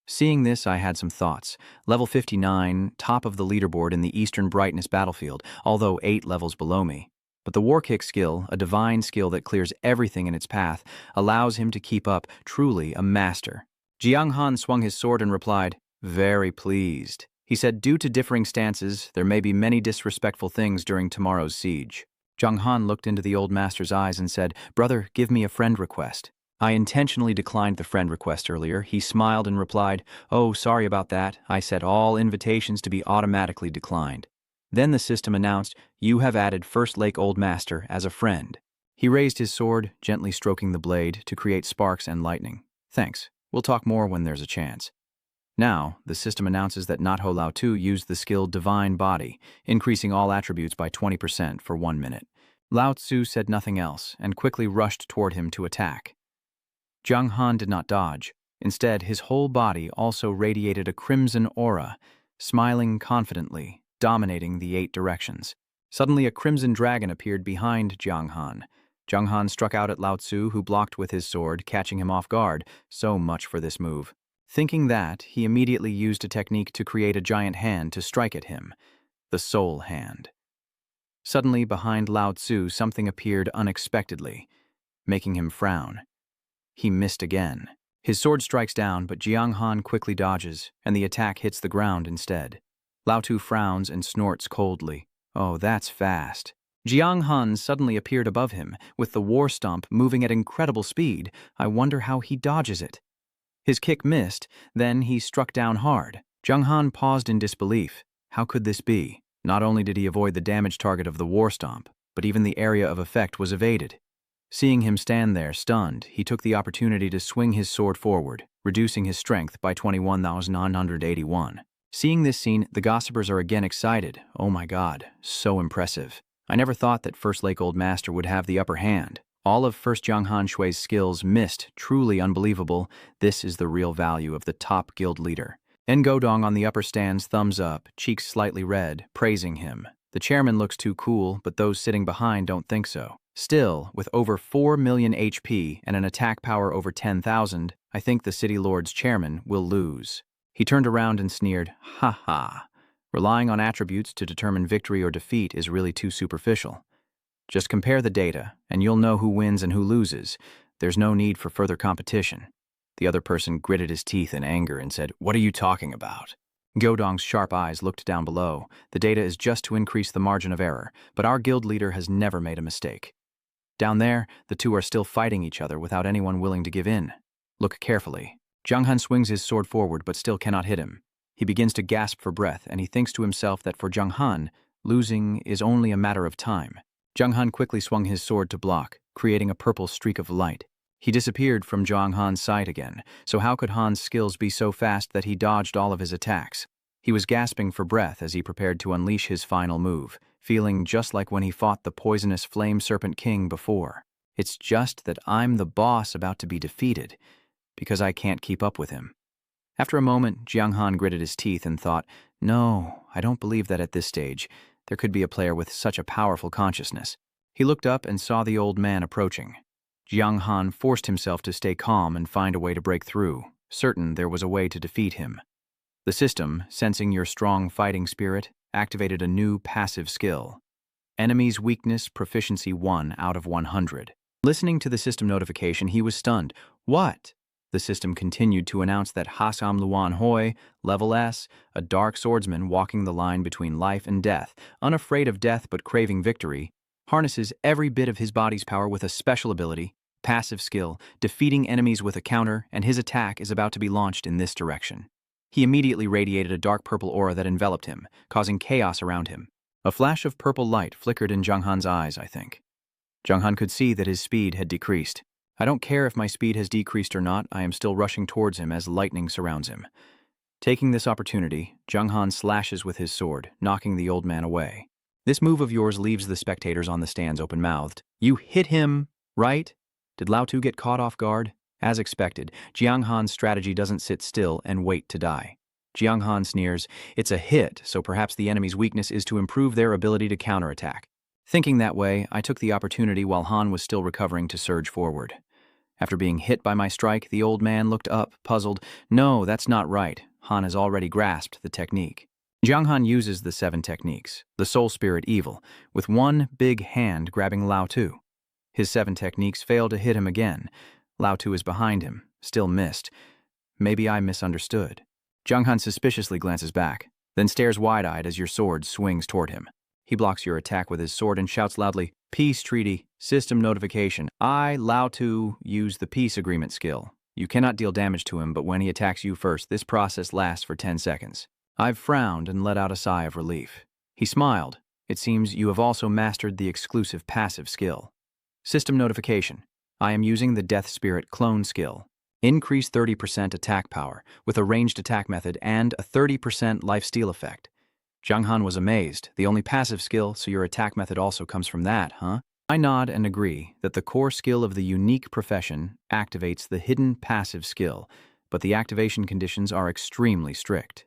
Seeing this, I had some thoughts. Level 59, top of the leaderboard in the Eastern Brightness battlefield, although 8 levels below me. But the War Kick skill, a divine skill that clears everything in its path, allows him to keep up, truly a master. Jiang Han swung his sword and replied, very pleased. He said, due to differing stances, there may be many disrespectful things during tomorrow's siege. Jiang Han looked into the old master's eyes and said, brother, give me a friend request. I intentionally declined the friend request earlier. He smiled and replied, oh, sorry about that. I set all invitations to be automatically declined. Then the system announced, you have added First Lake Old Master as a friend. He raised his sword, gently stroking the blade to create sparks and lightning. Thanks. We'll talk more when there's a chance. Now, the system announces that Natho Lao Tu used the skill Divine Body, increasing all attributes by 20% for 1 minute. Lao Tzu said nothing else and quickly rushed toward him to attack. Jiang Han did not dodge. Instead, his whole body also radiated a crimson aura, smiling confidently, dominating the 8 directions. Suddenly, a crimson dragon appeared behind Jiang Han. Jiang Han struck out at Lao Tzu, who blocked with his sword, catching him off guard. So much for this move. Thinking that, he immediately used a technique to create a giant hand to strike at him, the Soul Hand. Suddenly, behind Lao Tzu, something appeared unexpectedly, making him frown. He missed again. His sword strikes down, but Jiang Han quickly dodges, and the attack hits the ground instead. Lao Tzu frowns and snorts coldly. Oh, that's fast. Jiang Han suddenly appeared above him, with the war stomp moving at incredible speed. I wonder how he dodges it. His kick missed, then he struck down hard. Jiang Han paused in disbelief. How could this be? Not only did he avoid the damage target of the war stomp, but even the area of effect was evaded. Seeing him stand there, stunned, he took the opportunity to swing his sword forward, reducing his strength by 21,981. Seeing this scene, the gossipers are again excited. Oh my god, so impressive. I never thought that First Lake Old Master would have the upper hand. All of First Jiang Han Shui's skills missed, truly unbelievable. This is the real value of the top guild leader. Ngo-dong on the upper stands thumbs up, cheeks slightly red, praising him. The chairman looks too cool, but those sitting behind don't think so. Still, with over 4 million HP and an attack power over 10,000, I think the City Lord's chairman will lose. He turned around and sneered, ha ha. Relying on attributes to determine victory or defeat is really too superficial. Just compare the data, and you'll know who wins and who loses. There's no need for further competition. The other person gritted his teeth in anger and said, what are you talking about? Ngo-dong's sharp eyes looked down below. The data is just to increase the margin of error, but our guild leader has never made a mistake. Down there, the two are still fighting each other without anyone willing to give in. Look carefully. Jiang Han swings his sword forward but still cannot hit him. He begins to gasp for breath, and he thinks to himself that for Jiang Han, losing is only a matter of time. Jiang Han quickly swung his sword to block, creating a purple streak of light. He disappeared from Jiang Han's sight again, so how could Han's skills be so fast that he dodged all of his attacks? He was gasping for breath as he prepared to unleash his final move, feeling just like when he fought the poisonous Flame Serpent King before. It's just that I'm the boss about to be defeated, because I can't keep up with him. After a moment, Jiang Han gritted his teeth and thought, no, I don't believe that at this stage there could be a player with such a powerful consciousness. He looked up and saw the old man approaching. Jiang Han forced himself to stay calm and find a way to break through, certain there was a way to defeat him. The system, sensing your strong fighting spirit, activated a new passive skill. Enemy's weakness proficiency 1 out of 100. Listening to the system notification, he was stunned. What? The system continued to announce that Hasam Luan Hoi, level S, a dark swordsman walking the line between life and death, unafraid of death but craving victory, harnesses every bit of his body's power with a special ability, passive skill, defeating enemies with a counter, and his attack is about to be launched in this direction. He immediately radiated a dark purple aura that enveloped him, causing chaos around him. A flash of purple light flickered in Jiang Han's eyes, I think. Jiang Han could see that his speed had decreased. I don't care if my speed has decreased or not, I am still rushing towards him as lightning surrounds him. Taking this opportunity, Jiang Han slashes with his sword, knocking the old man away. This move of yours leaves the spectators on the stands open-mouthed. You hit him, right? Did Lao Tu get caught off guard? As expected, Jiang Han's strategy doesn't sit still and wait to die. Jiang Han sneers, it's a hit, so perhaps the enemy's weakness is to improve their ability to counterattack. Thinking that way, I took the opportunity while Han was still recovering to surge forward. After being hit by my strike, the old man looked up, puzzled. No, that's not right. Han has already grasped the technique. Jiang Han uses the 7 techniques, the soul spirit evil, with one big hand grabbing Lao Tu. His 7 techniques fail to hit him again. Lao Tu is behind him, still missed. Maybe I misunderstood. Jiang Han suspiciously glances back, then stares wide-eyed as your sword swings toward him. He blocks your attack with his sword and shouts loudly, Peace treaty, system notification. I, Lao Tu, use the peace agreement skill. You cannot deal damage to him, but when he attacks you first, this process lasts for 10 seconds. I've frowned and let out a sigh of relief. He smiled. It seems you have also mastered the exclusive passive skill. System notification. I am using the Death Spirit clone skill. Increase 30% attack power with a ranged attack method and a 30% lifesteal effect. Jiang Han was amazed. The only passive skill, so your attack method also comes from that, huh? I nod and agree that the core skill of the unique profession activates the hidden passive skill, but the activation conditions are extremely strict.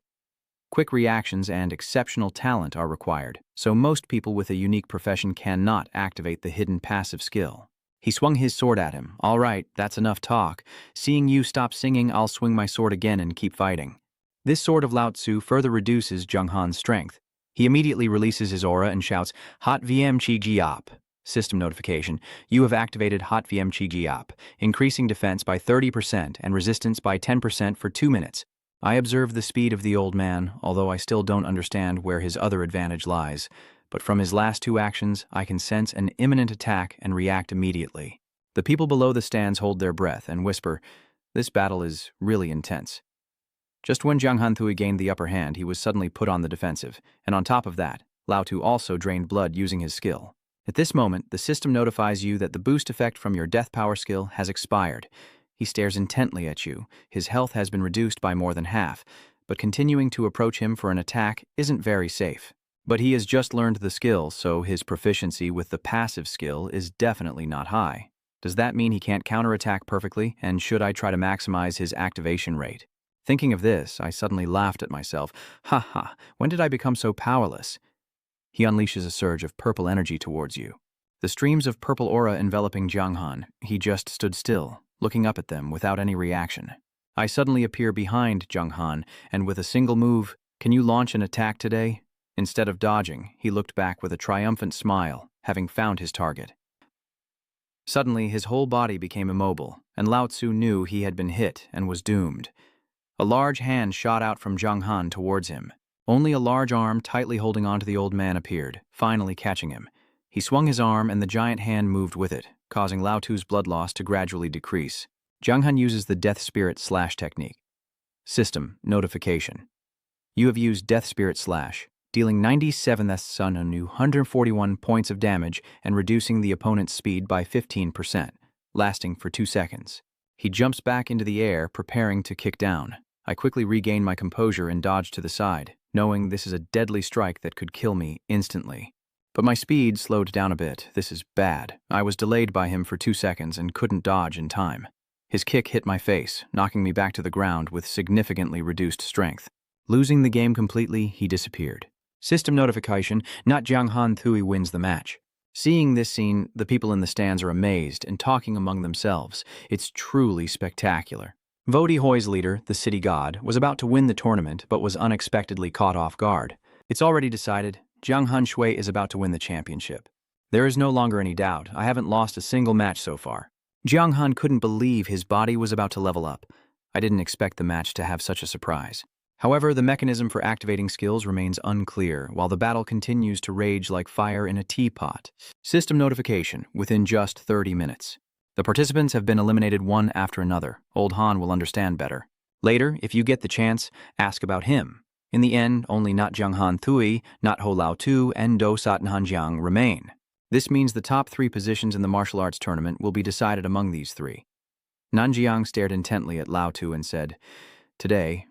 Quick reactions and exceptional talent are required, so most people with a unique profession cannot activate the hidden passive skill. He swung his sword at him. All right, that's enough talk. Seeing you stop singing, I'll swing my sword again and keep fighting. This sword of Lao Tzu further reduces Jiang Han's strength. He immediately releases his aura and shouts, Hot VM Chi Giap. System notification. You have activated Hot VM Chi Giap, increasing defense by 30% and resistance by 10% for 2 minutes. I observe the speed of the old man, although I still don't understand where his other advantage lies. But from his last 2 actions, I can sense an imminent attack and react immediately. The people below the stands hold their breath and whisper, this battle is really intense. Just when Jiang Han Thui gained the upper hand, he was suddenly put on the defensive, and on top of that, Lao Tu also drained blood using his skill. At this moment, the system notifies you that the boost effect from your death power skill has expired. He stares intently at you. His health has been reduced by more than half, but continuing to approach him for an attack isn't very safe. But he has just learned the skill, so his proficiency with the passive skill is definitely not high. Does that mean he can't counterattack perfectly, and should I try to maximize his activation rate? Thinking of this, I suddenly laughed at myself. Ha ha, when did I become so powerless? He unleashes a surge of purple energy towards you. The streams of purple aura enveloping Jiang Han, he just stood still, looking up at them without any reaction. I suddenly appear behind Jiang Han, and with a single move, can you launch an attack today? Instead of dodging, he looked back with a triumphant smile, having found his target. Suddenly, his whole body became immobile, and Lao Tzu knew he had been hit and was doomed. A large hand shot out from Jiang Han towards him. Only a large arm tightly holding onto the old man appeared, finally catching him. He swung his arm and the giant hand moved with it, causing Lao Tu's blood loss to gradually decrease. Jiang Han uses the Death Spirit Slash technique. System Notification. You have used Death Spirit Slash, dealing 97th Sun a new 141 points of damage and reducing the opponent's speed by 15%, lasting for 2 seconds. He jumps back into the air, preparing to kick down. I quickly regain my composure and dodge to the side, knowing this is a deadly strike that could kill me instantly. But my speed slowed down a bit. This is bad. I was delayed by him for 2 seconds and couldn't dodge in time. His kick hit my face, knocking me back to the ground with significantly reduced strength. Losing the game completely, he disappeared. System notification, not Jiang Han Thui wins the match. Seeing this scene, the people in the stands are amazed and talking among themselves. It's truly spectacular. Vodi Hoi's leader, the city god, was about to win the tournament but was unexpectedly caught off guard. It's already decided, Jiang Han Shui is about to win the championship. There is no longer any doubt. I haven't lost a single match so far. Jiang Han couldn't believe his body was about to level up. I didn't expect the match to have such a surprise. However, the mechanism for activating skills remains unclear, while the battle continues to rage like fire in a teapot. System notification, within just 30 minutes. The participants have been eliminated one after another. Old Han will understand better. Later, if you get the chance, ask about him. In the end, only not Jiang Han Thui, not Ho Lao Tu, and Do Sat Han Jiang remain. This means the top 3 positions in the martial arts tournament will be decided among these 3. Nanjiang stared intently at Lao Tu and said, "Today,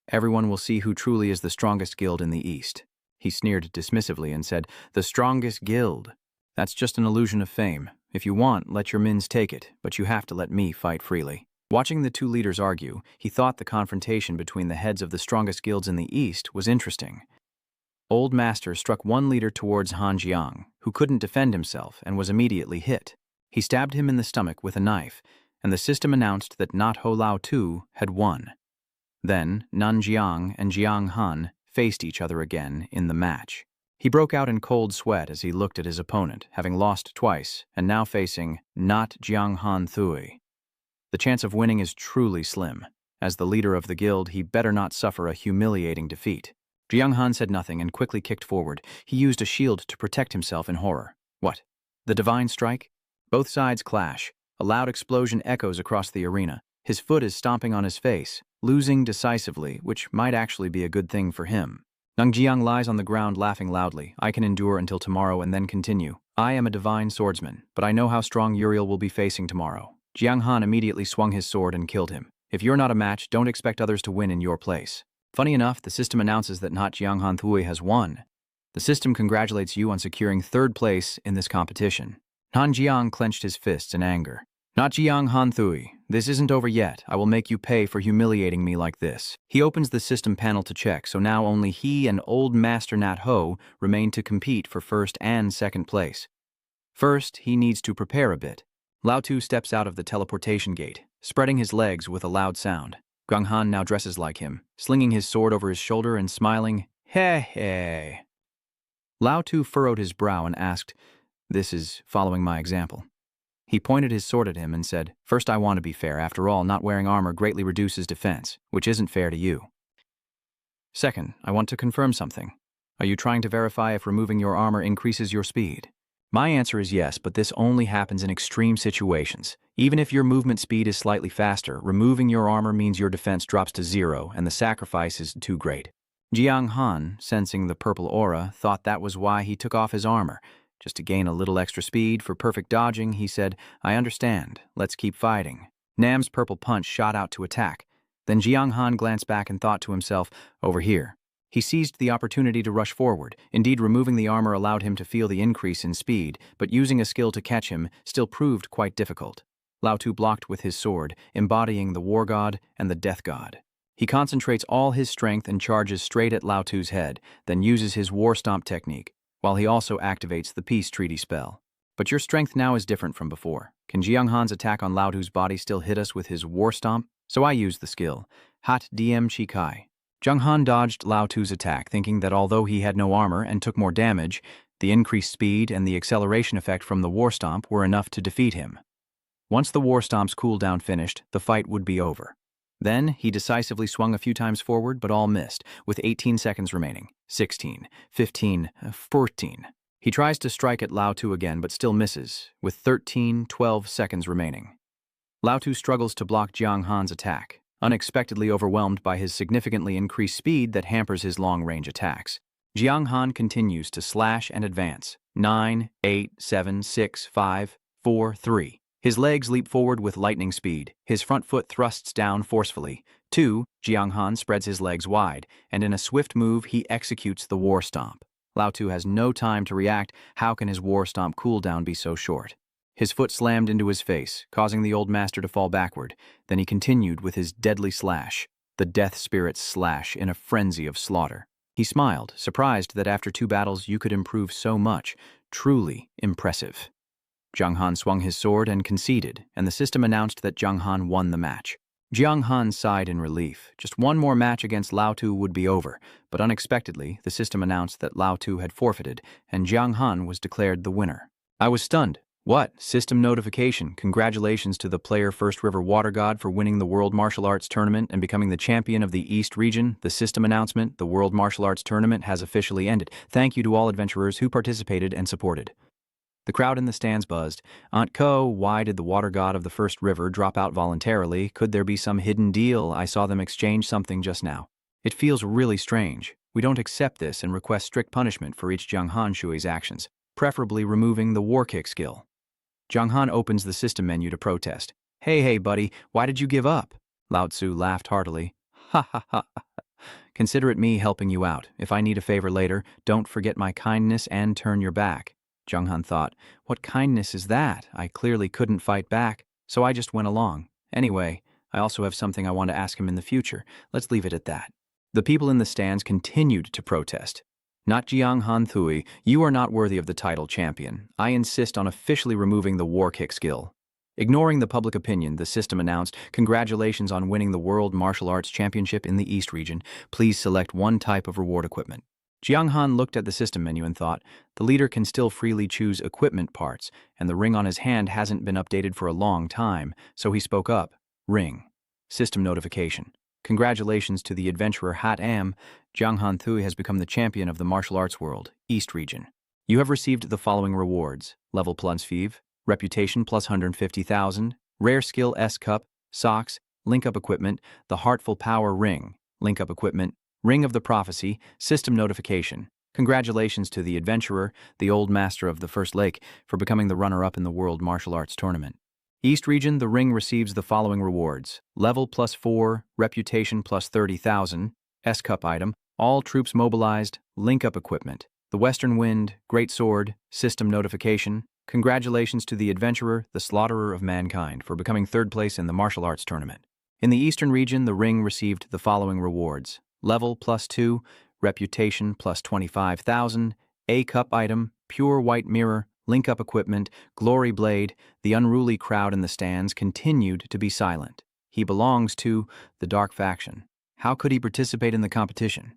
everyone will see who truly is the strongest guild in the East." He sneered dismissively and said, "The strongest guild? That's just an illusion of fame. If you want, let your mins take it, but you have to let me fight freely." Watching the 2 leaders argue, he thought the confrontation between the heads of the strongest guilds in the East was interesting. Old Master struck one leader towards Han Jiang, who couldn't defend himself and was immediately hit. He stabbed him in the stomach with a knife, and the system announced that Not Ho Lao Tu had won. Then, Nan Jiang and Jiang Han faced each other again in the match. He broke out in cold sweat as he looked at his opponent, having lost twice, and now facing Not Jiang Han Thui. The chance of winning is truly slim. As the leader of the guild, he better not suffer a humiliating defeat. Jiang Han said nothing and quickly kicked forward. He used a shield to protect himself in horror. What? The divine strike? Both sides clash. A loud explosion echoes across the arena. His foot is stomping on his face, losing decisively, which might actually be a good thing for him. Nang Jiang lies on the ground laughing loudly. "I can endure until tomorrow and then continue. I am a divine swordsman, but I know how strong Uriel will be facing tomorrow." Jiang Han immediately swung his sword and killed him. "If you're not a match, don't expect others to win in your place." Funny enough, the system announces that Not Jiang Han Thui has won. The system congratulates you on securing 3rd place in this competition. Han Jiang clenched his fists in anger. "Not Jiang Han Thui, this isn't over yet. I will make you pay for humiliating me like this." He opens the system panel to check, so now only he and Old Master Nat Ho remain to compete for 1st and 2nd place. First, he needs to prepare a bit. Lao Tu steps out of the teleportation gate, spreading his legs with a loud sound. Gang Han now dresses like him, slinging his sword over his shoulder and smiling, "Hey, hey." Lao Tu furrowed his brow and asked, "This is following my example?" He pointed his sword at him and said, "First, I want to be fair. After all, not wearing armor greatly reduces defense, which isn't fair to you. Second, I want to confirm something. Are you trying to verify if removing your armor increases your speed?" My answer is yes, but this only happens in extreme situations. Even if your movement speed is slightly faster, removing your armor means your defense drops to 0 and the sacrifice is too great. Jiang Han, sensing the purple aura, thought that was why he took off his armor. Just to gain a little extra speed for perfect dodging, he said, "I understand. Let's keep fighting." Nam's purple punch shot out to attack. Then Jiang Han glanced back and thought to himself, "Over here." He seized the opportunity to rush forward. Indeed, removing the armor allowed him to feel the increase in speed, but using a skill to catch him still proved quite difficult. Lao Tu blocked with his sword, embodying the War God and the Death God. He concentrates all his strength and charges straight at Lao Tu's head, then uses his War Stomp technique, while he also activates the Peace Treaty spell. But your strength now is different from before. Can Jiang Han's attack on Lao Tu's body still hit us with his War Stomp? So I used the skill, Hat Diem Chi Kai. Jiang Han dodged Lao Tu's attack, thinking that although he had no armor and took more damage, the increased speed and the acceleration effect from the War Stomp were enough to defeat him. Once the War Stomp's cooldown finished, the fight would be over. Then, he decisively swung a few times forward, but all missed, with 18 seconds remaining. 16, 15, 14. He tries to strike at Lao Tu again, but still misses, with 12 seconds remaining. Lao Tu struggles to block Jiang Han's attack, unexpectedly overwhelmed by his significantly increased speed that hampers his long-range attacks. Jiang Han continues to slash and advance. 9, 8, 7, 6, 5, 4, 3. His legs leap forward with lightning speed. His front foot thrusts down forcefully. 2, Jiang Han spreads his legs wide, and in a swift move, he executes the War Stomp. Lao Tu has no time to react. How can his War Stomp cooldown be so short? His foot slammed into his face, causing the old master to fall backward. Then he continued with his deadly slash, the Death Spirit's slash, in a frenzy of slaughter. He smiled, surprised that after 2 battles you could improve so much. Truly impressive. Jiang Han swung his sword and conceded, and the system announced that Jiang Han won the match. Jiang Han sighed in relief. Just one more match against Lao Tu would be over, but unexpectedly, the system announced that Lao Tu had forfeited, and Jiang Han was declared the winner. I was stunned. What? System notification. Congratulations to the player First River Water God for winning the World Martial Arts Tournament and becoming the champion of the East region. The system announcement, the World Martial Arts Tournament has officially ended. Thank you to all adventurers who participated and supported. The crowd in the stands buzzed. Aunt Ko, why did the Water God of the First River drop out voluntarily? Could there be some hidden deal? I saw them exchange something just now. It feels really strange. We don't accept this and request strict punishment for each Jiang Han Shui's actions. preferably removing the war kick skill. Zhang Han opens the system menu to protest. Hey, buddy, why did you give up? Lao Tzu laughed heartily. Ha ha ha. Consider it me helping you out. If I need a favor later, don't forget my kindness and turn your back. Zhang Han thought, what kindness is that? I clearly couldn't fight back, so I just went along. Anyway, I also have something I want to ask him in the future. Let's leave it at that. The people in the stands continued to protest. Not Jiang Han Thui, you are not worthy of the title champion. I insist on officially removing the war kick skill. Ignoring the public opinion, the system announced, congratulations on winning the World Martial Arts Championship in the East region. Please select one type of reward equipment. Jiang Han looked at the system menu and thought, the leader can still freely choose equipment parts, and the ring on his hand hasn't been updated for a long time, so he spoke up. Ring. System notification. Congratulations to the adventurer Hat Am. Jiang Han Thui has become the champion of the martial arts world, East region. You have received the following rewards. Level plus 5. Reputation plus 150,000, Rare Skill S Cup, Socks, Link-Up Equipment, the Heartful Power Ring, Link-Up Equipment, Ring of the Prophecy, System Notification. Congratulations to the adventurer, the old master of the First Lake, for becoming the runner-up in the World Martial Arts Tournament. East Region, the ring receives the following rewards. Level plus 4, Reputation plus 30,000, S Cup item, all troops mobilized, Link-Up Equipment, the Western Wind, Great Sword, System Notification. Congratulations to the adventurer, the slaughterer of mankind, for becoming third place in the martial arts tournament. In the Eastern region, the ring received the following rewards. Level plus 2, Reputation plus 25,000, A Cup item, Pure White Mirror, Link-Up Equipment, Glory Blade. The unruly crowd in the stands continued to be silent. He belongs to the Dark Faction. How could he participate in the competition?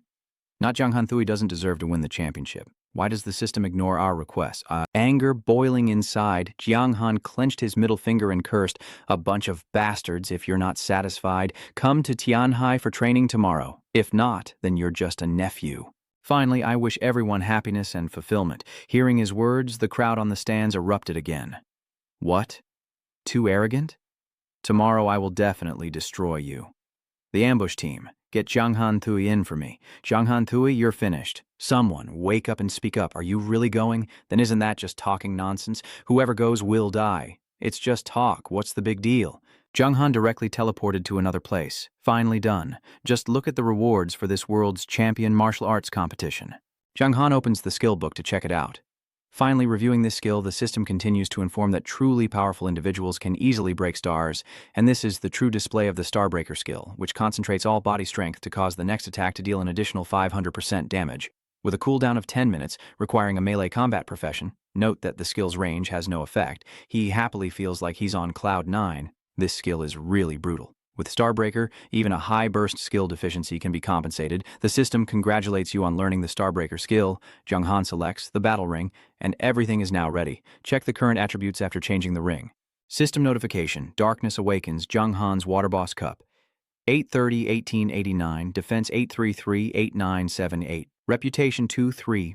Not Jiang Han Thui doesn't deserve to win the championship. Why does the system ignore our requests? Anger boiling inside, Jiang Han clenched his middle finger and cursed, a bunch of bastards. If you're not satisfied, come to Tianhai for training tomorrow. If not, then you're just a nephew. Finally, I wish everyone happiness and fulfillment. Hearing his words, the crowd on the stands erupted again. What? Too arrogant? Tomorrow I will definitely destroy you. The ambush team. Get Jiang Han Thui in for me. Jiang Han Thui, you're finished. Someone, wake up and speak up. Are you really going? Then isn't that just talking nonsense? Whoever goes will die. It's just talk. What's the big deal? Jiang Han directly teleported to another place. Finally done. Just look at the rewards for this world's champion martial arts competition. Jiang Han opens the skill book to check it out. Finally reviewing this skill, the system continues to inform that truly powerful individuals can easily break stars, and this is the true display of the Starbreaker skill, which concentrates all body strength to cause the next attack to deal an additional 500% damage. With a cooldown of 10 minutes, requiring a melee combat profession, note that the skill's range has no effect. He happily feels like he's on cloud 9. This skill is really brutal. With Starbreaker, even a high burst skill deficiency can be compensated. The system congratulates you on learning the Starbreaker skill. Jiang Han selects the battle ring, and everything is now ready. Check the current attributes after changing the ring. System notification, Darkness Awakens, Jiang Han's Water Boss Cup. 830-1889, Defense 833-8978, Reputation 2-3,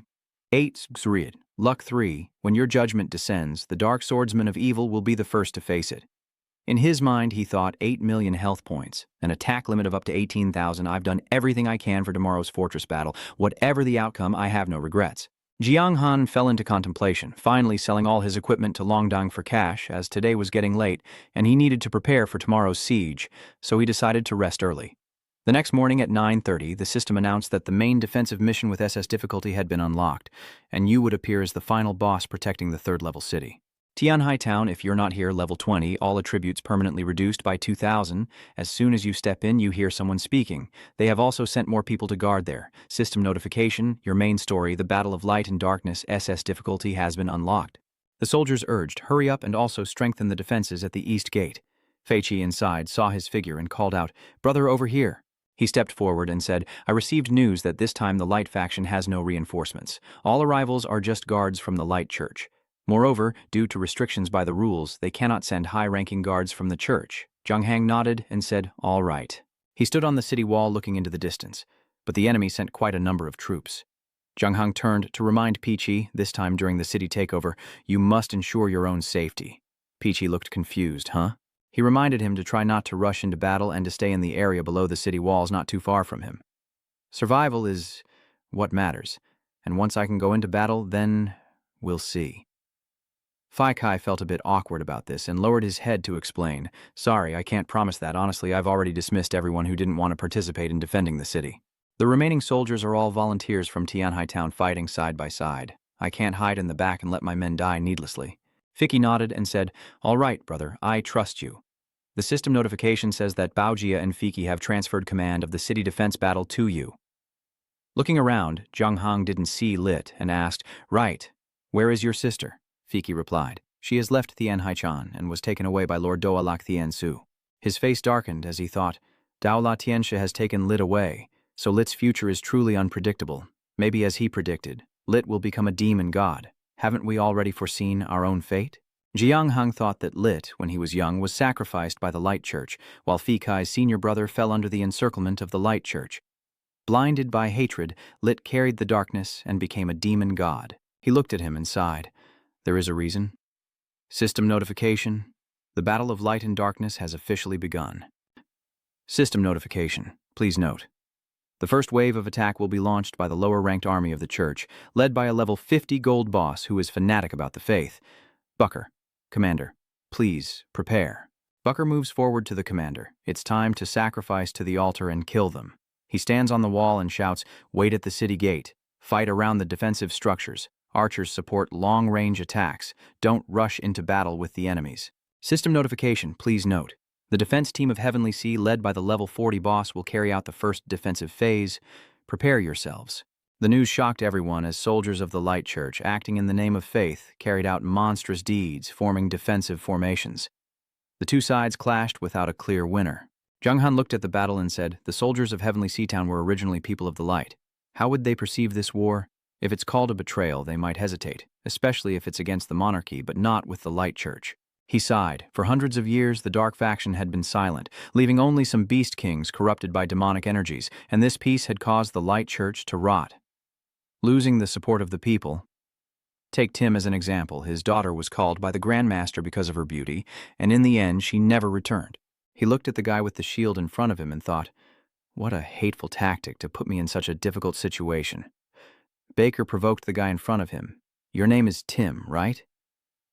8 Zrid, Luck 3. When your judgment descends, the Dark Swordsman of Evil will be the first to face it. In his mind, he thought 8 million health points, an attack limit of up to 18,000. I've done everything I can for tomorrow's fortress battle. Whatever the outcome, I have no regrets. Jiang Han fell into contemplation, finally selling all his equipment to Longdang for cash, as today was getting late, and he needed to prepare for tomorrow's siege, so he decided to rest early. The next morning at 9:30, the system announced that the main defensive mission with SS difficulty had been unlocked, and you would appear as the final boss protecting the third-level city. Tianhai Town, if you're not here, level 20, all attributes permanently reduced by 2,000. As soon as you step in, you hear someone speaking. They have also sent more people to guard there. System notification, your main story, the Battle of Light and Darkness, SS difficulty has been unlocked. The soldiers urged, hurry up and also strengthen the defenses at the east gate. Fei Qi inside saw his figure and called out, brother, over here. He stepped forward and said, I received news that this time the Light faction has no reinforcements. All arrivals are just guards from the Light Church. Moreover, due to restrictions by the rules, they cannot send high-ranking guards from the church. Zhang Hang nodded and said, all right. He stood on the city wall looking into the distance, but the enemy sent quite a number of troops. Zhang Hang turned to remind Pichi, this time during the city takeover, you must ensure your own safety. Pichi looked confused, huh? He reminded him to try not to rush into battle and to stay in the area below the city walls not too far from him. Survival is what matters, and once I can go into battle, then We'll see. Phi Kai felt a bit awkward about this and lowered his head to explain. Sorry, I can't promise that. Honestly, I've already dismissed everyone who didn't want to participate in defending the city. The remaining soldiers are all volunteers from Tianhai Town fighting side by side. I can't hide in the back and let my men die needlessly. Fiki nodded and said, All right, brother, I trust you. The system notification says that Baojia and Fiki have transferred command of the city defense battle to you. Looking around, Zhang Hong didn't see Lit and asked, Right, where is your sister? Fiki replied, She has left Tianhaichan and was taken away by Lord Doa Lak Tiansu. His face darkened as he thought, Dao La Tianxia has taken Lit away, so Lit's future is truly unpredictable. Maybe as he predicted, Lit will become a demon god. Haven't we already foreseen our own fate? Jiang Hang thought that Lit, when he was young, was sacrificed by the Light Church, while Fi Kai's senior brother fell under the encirclement of the Light Church. Blinded by hatred, Lit carried the darkness and became a demon god. He looked at him and sighed. There is a reason. System notification. The battle of light and darkness has officially begun. System notification. Please note. The first wave of attack will be launched by the lower-ranked army of the church, led by a level 50 gold boss who is fanatic about the faith. Bucker, Commander, please prepare. Bucker moves forward to the commander. It's time to sacrifice to the altar and kill them. He stands on the wall and shouts, Wait at the city gate. Fight around the defensive structures. Archers support long-range attacks. Don't rush into battle with the enemies. System notification, please note. The defense team of Heavenly Sea, led by the level 40 boss, will carry out the first defensive phase. Prepare yourselves. The news shocked everyone as soldiers of the Light Church, acting in the name of faith, carried out monstrous deeds, forming defensive formations. The two sides clashed without a clear winner. Zhang Han looked at the battle and said, The soldiers of Heavenly Sea Town were originally people of the light. How would they perceive this war? If it's called a betrayal, they might hesitate, especially if it's against the monarchy, but not with the Light Church. He sighed. For hundreds of years, the dark faction had been silent, leaving only some beast kings corrupted by demonic energies, and this peace had caused the Light Church to rot. Losing the support of the people. Take Tim as an example. His daughter was called by the Grandmaster because of her beauty, and in the end, she never returned. He looked at the guy with the shield in front of him and thought, What a hateful tactic to put me in such a difficult situation. Baker provoked the guy in front of him. Your name is Tim, right?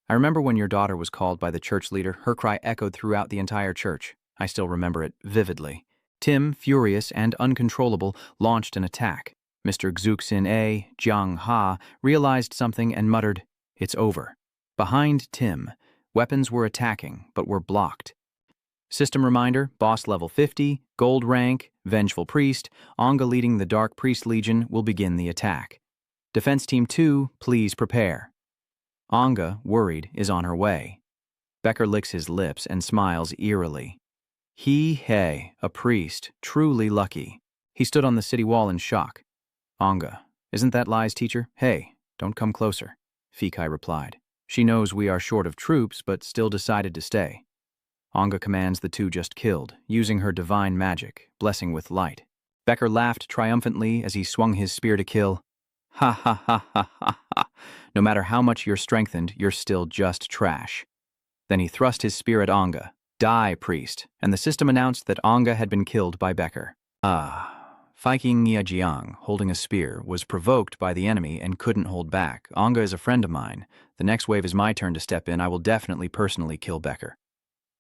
I remember when your daughter was called by the church leader, her cry echoed throughout the entire church. I still remember it vividly. Tim, furious and uncontrollable, launched an attack. Mr. Xuxin A, Jiang Ha, realized something and muttered, It's over. Behind Tim, weapons were attacking, but were blocked. System reminder, boss level 50, gold rank, vengeful priest, Anga leading the Dark Priest Legion will begin the attack. Defense Team 2, please prepare. Anga, worried, is on her way. Becker licks his lips and smiles eerily. Hey, a priest, truly lucky. He stood on the city wall in shock. Anga, isn't that lies, teacher? Hey, don't come closer, Fikai replied. She knows we are short of troops, but still decided to stay. Anga commands the two just killed, using her divine magic, blessing with light. Becker laughed triumphantly as he swung his spear to kill. Ha ha ha ha ha ha. No matter how much you're strengthened, you're still just trash. Then he thrust his spear at Anga. Die, priest, and the system announced that Anga had been killed by Becker. Fiking Nia Jiang, holding a spear, was provoked by the enemy and couldn't hold back. Anga is a friend of mine. The next wave is my turn to step in. I will definitely personally kill Becker.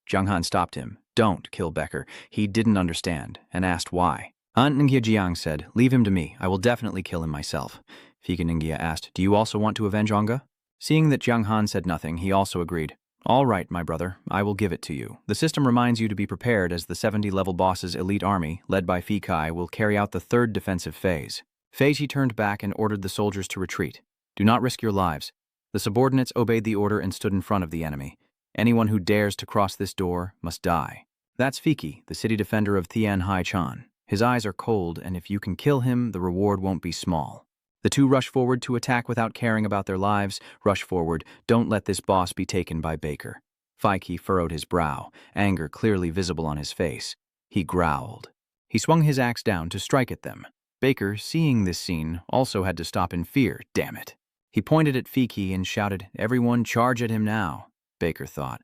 Zhang Han stopped him. Don't kill Becker. He didn't understand, and asked why. Nia Jiang said, Leave him to me. I will definitely kill him myself. Figeningya asked, Do you also want to avenge Anga? Seeing that Zhang Han said nothing, he also agreed. All right, my brother, I will give it to you. The system reminds you to be prepared as the 70-level boss's elite army, led by Fi Kai, will carry out the third defensive phase. Feiji turned back and ordered the soldiers to retreat. Do not risk your lives. The subordinates obeyed the order and stood in front of the enemy. Anyone who dares to cross this door must die. That's Fiki, the city defender of Tianhaichan. His eyes are cold, and if you can kill him, the reward won't be small. The two rush forward to attack without caring about their lives. Rush forward. Don't let this boss be taken by Baker. Feiki furrowed his brow, anger clearly visible on his face. He growled. He swung his axe down to strike at them. Baker, seeing this scene, also had to stop in fear. Damn it. He pointed at Fiki and shouted, Everyone charge at him now. Baker thought.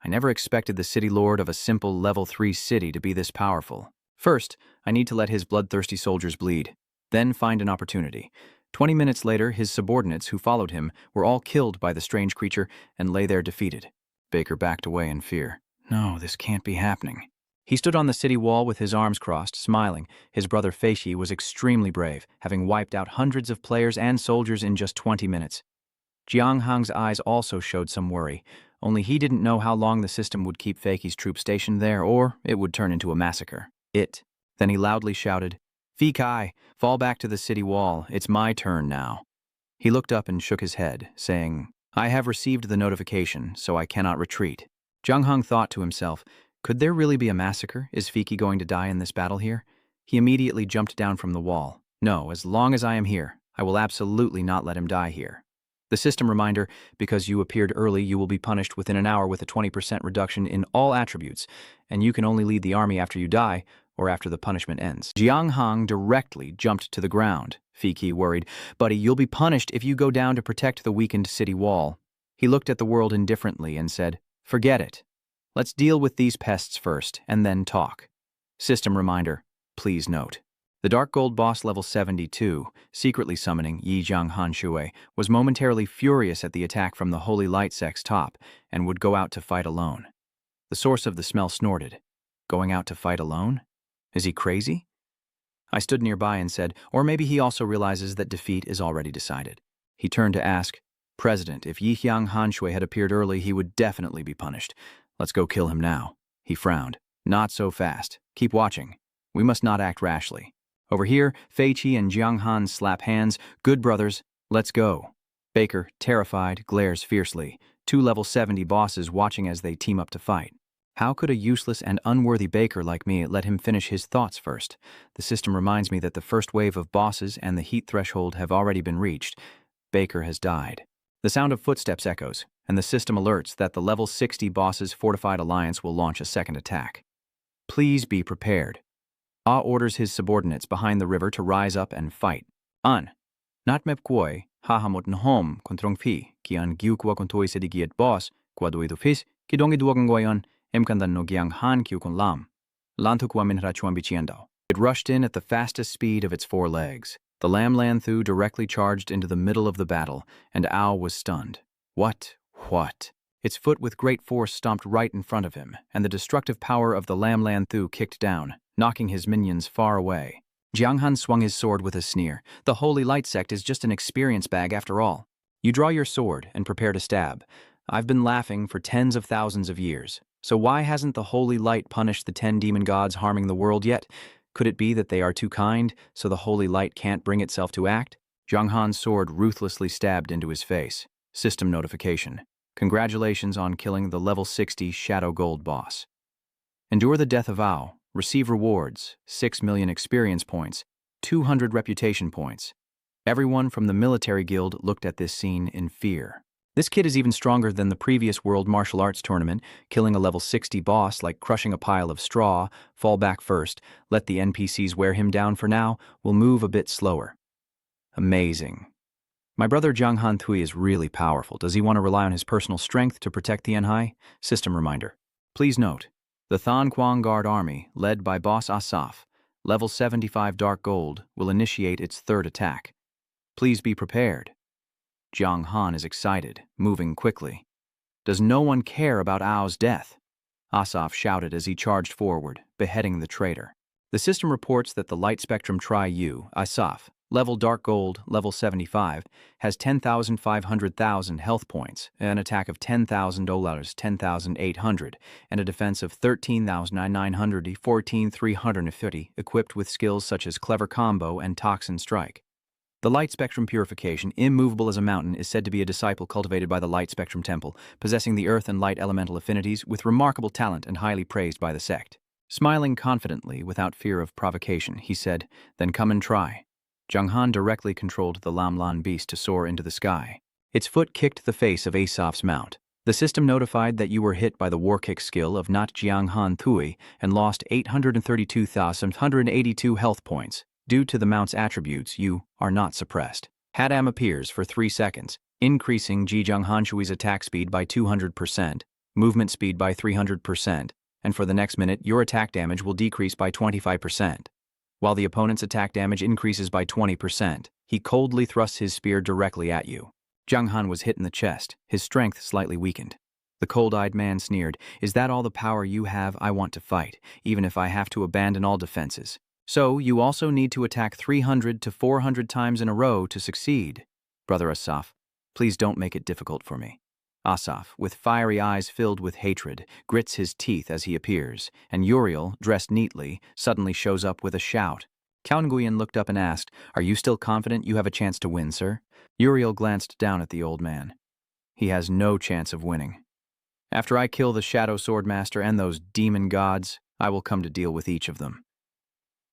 I never expected the city lord of a simple level 3 city to be this powerful. First, I need to let his bloodthirsty soldiers bleed. Then find an opportunity. 20 minutes later, his subordinates who followed him were all killed by the strange creature and lay there defeated. Baker backed away in fear. No, this can't be happening. He stood on the city wall with his arms crossed, smiling. His brother Feishi was extremely brave, having wiped out hundreds of players and soldiers in just 20 minutes. Jiang Hang's eyes also showed some worry, only he didn't know how long the system would keep Feiqi's troops stationed there, or it would turn into a massacre. Then he loudly shouted, "Fei Kai, fall back to the city wall. It's my turn now." He looked up and shook his head, saying, "I have received the notification, so I cannot retreat." Jiang Hang thought to himself, could there really be a massacre? Is Feiqi going to die in this battle here? He immediately jumped down from the wall. No, as long as I am here, I will absolutely not let him die here. The system reminder, because you appeared early, you will be punished within an hour with a 20% reduction in all attributes, and you can only lead the army after you die, or after the punishment ends. Jiang Hang directly jumped to the ground. Feiqi worried, "Buddy, you'll be punished if you go down to protect the weakened city wall." He looked at the world indifferently and said, "Forget it. Let's deal with these pests first, and then talk." System reminder, please note. The Dark Gold boss level 72, secretly summoning Yijiang Hanshui, was momentarily furious at the attack from the Holy Light Sect's top and would go out to fight alone. The source of the smell snorted. Going out to fight alone? Is he crazy? I stood nearby and said, or maybe he also realizes that defeat is already decided. He turned to ask, "President, if Yijiang Hanshui had appeared early, he would definitely be punished. Let's go kill him now." He frowned. "Not so fast. Keep watching. We must not act rashly. Over here, Feiqi and Jiang Han slap hands. Good brothers, let's go." Baker, terrified, glares fiercely. 2 level 70 bosses watching as they team up to fight. How could a useless and unworthy Baker like me let him finish his thoughts first? The system reminds me that the first wave of bosses and the heat threshold have already been reached. Baker has died. The sound of footsteps echoes, and the system alerts that the level 60 boss's fortified alliance will launch a second attack. Please be prepared. Ah orders his subordinates behind the river to rise up and fight. An. Not mepquoi, hahamot nhom kontrongfi, kian giukwa kontoi sedigiet boss, quadoidofis, kidongi duogangoyan, emkandan no giang han kiukon lam. Lantukwa minhrachuan bichiendo. It rushed in at the fastest speed of its 4 legs. The Lam Lanthu directly charged into the middle of the battle, and Ao was stunned. What? Its foot with great force stomped right in front of him, and the destructive power of the Lam Lanthu kicked down, knocking his minions far away. Jiang Han swung his sword with a sneer. The Holy Light Sect is just an experience bag after all. You draw your sword and prepare to stab. I've been laughing for tens of thousands of years. So why hasn't the Holy Light punished the 10 demon gods harming the world yet? Could it be that they are too kind, so the Holy Light can't bring itself to act? Jiang Han's sword ruthlessly stabbed into his face. System notification. Congratulations on killing the level 60 Shadow Gold boss. Endure the death of Ao. Receive rewards, 6 million experience points, 200 reputation points. Everyone from the military guild looked at this scene in fear. This kid is even stronger than the previous World Martial Arts Tournament, killing a level 60 boss like crushing a pile of straw. Fall back first, let the NPCs wear him down for now, we'll move a bit slower. Amazing. My brother Jiang Han Thui is really powerful. Does he want to rely on his personal strength to protect the Enhai? System reminder. Please note, the Than Quang Guard Army, led by Boss Asaf, level 75 Dark Gold, will initiate its 3rd attack. Please be prepared. Jiang Han is excited, moving quickly. Does no one care about Ao's death? Asaf shouted as he charged forward, beheading the traitor. The system reports that the Light Spectrum Tri-U, Asaf, level Dark Gold, level 75, has 10,500,000 health points, an attack of $10,000, 10,800, and a defense of 13,900, 14,350, equipped with skills such as Clever Combo and Toxin Strike. The Light Spectrum Purification, immovable as a mountain, is said to be a disciple cultivated by the Light Spectrum Temple, possessing the earth and light elemental affinities with remarkable talent and highly praised by the sect. Smiling confidently, without fear of provocation, he said, "Then come and try." Jiang Han directly controlled the Lamlan beast to soar into the sky. Its foot kicked the face of Asaf's mount. The system notified that you were hit by the war kick skill of not Jiang Han Thui and lost 832,182 health points. Due to the mount's attributes, you are not suppressed. Hadam appears for 3 seconds, increasing Jijiang Hanshui's attack speed by 200%, movement speed by 300%, and for the next minute, your attack damage will decrease by 25%. While the opponent's attack damage increases by 20%. He coldly thrusts his spear directly at you. Jiang Han was hit in the chest, his strength slightly weakened. The cold-eyed man sneered, "Is that all the power you have? I want to fight, even if I have to abandon all defenses. So, you also need to attack 300 to 400 times in a row to succeed. Brother Asaf, please don't make it difficult for me." Asaf, with fiery eyes filled with hatred, grits his teeth as he appears, and Uriel, dressed neatly, suddenly shows up with a shout. Cao Nguyen looked up and asked, "Are you still confident you have a chance to win, sir?" Uriel glanced down at the old man. "He has no chance of winning. After I kill the Shadow Swordmaster and those demon gods, I will come to deal with each of them."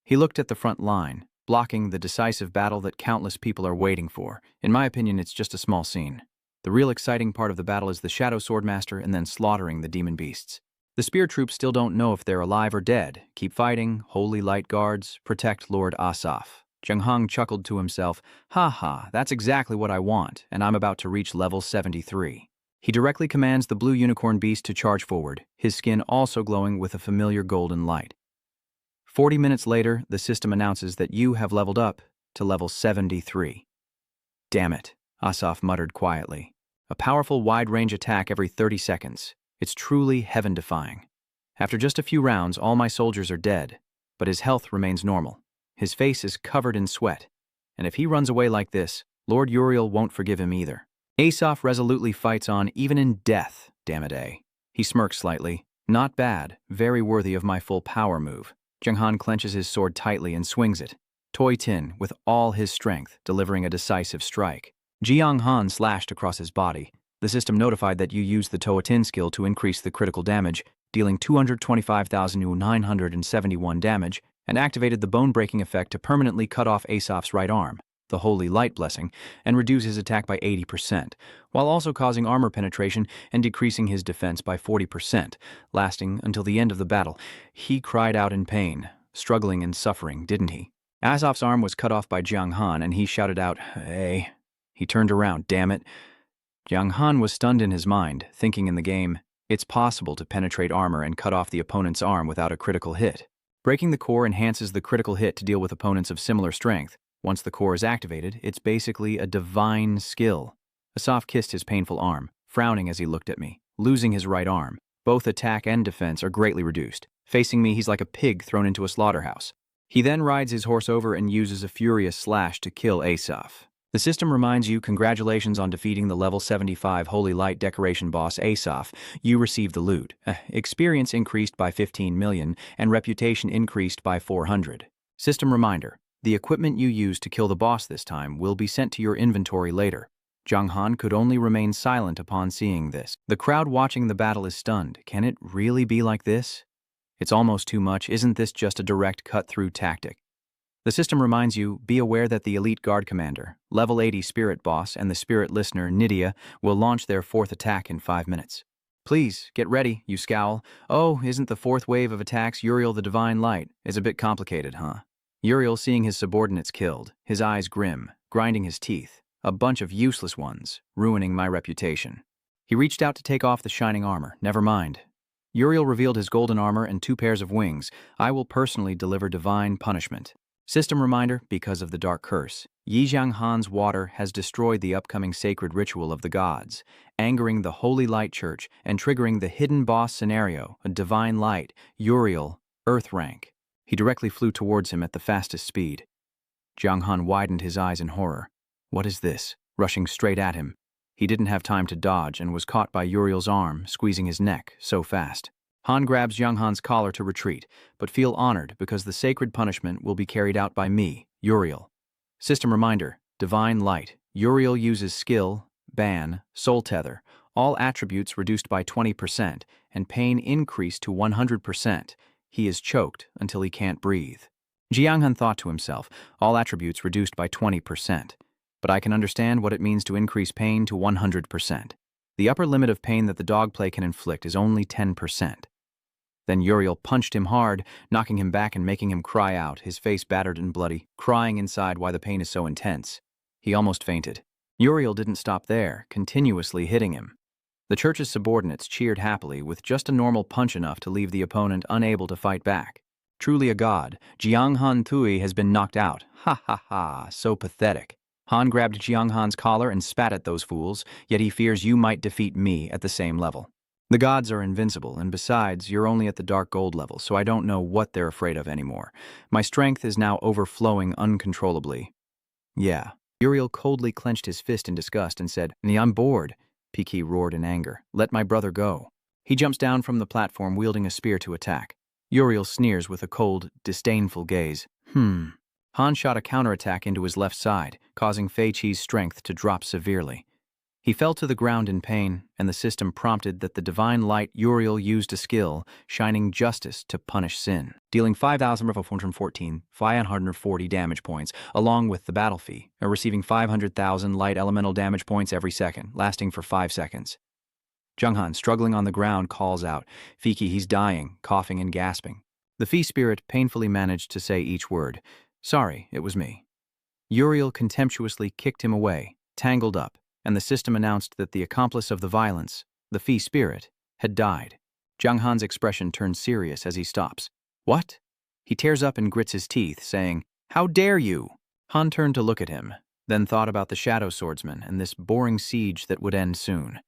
He looked at the front line, blocking the decisive battle that countless people are waiting for. In my opinion, it's just a small scene. The real exciting part of the battle is the Shadow Swordmaster and then slaughtering the demon beasts. The spear troops still don't know if they're alive or dead. Keep fighting, holy light guards, protect Lord Asaf. Jiang Han chuckled to himself, "Ha ha, that's exactly what I want, and I'm about to reach level 73. He directly commands the blue unicorn beast to charge forward, his skin also glowing with a familiar golden light. 40 minutes later, the system announces that you have leveled up to level 73. Damn it, Asaf muttered quietly. A powerful wide-range attack every 30 seconds. It's truly heaven-defying. After just a few rounds, all my soldiers are dead, but his health remains normal. His face is covered in sweat, and if he runs away like this, Lord Uriel won't forgive him either. Asaf resolutely fights on, even in death, damn it, eh? He smirks slightly. Not bad, very worthy of my full power move. Jiang Han clenches his sword tightly and swings it. Toy Tin, with all his strength, delivering a decisive strike. Jiang Han slashed across his body. The system notified that you used the Toa Tin skill to increase the critical damage, dealing 225,971 damage, and activated the bone-breaking effect to permanently cut off Asaf's right arm, the Holy Light Blessing, and reduce his attack by 80%, while also causing armor penetration and decreasing his defense by 40%, lasting until the end of the battle. He cried out in pain, struggling and suffering, didn't he? Asaf's arm was cut off by Jiang Han, and he shouted out, "Hey." He turned around, damn it. Jiang Han was stunned in his mind, thinking in the game, it's possible to penetrate armor and cut off the opponent's arm without a critical hit. Breaking the core enhances the critical hit to deal with opponents of similar strength. Once the core is activated, it's basically a divine skill. Asaf kissed his painful arm, frowning as he looked at me, losing his right arm. Both attack and defense are greatly reduced. Facing me, he's like a pig thrown into a slaughterhouse. He then rides his horse over and uses a furious slash to kill Asaf. The system reminds you, congratulations on defeating the level 75 Holy Light Decoration boss Asaf. You received the loot. Experience increased by 15 million, and reputation increased by 400. System reminder, the equipment you used to kill the boss this time will be sent to your inventory later. Jiang Han could only remain silent upon seeing this. The crowd watching the battle is stunned. Can it really be like this? It's almost too much. Isn't this just a direct cut-through tactic? The system reminds you, be aware that the Elite Guard Commander, Level 80 Spirit Boss, and the Spirit Listener, Nydia, will launch their fourth attack in 5 minutes. Please, get ready, you scowl. Oh, isn't the fourth wave of attacks Uriel the Divine Light? It's a bit complicated, huh? Uriel seeing his subordinates killed, his eyes grim, grinding his teeth. A bunch of useless ones, ruining my reputation. He reached out to take off the shining armor. Never mind. Uriel revealed his golden armor and 2 pairs of wings. I will personally deliver divine punishment. System reminder, because of the dark curse, Yijiang Han's water has destroyed the upcoming sacred ritual of the gods, angering the Holy Light Church and triggering the hidden boss scenario, a divine light, Uriel, Earth rank. He directly flew towards him at the fastest speed. Jiang Han widened his eyes in horror. What is this? Rushing straight at him. He didn't have time to dodge and was caught by Uriel's arm, squeezing his neck so fast. Han grabs Jiang Han's collar to retreat, but feel honored because the sacred punishment will be carried out by me, Uriel. System reminder, Divine Light. Uriel uses skill, ban, soul tether, all attributes reduced by 20%, and pain increased to 100%. He is choked until he can't breathe. Jiang Han thought to himself, all attributes reduced by 20%. But I can understand what it means to increase pain to 100%. The upper limit of pain that the dogplay can inflict is only 10%. Then Uriel punched him hard, knocking him back and making him cry out, his face battered and bloody, crying inside why the pain is so intense. He almost fainted. Uriel didn't stop there, continuously hitting him. The church's subordinates cheered happily with just a normal punch enough to leave the opponent unable to fight back. Truly a god, Jiang Han Tui has been knocked out. Ha ha ha, so pathetic. Han grabbed Jiang Han's collar and spat at those fools, yet he fears you might defeat me at the same level. The gods are invincible, and besides, you're only at the dark gold level, so I don't know what they're afraid of anymore. My strength is now overflowing uncontrollably. Yeah. Uriel coldly clenched his fist in disgust and said, I'm bored. Piki roared in anger. Let my brother go. He jumps down from the platform wielding a spear to attack. Uriel sneers with a cold, disdainful gaze. Han shot a counterattack into his left side, causing Fei Qi's strength to drop severely. He fell to the ground in pain, and the system prompted that the divine light Uriel used a skill, shining justice to punish sin, dealing 5,440 damage points, along with the battle fee, receiving 500,000 light elemental damage points every second, lasting for 5 seconds. Junghan, struggling on the ground, calls out, Fiki, he's dying, coughing and gasping. The Fee spirit painfully managed to say each word. Sorry, it was me. Uriel contemptuously kicked him away, tangled up, and the system announced that the accomplice of the violence, the Fee spirit, had died. Jiang Han's expression turns serious as he stops. What? He tears up and grits his teeth, saying, How dare you? Han turned to look at him, then thought about the Shadow Swordsman and this boring siege that would end soon.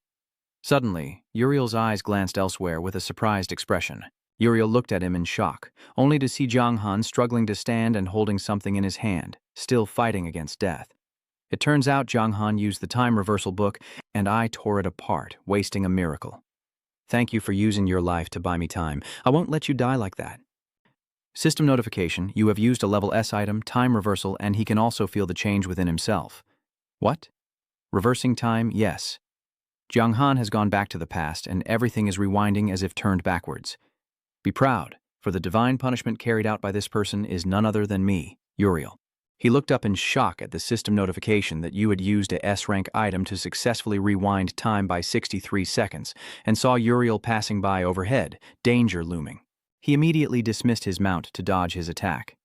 Suddenly, Uriel's eyes glanced elsewhere with a surprised expression. Uriel looked at him in shock, only to see Jiang Han struggling to stand and holding something in his hand, still fighting against death. It turns out Jiang Han used the time reversal book, and I tore it apart, wasting a miracle. Thank you for using your life to buy me time. I won't let you die like that. System notification, you have used a level S item, time reversal, and he can also feel the change within himself. What? Reversing time, yes. Jiang Han has gone back to the past, and everything is rewinding as if turned backwards. Be proud, for the divine punishment carried out by this person is none other than me, Uriel. He looked up in shock at the system notification that you had used a S-rank item to successfully rewind time by 63 seconds, and saw Uriel passing by overhead, danger looming. He immediately dismissed his mount to dodge his attack.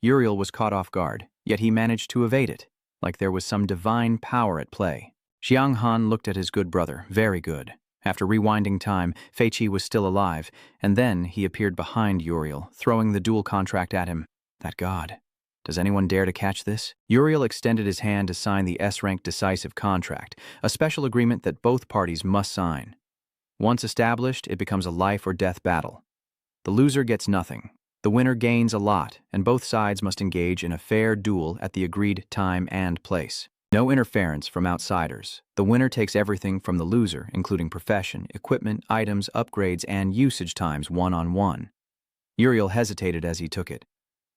Uriel was caught off guard, yet he managed to evade it, like there was some divine power at play. Jiang Han looked at his good brother, very good. After rewinding time, Fei Qi was still alive, and then he appeared behind Uriel, throwing the duel contract at him. That god. Does anyone dare to catch this? Uriel extended his hand to sign the S-rank decisive contract, a special agreement that both parties must sign. Once established, it becomes a life or death battle. The loser gets nothing. The winner gains a lot, and both sides must engage in a fair duel at the agreed time and place. No interference from outsiders. The winner takes everything from the loser, including profession, equipment, items, upgrades, and usage times one-on-one. Uriel hesitated as he took it.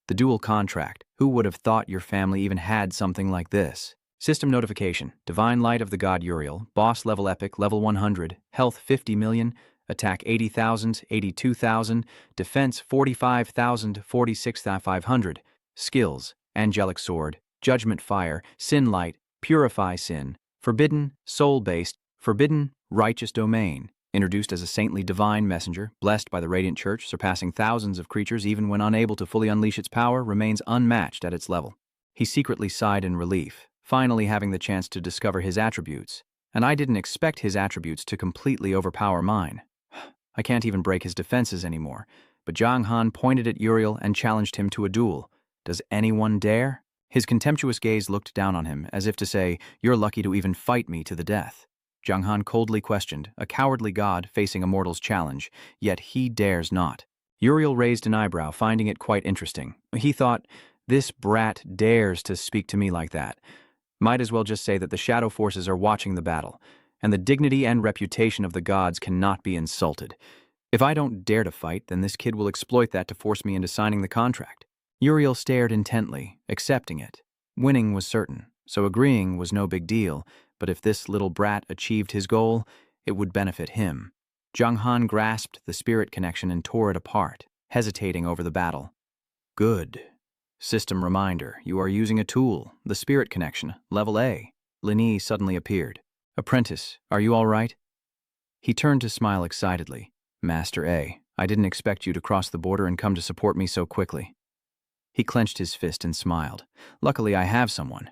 The dual contract. Who would have thought your family even had something like this? System notification. Divine Light of the God Uriel. Boss level epic, level 100. Health 50 million. Attack 80,000, 82,000. Defense 45,000, 46,500. Skills. Angelic Sword. Judgment Fire. Sin Light. Purify Sin. Forbidden. Soul-based. Forbidden. Righteous Domain. Introduced as a saintly divine messenger, blessed by the Radiant Church, surpassing thousands of creatures even when unable to fully unleash its power, remains unmatched at its level. He secretly sighed in relief, finally having the chance to discover his attributes. And I didn't expect his attributes to completely overpower mine. I can't even break his defenses anymore, but Jiang Han pointed at Uriel and challenged him to a duel. Does anyone dare? His contemptuous gaze looked down on him, as if to say, you're lucky to even fight me to the death. Jiang Han coldly questioned, a cowardly god facing a mortal's challenge, yet he dares not. Uriel raised an eyebrow, finding it quite interesting. He thought, this brat dares to speak to me like that. Might as well just say that the shadow forces are watching the battle, and the dignity and reputation of the gods cannot be insulted. If I don't dare to fight, then this kid will exploit that to force me into signing the contract. Uriel stared intently, accepting it. Winning was certain, so agreeing was no big deal, but if this little brat achieved his goal, it would benefit him. Jiang Han grasped the spirit connection and tore it apart, hesitating over the battle. Good. System reminder, you are using a tool, the spirit connection, level A. Lin Yi suddenly appeared. Apprentice, are you all right? He turned to smile excitedly. Master A, I didn't expect you to cross the border and come to support me so quickly. He clenched his fist and smiled. Luckily, I have someone.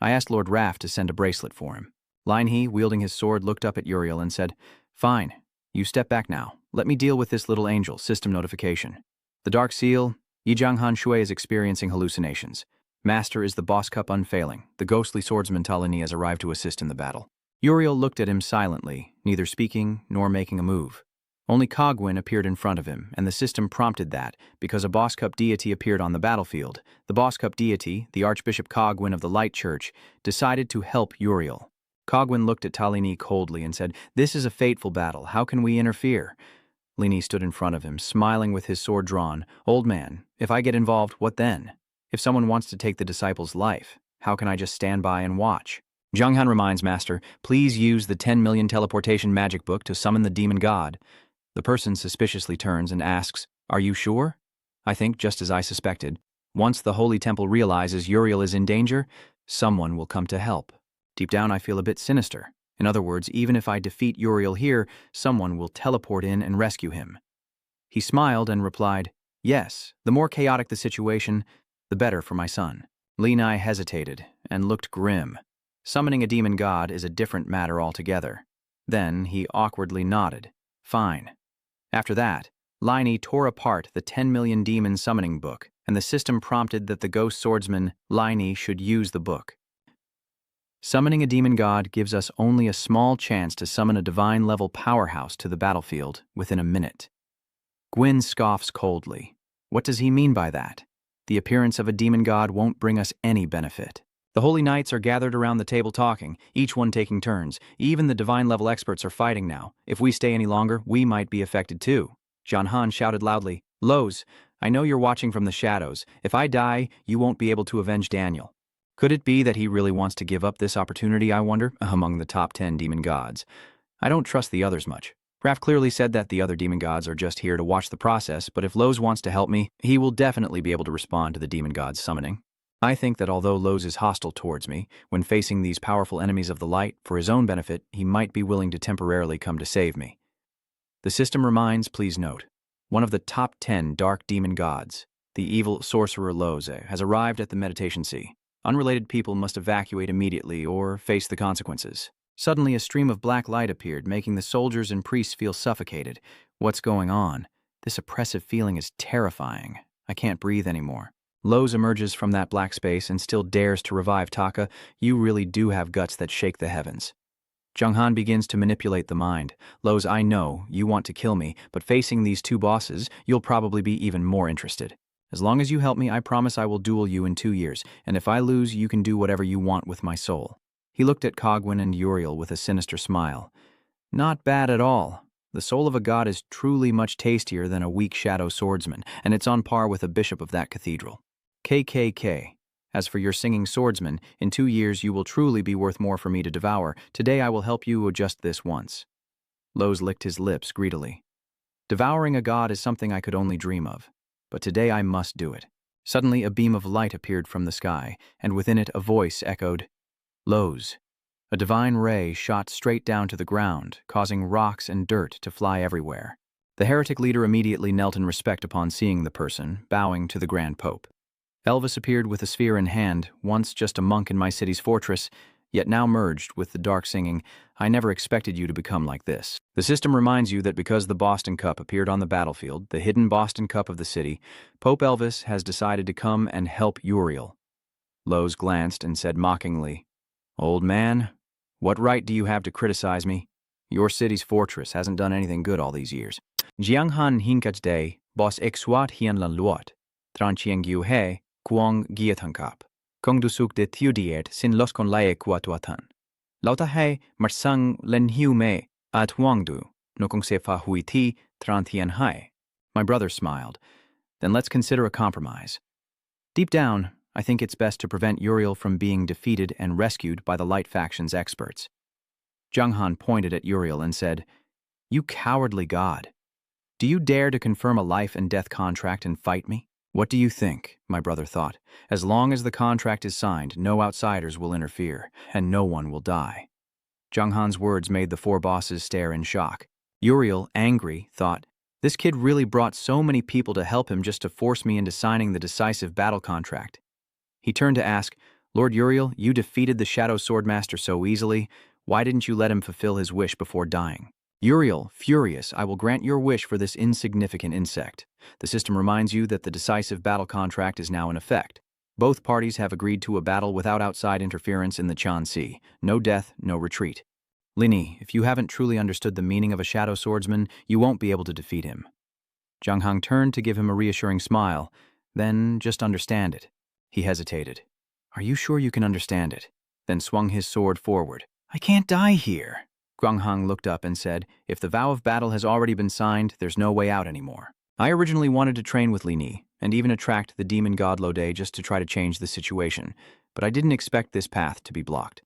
I asked Lord Raft to send a bracelet for him. Lin He, wielding his sword, looked up at Uriel and said, Fine, you step back now. Let me deal with this little angel, system notification. The Dark Seal, Yi Jiang Han Shui is experiencing hallucinations. Master, is the boss cup Unveiling? The ghostly swordsman Talini has arrived to assist in the battle. Uriel looked at him silently, neither speaking nor making a move. Only Cogwin appeared in front of him, and the system prompted that, because a boss cup deity appeared on the battlefield, the boss cup deity, the Archbishop Cogwin of the Light Church, decided to help Uriel. Cogwin looked at Talini coldly and said, "This is a fateful battle. How can we interfere?" Lini stood in front of him, smiling with his sword drawn. "Old man, if I get involved, what then? If someone wants to take the disciple's life, how can I just stand by and watch?" Zhanghan reminds Master, "Please use the 10 million teleportation magic book to summon the demon god." The person suspiciously turns and asks, "Are you sure?" I think, just as I suspected, once the Holy Temple realizes Uriel is in danger, someone will come to help. Deep down I feel a bit sinister. In other words, even if I defeat Uriel here, someone will teleport in and rescue him. He smiled and replied, "Yes, the more chaotic the situation, the better for my son." Lini hesitated and looked grim. Summoning a demon god is a different matter altogether. Then he awkwardly nodded. "Fine." After that, Lini tore apart the 10 million demon summoning book, and the system prompted that the ghost swordsman, Lini, should use the book. Summoning a demon god gives us only a small chance to summon a divine-level powerhouse to the battlefield within a minute. Gwyn scoffs coldly. What does he mean by that? The appearance of a demon god won't bring us any benefit. The holy knights are gathered around the table talking, each one taking turns. Even the divine-level experts are fighting now. If we stay any longer, we might be affected too. Zhanghan shouted loudly, "Loz, I know you're watching from the shadows. If I die, you won't be able to avenge Daniel." Could it be that he really wants to give up this opportunity, I wonder, among the top 10 demon gods? I don't trust the others much. Raph clearly said that the other demon gods are just here to watch the process, but if Loz wants to help me, he will definitely be able to respond to the demon god's summoning. I think that although Loz is hostile towards me, when facing these powerful enemies of the light, for his own benefit, he might be willing to temporarily come to save me. The system reminds, please note, one of the top 10 dark demon gods, the evil sorcerer Loz, has arrived at the meditation sea. Unrelated people must evacuate immediately or face the consequences. Suddenly, a stream of black light appeared, making the soldiers and priests feel suffocated. What's going on? This oppressive feeling is terrifying. I can't breathe anymore. Loz emerges from that black space and still dares to revive Taka. You really do have guts that shake the heavens. Zhanghan begins to manipulate the mind. Loz, I know you want to kill me, but facing these two bosses, you'll probably be even more interested. As long as you help me, I promise I will duel you in 2 years, and if I lose, you can do whatever you want with my soul. He looked at Cogwin and Uriel with a sinister smile. Not bad at all. The soul of a god is truly much tastier than a weak shadow swordsman, and it's on par with a bishop of that cathedral. KKK. As for your singing swordsman, in 2 years you will truly be worth more for me to devour. Today I will help you just this once. Loz licked his lips greedily. Devouring a god is something I could only dream of. But today I must do it. Suddenly a beam of light appeared from the sky, and within it a voice echoed, "Loz." A divine ray shot straight down to the ground, causing rocks and dirt to fly everywhere. The heretic leader immediately knelt in respect upon seeing the person, bowing to the Grand Pope. Elvis appeared with a sphere in hand, once just a monk in my city's fortress, yet now merged with the dark singing, "I never expected you to become like this." The system reminds you that because the Boston Cup appeared on the battlefield, the hidden Boston Cup of the city, Pope Elvis has decided to come and help Uriel. Loz glanced and said mockingly, "Old man, what right do you have to criticize me? Your city's fortress hasn't done anything good all these years." Jianghan hinkajde, bos exwat hian lan luot, tranchiang yu he, kuang gietankap. Kong dusuk de thiudiet sin los kon lae kuatuatan. Lauta he marsang len hiu me at wangdu, no kong se fa hui ti trantian hai. My brother smiled. Then let's consider a compromise. Deep down, I think it's best to prevent Uriel from being defeated and rescued by the Light Faction's experts. Zhanghan pointed at Uriel and said, "You cowardly god. Do you dare to confirm a life and death contract and fight me?" "What do you think?" my brother thought. "As long as the contract is signed, no outsiders will interfere, and no one will die." Zhanghan's words made the 4 bosses stare in shock. Uriel, angry, thought, "This kid really brought so many people to help him just to force me into signing the decisive battle contract." He turned to ask, "Lord Uriel, you defeated the Shadow Swordmaster so easily. Why didn't you let him fulfill his wish before dying?" Uriel, furious, "I will grant your wish for this insignificant insect." The system reminds you that the decisive battle contract is now in effect. Both parties have agreed to a battle without outside interference in the Chan-Si. No death, no retreat. Lini, if you haven't truly understood the meaning of a shadow swordsman, you won't be able to defeat him. Zhang Hang turned to give him a reassuring smile. Then just understand it. He hesitated. Are you sure you can understand it? Then swung his sword forward. I can't die here. Zhang Hang looked up and said, if the vow of battle has already been signed, there's no way out anymore. I originally wanted to train with Li Ni, and even attract the demon god Lode just to try to change the situation, but I didn't expect this path to be blocked.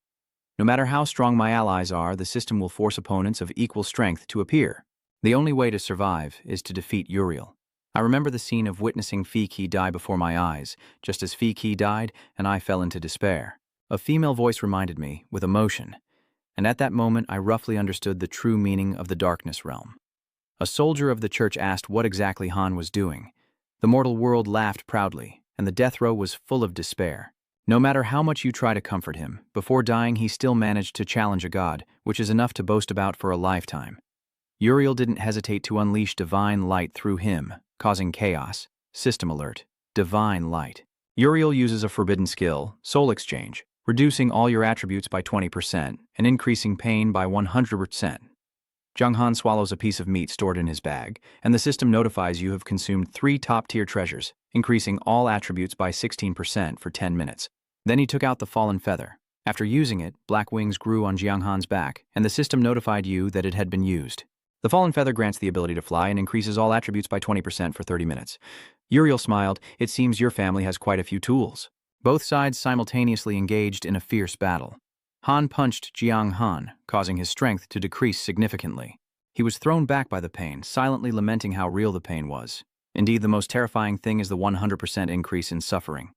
No matter how strong my allies are, the system will force opponents of equal strength to appear. The only way to survive is to defeat Uriel. I remember the scene of witnessing Fiki die before my eyes, just as Fiki died and I fell into despair. A female voice reminded me, with emotion, and at that moment I roughly understood the true meaning of the darkness realm. A soldier of the church asked what exactly Han was doing. The mortal world laughed proudly, and the death row was full of despair. No matter how much you try to comfort him, before dying he still managed to challenge a god, which is enough to boast about for a lifetime. Uriel didn't hesitate to unleash divine light through him, causing chaos. System alert. Divine light. Uriel uses a forbidden skill, Soul Exchange, reducing all your attributes by 20% and increasing pain by 100%. Zhang Han swallows a piece of meat stored in his bag, and the system notifies you have consumed 3 top-tier treasures, increasing all attributes by 16% for 10 minutes. Then he took out the fallen feather. After using it, black wings grew on Jiang Han's back, and the system notified you that it had been used. The fallen feather grants the ability to fly and increases all attributes by 20% for 30 minutes. Uriel smiled. It seems your family has quite a few tools. Both sides simultaneously engaged in a fierce battle. Han punched Jiang Han, causing his strength to decrease significantly. He was thrown back by the pain, silently lamenting how real the pain was. Indeed, the most terrifying thing is the 100% increase in suffering.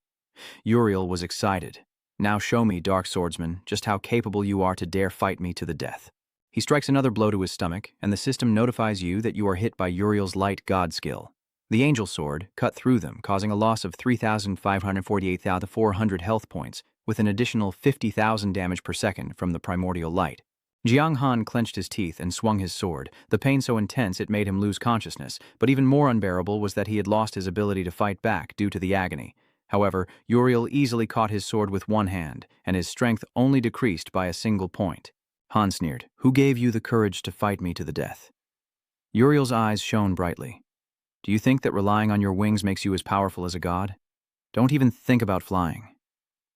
Uriel was excited. Now show me, Dark Swordsman, just how capable you are to dare fight me to the death. He strikes another blow to his stomach, and the system notifies you that you are hit by Uriel's light god skill. The Angel Sword cut through them, causing a loss of 3,548,400 health points, with an additional 50,000 damage per second from the primordial light. Jiang Han clenched his teeth and swung his sword, the pain so intense it made him lose consciousness, but even more unbearable was that he had lost his ability to fight back due to the agony. However, Uriel easily caught his sword with one hand, and his strength only decreased by a single point. Han sneered, "Who gave you the courage to fight me to the death?" Uriel's eyes shone brightly. "Do you think that relying on your wings makes you as powerful as a god? Don't even think about flying.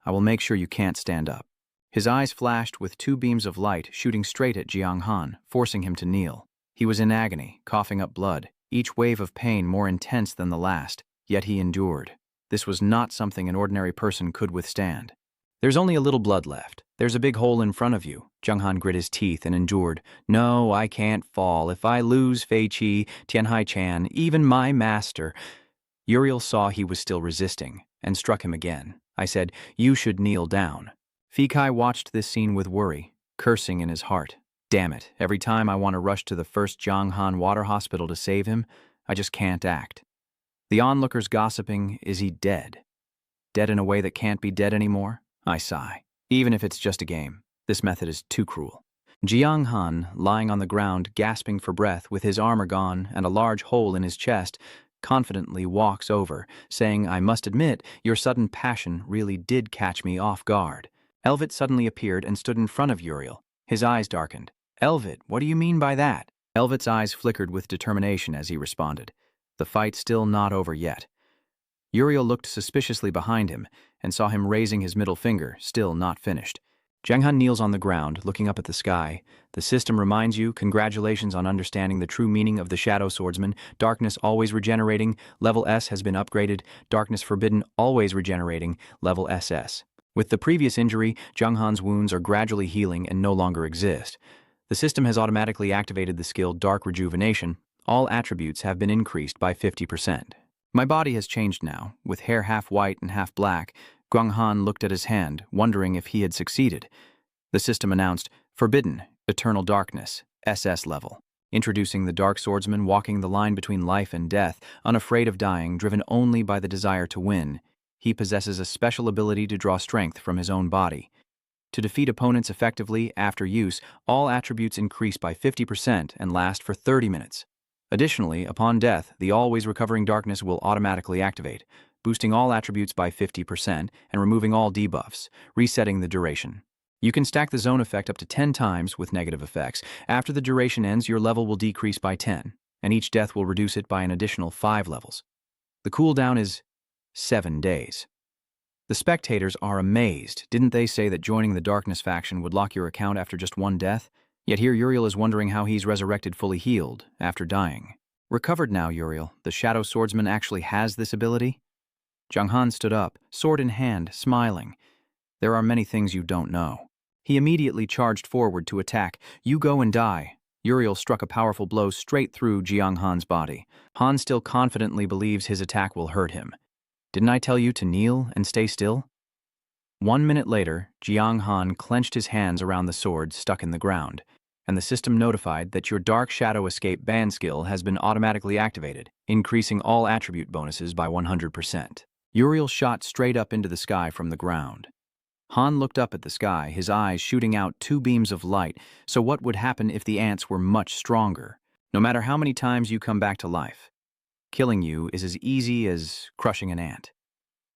I will make sure you can't stand up." His eyes flashed with 2 beams of light shooting straight at Jiang Han, forcing him to kneel. He was in agony, coughing up blood, each wave of pain more intense than the last, yet he endured. This was not something an ordinary person could withstand. "There's only a little blood left. There's a big hole in front of you." Jiang Han grit his teeth and endured. "No, I can't fall. If I lose Fei Qi, Tianhai-chan, even my master." Uriel saw he was still resisting, and struck him again. I said, "You should kneel down." Fikai watched this scene with worry, cursing in his heart. Damn it, every time I want to rush to the first Jiang Han water hospital to save him, I just can't act. The onlookers gossiping, is he dead? Dead in a way that can't be dead anymore? I sigh. Even if it's just a game, this method is too cruel. Jiang Han, lying on the ground, gasping for breath, with his armor gone and a large hole in his chest, confidently walks over, saying, "I must admit, your sudden passion really did catch me off guard." Elvit suddenly appeared and stood in front of Uriel. His eyes darkened. "Elvit, what do you mean by that?" Elvit's eyes flickered with determination as he responded. "The fight's still not over yet." Uriel looked suspiciously behind him and saw him raising his middle finger, still not finished. Jiang Han kneels on the ground, looking up at the sky. "The system reminds you, congratulations on understanding the true meaning of the Shadow Swordsman. Darkness always regenerating. Level S has been upgraded. Darkness forbidden, always regenerating. Level SS. With the previous injury, Jiang Han's wounds are gradually healing and no longer exist. The system has automatically activated the skill Dark Rejuvenation. All attributes have been increased by 50%. My body has changed now, with hair half white and half black. Guang Han looked at his hand, wondering if he had succeeded. The system announced, "Forbidden, Eternal Darkness, SS level." Introducing the Dark Swordsman walking the line between life and death, unafraid of dying, driven only by the desire to win. He possesses a special ability to draw strength from his own body. To defeat opponents effectively, after use, all attributes increase by 50% and last for 30 minutes. Additionally, upon death, the always recovering darkness will automatically activate. boosting all attributes by 50% and removing all debuffs, resetting the duration. You can stack the zone effect up to 10 times with negative effects. After the duration ends, your level will decrease by 10, and each death will reduce it by an additional 5 levels. The cooldown is 7 days. The spectators are amazed. Didn't they say that joining the Darkness faction would lock your account after just 1 death? Yet here Uriel is wondering how he's resurrected fully healed after dying. Recovered now, Uriel. The Shadow Swordsman actually has this ability? Jung-han stood up, sword in hand, smiling. There are many things you don't know. He immediately charged forward to attack. You go and die. Uriel struck a powerful blow straight through Jiang-han's body. Han still confidently believes his attack will hurt him. Didn't I tell you to kneel and stay still? 1 minute later, Jiang-han clenched his hands around the sword stuck in the ground, and the system notified that your Dark Shadow Escape ban skill has been automatically activated, increasing all attribute bonuses by 100%. Uriel shot straight up into the sky from the ground. Han looked up at the sky, his eyes shooting out 2 beams of light. So what would happen if the ants were much stronger? No matter how many times you come back to life, killing you is as easy as crushing an ant.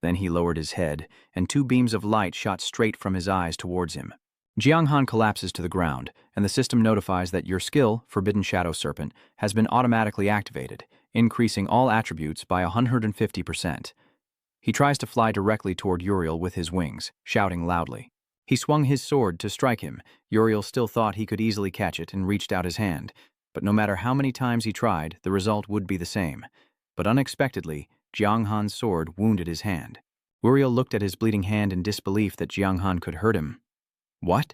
Then he lowered his head, and 2 beams of light shot straight from his eyes towards him. Jiang-han collapses to the ground, and the system notifies that your skill, Forbidden Shadow Serpent, has been automatically activated, increasing all attributes by 150%. He tries to fly directly toward Uriel with his wings, shouting loudly. He swung his sword to strike him. Uriel still thought he could easily catch it and reached out his hand, but no matter how many times he tried, the result would be the same. But unexpectedly, Jiang-han's sword wounded his hand. Uriel looked at his bleeding hand in disbelief that Jiang-han could hurt him. What?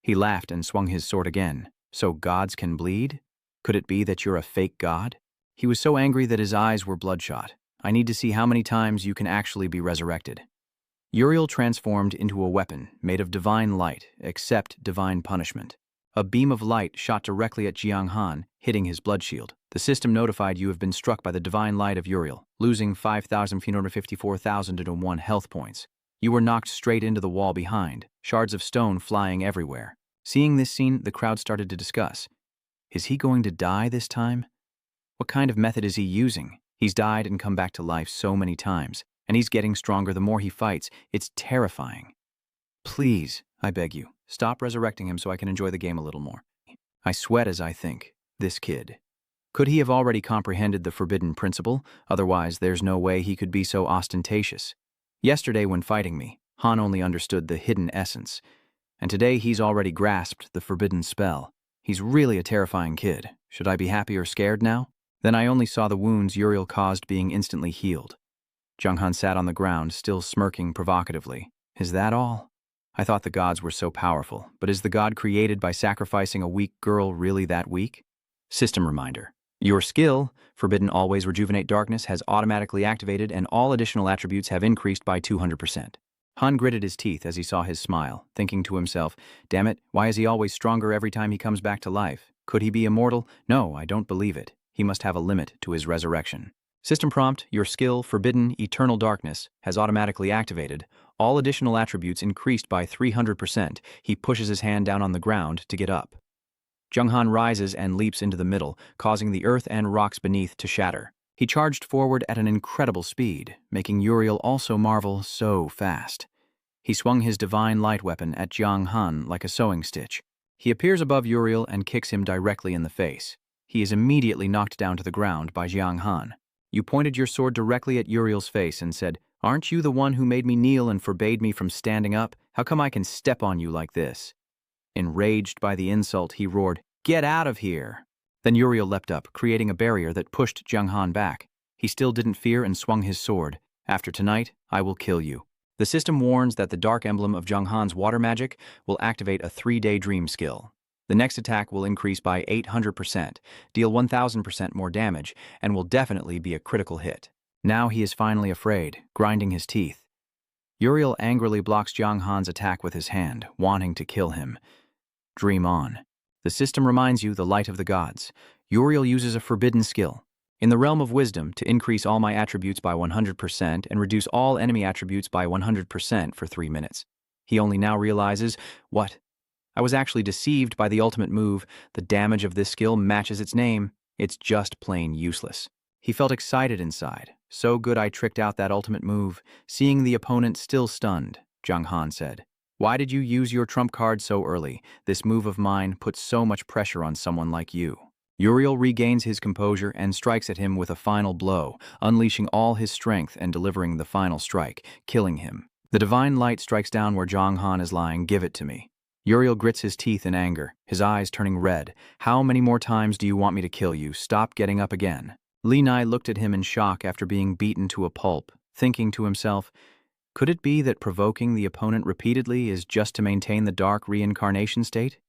He laughed and swung his sword again. So gods can bleed? Could it be that you're a fake god? He was so angry that his eyes were bloodshot. I need to see how many times you can actually be resurrected. Uriel transformed into a weapon made of divine light, except divine punishment. A beam of light shot directly at Jiang-han, hitting his blood shield. The system notified you have been struck by the divine light of Uriel, losing 5,454,001 health points. You were knocked straight into the wall behind, shards of stone flying everywhere. Seeing this scene, the crowd started to discuss. Is he going to die this time? What kind of method is he using? He's died and come back to life so many times, and he's getting stronger the more he fights. It's terrifying. Please, I beg you, stop resurrecting him so I can enjoy the game a little more. I sweat as I think. This kid. Could he have already comprehended the forbidden principle? Otherwise, there's no way he could be so ostentatious. Yesterday when fighting me, Han only understood the hidden essence, and today he's already grasped the forbidden spell. He's really a terrifying kid. Should I be happy or scared now? Then I only saw the wounds Uriel caused being instantly healed. Jung-han sat on the ground, still smirking provocatively. Is that all? I thought the gods were so powerful, but is the god created by sacrificing a weak girl really that weak? System reminder. Your skill, Forbidden Always Rejuvenate Darkness, has automatically activated and all additional attributes have increased by 200%. Han gritted his teeth as he saw his smile, thinking to himself, damn it, why is he always stronger every time he comes back to life? Could he be immortal? No, I don't believe it. He must have a limit to his resurrection. System prompt, your skill, Forbidden Eternal Darkness, has automatically activated. All additional attributes increased by 300%. He pushes his hand down on the ground to get up. Jung-han rises and leaps into the middle, causing the earth and rocks beneath to shatter. He charged forward at an incredible speed, making Uriel also marvel so fast. He swung his divine light weapon at Jiang-han like a sewing stitch. He appears above Uriel and kicks him directly in the face. He is immediately knocked down to the ground by Jiang-han. You pointed your sword directly at Uriel's face and said, "Aren't you the one who made me kneel and forbade me from standing up? How come I can step on you like this?" Enraged by the insult, he roared, "Get out of here!" Then Uriel leapt up, creating a barrier that pushed Jiang-han back. He still didn't fear and swung his sword. After tonight, I will kill you. The system warns that the dark emblem of Jiang-han's water magic will activate a 3-day dream skill. The next attack will increase by 800%, deal 1000% more damage, and will definitely be a critical hit. Now he is finally afraid, grinding his teeth. Uriel angrily blocks Jiang-han's attack with his hand, wanting to kill him. Dream on. The system reminds you the light of the gods. Uriel uses a forbidden skill. In the realm of wisdom, to increase all my attributes by 100% and reduce all enemy attributes by 100% for 3 minutes. He only now realizes, what? I was actually deceived by the ultimate move. The damage of this skill matches its name. It's just plain useless. He felt excited inside, So good I tricked out that ultimate move, seeing the opponent still stunned, Zhang Han said. Why did you use your trump card so early? This move of mine puts so much pressure on someone like you. Uriel regains his composure and strikes at him with a final blow, unleashing all his strength and delivering the final strike, killing him. The divine light strikes down where Zhang Han is lying. Give it to me. Uriel grits his teeth in anger, his eyes turning red. How many more times do you want me to kill you? Stop getting up again. Li Nai looked at him in shock after being beaten to a pulp, thinking to himself, could it be that provoking the opponent repeatedly is just to maintain the dark reincarnation state?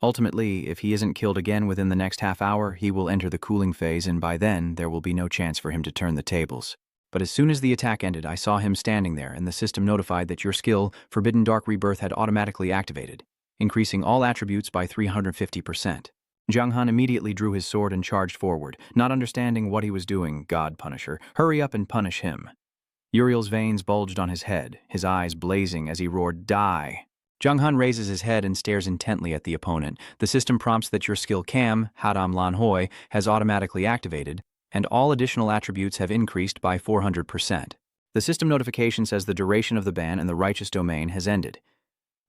Ultimately, if he isn't killed again within the next half hour, he will enter the cooling phase, and by then, there will be no chance for him to turn the tables. But as soon as the attack ended, I saw him standing there, and the system notified that your skill, Forbidden Dark Rebirth, had automatically activated, increasing all attributes by 350%. Zhang Han immediately drew his sword and charged forward, not understanding what he was doing. God Punisher, hurry up and punish him. Uriel's veins bulged on his head, his eyes blazing as he roared, die. Zhang Han raises his head and stares intently at the opponent. The system prompts that your skill Cam, Hadam Lan Hoi, has automatically activated, and all additional attributes have increased by 400%. The system notification says the duration of the ban in the righteous domain has ended.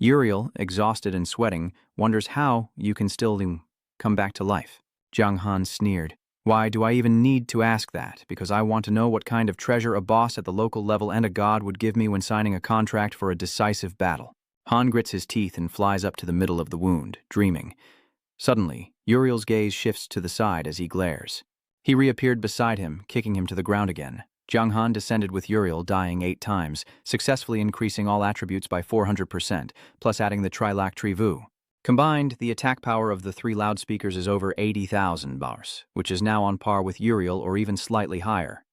Uriel, exhausted and sweating, wonders how you can still come back to life. Zhang Han sneered. Why do I even need to ask that? Because I want to know what kind of treasure a boss at the local level and a god would give me when signing a contract for a decisive battle. Han grits his teeth and flies up to the middle of the wound, dreaming. Suddenly, Uriel's gaze shifts to the side as he glares. He reappeared beside him, kicking him to the ground again. Zhang Han descended with Uriel, dying 8 times, successfully increasing all attributes by 400%, plus adding the Trilac Trivu. Combined, the attack power of the 3 loudspeakers is over 80,000 bars, which is now on par with Uriel or even slightly higher.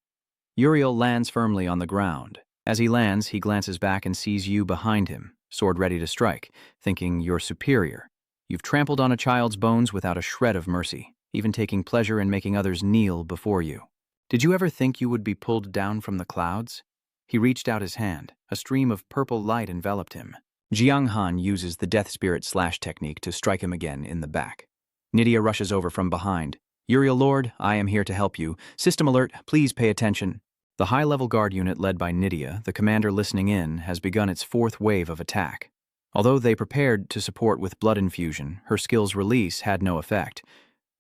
Uriel lands firmly on the ground. As he lands, he glances back and sees you behind him, sword ready to strike, thinking you're superior. You've trampled on a child's bones without a shred of mercy, even taking pleasure in making others kneel before you. Did you ever think you would be pulled down from the clouds? He reached out his hand. A stream of purple light enveloped him. Jiang Han uses the Death Spirit slash technique to strike him again in the back. Nydia rushes over from behind. Uriel Lord, I am here to help you. System alert, please pay attention. The high-level guard unit led by Nydia, the commander listening in, has begun its 4th wave of attack. Although they prepared to support with blood infusion, her skill's release had no effect.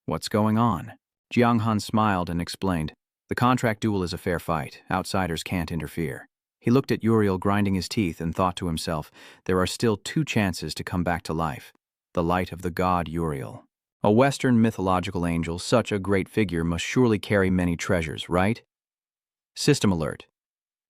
What's going on? Jiang Han smiled and explained, the contract duel is a fair fight. Outsiders can't interfere. He looked at Uriel grinding his teeth and thought to himself, there are still 2 chances to come back to life. The light of the god Uriel. A Western mythological angel, such a great figure must surely carry many treasures, right? System alert.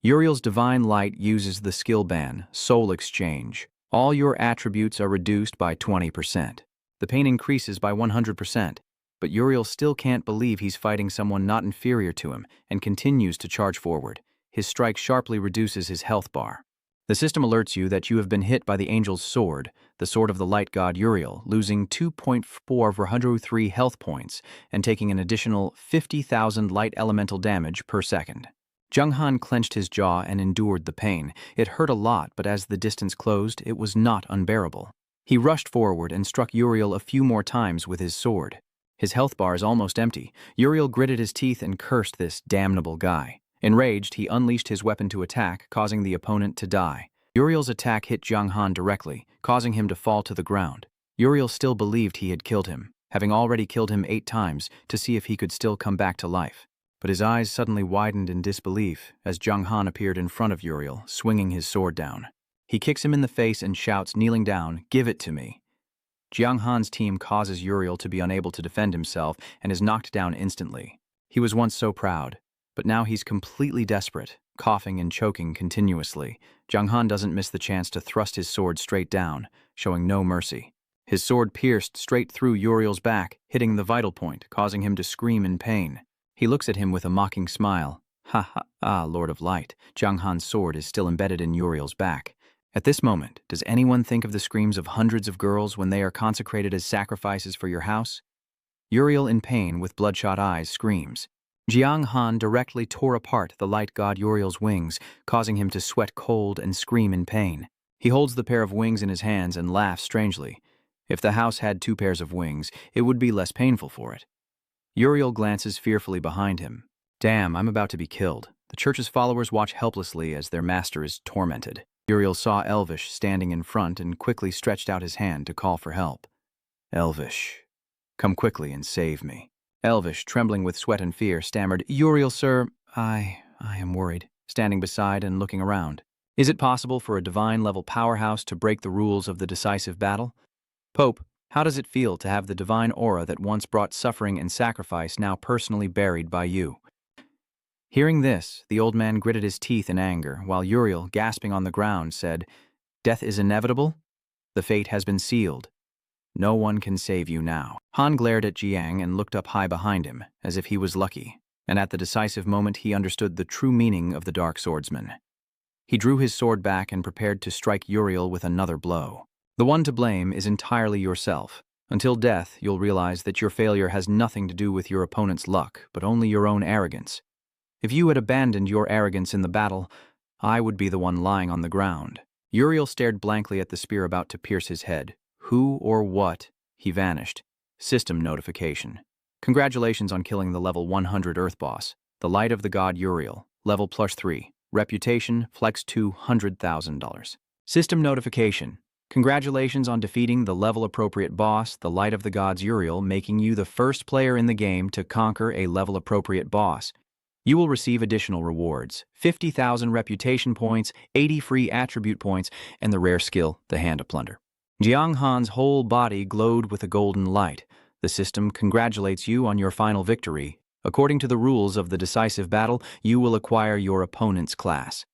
Uriel's divine light uses the skill ban, Soul Exchange. All your attributes are reduced by 20%. The pain increases by 100%, but Uriel still can't believe he's fighting someone not inferior to him and continues to charge forward. His strike sharply reduces his health bar. The system alerts you that you have been hit by the angel's sword, the sword of the light god Uriel, losing 2.403 health points and taking an additional 50,000 light elemental damage per second. Zhang Han clenched his jaw and endured the pain. It hurt a lot, but as the distance closed, it was not unbearable. He rushed forward and struck Uriel a few more times with his sword. His health bar is almost empty. Uriel gritted his teeth and cursed this damnable guy. Enraged, he unleashed his weapon to attack, causing the opponent to die. Uriel's attack hit Zhang Han directly, causing him to fall to the ground. Uriel still believed he had killed him, having already killed him 8 times, to see if he could still come back to life. But his eyes suddenly widened in disbelief as Zhang Han appeared in front of Uriel, swinging his sword down. He kicks him in the face and shouts, kneeling down, "Give it to me." Jiang Han's team causes Uriel to be unable to defend himself and is knocked down instantly. He was once so proud, but now he's completely desperate, coughing and choking continuously. Zhang Han doesn't miss the chance to thrust his sword straight down, showing no mercy. His sword pierced straight through Uriel's back, hitting the vital point, causing him to scream in pain. He looks at him with a mocking smile. Ha ha, Lord of Light. Zhang Han's sword is still embedded in Uriel's back. At this moment, does anyone think of the screams of hundreds of girls when they are consecrated as sacrifices for your house? Uriel, in pain, with bloodshot eyes, screams. Jiang Han directly tore apart the light god Uriel's wings, causing him to sweat cold and scream in pain. He holds the pair of wings in his hands and laughs strangely. If the house had 2 pairs of wings, it would be less painful for it. Uriel glances fearfully behind him. Damn, I'm about to be killed. The church's followers watch helplessly as their master is tormented. Uriel saw Elvish standing in front and quickly stretched out his hand to call for help. Elvish, come quickly and save me. Elvish, trembling with sweat and fear, stammered, Uriel, sir, I am worried, standing beside and looking around. Is it possible for a divine-level powerhouse to break the rules of the decisive battle? Pope, how does it feel to have the divine aura that once brought suffering and sacrifice now personally buried by you? Hearing this, the old man gritted his teeth in anger, while Uriel, gasping on the ground, said, Death is inevitable? The fate has been sealed. No one can save you now. Han glared at Jiang and looked up high behind him, as if he was lucky, and at the decisive moment he understood the true meaning of the Dark Swordsman. He drew his sword back and prepared to strike Uriel with another blow. The one to blame is entirely yourself. Until death, you'll realize that your failure has nothing to do with your opponent's luck, but only your own arrogance. If you had abandoned your arrogance in the battle, I would be the one lying on the ground. Uriel stared blankly at the spear about to pierce his head. Who or what? He vanished. System notification. Congratulations on killing the level 100 Earth boss, the Light of the God Uriel, level +3. Reputation, flex $200,000. System notification. Congratulations on defeating the level-appropriate boss, the Light of the Gods Uriel, making you the first player in the game to conquer a level-appropriate boss. You will receive additional rewards, 50,000 reputation points, 80 free attribute points, and the rare skill, the Hand of Plunder. Jiang Han's whole body glowed with a golden light. The system congratulates you on your final victory. According to the rules of the decisive battle, you will acquire your opponent's class.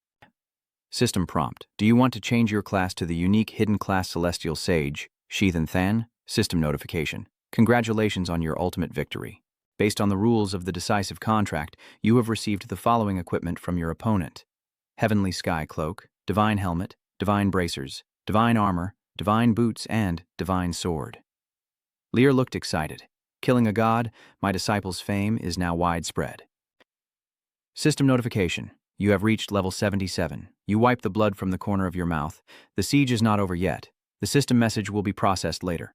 System prompt. Do you want to change your class to the unique hidden class Celestial Sage, Sheathen Than? System notification. Congratulations on your ultimate victory. Based on the rules of the decisive contract, you have received the following equipment from your opponent. Heavenly Sky Cloak, Divine Helmet, Divine Bracers, Divine Armor, Divine Boots, and Divine Sword. Lear looked excited. Killing a god, my disciple's fame is now widespread. System notification. You have reached level 77. You wipe the blood from the corner of your mouth. The siege is not over yet. The system message will be processed later.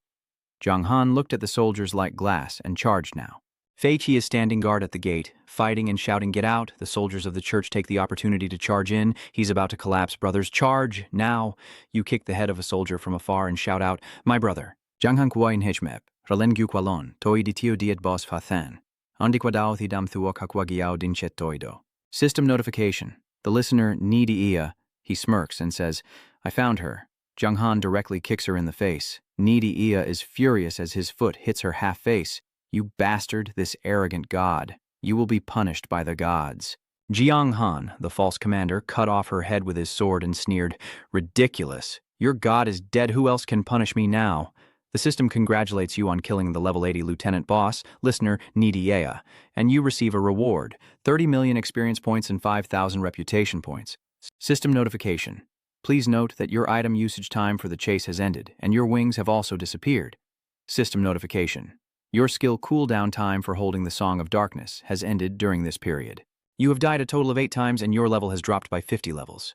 Jiang Han looked at the soldiers like glass and charged now. Fei Qi is standing guard at the gate, fighting and shouting, get out. The soldiers of the church take the opportunity to charge in. He's about to collapse. Brothers, charge, now. You kick the head of a soldier from afar and shout out, my brother. Jiang Han Kuain Hmep, Ralen Gu Qualon, Toi Ditio Diet Bos Fathan. Andiquadao Thidam Thuo Kakwagiao Dinchet Toido. System notification. The listener, Newbie, he smirks and says, I found her. Jiang Han directly kicks her in the face. Newbie is furious as his foot hits her half-face. You bastard, this arrogant god. You will be punished by the gods. Jiang Han, the false commander, cut off her head with his sword and sneered, ridiculous. Your god is dead. Who else can punish me now? The system congratulates you on killing the level 80 lieutenant boss, listener Newbie, and you receive a reward, 30 million experience points and 5,000 reputation points. System notification. Please note that your item usage time for the chase has ended, and your wings have also disappeared. System notification. Your skill cooldown time for holding the Song of Darkness has ended during this period. You have died a total of 8 times and your level has dropped by 50 levels.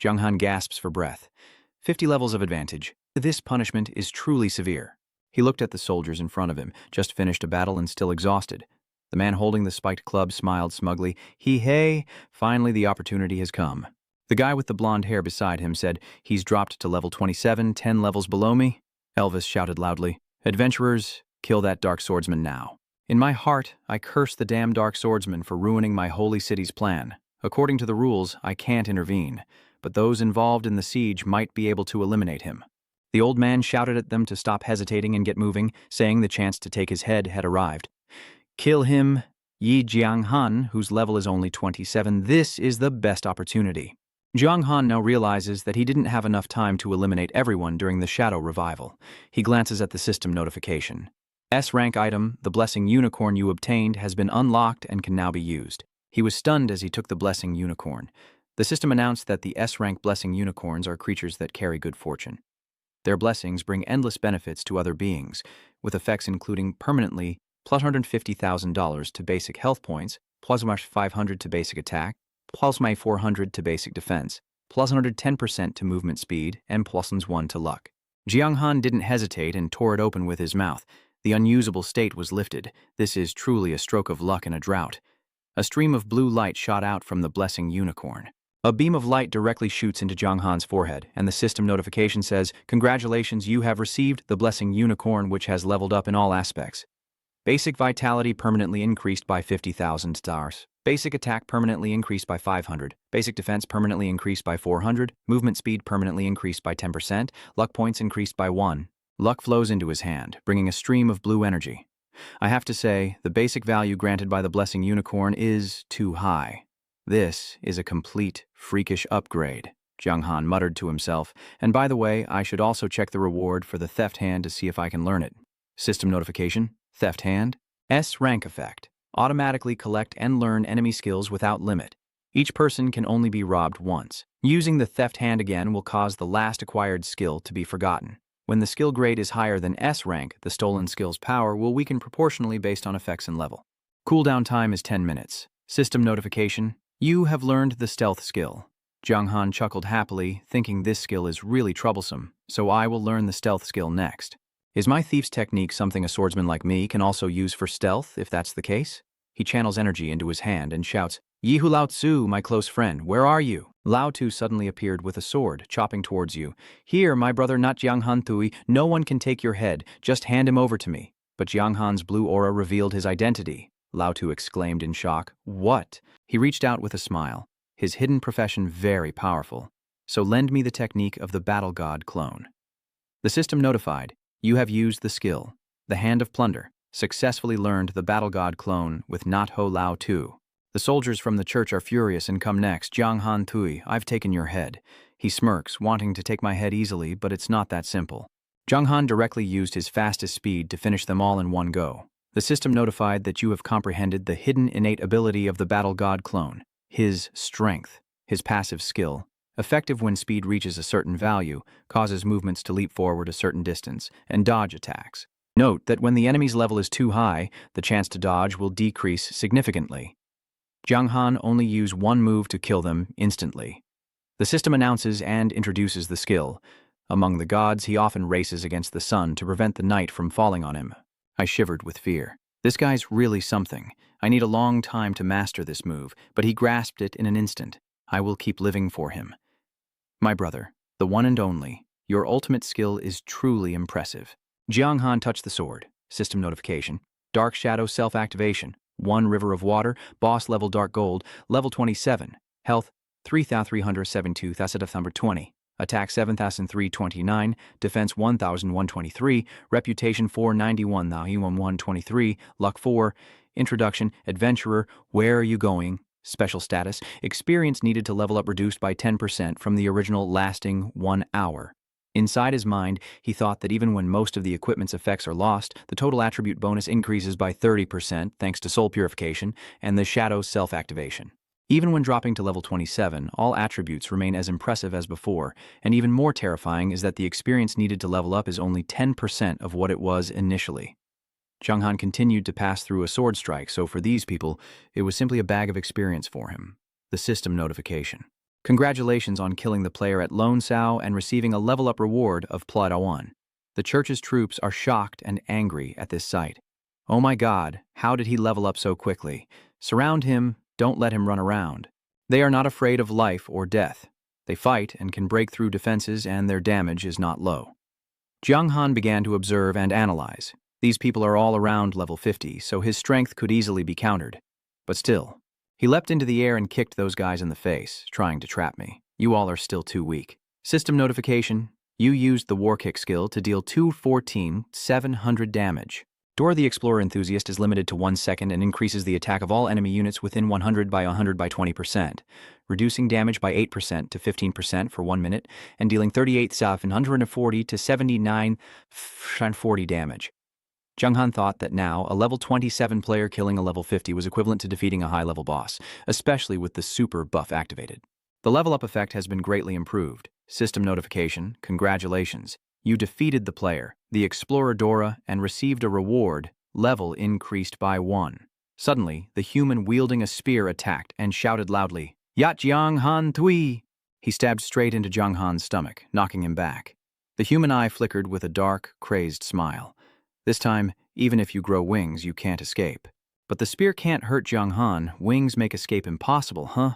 Jiang Han gasps for breath. 50 levels of advantage. This punishment is truly severe. He looked at the soldiers in front of him, just finished a battle and still exhausted. The man holding the spiked club smiled smugly. Hey, finally the opportunity has come. The guy with the blonde hair beside him said, he's dropped to level 27, 10 levels below me. Elvis shouted loudly, adventurers, kill that dark swordsman now. In my heart, I curse the damn dark swordsman for ruining my holy city's plan. According to the rules, I can't intervene, but those involved in the siege might be able to eliminate him. The old man shouted at them to stop hesitating and get moving, saying the chance to take his head had arrived. Kill him, Yi Jiang Han, whose level is only 27. This is the best opportunity. Jiang Han now realizes that he didn't have enough time to eliminate everyone during the Shadow Revival. He glances at the system notification. S-rank item, the Blessing Unicorn you obtained, has been unlocked and can now be used. He was stunned as he took the Blessing Unicorn. The system announced that the S-rank Blessing Unicorns are creatures that carry good fortune. Their blessings bring endless benefits to other beings, with effects including permanently plus $150,000 to basic health points, plus $500 to basic attack, plus $400 to basic defense, plus 110% to movement speed, and plus 1 to luck. Jiang Han didn't hesitate and tore it open with his mouth. The unusable state was lifted. This is truly a stroke of luck in a drought. A stream of blue light shot out from the blessing unicorn. A beam of light directly shoots into Zhang Han's forehead, and the system notification says, "Congratulations, you have received the blessing unicorn, which has leveled up in all aspects. Basic vitality permanently increased by 50,000 stars. Basic attack permanently increased by 500. Basic defense permanently increased by 400. Movement speed permanently increased by 10%. Luck points increased by 1. Luck flows into his hand, bringing a stream of blue energy. I have to say, the basic value granted by the blessing unicorn is too high. This is a complete, freakish upgrade, Zhang Han muttered to himself, and by the way, I should also check the reward for the theft hand to see if I can learn it. System notification, theft hand, S rank effect. Automatically collect and learn enemy skills without limit. Each person can only be robbed once. Using the theft hand again will cause the last acquired skill to be forgotten. When the skill grade is higher than S rank, the stolen skill's power will weaken proportionally based on effects and level. Cooldown time is 10 minutes. System notification, you have learned the stealth skill. Zhang Han chuckled happily, thinking this skill is really troublesome, so I will learn the stealth skill next. Is my thief's technique something a swordsman like me can also use for stealth, if that's the case? He channels energy into his hand and shouts, "Yihu Lao Tzu, my close friend, where are you?" Lao Tzu suddenly appeared with a sword, chopping towards you. "Here, my brother, not Jiang Han Thui, no one can take your head, just hand him over to me." But Jiang Han's blue aura revealed his identity. Lao Tzu exclaimed in shock, "What?" He reached out with a smile, his hidden profession very powerful. "So lend me the technique of the battle god clone." The system notified, you have used the skill, the Hand of Plunder, successfully learned the battle god clone with Not Ho Lao Tu. The soldiers from the church are furious and come next. "Jiang Han Tui, I've taken your head." He smirks, wanting to take my head easily, but it's not that simple. Zhang Han directly used his fastest speed to finish them all in one go. The system notified that you have comprehended the hidden innate ability of the battle god clone, his strength, his passive skill, effective when speed reaches a certain value, causes movements to leap forward a certain distance, and dodge attacks. Note that when the enemy's level is too high, the chance to dodge will decrease significantly. Zhang Han only used one move to kill them instantly. The system announces and introduces the skill. Among the gods, he often races against the sun to prevent the night from falling on him. I shivered with fear. This guy's really something. I need a long time to master this move, but he grasped it in an instant. I will keep living for him. My brother, the one and only, your ultimate skill is truly impressive. Jiang Han touched the sword. System notification. Dark Shadow self-activation. 1 river of water, boss level dark gold, level 27. Health 3,372, that's number 20. Attack 7,329, defense 1,123, reputation 491, 123, luck 4, introduction, adventurer, where are you going? Special status, experience needed to level up reduced by 10% from the original lasting 1 hour. Inside his mind, he thought that even when most of the equipment's effects are lost, the total attribute bonus increases by 30% thanks to soul purification and the shadow's self-activation. Even when dropping to level 27, all attributes remain as impressive as before, and even more terrifying is that the experience needed to level up is only 10% of what it was initially. Zhang Han continued to pass through a sword strike, so for these people, it was simply a bag of experience for him. The system notification. Congratulations on killing the player at Lone Sao and receiving a level-up reward of Plata 1. The church's troops are shocked and angry at this sight. Oh my God, how did he level up so quickly? Surround him, don't let him run around. They are not afraid of life or death. They fight and can break through defenses, and their damage is not low. Jiang Han began to observe and analyze. These people are all around level 50, so his strength could easily be countered. But still, he leapt into the air and kicked those guys in the face, trying to trap me. You all are still too weak. System notification. You used the War Kick skill to deal 700 damage. Dora the Explorer Enthusiast is limited to 1 second and increases the attack of all enemy units within 100 by 20%, reducing damage by 8% to 15% for 1 minute, and dealing 38,140 to 79,40 damage. Zhang Han thought that now, a level 27 player killing a level 50 was equivalent to defeating a high-level boss, especially with the super buff activated. The level-up effect has been greatly improved. System notification, congratulations. You defeated the player, the Explorer Dora, and received a reward, level increased by 1. Suddenly, the human wielding a spear attacked and shouted loudly, "Yat Jiang Han Tui!" He stabbed straight into Zhang Han's stomach, knocking him back. The human eye flickered with a dark, crazed smile. This time, even if you grow wings, you can't escape. But the spear can't hurt Jiang Han. Wings make escape impossible, huh?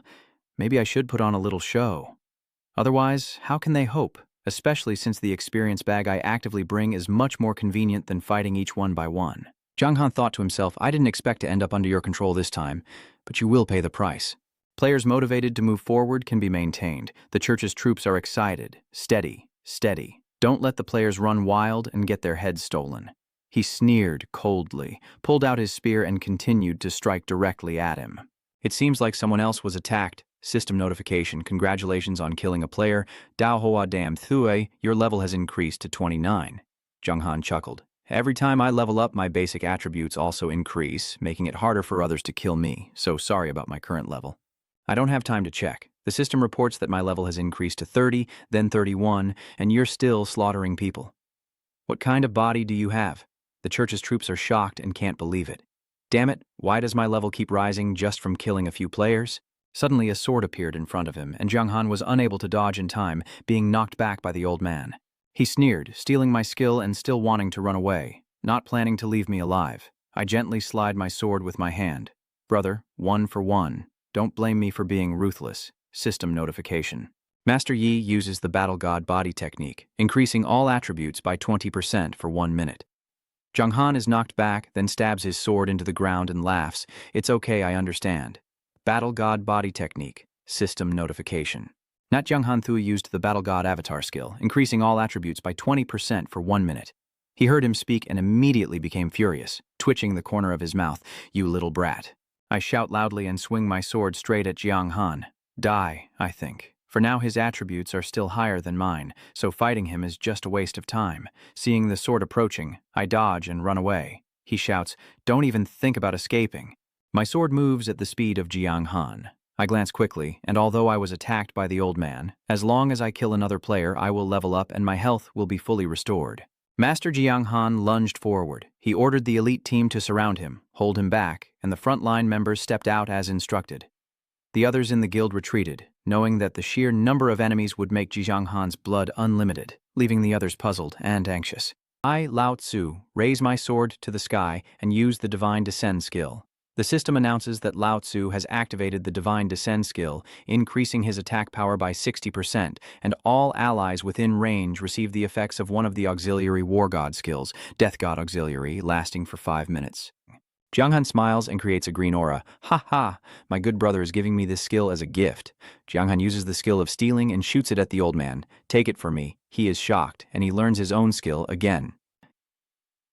Maybe I should put on a little show. Otherwise, how can they hope? Especially since the experience bag I actively bring is much more convenient than fighting each one by one. Jiang Han thought to himself, I didn't expect to end up under your control this time, but you will pay the price. Players motivated to move forward can be maintained. The church's troops are excited. Steady, steady. Don't let the players run wild and get their heads stolen. He sneered coldly, pulled out his spear and continued to strike directly at him. It seems like someone else was attacked. System notification. Congratulations on killing a player. Dao Hoa Dam Thue, your level has increased to 29. Jiang Han chuckled. Every time I level up, my basic attributes also increase, making it harder for others to kill me, so sorry about my current level. I don't have time to check. The system reports that my level has increased to 30, then 31, and you're still slaughtering people. What kind of body do you have? The church's troops are shocked and can't believe it. Damn it, why does my level keep rising just from killing a few players? Suddenly a sword appeared in front of him, and Jiang Han was unable to dodge in time, being knocked back by the old man. He sneered, stealing my skill and still wanting to run away, not planning to leave me alive. I gently slide my sword with my hand. Brother, 1 for 1. Don't blame me for being ruthless. System notification. Master Yi uses the Battle God body technique, increasing all attributes by 20% for 1 minute. Jiang Han is knocked back, then stabs his sword into the ground and laughs. It's okay, I understand. Battle God body technique. System notification. Nat Jiang Han Thui used the Battle God avatar skill, increasing all attributes by 20% for 1 minute. He heard him speak and immediately became furious, twitching the corner of his mouth. You little brat. I shout loudly and swing my sword straight at Jiang Han. Die, I think. For now his attributes are still higher than mine, so fighting him is just a waste of time. Seeing the sword approaching, I dodge and run away. He shouts, don't even think about escaping. My sword moves at the speed of Jiang Han. I glance quickly, and although I was attacked by the old man, as long as I kill another player, I will level up and my health will be fully restored. Master Jiang Han lunged forward. He ordered the elite team to surround him, hold him back, and the frontline members stepped out as instructed. The others in the guild retreated, knowing that the sheer number of enemies would make Jiang Han's blood unlimited, leaving the others puzzled and anxious. I, Lao Tzu, raise my sword to the sky and use the Divine Descend skill. The system announces that Lao Tzu has activated the Divine Descend skill, increasing his attack power by 60%, and all allies within range receive the effects of one of the auxiliary War God skills, Death God Auxiliary, lasting for 5 minutes. Jiang Han smiles and creates a green aura. Ha ha, my good brother is giving me this skill as a gift. Jiang Han uses the skill of stealing and shoots it at the old man. Take it from me. He is shocked, and he learns his own skill again.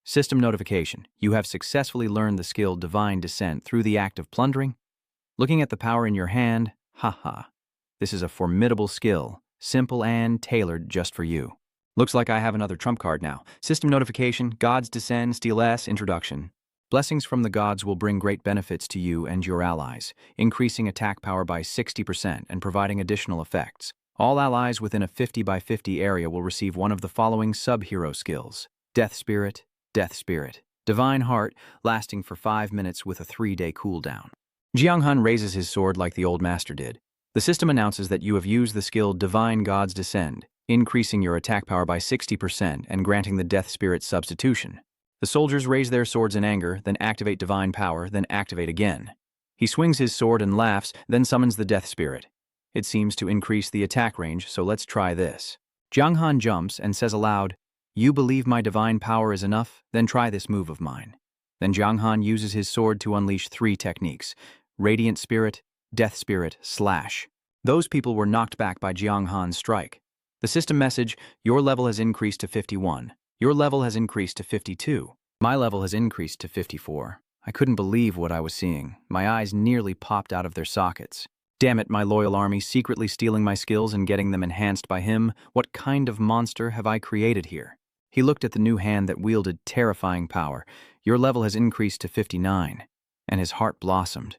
System notification. You have successfully learned the skill Divine Descent through the act of plundering. Looking at the power in your hand, haha. This is a formidable skill, simple and tailored just for you. Looks like I have another trump card now. System notification, Gods Descend, Steel S, Introduction. Blessings from the gods will bring great benefits to you and your allies, increasing attack power by 60% and providing additional effects. All allies within a 50 by 50 area will receive one of the following sub-hero skills. Death Spirit, Divine Heart, lasting for 5 minutes with a 3-day cooldown. Jiang Han raises his sword like the old master did. The system announces that you have used the skill Divine Gods Descend, increasing your attack power by 60% and granting the Death Spirit substitution. The soldiers raise their swords in anger, then activate Divine Power, then activate again. He swings his sword and laughs, then summons the Death Spirit. It seems to increase the attack range, so let's try this. Jiang Han jumps and says aloud, You believe my divine power is enough? Then try this move of mine. Then Jiang Han uses his sword to unleash 3 techniques. Radiant Spirit, Death Spirit, Slash. Those people were knocked back by Jiang Han's strike. The system message, your level has increased to 51. Your level has increased to 52. My level has increased to 54. I couldn't believe what I was seeing. My eyes nearly popped out of their sockets. Damn it, my loyal army secretly stealing my skills and getting them enhanced by him. What kind of monster have I created here? He looked at the new hand that wielded terrifying power. Your level has increased to 59. And his heart blossomed.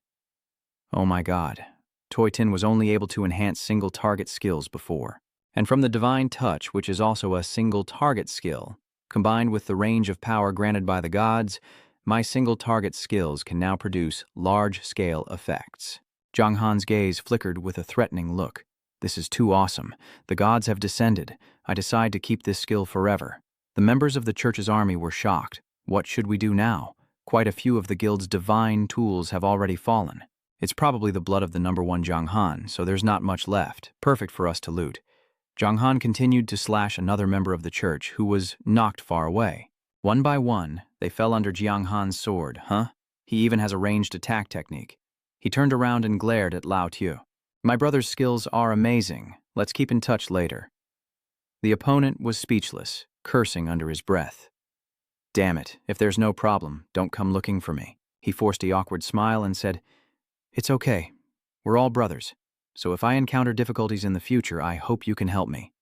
Oh my God. Toy Tin was only able to enhance single target skills before. And from the Divine Touch, which is also a single target skill, combined with the range of power granted by the gods, my single target skills can now produce large-scale effects. Jiang Han's gaze flickered with a threatening look. This is too awesome. The gods have descended. I decide to keep this skill forever. The members of the church's army were shocked. What should we do now? Quite a few of the guild's divine tools have already fallen. It's probably the blood of the #1 Zhang Han, so there's not much left, perfect for us to loot. Zhang Han continued to slash another member of the church who was knocked far away. One by one, they fell under Jiang Han's sword, He even has a ranged attack technique. He turned around and glared at Lao Tu. My brother's skills are amazing. Let's keep in touch later. The opponent was speechless, cursing under his breath. Damn it, if there's no problem, don't come looking for me. He forced an awkward smile and said, It's okay. We're all brothers. So if I encounter difficulties in the future, I hope you can help me.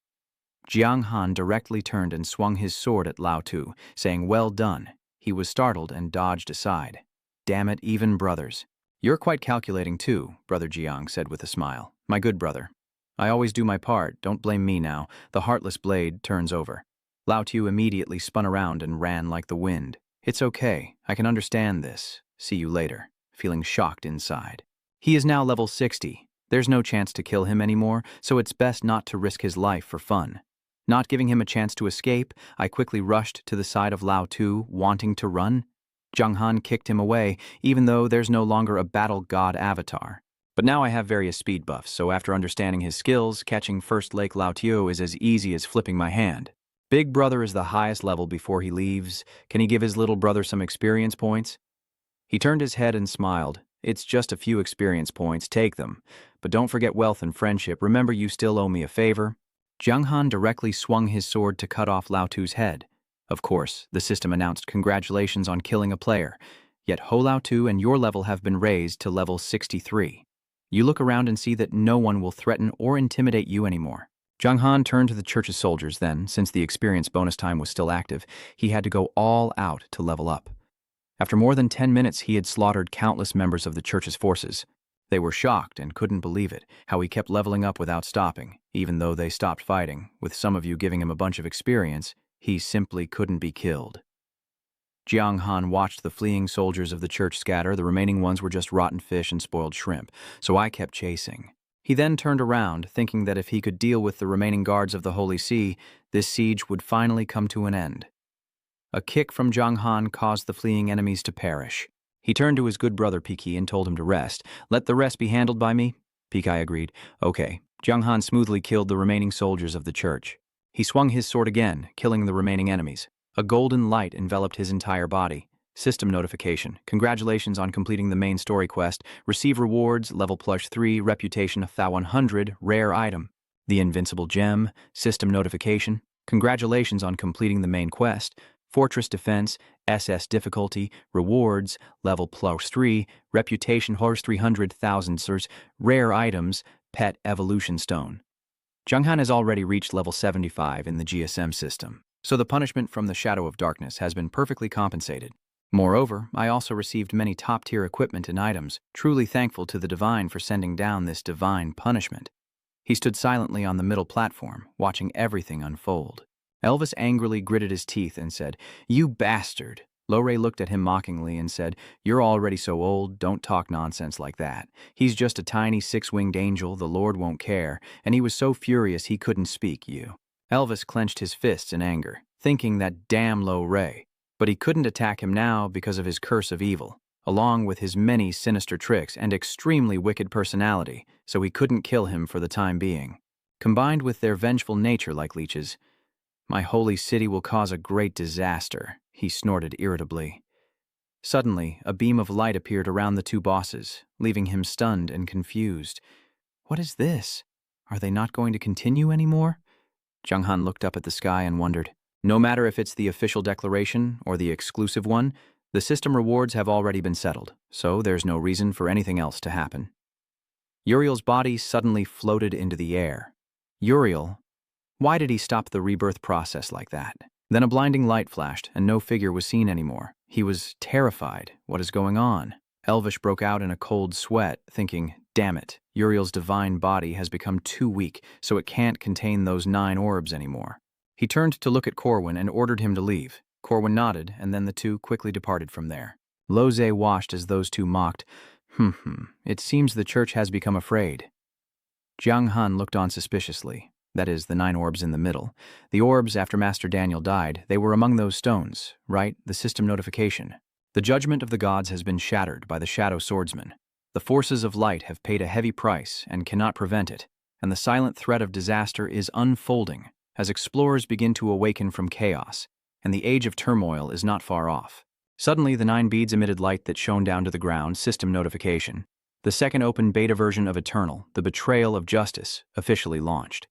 Jiang Han directly turned and swung his sword at Lao Tu, saying, Well done. He was startled and dodged aside. Damn it, even brothers. You're quite calculating too, Brother Jiang said with a smile. My good brother. I always do my part, don't blame me now. The heartless blade turns over. Lao Tu immediately spun around and ran like the wind. It's okay, I can understand this. See you later. Feeling shocked inside. He is now level 60. There's no chance to kill him anymore, so it's best not to risk his life for fun. Not giving him a chance to escape, I quickly rushed to the side of Lao Tu, wanting to run. Zhang Han kicked him away, even though there's no longer a battle god avatar. But now I have various speed buffs, so after understanding his skills, catching First Lake Lao Tu is as easy as flipping my hand. Big brother is the highest level before he leaves. Can he give his little brother some experience points? He turned his head and smiled. It's just a few experience points, take them. But don't forget wealth and friendship, remember you still owe me a favor. Zhang Han directly swung his sword to cut off Lao Tu's head. Of course, the system announced congratulations on killing a player, yet Ho Lao Tu and your level have been raised to level 63. You look around and see that no one will threaten or intimidate you anymore. Zhang Han turned to the church's soldiers then, since the experience bonus time was still active, he had to go all out to level up. After more than 10 minutes, he had slaughtered countless members of the church's forces. They were shocked and couldn't believe it, how he kept leveling up without stopping, even though they stopped fighting. With some of you giving him a bunch of experience, he simply couldn't be killed. Jiang Han watched the fleeing soldiers of the church scatter. The remaining ones were just rotten fish and spoiled shrimp, so I kept chasing. He then turned around, thinking that if he could deal with the remaining guards of the Holy See, this siege would finally come to an end. A kick from Zhang Han caused the fleeing enemies to perish. He turned to his good brother Piki and told him to rest. Let the rest be handled by me? Piki agreed. Okay. Zhang Han smoothly killed the remaining soldiers of the church. He swung his sword again, killing the remaining enemies. A golden light enveloped his entire body. System notification. Congratulations on completing the main story quest. Receive rewards, level +3, reputation 100, rare item. The invincible gem. System notification. Congratulations on completing the main quest. Fortress defense, SS difficulty, rewards, level +3, reputation horse 300,000 sirs, rare items, pet evolution stone. Zhang Han has already reached level 75 in the GSM system, so the punishment from the Shadow of Darkness has been perfectly compensated. Moreover, I also received many top-tier equipment and items, truly thankful to the Divine for sending down this divine punishment. He stood silently on the middle platform, watching everything unfold. Elvis angrily gritted his teeth and said, You bastard! Lorray looked at him mockingly and said, You're already so old, don't talk nonsense like that. He's just a tiny six-winged angel, the Lord won't care, and he was so furious he couldn't speak, you. Elvis clenched his fists in anger, thinking that damn Lorray. But he couldn't attack him now because of his curse of evil, along with his many sinister tricks and extremely wicked personality, so he couldn't kill him for the time being. Combined with their vengeful nature like leeches, My holy city will cause a great disaster, he snorted irritably. Suddenly, a beam of light appeared around the two bosses, leaving him stunned and confused. What is this? Are they not going to continue anymore? Zhang Han looked up at the sky and wondered. No matter if it's the official declaration or the exclusive one, the system rewards have already been settled, so there's no reason for anything else to happen. Uriel's body suddenly floated into the air. Uriel? Why did he stop the rebirth process like that? Then a blinding light flashed, and no figure was seen anymore. He was terrified. What is going on? Elvish broke out in a cold sweat, thinking, damn it, Uriel's divine body has become too weak, so it can't contain those 9 orbs anymore. He turned to look at Corwin and ordered him to leave. Corwin nodded, and then the two quickly departed from there. Lose watched as those two mocked. It seems the church has become afraid. Jiang Han looked on suspiciously. That is, the 9 orbs in the middle. The orbs after Master Daniel died, they were among those stones, right? The system notification. The judgment of the gods has been shattered by the Shadow Swordsman. The forces of light have paid a heavy price and cannot prevent it, and the silent threat of disaster is unfolding as explorers begin to awaken from chaos, and the age of turmoil is not far off. Suddenly, the 9 beads emitted light that shone down to the ground. System notification. The second open beta version of Eternal, The Betrayal of Justice, officially launched.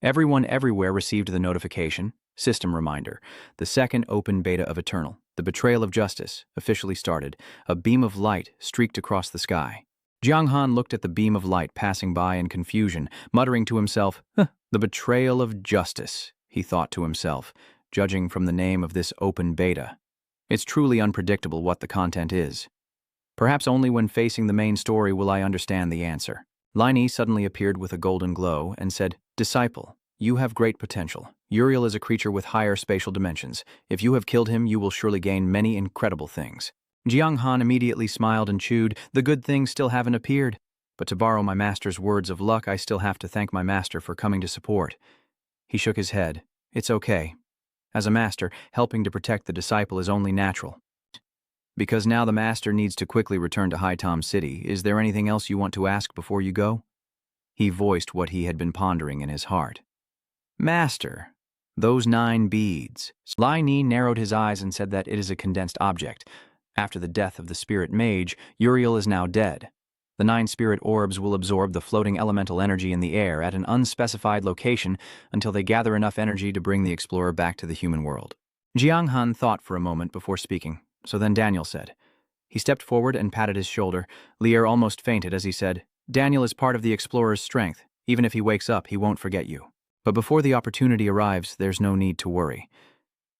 Everyone everywhere received the notification. System reminder. The second open beta of Eternal, The Betrayal of Justice, officially started. A beam of light streaked across the sky. Jiang Han looked at the beam of light passing by in confusion, muttering to himself, "The Betrayal of Justice," he thought to himself, judging from the name of this open beta. It's truly unpredictable what the content is. Perhaps only when facing the main story will I understand the answer. Liney suddenly appeared with a golden glow and said, "Disciple, you have great potential. Uriel is a creature with higher spatial dimensions. If you have killed him, you will surely gain many incredible things." Jiang Han immediately smiled and chewed. "The good things still haven't appeared. But to borrow my master's words of luck, I still have to thank my master for coming to support." He shook his head. "It's okay. As a master, helping to protect the disciple is only natural. Because now the master needs to quickly return to High Tom City, is there anything else you want to ask before you go?" He voiced what he had been pondering in his heart. "Master, those 9 beads." Lai Ni narrowed his eyes and said that it is a condensed object. After the death of the spirit mage, Uriel is now dead. The 9 spirit orbs will absorb the floating elemental energy in the air at an unspecified location until they gather enough energy to bring the explorer back to the human world. Jiang Han thought for a moment before speaking, so then Daniel said. He stepped forward and patted his shoulder. Lier almost fainted as he said, "Daniel is part of the explorer's strength. Even if he wakes up, he won't forget you. But before the opportunity arrives, there's no need to worry.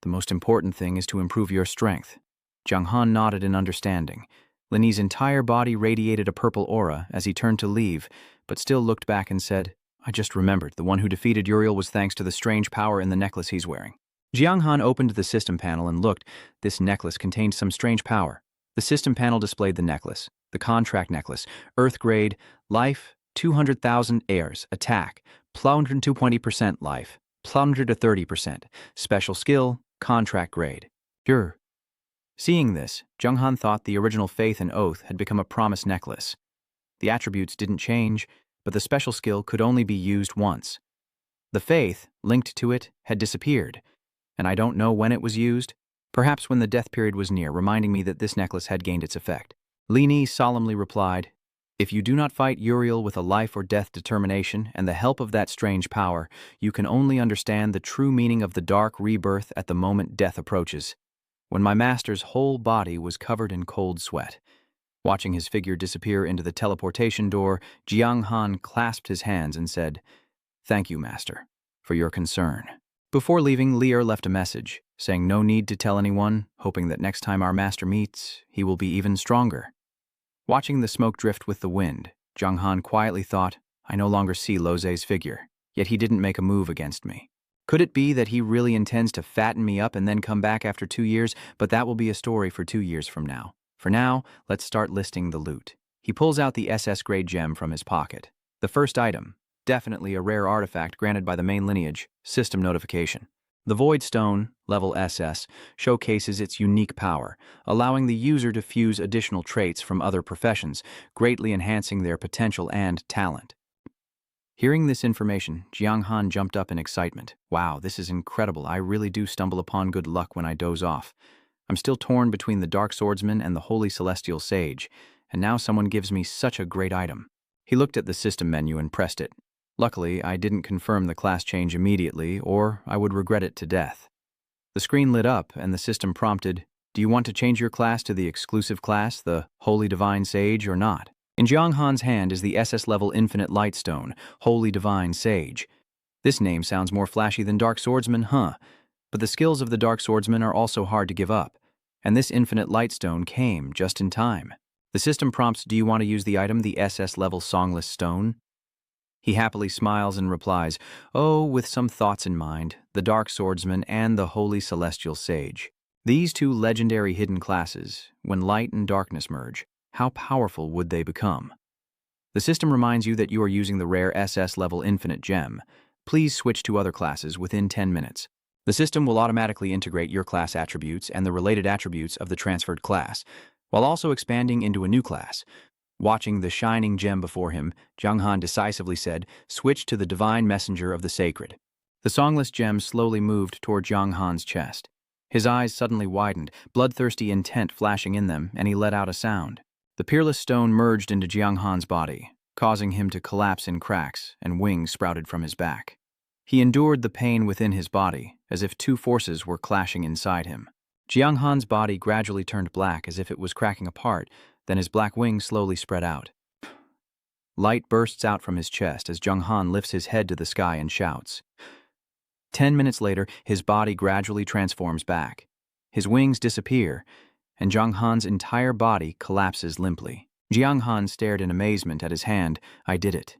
The most important thing is to improve your strength." Jiang Han nodded in understanding. Linny's entire body radiated a purple aura as he turned to leave, but still looked back and said, "I just remembered, the one who defeated Uriel was thanks to the strange power in the necklace he's wearing." Jiang Han opened the system panel and looked. This necklace contained some strange power. The system panel displayed the necklace, the contract necklace, Earth grade, life, 200,000 heirs, attack, 220% life, 130%, special skill, contract grade. Sure. Seeing this, Jiang Han thought the original faith and oath had become a promise necklace. The attributes didn't change, but the special skill could only be used once. The faith, linked to it, had disappeared, and I don't know when it was used, perhaps when the death period was near, reminding me that this necklace had gained its effect. Li Ni solemnly replied, "If you do not fight Uriel with a life or death determination and the help of that strange power, you can only understand the true meaning of the dark rebirth at the moment death approaches." When my master's whole body was covered in cold sweat. Watching his figure disappear into the teleportation door, Jiang Han clasped his hands and said, "Thank you, Master, for your concern." Before leaving, Lier left a message, saying no need to tell anyone, hoping that next time our master meets, he will be even stronger. Watching the smoke drift with the wind, Jiang Han quietly thought, "I no longer see Loze's figure, yet he didn't make a move against me. Could it be that he really intends to fatten me up and then come back after 2 years? But that will be a story for 2 years from now. For now, let's start listing the loot." He pulls out the SS grade gem from his pocket. The first item, definitely a rare artifact granted by the main lineage, system notification. The Void Stone, level SS, showcases its unique power, allowing the user to fuse additional traits from other professions, greatly enhancing their potential and talent. Hearing this information, Jiang Han jumped up in excitement. "Wow, this is incredible. I really do stumble upon good luck when I doze off. I'm still torn between the Dark Swordsman and the Holy Celestial Sage, and now someone gives me such a great item." He looked at the system menu and pressed it. Luckily, I didn't confirm the class change immediately, or I would regret it to death. The screen lit up, and the system prompted, "Do you want to change your class to the exclusive class, the Holy Divine Sage, or not?" In Jiang Han's hand is the SS-level Infinite Light Stone, Holy Divine Sage. This name sounds more flashy than Dark Swordsman, huh? But the skills of the Dark Swordsman are also hard to give up, and this Infinite Light Stone came just in time. The system prompts, "Do you want to use the item, the SS-level Songless Stone?" He happily smiles and replies, "Oh, with some thoughts in mind, the Dark Swordsman and the Holy Celestial Sage. These 2 legendary hidden classes, when light and darkness merge, how powerful would they become?" The system reminds you that you are using the rare SS-level Infinite Gem. Please switch to other classes within 10 minutes. The system will automatically integrate your class attributes and the related attributes of the transferred class, while also expanding into a new class. Watching the shining gem before him, Jiang Han decisively said, "Switch to the divine messenger of the sacred." The songless gem slowly moved toward Jiang Han's chest. His eyes suddenly widened, bloodthirsty intent flashing in them, and he let out a sound. The peerless stone merged into Jiang Han's body, causing him to collapse in cracks, and wings sprouted from his back. He endured the pain within his body, as if two forces were clashing inside him. Jiang Han's body gradually turned black as if it was cracking apart, then his black wings slowly spread out. Light bursts out from his chest as Jiang Han lifts his head to the sky and shouts. 10 minutes later, his body gradually transforms back. His wings disappear, and Jiang Han's entire body collapses limply. Jiang Han stared in amazement at his hand. "I did it."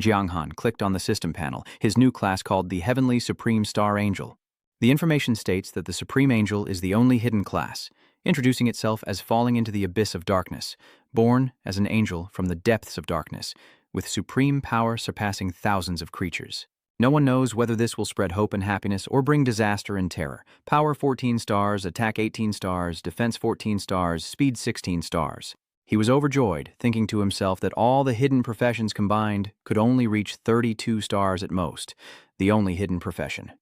Jiang Han clicked on the system panel, his new class called the Heavenly Supreme Star Angel. The information states that the Supreme Angel is the only hidden class, introducing itself as falling into the abyss of darkness, born as an angel from the depths of darkness, with supreme power surpassing thousands of creatures. No one knows whether this will spread hope and happiness or bring disaster and terror. Power 14 stars, attack 18 stars, defense 14 stars, speed 16 stars. He was overjoyed, thinking to himself that all the hidden professions combined could only reach 32 stars at most, the only hidden profession.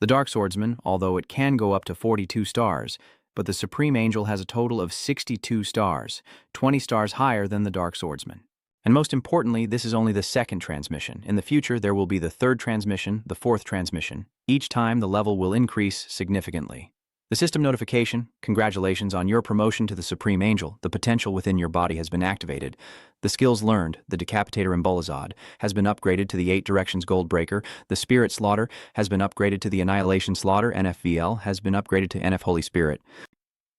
The Dark Swordsman, although it can go up to 42 stars, but the Supreme Angel has a total of 62 stars, 20 stars higher than the Dark Swordsman. And most importantly, this is only the second transmission. In the future, there will be the third transmission, the fourth transmission. Each time, the level will increase significantly. The system notification: congratulations on your promotion to the Supreme Angel. The potential within your body has been activated. The skills learned: the Decapitator Embolizad has been upgraded to the 8 Directions Goldbreaker. The Spirit Slaughter has been upgraded to the Annihilation Slaughter. NFVL has been upgraded to NF Holy Spirit.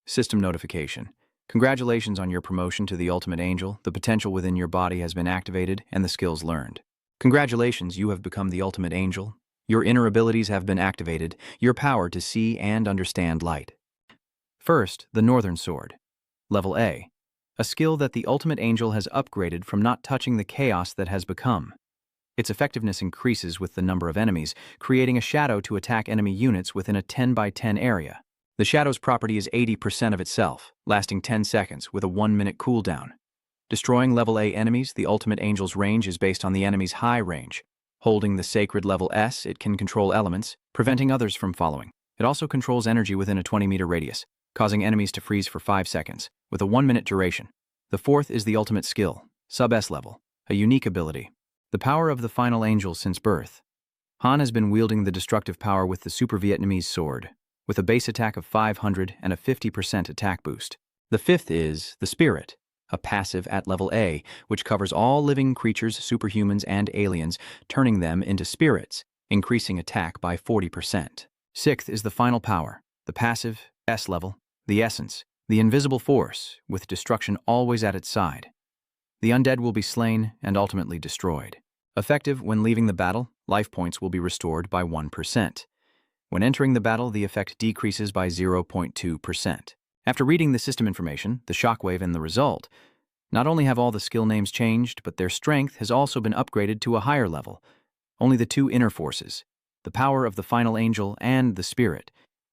System notification: congratulations on your promotion to the Ultimate Angel. The potential within your body has been activated and the skills learned. Congratulations, you have become the Ultimate Angel. Your inner abilities have been activated, your power to see and understand light. First, the Northern Sword. Level A. A skill that the Ultimate Angel has upgraded from not touching the chaos that has become. Its effectiveness increases with the number of enemies, creating a shadow to attack enemy units within a 10 by 10 area. The shadow's property is 80% of itself, lasting 10 seconds with a 1-minute cooldown. Destroying level A enemies, the Ultimate Angel's range is based on the enemy's high range. Holding the sacred level S, it can control elements, preventing others from following. It also controls energy within a 20-meter radius, causing enemies to freeze for 5 seconds, with a 1-minute duration. The fourth is the ultimate skill, sub-S level, a unique ability. The power of the final angel since birth. Han has been wielding the destructive power with the Super Vietnamese sword, with a base attack of 500 and a 50% attack boost. The fifth is the Spirit, a passive at level A, which covers all living creatures, superhumans, and aliens, turning them into spirits, increasing attack by 40%. Sixth is the final power, the passive, S level, the Essence, the invisible force, with destruction always at its side. The undead will be slain and ultimately destroyed. Effective when leaving the battle, life points will be restored by 1%. When entering the battle, the effect decreases by 0.2%. After reading the system information, the shockwave, and the result, not only have all the skill names changed, but their strength has also been upgraded to a higher level. Only the two inner forces, the power of the final angel and the spirit,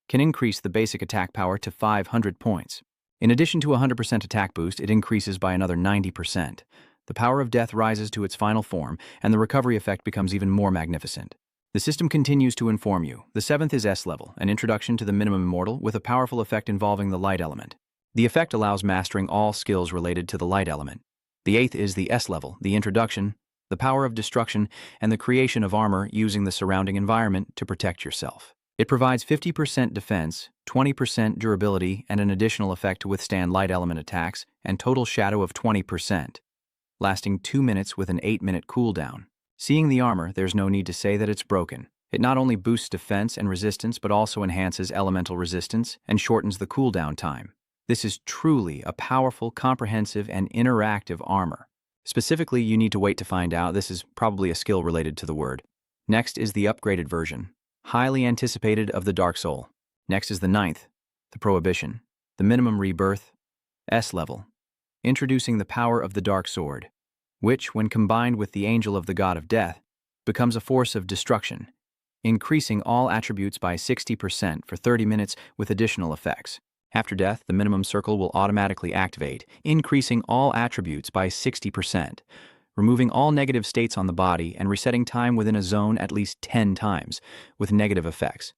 can increase the basic attack power to 500 points. In addition to a 100% attack boost, it increases by another 90%. The power of death rises to its final form, and the recovery effect becomes even more magnificent. The system continues to inform you. The seventh is S level, an introduction to the minimum immortal with a powerful effect involving the light element. The effect allows mastering all skills related to the light element. The eighth is the S level, the introduction, the power of destruction, and the creation of armor using the surrounding environment to protect yourself. It provides 50% defense, 20% durability, and an additional effect to withstand light element attacks, and total shadow of 20%, lasting 2 minutes with an 8-minute cooldown. Seeing the armor, there's no need to say that it's broken. It not only boosts defense and resistance, but also enhances elemental resistance and shortens the cooldown time. This is truly a powerful, comprehensive, and interactive armor. Specifically, you need to wait to find out. This is probably a skill related to the word. Next is the upgraded version, highly anticipated, of the Dark Soul. Next is the ninth, the Prohibition, the minimum rebirth, S level, introducing the power of the Dark Sword, which, when combined with the Angel of the God of Death, becomes a force of destruction, increasing all attributes by 60% for 30 minutes with additional effects. After death, the minimum circle will automatically activate, increasing all attributes by 60%, removing all negative states on the body and resetting time within a zone at least 10 times, with negative effects.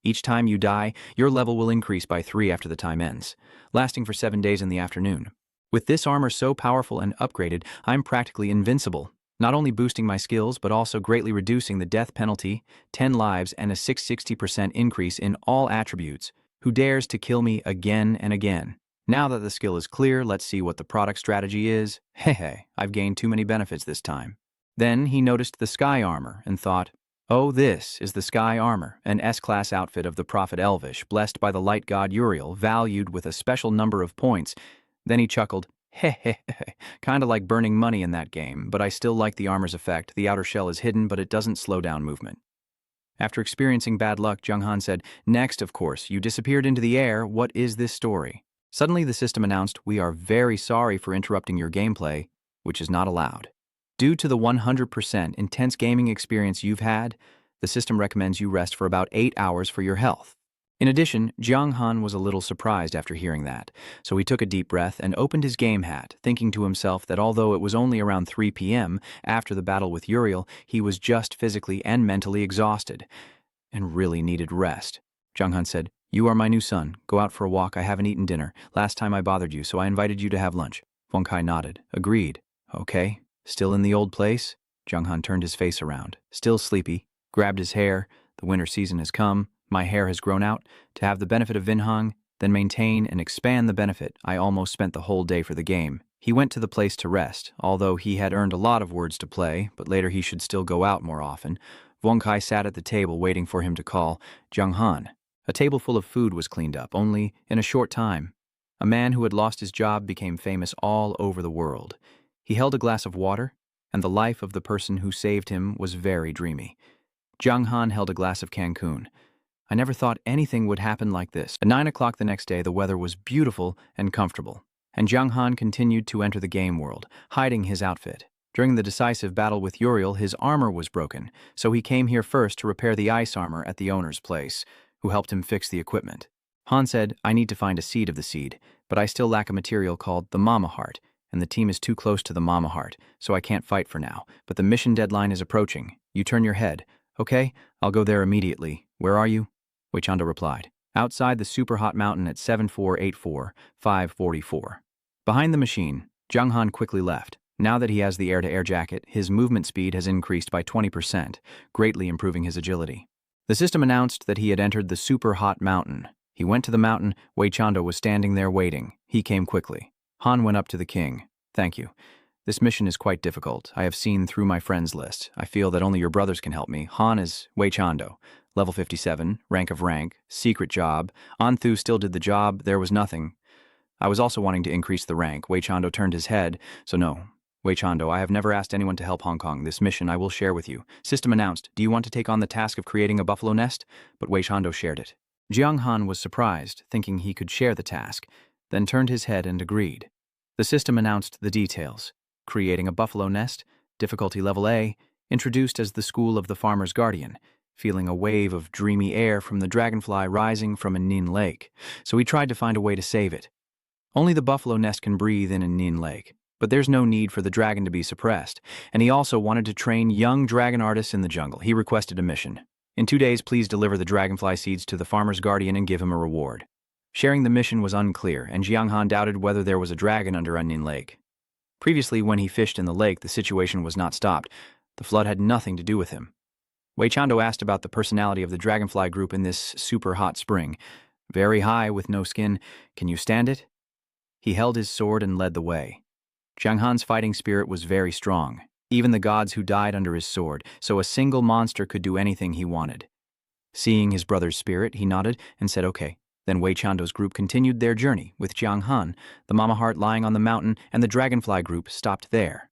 Each time you die, your level will increase by 3 after the time ends, lasting for 7 days in the afternoon. With this armor so powerful and upgraded, I'm practically invincible, not only boosting my skills but also greatly reducing the death penalty, 10 lives, and a 660% increase in all attributes. Who dares to kill me again and again? Now that the skill is clear, let's see what the product strategy is. Hey, I've gained too many benefits this time. Then he noticed the sky armor and thought, oh, this is the sky armor, an S-class outfit of the prophet Elvish, blessed by the light god Uriel, valued with a special number of points. Then he chuckled, kinda like burning money in that game, but I still like the armor's effect. The outer shell is hidden, but it doesn't slow down movement. After experiencing bad luck, Jung-han said, next, of course, you disappeared into the air. What is this story? Suddenly, the system announced, we are very sorry for interrupting your gameplay, which is not allowed. Due to the 100% intense gaming experience you've had, the system recommends you rest for about 8 hours for your health. In addition, Jung-han was a little surprised after hearing that, so he took a deep breath and opened his game hat, thinking to himself that although it was only around 3 p.m. after the battle with Uriel, he was just physically and mentally exhausted and really needed rest. Jung-han said, you are my new son. Go out for a walk. I haven't eaten dinner. Last time I bothered you, so I invited you to have lunch. Wong-kai nodded. Agreed. Okay. Still in the old place? Jung-han turned his face around. Still sleepy. Grabbed his hair. The winter season has come. My hair has grown out. To have the benefit of Vinhang, then maintain and expand the benefit, I almost spent the whole day for the game. He went to the place to rest, although he had earned a lot of words to play, but later he should still go out more often. Wong-kai sat at the table waiting for him to call Jung-han. A table full of food was cleaned up, only in a short time. A man who had lost his job became famous all over the world. He held a glass of water, and the life of the person who saved him was very dreamy. Jung-han held a glass of Cancun. I never thought anything would happen like this. At 9 o'clock the next day, the weather was beautiful and comfortable, and Jung-han continued to enter the game world, hiding his outfit. During the decisive battle with Uriel, his armor was broken, so he came here first to repair the ice armor at the owner's place, who helped him fix the equipment. Han said, I need to find a seed of the seed, but I still lack a material called the Mama Heart, and the team is too close to the Mama Heart, so I can't fight for now, but the mission deadline is approaching. You turn your head. Okay, I'll go there immediately. Where are you? Wei Chanda replied. Outside the super hot mountain at 7484, 544. Behind the machine, Jung-han quickly left. Now that he has the air-to-air jacket, his movement speed has increased by 20%, greatly improving his agility. The system announced that he had entered the super hot mountain. He went to the mountain. Wei Chanda was standing there waiting. He came quickly. Han went up to the king. Thank you. This mission is quite difficult. I have seen through my friends list. I feel that only your brothers can help me. Han is Wei Chanda. Level 57, rank of rank, secret job. Anthu still did the job, there was nothing. I was also wanting to increase the rank. Wei Chanda turned his head, so no. Wei Chanda, I have never asked anyone to help Hong Kong. This mission I will share with you. System announced, do you want to take on the task of creating a buffalo nest? But Wei Chanda shared it. Jiang-han was surprised, thinking he could share the task, then turned his head and agreed. The system announced the details. Creating a buffalo nest, difficulty level A, introduced as the school of the farmer's guardian, feeling a wave of dreamy air from the dragonfly rising from a Nin lake, so he tried to find a way to save it. Only the buffalo nest can breathe in a Nin lake, but there's no need for the dragon to be suppressed, and he also wanted to train young dragon artists in the jungle. He requested a mission. In 2 days, please deliver the dragonfly seeds to the farmer's guardian and give him a reward. Sharing the mission was unclear, and Jiang-han doubted whether there was a dragon under Onion Lake. Previously, when he fished in the lake, the situation was not stopped. The flood had nothing to do with him. Wei Chanda asked about the personality of the dragonfly group in this super hot spring. Very high with no skin. Can you stand it? He held his sword and led the way. Jiang-han's fighting spirit was very strong, even the gods who died under his sword, so a single monster could do anything he wanted. Seeing his brother's spirit, he nodded and said okay. Then Wei Chando's group continued their journey, with Jiang-han, the Mama Heart lying on the mountain, and the dragonfly group stopped there.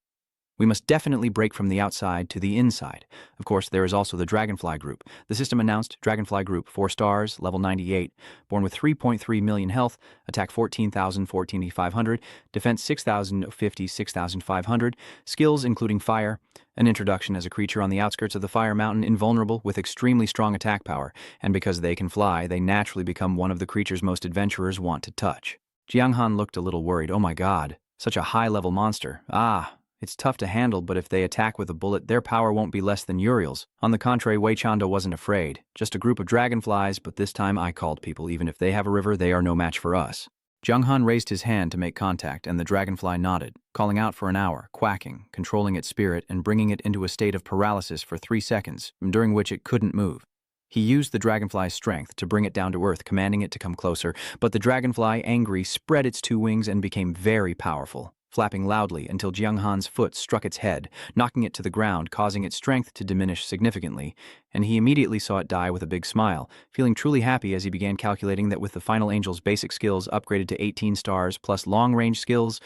We must definitely break from the outside to the inside. Of course, there is also the Dragonfly Group. The system announced Dragonfly Group, 4 stars, level 98, born with 3.3 million health, attack 14,000, 14,500, defense 6,000, 50, 6,500, skills including fire, an introduction as a creature on the outskirts of the Fire Mountain, invulnerable with extremely strong attack power, and because they can fly, they naturally become one of the creatures most adventurers want to touch. Jiang Han looked a little worried. Oh my god, such a high-level monster. It's tough to handle, but if they attack with a bullet, their power won't be less than Uriel's. On the contrary, Wei Chando wasn't afraid. Just a group of dragonflies, but this time I called people. Even if they have a river, they are no match for us. Jiang Han raised his hand to make contact, and the dragonfly nodded, calling out for an hour, quacking, controlling its spirit, and bringing it into a state of paralysis for 3 seconds, during which it couldn't move. He used the dragonfly's strength to bring it down to earth, commanding it to come closer, but the dragonfly, angry, spread its 2 wings and became very powerful, flapping loudly until Jiang Han's foot struck its head, knocking it to the ground, causing its strength to diminish significantly, and he immediately saw it die with a big smile, feeling truly happy as he began calculating that with the final angel's basic skills upgraded to 18 stars plus long-range skills,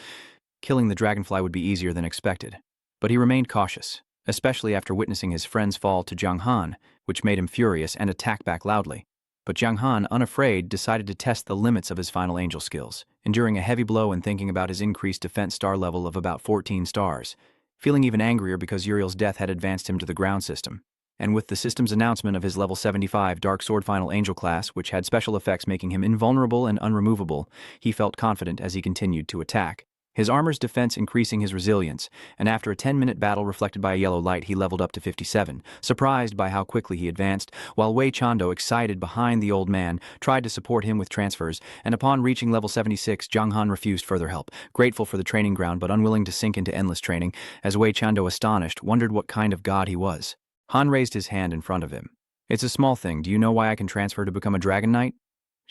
killing the dragonfly would be easier than expected. But he remained cautious, especially after witnessing his friend's fall to Jiang Han, which made him furious and attack back loudly. But Jiang Han, unafraid, decided to test the limits of his final angel skills, enduring a heavy blow and thinking about his increased defense star level of about 14 stars, feeling even angrier because Uriel's death had advanced him to the ground system. And with the system's announcement of his level 75 Dark Sword Final Angel class, which had special effects making him invulnerable and unremovable, he felt confident as he continued to attack. His armor's defense increasing his resilience, and after a 10-minute battle reflected by a yellow light, he leveled up to 57, surprised by how quickly he advanced, while Wei Chando, excited behind the old man, tried to support him with transfers, and upon reaching level 76, Jiang Han refused further help, grateful for the training ground but unwilling to sink into endless training, as Wei Chando, astonished, wondered what kind of god he was. Han raised his hand in front of him. "It's a small thing. Do you know why I can transfer to become a Dragon Knight?"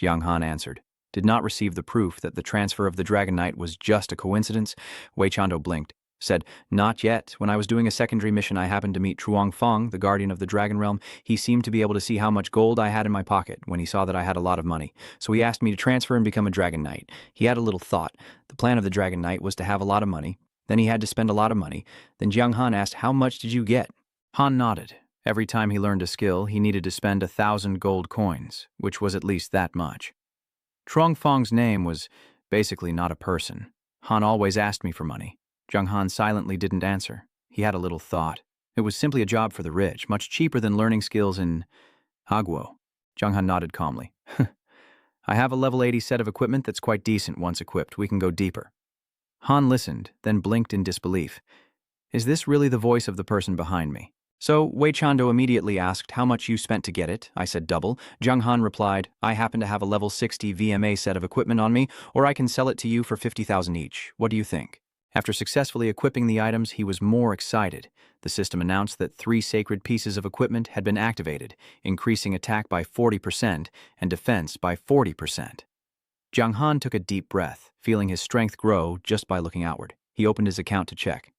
Jiang Han answered. Did not receive the proof that the transfer of the Dragon Knight was just a coincidence. Wei Chando blinked, said, "Not yet. When I was doing a secondary mission, I happened to meet Truong Feng, the guardian of the Dragon Realm. He seemed to be able to see how much gold I had in my pocket when he saw that I had a lot of money. So he asked me to transfer and become a Dragon Knight. He had a little thought. The plan of the Dragon Knight was to have a lot of money. Then he had to spend a lot of money. Then Jiang Han asked, 'How much did you get?' Han nodded. Every time he learned a skill, he needed to spend 1,000 gold coins, which was at least that much. Truong Feng's name was basically not a person. Han always asked me for money. Jiang Han silently didn't answer. He had a little thought. It was simply a job for the rich, much cheaper than learning skills in Agwo. Jiang Han nodded calmly. I have a level 80 set of equipment that's quite decent once equipped. We can go deeper. Han listened, then blinked in disbelief. Is this really the voice of the person behind me? So Wei Chando immediately asked how much you spent to get it. I said double. Jiang Han replied, I happen to have a level 60 VMA set of equipment on me, or I can sell it to you for 50,000 each. What do you think? After successfully equipping the items, he was more excited. The system announced that 3 sacred pieces of equipment had been activated, increasing attack by 40% and defense by 40%. Jiang Han took a deep breath, feeling his strength grow just by looking outward. He opened his account to check.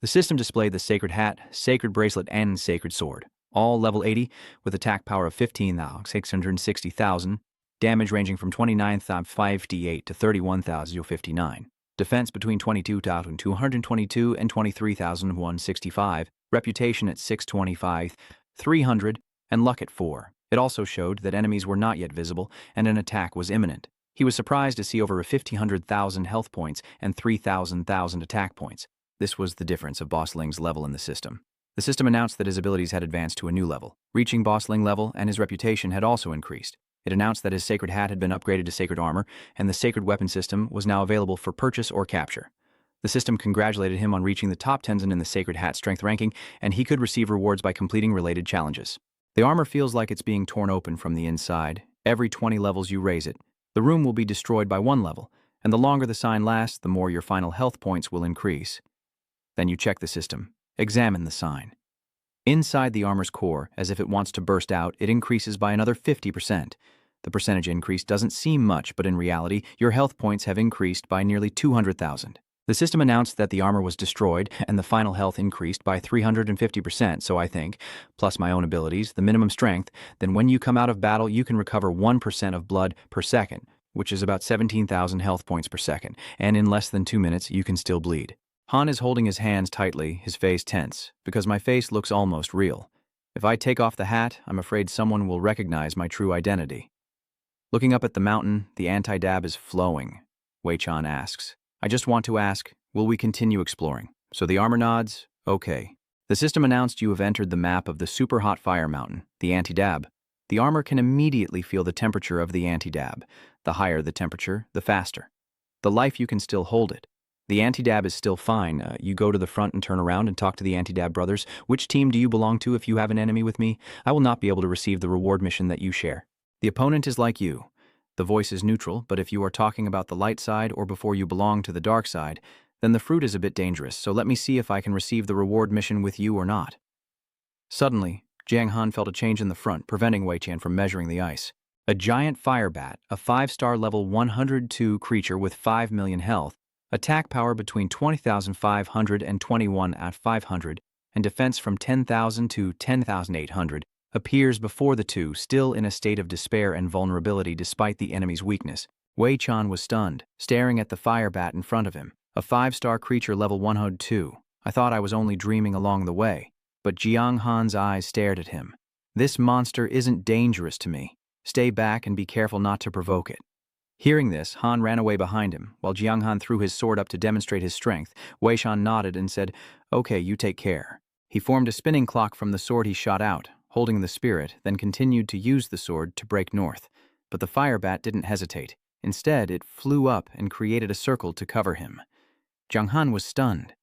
The system displayed the Sacred Hat, Sacred Bracelet, and Sacred Sword, all level 80, with attack power of 15,660,000, damage ranging from 29,558 to 31,059, defense between 22,222 and 23,165, reputation at 625, 300, and luck at 4. It also showed that enemies were not yet visible and an attack was imminent. He was surprised to see over 1,500,000 health points and 3,000 attack points. This was the difference of Bossling's level in the system. The system announced that his abilities had advanced to a new level, reaching Bossling level, and his reputation had also increased. It announced that his Sacred Hat had been upgraded to Sacred Armor, and the Sacred Weapon system was now available for purchase or capture. The system congratulated him on reaching the top 10 in the Sacred Hat strength ranking, and he could receive rewards by completing related challenges. The armor feels like it's being torn open from the inside. Every 20 levels you raise it, the room will be destroyed by 1 level, and the longer the sign lasts, the more your final health points will increase. Then you check the system. Examine the sign. Inside the armor's core, as if it wants to burst out, it increases by another 50%. The percentage increase doesn't seem much, but in reality, your health points have increased by nearly 200,000. The system announced that the armor was destroyed, and the final health increased by 350%, so I think, plus my own abilities, the minimum strength, then when you come out of battle, you can recover 1% of blood per second, which is about 17,000 health points per second, and in less than 2 minutes, you can still bleed. Han is holding his hands tightly, his face tense, because my face looks almost real. If I take off the hat, I'm afraid someone will recognize my true identity. Looking up at the mountain, the anti-dab is flowing. Wei Chan asks. I just want to ask, will we continue exploring? So the armor nods, okay. The system announced you have entered the map of the super hot fire mountain, the anti-dab. The armor can immediately feel the temperature of the anti-dab. The higher the temperature, the faster. The life you can still hold it. The anti-dab is still fine. You go to the front and turn around and talk to the anti-dab brothers. Which team do you belong to if you have an enemy with me? I will not be able to receive the reward mission that you share. The opponent is like you. The voice is neutral, but if you are talking about the light side or before you belong to the dark side, then the fruit is a bit dangerous, so let me see if I can receive the reward mission with you or not. Suddenly, Jiang Han felt a change in the front, preventing Wei Chan from measuring the ice. A giant fire bat, a 5-star level 102 creature with 5 million health, attack power between 20,500 and 21 at 500, and defense from 10,000 to 10,800, appears before the two, still in a state of despair and vulnerability despite the enemy's weakness. Wei Chan was stunned, staring at the fire bat in front of him. A 5-star creature level 102. I thought I was only dreaming along the way. But Jiang Han's eyes stared at him. This monster isn't dangerous to me. Stay back and be careful not to provoke it. Hearing this, Han ran away behind him, while Jiang Han threw his sword up to demonstrate his strength. Wei Chan nodded and said, okay, you take care. He formed a spinning clock from the sword he shot out, holding the spirit, then continued to use the sword to break north. But the fire bat didn't hesitate. Instead, it flew up and created a circle to cover him. Jiang Han was stunned.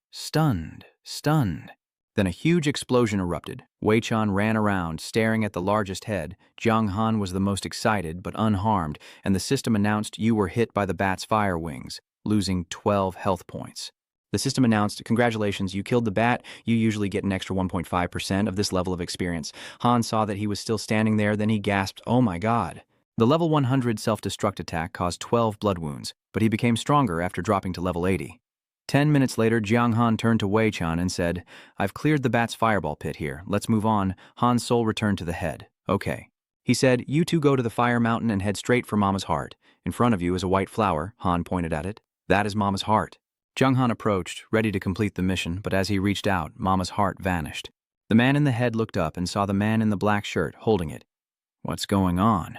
Then a huge explosion erupted. Wei Chan ran around, staring at the largest head. Jiang Han was the most excited, but unharmed, and the system announced you were hit by the bat's fire wings, losing 12 health points. The system announced, congratulations, you killed the bat. You usually get an extra 1.5% of this level of experience. Han saw that he was still standing there, then he gasped, oh my god. The level 100 self-destruct attack caused 12 blood wounds, but he became stronger after dropping to level 80. 10 minutes later, Jiang Han turned to Wei Chan and said, I've cleared the bat's fireball pit here. Let's move on. Han's soul returned to the head. Okay. He said, you two go to the fire mountain and head straight for Mama's heart. In front of you is a white flower. Han pointed at it. That is Mama's heart. Jiang Han approached, ready to complete the mission, but as he reached out, Mama's heart vanished. The man in the head looked up and saw the man in the black shirt holding it. What's going on?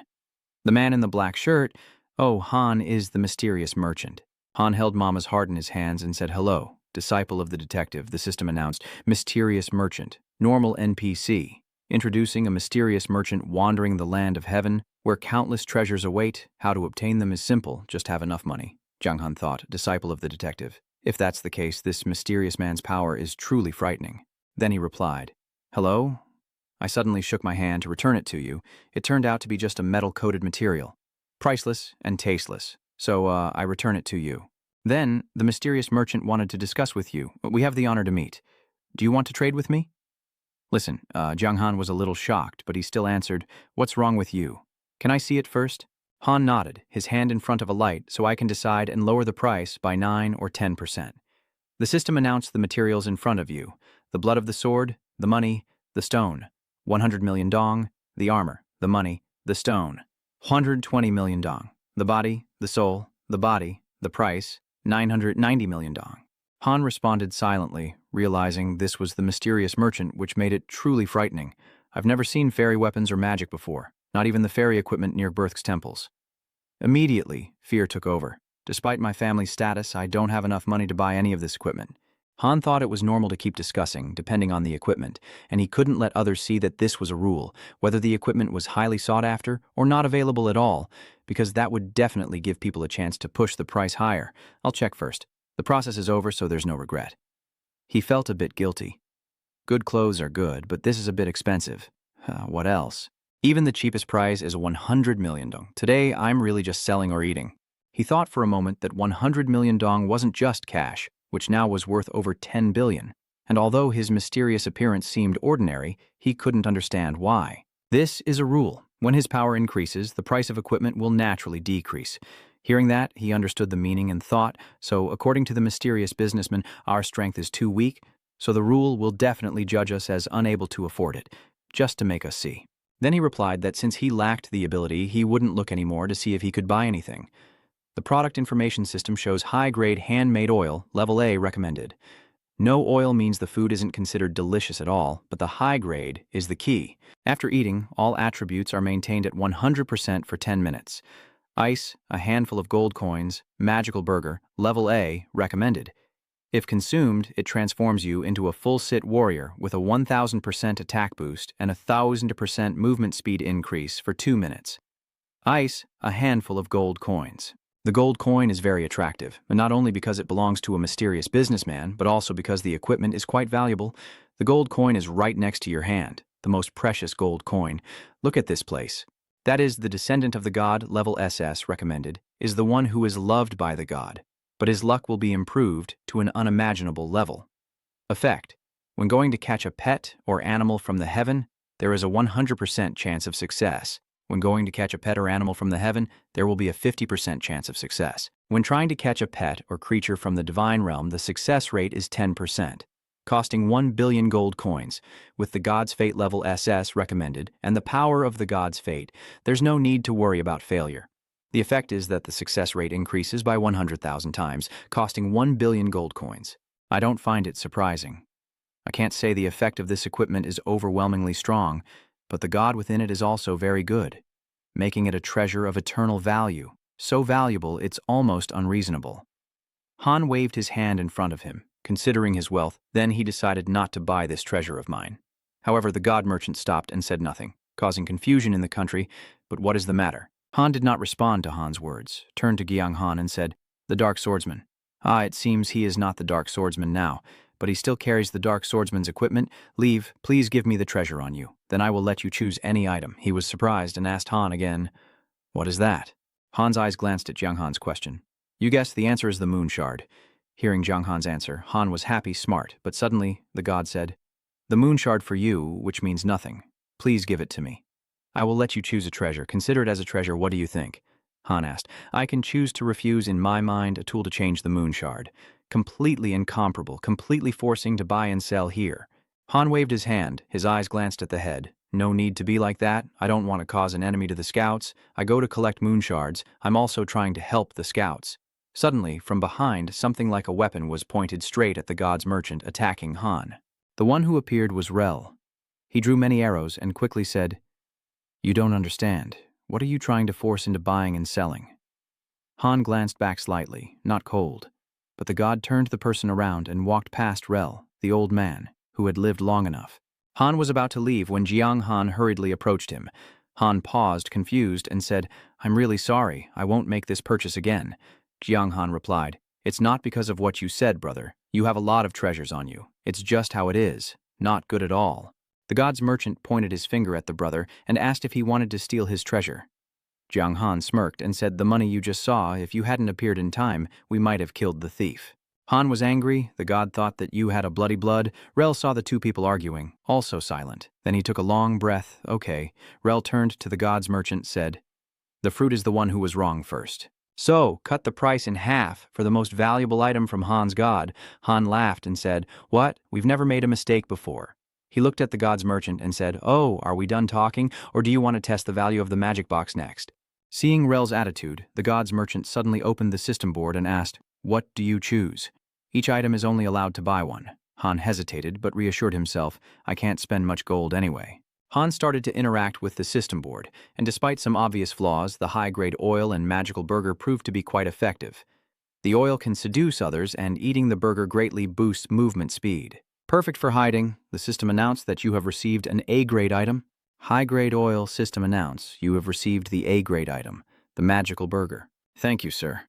The man in the black shirt, oh, Han is the mysterious merchant. Han held Mama's heart in his hands and said, hello, disciple of the detective, the system announced. Mysterious merchant, normal NPC. Introducing a mysterious merchant wandering the land of heaven, where countless treasures await. How to obtain them is simple, just have enough money. Jiang Han thought, disciple of the detective. If that's the case, this mysterious man's power is truly frightening. Then he replied, hello? I suddenly shook my hand to return it to you. It turned out to be just a metal-coated material. Priceless and tasteless. So, I return it to you. Then, the mysterious merchant wanted to discuss with you. We have the honor to meet. Do you want to trade with me? Listen, Jiang Han was a little shocked, but he still answered, what's wrong with you? Can I see it first? Han nodded, his hand in front of a light, so I can decide and lower the price by 9 or 10%. The system announced the materials in front of you. The blood of the sword, the money, the stone. 100 million dong, the armor, the money, the stone. 120 million dong. The body, the soul, the body, the price, 990 million dong. Han responded silently, realizing this was the mysterious merchant, which made it truly frightening. I've never seen fairy weapons or magic before, not even the fairy equipment near Berth's temples. Immediately, fear took over. Despite my family's status, I don't have enough money to buy any of this equipment. Han thought it was normal to keep discussing, depending on the equipment, and he couldn't let others see that this was a rule, whether the equipment was highly sought after or not available at all, because that would definitely give people a chance to push the price higher. I'll check first. The process is over, so there's no regret. He felt a bit guilty. Good clothes are good, but this is a bit expensive. What else? Even the cheapest price is 100 million dong. Today, I'm really just selling or eating. He thought for a moment that 100 million dong wasn't just cash, which now was worth over 10 billion, and although his mysterious appearance seemed ordinary, he couldn't understand why. This is a rule. When his power increases, the price of equipment will naturally decrease. Hearing that, he understood the meaning and thought, so according to the mysterious businessman, our strength is too weak, so the rule will definitely judge us as unable to afford it, just to make us see. Then he replied that since he lacked the ability, he wouldn't look anymore to see if he could buy anything. The product information system shows high-grade handmade oil, level A recommended. No oil means the food isn't considered delicious at all, but the high grade is the key. After eating, all attributes are maintained at 100% for 10 minutes. Ice, a handful of gold coins, magical burger, level A, recommended. If consumed, it transforms you into a full-sit warrior with a 1000% attack boost and a 1000% movement speed increase for 2 minutes. Ice, a handful of gold coins. The gold coin is very attractive, and not only because it belongs to a mysterious businessman, but also because the equipment is quite valuable. The gold coin is right next to your hand, the most precious gold coin. Look at this place. That is, the descendant of the god, level SS recommended, is the one who is loved by the god, but his luck will be improved to an unimaginable level. Effect: when going to catch a pet or animal from the heaven, there is a 100% chance of success. When going to catch a pet or animal from the heaven, there will be a 50% chance of success. When trying to catch a pet or creature from the divine realm, the success rate is 10%, costing 1 billion gold coins. With the God's Fate level SS recommended and the power of the God's Fate, there's no need to worry about failure. The effect is that the success rate increases by 100,000 times, costing 1 billion gold coins. I don't find it surprising. I can't say the effect of this equipment is overwhelmingly strong, but the god within it is also very good, making it a treasure of eternal value, so valuable it's almost unreasonable. Han waved his hand in front of him, considering his wealth. Then he decided not to buy this treasure of mine. However, the god merchant stopped and said nothing, causing confusion in the country. But what is the matter? Han did not respond to Han's words, turned to Gyang Han and said, "The Dark Swordsman." "Ah, it seems he is not the Dark Swordsman now, but he still carries the Dark Swordsman's equipment. Leave, please give me the treasure on you. Then I will let you choose any item." He was surprised and asked Han again, "What is that?" Han's eyes glanced at Jiang Han's question. "You guessed, the answer is the moon shard." Hearing Jiang Han's answer, Han was happy, smart, but suddenly the god said, "The moon shard for you, which means nothing. Please give it to me. I will let you choose a treasure. Consider it as a treasure. What do you think?" Han asked. "I can choose to refuse, in my mind, a tool to change the moon shard. Completely incomparable, completely forcing to buy and sell here." Han waved his hand, his eyes glanced at the head. "No need to be like that. I don't want to cause an enemy to the scouts. I go to collect moon shards. I'm also trying to help the scouts." Suddenly, from behind, something like a weapon was pointed straight at the god's merchant, attacking Han. The one who appeared was Rel. He drew many arrows and quickly said, "You don't understand. What are you trying to force into buying and selling?" Han glanced back slightly, not cold, but the god turned the person around and walked past Rel, the old man, who had lived long enough. Han was about to leave when Jiang Han hurriedly approached him. Han paused, confused, and said, "I'm really sorry. I won't make this purchase again." Jiang Han replied, "It's not because of what you said, brother. You have a lot of treasures on you. It's just how it is. Not good at all." The god's merchant pointed his finger at the brother and asked if he wanted to steal his treasure. Jiang Han smirked and said, "The money you just saw, if you hadn't appeared in time, we might have killed the thief." Han was angry. The god thought that you had a bloody blood. Rel saw the two people arguing, also silent. Then he took a long breath. "Okay." Rel turned to the god's merchant, said, "The fruit is the one who was wrong first. So, cut the price in half for the most valuable item from Han's god." Han laughed and said, "What? We've never made a mistake before." He looked at the god's merchant and said, "Oh, are we done talking, or do you want to test the value of the magic box next?" Seeing Rel's attitude, the god's merchant suddenly opened the system board and asked, "What do you choose?" "Each item is only allowed to buy one." Han hesitated but reassured himself, "I can't spend much gold anyway." Han started to interact with the system board, and despite some obvious flaws, the high-grade oil and magical burger proved to be quite effective. The oil can seduce others, and eating the burger greatly boosts movement speed. Perfect for hiding. The system announced that you have received an A-grade item. High-grade oil system announce you have received the A-grade item, the magical burger. "Thank you, sir.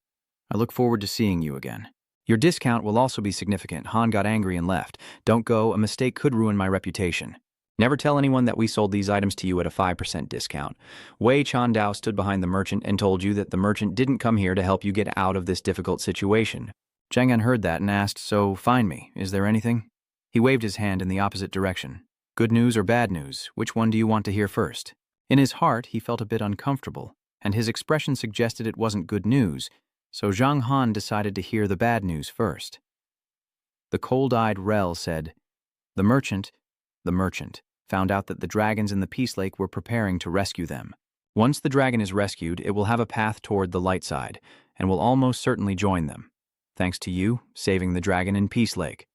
I look forward to seeing you again. Your discount will also be significant." Han got angry and left. "Don't go. A mistake could ruin my reputation. Never tell anyone that we sold these items to you at a 5% discount." Wei Chandao stood behind the merchant and told you that the merchant didn't come here to help you get out of this difficult situation. Zhang An heard that and asked, "So, find me. Is there anything?" He waved his hand in the opposite direction. "Good news or bad news? Which one do you want to hear first?" In his heart, he felt a bit uncomfortable, and his expression suggested it wasn't good news, so Zhang Han decided to hear the bad news first. The cold-eyed Rel said, The merchant found out that the dragons in the Peace Lake were preparing to rescue them. Once the dragon is rescued, it will have a path toward the light side, and will almost certainly join them. Thanks to you, saving the dragon in Peace Lake.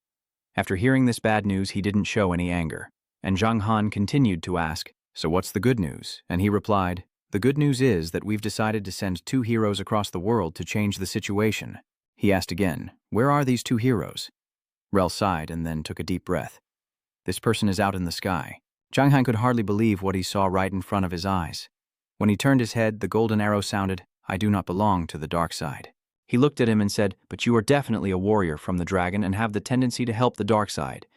After hearing this bad news, he didn't show any anger. And Zhang Han continued to ask, "So what's the good news?" And he replied, "The good news is that we've decided to send 2 heroes across the world to change the situation." He asked again, "Where are these 2 heroes?" Rel sighed and then took a deep breath. "This person is out in the sky." Zhang Han could hardly believe what he saw right in front of his eyes. When he turned his head, the golden arrow sounded, "I do not belong to the dark side." He looked at him and said, "But you are definitely a warrior from the dragon and have the tendency to help the dark side."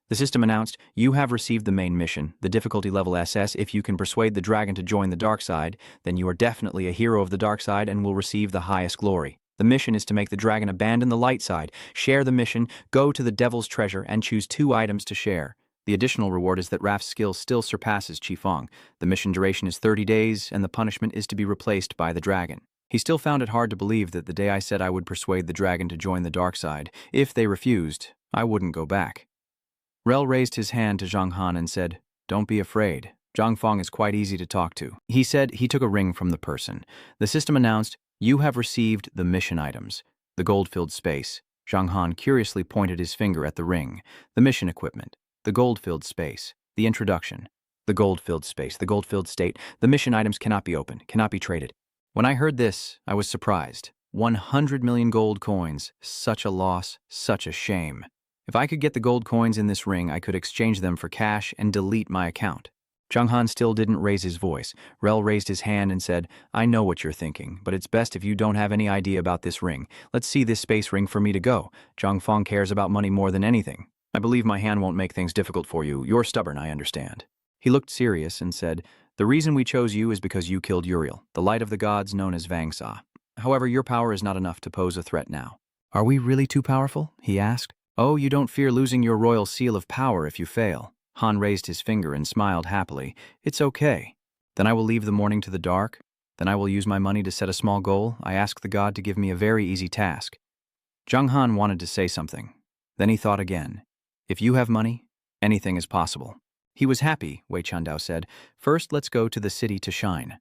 The system announced, "You have received the main mission, the difficulty level SS. If you can persuade the dragon to join the dark side, then you are definitely a hero of the dark side and will receive the highest glory. The mission is to make the dragon abandon the light side, share the mission, go to the devil's treasure, and choose 2 items to share. The additional reward is that Raf's skill still surpasses Qifeng. The mission duration is 30 days, and the punishment is to be replaced by the dragon." He still found it hard to believe that the day I said I would persuade the dragon to join the dark side, if they refused, I wouldn't go back. Rel raised his hand to Zhang Han and said, "Don't be afraid. Zhang Feng is quite easy to talk to." He said he took a ring from the person. The system announced, "You have received the mission items." The gold-filled space. Zhang Han curiously pointed his finger at the ring. The mission equipment. The gold-filled space. The introduction. The gold-filled space. The gold-filled state. The mission items cannot be opened, cannot be traded. When I heard this, I was surprised. 100 million gold coins. Such a loss, such a shame. If I could get the gold coins in this ring, I could exchange them for cash and delete my account. Zhang Han still didn't raise his voice. Rel raised his hand and said, "I know what you're thinking, but it's best if you don't have any idea about this ring. Let's see this space ring for me to go. Zhang Feng cares about money more than anything. I believe my hand won't make things difficult for you. You're stubborn, I understand." He looked serious and said, "The reason we chose you is because you killed Uriel, the light of the gods known as Vangsa. However, your power is not enough to pose a threat now." "Are we really too powerful?" he asked. "Oh, you don't fear losing your royal seal of power if you fail." Han raised his finger and smiled happily. "It's okay. Then I will leave the morning to the dark. Then I will use my money to set a small goal. I ask the god to give me a very easy task." Zhang Han wanted to say something. Then he thought again. "If you have money, anything is possible." He was happy, Wei Chandao said. "First, let's go to the city to shine."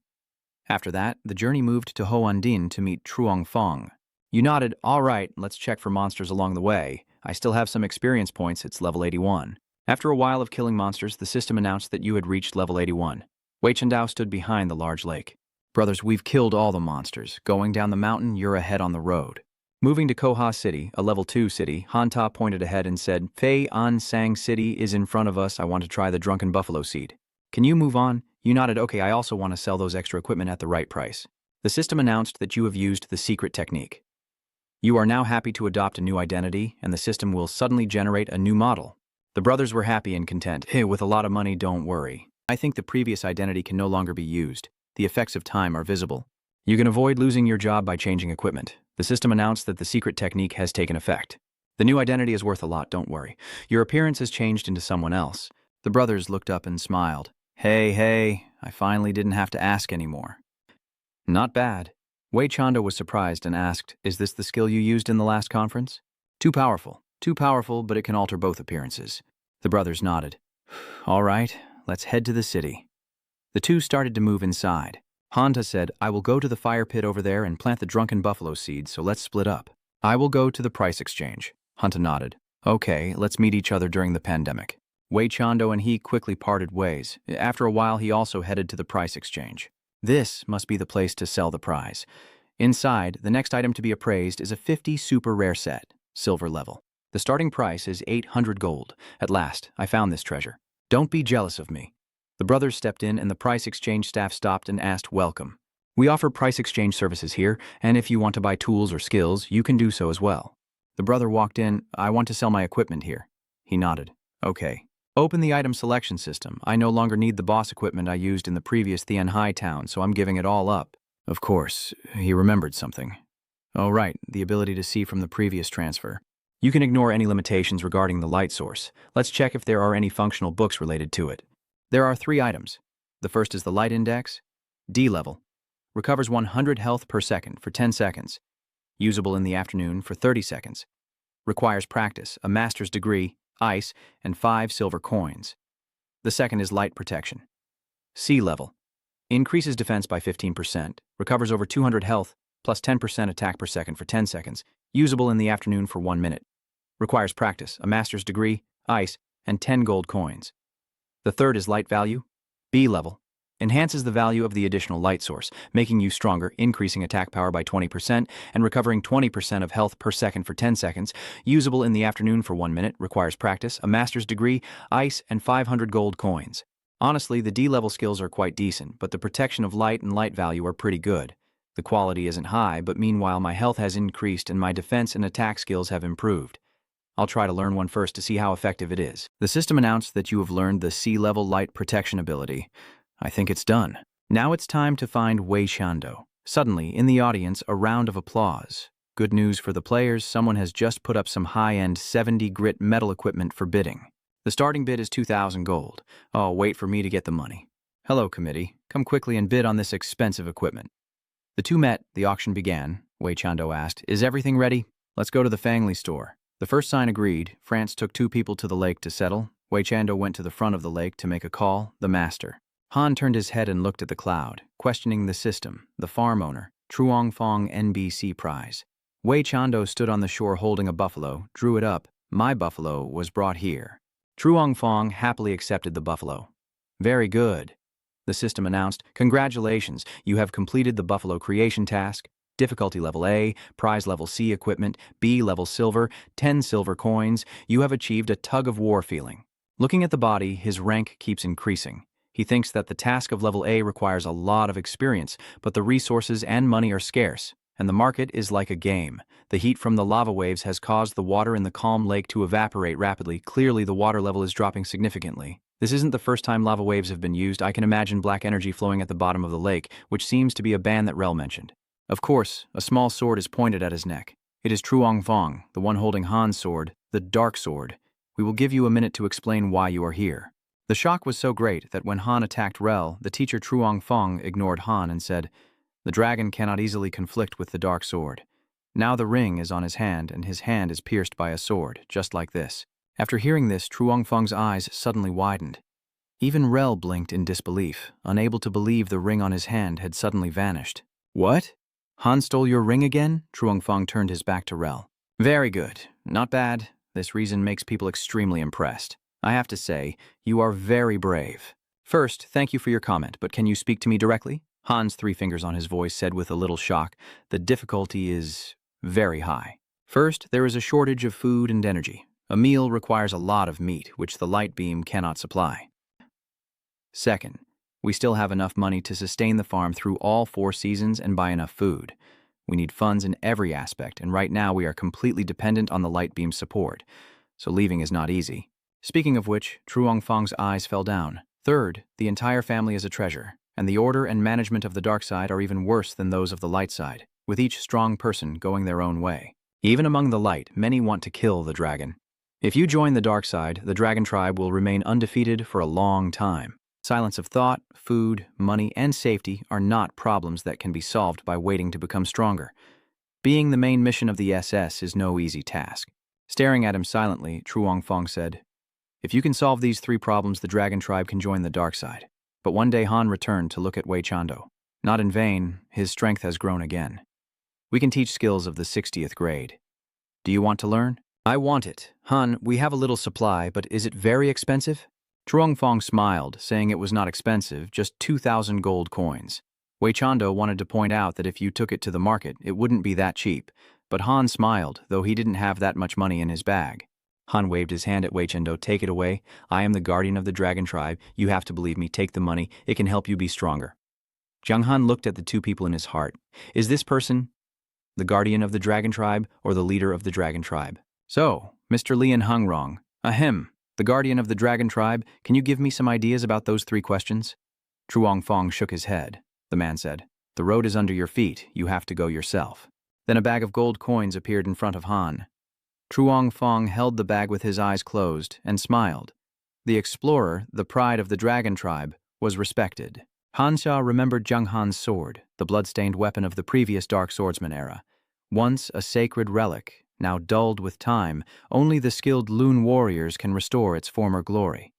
After that, the journey moved to Hoandin to meet Truong Fong. You nodded. "All right, let's check for monsters along the way. I still have some experience points. It's level 81. After a while of killing monsters, the system announced that you had reached level 81. Wei Chandao stood behind the large lake. "Brothers, we've killed all the monsters. Going down the mountain, you're ahead on the road." Moving to Koha City, a level 2 city, Hanta pointed ahead and said, "Fei An Sang City is in front of us. I want to try the drunken buffalo seed. Can you move on?" You nodded. "Okay, I also want to sell those extra equipment at the right price." The system announced that you have used the secret technique. You are now happy to adopt a new identity, and the system will suddenly generate a new model. The brothers were happy and content. "Hey, with a lot of money, don't worry. I think the previous identity can no longer be used. The effects of time are visible. You can avoid losing your job by changing equipment." The system announced that the secret technique has taken effect. "The new identity is worth a lot, don't worry. Your appearance has changed into someone else." The brothers looked up and smiled. Hey, I finally didn't have to ask anymore." "Not bad." Wei Chanda was surprised and asked, "Is this the skill you used in the last conference?" Too powerful, but it can alter both appearances." The brothers nodded. "All right, let's head to the city." The two started to move inside. Hanta said, "I will go to the fire pit over there and plant the drunken buffalo seed, so let's split up." "I will go to the price exchange." Hanta nodded. "Okay, let's meet each other during the pandemic." Wei Chando and he quickly parted ways. After a while, he also headed to the price exchange. This must be the place to sell the prize. Inside, the next item to be appraised is a 50 super rare set, silver level. The starting price is 800 gold. At last, I found this treasure. Don't be jealous of me. The brothers stepped in and the price exchange staff stopped and asked, "Welcome. We offer price exchange services here, and if you want to buy tools or skills, you can do so as well." The brother walked in. "I want to sell my equipment here." He nodded. "Okay. Open the item selection system. I no longer need the boss equipment I used in the previous Tianhai town, so I'm giving it all up." Of course, he remembered something. "Oh right, the ability to see from the previous transfer. You can ignore any limitations regarding the light source. Let's check if there are any functional books related to it. There are 3 items. The first is the light index, D level. Recovers 100 health per second for 10 seconds. Usable in the afternoon for 30 seconds. Requires practice, a master's degree, ice, and 5 silver coins. The second is light protection. C level. Increases defense by 15%. Recovers over 200 health plus 10% attack per second for 10 seconds, usable in the afternoon for 1 minute. Requires practice, a master's degree, ice, and 10 gold coins. The third is light value, B level. Enhances the value of the additional light source, making you stronger, increasing attack power by 20%, and recovering 20% of health per second for 10 seconds, usable in the afternoon for 1 minute, requires practice, a master's degree, ice, and 500 gold coins. Honestly, the D-level skills are quite decent, but the protection of light and light value are pretty good. The quality isn't high, but meanwhile my health has increased and my defense and attack skills have improved. I'll try to learn one first to see how effective it is. The system announced that you have learned the C-level light protection ability. I think it's done. Now it's time to find Wei Xiando. Suddenly, in the audience, a round of applause. Good news for the players, someone has just put up some high-end 70 grit metal equipment for bidding. The starting bid is 2,000 gold. Oh, wait for me to get the money. Hello, committee. Come quickly and bid on this expensive equipment. The two met, the auction began. Wei Xiando asked, is everything ready? Let's go to the Fangli store. The first sign agreed. France took 2 people to the lake to settle. Wei Xiando went to the front of the lake to make a call, the master. Han turned his head and looked at the cloud, questioning the system, the farm owner, Truong Fong NBC prize. Wei Xiando stood on the shore holding a buffalo, drew it up. My buffalo was brought here. Truong Fong happily accepted the buffalo. Very good. The system announced, congratulations, you have completed the buffalo creation task. Difficulty level A, prize level C equipment, B level silver, 10 silver coins. You have achieved a tug-of-war feeling. Looking at the body, his rank keeps increasing. He thinks that the task of level A requires a lot of experience, but the resources and money are scarce, and the market is like a game. The heat from the lava waves has caused the water in the calm lake to evaporate rapidly. Clearly, the water level is dropping significantly. This isn't the first time lava waves have been used. I can imagine black energy flowing at the bottom of the lake, which seems to be a ban that Rel mentioned. Of course, a small sword is pointed at his neck. It is Truong Fong, the one holding Han's sword, the dark sword. We will give you a minute to explain why you are here. The shock was so great that when Han attacked Rel, the teacher Truong Fong ignored Han and said, the dragon cannot easily conflict with the dark sword. Now the ring is on his hand and his hand is pierced by a sword, just like this. After hearing this, Truong Fong's eyes suddenly widened. Even Rel blinked in disbelief, unable to believe the ring on his hand had suddenly vanished. What? Han stole your ring again? Truong Fong turned his back to Rel. Very good. Not bad. This reason makes people extremely impressed. I have to say, you are very brave. First, thank you for your comment, but can you speak to me directly? Han's 3 fingers on his voice said with a little shock, the difficulty is very high. First, there is a shortage of food and energy. A meal requires a lot of meat, which the light beam cannot supply. Second, we still have enough money to sustain the farm through all 4 seasons and buy enough food. We need funds in every aspect, and right now we are completely dependent on the light beam's support, so leaving is not easy. Speaking of which, Truong Fong's eyes fell down. Third, the entire family is a treasure, and the order and management of the dark side are even worse than those of the light side, with each strong person going their own way. Even among the light, many want to kill the dragon. If you join the dark side, the dragon tribe will remain undefeated for a long time. Silence of thought, food, money, and safety are not problems that can be solved by waiting to become stronger. Being the main mission of the SS is no easy task. Staring at him silently, Truong Fong said, if you can solve these 3 problems, the dragon tribe can join the dark side. But one day Han returned to look at Wei Xiando. Not in vain, his strength has grown again. We can teach skills of the 60th grade. Do you want to learn? I want it. Han, we have a little supply, but is it very expensive? Truong Fong smiled, saying it was not expensive, just 2,000 gold coins. Wei Xiando wanted to point out that if you took it to the market, it wouldn't be that cheap. But Han smiled, though he didn't have that much money in his bag. Han waved his hand at Wei Xiando. Take it away. I am the guardian of the dragon tribe. You have to believe me. Take the money. It can help you be stronger. Jiang Han looked at the 2 people in his heart. Is this person the guardian of the dragon tribe or the leader of the dragon tribe? So, Mr. Lian Hungrong, ahem, the guardian of the dragon tribe, can you give me some ideas about those 3 questions? Truong Fong shook his head. The man said, the road is under your feet. You have to go yourself. Then a bag of gold coins appeared in front of Han. Truong Fong held the bag with his eyes closed and smiled. The explorer, the pride of the dragon tribe, was respected. Han Xia remembered Jiang Han's sword, the blood-stained weapon of the previous Dark Swordsman era. Once a sacred relic, now dulled with time, only the skilled Loon warriors can restore its former glory.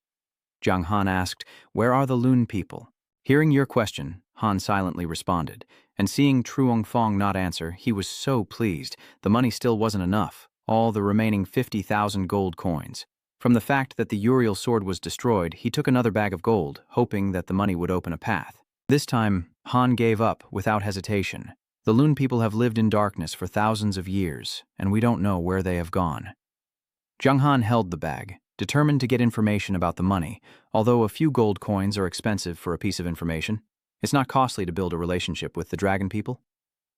Jiang Han asked, where are the Loon people? Hearing your question, Han silently responded, and seeing Truong Fong not answer, he was so pleased. The money still wasn't enough, all the remaining 50,000 gold coins. From the fact that the Uriel sword was destroyed, he took another bag of gold, hoping that the money would open a path. This time, Han gave up without hesitation. The Loon people have lived in darkness for thousands of years, and we don't know where they have gone. Zhang Han held the bag, determined to get information about the money, although a few gold coins are expensive for a piece of information. It's not costly to build a relationship with the dragon people.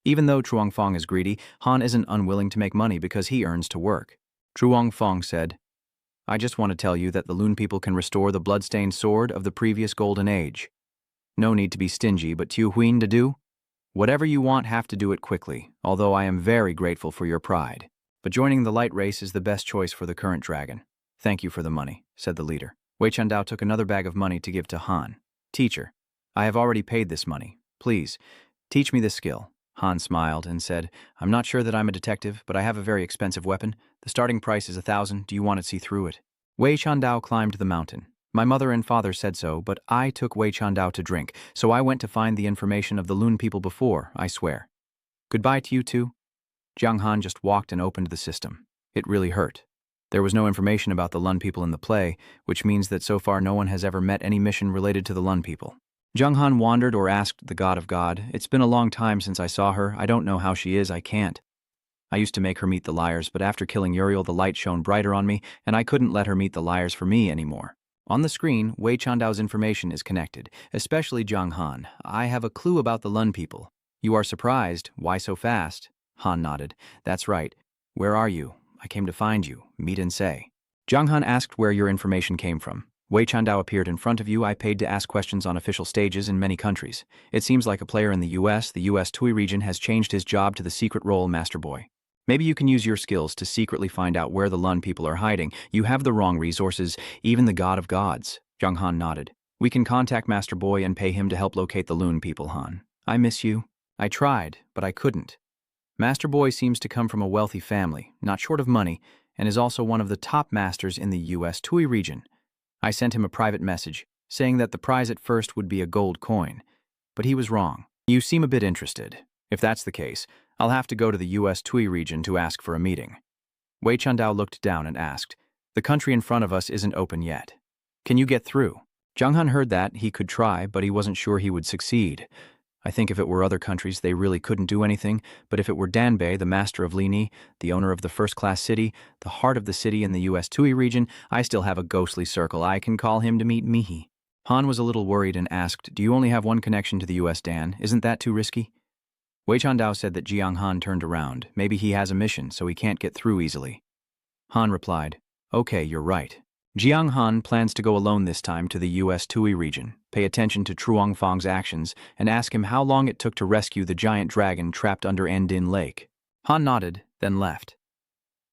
Even though Truong Fong is greedy, Han isn't unwilling to make money because he earns to work. Truong Fong said, "I just want to tell you that the Loon people can restore the bloodstained sword of the previous golden age. No need to be stingy, but Tu Huyen to do? Whatever you want, have to do it quickly, although I am very grateful for your pride. But joining the light race is the best choice for the current dragon. Thank you for the money," said the leader. Wei Chandao took another bag of money to give to Han. "Teacher, I have already paid this money. Please, teach me this skill." Han smiled and said, "I'm not sure that I'm a detective, but I have a very expensive weapon. The starting price is 1,000. Do you want to see through it?" Wei Chandao climbed the mountain. "My mother and father said so, but I took Wei Chandao to drink, so I went to find the information of the Loon people before, I swear. Goodbye to you two." Jiang Han just walked and opened the system. It really hurt. There was no information about the Lun people in the play, which means that so far no one has ever met any mission related to the Lun people. Jiang Han wondered or asked the God of God, "It's been a long time since I saw her. I don't know how she is. I can't. I used to make her meet the liars, but after killing Uriel, the light shone brighter on me, and I couldn't let her meet the liars for me anymore." On the screen, Wei Chandao's information is connected, especially Jiang Han. "I have a clue about the Lun people." "You are surprised. Why so fast?" Han nodded. "That's right. Where are you? I came to find you. Meet and say." Jiang Han asked where your information came from. "Wei Chandao appeared in front of you. I paid to ask questions on official stages in many countries. It seems like a player in the US TUI region has changed his job to the secret role Master Boy. Maybe you can use your skills to secretly find out where the Lun people are hiding. You have the wrong resources, even the God of Gods." Jiang Han nodded. "We can contact Master Boy and pay him to help locate the Loon people, Han. I miss you. I tried, but I couldn't. Master Boy seems to come from a wealthy family, not short of money, and is also one of the top masters in the US TUI region. I sent him a private message, saying that the prize at first would be a gold coin. But he was wrong. You seem a bit interested. If that's the case, I'll have to go to the US TUI region to ask for a meeting." Wei Chandao looked down and asked, "The country in front of us isn't open yet. Can you get through?" Jiang Han heard that he could try, but he wasn't sure he would succeed. "I think if it were other countries, they really couldn't do anything, but if it were Danbei, the master of Lini, the owner of the first-class city, the heart of the city in the US TUI region, I still have a ghostly circle. I can call him to meet me." Han was a little worried and asked, "Do you only have one connection to the US, Dan? Isn't that too risky?" Wei Chandao said that Jiang Han turned around. Maybe he has a mission, so he can't get through easily. Han replied, "Okay, you're right." Jiang Han plans to go alone this time to the US TUI region, pay attention to Truong Fong's actions, and ask him how long it took to rescue the giant dragon trapped under Andin Lake. Han nodded, then left.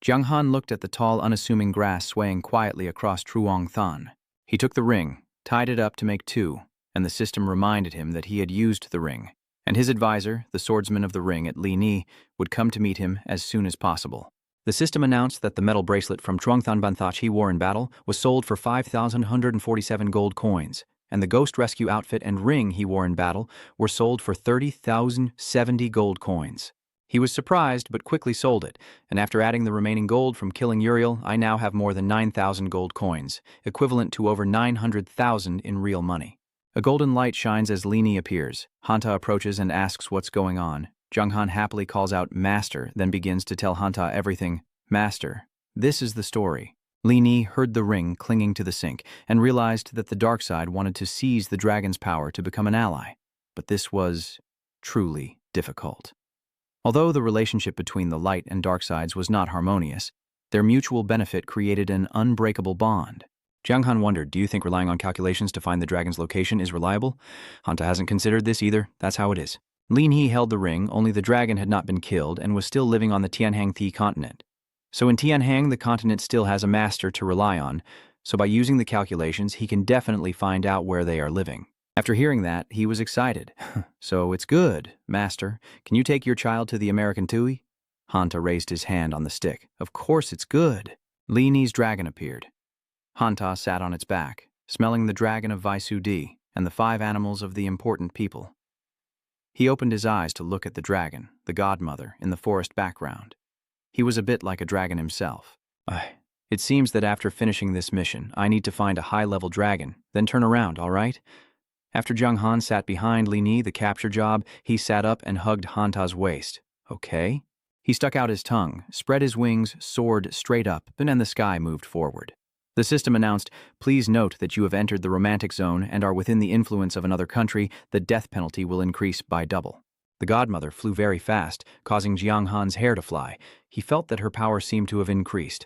Jiang Han looked at the tall, unassuming grass swaying quietly across Truong Than. He took the ring, tied it up to make two, and the system reminded him that he had used the ring, and his advisor, the swordsman of the ring at Li Ni, would come to meet him as soon as possible. The system announced that the metal bracelet from Truongthan Banthach he wore in battle was sold for 5,147 gold coins, and the ghost rescue outfit and ring he wore in battle were sold for 30,070 gold coins. He was surprised but quickly sold it, and after adding the remaining gold from killing Uriel, I now have more than 9,000 gold coins, equivalent to over 900,000 in real money. A golden light shines as Lini appears. Hanta approaches and asks what's going on. Jiang Han happily calls out "Master," then begins to tell Hanta everything. "Master, this is the story." Li Ni heard the ring clinging to the sink and realized that the dark side wanted to seize the dragon's power to become an ally. But this was truly difficult. Although the relationship between the light and dark sides was not harmonious, their mutual benefit created an unbreakable bond. Jiang Han wondered, "Do you think relying on calculations to find the dragon's location is reliable?" Hanta hasn't considered this either. That's how it is. Lin He held the ring, only the dragon had not been killed and was still living on the Tianhang Thi continent. So in Tianhang, the continent still has a master to rely on, so by using the calculations, he can definitely find out where they are living. After hearing that, he was excited. "So it's good, Master. Can you take your child to the American TUI?" Hanta raised his hand on the stick. "Of course it's good." Li Ni's dragon appeared. Hanta sat on its back, smelling the dragon of Vaisudi and the 5 animals of the important people. He opened his eyes to look at the dragon, the godmother, in the forest background. He was a bit like a dragon himself. It seems that after finishing this mission, I need to find a high-level dragon, then turn around, all right? After Jiang Han sat behind Li Ni, the capture job, he sat up and hugged Hanta's waist. Okay? He stuck out his tongue, spread his wings, soared straight up, and then the sky moved forward. The system announced, "Please note that you have entered the romantic zone and are within the influence of another country. The death penalty will increase by double." The godmother flew very fast, causing Jiang Han's hair to fly. He felt that her power seemed to have increased.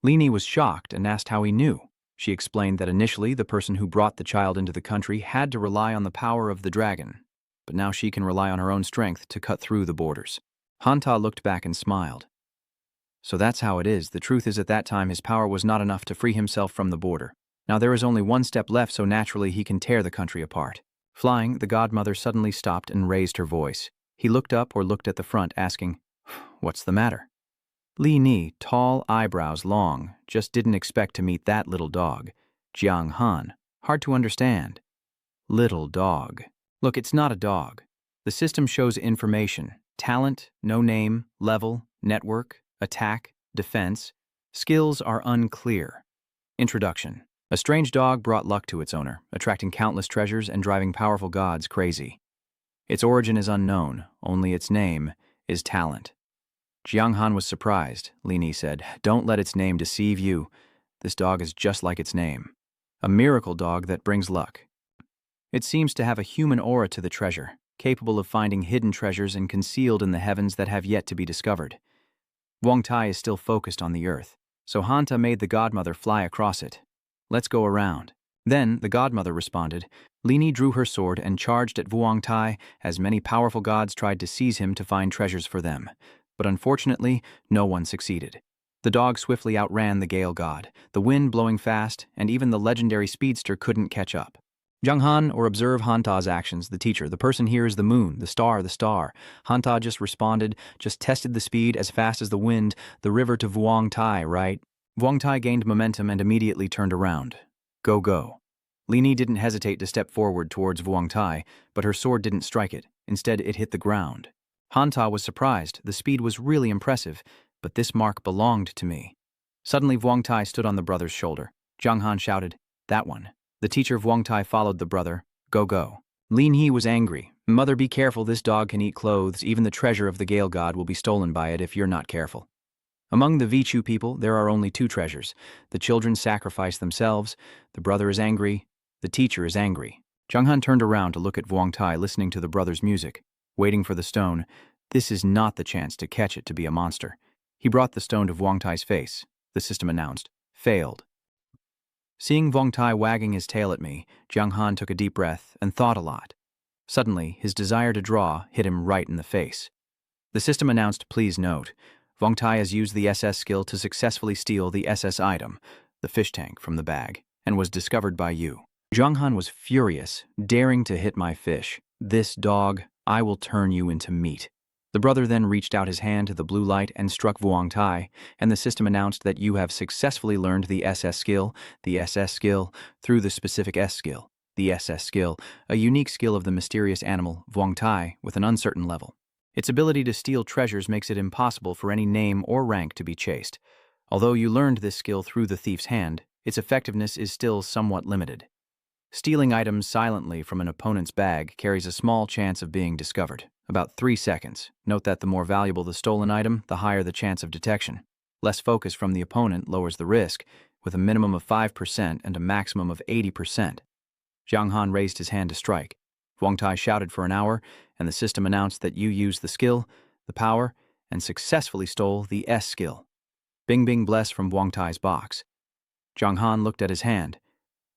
Li Ni was shocked and asked how he knew. She explained that initially the person who brought the child into the country had to rely on the power of the dragon, but now she can rely on her own strength to cut through the borders. Hanta looked back and smiled. So that's how it is. The truth is, at that time his power was not enough to free himself from the border. Now there is only one step left, so naturally he can tear the country apart. Flying, the godmother suddenly stopped and raised her voice. He looked up or looked at the front, asking, "What's the matter?" Li Ni, tall, eyebrows long, just didn't expect to meet that little dog. Jiang Han, hard to understand. Little dog. Look, it's not a dog. The system shows information: talent, no name, level, network, attack, defense. Skills are unclear. Introduction. A strange dog brought luck to its owner, attracting countless treasures and driving powerful gods crazy. Its origin is unknown, only its name is talent. Jiang Han was surprised. Li Ni said, "Don't let its name deceive you. This dog is just like its name. A miracle dog that brings luck. It seems to have a human aura to the treasure, capable of finding hidden treasures and concealed in the heavens that have yet to be discovered." Wang Tai is still focused on the earth, so Hanta made the godmother fly across it. "Let's go around." Then the godmother responded. Li Ni drew her sword and charged at Wang Tai as many powerful gods tried to seize him to find treasures for them. But unfortunately, no one succeeded. The dog swiftly outran the gale god, the wind blowing fast, and even the legendary speedster couldn't catch up. Jiang Han, or observe Hanta's actions, the teacher. The person here is the moon, the star, the star. Hanta just responded, just tested the speed as fast as the wind, the river to Wang Tai, right? Wang Tai gained momentum and immediately turned around. Go, go. Li Ni didn't hesitate to step forward towards Wang Tai, but her sword didn't strike it. Instead, it hit the ground. Hanta was surprised. The speed was really impressive, but this mark belonged to me. Suddenly, Wang Tai stood on the brother's shoulder. Jiang Han shouted, "That one." The teacher of Wang Tai followed the brother. Go, go. Li Ni was angry. "Mother, be careful. This dog can eat clothes. Even the treasure of the Gale God will be stolen by it if you're not careful." Among the Vichu people, there are only two treasures. The children sacrifice themselves. The brother is angry. The teacher is angry. Jiang Han turned around to look at Wang Tai, listening to the brother's music, waiting for the stone. This is not the chance to catch it to be a monster. He brought the stone to Wang Tai's face. The system announced, "Failed." Seeing Wang Tai wagging his tail at me, Jiang Han took a deep breath and thought a lot. Suddenly, his desire to draw hit him right in the face. The system announced, "Please note, Wang Tai has used the SS skill to successfully steal the SS item, the fish tank, from the bag, and was discovered by you." Jiang Han was furious, daring to hit my fish. "This dog, I will turn you into meat." The brother then reached out his hand to the blue light and struck Wang Tai, and the system announced that you have successfully learned the SS skill, through the specific S skill. The SS skill, a unique skill of the mysterious animal, Wang Tai, with an uncertain level. Its ability to steal treasures makes it impossible for any name or rank to be chased. Although you learned this skill through the thief's hand, its effectiveness is still somewhat limited. Stealing items silently from an opponent's bag carries a small chance of being discovered. About 3 seconds. Note that the more valuable the stolen item, the higher the chance of detection. Less focus from the opponent lowers the risk, with a minimum of 5% and a maximum of 80%. Jiang Han raised his hand to strike. Wang Tai shouted for an hour, and the system announced that you used the skill, the power, and successfully stole the S skill. Bing Bing bless from Wang Tai's box. Jiang Han looked at his hand.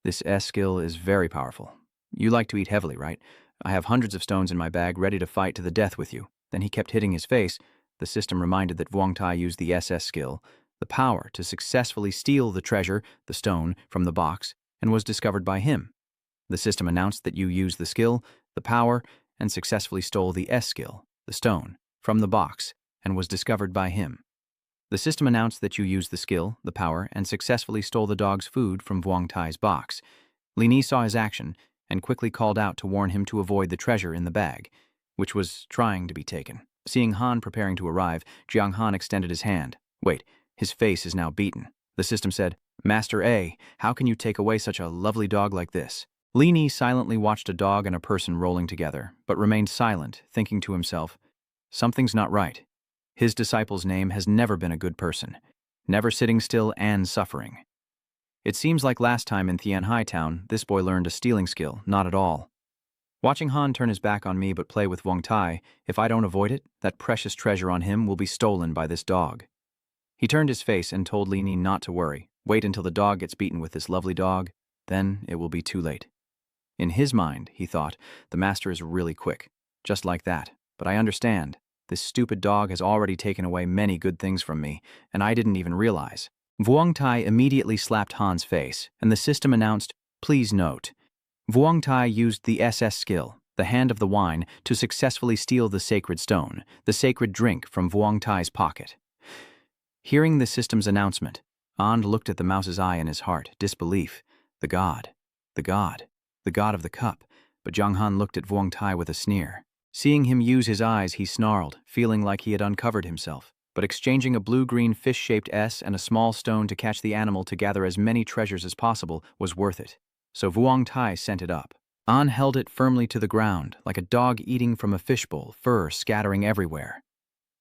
"This S skill is very powerful. You like to eat heavily, right? I have hundreds of stones in my bag ready to fight to the death with you." Then he kept hitting his face. The system reminded that Wang Tai used the SS skill, the power, to successfully steal the treasure, the stone, from the box, and was discovered by him. The system announced that you used the skill, the power, and successfully stole the S skill, the stone, from the box, and was discovered by him. The system announced that you used the skill, the power, and successfully stole the dog's food from Wang Tai's box. Li Ni saw his action and quickly called out to warn him to avoid the treasure in the bag. which was trying to be taken. Seeing Han preparing to arrive, Jiang Han extended his hand. Wait, his face is now beaten. The system said, Master A, how can you take away such a lovely dog like this? Li Ni silently watched a dog and a person rolling together, but remained silent, thinking to himself, something's not right. His disciple's name has never been a good person, never sitting still and suffering. It seems like last time in Thian Hai Town, this boy learned a stealing skill, not at all. Watching Han turn his back on me but play with Wang Tai, if I don't avoid it, that precious treasure on him will be stolen by this dog. He turned his face and told Li Ni not to worry. Wait until the dog gets beaten with this lovely dog, then it will be too late. In his mind, he thought, the master is really quick. Just like that. But I understand. This stupid dog has already taken away many good things from me, and I didn't even realize. Vuong Tai immediately slapped Han's face, and the system announced, please note. Vuong Tai used the SS skill, the Hand of the Wine, to successfully steal the sacred stone, the sacred drink from Vuong Tai's pocket. Hearing the system's announcement, And looked at the mouse's eye in his heart, disbelief. The god, the god, the god of the cup. But Jiang Han looked at Vuong Tai with a sneer. Seeing him use his eyes, he snarled, feeling like he had uncovered himself. But exchanging a blue-green fish-shaped S and a small stone to catch the animal to gather as many treasures as possible was worth it. So Vuong Tai sent it up. An held it firmly to the ground, like a dog eating from a fishbowl, fur scattering everywhere.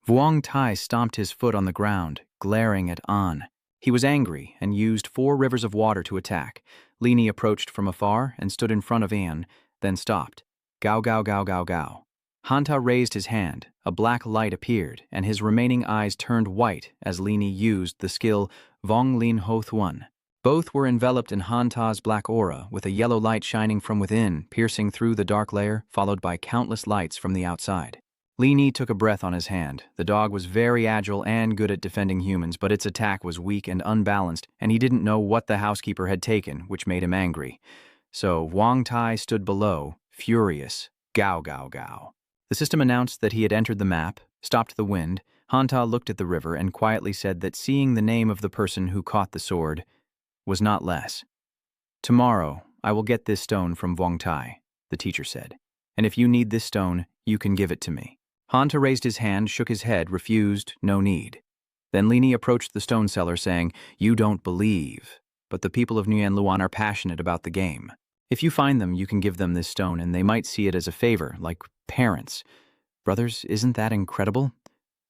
Vuong Tai stomped his foot on the ground, glaring at An. He was angry and used 4 rivers of water to attack. Li Ni approached from afar and stood in front of An, then stopped. Gao gao gao gao gao. Hanta raised his hand, a black light appeared, and his remaining eyes turned white as Li Ni used the skill Vong Lin Ho Thuan. Both were enveloped in Hanta's black aura, with a yellow light shining from within, piercing through the dark layer, followed by countless lights from the outside. Li Ni took a breath on his hand. The dog was very agile and good at defending humans, but its attack was weak and unbalanced, and he didn't know what the housekeeper had taken, which made him angry. So Vuong Tai stood below, furious. Gao gao gao. The system announced that he had entered the map, stopped the wind. Hanta looked at the river and quietly said that seeing the name of the person who caught the sword was not less. Tomorrow, I will get this stone from Vuong Tai, the teacher said. And if you need this stone, you can give it to me. Hanta raised his hand, shook his head, refused, no need. Then Li Ni approached the stone seller saying, you don't believe, but the people of Nguyen Luan are passionate about the game. If you find them, you can give them this stone and they might see it as a favor, like parents. Brothers, isn't that incredible?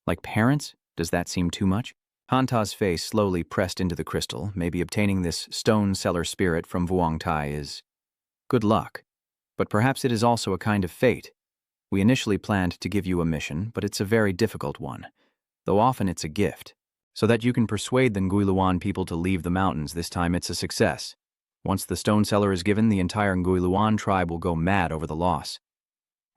Like parents? Does that seem too much? Hanta's face slowly pressed into the crystal. Maybe obtaining this stone seller spirit from Vuong Tai is good luck. But perhaps it is also a kind of fate. We initially planned to give you a mission, but it's a very difficult one, though often it's a gift. So that you can persuade the Ngui Luan people to leave the mountains, this time it's a success. Once the stone seller is given, the entire Ngui Luan tribe will go mad over the loss.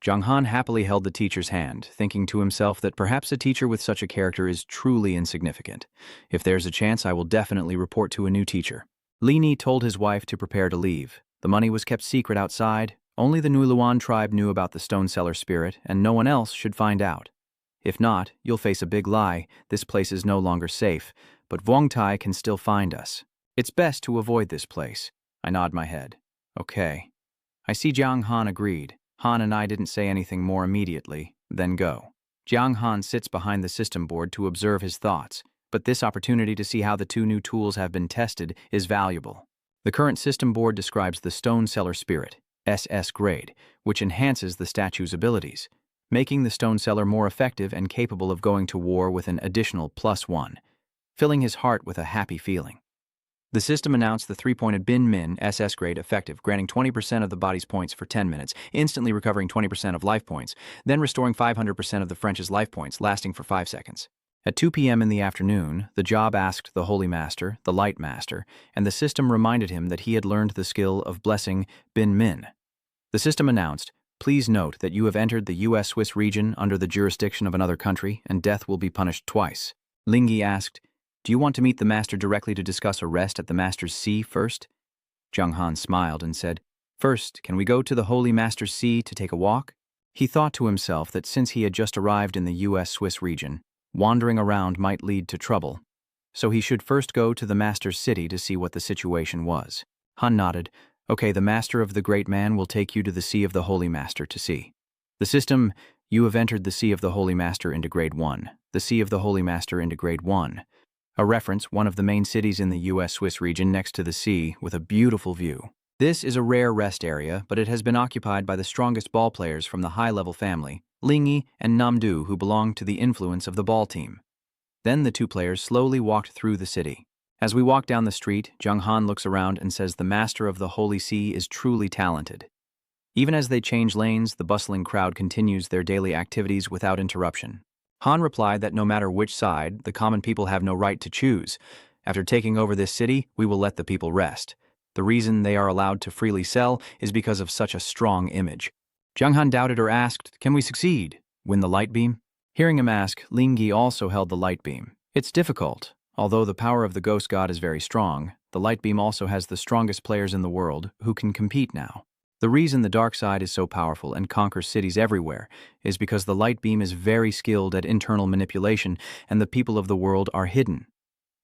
Jiang Han happily held the teacher's hand, thinking to himself that perhaps a teacher with such a character is truly insignificant. If there's a chance, I will definitely report to a new teacher. Li Ni told his wife to prepare to leave. The money was kept secret outside. Only the Nuluan tribe knew about the stone seller spirit, and no one else should find out. If not, you'll face a big lie. This place is no longer safe, but Vuong Tai can still find us. It's best to avoid this place. I nod my head. Okay. I see Jiang Han agreed. Han and I didn't say anything more immediately, then go. Jiang Han sits behind the system board to observe his thoughts, but this opportunity to see how the 2 new tools have been tested is valuable. The current system board describes the Stone Seller Spirit, SS grade, which enhances the statue's abilities, making the Stone Seller more effective and capable of going to war with an additional +1, filling his heart with a happy feeling. The system announced the 3-pointed Bin Min SS grade effective, granting 20% of the body's points for 10 minutes, instantly recovering 20% of life points, then restoring 500% of the French's life points, lasting for 5 seconds. At 2 p.m. in the afternoon, the job asked the Holy Master, the Light Master, and the system reminded him that he had learned the skill of blessing Bin Min. The system announced, please note that you have entered the U.S.-Swiss region under the jurisdiction of another country, and death will be punished twice. Lingyi asked, do you want to meet the master directly to discuss a rest at the master's sea first? Jiang Han smiled and said, first, can we go to the Holy Master's sea to take a walk? He thought to himself that since he had just arrived in the U.S.-Swiss region, wandering around might lead to trouble, so he should first go to the master's city to see what the situation was. Han nodded. Okay, the master of the great man will take you to the sea of the Holy Master to see. The system, You have entered the Sea of the Holy Master into Grade 1. The Sea of the Holy Master into Grade 1. A reference, one of the main cities in the US-Swiss region next to the sea, with a beautiful view. This is a rare rest area, but it has been occupied by the strongest ball players from the high-level family, Lingyi and Namdu, who belong to the influence of the ball team. Then the two players slowly walked through the city. As we walk down the street, Jung Han looks around and says the Master of the Holy Sea is truly talented. Even as they change lanes, the bustling crowd continues their daily activities without interruption. Han replied that no matter which side, the common people have no right to choose. After taking over this city, we will let the people rest. The reason they are allowed to freely sell is because of such a strong image. Jung Han doubted or asked, "Can we succeed? Win the light beam?" Hearing him ask, Lingyi also held the light beam. It's difficult. Although the power of the ghost god is very strong, the light beam also has the strongest players in the world who can compete now. The reason the dark side is so powerful and conquers cities everywhere is because the light beam is very skilled at internal manipulation and the people of the world are hidden.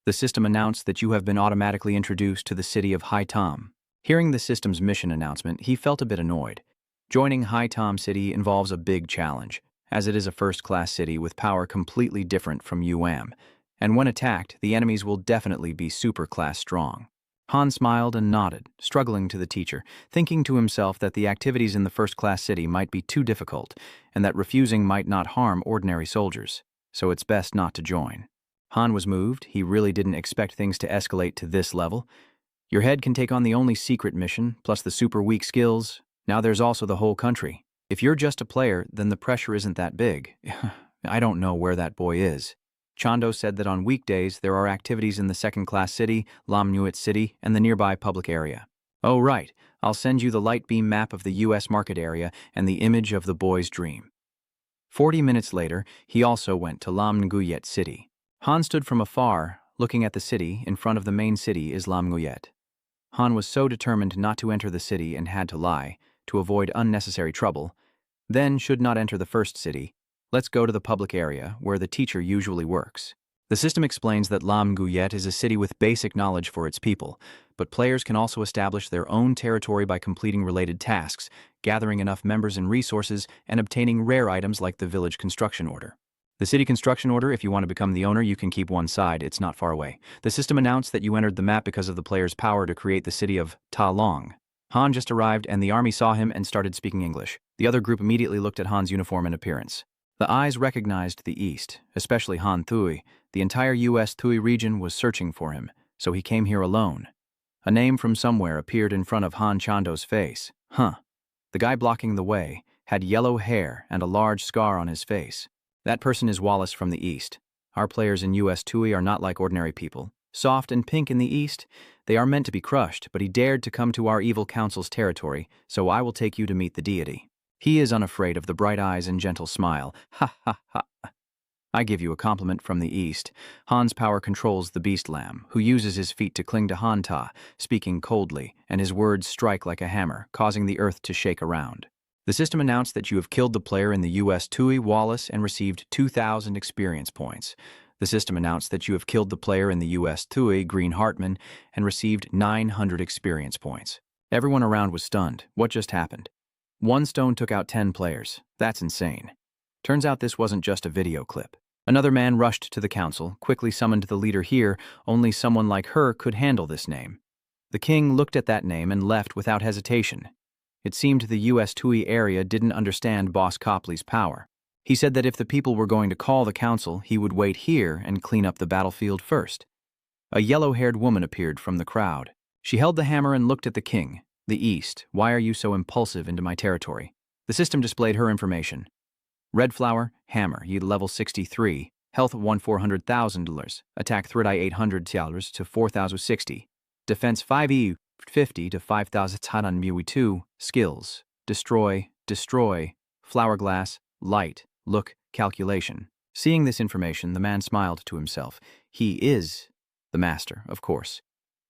The system announced that you have been automatically introduced to the city of Haitam. Hearing the system's mission announcement, he felt a bit annoyed. Joining Haitam City involves a big challenge, as it is a first-class city with power completely different from UAM, and when attacked, the enemies will definitely be super-class strong. Han smiled and nodded, struggling to the teacher, thinking to himself that the activities in the first-class city might be too difficult, and that refusing might not harm ordinary soldiers, so it's best not to join. Han was moved. He really didn't expect things to escalate to this level. Your head can take on the only secret mission, plus the super weak skills. Now there's also the whole country. If you're just a player, then the pressure isn't that big. I don't know where that boy is. Chando said that on weekdays there are activities in the second-class city, Lamnuit City, and the nearby public area. Oh right, I'll send you the light beam map of the US market area and the image of the boy's dream. 40 minutes later, he also went to Lamnuyet City. Han stood from afar, looking at the city. In front of the main city is Lamnuyet. Han was so determined not to enter the city and had to lie, to avoid unnecessary trouble. Then should not enter the first city. Let's go to the public area, where the teacher usually works. The system explains that Lamnuyet is a city with basic knowledge for its people, but players can also establish their own territory by completing related tasks, gathering enough members and resources, and obtaining rare items like the village construction order. The city construction order, if you want to become the owner, you can keep one side, it's not far away. The system announced that you entered the map because of the player's power to create the city of Ta Long. Han just arrived and the army saw him and started speaking English. The other group immediately looked at Han's uniform and appearance. The eyes recognized the East, especially Han Thui. The entire US Thui region was searching for him, so he came here alone. A name from somewhere appeared in front of Han Chando's face. The guy blocking the way had yellow hair and a large scar on his face. That person is Wallace from the East. Our players in US Tui are not like ordinary people. Soft and pink in the East, they are meant to be crushed, but he dared to come to our evil council's territory, so I will take you to meet the deity. He is unafraid of the bright eyes and gentle smile. Ha ha ha. I give you a compliment from the East. Han's power controls the beast lamb, who uses his feet to cling to Hanta, speaking coldly, and his words strike like a hammer, causing the earth to shake around. The system announced that you have killed the player in the US Tui Wallace and received 2,000 experience points. The system announced that you have killed the player in the US Tui Green Hartman and received 900 experience points. Everyone around was stunned. What just happened? One stone took out 10 players. That's insane. Turns out this wasn't just a video clip. Another man rushed to the council, quickly summoned the leader here. Only someone like her could handle this name. The king looked at that name and left without hesitation. It seemed the US Tui area didn't understand Boss Copley's power. He said that if the people were going to call the council, he would wait here and clean up the battlefield first. A yellow-haired woman appeared from the crowd. She held the hammer and looked at the king. The East, why are you so impulsive into my territory? The system displayed her information. Red flower, hammer, yield level 63, health $1,400,000, attack threat $800 to 4,060, defense 5E 50 to 5,000 Tadan Mui 2, skills, destroy, flower glass, light, look, calculation. Seeing this information, the man smiled to himself. He is the master, of course.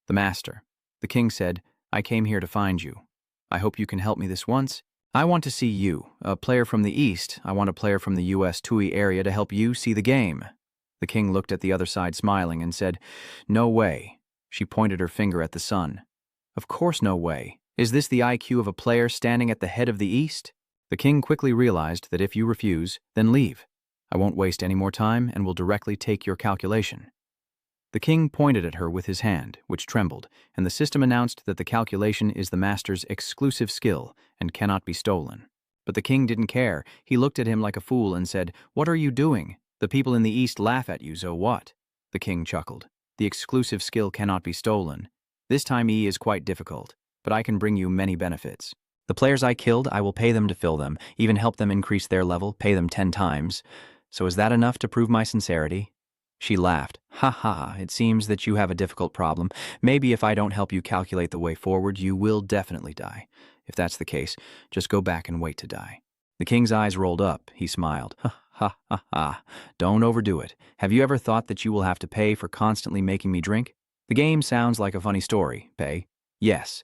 The master. The king said, I came here to find you. I hope you can help me this once. I want to see you, a player from the East. I want a player from the US Tui area to help you see the game. The king looked at the other side smiling and said, No way. She pointed her finger at the sun. Of course no way. Is this the IQ of a player standing at the head of the East? The king quickly realized that if you refuse, then leave. I won't waste any more time and will directly take your calculation. The king pointed at her with his hand, which trembled, and the system announced that the calculation is the master's exclusive skill and cannot be stolen. But the king didn't care. He looked at him like a fool and said, "What are you doing? The people in the east laugh at you, so what?" The king chuckled. "The exclusive skill cannot be stolen. This time E is quite difficult, but I can bring you many benefits. The players I killed, I will pay them to fill them, even help them increase their level, pay them 10 times. So is that enough to prove my sincerity?" She laughed. "Ha ha, it seems that you have a difficult problem. Maybe if I don't help you calculate the way forward, you will definitely die. If that's the case, just go back and wait to die." The king's eyes rolled up. He smiled. "Ha ha ha ha. Don't overdo it. Have you ever thought that you will have to pay for constantly making me drink? The game sounds like a funny story. Pay? Yes.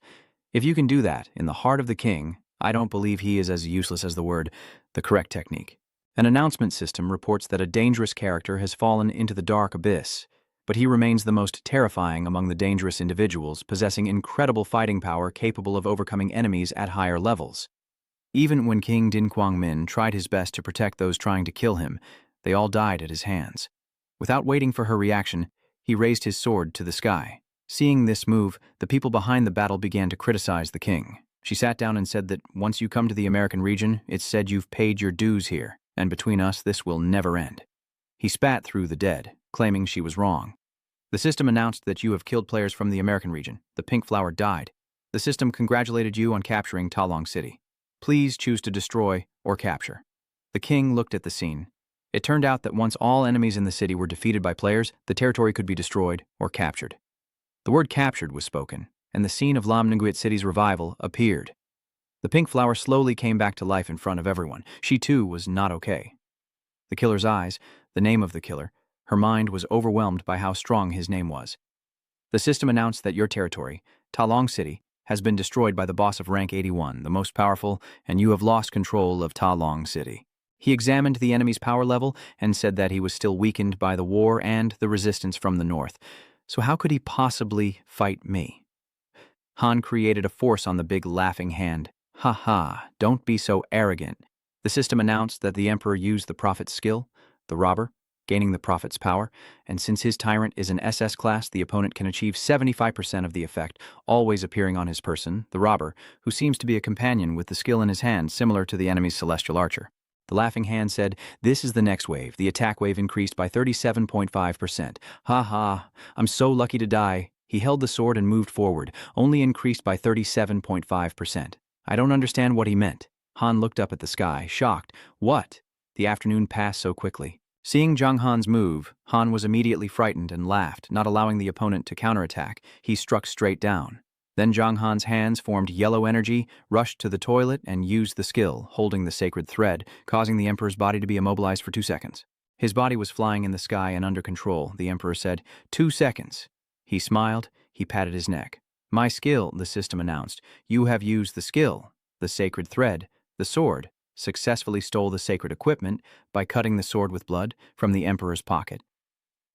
If you can do that, in the heart of the king, I don't believe he is as useless as the correct technique. An announcement system reports that a dangerous character has fallen into the dark abyss, but he remains the most terrifying among the dangerous individuals, possessing incredible fighting power capable of overcoming enemies at higher levels. Even when King Din Quang Min tried his best to protect those trying to kill him, they all died at his hands. Without waiting for her reaction, he raised his sword to the sky. Seeing this move, the people behind the battle began to criticize the king. She sat down and said that once you come to the American region, it's said you've paid your dues here, and between us, this will never end. He spat through the dead, claiming she was wrong. The system announced that you have killed players from the American region. The pink flower died. The system congratulated you on capturing Ta Long City. Please choose to destroy or capture. The king looked at the scene. It turned out that once all enemies in the city were defeated by players, the territory could be destroyed or captured. The word captured was spoken, and the scene of Lam Nguyen City's revival appeared. The pink flower slowly came back to life in front of everyone. She too was not okay. The killer's eyes, the name of the killer, her mind was overwhelmed by how strong his name was. The system announced that your territory, Ta Long City, has been destroyed by the boss of rank 81, the most powerful, and you have lost control of Ta Long City. He examined the enemy's power level and said that he was still weakened by the war and the resistance from the north. So how could he possibly fight me? Han created a force on the big laughing hand. "Ha ha, don't be so arrogant." The system announced that the Emperor used the Prophet's skill, the robber, gaining the Prophet's power, and since his tyrant is an SS class, the opponent can achieve 75% of the effect, always appearing on his person, the robber, who seems to be a companion with the skill in his hand similar to the enemy's celestial archer. The laughing hand said, "This is the next wave. The attack wave increased by 37.5%. Ha ha, I'm so lucky to die." He held the sword and moved forward, only increased by 37.5%. I don't understand what he meant. Han looked up at the sky, shocked. What? The afternoon passed so quickly. Seeing Zhang Han's move, Han was immediately frightened and laughed, not allowing the opponent to counterattack. He struck straight down. Then Zhang Han's hands formed yellow energy, rushed to the toilet, and used the skill, holding the sacred thread, causing the Emperor's body to be immobilized for 2 seconds. His body was flying in the sky and under control. The Emperor said, 2 seconds. He smiled. He patted his neck. "My skill," the system announced. "You have used the skill, the sacred thread, the sword, successfully stole the sacred equipment by cutting the sword with blood from the Emperor's pocket."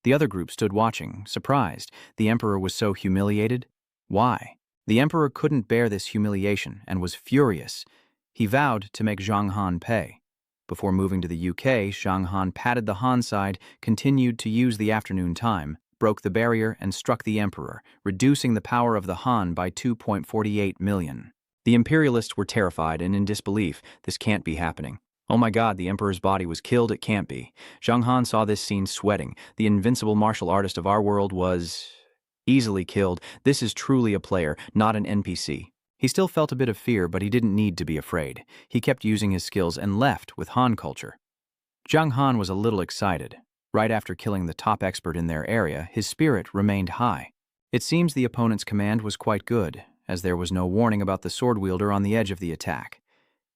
The other group stood watching, surprised. The Emperor was so humiliated. Why? The Emperor couldn't bear this humiliation and was furious. He vowed to make Zhang Han pay. Before moving to the UK, Zhang Han patted the Han side, continued to use the afternoon time, broke the barrier, and struck the Emperor, reducing the power of the Han by 2.48 million. The Imperialists were terrified and in disbelief. This can't be happening. Oh my God, the Emperor's body was killed. It can't be. Zhang Han saw this scene sweating. The invincible martial artist of our world was easily killed. This is truly a player, not an NPC. He still felt a bit of fear, but he didn't need to be afraid. He kept using his skills and left with Han culture. Zhang Han was a little excited. Right after killing the top expert in their area, his spirit remained high. It seems the opponent's command was quite good, as there was no warning about the sword wielder on the edge of the attack.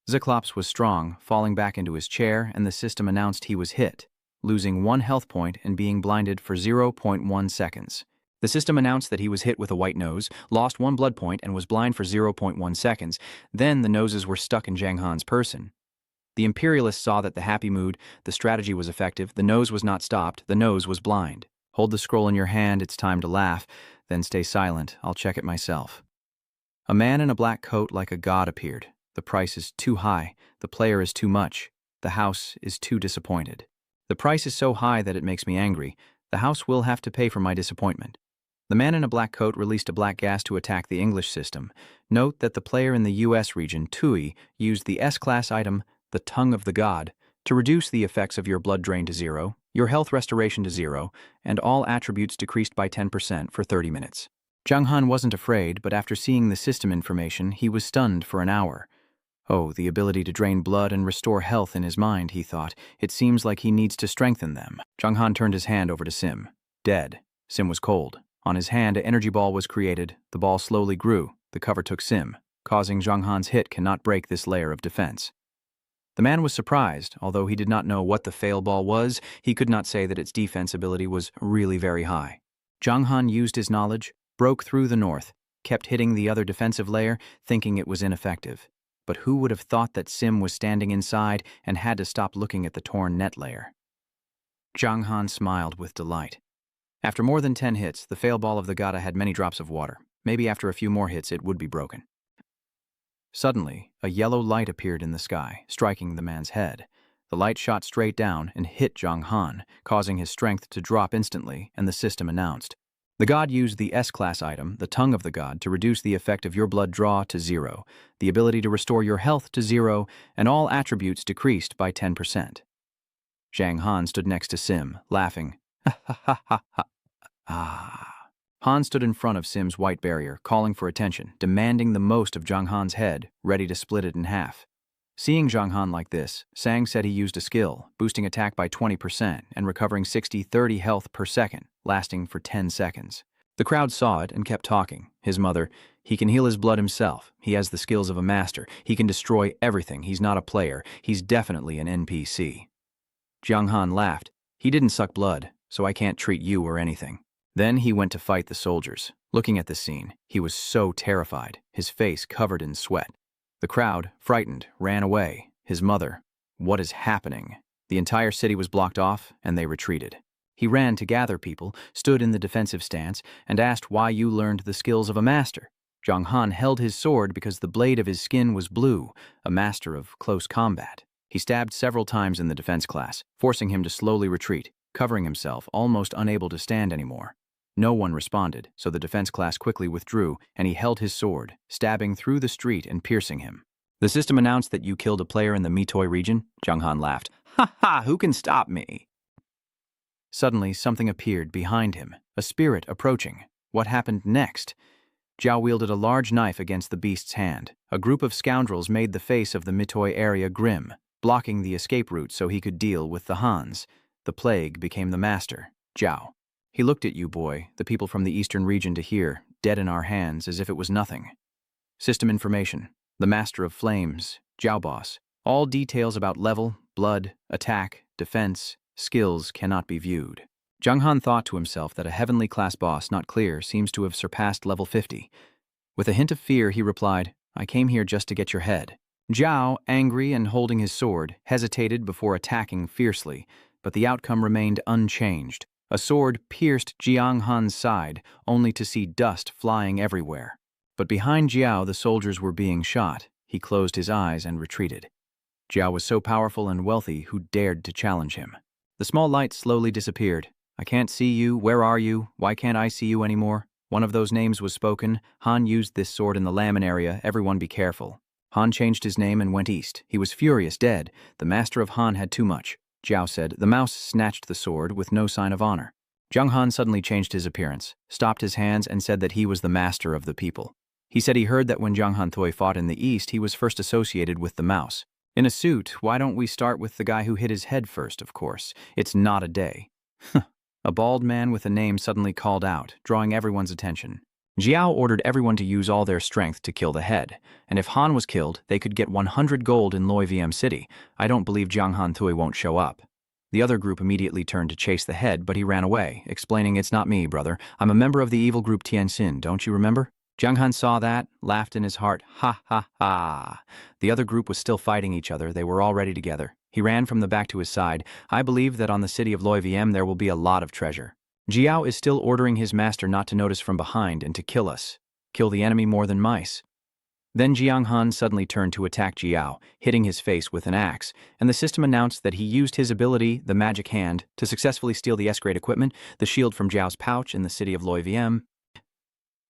Cyclops was strong, falling back into his chair, and the system announced he was hit, losing 1 health point and being blinded for 0.1 seconds. The system announced that he was hit with a white nose, lost 1 blood point, and was blind for 0.1 seconds. Then the noses were stuck in Zhang Han's person. The Imperialists saw that the happy mood, the strategy was effective, the nose was not stopped, the nose was blind. Hold the scroll in your hand, it's time to laugh, then stay silent, I'll check it myself. A man in a black coat like a god appeared. The price is too high. The player is too much. The house is too disappointed. The price is so high that it makes me angry. The house will have to pay for my disappointment. The man in a black coat released a black gas to attack the English system. Note that the player in the US region, Tui, used the S-class item, the Tongue of the God, to reduce the effects of your blood drain to 0, your health restoration to 0, and all attributes decreased by 10% for 30 minutes. Zhang Han wasn't afraid, but after seeing the system information, he was stunned for an hour. Oh, the ability to drain blood and restore health in his mind, he thought. It seems like he needs to strengthen them. Zhang Han turned his hand over to Sim. Dead. Sim was cold. On his hand, an energy ball was created. The ball slowly grew. The cover took Sim, causing Zhang Han's hit cannot break this layer of defense. The man was surprised. Although he did not know what the fail ball was, he could not say that its defense ability was really very high. Zhang Han used his knowledge, broke through the north, kept hitting the other defensive layer, thinking it was ineffective. But who would have thought that Sim was standing inside and had to stop looking at the torn net layer? Zhang Han smiled with delight. After more than 10 hits, the fail ball of the Gata had many drops of water. Maybe after a few more hits it would be broken. Suddenly, a yellow light appeared in the sky, striking the man's head. The light shot straight down and hit Zhang Han, causing his strength to drop instantly, and the system announced. The god used the S-class item, the Tongue of the God, to reduce the effect of your blood draw to 0, the ability to restore your health to 0, and all attributes decreased by 10%. Zhang Han stood next to Sim, laughing. Ha ha ha ha ha. Ah. Han stood in front of Sim's white barrier, calling for attention, demanding the most of Zhang Han's head, ready to split it in half. Seeing Zhang Han like this, Sang said he used a skill, boosting attack by 20% and recovering 60-30 health per second, lasting for 10 seconds. The crowd saw it and kept talking. His mother, he can heal his blood himself. He has the skills of a master. He can destroy everything. He's not a player. He's definitely an NPC. Zhang Han laughed. He didn't suck blood, so I can't treat you or anything. Then he went to fight the soldiers. Looking at the scene, he was so terrified, his face covered in sweat. The crowd, frightened, ran away. His mother, what is happening? The entire city was blocked off, and they retreated. He ran to gather people, stood in the defensive stance, and asked why you learned the skills of a master. Zhang Han held his sword because the blade of his skin was blue, a master of close combat. He stabbed several times in the defense class, forcing him to slowly retreat, covering himself, almost unable to stand anymore. No one responded, so the defense class quickly withdrew, and he held his sword, stabbing through the street and piercing him. The system announced that you killed a player in the Mitoi region. Zhang Han laughed. Ha ha, who can stop me? Suddenly, something appeared behind him, a spirit approaching. What happened next? Zhao wielded a large knife against the beast's hand. A group of scoundrels made the face of the Mitoi area grim, blocking the escape route so he could deal with the Hans. The plague became the master, Zhao. He looked at you, boy, the people from the eastern region to here, dead in our hands as if it was nothing. System information, the master of flames, Zhao boss. All details about level, blood, attack, defense, skills cannot be viewed. Zhang Han thought to himself that a heavenly class boss not clear seems to have surpassed level 50. With a hint of fear, he replied, I came here just to get your head. Zhao, angry and holding his sword, hesitated before attacking fiercely, but the outcome remained unchanged. A sword pierced Jiang Han's side, only to see dust flying everywhere. But behind Jiao, the soldiers were being shot. He closed his eyes and retreated. Jiao was so powerful and wealthy, who dared to challenge him? The small light slowly disappeared. I can't see you. Where are you? Why can't I see you anymore? One of those names was spoken. Han used this sword in the Lamin area. Everyone be careful. Han changed his name and went east. He was furious, dead. The master of Han had too much. Zhao said. The mouse snatched the sword with no sign of honor. Zhang Han suddenly changed his appearance, stopped his hands, and said that he was the master of the people. He said he heard that when Zhang Han Thoi fought in the east, he was first associated with the mouse. In a suit, why don't we start with the guy who hit his head first, of course? It's not a day. A bald man with a name suddenly called out, drawing everyone's attention. Jiao ordered everyone to use all their strength to kill the head, and if Han was killed, they could get 100 gold in Loi VM City. I don't believe Zhang Han Thui won't show up. The other group immediately turned to chase the head, but he ran away, explaining, it's not me, brother. I'm a member of the evil group Tianxin, don't you remember? Zhang Han saw that, laughed in his heart, ha ha ha. The other group was still fighting each other, they were already together. He ran from the back to his side. I believe that on the city of Loi VM there will be a lot of treasure. Jiao is still ordering his master not to notice from behind and to kill us. Kill the enemy more than mice. Then Jiang Han suddenly turned to attack Jiao, hitting his face with an axe, and the system announced that he used his ability, the Magic Hand, to successfully steal the S-grade equipment, the shield from Jiao's pouch in the city of Loiviem.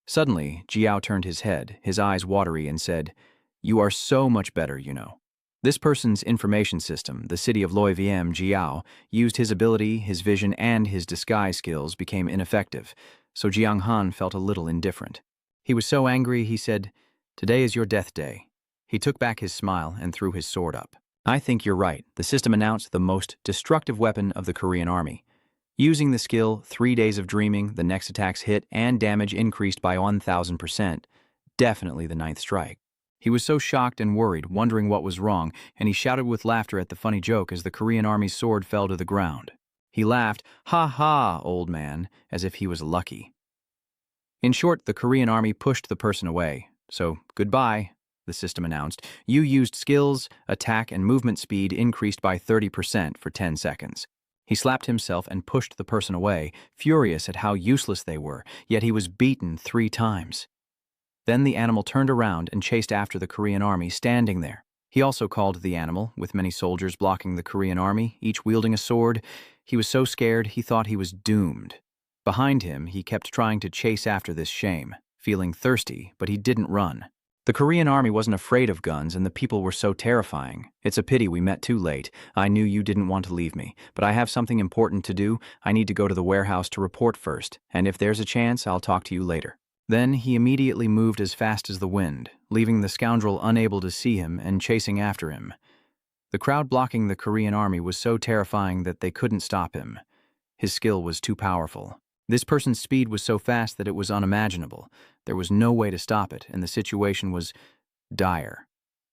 Suddenly, Jiao turned his head, his eyes watery, and said, "You are so much better, you know." This person's information system, the city of Loiviem, Jiao, used his ability, his vision, and his disguise skills became ineffective, so Jiang Han felt a little indifferent. He was so angry, he said, "Today is your death day." He took back his smile and threw his sword up. "I think you're right," the system announced, the most destructive weapon of the Korean army. Using the skill, 3 days of dreaming, the next attack's hit and damage increased by 1,000%. Definitely the 9th strike. He was so shocked and worried, wondering what was wrong, and he shouted with laughter at the funny joke as the Korean army's sword fell to the ground. He laughed, "Ha ha, old man," as if he was lucky. In short, the Korean army pushed the person away. "So, goodbye," the system announced. "You used skills, attack, and movement speed increased by 30% for 10 seconds. He slapped himself and pushed the person away, furious at how useless they were, yet he was beaten 3 times. Then the animal turned around and chased after the Korean army standing there. He also called the animal, with many soldiers blocking the Korean army, each wielding a sword. He was so scared he thought he was doomed. Behind him, he kept trying to chase after this shame, feeling thirsty, but he didn't run. The Korean army wasn't afraid of guns, and the people were so terrifying. "It's a pity we met too late. I knew you didn't want to leave me, but I have something important to do. I need to go to the warehouse to report first, and if there's a chance, I'll talk to you later." Then he immediately moved as fast as the wind, leaving the scoundrel unable to see him and chasing after him. The crowd blocking the Korean army was so terrifying that they couldn't stop him. His skill was too powerful. This person's speed was so fast that it was unimaginable. There was no way to stop it, and the situation was dire.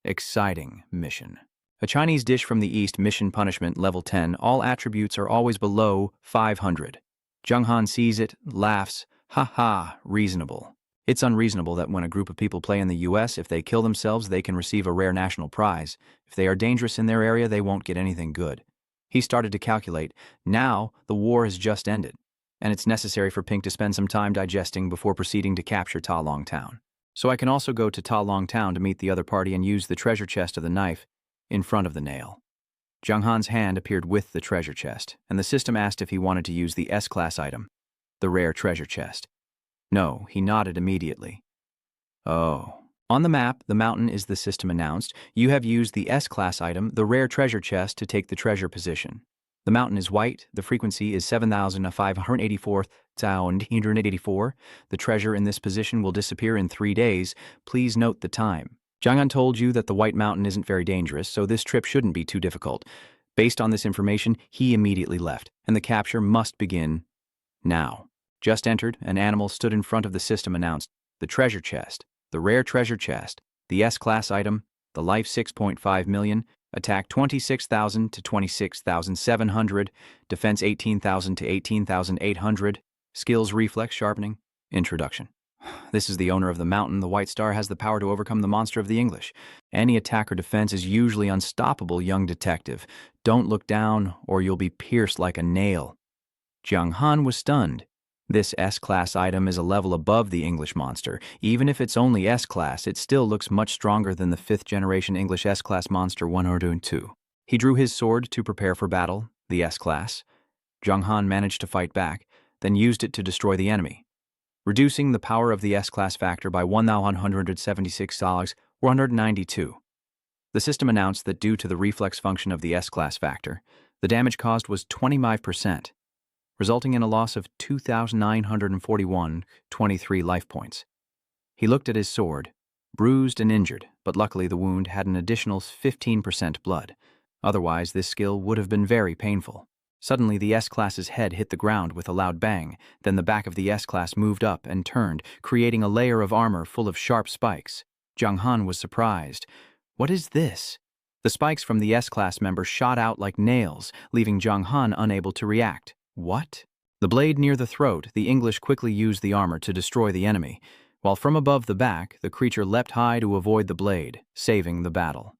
Exciting mission. A Chinese dish from the East, mission punishment, level 10. All attributes are always below 500. Jiang Han sees it, laughs. "Ha ha, reasonable." It's unreasonable that when a group of people play in the US, if they kill themselves, they can receive a rare national prize. If they are dangerous in their area, they won't get anything good. He started to calculate. Now, the war has just ended, and it's necessary for Pink to spend some time digesting before proceeding to capture Ta Long Town. So I can also go to Ta Long Town to meet the other party and use the treasure chest of the knife in front of the nail. Jiang Han's hand appeared with the treasure chest, and the system asked if he wanted to use the S-class item, the rare treasure chest. No, he nodded immediately. "Oh." On the map, the mountain is the system announced. You have used the S-class item, the rare treasure chest, to take the treasure position. The mountain is white, the frequency is 7,584,884. The treasure in this position will disappear in 3 days. Please note the time. Jiang Han told you that the White Mountain isn't very dangerous, so this trip shouldn't be too difficult. Based on this information, he immediately left, and the capture must begin now. Just entered, an animal stood in front of the system announced, the treasure chest, the rare treasure chest, the S-class item, the life 6.5 million, attack 26,000 to 26,700, defense 18,000 to 18,800, skills reflex sharpening. Introduction. This is the owner of the mountain. The White Star has the power to overcome the monster of the English. Any attack or defense is usually unstoppable, young detective. Don't look down, or you'll be pierced like a nail. Jiang Han was stunned. This S-class item is a level above the English monster. Even if it's only S-class, it still looks much stronger than the 5th-generation English S-class monster 102. He drew his sword to prepare for battle, the S-class. Jiang Han managed to fight back, then used it to destroy the enemy, reducing the power of the S-class factor by 1,176,192. The system announced that due to the reflex function of the S-class factor, the damage caused was 25%. Resulting in a loss of 2,941.23 life points. He looked at his sword, bruised and injured, but luckily the wound had an additional 15% blood. Otherwise, this skill would have been very painful. Suddenly, the S-class's head hit the ground with a loud bang. Then the back of the S-class moved up and turned, creating a layer of armor full of sharp spikes. Jiang Han was surprised. What is this? The spikes from the S-class member shot out like nails, leaving Jiang Han unable to react. What? The blade near the throat, the English quickly used the armor to destroy the enemy, while from above the back, the creature leapt high to avoid the blade, saving the battle.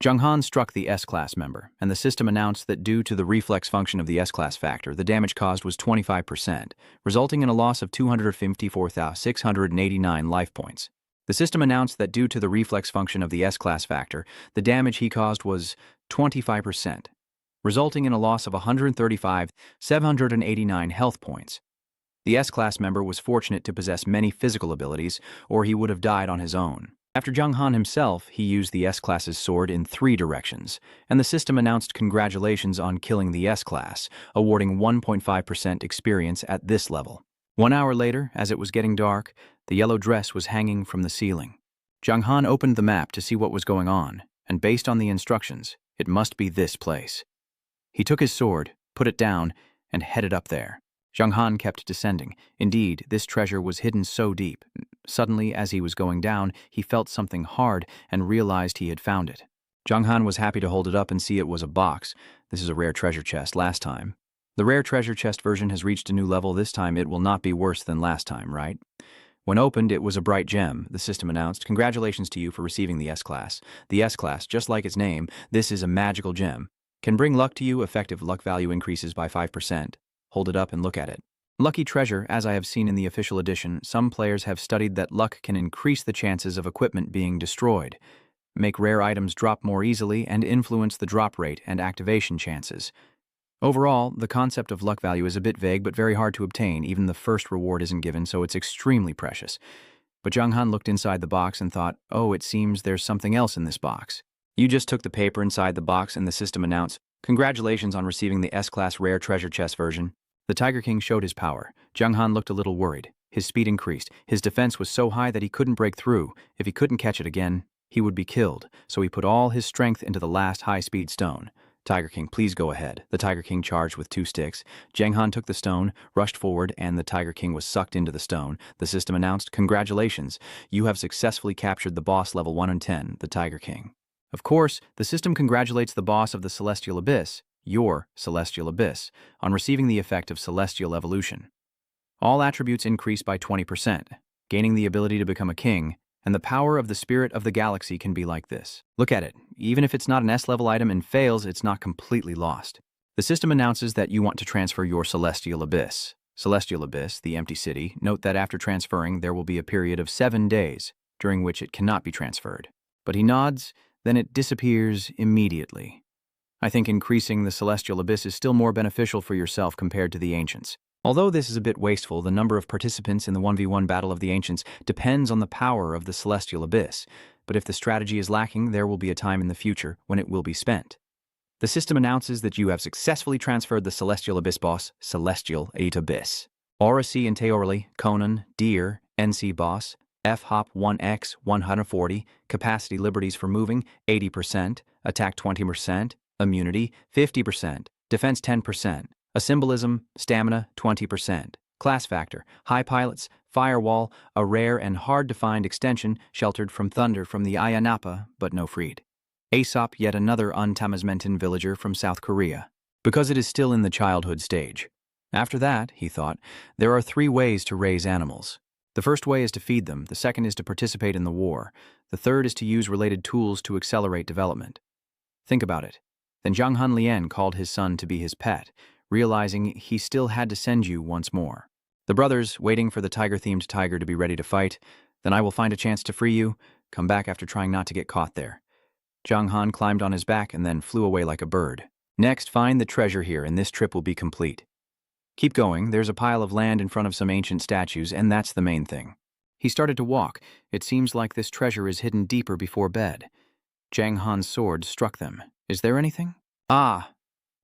Jiang Han struck the S-class member, and the system announced that due to the reflex function of the S-class factor, the damage caused was 25%, resulting in a loss of 254,689 life points. The system announced that due to the reflex function of the S-class factor, the damage he caused was 25%, resulting in a loss of 135,789 health points. The S-class member was fortunate to possess many physical abilities, or he would have died on his own. After Zhang Han himself, he used the S-class's sword in 3 directions, and the system announced congratulations on killing the S-class, awarding 1.5% experience at this level. 1 hour later, as it was getting dark, the yellow dress was hanging from the ceiling. Zhang Han opened the map to see what was going on, and based on the instructions, it must be this place. He took his sword, put it down, and headed up there. Zhang Han kept descending. Indeed, this treasure was hidden so deep. Suddenly, as he was going down, he felt something hard and realized he had found it. Zhang Han was happy to hold it up and see it was a box. This is a rare treasure chest last time. The rare treasure chest version has reached a new level. This time it will not be worse than last time, right? When opened, it was a bright gem. The system announced, "Congratulations to you for receiving the S-class. The S-class, just like its name, this is a magical gem. Can bring luck to you. Effective luck value increases by 5%. Hold it up and look at it." Lucky treasure, as I have seen in the official edition, some players have studied that luck can increase the chances of equipment being destroyed, make rare items drop more easily, and influence the drop rate and activation chances. Overall, the concept of luck value is a bit vague but very hard to obtain. Even the first reward isn't given, so it's extremely precious. But Zhang Han looked inside the box and thought, "Oh, it seems there's something else in this box." You just took the paper inside the box and the system announced, "Congratulations on receiving the S-class rare treasure chest version." The Tiger King showed his power. Zhang Han looked a little worried. His speed increased. His defense was so high that he couldn't break through. If he couldn't catch it again, he would be killed, so he put all his strength into the last high-speed stone. "Tiger King, please go ahead." The Tiger King charged with 2 sticks. Zhang Han took the stone, rushed forward, and the Tiger King was sucked into the stone. The system announced, "Congratulations, you have successfully captured the boss level 1 in 10, the Tiger King." Of course, the system congratulates the boss of the Celestial Abyss, your Celestial Abyss, on receiving the effect of Celestial Evolution. All attributes increase by 20%, gaining the ability to become a king, and the power of the spirit of the galaxy can be like this. Look at it. Even if it's not an S-level item and fails, it's not completely lost. The system announces that you want to transfer your Celestial Abyss. Celestial Abyss, the empty city. Note that after transferring, there will be a period of 7 days, during which it cannot be transferred. But he nods, then it disappears immediately. I think increasing the Celestial Abyss is still more beneficial for yourself compared to the Ancients. Although this is a bit wasteful, the number of participants in the 1v1 battle of the Ancients depends on the power of the Celestial Abyss, but if the strategy is lacking, there will be a time in the future when it will be spent. The system announces that you have successfully transferred the Celestial Abyss boss, Celestial 8 Abyss. Aura C and Teorly, Conan, Deer, NC boss, F-Hop 1X 140, capacity liberties for moving 80%, attack 20%, immunity 50%, defense 10%, a symbolism, stamina 20%, class factor, high pilots, firewall, a rare and hard-to-find extension sheltered from thunder from the Ayanapa, but no freed. Aesop, yet another untamizmentin villager from South Korea, because it is still in the childhood stage. After that, he thought, there are 3 ways to raise animals. The first way is to feed them, the second is to participate in the war, the third is to use related tools to accelerate development. Think about it. Then Zhang Han Lian called his son to be his pet, realizing he still had to send you once more. The brothers, waiting for the tiger-themed tiger to be ready to fight. Then I will find a chance to free you. Come back after trying not to get caught there. Zhang Han climbed on his back and then flew away like a bird. Next, find the treasure here and this trip will be complete. Keep going, there's a pile of land in front of some ancient statues and that's the main thing. He started to walk. It seems like this treasure is hidden deeper before bed. Zhang Han's sword struck them. Is there anything? Ah,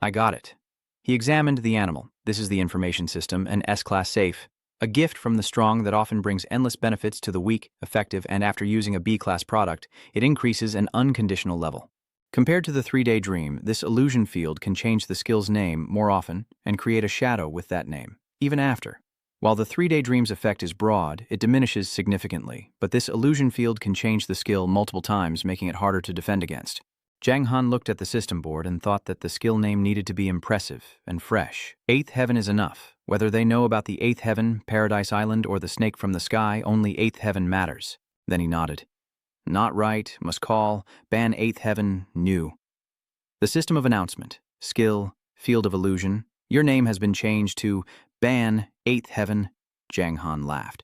I got it. He examined the animal. This is the information system, an S-class safe. A gift from the strong that often brings endless benefits to the weak, effective, and after using a B-class product, it increases an unconditional level. Compared to the 3-day dream, this illusion field can change the skill's name more often and create a shadow with that name, even after. While the 3-day dream's effect is broad, it diminishes significantly, but this illusion field can change the skill multiple times, making it harder to defend against. Zhang Han looked at the system board and thought that the skill name needed to be impressive and fresh. 8th Heaven is enough. Whether they know about the 8th Heaven, Paradise Island, or the snake from the sky, only 8th Heaven matters. Then he nodded. Not right, must call, ban 8th Heaven, new. The system of announcement, skill, field of illusion. Your name has been changed to ban 8th Heaven. Zhang Han laughed.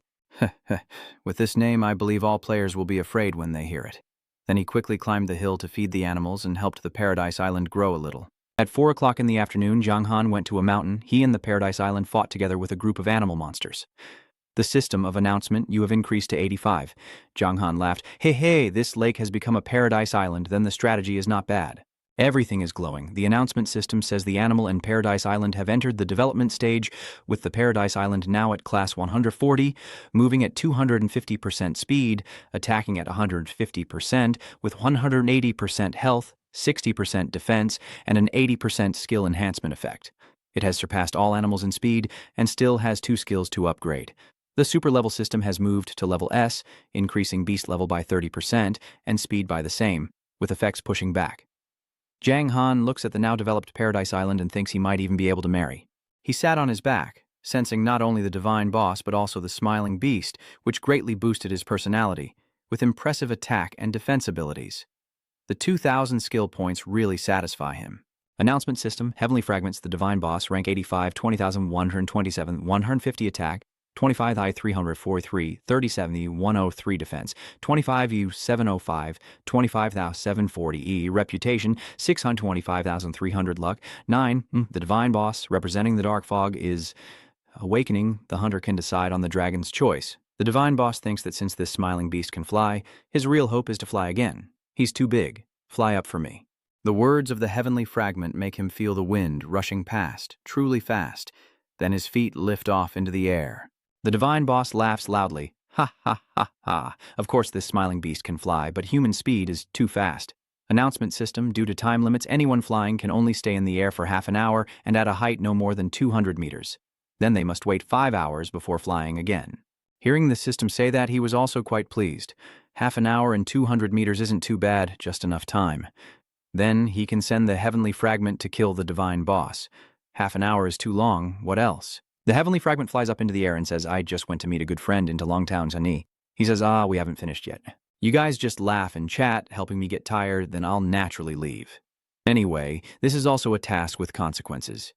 With this name, I believe all players will be afraid when they hear it. Then he quickly climbed the hill to feed the animals and helped the Paradise Island grow a little. At 4 o'clock in the afternoon, Zhang Han went to a mountain. He and the Paradise Island fought together with a group of animal monsters. The system of announcement, you have increased to 85. Zhang Han laughed. Hey, this lake has become a Paradise Island, then the strategy is not bad. Everything is glowing. The announcement system says the animal and Paradise Island have entered the development stage, with the Paradise Island now at class 140, moving at 250% speed, attacking at 150%, with 180% health, 60% defense, and an 80% skill enhancement effect. It has surpassed all animals in speed and still has 2 skills to upgrade. The super level system has moved to level S, increasing beast level by 30% and speed by the same, with effects pushing back. Zhang Han looks at the now developed Paradise Island and thinks he might even be able to marry. He sat on his back, sensing not only the divine boss but also the smiling beast, which greatly boosted his personality, with impressive attack and defense abilities. The 2,000 skill points really satisfy him. Announcement system, Heavenly Fragments, the divine boss, rank 85, 20,127, 150 attack, 25 I 343, 37 103 defense, 25 U 705, 25,740 E reputation, 625,300 luck, 9 the divine boss representing the dark fog is Awakening. The hunter can decide on the dragon's choice. The divine boss thinks that since this smiling beast can fly, his real hope is to fly again. He's too big. Fly up for me. The words of the heavenly fragment make him feel the wind rushing past, truly fast. Then his feet lift off into the air. The divine boss laughs loudly. Ha ha ha ha. Of course this smiling beast can fly, but human speed is too fast. Announcement system, due to time limits, anyone flying can only stay in the air for half an hour and at a height no more than 200 meters. Then they must wait 5 hours before flying again. Hearing the system say that, he was also quite pleased. Half an hour and 200 meters isn't too bad, just enough time. Then he can send the heavenly fragment to kill the divine boss. Half an hour is too long, what else? The heavenly fragment flies up into the air and says, I just went to meet a good friend into Longtown Zani. He says, we haven't finished yet. You guys just laugh and chat, helping me get tired, then I'll naturally leave. Anyway, this is also a task with consequences.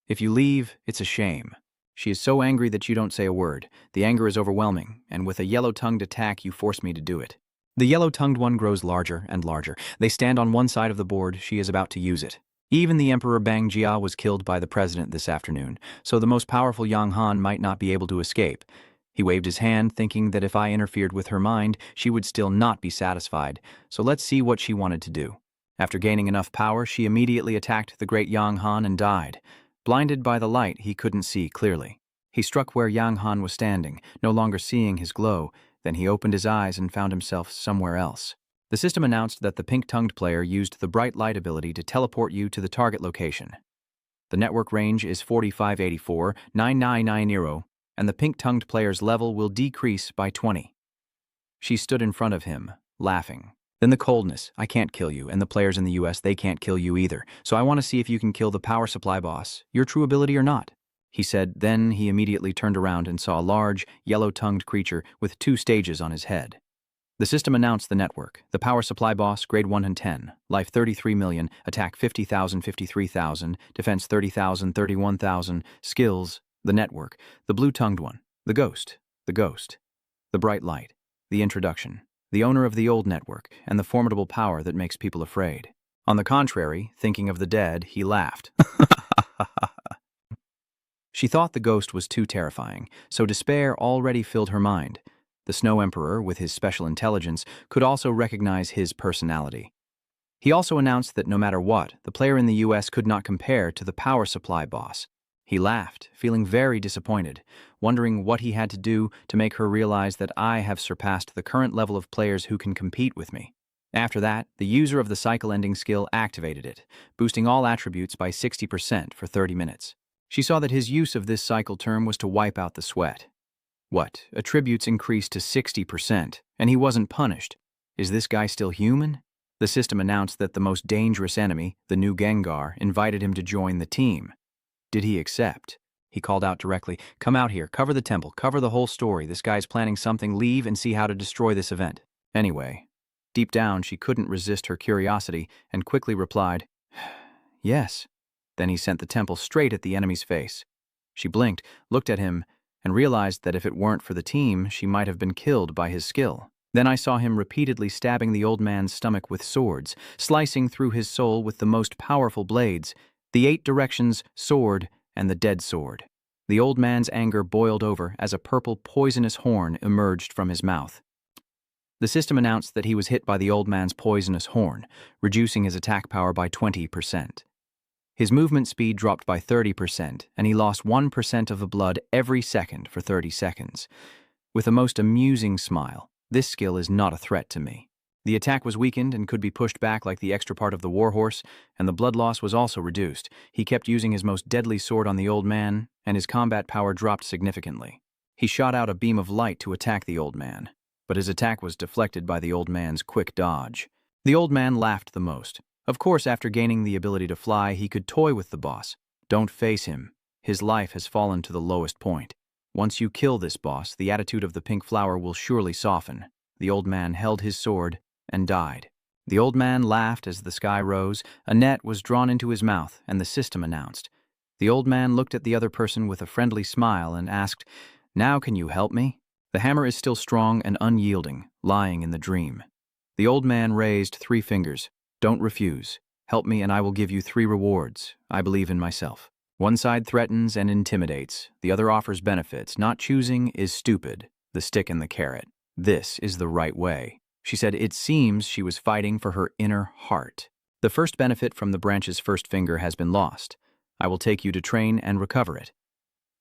If you leave, it's a shame. She is so angry that you don't say a word. The anger is overwhelming, and with a yellow-tongued attack, you force me to do it. The yellow-tongued one grows larger and larger. They stand on one side of the board. She is about to use it. Even the Emperor Bang Jia was killed by the president this afternoon, so the most powerful Yang Han might not be able to escape. He waved his hand, thinking that if I interfered with her mind, she would still not be satisfied, so let's see what she wanted to do. After gaining enough power, she immediately attacked the great Yang Han and died. Blinded by the light, he couldn't see clearly. He struck where Yang Han was standing, no longer seeing his glow. Then he opened his eyes and found himself somewhere else. The system announced that the pink-tongued player used the bright light ability to teleport you to the target location. The network range is 4584, 9990, and the pink-tongued player's level will decrease by 20. She stood in front of him, laughing. Then the coldness, I can't kill you, and the players in the US, they can't kill you either, so I want to see if you can kill the power supply boss, your true ability or not. He said. Then he immediately turned around and saw a large, yellow-tongued creature with 2 stages on his head. The system announced the network. The power supply boss, grade 1 and 10, life 33 million, attack 50,000, 53,000, defense 30,000, 31,000, skills, the network, the blue-tongued one, the ghost, the bright light, the introduction, the owner of the old network, and the formidable power that makes people afraid. On the contrary, thinking of the dead, he laughed. She thought the ghost was too terrifying, so despair already filled her mind. The Snow Emperor, with his special intelligence, could also recognize his personality. He also announced that no matter what, the player in the US could not compare to the power supply boss. He laughed, feeling very disappointed, wondering what he had to do to make her realize that I have surpassed the current level of players who can compete with me. After that, the user of the cycle-ending skill activated it, boosting all attributes by 60% for 30 minutes. She saw that his use of this cycle term was to wipe out the sweat. What? Attributes increased to 60%, and he wasn't punished. Is this guy still human? The system announced that the most dangerous enemy, the new Gengar, invited him to join the team. Did he accept? He called out directly, come out here, cover the temple, cover the whole story. This guy's planning something, leave and see how to destroy this event. Anyway, deep down she couldn't resist her curiosity and quickly replied, yes. Then he sent the temple straight at the enemy's face. She blinked, looked at him, and realized that if it weren't for the team, she might have been killed by his skill. Then I saw him repeatedly stabbing the old man's stomach with swords, slicing through his soul with the most powerful blades, the 8 directions sword and the dead sword. The old man's anger boiled over as a purple poisonous horn emerged from his mouth. The system announced that he was hit by the old man's poisonous horn, reducing his attack power by 20%. His movement speed dropped by 30%, and he lost 1% of the blood every second for 30 seconds. With a most amusing smile, this skill is not a threat to me. The attack was weakened and could be pushed back like the extra part of the warhorse, and the blood loss was also reduced. He kept using his most deadly sword on the old man, and his combat power dropped significantly. He shot out a beam of light to attack the old man, but his attack was deflected by the old man's quick dodge. The old man laughed the most. Of course, after gaining the ability to fly, he could toy with the boss. Don't face him. His life has fallen to the lowest point. Once you kill this boss, the attitude of the pink flower will surely soften. The old man held his sword and died. The old man laughed as the sky rose. A net was drawn into his mouth, and the system announced. The old man looked at the other person with a friendly smile and asked, "Now can you help me?" The hammer is still strong and unyielding, lying in the dream. The old man raised 3 fingers. "Don't refuse. Help me and I will give you 3 rewards. I believe in myself." One side threatens and intimidates. The other offers benefits. Not choosing is stupid. The stick and the carrot. This is the right way. She said it seems she was fighting for her inner heart. The first benefit from the branch's first finger has been lost. I will take you to train and recover it.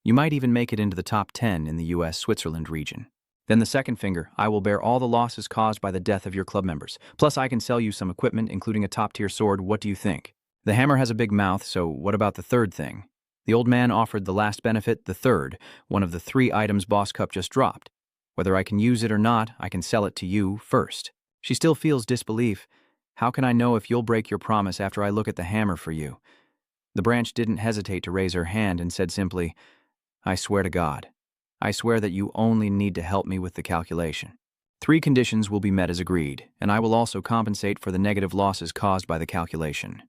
You might even make it into the top 10 in the US Switzerland region. Then the second finger, I will bear all the losses caused by the death of your club members. Plus I can sell you some equipment, including a top-tier sword. What do you think? The hammer has a big mouth, so what about the third thing? The old man offered the last benefit, the third, one of the 3 items Boss Cup just dropped. Whether I can use it or not, I can sell it to you first. She still feels disbelief. How can I know if you'll break your promise after I look at the hammer for you? The branch didn't hesitate to raise her hand and said simply, I swear to God. I swear that you only need to help me with the calculation. 3 conditions will be met as agreed, and I will also compensate for the negative losses caused by the calculation.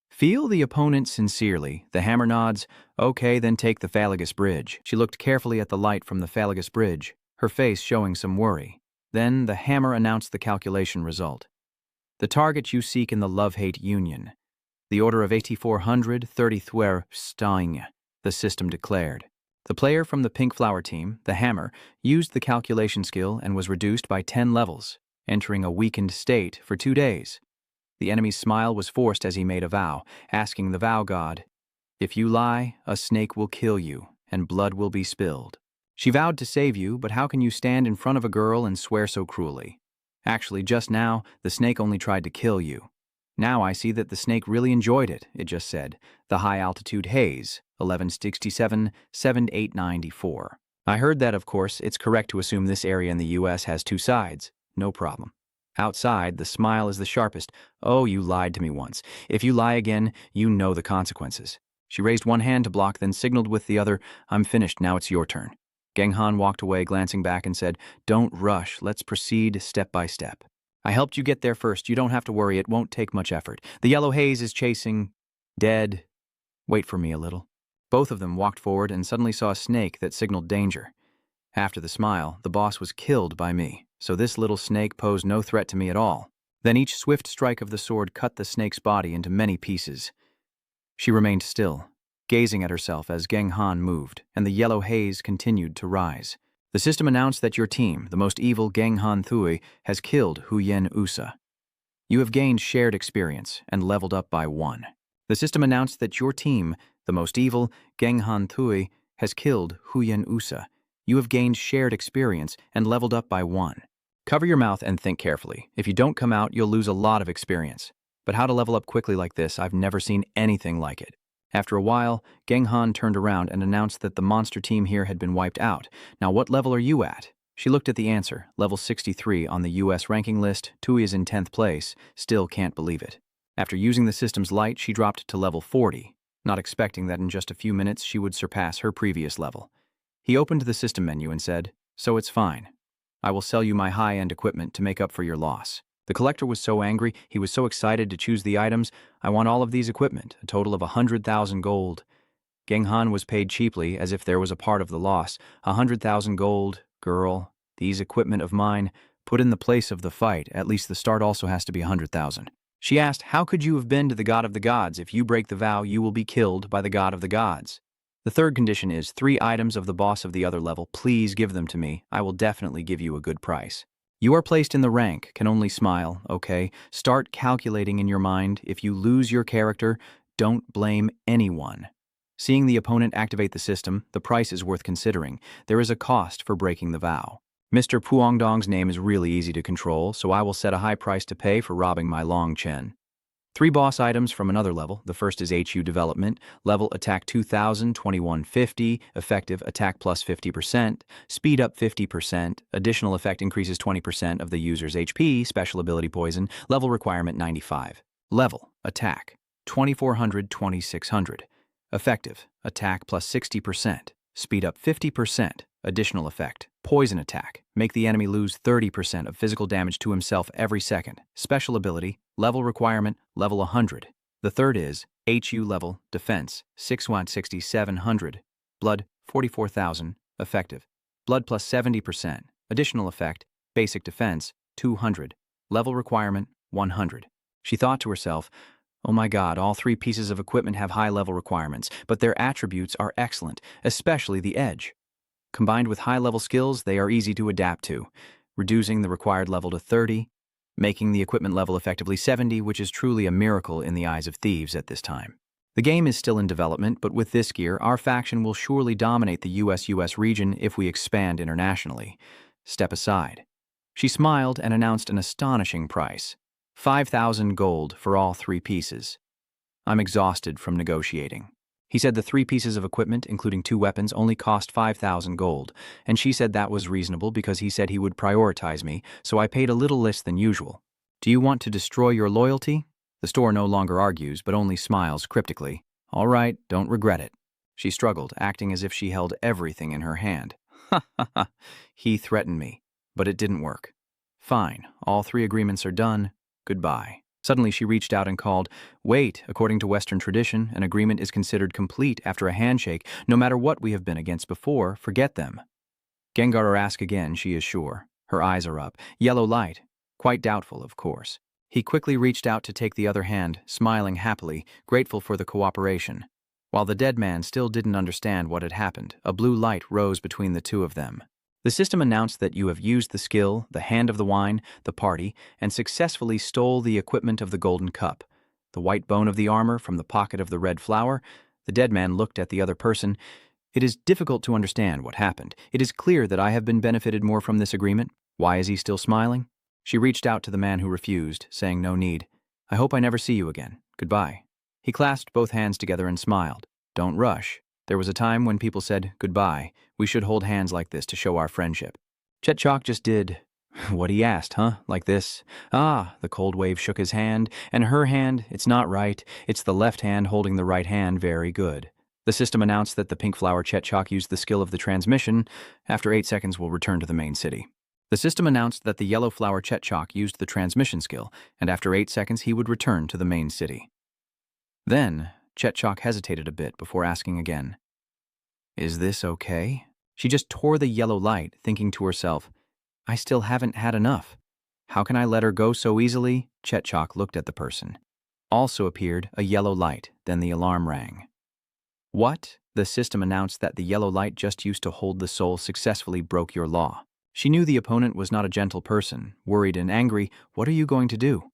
Feel the opponent sincerely. The hammer nods. Okay, then take the Phalangus Bridge. She looked carefully at the light from the Phalangus Bridge, her face showing some worry. Then the hammer announced the calculation result. The target you seek in the love-hate union. The order of 8433 Stein, the system declared. The player from the pink flower team, the hammer, used the calculation skill and was reduced by 10 levels, entering a weakened state for 2 days. The enemy's smile was forced as he made a vow, asking the vow god, if you lie, a snake will kill you, and blood will be spilled. She vowed to save you, but how can you stand in front of a girl and swear so cruelly? Actually, just now, the snake only tried to kill you. Now I see that the snake really enjoyed it, it just said. The high-altitude haze, 1167, 7894. I heard that, of course, it's correct to assume this area in the US has 2 sides. No problem. Outside, the smile is the sharpest. Oh, you lied to me once. If you lie again, you know the consequences. She raised one hand to block, then signaled with the other, I'm finished, now it's your turn. Genghan walked away, glancing back and said, don't rush, let's proceed step by step. I helped you get there first, you don't have to worry, it won't take much effort. The yellow haze is chasing... dead. Wait for me a little. Both of them walked forward and suddenly saw a snake that signaled danger. After the smile, the boss was killed by me, so this little snake posed no threat to me at all. Then each swift strike of the sword cut the snake's body into many pieces. She remained still, gazing at herself as Genghan moved, and the yellow haze continued to rise. The system announced that your team, the most evil Genghan Thui, has killed Huyen Usa. You have gained shared experience and leveled up by 1. The system announced that your team, the most evil Genghan Thui, has killed Huyen Usa. You have gained shared experience and leveled up by 1. Cover your mouth and think carefully. If you don't come out, you'll lose a lot of experience. But how to level up quickly like this, I've never seen anything like it. After a while, Genghan turned around and announced that the monster team here had been wiped out. Now what level are you at? She looked at the answer, level 63 on the US ranking list. Tui is in 10th place, still can't believe it. After using the system's light, she dropped to level 40, not expecting that in just a few minutes she would surpass her previous level. He opened the system menu and said, so it's fine. I will sell you my high-end equipment to make up for your loss. The collector was so angry, he was so excited to choose the items. I want all of these equipment, a total of 100,000 gold. Han was paid cheaply, as if there was a part of the loss. 100,000 gold. Girl, these equipment of mine, put in the place of the fight. At least the start also has to be 100,000. She asked, how could you have been to the god of the gods? If you break the vow, you will be killed by the god of the gods. The third condition is 3 items of the boss of the other level. Please give them to me. I will definitely give you a good price. You are placed in the rank, can only smile, okay? Start calculating in your mind. If you lose your character, don't blame anyone. Seeing the opponent activate the system, the price is worth considering. There is a cost for breaking the vow. Mr. Puongdong's name is really easy to control, so I will set a high price to pay for robbing my Long Chen. 3 boss items from another level. The first is HU development. Level attack 2000, 2150, effective attack plus 50%, speed up 50%, additional effect increases 20% of the user's HP, special ability poison, level requirement 95. Level attack 2400, 2600, effective attack plus 60%, speed up 50%, additional effect poison attack, make the enemy lose 30% of physical damage to himself every second, special ability, level requirement, level 100. The third is HU level, defense, 6,700, blood, 44,000, effective, blood plus 70%, additional effect, basic defense, 200, level requirement, 100. She thought to herself, oh my god, all 3 pieces of equipment have high level requirements, but their attributes are excellent, especially the edge. Combined with high-level skills, they are easy to adapt to, reducing the required level to 30, making the equipment level effectively 70, which is truly a miracle in the eyes of thieves at this time. The game is still in development, but with this gear, our faction will surely dominate the US region if we expand internationally. Step aside. She smiled and announced an astonishing price. 5,000 gold for all 3 pieces. I'm exhausted from negotiating. He said the 3 pieces of equipment, including 2 weapons, only cost 5,000 gold, and she said that was reasonable because he said he would prioritize me, so I paid a little less than usual. Do you want to destroy your loyalty? The store no longer argues, but only smiles cryptically. All right, don't regret it. She struggled, acting as if she held everything in her hand. Ha ha ha, he threatened me, but it didn't work. Fine, all 3 agreements are done. Goodbye. Suddenly she reached out and called, wait, according to Western tradition, an agreement is considered complete after a handshake. No matter what we have been against before, forget them. Gengar asked again, she is sure. Her eyes are up. Yellow light. Quite doubtful, of course. He quickly reached out to take the other hand, smiling happily, grateful for the cooperation. While the dead man still didn't understand what had happened, a blue light rose between the 2 of them. The system announced that you have used the skill, the hand of the wine, the party, and successfully stole the equipment of the golden cup. The white bone of the armor from the pocket of the red flower. The dead man looked at the other person. It is difficult to understand what happened. It is clear that I have been benefited more from this agreement. Why is he still smiling? She reached out to the man who refused, saying no need. I hope I never see you again. Goodbye. He clasped both hands together and smiled. Don't rush. There was a time when people said, goodbye, we should hold hands like this to show our friendship. Chetchok just did what he asked, huh? Like this. Ah, the cold wave shook his hand, and her hand, it's not right. It's the left hand holding the right hand, very good. The system announced that the pink flower Chetchok used the skill of the transmission. After 8 seconds, will return to the main city. The system announced that the yellow flower Chetchok used the transmission skill, and after 8 seconds, he would return to the main city. Then, Chetchok hesitated a bit before asking again, is this okay? She just tore the yellow light, thinking to herself, I still haven't had enough. How can I let her go so easily? Chetchok looked at the person. Also appeared a yellow light, then the alarm rang. What? The system announced that the yellow light just used to hold the soul successfully broke your law. She knew the opponent was not a gentle person. Worried and angry, what are you going to do?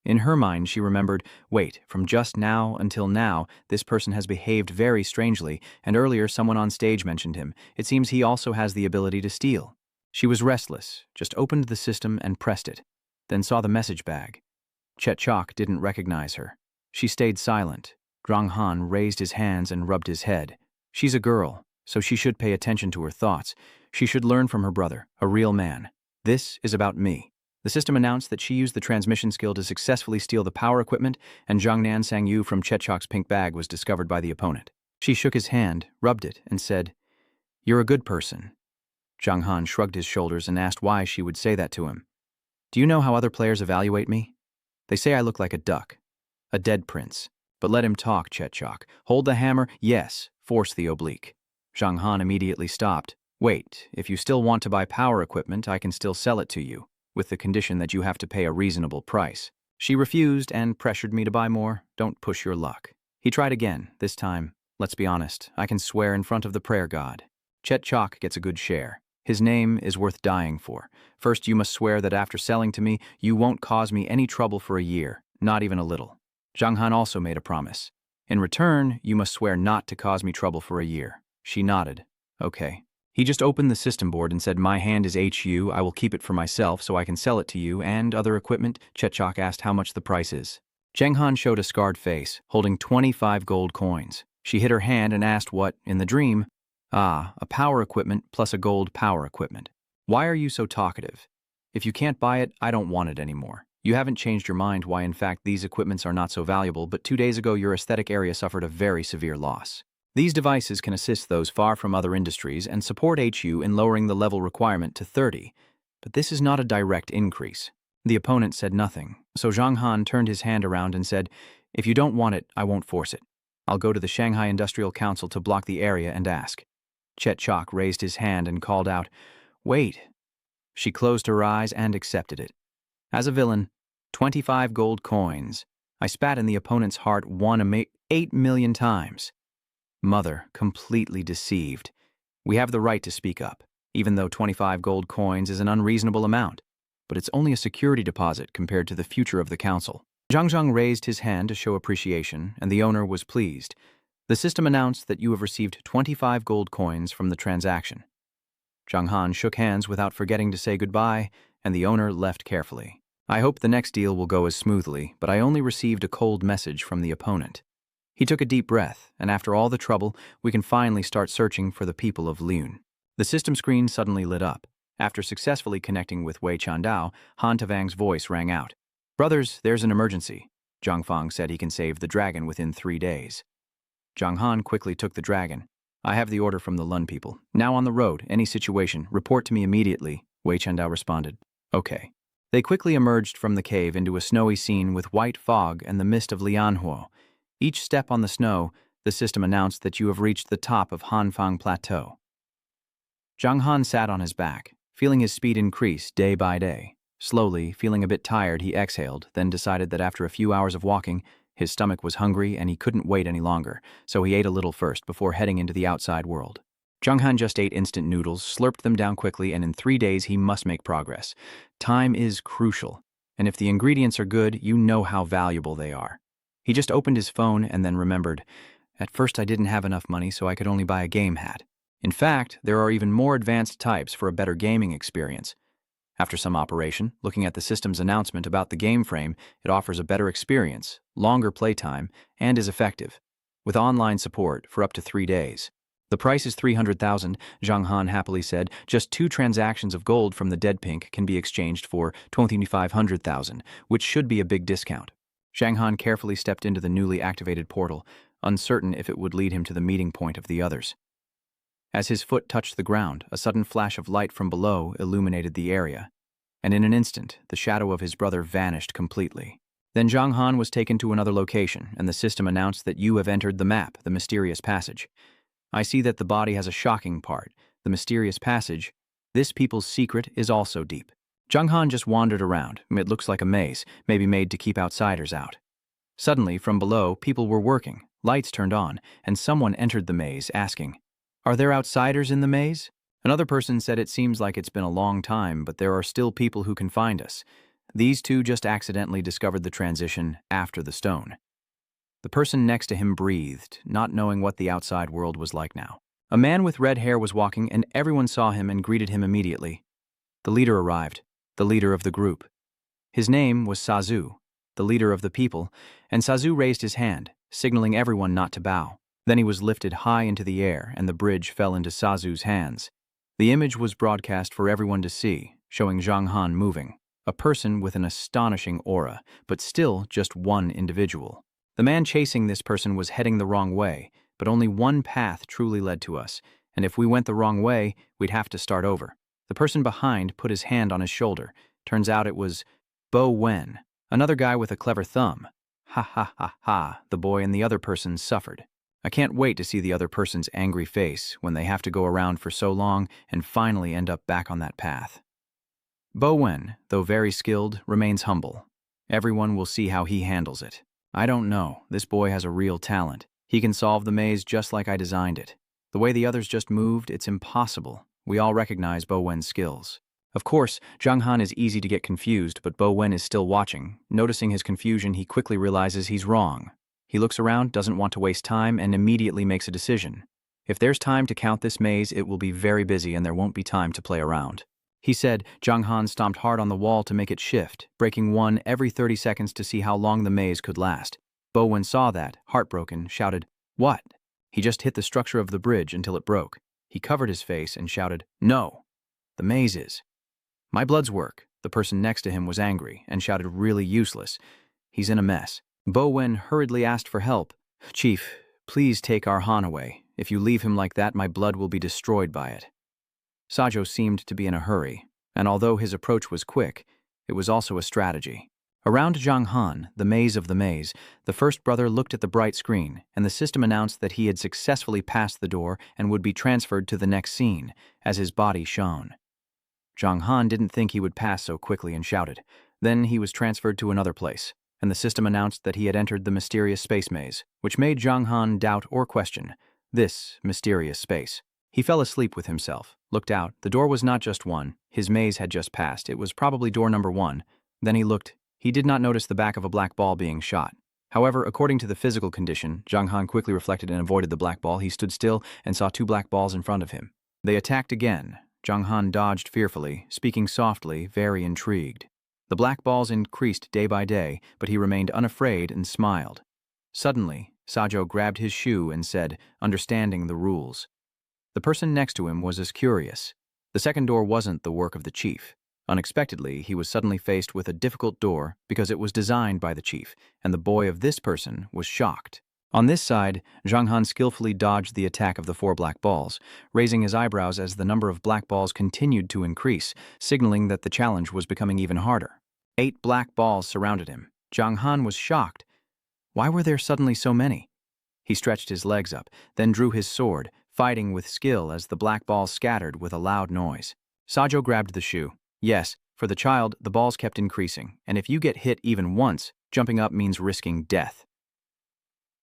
In her mind, she remembered, wait, from just now until now, this person has behaved very strangely, and earlier someone on stage mentioned him. It seems he also has the ability to steal. She was restless, just opened the system and pressed it, then saw the message bag. Chetchok didn't recognize her. She stayed silent. Dranghan raised his hands and rubbed his head. She's a girl, so she should pay attention to her thoughts. She should learn from her brother, a real man. This is about me. The system announced that she used the transmission skill to successfully steal the power equipment, and Zhangnan Sangyu from Chetchok's pink bag was discovered by the opponent. She shook his hand, rubbed it, and said, You're a good person. Zhang Han shrugged his shoulders and asked why she would say that to him. Do you know how other players evaluate me? They say I look like a duck, a dead prince. But let him talk, Chetchok. Hold the hammer, yes, Force the oblique. Zhang Han immediately stopped. Wait, if you still want to buy power equipment, I can still sell it to you, with the condition that you have to pay a reasonable price. She refused and pressured me to buy more. Don't push your luck. He tried again. This time, let's be honest, I can swear in front of the prayer god. Chet Chok gets a good share. His name is worth dying for. First, you must swear that after selling to me, you won't cause me any trouble for a year, not even a little. Zhang Han also made a promise. In return, you must swear not to cause me trouble for a year. She nodded. Okay. He just opened the system board and said, my hand is HU, I will keep it for myself so I can sell it to you, and other equipment. Chet Chok asked how much the price is. Zhang Han showed a scarred face, holding 25 gold coins. She hid her hand and asked what, in the dream, a power equipment plus a gold power equipment. Why are you so talkative? If you can't buy it, I don't want it anymore. You haven't changed your mind why in fact these equipments are not so valuable, but 2 days ago your aesthetic area suffered a very severe loss. These devices can assist those far from other industries and support HU in lowering the level requirement to 30, but this is not a direct increase. The opponent said nothing, so Zhang Han turned his hand around and said, if you don't want it, I won't force it. I'll go to the Shanghai Industrial Council to block the area and ask. Chet Chok raised his hand and called out, wait. She closed her eyes and accepted it. As a villain, 25 gold coins. I spat in the opponent's heart 8 million times. Mother, completely deceived. We have the right to speak up, even though 25 gold coins is an unreasonable amount, but it's only a security deposit compared to the future of the council. Zhang Zhang raised his hand to show appreciation, and the owner was pleased. The system announced that you have received 25 gold coins from the transaction. Zhang Han shook hands without forgetting to say goodbye, and the owner left carefully. I hope the next deal will go as smoothly, but I only received a cold message from the opponent. He took a deep breath, and after all the trouble, we can finally start searching for the people of Lune. The system screen suddenly lit up. After successfully connecting with Wei Chandao, Han Tavang's voice rang out. Brothers, there's an emergency. Zhang Fang said he can save the dragon within 3 days. Zhang Han quickly took the dragon. I have the order from the Lun people. Now on the road, any situation, report to me immediately, Wei Chandao responded. Okay. They quickly emerged from the cave into a snowy scene with white fog and the mist of Lianhuo. Each step on the snow, the system announced that you have reached the top of Hanfang Plateau. Zhang Han sat on his back, feeling his speed increase day by day. Slowly, feeling a bit tired, he exhaled, then decided that after a few hours of walking, his stomach was hungry and he couldn't wait any longer, so he ate a little first before heading into the outside world. Zhang Han just ate instant noodles, slurped them down quickly, and in 3 days he must make progress. Time is crucial, and if the ingredients are good, you know how valuable they are. He just opened his phone and then remembered, at first I didn't have enough money so I could only buy a game hat. In fact, there are even more advanced types for a better gaming experience. After some operation, looking at the system's announcement about the game frame, it offers a better experience, longer playtime, and is effective, with online support for up to 3 days. The price is 300,000, Zhang Han happily said. Just 2 transactions of gold from the Dead Pink can be exchanged for 2,500,000, which should be a big discount. Zhang Han carefully stepped into the newly activated portal, uncertain if it would lead him to the meeting point of the others. As his foot touched the ground, a sudden flash of light from below illuminated the area, and in an instant, the shadow of his brother vanished completely. Then Zhang Han was taken to another location, and the system announced that you have entered the map, the mysterious passage. I see that the body has a shocking part, the mysterious passage. This people's secret is also deep. Zhang Han just wandered around. It looks like a maze, maybe made to keep outsiders out. Suddenly, from below, people were working, lights turned on, and someone entered the maze, asking, "Are there outsiders in the maze?" Another person said it seems like it's been a long time, but there are still people who can find us. These two just accidentally discovered the transition after the stone. The person next to him breathed, not knowing what the outside world was like now. A man with red hair was walking, and everyone saw him and greeted him immediately. The leader arrived, the leader of the group. His name was Sazu, the leader of the people, and Sazu raised his hand, signaling everyone not to bow. Then he was lifted high into the air, and the bridge fell into Sazu's hands. The image was broadcast for everyone to see, showing Zhang Han moving, a person with an astonishing aura, but still just one individual. The man chasing this person was heading the wrong way, but only one path truly led to us, and if we went the wrong way, we'd have to start over. The person behind put his hand on his shoulder. Turns out it was Bo Wen, another guy with a clever thumb. Ha ha ha ha, the boy and the other person suffered. I can't wait to see the other person's angry face when they have to go around for so long and finally end up back on that path. Bowen, though very skilled, remains humble. Everyone will see how he handles it. I don't know, this boy has a real talent. He can solve the maze just like I designed it. The way the others just moved, it's impossible. We all recognize Bowen's skills. Of course, Zhang Han is easy to get confused, but Bowen is still watching. Noticing his confusion, he quickly realizes he's wrong. He looks around, doesn't want to waste time, and immediately makes a decision. If there's time to count this maze, it will be very busy and there won't be time to play around. He said. Zhang Han stomped hard on the wall to make it shift, breaking one every 30 seconds to see how long the maze could last. Bowen saw that, heartbroken, shouted, "What?" He just hit the structure of the bridge until it broke. He covered his face and shouted, "No! The maze is." "My blood's work." The person next to him was angry and shouted, "Really useless. He's in a mess." Bowen hurriedly asked for help. "Chief, please take our Han away. If you leave him like that, my blood will be destroyed by it." Sajo seemed to be in a hurry, and although his approach was quick, it was also a strategy. Around Zhang Han, the maze of the maze, the first brother looked at the bright screen, and the system announced that he had successfully passed the door and would be transferred to the next scene, as his body shone. Zhang Han didn't think he would pass so quickly and shouted. Then he was transferred to another place, and the system announced that he had entered the mysterious space maze, which made Zhang Han doubt or question this mysterious space. He fell asleep with himself, looked out. The door was not just one. His maze had just passed. It was probably door number 1. Then he looked. He did not notice the back of a black ball being shot. However, according to the physical condition, Zhang Han quickly reflected and avoided the black ball. He stood still and saw 2 black balls in front of him. They attacked again. Zhang Han dodged fearfully, speaking softly, very intrigued. The black balls increased day by day, but he remained unafraid and smiled. Suddenly, Sajo grabbed his shoe and said, understanding the rules. The person next to him was as curious. The second door wasn't the work of the chief. Unexpectedly, he was suddenly faced with a difficult door because it was designed by the chief, and the boy of this person was shocked. On this side, Zhang Han skillfully dodged the attack of the 4 black balls, raising his eyebrows as the number of black balls continued to increase, signaling that the challenge was becoming even harder. 8 black balls surrounded him. Zhang Han was shocked. Why were there suddenly so many? He stretched his legs up, then drew his sword, fighting with skill as the black balls scattered with a loud noise. Sajo grabbed the shoe. Yes, for the child, the balls kept increasing, and if you get hit even once, jumping up means risking death.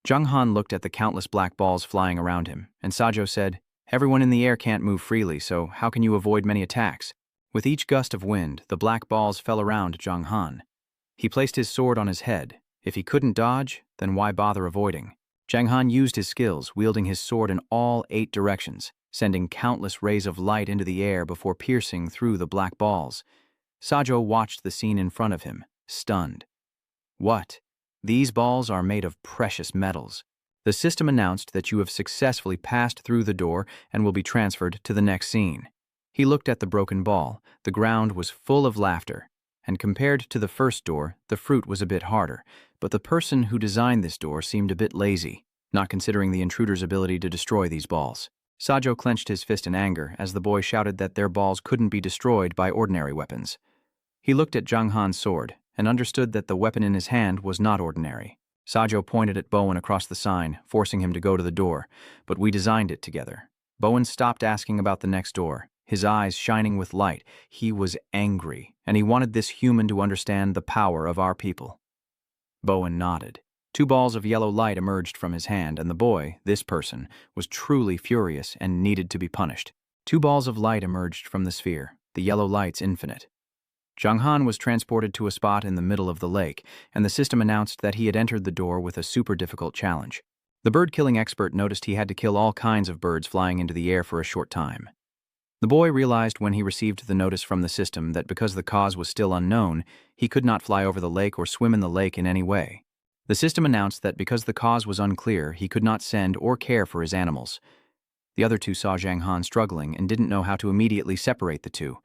Zhang Han looked at the countless black balls flying around him, and Sajo said, "Everyone in the air can't move freely, so how can you avoid many attacks?" With each gust of wind, the black balls fell around Zhang Han. He placed his sword on his head. If he couldn't dodge, then why bother avoiding? Zhang Han used his skills, wielding his sword in all 8 directions, sending countless rays of light into the air before piercing through the black balls. Sajo watched the scene in front of him, stunned. What? These balls are made of precious metals. The system announced that you have successfully passed through the door and will be transferred to the next scene. He looked at the broken ball. The ground was full of laughter, and compared to the first door, the fruit was a bit harder, but the person who designed this door seemed a bit lazy, not considering the intruder's ability to destroy these balls. Sajo clenched his fist in anger as the boy shouted that their balls couldn't be destroyed by ordinary weapons. He looked at Zhang Han's sword and understood that the weapon in his hand was not ordinary. Sajo pointed at Bowen across the sign, forcing him to go to the door, but we designed it together. Bowen stopped asking about the next door, his eyes shining with light. He was angry, and he wanted this human to understand the power of our people. Bowen nodded. 2 balls of yellow light emerged from his hand, and the boy, this person, was truly furious and needed to be punished. 2 balls of light emerged from the sphere, the yellow light's infinite. Zhang Han was transported to a spot in the middle of the lake, and the system announced that he had entered the door with a super difficult challenge. The bird-killing expert noticed he had to kill all kinds of birds flying into the air for a short time. The boy realized when he received the notice from the system that because the cause was still unknown, he could not fly over the lake or swim in the lake in any way. The system announced that because the cause was unclear, he could not send or care for his animals. The other 2 saw Zhang Han struggling and didn't know how to immediately separate the 2.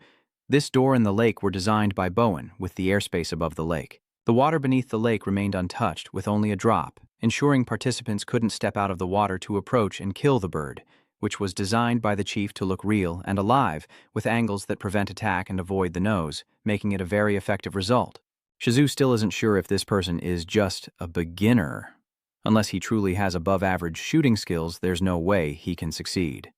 This door and the lake were designed by Bowen, with the airspace above the lake. The water beneath the lake remained untouched, with only a drop, ensuring participants couldn't step out of the water to approach and kill the bird, which was designed by the chief to look real and alive, with angles that prevent attack and avoid the nose, making it a very effective result. Shizu still isn't sure if this person is just a beginner. Unless he truly has above-average shooting skills, there's no way he can succeed.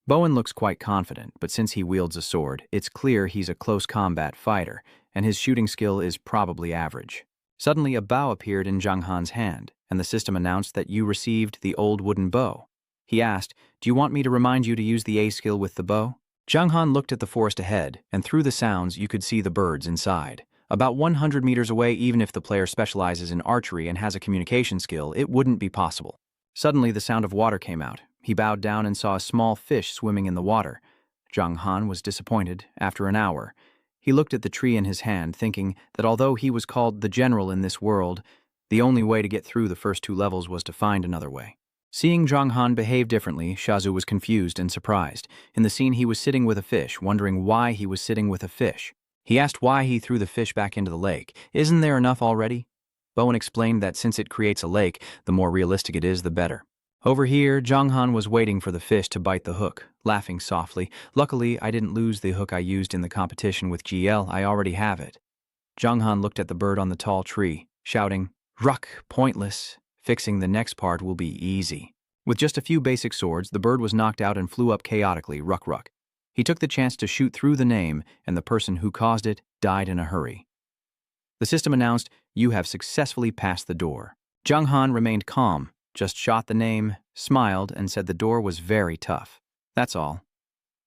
Bowen looks quite confident, but since he wields a sword, it's clear he's a close combat fighter, and his shooting skill is probably average. Suddenly, a bow appeared in Zhang Han's hand, and the system announced that you received the old wooden bow. He asked, "Do you want me to remind you to use the A skill with the bow?" Zhang Han looked at the forest ahead, and through the sounds you could see the birds inside. About 100 meters away, even if the player specializes in archery and has a communication skill, it wouldn't be possible. Suddenly, the sound of water came out. He bowed down and saw a small fish swimming in the water. Zhang Han was disappointed. After an hour, he looked at the tree in his hand, thinking that although he was called the general in this world, the only way to get through the first 2 levels was to find another way. Seeing Zhang Han behave differently, Shazu was confused and surprised. In the scene, he was sitting with a fish, wondering why he was sitting with a fish. He asked why he threw the fish back into the lake. "Isn't there enough already?" Bowen explained that since it creates a lake, the more realistic it is, the better. Over here, Zhang Han was waiting for the fish to bite the hook, laughing softly. "Luckily, I didn't lose the hook I used in the competition with GL. I already have it." Zhang Han looked at the bird on the tall tree, shouting, "Ruck, pointless. Fixing the next part will be easy." With just a few basic swords, the bird was knocked out and flew up chaotically, ruck ruck. He took the chance to shoot through the name, and the person who caused it died in a hurry. The system announced, "You have successfully passed the door." Zhang Han remained calm, just shot the name, smiled, and said the door was very tough. That's all.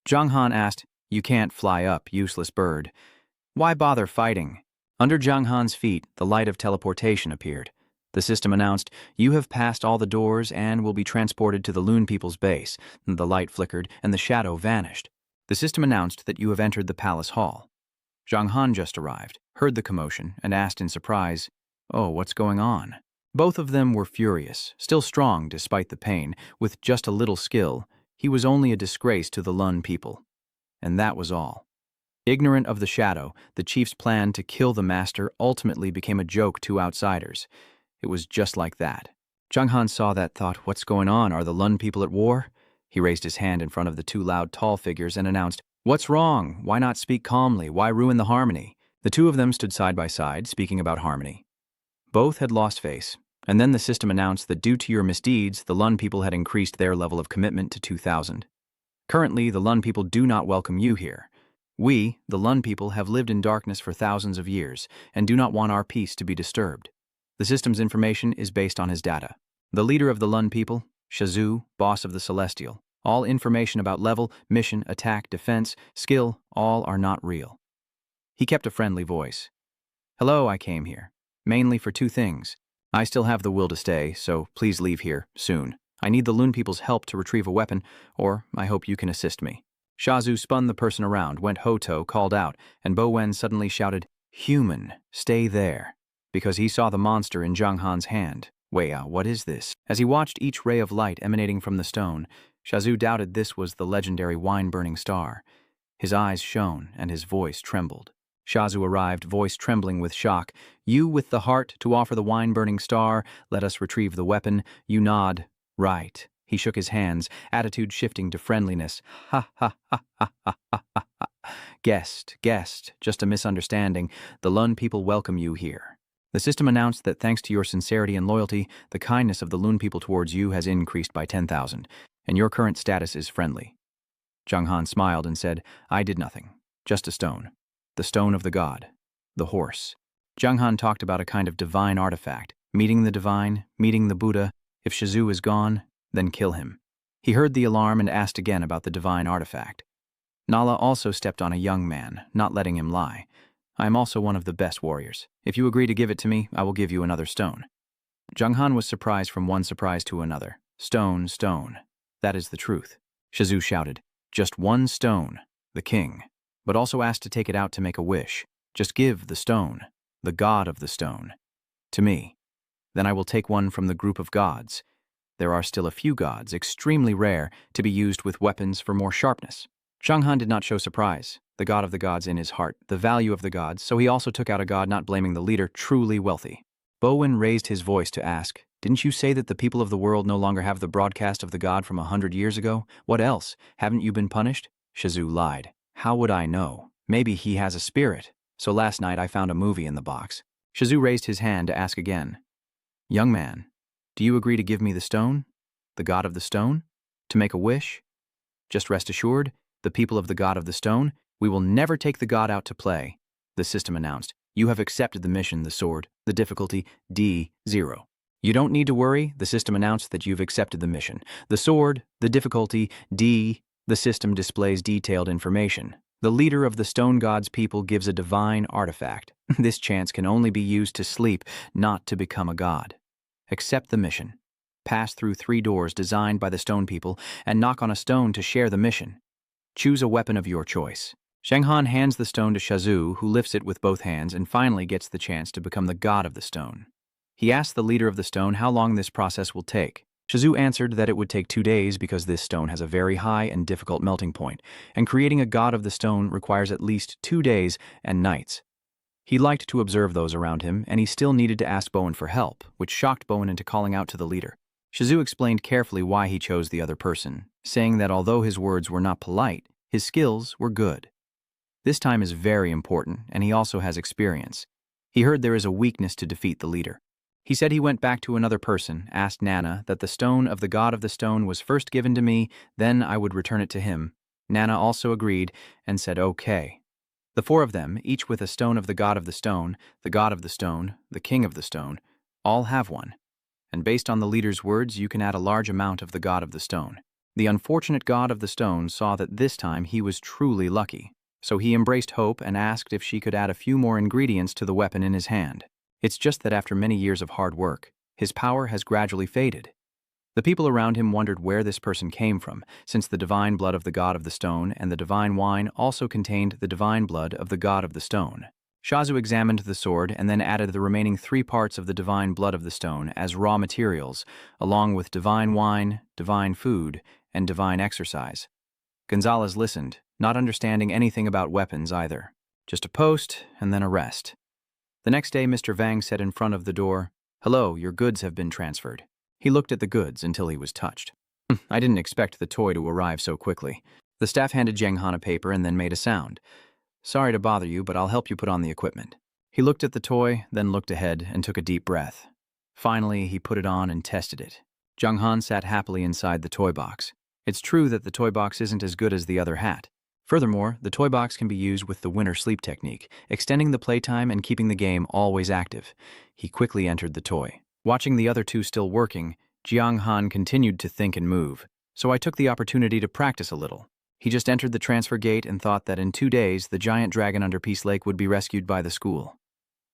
Zhang Han asked, "You can't fly up, useless bird. Why bother fighting?" Under Zhang Han's feet, the light of teleportation appeared. The system announced, "You have passed all the doors and will be transported to the Loon People's base." The light flickered, and the shadow vanished. The system announced that you have entered the palace hall. Zhang Han just arrived, heard the commotion, and asked in surprise, "Oh, what's going on?" Both of them were furious, still strong despite the pain. With just a little skill, he was only a disgrace to the Lun people. And that was all. Ignorant of the shadow, the chief's plan to kill the master ultimately became a joke to outsiders. It was just like that. Zhang Han saw that, thought, "What's going on? Are the Lun people at war?" He raised his hand in front of the 2 loud, tall figures and announced, "What's wrong? Why not speak calmly? Why ruin the harmony?" The 2 of them stood side by side, speaking about harmony. Both had lost face, and then the system announced that due to your misdeeds, the Lun people had increased their level of commitment to 2,000. Currently, the Lun people do not welcome you here. We, the Lun people, have lived in darkness for thousands of years, and do not want our peace to be disturbed. The system's information is based on his data. The leader of the Lun people, Shazu, boss of the Celestial. All information about level, mission, attack, defense, skill, all are not real. He kept a friendly voice. "Hello, I came here. Mainly for 2 things. I still have the will to stay, so please leave here, soon. I need the Loon people's help to retrieve a weapon, or I hope you can assist me." Shazu spun the person around, went Hoto, called out, and Bowen suddenly shouted, "Human, stay there," because he saw the monster in Zhang Han's hand. "Wait, what is this?" As he watched each ray of light emanating from the stone, Shazu doubted this was the legendary wine-burning star. His eyes shone, and his voice trembled. Shazu arrived, voice trembling with shock. "You with the heart to offer the wine-burning star, let us retrieve the weapon. You nod. Right." He shook his hands, attitude shifting to friendliness. "Ha ha ha ha ha ha ha. Guest, just a misunderstanding. The Lun people welcome you here." The system announced that thanks to your sincerity and loyalty, the kindness of the Loon people towards you has increased by 10,000, and your current status is friendly. Zhang Han smiled and said, "I did nothing. Just a stone. The stone of the god. The horse." Zhang Han talked about a kind of divine artifact, meeting the divine, meeting the Buddha. If Shazu is gone, then kill him. He heard the alarm and asked again about the divine artifact. Nala also stepped on a young man, not letting him lie. "I am also one of the best warriors. If you agree to give it to me, I will give you another stone." Zhang Han was surprised from one surprise to another. "Stone, stone. That is the truth." Shazu shouted, "Just one stone, the king, but also asked to take it out to make a wish. Just give the stone, the god of the stone, to me. Then I will take one from the group of gods. There are still a few gods, extremely rare, to be used with weapons for more sharpness." Zhang Han did not show surprise. The god of the gods in his heart, the value of the gods, so he also took out a god, not blaming the leader, truly wealthy. Bowen raised his voice to ask, "Didn't you say that the people of the world no longer have the broadcast of the god from 100 years ago? What else? Haven't you been punished?" Shazu lied. "How would I know? Maybe he has a spirit. So last night I found a movie in the box." Shazu raised his hand to ask again. "Young man, Do you agree to give me the stone? The god of the stone? To make a wish? Just rest assured, the people of the god of the stone, we will never take the god out to play. The system announced. You have accepted the mission, the sword, the difficulty, D0. You don't need to worry, the system announced that you've accepted the mission. The sword, the difficulty, D. The system displays detailed information. The leader of the stone god's people gives a divine artifact. This chance can only be used to sleep, not to become a god. Accept the mission. Pass through 3 doors designed by the stone people and knock on a stone to share the mission. Choose a weapon of your choice. Shenghan hands the stone to Shazu, who lifts it with both hands and finally gets the chance to become the god of the stone. He asks the leader of the stone how long this process will take. Shazu answered that it would take 2 days because this stone has a very high and difficult melting point, and creating a god of the stone requires at least 2 days and nights. He liked to observe those around him, and he still needed to ask Bowen for help, which shocked Bowen into calling out to the leader. Shazu explained carefully why he chose the other person, saying that although his words were not polite, his skills were good. This time is very important, and he also has experience. He heard there is a weakness to defeat the leader. He said he went back to another person, asked Nana that the stone of the god of the stone was first given to me, then I would return it to him. Nana also agreed and said okay. The 4 of them, each with a stone of the god of the stone, the god of the stone, the king of the stone, all have one. And based on the leader's words, you can add a large amount of the god of the stone. The unfortunate god of the stone saw that this time he was truly lucky, so he embraced hope and asked if she could add a few more ingredients to the weapon in his hand. It's just that after many years of hard work, his power has gradually faded. The people around him wondered where this person came from, since the divine blood of the god of the stone and the divine wine also contained the divine blood of the god of the stone. Shazu examined the sword and then added the remaining 3 parts of the divine blood of the stone as raw materials, along with divine wine, divine food, and divine exercise. Gonzalez listened, not understanding anything about weapons either. Just a post and then a rest. The next day, Mr. Vang said in front of the door, "Hello, your goods have been transferred." He looked at the goods until he was touched. I didn't expect the toy to arrive so quickly. The staff handed Zheng Han a paper and then made a sound. "Sorry to bother you, but I'll help you put on the equipment." He looked at the toy, then looked ahead and took a deep breath. Finally, he put it on and tested it. Zheng Han sat happily inside the toy box. It's true that the toy box isn't as good as the other hat. Furthermore, the toy box can be used with the winter sleep technique, extending the playtime and keeping the game always active. He quickly entered the toy. Watching the other 2 still working, Jiang Han continued to think and move, so I took the opportunity to practice a little. He just entered the transfer gate and thought that in 2 days the giant dragon under Peace Lake would be rescued by the school.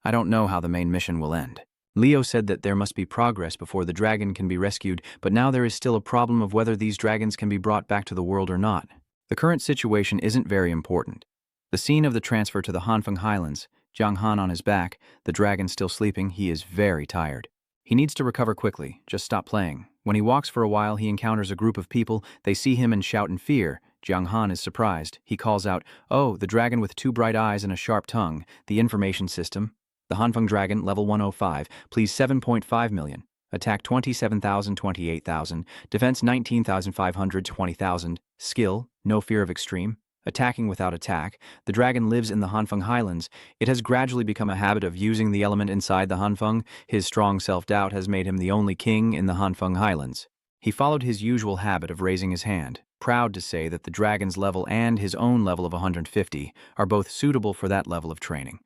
I don't know how the main mission will end. Leo said that there must be progress before the dragon can be rescued, but now there is still a problem of whether these dragons can be brought back to the world or not. The current situation isn't very important. The scene of the transfer to the Hanfeng Highlands, Jiang Han on his back, the dragon still sleeping, he is very tired. He needs to recover quickly, just stop playing. When he walks for a while, he encounters a group of people, they see him and shout in fear. Jiang Han is surprised. He calls out, "Oh, the dragon with 2 bright eyes and a sharp tongue. The information system. The Hanfeng Dragon, level 105, please 7.5 million. Attack 27,000, 28,000. Defense 19,500, 20,000. Skill, no fear of extreme. Attacking without attack. The dragon lives in the Hanfeng Highlands. It has gradually become a habit of using the element inside the Hanfeng. His strong self-doubt has made him the only king in the Hanfeng Highlands. He followed his usual habit of raising his hand, proud to say that the dragon's level and his own level of 150 are both suitable for that level of training.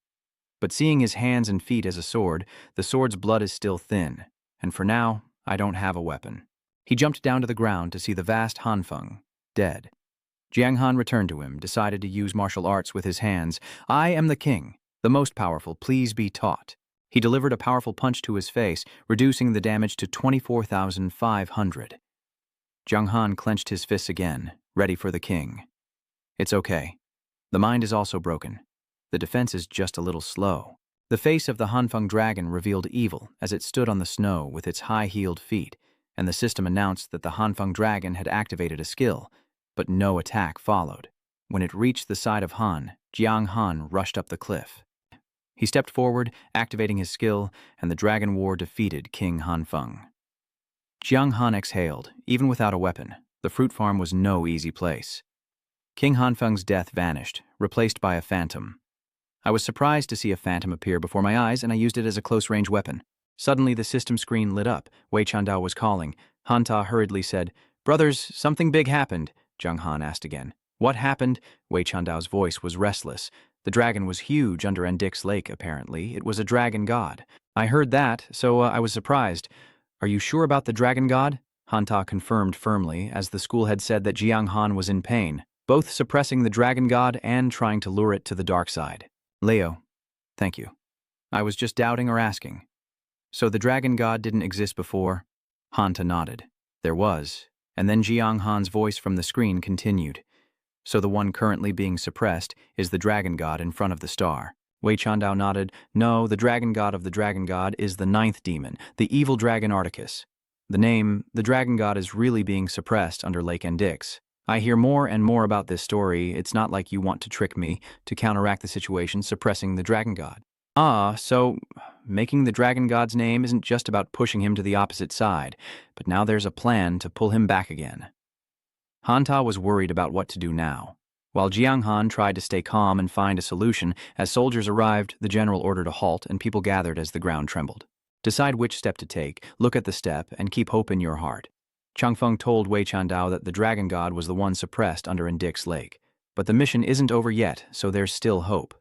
But seeing his hands and feet as a sword, the sword's blood is still thin, and for now, I don't have a weapon. He jumped down to the ground to see the vast Hanfeng, dead. Jiang Han returned to him, decided to use martial arts with his hands. "I am the king, the most powerful, please be taught." He delivered a powerful punch to his face, reducing the damage to 24,500. Jiang Han clenched his fists again, ready for the king. It's okay. The mind is also broken. The defense is just a little slow. The face of the Hanfeng dragon revealed evil as it stood on the snow with its high-heeled feet, and the system announced that the Hanfeng dragon had activated a skill, but no attack followed. When it reached the side of Han, Jiang Han rushed up the cliff. He stepped forward, activating his skill, and the dragon war defeated King Hanfeng. Jiang Han exhaled. Even without a weapon, the fruit farm was no easy place. King Hanfeng's death vanished, replaced by a phantom. I was surprised to see a phantom appear before my eyes, and I used it as a close-range weapon. Suddenly the system screen lit up. Wei Chandao was calling. Hanta hurriedly said, "Brothers, something big happened." Zhang Han asked again. "What happened?" Wei Chandao's voice was restless. The dragon was huge under Endix Lake, apparently. It was a dragon god. "I heard that, so I was surprised." "Are you sure about the dragon god?" Hanta confirmed firmly, as the school had said that Jiang Han was in pain, both suppressing the dragon god and trying to lure it to the dark side. "Leo, thank you. I was just doubting or asking." "So the dragon god didn't exist before?" Hanta nodded. "There was." And then Jiang Han's voice from the screen continued. "So the one currently being suppressed is the dragon god in front of the star." Wei Chandao nodded. "No, the dragon god of the dragon god is the ninth demon, the evil dragon Articus. The name, the dragon god, is really being suppressed under Lake Endix. I hear more and more about this story. It's not like you want to trick me to counteract the situation, suppressing the dragon god." "Ah, so making the dragon god's name isn't just about pushing him to the opposite side, but now there's a plan to pull him back again." Hanta was worried about what to do now. While Jiang Han tried to stay calm and find a solution, as soldiers arrived, the general ordered a halt and people gathered as the ground trembled. "Decide which step to take, look at the step, and keep hope in your heart." Changfeng told Wei Chandao that the dragon god was the one suppressed under Endix Lake. "But the mission isn't over yet, so there's still hope."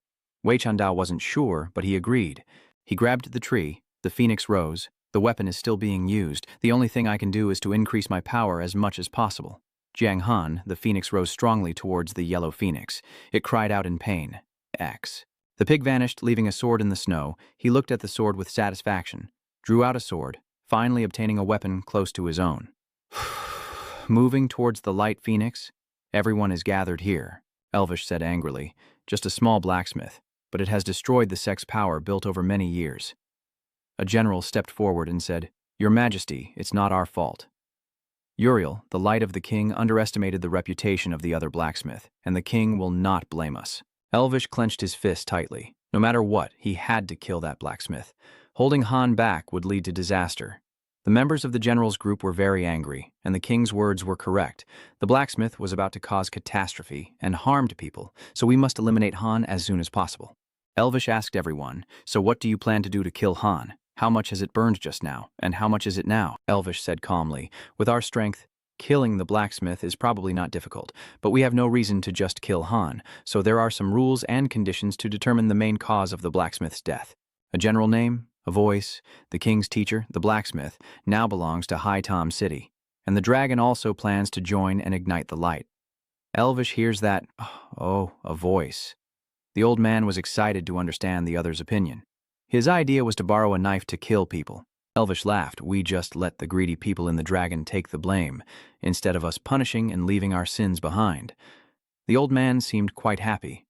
Wei Chandao wasn't sure, but he agreed. He grabbed the tree. The phoenix rose. "The weapon is still being used. The only thing I can do is to increase my power as much as possible." Jiang Han, the phoenix, rose strongly towards the yellow phoenix. It cried out in pain. X. The pig vanished, leaving a sword in the snow. He looked at the sword with satisfaction, drew out a sword, finally obtaining a weapon close to his own. Moving towards the light phoenix. "Everyone is gathered here," Elvish said angrily. "Just a small blacksmith, but it has destroyed the sect's power built over many years." A general stepped forward and said, "Your Majesty, it's not our fault." Uriel, the light of the king, underestimated the reputation of the other blacksmith, and the king will not blame us. Elvish clenched his fist tightly. No matter what, he had to kill that blacksmith. Holding Han back would lead to disaster. The members of the general's group were very angry, and the king's words were correct. The blacksmith was about to cause catastrophe and harm to people, so we must eliminate Han as soon as possible. Elvish asked everyone, "So what do you plan to do to kill Han? How much has it burned just now, and how much is it now?" Elvish said calmly, "With our strength, killing the blacksmith is probably not difficult, but we have no reason to just kill Han, so there are some rules and conditions to determine the main cause of the blacksmith's death. A general name, a voice, the king's teacher, the blacksmith, now belongs to High Tom City, and the dragon also plans to join and ignite the light." Elvish hears that, oh, a voice. The old man was excited to understand the other's opinion. His idea was to borrow a knife to kill people. Elvish laughed. "We just let the greedy people in the dragon take the blame, instead of us punishing and leaving our sins behind." The old man seemed quite happy,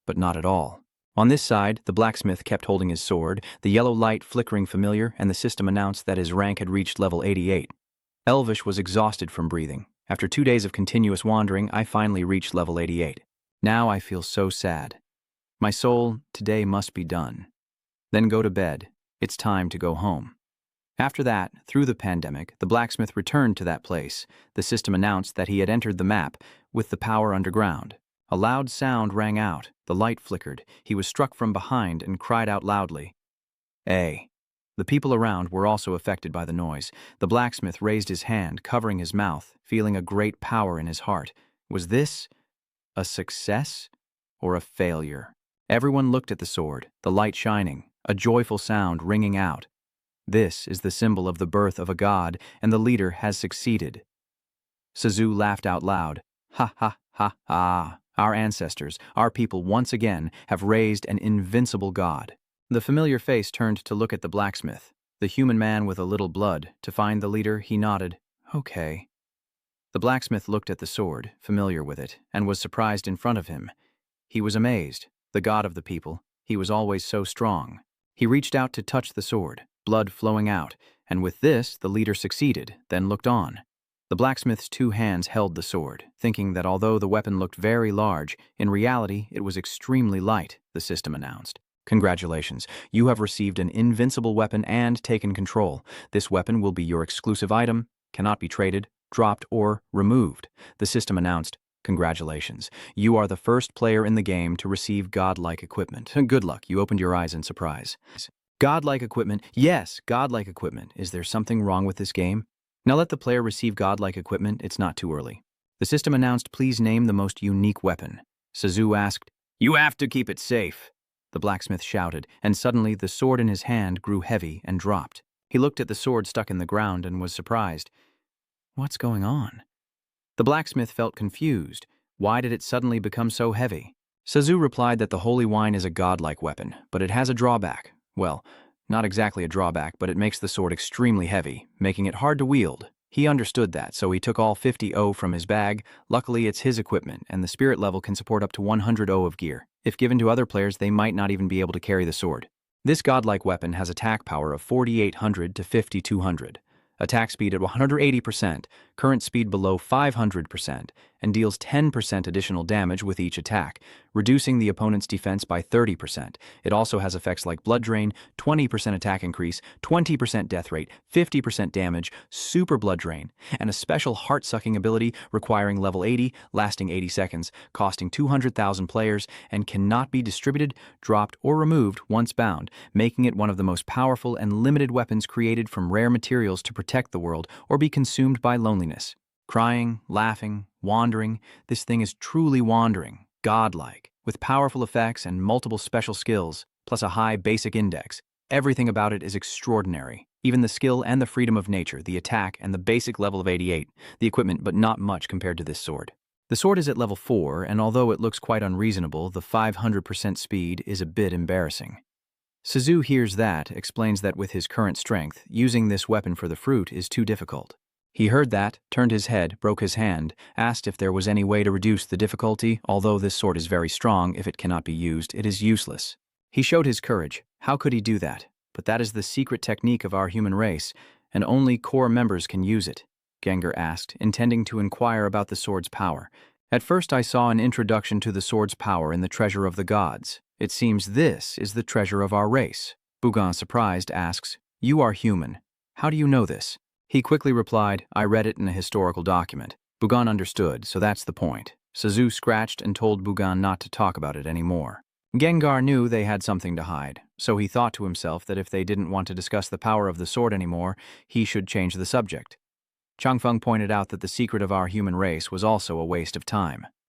but not at all. On this side, the blacksmith kept holding his sword, the yellow light flickering familiar, and the system announced that his rank had reached level 88. Elvish was exhausted from breathing. "After 2 days of continuous wandering, I finally reached level 88. Now I feel so sad. My soul, today must be done. Then go to bed. It's time to go home." After that, through the pandemic, the blacksmith returned to that place. The system announced that he had entered the map with the power underground. A loud sound rang out. The light flickered. He was struck from behind and cried out loudly. "A." The people around were also affected by the noise. The blacksmith raised his hand, covering his mouth, feeling a great power in his heart. Was this a success or a failure? Everyone looked at the sword, the light shining, a joyful sound ringing out. This is the symbol of the birth of a god, and the leader has succeeded. Suzu laughed out loud. "Ha ha ha ha. Our ancestors, our people once again, have raised an invincible god." The familiar face turned to look at the blacksmith, the human man with a little blood. To find the leader, he nodded. "Okay." The blacksmith looked at the sword, familiar with it, and was surprised in front of him. He was amazed. The god of the people, he was always so strong. He reached out to touch the sword, blood flowing out, and with this, the leader succeeded, then looked on. The blacksmith's 2 hands held the sword, thinking that although the weapon looked very large, in reality it was extremely light, the system announced. "Congratulations, you have received an invincible weapon and taken control. This weapon will be your exclusive item, cannot be traded, dropped, or removed," the system announced. "Congratulations, you are the first player in the game to receive godlike equipment. Good luck," you opened your eyes in surprise. Godlike equipment. Yes, godlike equipment. Is there something wrong with this game? Now let the player receive godlike equipment. It's not too early. The system announced, please name the most unique weapon. Suzu asked, you have to keep it safe. The blacksmith shouted, and suddenly the sword in his hand grew heavy and dropped. He looked at the sword stuck in the ground and was surprised. What's going on? The blacksmith felt confused. Why did it suddenly become so heavy? Suzu replied that the holy wine is a godlike weapon, but it has a drawback. Well, not exactly a drawback, but it makes the sword extremely heavy, making it hard to wield. He understood that, so he took all 50 O from his bag. Luckily, it's his equipment, and the spirit level can support up to 100 O of gear. If given to other players, they might not even be able to carry the sword. This godlike weapon has attack power of 4,800 to 5,200, attack speed at 180%, current speed below 500%, and deals 10% additional damage with each attack, reducing the opponent's defense by 30%. It also has effects like blood drain, 20% attack increase, 20% death rate, 50% damage, super blood drain, and a special heart-sucking ability requiring level 80, lasting 80 seconds, costing 200,000 players, and cannot be distributed, dropped, or removed once bound, making it one of the most powerful and limited weapons created from rare materials to protect the world or be consumed by loneliness. Crying, laughing, wandering, this thing is truly wandering, godlike, with powerful effects and multiple special skills, plus a high basic index. Everything about it is extraordinary. Even the skill and the freedom of nature, the attack and the basic level of 88, the equipment but not much compared to this sword. The sword is at level 4, and although it looks quite unreasonable, the 500% speed is a bit embarrassing. Suzu hears that, explains that with his current strength, using this weapon for the fruit is too difficult. He heard that, turned his head, broke his hand, asked if there was any way to reduce the difficulty. Although this sword is very strong, if it cannot be used, it is useless. He showed his courage. How could he do that? But that is the secret technique of our human race, and only core members can use it, Gengar asked, intending to inquire about the sword's power. At first I saw an introduction to the sword's power in the Treasure of the Gods. It seems this is the treasure of our race. Bugan, surprised, asks, you are human. How do you know this? He quickly replied, I read it in a historical document. Bugan understood, so that's the point. Suzu scratched and told Bugan not to talk about it anymore. Gengar knew they had something to hide, so he thought to himself that if they didn't want to discuss the power of the sword anymore, he should change the subject. Changfeng pointed out that the secret of our human race was also a waste of time.